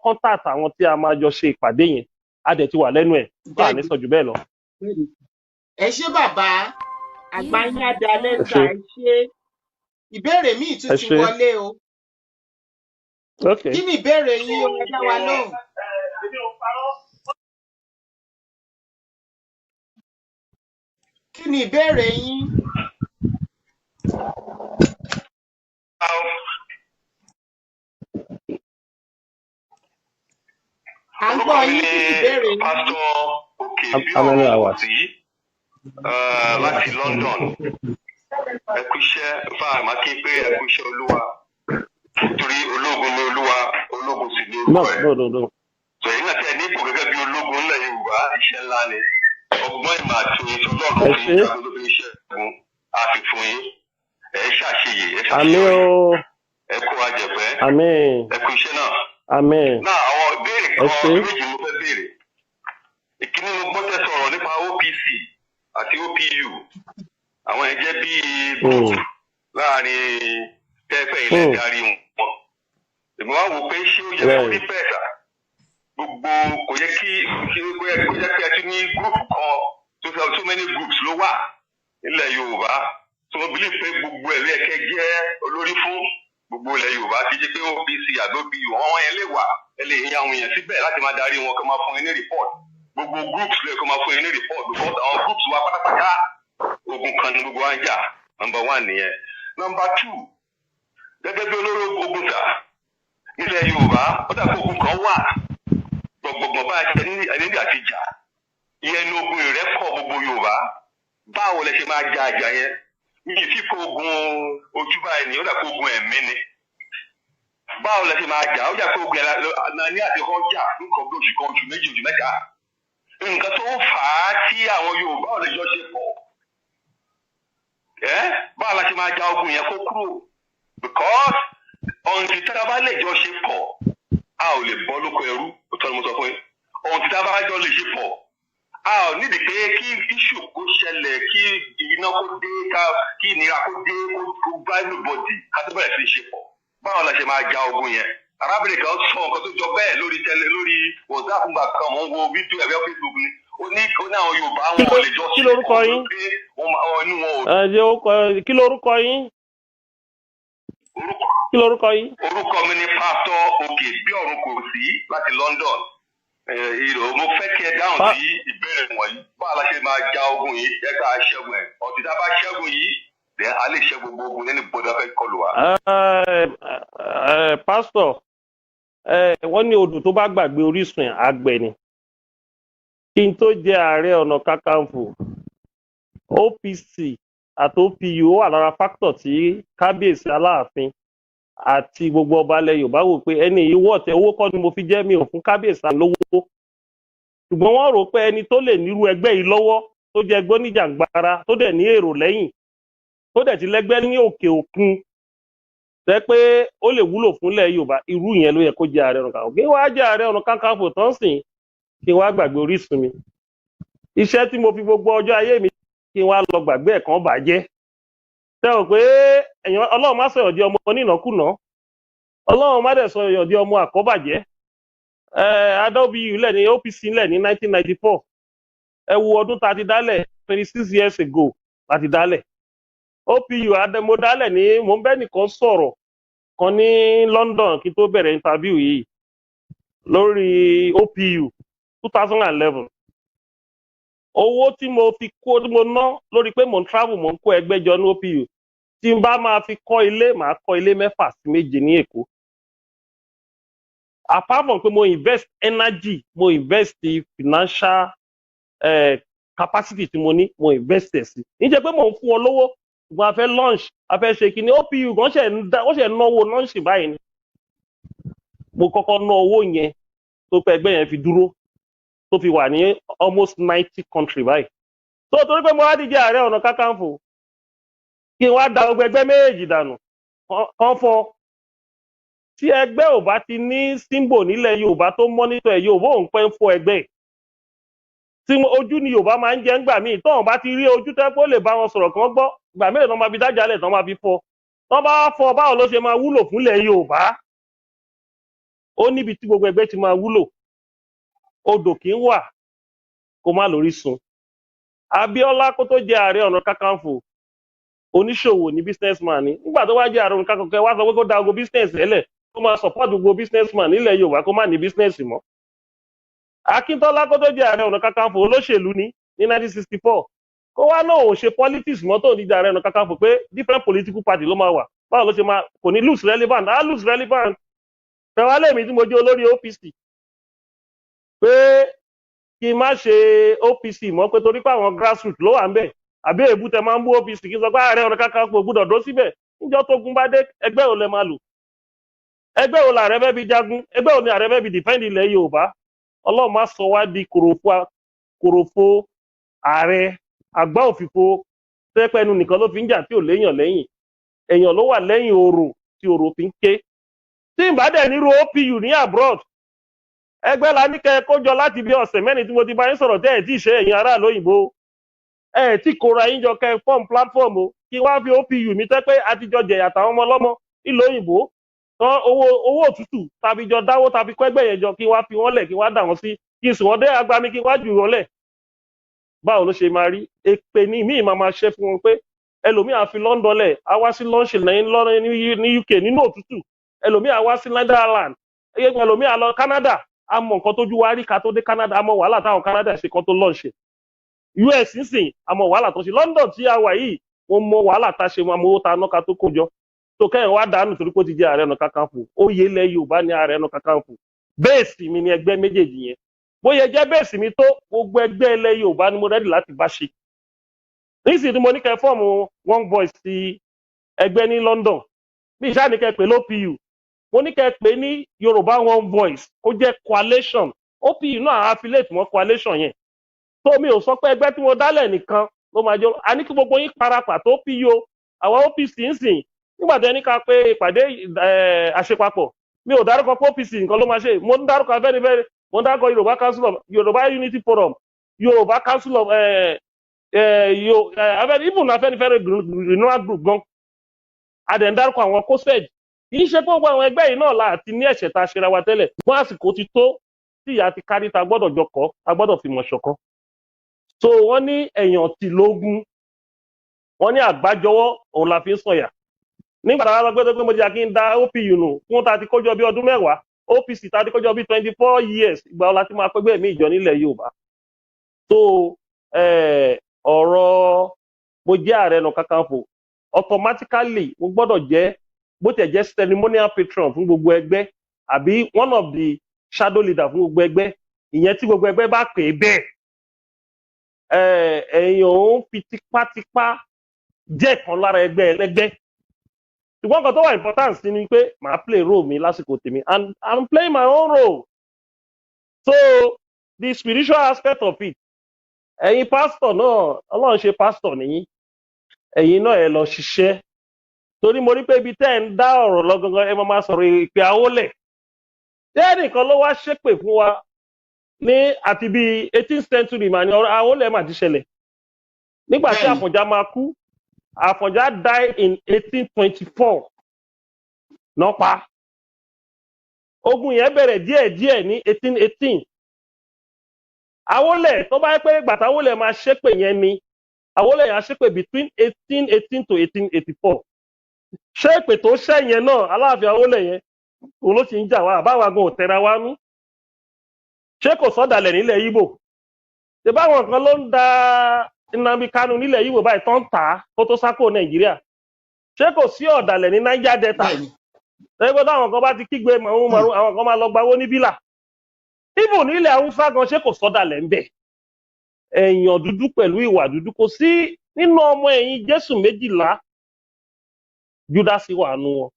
kọ́ńtàtà àwọn tí a máa jọ ṣe ìpàdé yẹn a dẹ̀ ti wà lẹ́nu ẹ̀ bá a ní sọ jù bẹ́ẹ̀ lọ. ẹ ṣé bàbá àgbáyé adalẹ́gbà ẹ ṣé ìbéèrè míì tún ti wọlé o kí ni ìbéèrè yín o ẹ dá wa lóhùn. Kí ni ìbéèrè yín? À ń gbọ́ yín kí ni ìbéèrè yín? Pásítọ̀ Òkè láti London. Ẹ kú iṣẹ́ fáàmà kí pé ẹ kú iṣẹ́ Olúwa. Nítorí ológun ni Olúwa, ológun sì ni orúkọ ẹ̀. Sọ̀yìn náà tí ẹ ní ipò gẹ́gẹ́ bí ológun ńlẹ̀ Yorùbá iṣẹ́ ńlá ni. Ọgbọ́n ìmọ̀ àti ìtọ́lọ́run fi ìjà lórí iṣẹ́ ẹ̀gún àfi fún yín. Ẹ ṣàṣeyè, ẹ ṣàṣeyè. Ẹ kó ajẹ̀pẹ́. Ẹ kú iṣẹ́ náà. Amen. Náà àwọn ìbéèrè Ẹ kan ṣé. méjì mo fẹ́ béèrè. Ìkíní mo gbọ́ tẹ́ sọ̀rọ̀ nípa OPC àti OPU. Àwọn ẹ̀ jẹ́ bíi group láàrin tẹ́fẹ̀ ilẹ̀ darí wọn. Èmi wá wò pé ṣé ó yẹ kó rí bẹ́ẹ̀ sà? Gbogbo kò yẹ kí kó yẹ kí ẹ tún ní group kan tó fẹ́ so many groups ló wà nílẹ̀ Yorùbá. So mo believe pé gbogbo ẹ̀rí ẹ̀kẹ́ jẹ́ olórí fún gbogbo ilẹ̀ Yorùbá kì í ṣe pé OPC àbí OPU àwọn yẹn lè wà ẹ lè yan àwọn èèyàn síbẹ̀ láti máa darí wọn kó máa fún yín ní report. Gbogbo groups lè kó máa fún yín ní report because àwọn groups wa pátápátá ogun kan ní gbogbo wa ń jà number 1 nìyẹn. Number 2 gẹ́gẹ́ bí olóró ogun sà nílẹ̀ Yorùbá ó dàbí ogun kan wà gbọ̀ngbọ̀ngbọ̀n bá a ṣe ní àti jà ìyẹn ní ogun ìrẹ́pọ̀ gbogbo Yorùbá báwo lẹ ṣe máa ja àjà yẹn mi ì fi kó ogun ojú báyìí ni ó dàbí ogun ẹ̀mí ni báwo lẹ ṣe máa jà ó dàbí ogun ẹ̀ ní àti kọ́ jà nǹkan bí oṣù kan oṣù méjì oṣù mẹ́ta nǹkan tó fà á tí àwọn Yorùbá ò lè jọ ṣe pọ̀ báwo la ṣe máa ja ogun yẹn kó kúrò because ọ̀ǹtí tá a bá lè jọ ṣe pọ̀ a ò lè bọ́ lóko ẹrú ó tọ́ ni mo sọ fún yín ọ̀ǹtí tá a bá jọ lè ṣe pọ̀ a ò nídìí pé kí iṣu kó ṣẹlẹ̀ kí iná kó dé kí ìnira kó dé kó bá everybody ká tó bẹ̀rẹ̀ sí ṣe pọ̀ báwo la ṣe máa ja ogun yẹn arábìnrin kan sọ nǹkan tó jọ bẹ́ẹ̀ lórí tẹ́lẹ̀ lórí WhatsApp gbà kan mò ń wo fídíò ẹ̀rọ Facebook ni ó ní àwọn Yorùbá wọn ò lè jọ ṣe pọ̀ pé inú wọn ò. Kí lorúkọ yín? Kí lorúkọ yín? Orúkọ mi ni Pásítọ̀ Òkè bí ọ̀run kò sí láti London. Mo fẹ́ kí ẹ dáhùn sí ìbéèrè wọ̀nyí báwo la ṣe máa ja ogun yìí ẹ ká ṣẹ́gun ẹ̀ ọ̀tí tá a bá ṣẹ́gun yìí then a lè ṣẹ́ gbogbo ogun nínú gbọdọ̀ fẹ́ kọlù wa. Pásítọ̀ wọ́n ní odò tó bá gbàgbé orísun ẹ̀ àgbẹ̀ ni kí n tó jẹ Ààrẹ Ọ̀nà Kakanfò OPC àti OPU wà lára fáktọ̀ tí kábíyèsí Aláàfin àti gbogbo ọba ilẹ̀ Yorùbá wò pé ẹni yìí wọ̀tẹ̀ owó kọ́ ni mo fi jẹ́ mi ò fún kábíyèsí lówó ṣùgbọ́n wọ́n rò pé ẹni tó lè nírú ẹgbẹ́ yìí lọ́wọ́ tó jẹ́ ẹgbẹ́ oníjàǹgbara tó dẹ̀ ní èrò lẹ́yìn tó dẹ̀ ti lẹ́gbẹ́ ní òkè òkun tẹ́ pé ó lè wúlò fúnlẹ̀ Yorùbá irú yẹn ló yẹ kó jẹ́ Ààrẹ Ọ̀nà Kakanfò kí wàá jẹ́ Ààrẹ Ọ̀nà Kakanfò tán sìn kí wàá gbàgbé orísun mi iṣẹ́ tí mo fi gbogbo ọjọ́ ayé mi kí wàá lọ gbàgbé ẹ̀kan bàjẹ́ tẹ́ ò pé èèyàn Ọlọ́run má sọ̀rọ̀ di ọmọ onínàkúnà Ọlọ́run má dẹ̀ sọ̀rọ̀ di ọmọ àkọ́bàjẹ́ adóbi ilẹ̀ ní OPC ilẹ̀ ní 1994 ẹ wo ọdún tá a ti dálẹ̀ 26 years ago la ti dálẹ̀ OPU mo dálẹ̀ ní mo ń bẹ́ nìkan sọ̀rọ̀ kan ní London kí tó bẹ̀rẹ̀ interview yìí lórí OPU 2011 owó tí mo fi kó tí mo ná lórí pé mo ń travel mo ń kó ẹgbẹ́ jọ ní OPU tí n bá máa fi kọ́ ilé màá kọ́ ilé 6 sí 7 ní Èkó apart from pé mo invest energy mo invest financial capacity tí mo ní mo invest ẹ̀ sí níjẹ́ pé mo ń fún ọ lówó ṣùgbọ́n a fẹ́ launch a fẹ́ ṣe kíní OPU gan ó ṣe náwó launch báyìí ni mo kọ́kọ́ ná owó yẹn tó pẹ́ ẹgbẹ́ yẹn fi dúró tó fi wà ní almost 90 country báyìí tó torí pé mo wá díje Ààrẹ Ọ̀nà Kakanfò kí n wá da gbogbo ẹgbẹ́ méjèèjì dànù kan fọ́ tí ẹgbẹ́ ò bá ti ní símbò nílẹ̀ Yorùbá tó mọ́nítọ̀ ẹ̀ Yorùbá òun pẹ́ ń fọ́ ẹgbẹ́ tí ojú ni Yorùbá máa ń jẹ́ ńgbà míì tóun bá ti rí ojú tẹ́ kó lè bá wọn sọ̀rọ̀ kan gbọ́ ìgbà míì tán máa fi dájálẹ̀ tán máa fi fọ́ tán bá fọ́ báwo ló ṣe máa wúlò fúnlẹ̀ Yorùbá ó níbi tí gbogbo ẹgbẹ́ ti máa wúlò odò kì í wà kó má lórísun Abíọ́lá kó tó jẹ Ààrẹ Ọ̀nà Kakanfò oníṣòwò ní businessman ni nígbà tó wá jẹ Ààrẹ Ọ̀nà Kakanfò wá sọ pé kó da ogo business ẹlẹ̀ kó máa support gbogbo businessman nílẹ̀ Yorùbá kó má ní business mọ́ Akíntọ́lá kó tó jẹ Ààrẹ Ọ̀nà Kakanfò olóṣèlú ní 1964 kó wá náà òun ṣe politics mọ́ tó ní Ààrẹ Ọ̀nà Kakanfò pé different political party ló máa wà báwo ló ṣe máa kò ní lose relevant á lose relevant fẹwálé mi tí mo jẹ́ olórí OPC pé kí n má ṣe OPC mọ́ pé torí pé àwọn grassroots ló wà ń bẹ̀ àbí èbú tẹ máa ń bú OPC kí n sọ pé Ààrẹ Ọ̀nà Kakanfò gbọ́dọ̀ dó síbẹ̀ níjọ́ tó gun bá dé ẹgbẹ́ ò lè máa lò ẹgbẹ́ ò làárẹ̀ fẹ́ fi jagun ẹgbẹ́ ò ní ààrẹ fẹ́ fi defend ilẹ̀ Yorùbá Ọlọ́run má sọ wá di kòròfo ààrẹ àgbá òfìfo tẹ́pẹ́nu nìkan ló fi ń jà tí ò léèyàn lẹ́yìn èèyàn ló wà lẹ́yìn orò tí orò fi ń ké tí n bá dẹ̀ nírú OPU ní abroad ẹgbẹ́ la ní kẹ́ ẹ kójọ láti bí ọ̀sẹ̀ mẹ́rin tí mo ti bá yín sọ̀rọ̀ tẹ́ ẹ̀ tí ì ṣe ẹ̀yin aráàlú òyìnbó ẹ̀ tí kóra yín jọ kẹ́ ẹ fọ́ọ̀mù platform o kí wá fi OPU mi tẹ́ pé àtijọ́ jẹ̀yà táwọn ọmọ ọlọ́mọ ìlú òyìnbó tán owó òtútù tàbí jọ dáwó tàbí kọ́ ẹgbẹ́ yẹn jọ kí wá fi wọ́n lẹ̀ kí wá dà wọ́n sí kí n sì wọ́n dé agbami kí wá jù wọ́n lẹ̀ báwo ló ṣe máa rí èpè ní míì máa ṣe fún wọn pé ẹlòmíì á fi London lẹ̀ á wá sí lunch ní UK nínú òtútù ẹlòmíì á wá sí Netherlands ẹlòmíì á lọ Canada a mọ nǹkan tójú wa rí ká tó dé Canada a mọ wàhálà táwọn Canada ṣe kan tó lọ́ọ̀ṣẹ̀ US nsìn a mọ wàhálà tó ṣe London tí a wà yìí wọ́n mọ wàhálà tá a ṣe wọn owó tá a ná ká tó kójọ tó kẹ́yìn wá dànù torí pé ó ti jẹ́ Ààrẹ Ọ̀nà Kakanfò oyè ilẹ̀ Yorùbá ní Ààrẹ Ọ̀nà Kakanfò bẹ́ẹ̀sì mi ni ẹgbẹ́ méjèèjì yẹn bóyá jẹ́ bẹ́ẹ̀sì mi tó gbogbo ẹgbẹ́ ilẹ̀ Yorùbá ni mo rẹ́dì láti bá ṣe nísìnyí mo ní kẹ́ fọ́ọ̀mù One Voice ti ẹgbẹ́ ní London bí ìṣáà ní kẹ́ pè l'OPU mo ní kẹ́ pè ní Yorùbá One Voice kó jẹ́ coalition OPU náà affiliate mọ́ coalition yẹn tó mi ò sọ pé ẹgbẹ́ tí mo dálẹ̀ nìkan ló máa jọ a ní kí gbogbo yín parapà tó PU àwọn OPC ń sìn nígbà tí ẹni ká pé ìpàdé àṣepapọ̀ mi ò dárúkọ pé OPC nǹkan ló máa ṣe mo ń dárúkọ Afẹ́nifẹ́re mo ń dárúkọ Yorùbá Council of Yorùbá Unity Forum Yorùbá Council of even Afẹ́nifẹ́re renewal group gan adẹ̀ ń dárúkọ àwọn COSED kì í ṣe pé gbogbo àwọn ẹgbẹ́ yìí náà láti ní ẹ̀ṣẹ̀ tá a ṣe ra wa tẹ́lẹ̀ wọ́n àsìkò ti tó tí ìyá ti kárí ta gbọ́dọ̀ jọ kọ́ a gbọ́dọ̀ fi mọ̀ ṣọ̀kan so wọ́n ní èèyàn tí lógún wọ́n ní àgbájọwọ́ òun la fi ń sọ̀yà nígbà táwọn agbẹ́dọ́ pé mo jẹ́ kí n da OPU nù fún ta ti kójọ bí ọdún mẹ́wàá OPC ta ti kójọ bí 24 years ìgbà ọ̀la tí máa pẹ́gbẹ́ mi ìjọ nílẹ̀ Yorùbá so ọ̀rọ̀ mo jẹ́ Ààrẹ Ọ̀nà Kakanfò automatically mo gbọ́dọ̀ jẹ́ bó tẹ̀ jẹ́ ceremonial patron fún gbogbo ẹgbẹ́ àbí one of the shadow leader fún gbogbo ẹgbẹ́ ìyẹn tí gbogbo ẹgbẹ́ bá pè é bẹ́ẹ̀ èèyàn ò ń fi tipátipá jẹ́ kan lára ẹgbẹ́ ẹlẹ́gbẹ́ ṣùgbọ́n kan tó wà important sí ni pé màá play role mi lásìkò tèmi and I'm playing my own role so the spiritual aspect of it ẹ̀yin pastor náà Ọlọ́run ṣe pastor nìyí ẹ̀yin náà ẹ lọ ṣiṣẹ́ torí mo rí pé ibi tẹ́ ẹ̀ ń dá ọ̀rọ̀ lọ gangan ẹ máa sọ̀rọ̀ ìpè àwọlẹ̀ tẹ́ nìkan ló wá ṣépè fún wa ní àti bíi 18th century mà ní ọ̀rọ̀ àwọlẹ̀ mà ti ṣẹlẹ̀ nígbà tí Àfọ̀njá máa kú Àfọ̀njá die in 1824 náà pa ogun yẹn bẹ̀rẹ̀ díẹ̀díẹ̀ ní 1818 Àwọlẹ̀ tó bá yẹ pé gbàtà Àwọlẹ̀ máa ṣépè yẹn ni Àwọlẹ̀ yẹn á ṣépè between 1818 to 1884 ṣé èpè tó ṣẹ̀yẹn náà Aláàfin Àwọlẹ̀ yẹn òun ló ti ń jà wá àbáwá gan òtẹ́ra wá nú ṣé kò sọ́dàlẹ̀ nílẹ̀ Ìgbò ṣe báwọn kan ló ń da Nnamdi Kanu nílẹ̀ Ìgbò báyìí tó ń tà á kó tó sákò Nàìjíríà ṣé kò sí ọ̀dàlẹ̀ ní Niger Delta ẹgbẹ́ táwọn kan bá ti kígbe màrún àwọn kan máa lọ gbawó ní bílà Ìgbò nílẹ̀ Haúsá gan ṣé kò sọ́dàlẹ̀ ń bẹ̀ èèyàn dúdú pẹ̀lú ìwà dúdú kò sí nínú ọmọ ẹ̀yìn Jésù 12 Júdásì wà nù wọn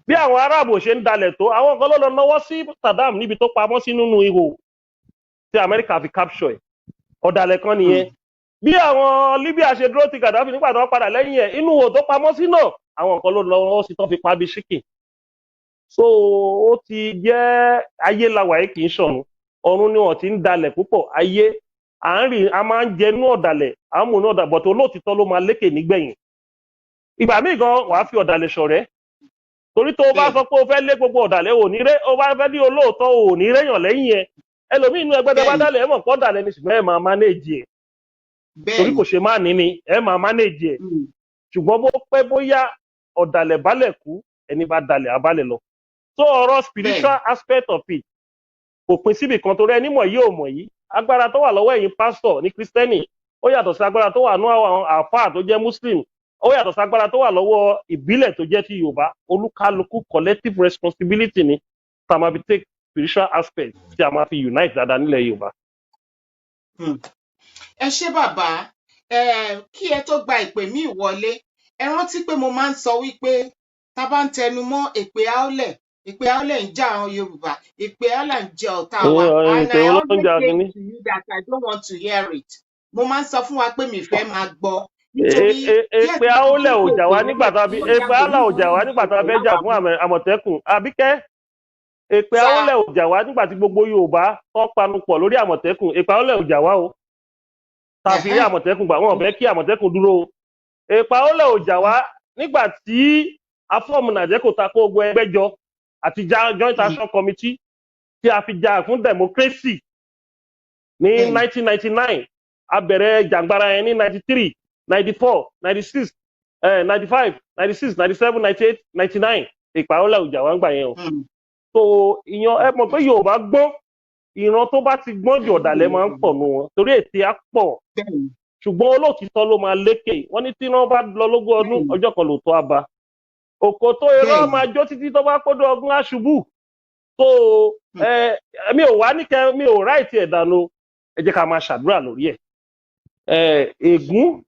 bí àwọn aráàbò ṣe ń dalẹ̀ tó àwọn kan ló lọ náwó sí Saddam níbi tó pamọ́ sí nínú ihò tí Amẹ́ríkà fi capture ẹ̀ ọ̀dàlẹ̀ kan nìyẹn bí àwọn Libya ṣe dúró ti Gaddafi nígbà tó padà lẹ́yìn ẹ̀ inú ihò tó pamọ́ sí náà àwọn kan ló lọ sí tó fi pa bí ṣíkì so ó ti jẹ́ ayé làwà yìí kì í ṣọ̀run ọ̀run ni wọ́n ti ń dalẹ̀ púpọ̀ ayé a máa ń jẹ inú ọ̀dàlẹ̀ à ń mú inú ọ̀dàlẹ̀ bọ̀tọ̀ olóòtítọ́ ló máa lékè nígbẹ̀yìn ìgbà míì gan wàá fi ọ̀dàlẹ̀ ṣọ̀rẹ́ torí tó o bá sọ pé o fẹ́ lé gbogbo ọ̀dàlẹ̀ o bá fẹ́ ní olóòótọ́ ò ní réyàn lẹ́yìn ẹ ẹlòmíì inú ẹgbẹ́ tẹ́ bá dálẹ̀ ẹ mọ̀ pọ́ ọ̀dàlẹ̀ ni ṣùgbọ́n ẹ máa manage ẹ̀ torí kò ṣe máa ní ni ẹ máa manage ẹ̀ ṣùgbọ́n bó pẹ́ bóyá ọ̀dàlẹ̀ balẹ̀ kú ẹni bá dalẹ̀ abalẹ̀ lọ so ọ̀rọ̀ spiritual aspect of it kò pín síbì kan torí ẹni mọ̀ yìí ò mọ̀ yìí agbára tó wà lọ́wọ́ ẹ̀yin pásítọ̀ ní kristẹni ó yàtọ̀ sí agbára tó wà ní àwọn àfáà tó jẹ́ muslim ó yàtọ̀ sí agbára tó wà lọ́wọ́ ìbílẹ̀ tó jẹ́ ti Yorùbá olúkálukú collective responsibility ni tá a máa fi take spiritual aspect tí a máa fi unite dáadáa nílẹ̀ Yorùbá. ẹ ṣé bàbá kí ẹ tó gba ìpè mí wọlé ẹ rántí pé mo máa ń sọ wípé tá a bá ń tẹnu mọ́ èpè àólẹ̀ ń jà àwọn Yorùbá èpè àólẹ̀ ń jẹ ọ̀tá wa and I always say to you that I don't want to hear it mo máa ń sọ fún wa pé mi fẹ́ máa gbọ́ nítorí èpè àólẹ̀ ò jà wá nígbà tá a bí èpè àólẹ̀ ò jà wá nígbà tá a fẹ́ jà fún àmọ̀tẹ́kùn àbíkẹ́ èpè àólẹ̀ ò jà wá nígbà tí gbogbo Yorùbá tó panupọ̀ lórí àmọ̀tẹ́kùn èpè àólẹ̀ ò jà wá o tàbí rí àmọ̀tẹ́kùn gbà wọ́n fẹ́ kí àmọ̀tẹ́kùn dúró o èpè àólẹ̀ ò jà wá nígbà tí afọ́ọ̀mù nàìjẹ́kò takò ogun ẹgbẹ́ jọ àti joint action committee tí a fi jà fún democracy ní 1999 a bẹ̀rẹ̀ jàǹgbara yẹn ní 93 94 96 95 96 97 98 99 èpè àólẹ̀ ò jà wá ń gbà yẹn o so ìyan ẹ mọ̀ pé Yorùbá gbọ́n ìran tó bá ti gbọ́n jù ọ̀dàlẹ̀ máa ń pọ̀ nù wọn torí ètè á pọ̀ ṣùgbọ́n olóòtítọ́ ló máa lékè wọ́n ní tí wọ́n bá lọ lógún ọdún ọjọ́ kan ló tó a bá òkò tó irọ́ máa jó títí tó bá kódó ọgbọ́n aṣubú so mi ò wá níkẹ́ mi ò ráìtì ẹ̀ dànù ẹ jẹ́ ká máa ṣàdúrà lórí ẹ̀ ègún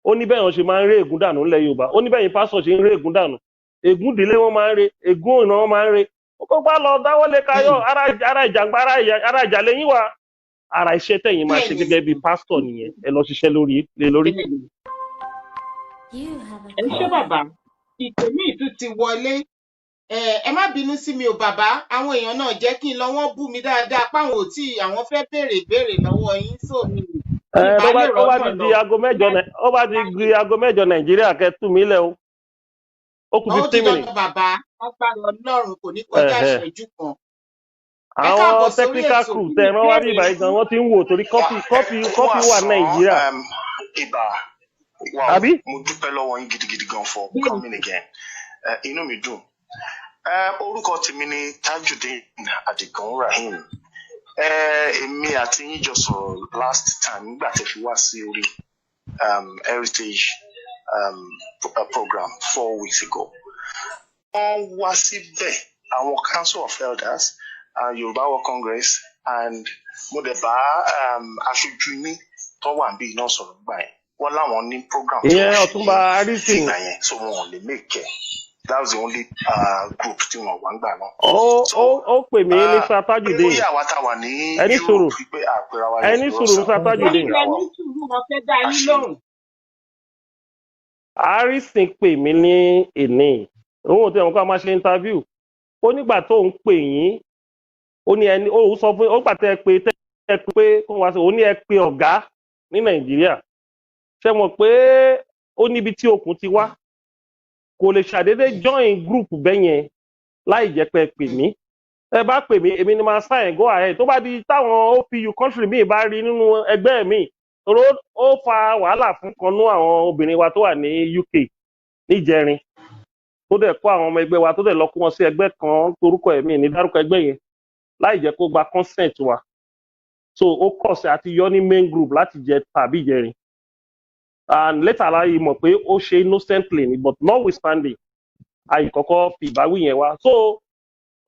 ó ní bẹ́ẹ̀ wọ́n ṣe máa ń ré ègún dànù ńlẹ̀ Yorùbá ó ní bẹ́ẹ̀ yín pásọ̀ ṣe ń ré ègún dànù ègún ìdílé wọn máa ń ré ègún ìran wọn máa ń ré ó bá lọ dáwọ́lé kayọ̀ ara ìjàngbá ara ìjà lẹ́yìn wa ara iṣẹ́ tẹ̀yìn máa ṣe gẹ́gẹ́ bí pásítọ̀ nìyẹn ẹ lọ ṣiṣẹ́ lórí. ẹ ṣé bàbá ìpè mí ìtú ti wọlé ẹ má bínú sí mi ò bàbá àwọn èèyàn náà jẹ́ kí n lọ wọ́n bú mi dáadáa páwọn ò tí àwọn fẹ́ béèrè ìbéèrè lọ́wọ́ yín sómi ó bá ti di aago mẹ́jọ Nàìjíríà kẹtù mí lẹ o ó kù 15 minutes. ó bàbá agbára Ọlọ́run kò ní kọjá ìṣẹ́jú kan. àwọn technical crew tẹ ẹran wá bí ìbàyí gan wọ́n ti ń wò torí kọ́pì wà Nàìjíríà. àbí. mo dúpẹ́ lọ́wọ́ yín gidigidi gan for coming again inú mi dùn. orúkọ tèmi ni Tajudeen Adigun Rahim. èmi àti yín jọ sọ̀rọ̀ last time nígbà tẹ́ fi wá sí orí heritage program 4 weeks ago. wọ́n wá síbẹ̀ àwọn council of elders Yorùbá World Congress and mo dẹ̀ bá aṣojú yín tó wà níbí náà sọ̀rọ̀ gbà yẹn wọ́n láwọn ní program tó ìyẹn Ọ̀túnba Arísìn nígbà yẹn so wọn ò lè make it. That was the only group tí wọn wà ń gbà náà. ó pè mí ní Tajudeen bóyá àwa tá wà ní ẹni sùúrù ẹni sùúrù ní Tajudeen. Arísìn pè mí ní èní òun ò tí àwọn kan máa ṣe interview ó nígbà tó ń pè yín ó ní ẹni ó sọ fún ó gbà tẹ pé kó wá sí ó ní ẹ pé ọ̀gá ní Nàìjíríà ṣe mọ̀ pé ó níbi tí okùn ti wá kò lè ṣàdédé join group bẹ́yẹn láì jẹ́ pé pè mí ẹ bá pè mí èmi ni máa sign go ahead tó bá di táwọn OPU country míì bá rí nínú ẹgbẹ́ mi ó fa wàhálà fún kanú àwọn obìnrin wa tó wà ní UK níjẹrin tó dẹ̀ kó àwọn ọmọ ẹgbẹ́ wa tó dẹ̀ lọ kó wọn sí ẹgbẹ́ kan torúkọ ẹ̀mí ní dárúkọ ẹgbẹ́ yẹn láì jẹ́ kó gba consent wa so ó kọ̀ sí àti yọ ní main group láti jẹ tàbí ìjẹrin and later láyé mọ̀ pé ó ṣe innocently ni but notwithstanding àyè kọ́kọ́ fi ìbáwí yẹn wá so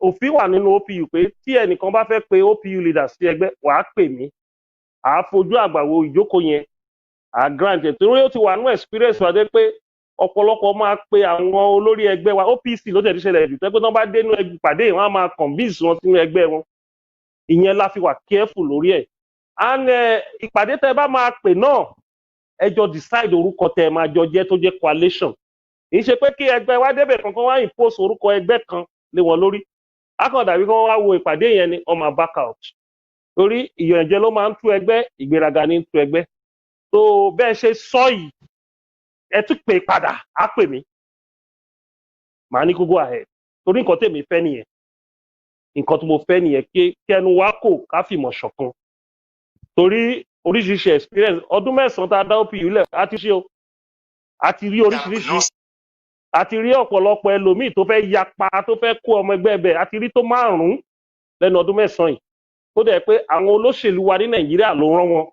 òfin wà nínú OPU pé tí ẹnìkan bá fẹ́ pe OPU leader sí ẹgbẹ́ wàá pè mí àá fojú àgbàwo ìjókòó yẹn àá grant ẹ̀ torí ó ti wà nínú experience wa dé pé ọ̀pọ̀lọpọ̀ máa pe àwọn olórí ẹgbẹ́ wa OPC ló tẹ̀lé ṣẹlẹ̀ jù tẹ́gbẹ́ tó bá dénú ìpàdé wọn á máa convince wọn sínú ẹgbẹ́ wọn ìyẹn la fi wà careful lórí ẹ̀ and ìpàdé tẹ́ bá máa pè náà ẹ jọ decide orúkọ tẹ́ máa jọ jẹ́ tó jẹ́ coalition kì í ṣe pé kí ẹgbẹ́ wa débẹ̀ kankan wá impose orúkọ ẹgbẹ́ kan lé wọn lórí akọ̀dàbí kan wá wo ìpàdé yẹn ni wọ́n máa back out torí ìyànjẹ ló máa ń tú ẹgbẹ́ ìgbéraga ní tú ẹgbẹ́ tó bẹ́ẹ̀ ṣe sọ yìí ẹ tún pè padà á pè mí màá ní kó go ahead torí nǹkan tèmi fẹ́ nìyẹn nǹkan tí mo fẹ́ nìyẹn kí ẹnu wa kò ká fìmọ̀ ṣọ̀kan torí oríṣiríṣi experience ọdún 9 tá a dá OPU lẹ̀ á ti ṣe o a ti rí oríṣiríṣi a ti rí ọ̀pọ̀lọpọ̀ ẹlòmíì tó fẹ́ yapa tó fẹ́ kó ọmọ ẹgbẹ́ bẹ̀ a ti rí tó 5 lẹ́nu ọdún 9 yìí tó dẹ̀ pé àwọn olóṣèlú wa ní Nàìjíríà ló rán wọn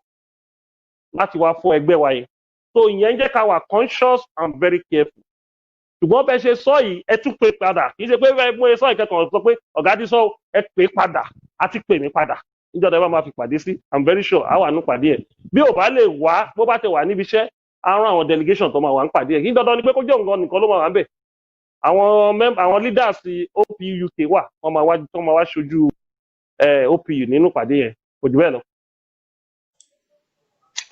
láti wá fún ẹgbẹ́ wa yẹn so ìyẹn jẹ́ ká wà conscious and very careful ṣùgbọ́n bẹ́ẹ̀ ṣe sọ yìí ẹ tún pè padà kì í ṣe pé bẹ́ẹ̀ mú ẹ sọ ìkẹ́kọ̀ọ́ sọ pé ọ̀gá ti sọ ẹ pè padà á ti pè mí padà níjọba ẹ bá máa fi pàdé sí I'm very sure á wà ní pàdé ẹ bí ò bá lè wá bó bá tẹ wà níbi iṣẹ́ á rán àwọn delegation tó máa wà ní pàdé ẹ kí dandan ni pé kó jẹ́ nǹkan nìkan ló máa wà ń bẹ̀ àwọn leaders OPU UK wà wọ́n máa wá ṣojú OPU nínú pàdé yẹn kò jù bẹ́ẹ̀ lọ.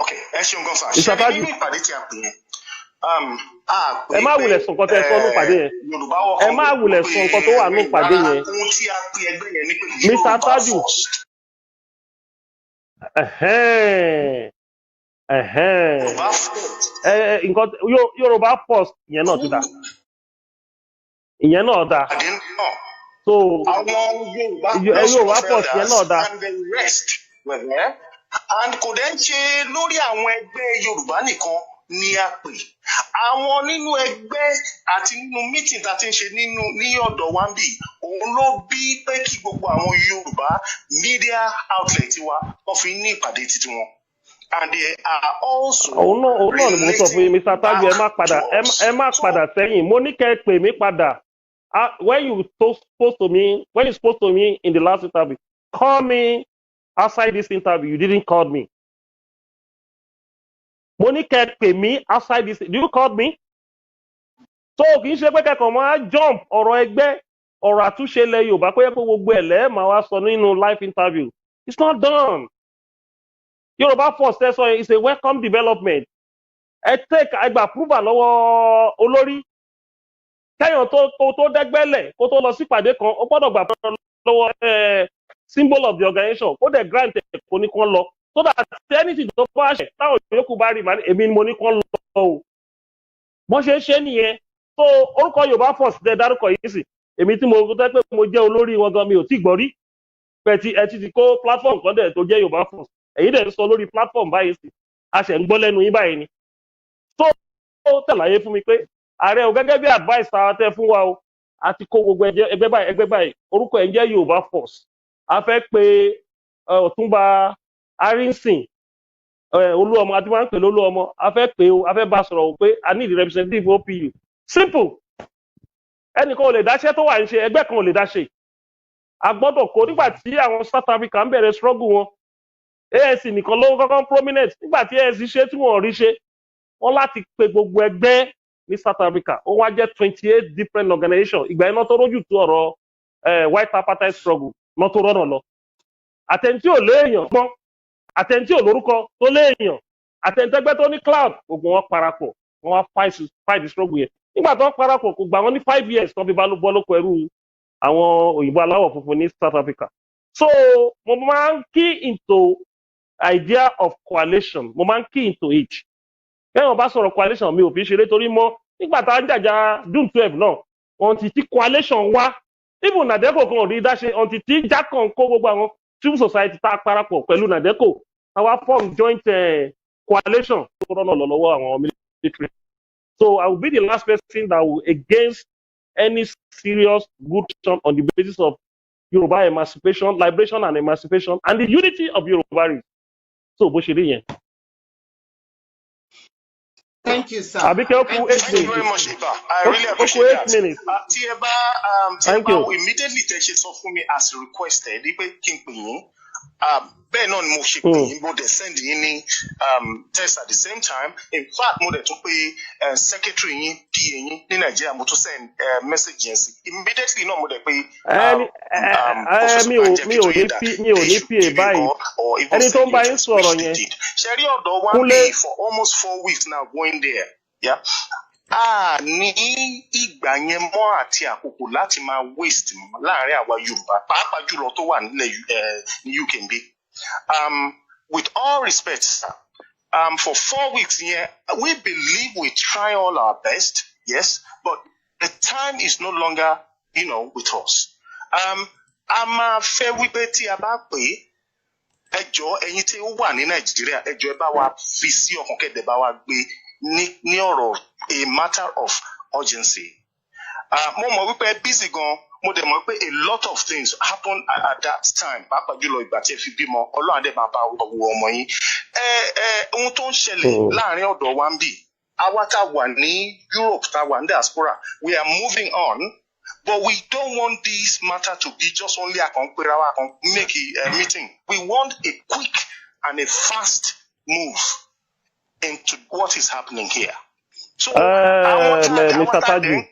ok ẹ ṣeun gan sa Mr. ṣe Taju, nínú ìpàdé tí a pè yẹn ẹ má wulẹ̀ sọ nǹkan tẹ́ ẹ sọ nínú ìpàdé yẹn. Yorùbá wọ̀ Ẹ kan má wulẹ̀ sọ nǹkan tó wà nínú ìpàdé rárá yẹn. ohun tí a pè ẹgbẹ́ yẹn ní pé Mr. Yorùbá Taju, first. Yorùbá first. Nǹkan Yorùbá first ìyẹn náà ti dà. Ìyẹn náà dà. Àdé náà. So Àwọn Yorùbá Yorùbá first ìyẹn náà dà. and the rest were there. And kò dẹ́ ń ṣe lórí àwọn ẹgbẹ́ Yorùbá nìkan ni a pè. Àwọn nínú ẹgbẹ́ àti nínú meeting tá a ti ń ṣe ní ọ̀dọ̀ wa ń bì, òun ló bí pé kí gbogbo àwọn Yorùbá media outlet wa wọ́n fi ní ìpàdé títí wọn. And they are also Òun náà ni mo sọ fún yín, Mr. Taju, ẹ má padà sẹ́yìn. Mo ní kẹ́ ẹ pè mí padà. When you spoke to me in the last interview, call me outside this interview. You didn't call me. Mo ní kẹ́ ẹ pè mí outside this. Do you call me? So kì í ṣe pé kẹ́kọ̀ọ́ máa jump ọ̀rọ̀ ẹgbẹ́ ọ̀rọ̀ àtúnṣe ilẹ̀ Yorùbá pé gbogbo ẹ̀ lẹ́ẹ̀ máa wá sọ nínú live interview. It's not done. Yorùbá first ẹ sọ yẹn is a welcome development. Ẹ take àgbà approval lọ́wọ́ olórí. Kẹ́yàn tó dẹ́gbẹ́lẹ̀ kó tó lọ sí ìpàdé kan, ó gbọ́dọ̀ gbà lọ́wọ́ symbol of the organization. Kó dẹ̀ grant ẹ̀ kó ní kán lọ. So that anything tó bá ṣẹ̀ táwọn yòókù bá rí màá èmi ni mo ní kán lọ o. Wọ́n ṣe nìyẹn. So orúkọ Yorùbá first dẹ̀ dárúkọ yìí sì. Èmi tí mo tẹ́ pé mo jẹ́ olórí wọn gan mi ò tí gbọ́ rí. Bẹ̀ẹ̀tì ẹ ti kó platform kan dẹ̀ tó jẹ́ Yorùbá first. Èyí dẹ̀ ń sọ lórí platform báyìí sí. A ṣẹ̀ ń gbọ́ lẹ́nu yín báyìí ni. So ó tẹ̀láyé fún mi pé ààrẹ ò gẹ́gẹ́ bí advice àwọn tẹ́ fún wa o. A ti kó gbogbo ẹgbẹ́ báyìí. Orúkọ ẹ̀ ń jẹ́ Yorùbá first. A fẹ́ pe Ọ̀túnba Arinsin Olúọmọ àti máa ń pè lólúọmọ. A fẹ́ pè o, a fẹ́ bá sọ̀rọ̀ o pé I need the representative OPU. Simple. Ẹnìkan ò lè dáṣẹ́ tó wà ń ṣe, ẹgbẹ́ kan ò lè dáṣe. A gbọ́dọ̀ kó nígbà tí àwọn South Africa ń bẹ̀rẹ̀ struggle wọn. ANC nìkan ló kọ́kọ́ prominent. Nígbà tí ANC ṣe tí wọ́n rí ṣe, wọ́n láti pe gbogbo ẹgbẹ́ ní South Africa. Ó wá jẹ́ 28 different organizations. Ìgbà iná tó rójú tó ọ̀rọ̀ white apartheid struggle náà tó rọ́nà lọ. Àtẹ̀ntí ò léèyàn gbọ́n, àtẹ̀ntí ò lórúkọ tó léèyàn, àtẹ̀ntẹ́gbẹ́ tó ní cloud, gbogbo wọn parapọ̀, wọ́n wá fight the struggle yẹn. Nígbà tó parapọ̀ kò gbà wọ́n ní 5 years tó fi bá bọ́ lóko ẹrú àwọn òyìnbó aláwọ̀ funfun ní South Africa. So mo máa ń key into idea of coalition, mo máa ń key into it. Kẹ́hìn bá sọ̀rọ̀ coalition mi ò fi ṣeré torí mọ́ nígbà tá a ń jàjà June 12 náà, ọ̀ǹtì tí coalition wá, even Nàdẹ́kò kan ò rí dáṣe, ọ̀ǹtì tí jákàn kó gbogbo àwọn civil society tá a parapọ̀ pẹ̀lú Nàdẹ́kò, àwa form joint coalition tó rọ́nà lọ lọ́wọ́ àwọn military. So I will be the last person that will against any serious good action on the basis of Yoruba emancipation, liberation and emancipation, and the unity of Yoruba. So, bó ṣe rí yẹn. Thank you, sir. Thank you very much, Iba. I really appreciate that. Tí ẹ bá immediately tẹ́ ṣe sọ fún mi as requested, pé kí n pè yín. Bẹ́ẹ̀ náà ni mo ṣe pè yín, mo dẹ̀ send yín ní text at the same time. In fact, mo dẹ̀ tún pé secretary yín, PA yín ní Nàìjíríà, mo tún send message yẹn sí. Immediately náà mo dẹ̀ pé mi ò ní PA báyìí. Ẹni tó ń bá yín sọ̀rọ̀ yẹn. Ṣé rí ọ̀dọ̀ wa ń for almost 4 weeks now going there. Yeah. Ní ìgbà yẹn mọ́ àti àkókò láti máa waste mọ́ láàrin àwa Yorùbá pàápàá jùlọ tó wà nílẹ̀ ní UK ń bí. With all respect, sir, for 4 weeks yẹn, we believe we try all our best, yes, but the time is no longer, with us. A máa fẹ́ wípé tí a bá pè é, ẹ jọ̀ọ́ ẹ̀yin tí ó wà ní Nàìjíríà, ẹ jọ̀ọ́ ẹ bá wa fi sí ọkàn kẹ́dẹ̀ bá wa gbé ní ọ̀rọ̀ a matter of urgency. Mo mọ̀ wípé busy gan, mo dẹ̀ mọ̀ pé a lot of things happen at that time, pàápàá jùlọ ìgbà tí ẹ fi bímọ, Ọlọ́run dẹ̀ máa bá wo ọmọ yín. Ohun tó ń ṣẹlẹ̀ láàrin ọ̀dọ̀ wa ń bì, àwa tá wà ní Europe, tá wà ní diaspora, we are moving on, but we don't want this matter to be just only àkànpera wa kan make a meeting. We want a quick and a fast move into what is happening here. So, Mr. Taju,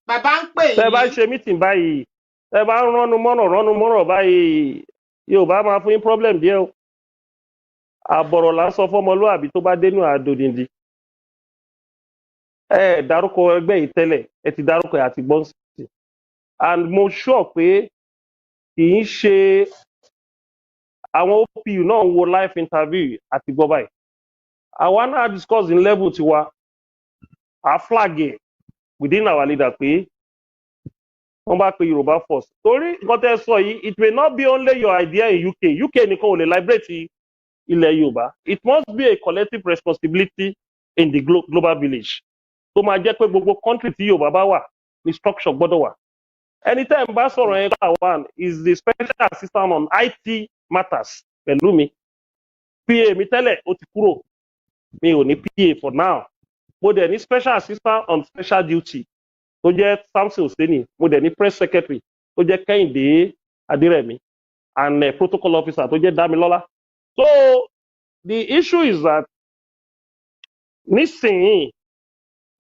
Bàbá ń pè yín. Tẹ́ bá ṣe meeting báyìí, ẹ bá ń rọ́nu mọ́rọ̀ báyìí Yorùbá máa fún yín problem díẹ̀ o àbọ̀rọ̀ là ń sọ fọ́mọlúàbí tó bá dénú àdòdìndì ẹ dárúkọ ẹgbẹ́ yìí tẹ́lẹ̀ ẹ ti dárúkọ ẹ̀ àti gbọ́n sí and mo sure pé kì í ṣe àwọn OPU náà ń wo live interview àti gbọ́ báyìí àwa náà discuss in level tiwa a flag ẹ̀ within our leader pé wọ́n bá pe Yorùbá first torí nǹkan tẹ́ sọ yìí it may not be only your idea in UK nìkan ò lè liberate ilẹ̀ Yorùbá it must be a collective responsibility in the global village tó máa jẹ́ pé gbogbo country tí Yorùbá bá wà ní structure gbọ́dọ̀ wà ẹni tẹ́ ń bá sọ̀rọ̀ yẹn gbà one is the special assistant on IT matters pẹ̀lú mi PA mi tẹ́lẹ̀ ó ti kúrò mi ò ní PA for now mo dẹ̀ ní special assistant on special duty tó jẹ́ Samson Oseni mo dẹ̀ ní press secretary tó jẹ́ Kẹ́hìndé Adérẹ̀mí and protocol officer tó jẹ́ Dámilọ́lá so the issue is that nísìnyí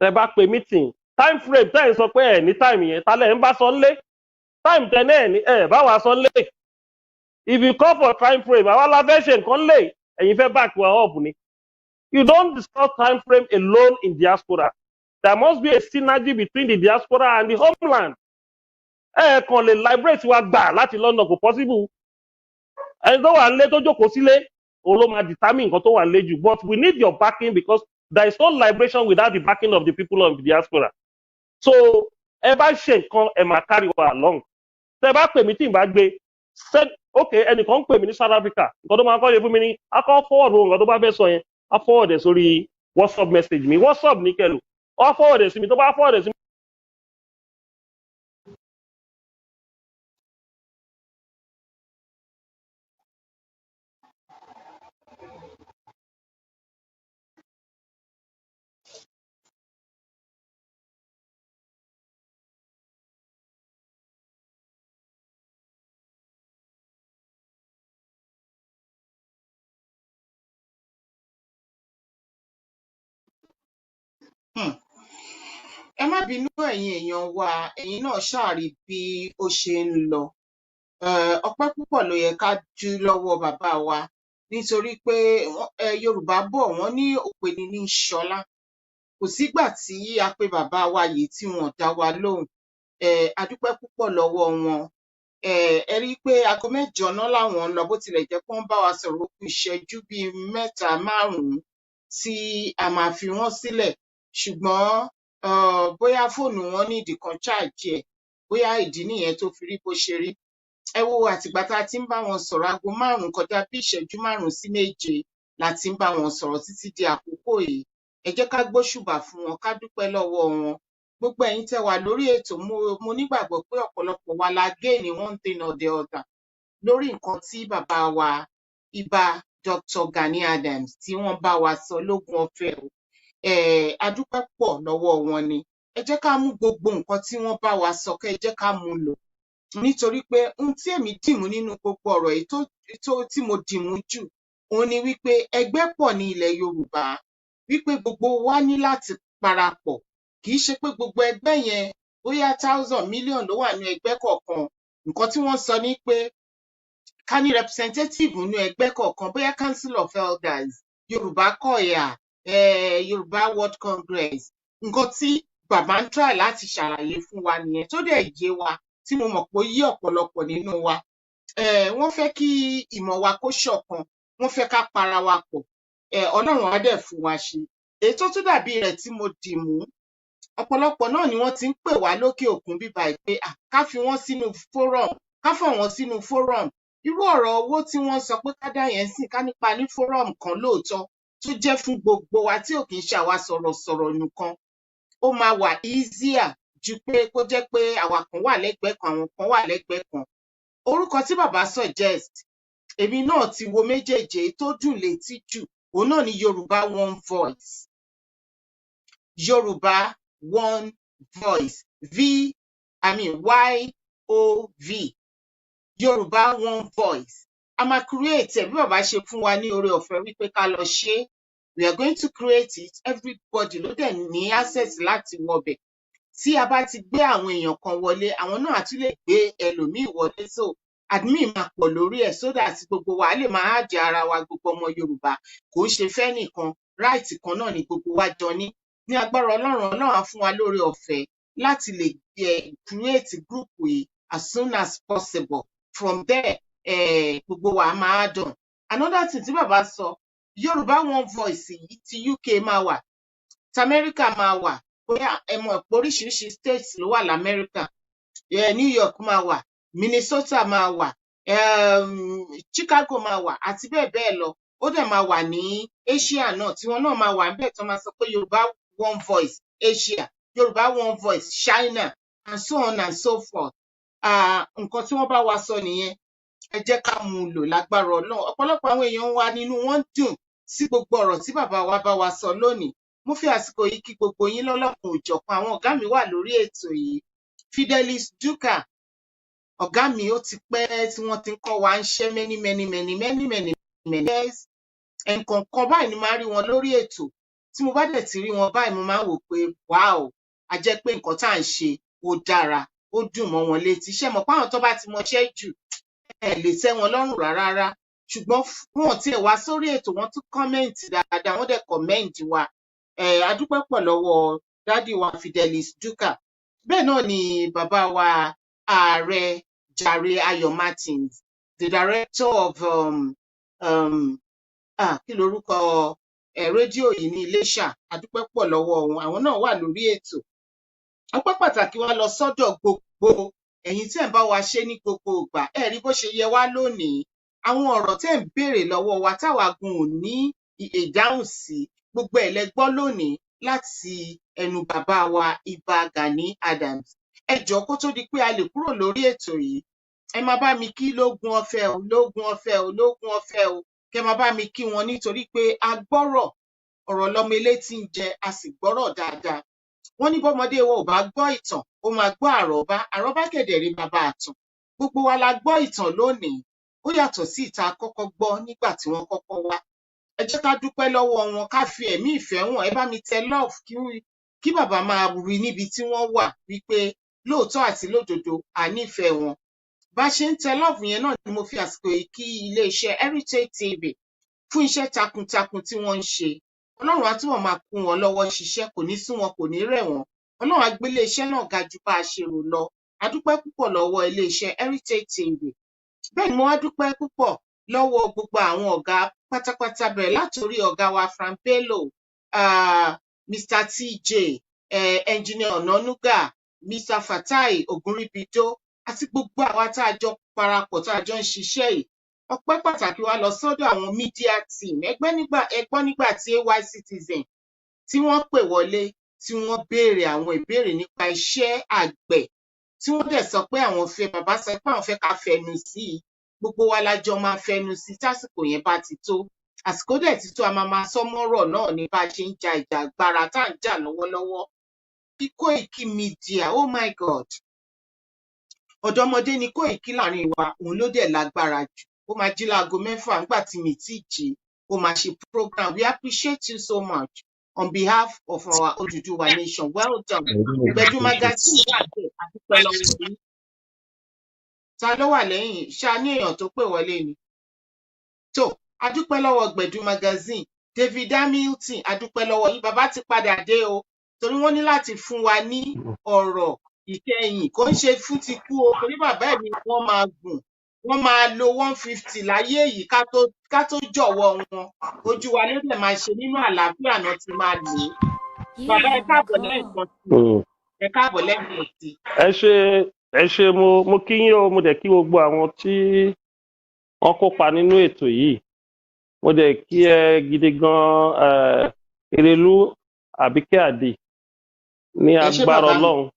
tẹ́ bá pe meeting time frame tẹ́ ẹ̀ sọ pé ẹ̀ ní time yẹn tálẹ̀ ń bá sọ lé time tẹ́ náà ní ẹ̀ bá wà sọ lé if you call for time frame àwa la fẹ́ ṣe nǹkan lé ẹ̀yin fẹ́ back wa up ni you don't discuss time frame alone in diaspora there must be a synergy between the diaspora and the homeland ẹ kàn lè liberate wa gbà láti London kò possible ẹni tó wà nílé tó jókòó sílé òun ló máa determine nǹkan tó wà nílé jù but we need your backing because there is no liberation without the backing of the people of the diaspora so ẹ bá ṣe nǹkan ẹ máa carry wa along tẹ bá pè mí tí n bá gbé ok ẹnìkan ń pè mí ní South Africa nǹkan tó máa kọ́ ṣe fún mi ní akọ́ forward nǹkan tó bá fẹ́ sọ yẹn á forward ẹ̀ sórí WhatsApp message mi WhatsApp ní kẹlù ọ forward ẹ̀ sí mi tó bá forward ẹ̀ sí mi. ẹ má bínú ẹ̀yin èèyàn wa ẹ̀yin náà ṣàrí bí ó ṣe ń lọ ọpẹ́ púpọ̀ ló yẹ ká dú lọ́wọ́ bàbá wa nítorí pé Yorùbá bọ̀ wọ́n ní òpeni ní ṣọlá kò sígbà tí a pè bàbá wa yìí tí wọ́n dá wa lóhùn a dúpẹ́ púpọ̀ lọ́wọ́ wọn ẹ rí i pé aago mẹ́jọ náà làwọn ń lọ bó tilẹ̀ jẹ́ pé wọ́n bá wa sọ̀rọ̀ ó kù ìṣẹ́jú bíi 3-5 tí a máa fi wọ́n sílẹ̀ ṣùgbọ́n bóyá fóònù wọn ní ìdí kan ṣáàjì ẹ̀ bóyá ìdí nìyẹn tó fi rí bó ṣe rí ẹ wo àtìgbà tá a ti ń bá wọn sọ̀rọ̀ aago 5 kọjá bí ìṣẹ́jú 5 sí 7 la ti ń bá wọn sọ̀rọ̀ títí di àkókò yìí ẹ jẹ́ ká gbóṣùbà fún wọn ká dúpẹ́ lọ́wọ́ wọn gbogbo ẹ̀yin tẹ́ wà lórí ètò mo nígbàgbọ́ pé ọ̀pọ̀lọpọ̀ wa la gain one thing or the other lórí nǹkan tí bàbá wa Ìbà Dr. Gani Adams tí wọ́n bá wa sọ lógún ọ̀fẹ́ o a dúpẹ́ pọ̀ lọ́wọ́ wọn ni ẹ jẹ́ ká mú gbogbo nǹkan tí wọ́n bá wa sọ kẹ́ ẹ jẹ́ ká mú lò nítorí pé ohun tí èmi dìmú nínú gbogbo ọ̀rọ̀ èyí tí mo dìmú jù òun ni wípé ẹgbẹ́ pọ̀ ní ilẹ̀ Yorùbá wípé gbogbo wa ní láti parapọ̀ kì í ṣe pé gbogbo ẹgbẹ́ yẹn bóyá 1,000 million ló wà ní ẹgbẹ́ kọ̀ọ̀kan nǹkan tí wọ́n sọ ní pé ká ní representative nínú ẹgbẹ́ kọ̀ọ̀kan bóyá Council of Elders Yorùbá kọ̀ọ̀yà Yorùbá World Congress nǹkan tí bàbá ń try láti ṣàlàyé fún wa nìyẹn tó dẹ̀ yé wa tí mo mọ̀ pé ó yé ọ̀pọ̀lọpọ̀ nínú wa wọ́n fẹ́ kí ìmọ̀ wa kó ṣọ̀kan wọ́n fẹ́ ká para wa pọ̀ Ọlọ́run á dẹ̀ fún wa ṣe èyí tó tún dàbí rẹ̀ tí mo dì mú ọ̀pọ̀lọpọ̀ náà ni wọ́n ti ń pè wá lókè òkun bíbá ẹ̀ pé ká fi wọ́n sínú forum ká fọ̀ wọ́n sínú forum irú ọ̀rọ̀ owó tí wọ́n sọ pé ká dá yẹn sí ká nípa ní forum kan lóòótọ́ tó jẹ́ fún gbogbo wa tí ò kì í ṣe àwa sọ̀rọ̀sọ̀rọ̀ nìkan ó máa wà easier ju pé kó jẹ́ pé àwa kan wà lẹ́gbẹ̀ẹ́ kan àwọn kan wà lẹ́gbẹ̀ẹ́ kan orúkọ tí bàbá suggest èmi náà ti wo méjèèjì tó dùn létí jù òun náà ni Yorùbá One Voice Yorùbá One Voice YOV Yorùbá One Voice a máa create ẹ̀ bí bàbá ṣe fún wa ní oore ọ̀fẹ́ wípé ká lọ ṣe we are going to create it everybody ló dẹ̀ ní access láti wọbẹ̀ tí a bá ti gbé àwọn èèyàn kan wọlé àwọn náà á tún lè gbé ẹlòmíì wọlé so admin máa pọ̀ lórí ẹ̀ so that gbogbo wa lè máa jẹ ara wa gbogbo ọmọ Yorùbá kò ń ṣe fẹ́ nìkan right kan náà ni gbogbo wa jọ ní agbára Ọlọ́run á fún wa lórí ọ̀fẹ́ láti lè create group yìí as soon as possible from there gbogbo wa máa dùn another thing tí bàbá sọ Yorùbá One Voice yìí ti UK máa wà ti America máa wà bóyá ẹ mọ̀ pé oríṣiríṣi states ló wà lamẹ́ríkà New York máa wà Minnesota máa wà Chicago máa wà àti bẹ́ẹ̀ bẹ́ẹ̀ lọ ó dẹ̀ máa wà ní Asia náà tí wọ́n náà máa wà níbẹ̀ tó máa sọ pé Yorùbá One Voice Asia Yorùbá One Voice China and so on and so forth nǹkan tí wọ́n bá wa sọ nìyẹn ẹ jẹ́ ká mú un lò lágbára Ọlọ́run ọ̀pọ̀lọpọ̀ àwọn èèyàn wa nínú wọn dùn sí gbogbo ọ̀rọ̀ tí bàbá wa bá wa sọ lónìí mo fi àsìkò yìí kí gbogbo yín lọ́lọ́kan òjọ̀kan àwọn ọ̀gá mi wà lórí ètò yìí Fidelis Duka ọ̀gá mi ó ti pẹ́ tí wọ́n ti ń kọ́ wa ń ṣe many years ẹ̀ǹkọ̀ọ̀kan báyìí ni máa rí wọn lórí ètò tí mo bá dẹ̀ ti rí wọn báyìí mo máa ń wò pé wow a jẹ́ pé nǹkan tá à ń ṣe ó dára ó dùn mọ́ wọn létí ṣé mọ̀ pé àwọn tó bá ti mọṣẹ́ jù ẹ lè tẹ́ wọn lọ́rùn rárá ṣùgbọ́n wọn tiẹ̀ wá sórí ètò wọn tún kọ́mẹ́ǹtì dáadáa wọ́n dẹ̀ kọ́mẹ́ǹtì wa a dúpẹ́ pọ̀ lọ́wọ́ dádì wa Fidelis Duka bẹ́ẹ̀ náà ni bàbá wa ààrẹ Jàre Ayọ̀ Martins the director of kí lorúkọ rédíò yìí ní Iléṣà a dúpẹ́ pọ̀ lọ́wọ́ wọn àwọn náà wà lórí ètò ọpẹ́ pàtàkì wa lọ sọ́dọ̀ gbogbo ẹ̀yin tí ẹ̀ ń bá wa ṣe ní gbogbo ìgbà ẹ rí bó ṣe yẹ wá lónìí àwọn ọ̀rọ̀ tẹ́ ń béèrè lọ́wọ́ wa táwa gun ò ní ìdáhùn sí gbogbo ẹ̀ lẹ gbọ́ lónìí láti ẹnu bàbá wa Ìbà Gani Adams ẹ jọ̀ọ́ kó tó di pé a lè kúrò lórí ètò yìí ẹ máa bá mi kí Lógún Ọ̀fẹ́ o Lógún Ọ̀fẹ́ o Lógún Ọ̀fẹ́ o kẹ máa bá mi kí wọn nítorí pé a gbọ́rọ̀ ọ̀rọ̀ lọmọ elétí ń jẹ a sì gbọ́rọ̀ dáadáa wọ́n ní bọ́mọdé wa ò bá gbọ́ ìtàn ó máa gbọ́ àrọ́bá kẹ̀dẹ̀rẹ́ bàbá àtàn gbogbo wa la gbọ́ ìtàn lónìí ó yàtọ̀ sí ìta kọ́kọ́ gbọ́ nígbà tí wọ́n kọ́kọ́ wá ẹ jẹ́ ká dúpẹ́ lọ́wọ́ wọn ká fi ẹ̀mí ìfẹ́ wọn ẹ bá mi tẹ love kí bàbá máa rí níbi tí wọ́n wà wípé lóòótọ́ àti lódodo a nífẹ̀ẹ́ wọn bá ṣe ń tẹ love yẹn náà ni mo fi àsìkò yìí kí iléeṣẹ́ Heritage TV fún iṣẹ́ takuntakun tí wọ́n ń ṣe Ọlọ́run á túbọ̀ máa kún wọn lọ́wọ́ ṣiṣẹ́ kò ní sú wọn kò ní rẹ̀ wọ́n Ọlọ́run á gbé iléeṣẹ́ náà ga jù bá a ṣe rò lọ a dúpẹ́ púpọ̀ lọ́wọ́ iléeṣẹ́ Heritage TV bẹ́ẹ̀ ni mo wá dúpẹ́ púpọ̀ lọ́wọ́ gbogbo àwọn ọ̀gá pátápátá bẹ̀rẹ̀ látòrí ọ̀gá wa Frank Bello Mr. TJ Engineer Onanuga Mr. Fatai Ogunribido àti gbogbo àwa tá a jọ parapọ̀ tá a jọ ń ṣiṣẹ́ yìí ọpẹ́ pàtàkì wa lọ sọ́dọ̀ àwọn media team ẹgbọ́n nígbà tí AY Citizen tí wọ́n pè wọlé tí wọ́n béèrè àwọn ìbéèrè nípa iṣẹ́ àgbẹ̀ tí wọ́n dẹ̀ sọ pé àwọn fẹ́ bàbá sọ pé àwọn fẹ́ ká fẹnu sí i gbogbo wa la jọ máa fẹnu sí tásìkò yẹn bá ti tó àsìkò dẹ̀ ti tó a máa sọ mọ́rọ̀ náà ní bá a ṣe ń ja ìjà agbára tá à ń jà lọ́wọ́lọ́wọ́ Koiki Media oh my God ọ̀dọ́mọdé ni Koiki láàrin wa òun ló dẹ̀ lágbára jù ó máa jí láago 6 nígbà tí mi tí jí ó máa ṣe program we appreciate you so much on behalf of our Oduduwa nation well done Gbedu magazine yàtọ̀ àdúpẹ́ lọ́wọ́ yìí ta ló wà lẹ́yìn ṣá ní èèyàn tó pè wọlé ni tó adúpẹ́ lọ́wọ́ Gbedu magazine David Hamilton adúpẹ́ lọ́wọ́ yín bàbá ti padà dé o torí wọ́n ní láti fún wa ní ọ̀rọ̀ ìkẹyìn kò ń ṣe fún ti kú o torí bàbá ẹ̀ ni wọ́n máa gùn wọ́n máa lo 150 láyé yìí ká tó jọ̀wọ́ wọn ojú wa ló dẹ̀ máa ṣe nínú àlàáfíà náà ti máa lò ó bàbá ẹ káàbọ̀ lẹ́ẹ̀kan sí ẹ káàbọ̀ lẹ́ẹ̀kan sí. ẹ ṣe mo kí yín o mo dẹ̀ kí gbogbo àwọn tí wọ́n kópa nínú ètò yìí mo dẹ̀ kí ẹ gidi gan Erelu Àbíkẹ́ Àdè ní agbára Ọlọ́run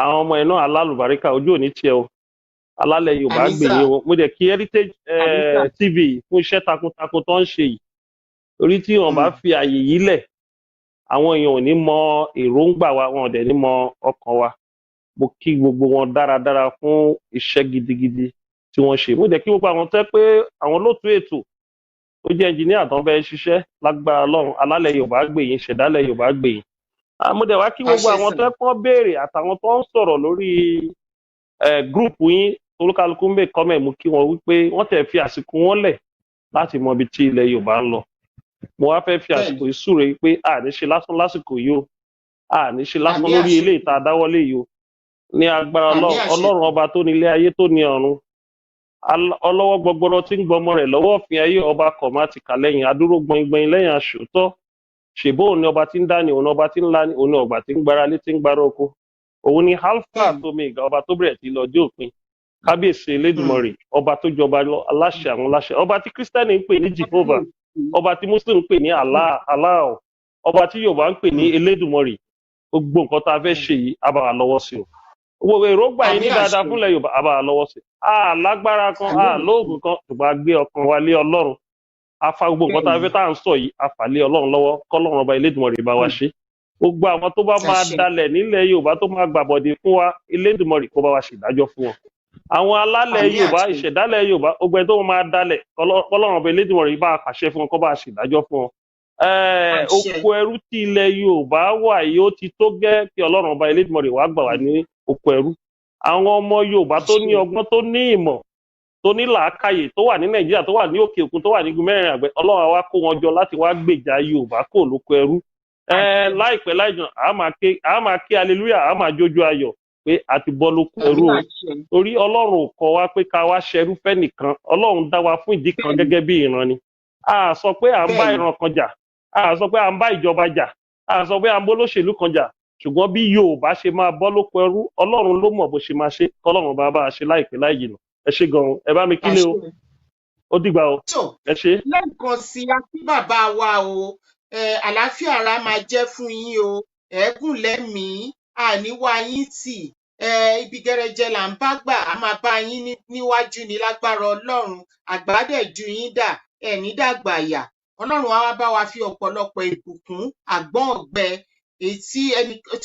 àwọn ọmọ ẹ̀ náà alálùbáríkà ojú òní tiẹ̀ o alálẹ̀ Yorùbá gbèyìn o mo dẹ̀ kí Heritage TV fún iṣẹ́ takuntakun tó ń ṣe yìí orí tí wọ́n bá fi àyè yìí lẹ̀ àwọn èèyàn ò ní mọ èròǹgbà wa wọn ò dẹ̀ ní mọ ọkàn wa mo kí gbogbo wọn dáradára fún iṣẹ́ gidigidi tí wọ́n ṣe mo dẹ̀ kí gbogbo àwọn tẹ́ pé àwọn olóòtú ètò tó jẹ́ ẹnjìníà tó ń fẹ́ ṣiṣẹ́ lágbára Ọlọ́run alálẹ̀ Yorùbá gbèyìn ṣẹ̀dálẹ̀ Yorùbá gbèyìn Mo dẹ̀ wá kí gbogbo àṣẹ àwọn sà tó pọ́n béèrè àtàwọn tó ń sọ̀rọ̀ lórí gúrùpù yín olúkálukú ń bè kọ́mẹ̀ mú kí wọ́n wípé wọ́n tẹ̀ fi àsìkò wọn lẹ̀ láti mọ ibi tí ilẹ̀ Yorùbá ń lọ. Mo wá fẹ́ fi àsìkò bẹ́ẹ̀ni yìí súre pé àní ṣe lásán lásìkò yìí o àní ṣe lásán àmì lórí àṣẹ eléyìí tá a dáwọ́lé yìí o ní agbára àmì àṣẹ Ọlọ́run ọba tó ní ilé ayé tó ní ọ̀run ọlọ́wọ́ gbọgbọrọ tí ń gbọmọ rẹ̀ lọ́wọ́ òfin ayé ọba kọ̀mátìkà lẹ́yìn adúró gbọngbọ̀n lẹ́yìn aṣòótọ́ ṣèbó òun ni ọba tí ń dání òun ni ọba tí ń lání òun ni ọgbà tí ń gbára lé tí ń gbára oko òun ni alpha bẹ́ẹ̀ni àti omega ọba tó bẹ̀rẹ̀ sí lọ́jọ́ òpin kábíyèsí elédùmarè ọba tó jọba aláṣẹ àwọn aláṣẹ ọba tí kírísítẹ́nì ń pè ní Jehovah ọba tí muslim ń pè ní Allah ọba tí Yorùbá ń pè ní elédùmarè gbogbo nǹkan tá a fẹ́ ṣe yìí á bá wa lọ́wọ́ sí o gbogbo èròǹgbà yìí àmì ní dáadáa àṣẹ fúnlẹ̀ Yorùbá á bá wa lọ́wọ́ sí a lágbára kan àmì a àṣẹ lóògùn kan ṣùgbọ́n a gbé ọkàn wa lé Ọlọ́run afa gbogbo nǹkan tá a bẹ́ẹ̀ni fẹ́ tá à ń sọ yìí afàlẹ Ọlọ́run lọ́wọ́ kọ́lọ́run ọba elédùmarè bá wa ṣe gbogbo àwọn tó bá máa àṣẹ dalẹ̀ nílẹ̀ Yorùbá tó máa gbàbọ̀dé fún wa elédùmarè kó bá wa ṣèdájọ́ fún wọn àwọn alálẹ̀ àmì Yorùbá àṣẹ ìṣẹ̀dálẹ̀ Yorùbá gbogbo ẹni tó máa dalẹ̀ kọ́lọ́run ọba elédùmarè bá wa pàṣẹ fún wọn kó bá wa ṣèdájọ́ fún wọn àṣẹ oko ẹrú tí ilẹ̀ Yorùbá wà yìí ó ti tó gẹ́ kí Ọlọ́run ọba elédùmarè wá gbà wá ní oko ẹrú àwọn ọmọ Yorùbá tó ní àṣẹ ọgbọ́n tó ní ìmọ̀ tó ní làákàyè tó wà ní Nàìjíríà tó wà ní òkè òkun tó wà ní igun mẹ́rin àgbẹ̀ Ọlọ́run á wá kó wọn jọ láti wá gbèjà Yorùbá kò lóko ẹrú àṣẹ láìpẹ́ láìjọ a máa ké hallelujah a máa jójó ayọ̀ pé a ti bọ́ lóko ẹrú àmì o àṣẹ torí Ọlọ́run ò kọ́ wa pé ká wá ṣẹrú fẹ́nìkan Ọlọ́run dá wa fún ìdí kan bẹ́ẹ̀ni gẹ́gẹ́ bí ìran ni a sọ pé à ń bá bẹ́ẹ̀ni ìran kan jà a sọ pé à ń bá ìjọba jà a sọ pé à ń bó lóṣèlú kan jà ṣùgbọ́n bí Yorùbá ṣe máa bọ́ lóko ẹrú Ọlọ́run ló mọ̀ bó ṣe máa ṣe kọ́lọ́run bá bá a ṣe láìpẹ́ láì jìnnà ẹ ṣé gan-an ẹ bá mi kílé o àṣẹ ó dìgbà o tó ẹ ṣé. lẹ́ẹ̀kan sí i a kí bàbá wa o àlàáfíà ara máa jẹ́ fún yín o ẹ̀ẹ́gùn lẹ́mìí àníwá yín tì ibi gẹrẹjẹ là ń bá gbà á máa bá yín níwájú ní lágbára Ọlọ́run àgbàdẹ̀jú yín dà ẹ̀ní dàgbà yà Ọlọ́run á wá bá wa fi ọ̀pọ̀lọpọ̀ ìbùkún àgbọ̀n ọ̀gbẹ èyí tí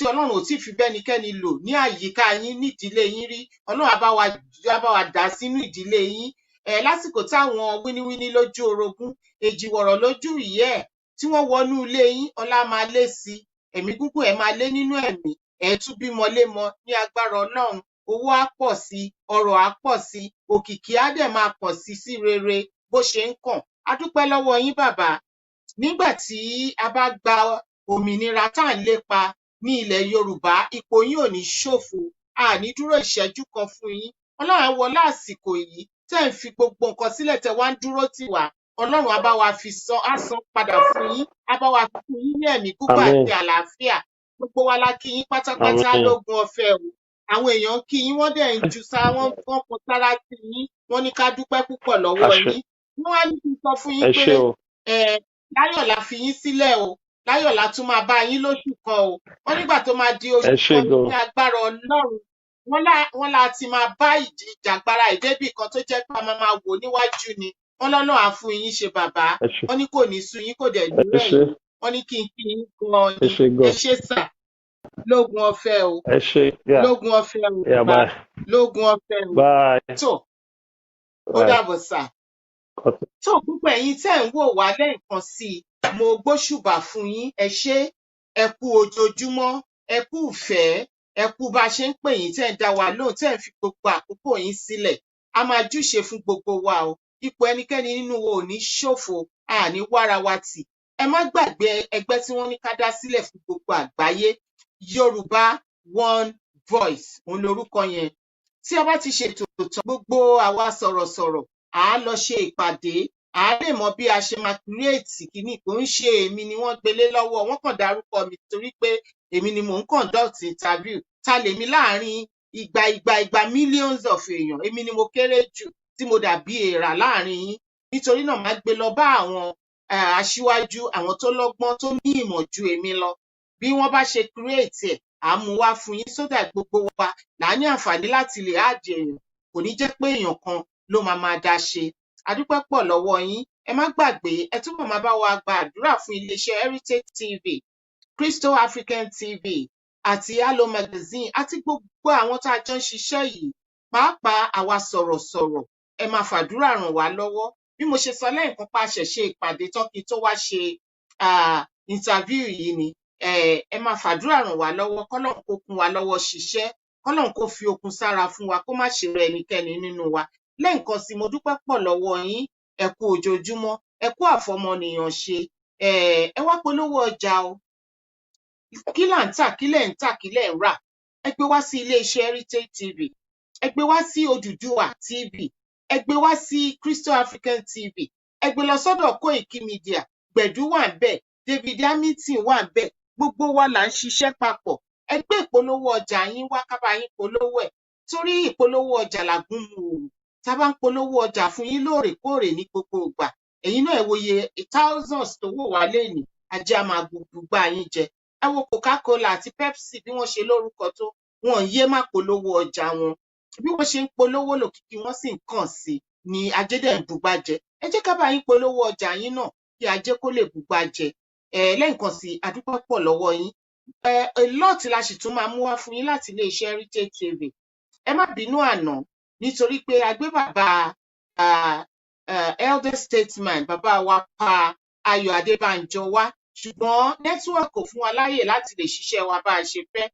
Ọlọ́run ò tí fi bẹ́nikẹ́ni lò ní àyíká yín nídìílé yín rí Ọlọ́run á bá wa dà sínú ìdílé yín lásìkò táwọn wíníwíní lójú orogún èjìwọ̀rọ̀ lójú ìyẹ́ ẹ̀ tí wọ́n wọnú ilé yín ọlá máa lé sí i ẹ̀mí gígùn ẹ̀ máa lé nínú ẹ̀mí ẹ̀ tún bímọ lémọ ní agbára Ọlọ́run owó á pọ̀ sí i ọrọ̀ á pọ̀ sí i òkìkí á dẹ̀ máa pọ̀ sí i sí rere bó ṣe ń kàn á dúpẹ́ lọ́wọ́ yín bàbá nígbà tí a bá gba òmìnira tá à ń lépa ní ilẹ̀ Yorùbá ipò yín ò ní ṣòfò a ní dúró ìṣẹ́jú kan fún yín Ọlọ́run á wọlé àsìkò yìí tẹ́ ń fi gbogbo nǹkan sílẹ̀ tẹ́ wá ń dúró tì wá Ọlọ́run á bá wa fi san padà fún yín á bá wa fi fún yín ní ẹ̀mí gígùn àmín àti àlàáfíà gbogbo wa la kí yín pátápátá àmín lógún ọ̀fẹ́ o àwọn èèyàn kí yín wọ́n dẹ̀ ń ju wọ́n kan sára sí yín wọ́n ní ká dúpẹ́ púpọ̀ lọ́wọ́ àṣẹ yín wọ́n wá ní kí n sọ fún ẹ yín pé ṣé o láyọ̀ la fi yín sílẹ̀ o láyọ̀ la tún máa bá yín lóṣù kan o wọ́n nígbà tó máa di ẹ oṣù ṣé kan ní gan agbára Ọlọ́run wọ́n la ti máa bá ìjàgbara ìdébì kan tó jẹ́ pé a máa wò níwájú ni wọ́n lọ́nà á fún yín ṣe bàbá ẹ ṣé wọ́n ní kò ní sú yín kò dẹ̀ ní ẹ rẹ̀ ṣé yín wọ́n ní kí n kí yín gan ẹ ni ṣé ẹ gan ṣé sà lógún ọ̀fẹ́ o ẹ ṣé yà lógún ọ̀fẹ́ o yà bàbá bye lógún ọ̀fẹ́ o bye tó ó bye. dàbọ̀ sà tó púpọ̀ ẹ̀yin tẹ́ ń wò wá lẹ́ẹ̀kan sí i mo gbóṣùbà fún yín ẹ ṣé ẹ kú ojoojúmọ́ ẹ kú ìfẹ́ ẹ kú bá a ṣe ń pè yín tẹ́ ń dá wa lóhùn tẹ́ ń fi gbogbo àkókò yín sílẹ̀ a máa júṣe fún gbogbo wa o ipò ẹnikẹ́ni nínú wa ò ní ṣòfò a ní wára wa tì ẹ má gbàgbé ẹgbẹ́ tí wọ́n ní ká dá sílẹ̀ fún gbogbo àgbáyé Yorùbá One Voice òun lorúkọ yẹn tí a bá ti ṣètò tán gbogbo àwa sọ̀rọ̀sọ̀rọ̀ à á lọ ṣe ìpàdé à á lè mọ bí a ṣe máa kírèètì kìíní kò ń ṣe èmi ni wọ́n gbélé lọ́wọ́ wọ́n kàn dárúkọ mi torí pé èmi ni mò ń conduct interview ta lèmi láàrin igba millions of èèyàn èmi ni mo kéré jù tí mo dàbí èèrà láàrin yín nítorí náà máa gbé lọ bá àwọn aṣíwájú àwọn tó lọ́gbọ́n tó ní ìmọ̀ ju èmi lọ bí wọ́n bá ṣe kírèètì ẹ̀ à á mú wá fún yín sódà gbogbo wa là á ní àǹfààní láti lè áàdì èèyàn kò ní jẹ́ pé èèyàn kan ló máa dá ṣe adúpẹ́ pọ̀ lọ́wọ́ yín ẹ má gbàgbé ẹ túbọ̀ máa bá wa gba àdúrà fún iléeṣẹ́ Heritage TV Crystal African TV àti Halo Magazine àti gbogbo àwọn tá a jọ ń ṣiṣẹ́ yìí pàápàá àwa sọ̀rọ̀sọ̀rọ̀ ẹ máa fàdúrà ràn wá lọ́wọ́ bí mo ṣe sọ lẹ́ẹ̀kan pa àṣẹ̀ṣe ìpàdé tán kí n tó wá ṣe interview yìí ni ẹ máa fàdúrà ràn wá lọ́wọ́ kọ́lọ́run kó kún wa lọ́wọ́ ṣiṣẹ́ kọ́lọ́run kó fi okun sára fún wa kó má ṣe rẹ ẹnikẹ́ni nínú wa lẹ́ǹkan sí mo dúpẹ́ pọ̀ lọ́wọ́ yín ẹ kú ojoojúmọ́ ẹ kú àfọmọnìyàn ṣe ẹ wá polówó ọjà o kí là ń tà kí lẹ̀ ń tà kí lẹ̀ ń rà ẹ gbé wá sí iléeṣẹ́ Heritage TV ẹ gbé wá sí Odùduwà TV ẹ gbé wá sí Crystal African TV ẹ gbé lọ sọ́dọ̀ Koiki Media Gbẹ̀du wà ń bẹ̀ David Hamilton wà ń bẹ̀ gbogbo wa là ń ṣiṣẹ́ papọ̀ ẹ gbé ìpolówó ọjà yín wá ká bá yín polówó ẹ̀ torí ìpolówó ọjà làgún mu òòrùn tá a bá ń polówó ọjà fún yín lóòrèkóòrè ní gbogbo ìgbà ẹ̀yin náà ẹ wòye thousands tó wò wá lénìí ajé a máa gbogbo gbá yín jẹ ẹ wo Coca-Cola àti Pepsi bí wọ́n ṣe lórúkọ tó wọn yé má polówó ọjà wọn bí wọ́n ṣe ń polówó lòkìkí wọ́n sì ń kàn sí ni ajé dẹ̀ ń bùgbà jẹ ẹ jẹ́ ká bá yín polówó ọjà yín náà kí ajé kó lè bùgbà jẹ lẹ́ǹkan sí adúpẹ́ pọ̀ lọ́wọ́ yín a lot la sì tún máa mú wá fún yín láti iléeṣẹ́ Heritage TV ẹ má bínú àná nítorí pé a gbé bàbá elder statesman bàbá wa pa Ayọ̀ Adébánjọ wá ṣùgbọ́n nẹ́tíwọ̀kì ò fún wa láyè láti lè ṣiṣẹ́ wa bá a ṣe fẹ́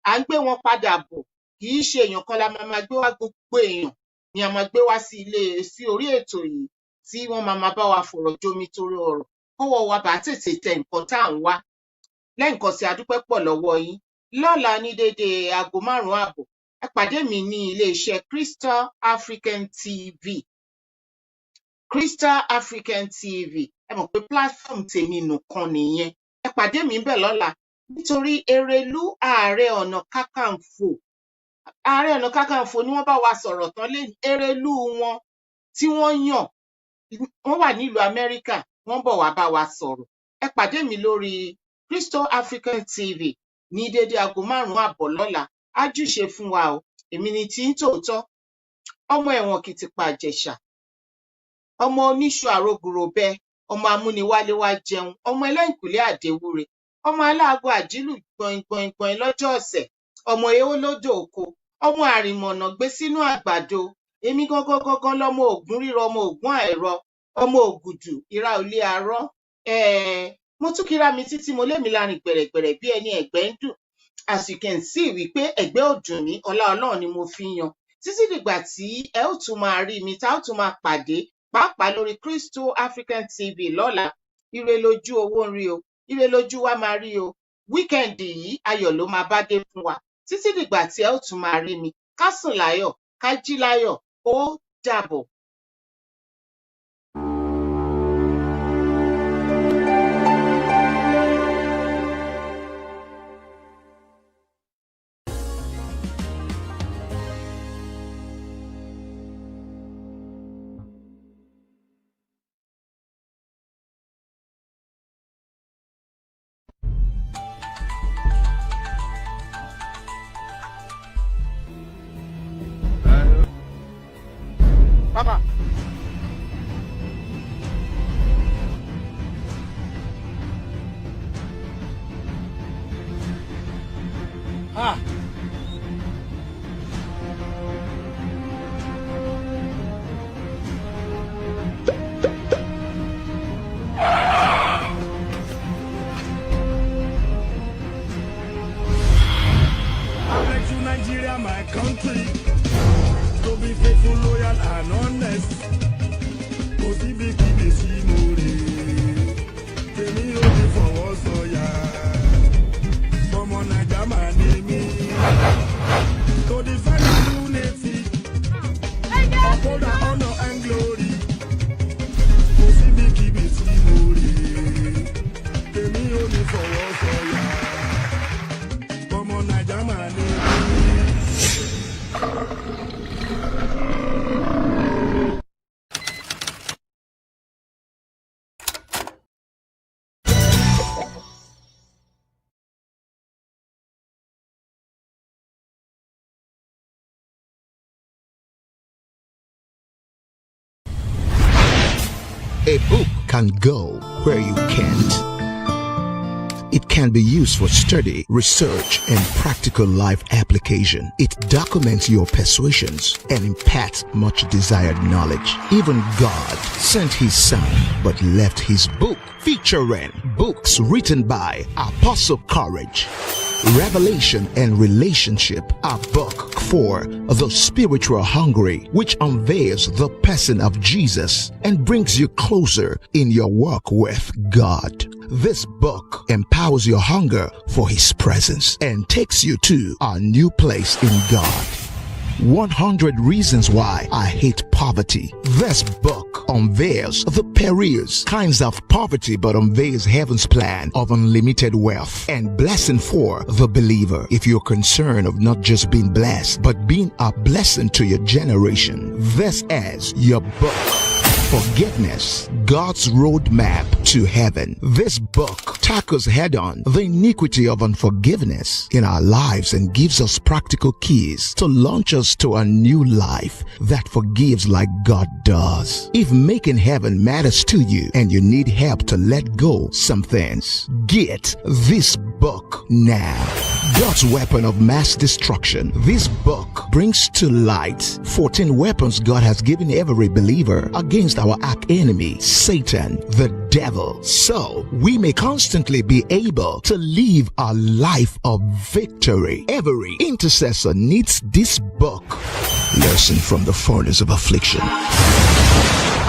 à ń gbé wọn padà bọ̀ kì í ṣe èèyàn kan la máa gbé wá gbogbo èèyàn ni a máa gbé wá sí orí ètò yìí tí wọ́n máa bá wa fọ̀rọ̀ jomi toro ọ̀rọ̀ kọ́wọ́ wa bá tètè tẹ nǹkan tá à ń wá lẹ́ǹkan sí adúpẹ́ pọ̀ lọ́wọ́ yín lọ́la ní déédéé aago 5:30 ẹ pàdé mi ní iléeṣẹ́ Crystal African TV Crystal African TV ẹ mọ̀ pé platform tèmi nìkan nìyẹn ẹ pàdé mi ńbẹ̀ lọ́la nítorí Erelú Ààrẹ Ọ̀nà Kakanfò ni wọ́n bá wa sọ̀rọ̀ tán lẹ́yìn Erelú wọn tí wọ́n yàn wọ́n wà nílùú Amẹ́ríkà wọ́n bọ̀ wá bá wa sọ̀rọ̀ ẹ pàdé mi lórí Crystal African TV ní dédé aago 5:30 lọ́la ájúṣe fún wa o èmi ni tí ń tòótọ́ ọmọ ẹ̀wọ̀n Kìtìpá Ìjẹ̀ṣà ọmọ oníṣu àrògùròbẹ ọmọ amúniwálé wá jẹun ọmọ ẹlẹ́yìnkùlé àdéwúre ọmọ aláàgọ àjílù gbọ̀ngbọ̀ngbọ̀n lọ́jọ́ ọ̀sẹ̀ ọmọ ewó lódò oko ọmọ àrìmọ̀nà gbé sínú àgbàdo èmi gángan lọmọ ògún rírọ ọmọ ògún àìrọ ọmọ ògùdù ìra òlé arọ mo tún kíra mi títí mo lémi lárin gbẹ̀rẹ̀gbẹ̀rẹ̀ bí ẹni ẹ̀gbẹ́ ń dùn as you can see wípé ẹ̀gbẹ́ ò dùn mí ọlá Ọlọ́run ni mo fi yan títí dìgbà tí ẹ ó tún máa rí mi tá ó tún máa pàdé pàápàá lórí Crystal African TV lọ́la ire lójú owó ń rí o ire lójú wa máa rí o wíkẹ́ǹdì yìí ayọ̀ ló máa bá dé fún wa títí dìgbà tí ẹ ó tún máa rí mi ká sùn láyọ̀ ká jí láyọ̀ ó dàbọ̀. Papa. Ah. I pledge to Nigeria, my country, to be faithful, loyal, and honest. Kò síbi kíbi sí mo rè é, tèmi ò ní fọwọ́ sọ̀yà. Ọmọ Naija máa ní mí. To defend our unity, uphold our honor and glory. Kò síbi kíbi sí mo rè é, tèmi ò ní fọwọ́ sọ̀yà. Ọmọ Naija máa ní mí. A book can go where you can't. It can be used for study, research, and practical life application. It documents your persuasions and imparts much desired knowledge. Even God sent his son but left his book featuring books written by Apostle Courage, Revelation and Relationship, a book for the spiritual hungry, which unveils the person of Jesus and brings you closer in your walk with God. This book empowers your hunger for his presence and takes you to a new place in God. 100 Reasons Why I Hate Poverty. This book unveils the perils, kinds of poverty, but unveils heaven's plan of unlimited wealth and blessing for the believer. If you're concerned of not just being blessed, but being a blessing to your generation, this is your book. Forgiveness, God's Roadmap to Heaven. This book tackles head-on the iniquity of unforgiveness in our lives and gives us practical keys to launch us to a new life that forgives like God does. If making heaven matters to you and you need help to let go some things, get this book now. God's Weapon of Mass Destruction. This book brings to light 14 weapons God has given every believer against our arch enemy, Satan, the devil, so we may constantly be able to live a life of victory. Every intercessor needs this book. Lesson from the Furnace of Affliction.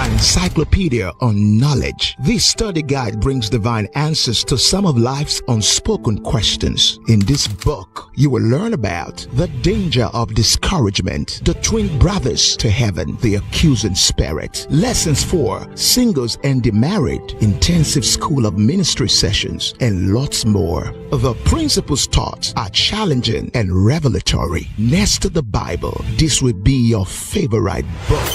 An encyclopedia on knowledge. This study guide brings divine answers to some of life's unspoken questions. In this book, you will learn about the danger of discouragement, the twin brothers to heaven, the accusing spirit, lessons for singles and the married, intensive school of ministry sessions, and lots more. The principles taught are challenging and revelatory. Next to the Bible, this will be your favorite book.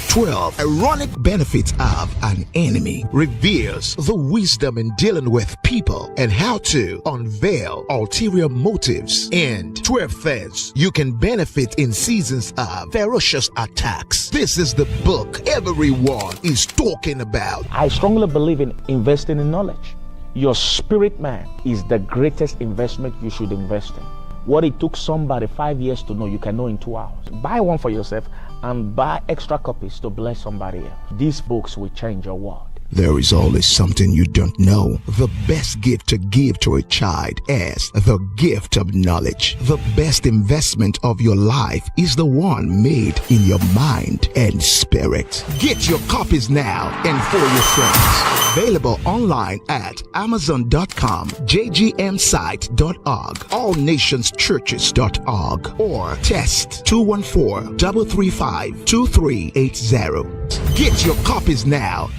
12 Ironic Benefits of an Enemy reveals the wisdom in dealing with people and how to unveil ulterior motives, and 12 things you can benefit in seasons of ferocious attacks. This is the book everyone is talking about. I strongly believe in investing in knowledge. Your spirit man is the greatest investment you should invest in. What it took somebody 5 years to know, you can know in 2 hours. Buy one for yourself and buy extra copies to bless somebody else. These books will change your world. There is always something you don't know. The best gift to give to a child is the gift of knowledge. The best investment of your life is the one made in your mind and spirit. Get your copies now and for your friends. Available online at Amazon.com, JGMsite.org, AllNationsChurches.org, or text 214-335-2380. Get your copies now.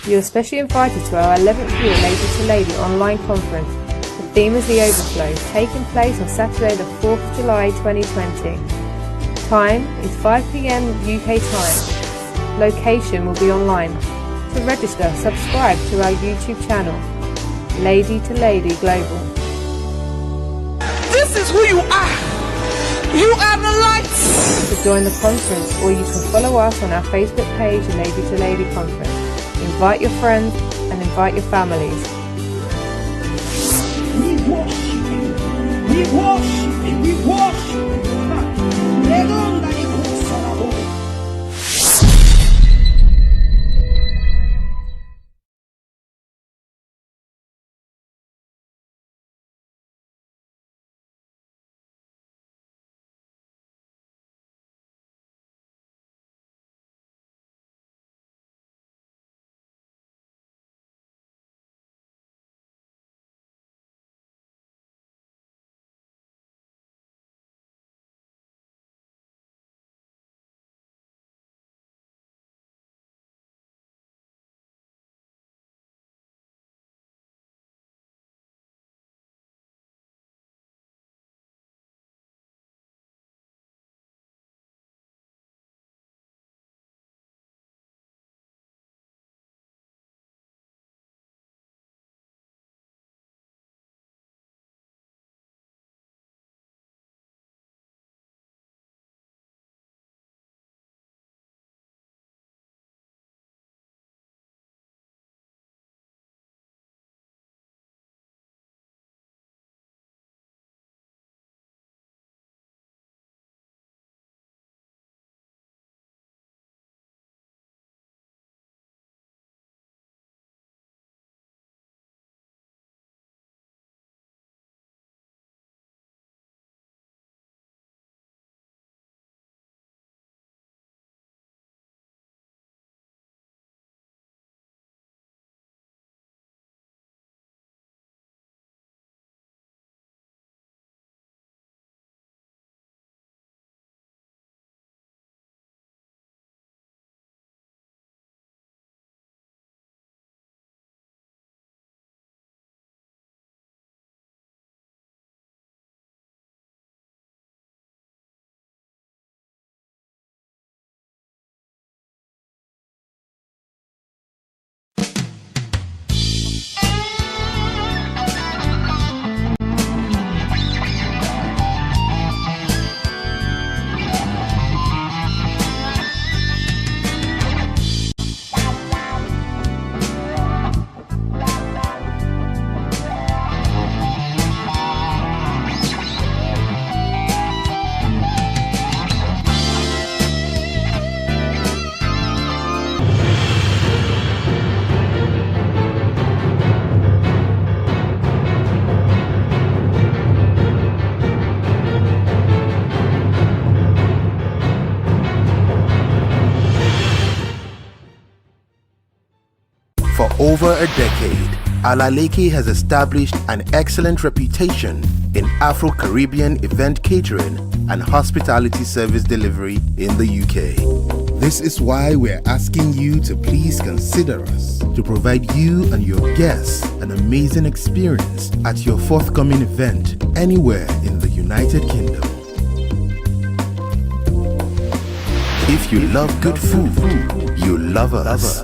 You are specially invited to our 11th year Lady to Lady online conference. The theme is The Overflow, taking place on Saturday the 4th of July 2020. Time is 5 p.m. UK time. Location will be online. To register, subscribe to our YouTube channel, Lady to Lady Global. This is who you are. You are the light. To join the conference, or you can follow us on our Facebook page, Lady to Lady Conference. Invite your friends and invite your families. We worship you. We worship you. We worship you. For over a decade, Alaleke has established an excellent reputation in Afro-Caribbean event catering and hospitality service delivery in the UK. This is why we're asking you to please consider us to provide you and your guests an amazing experience at your forthcoming event anywhere in the United Kingdom. If you love good food, you love us.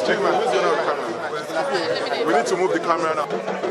Check man, who's going on the camera? We need to move the camera now.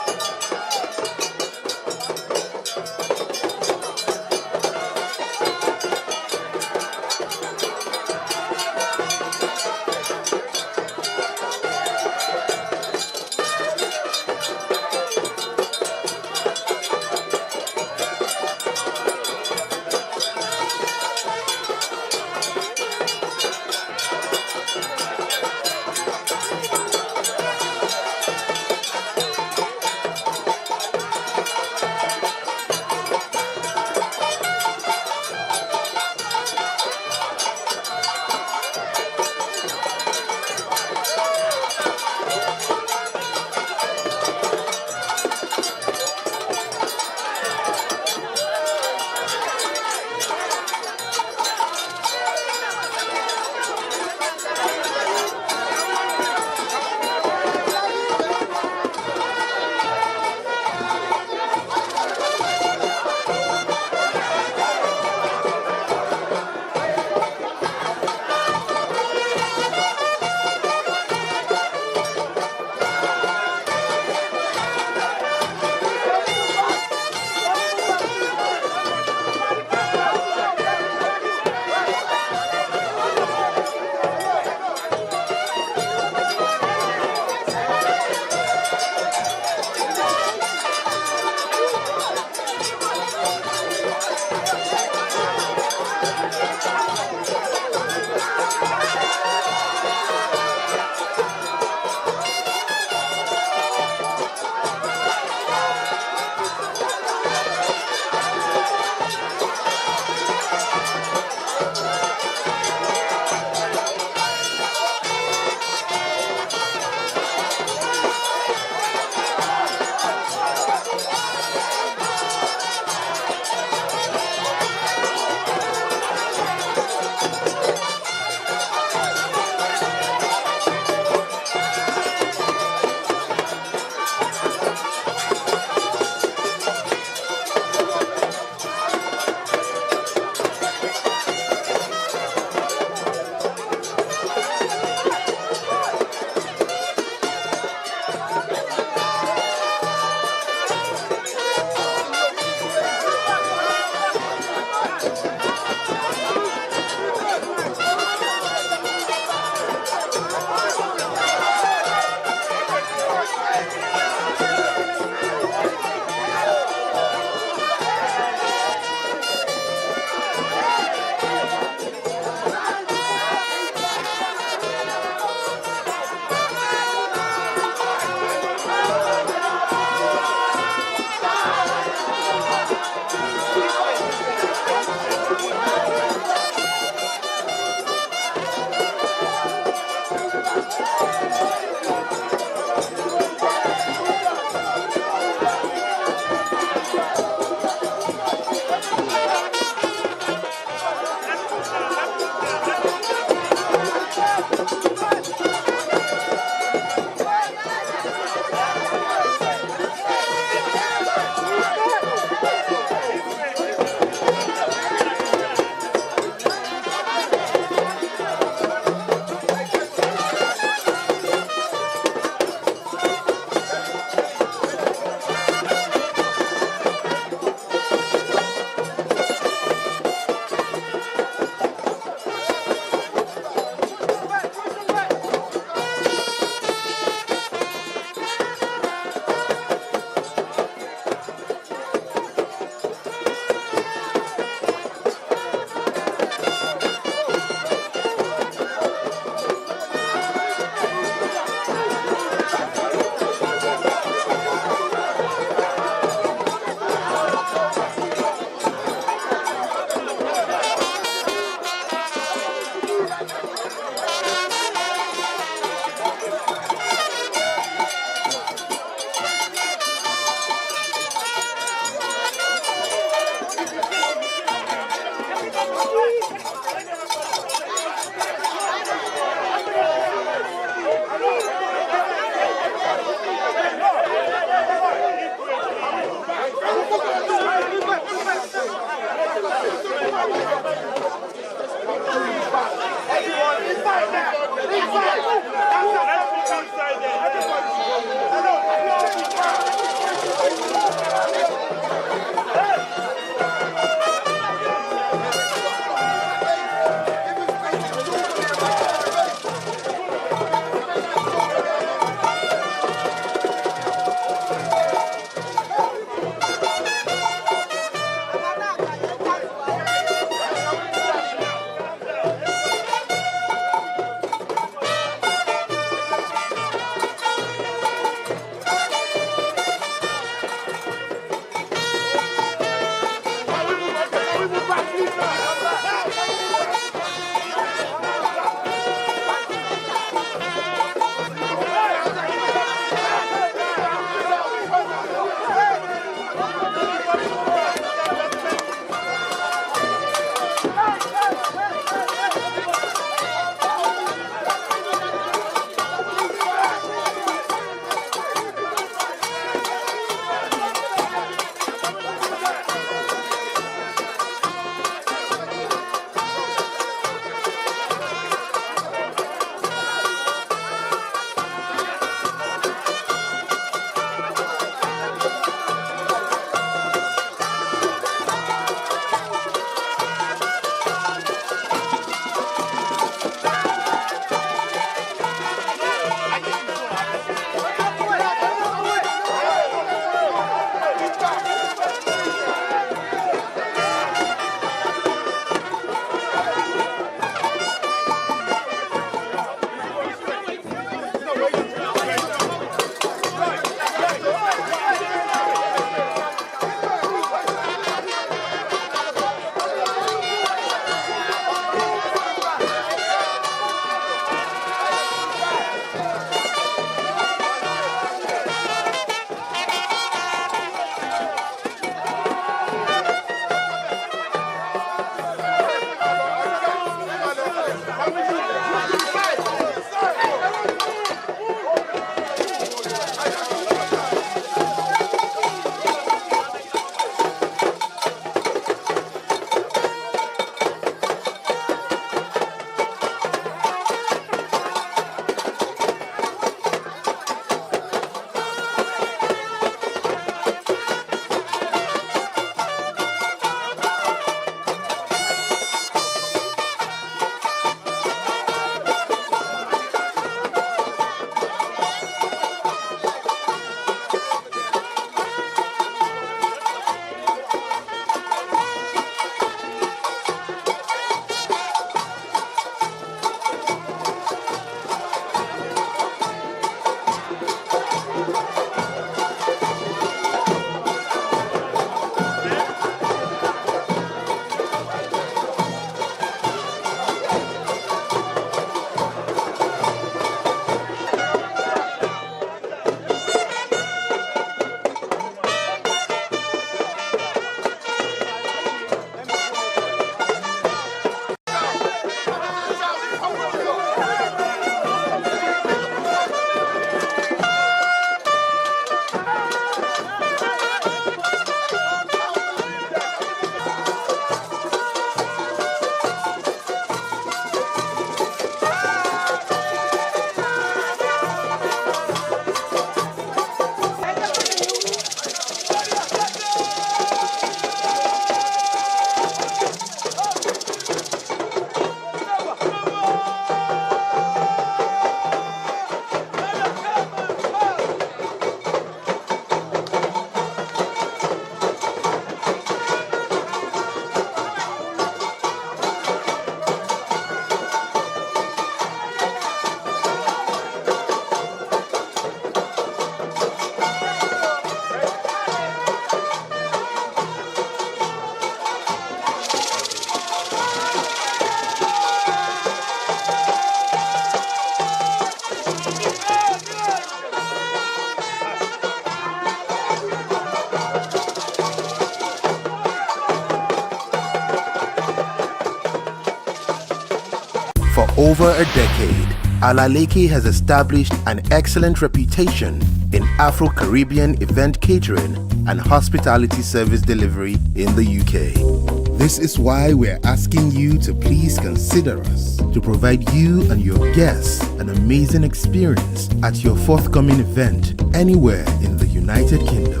over a decade, Alaleke has established an excellent reputation in Afro-Caribbean event catering and hospitality service delivery in the UK. This is why we're asking you to please consider us to provide you and your guests an amazing experience at your forthcoming event anywhere in the United Kingdom.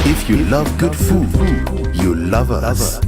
If you love good food, you love us.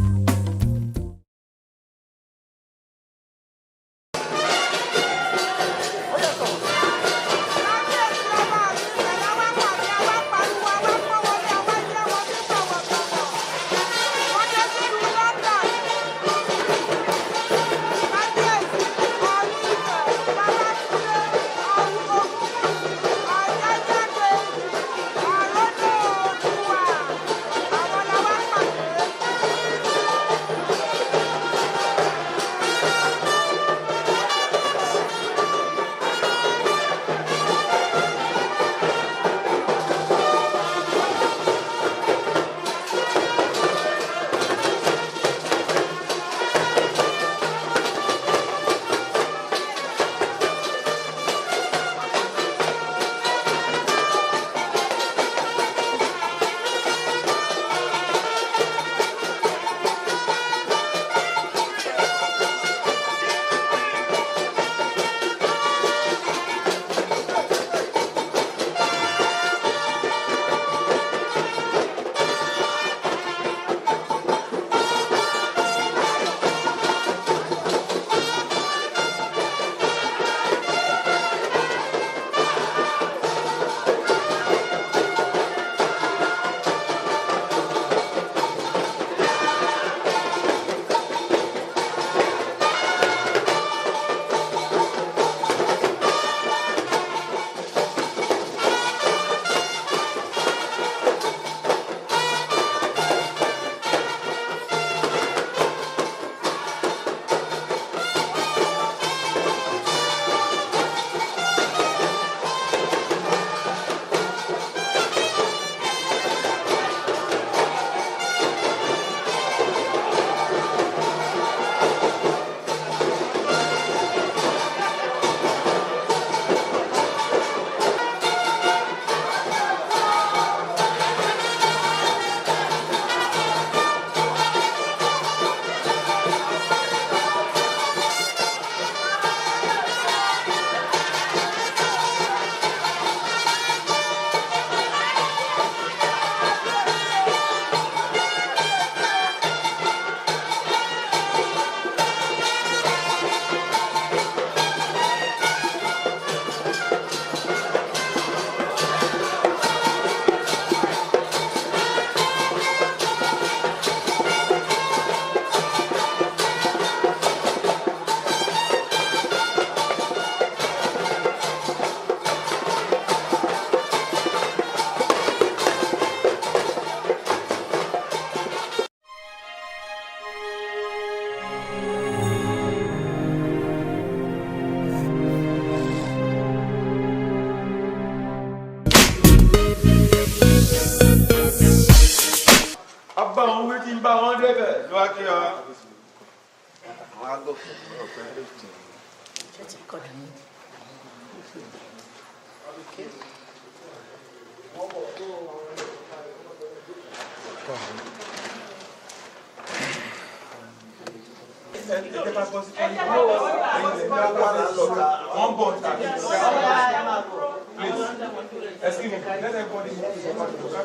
Excuse me, let everybody move to the back.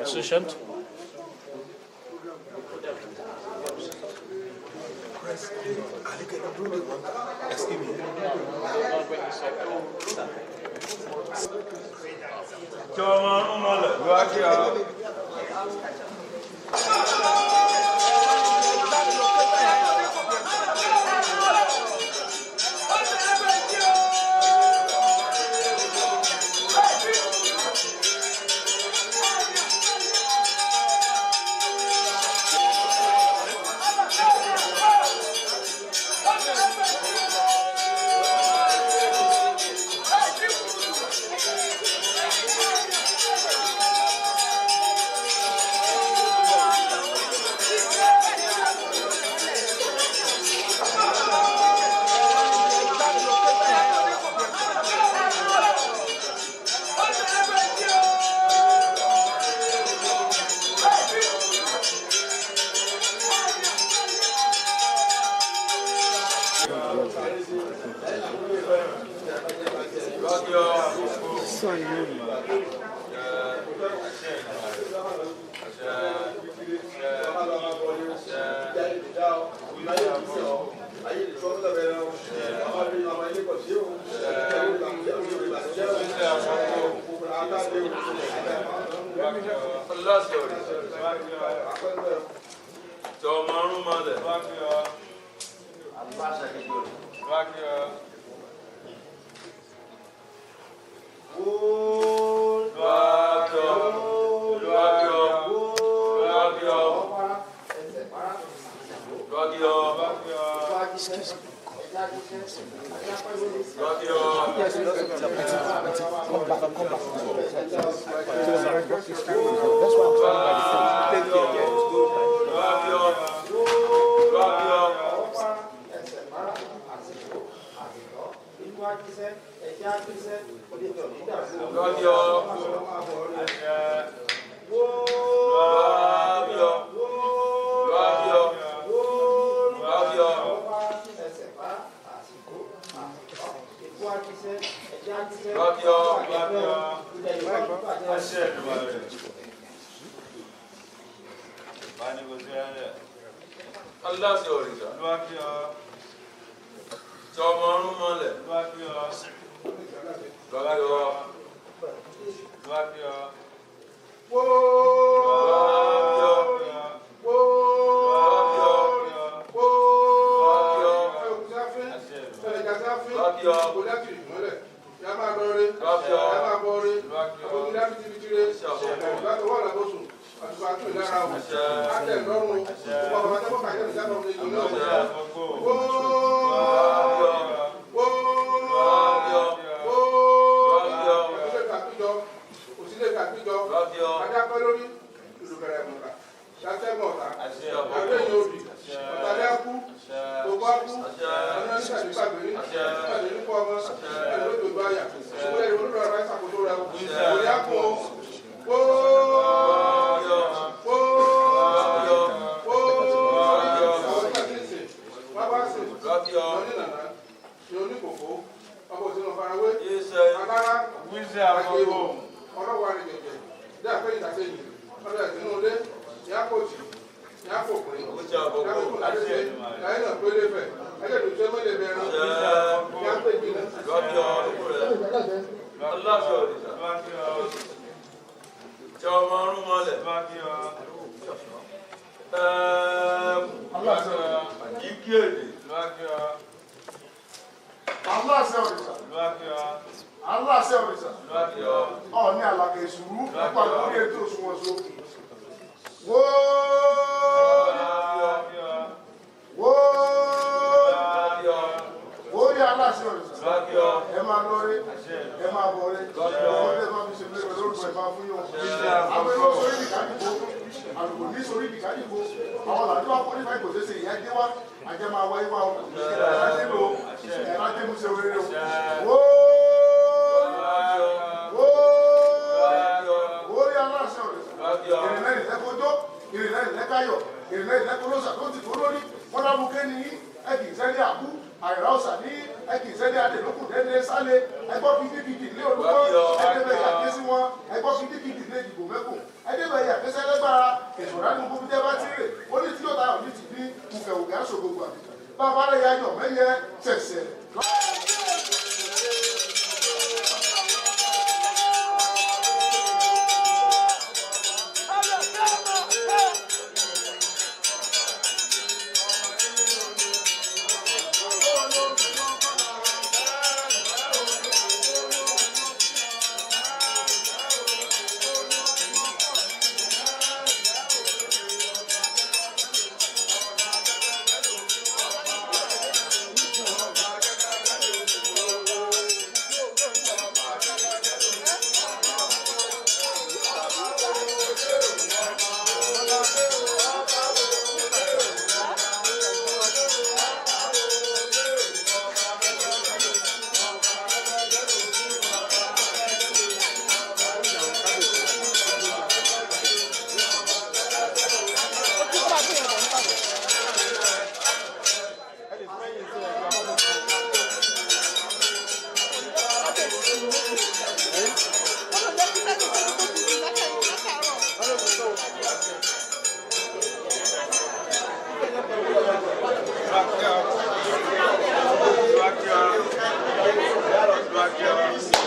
Assistant.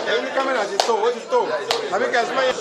Every camera is stole. What is stole? I make as many.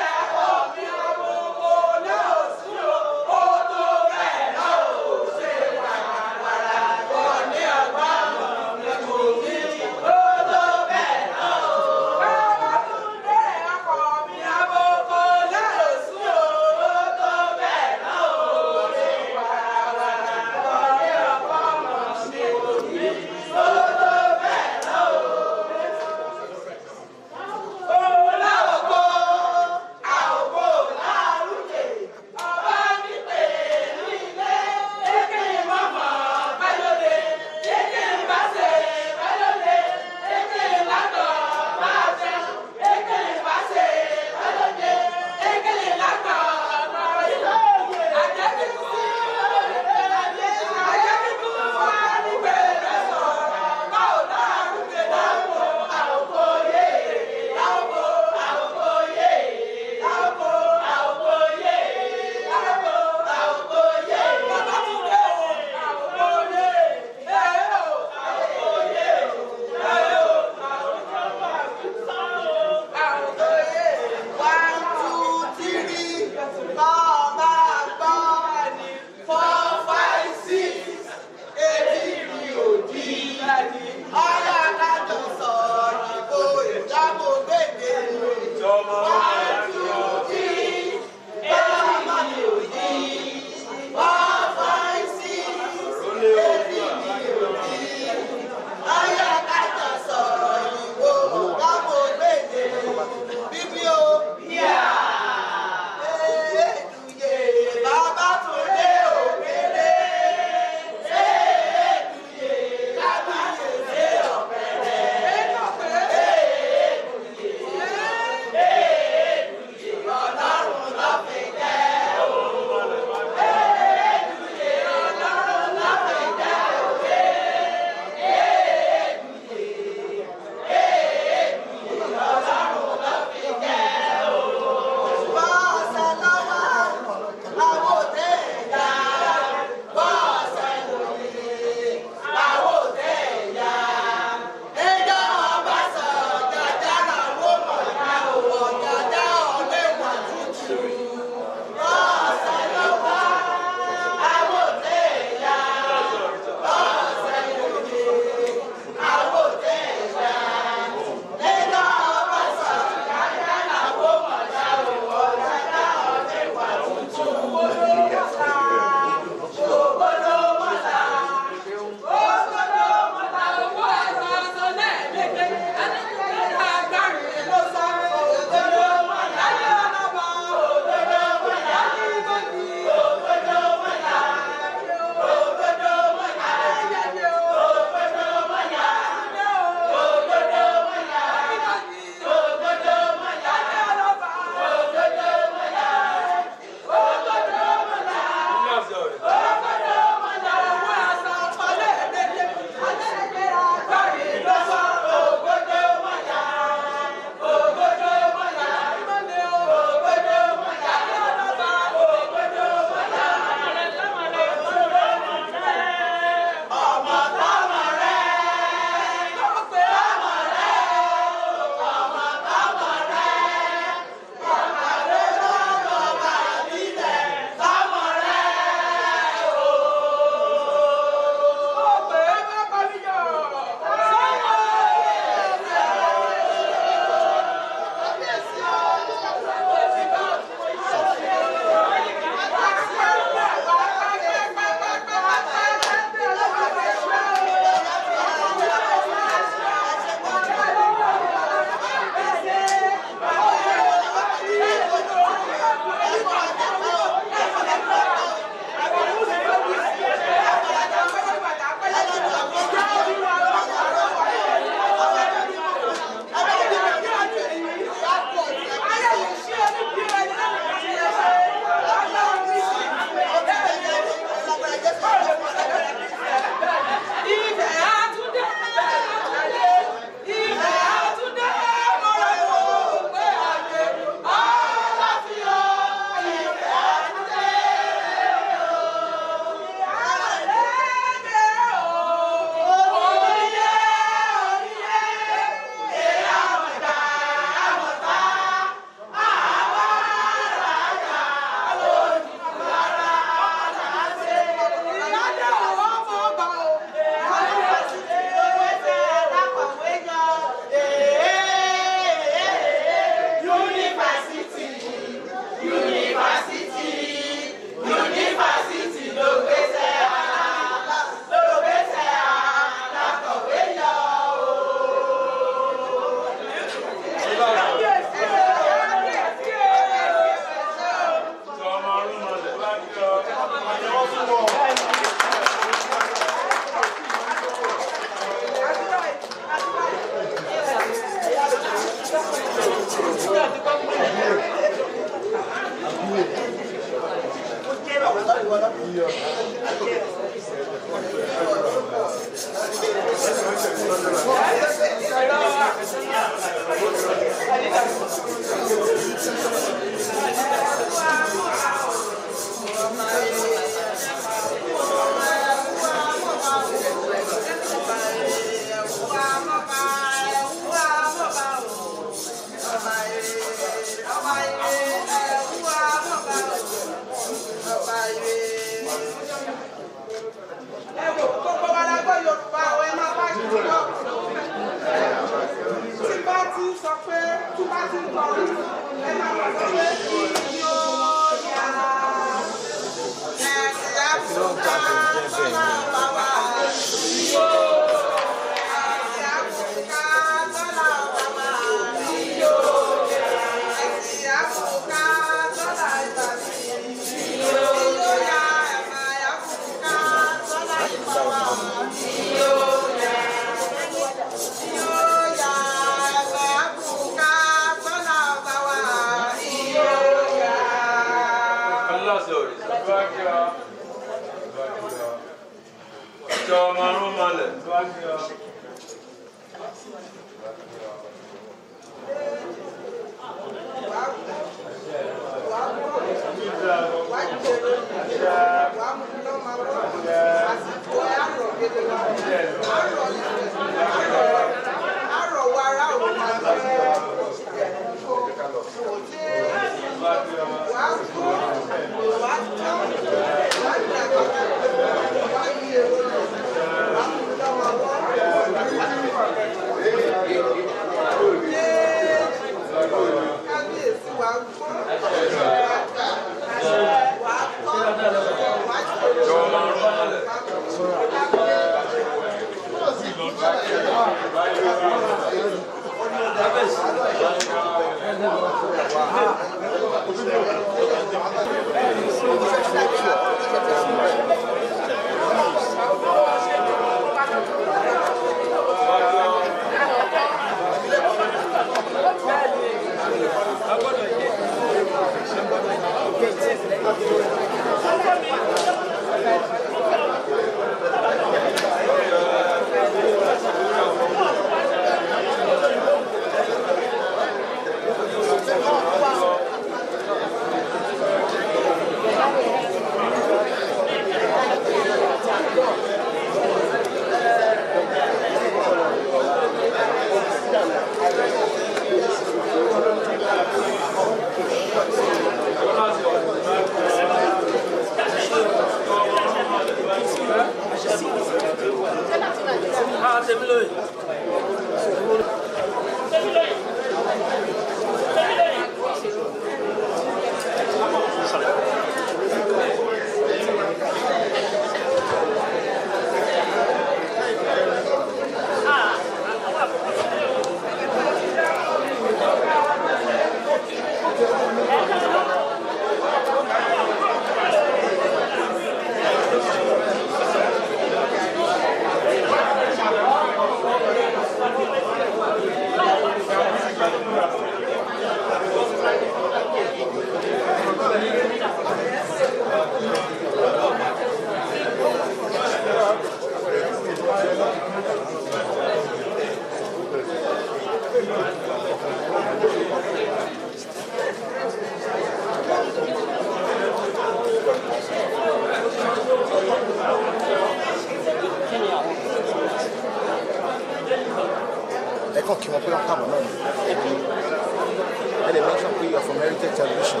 And they mentioned you are from Heritage Television.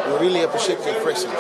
We really appreciate your presence.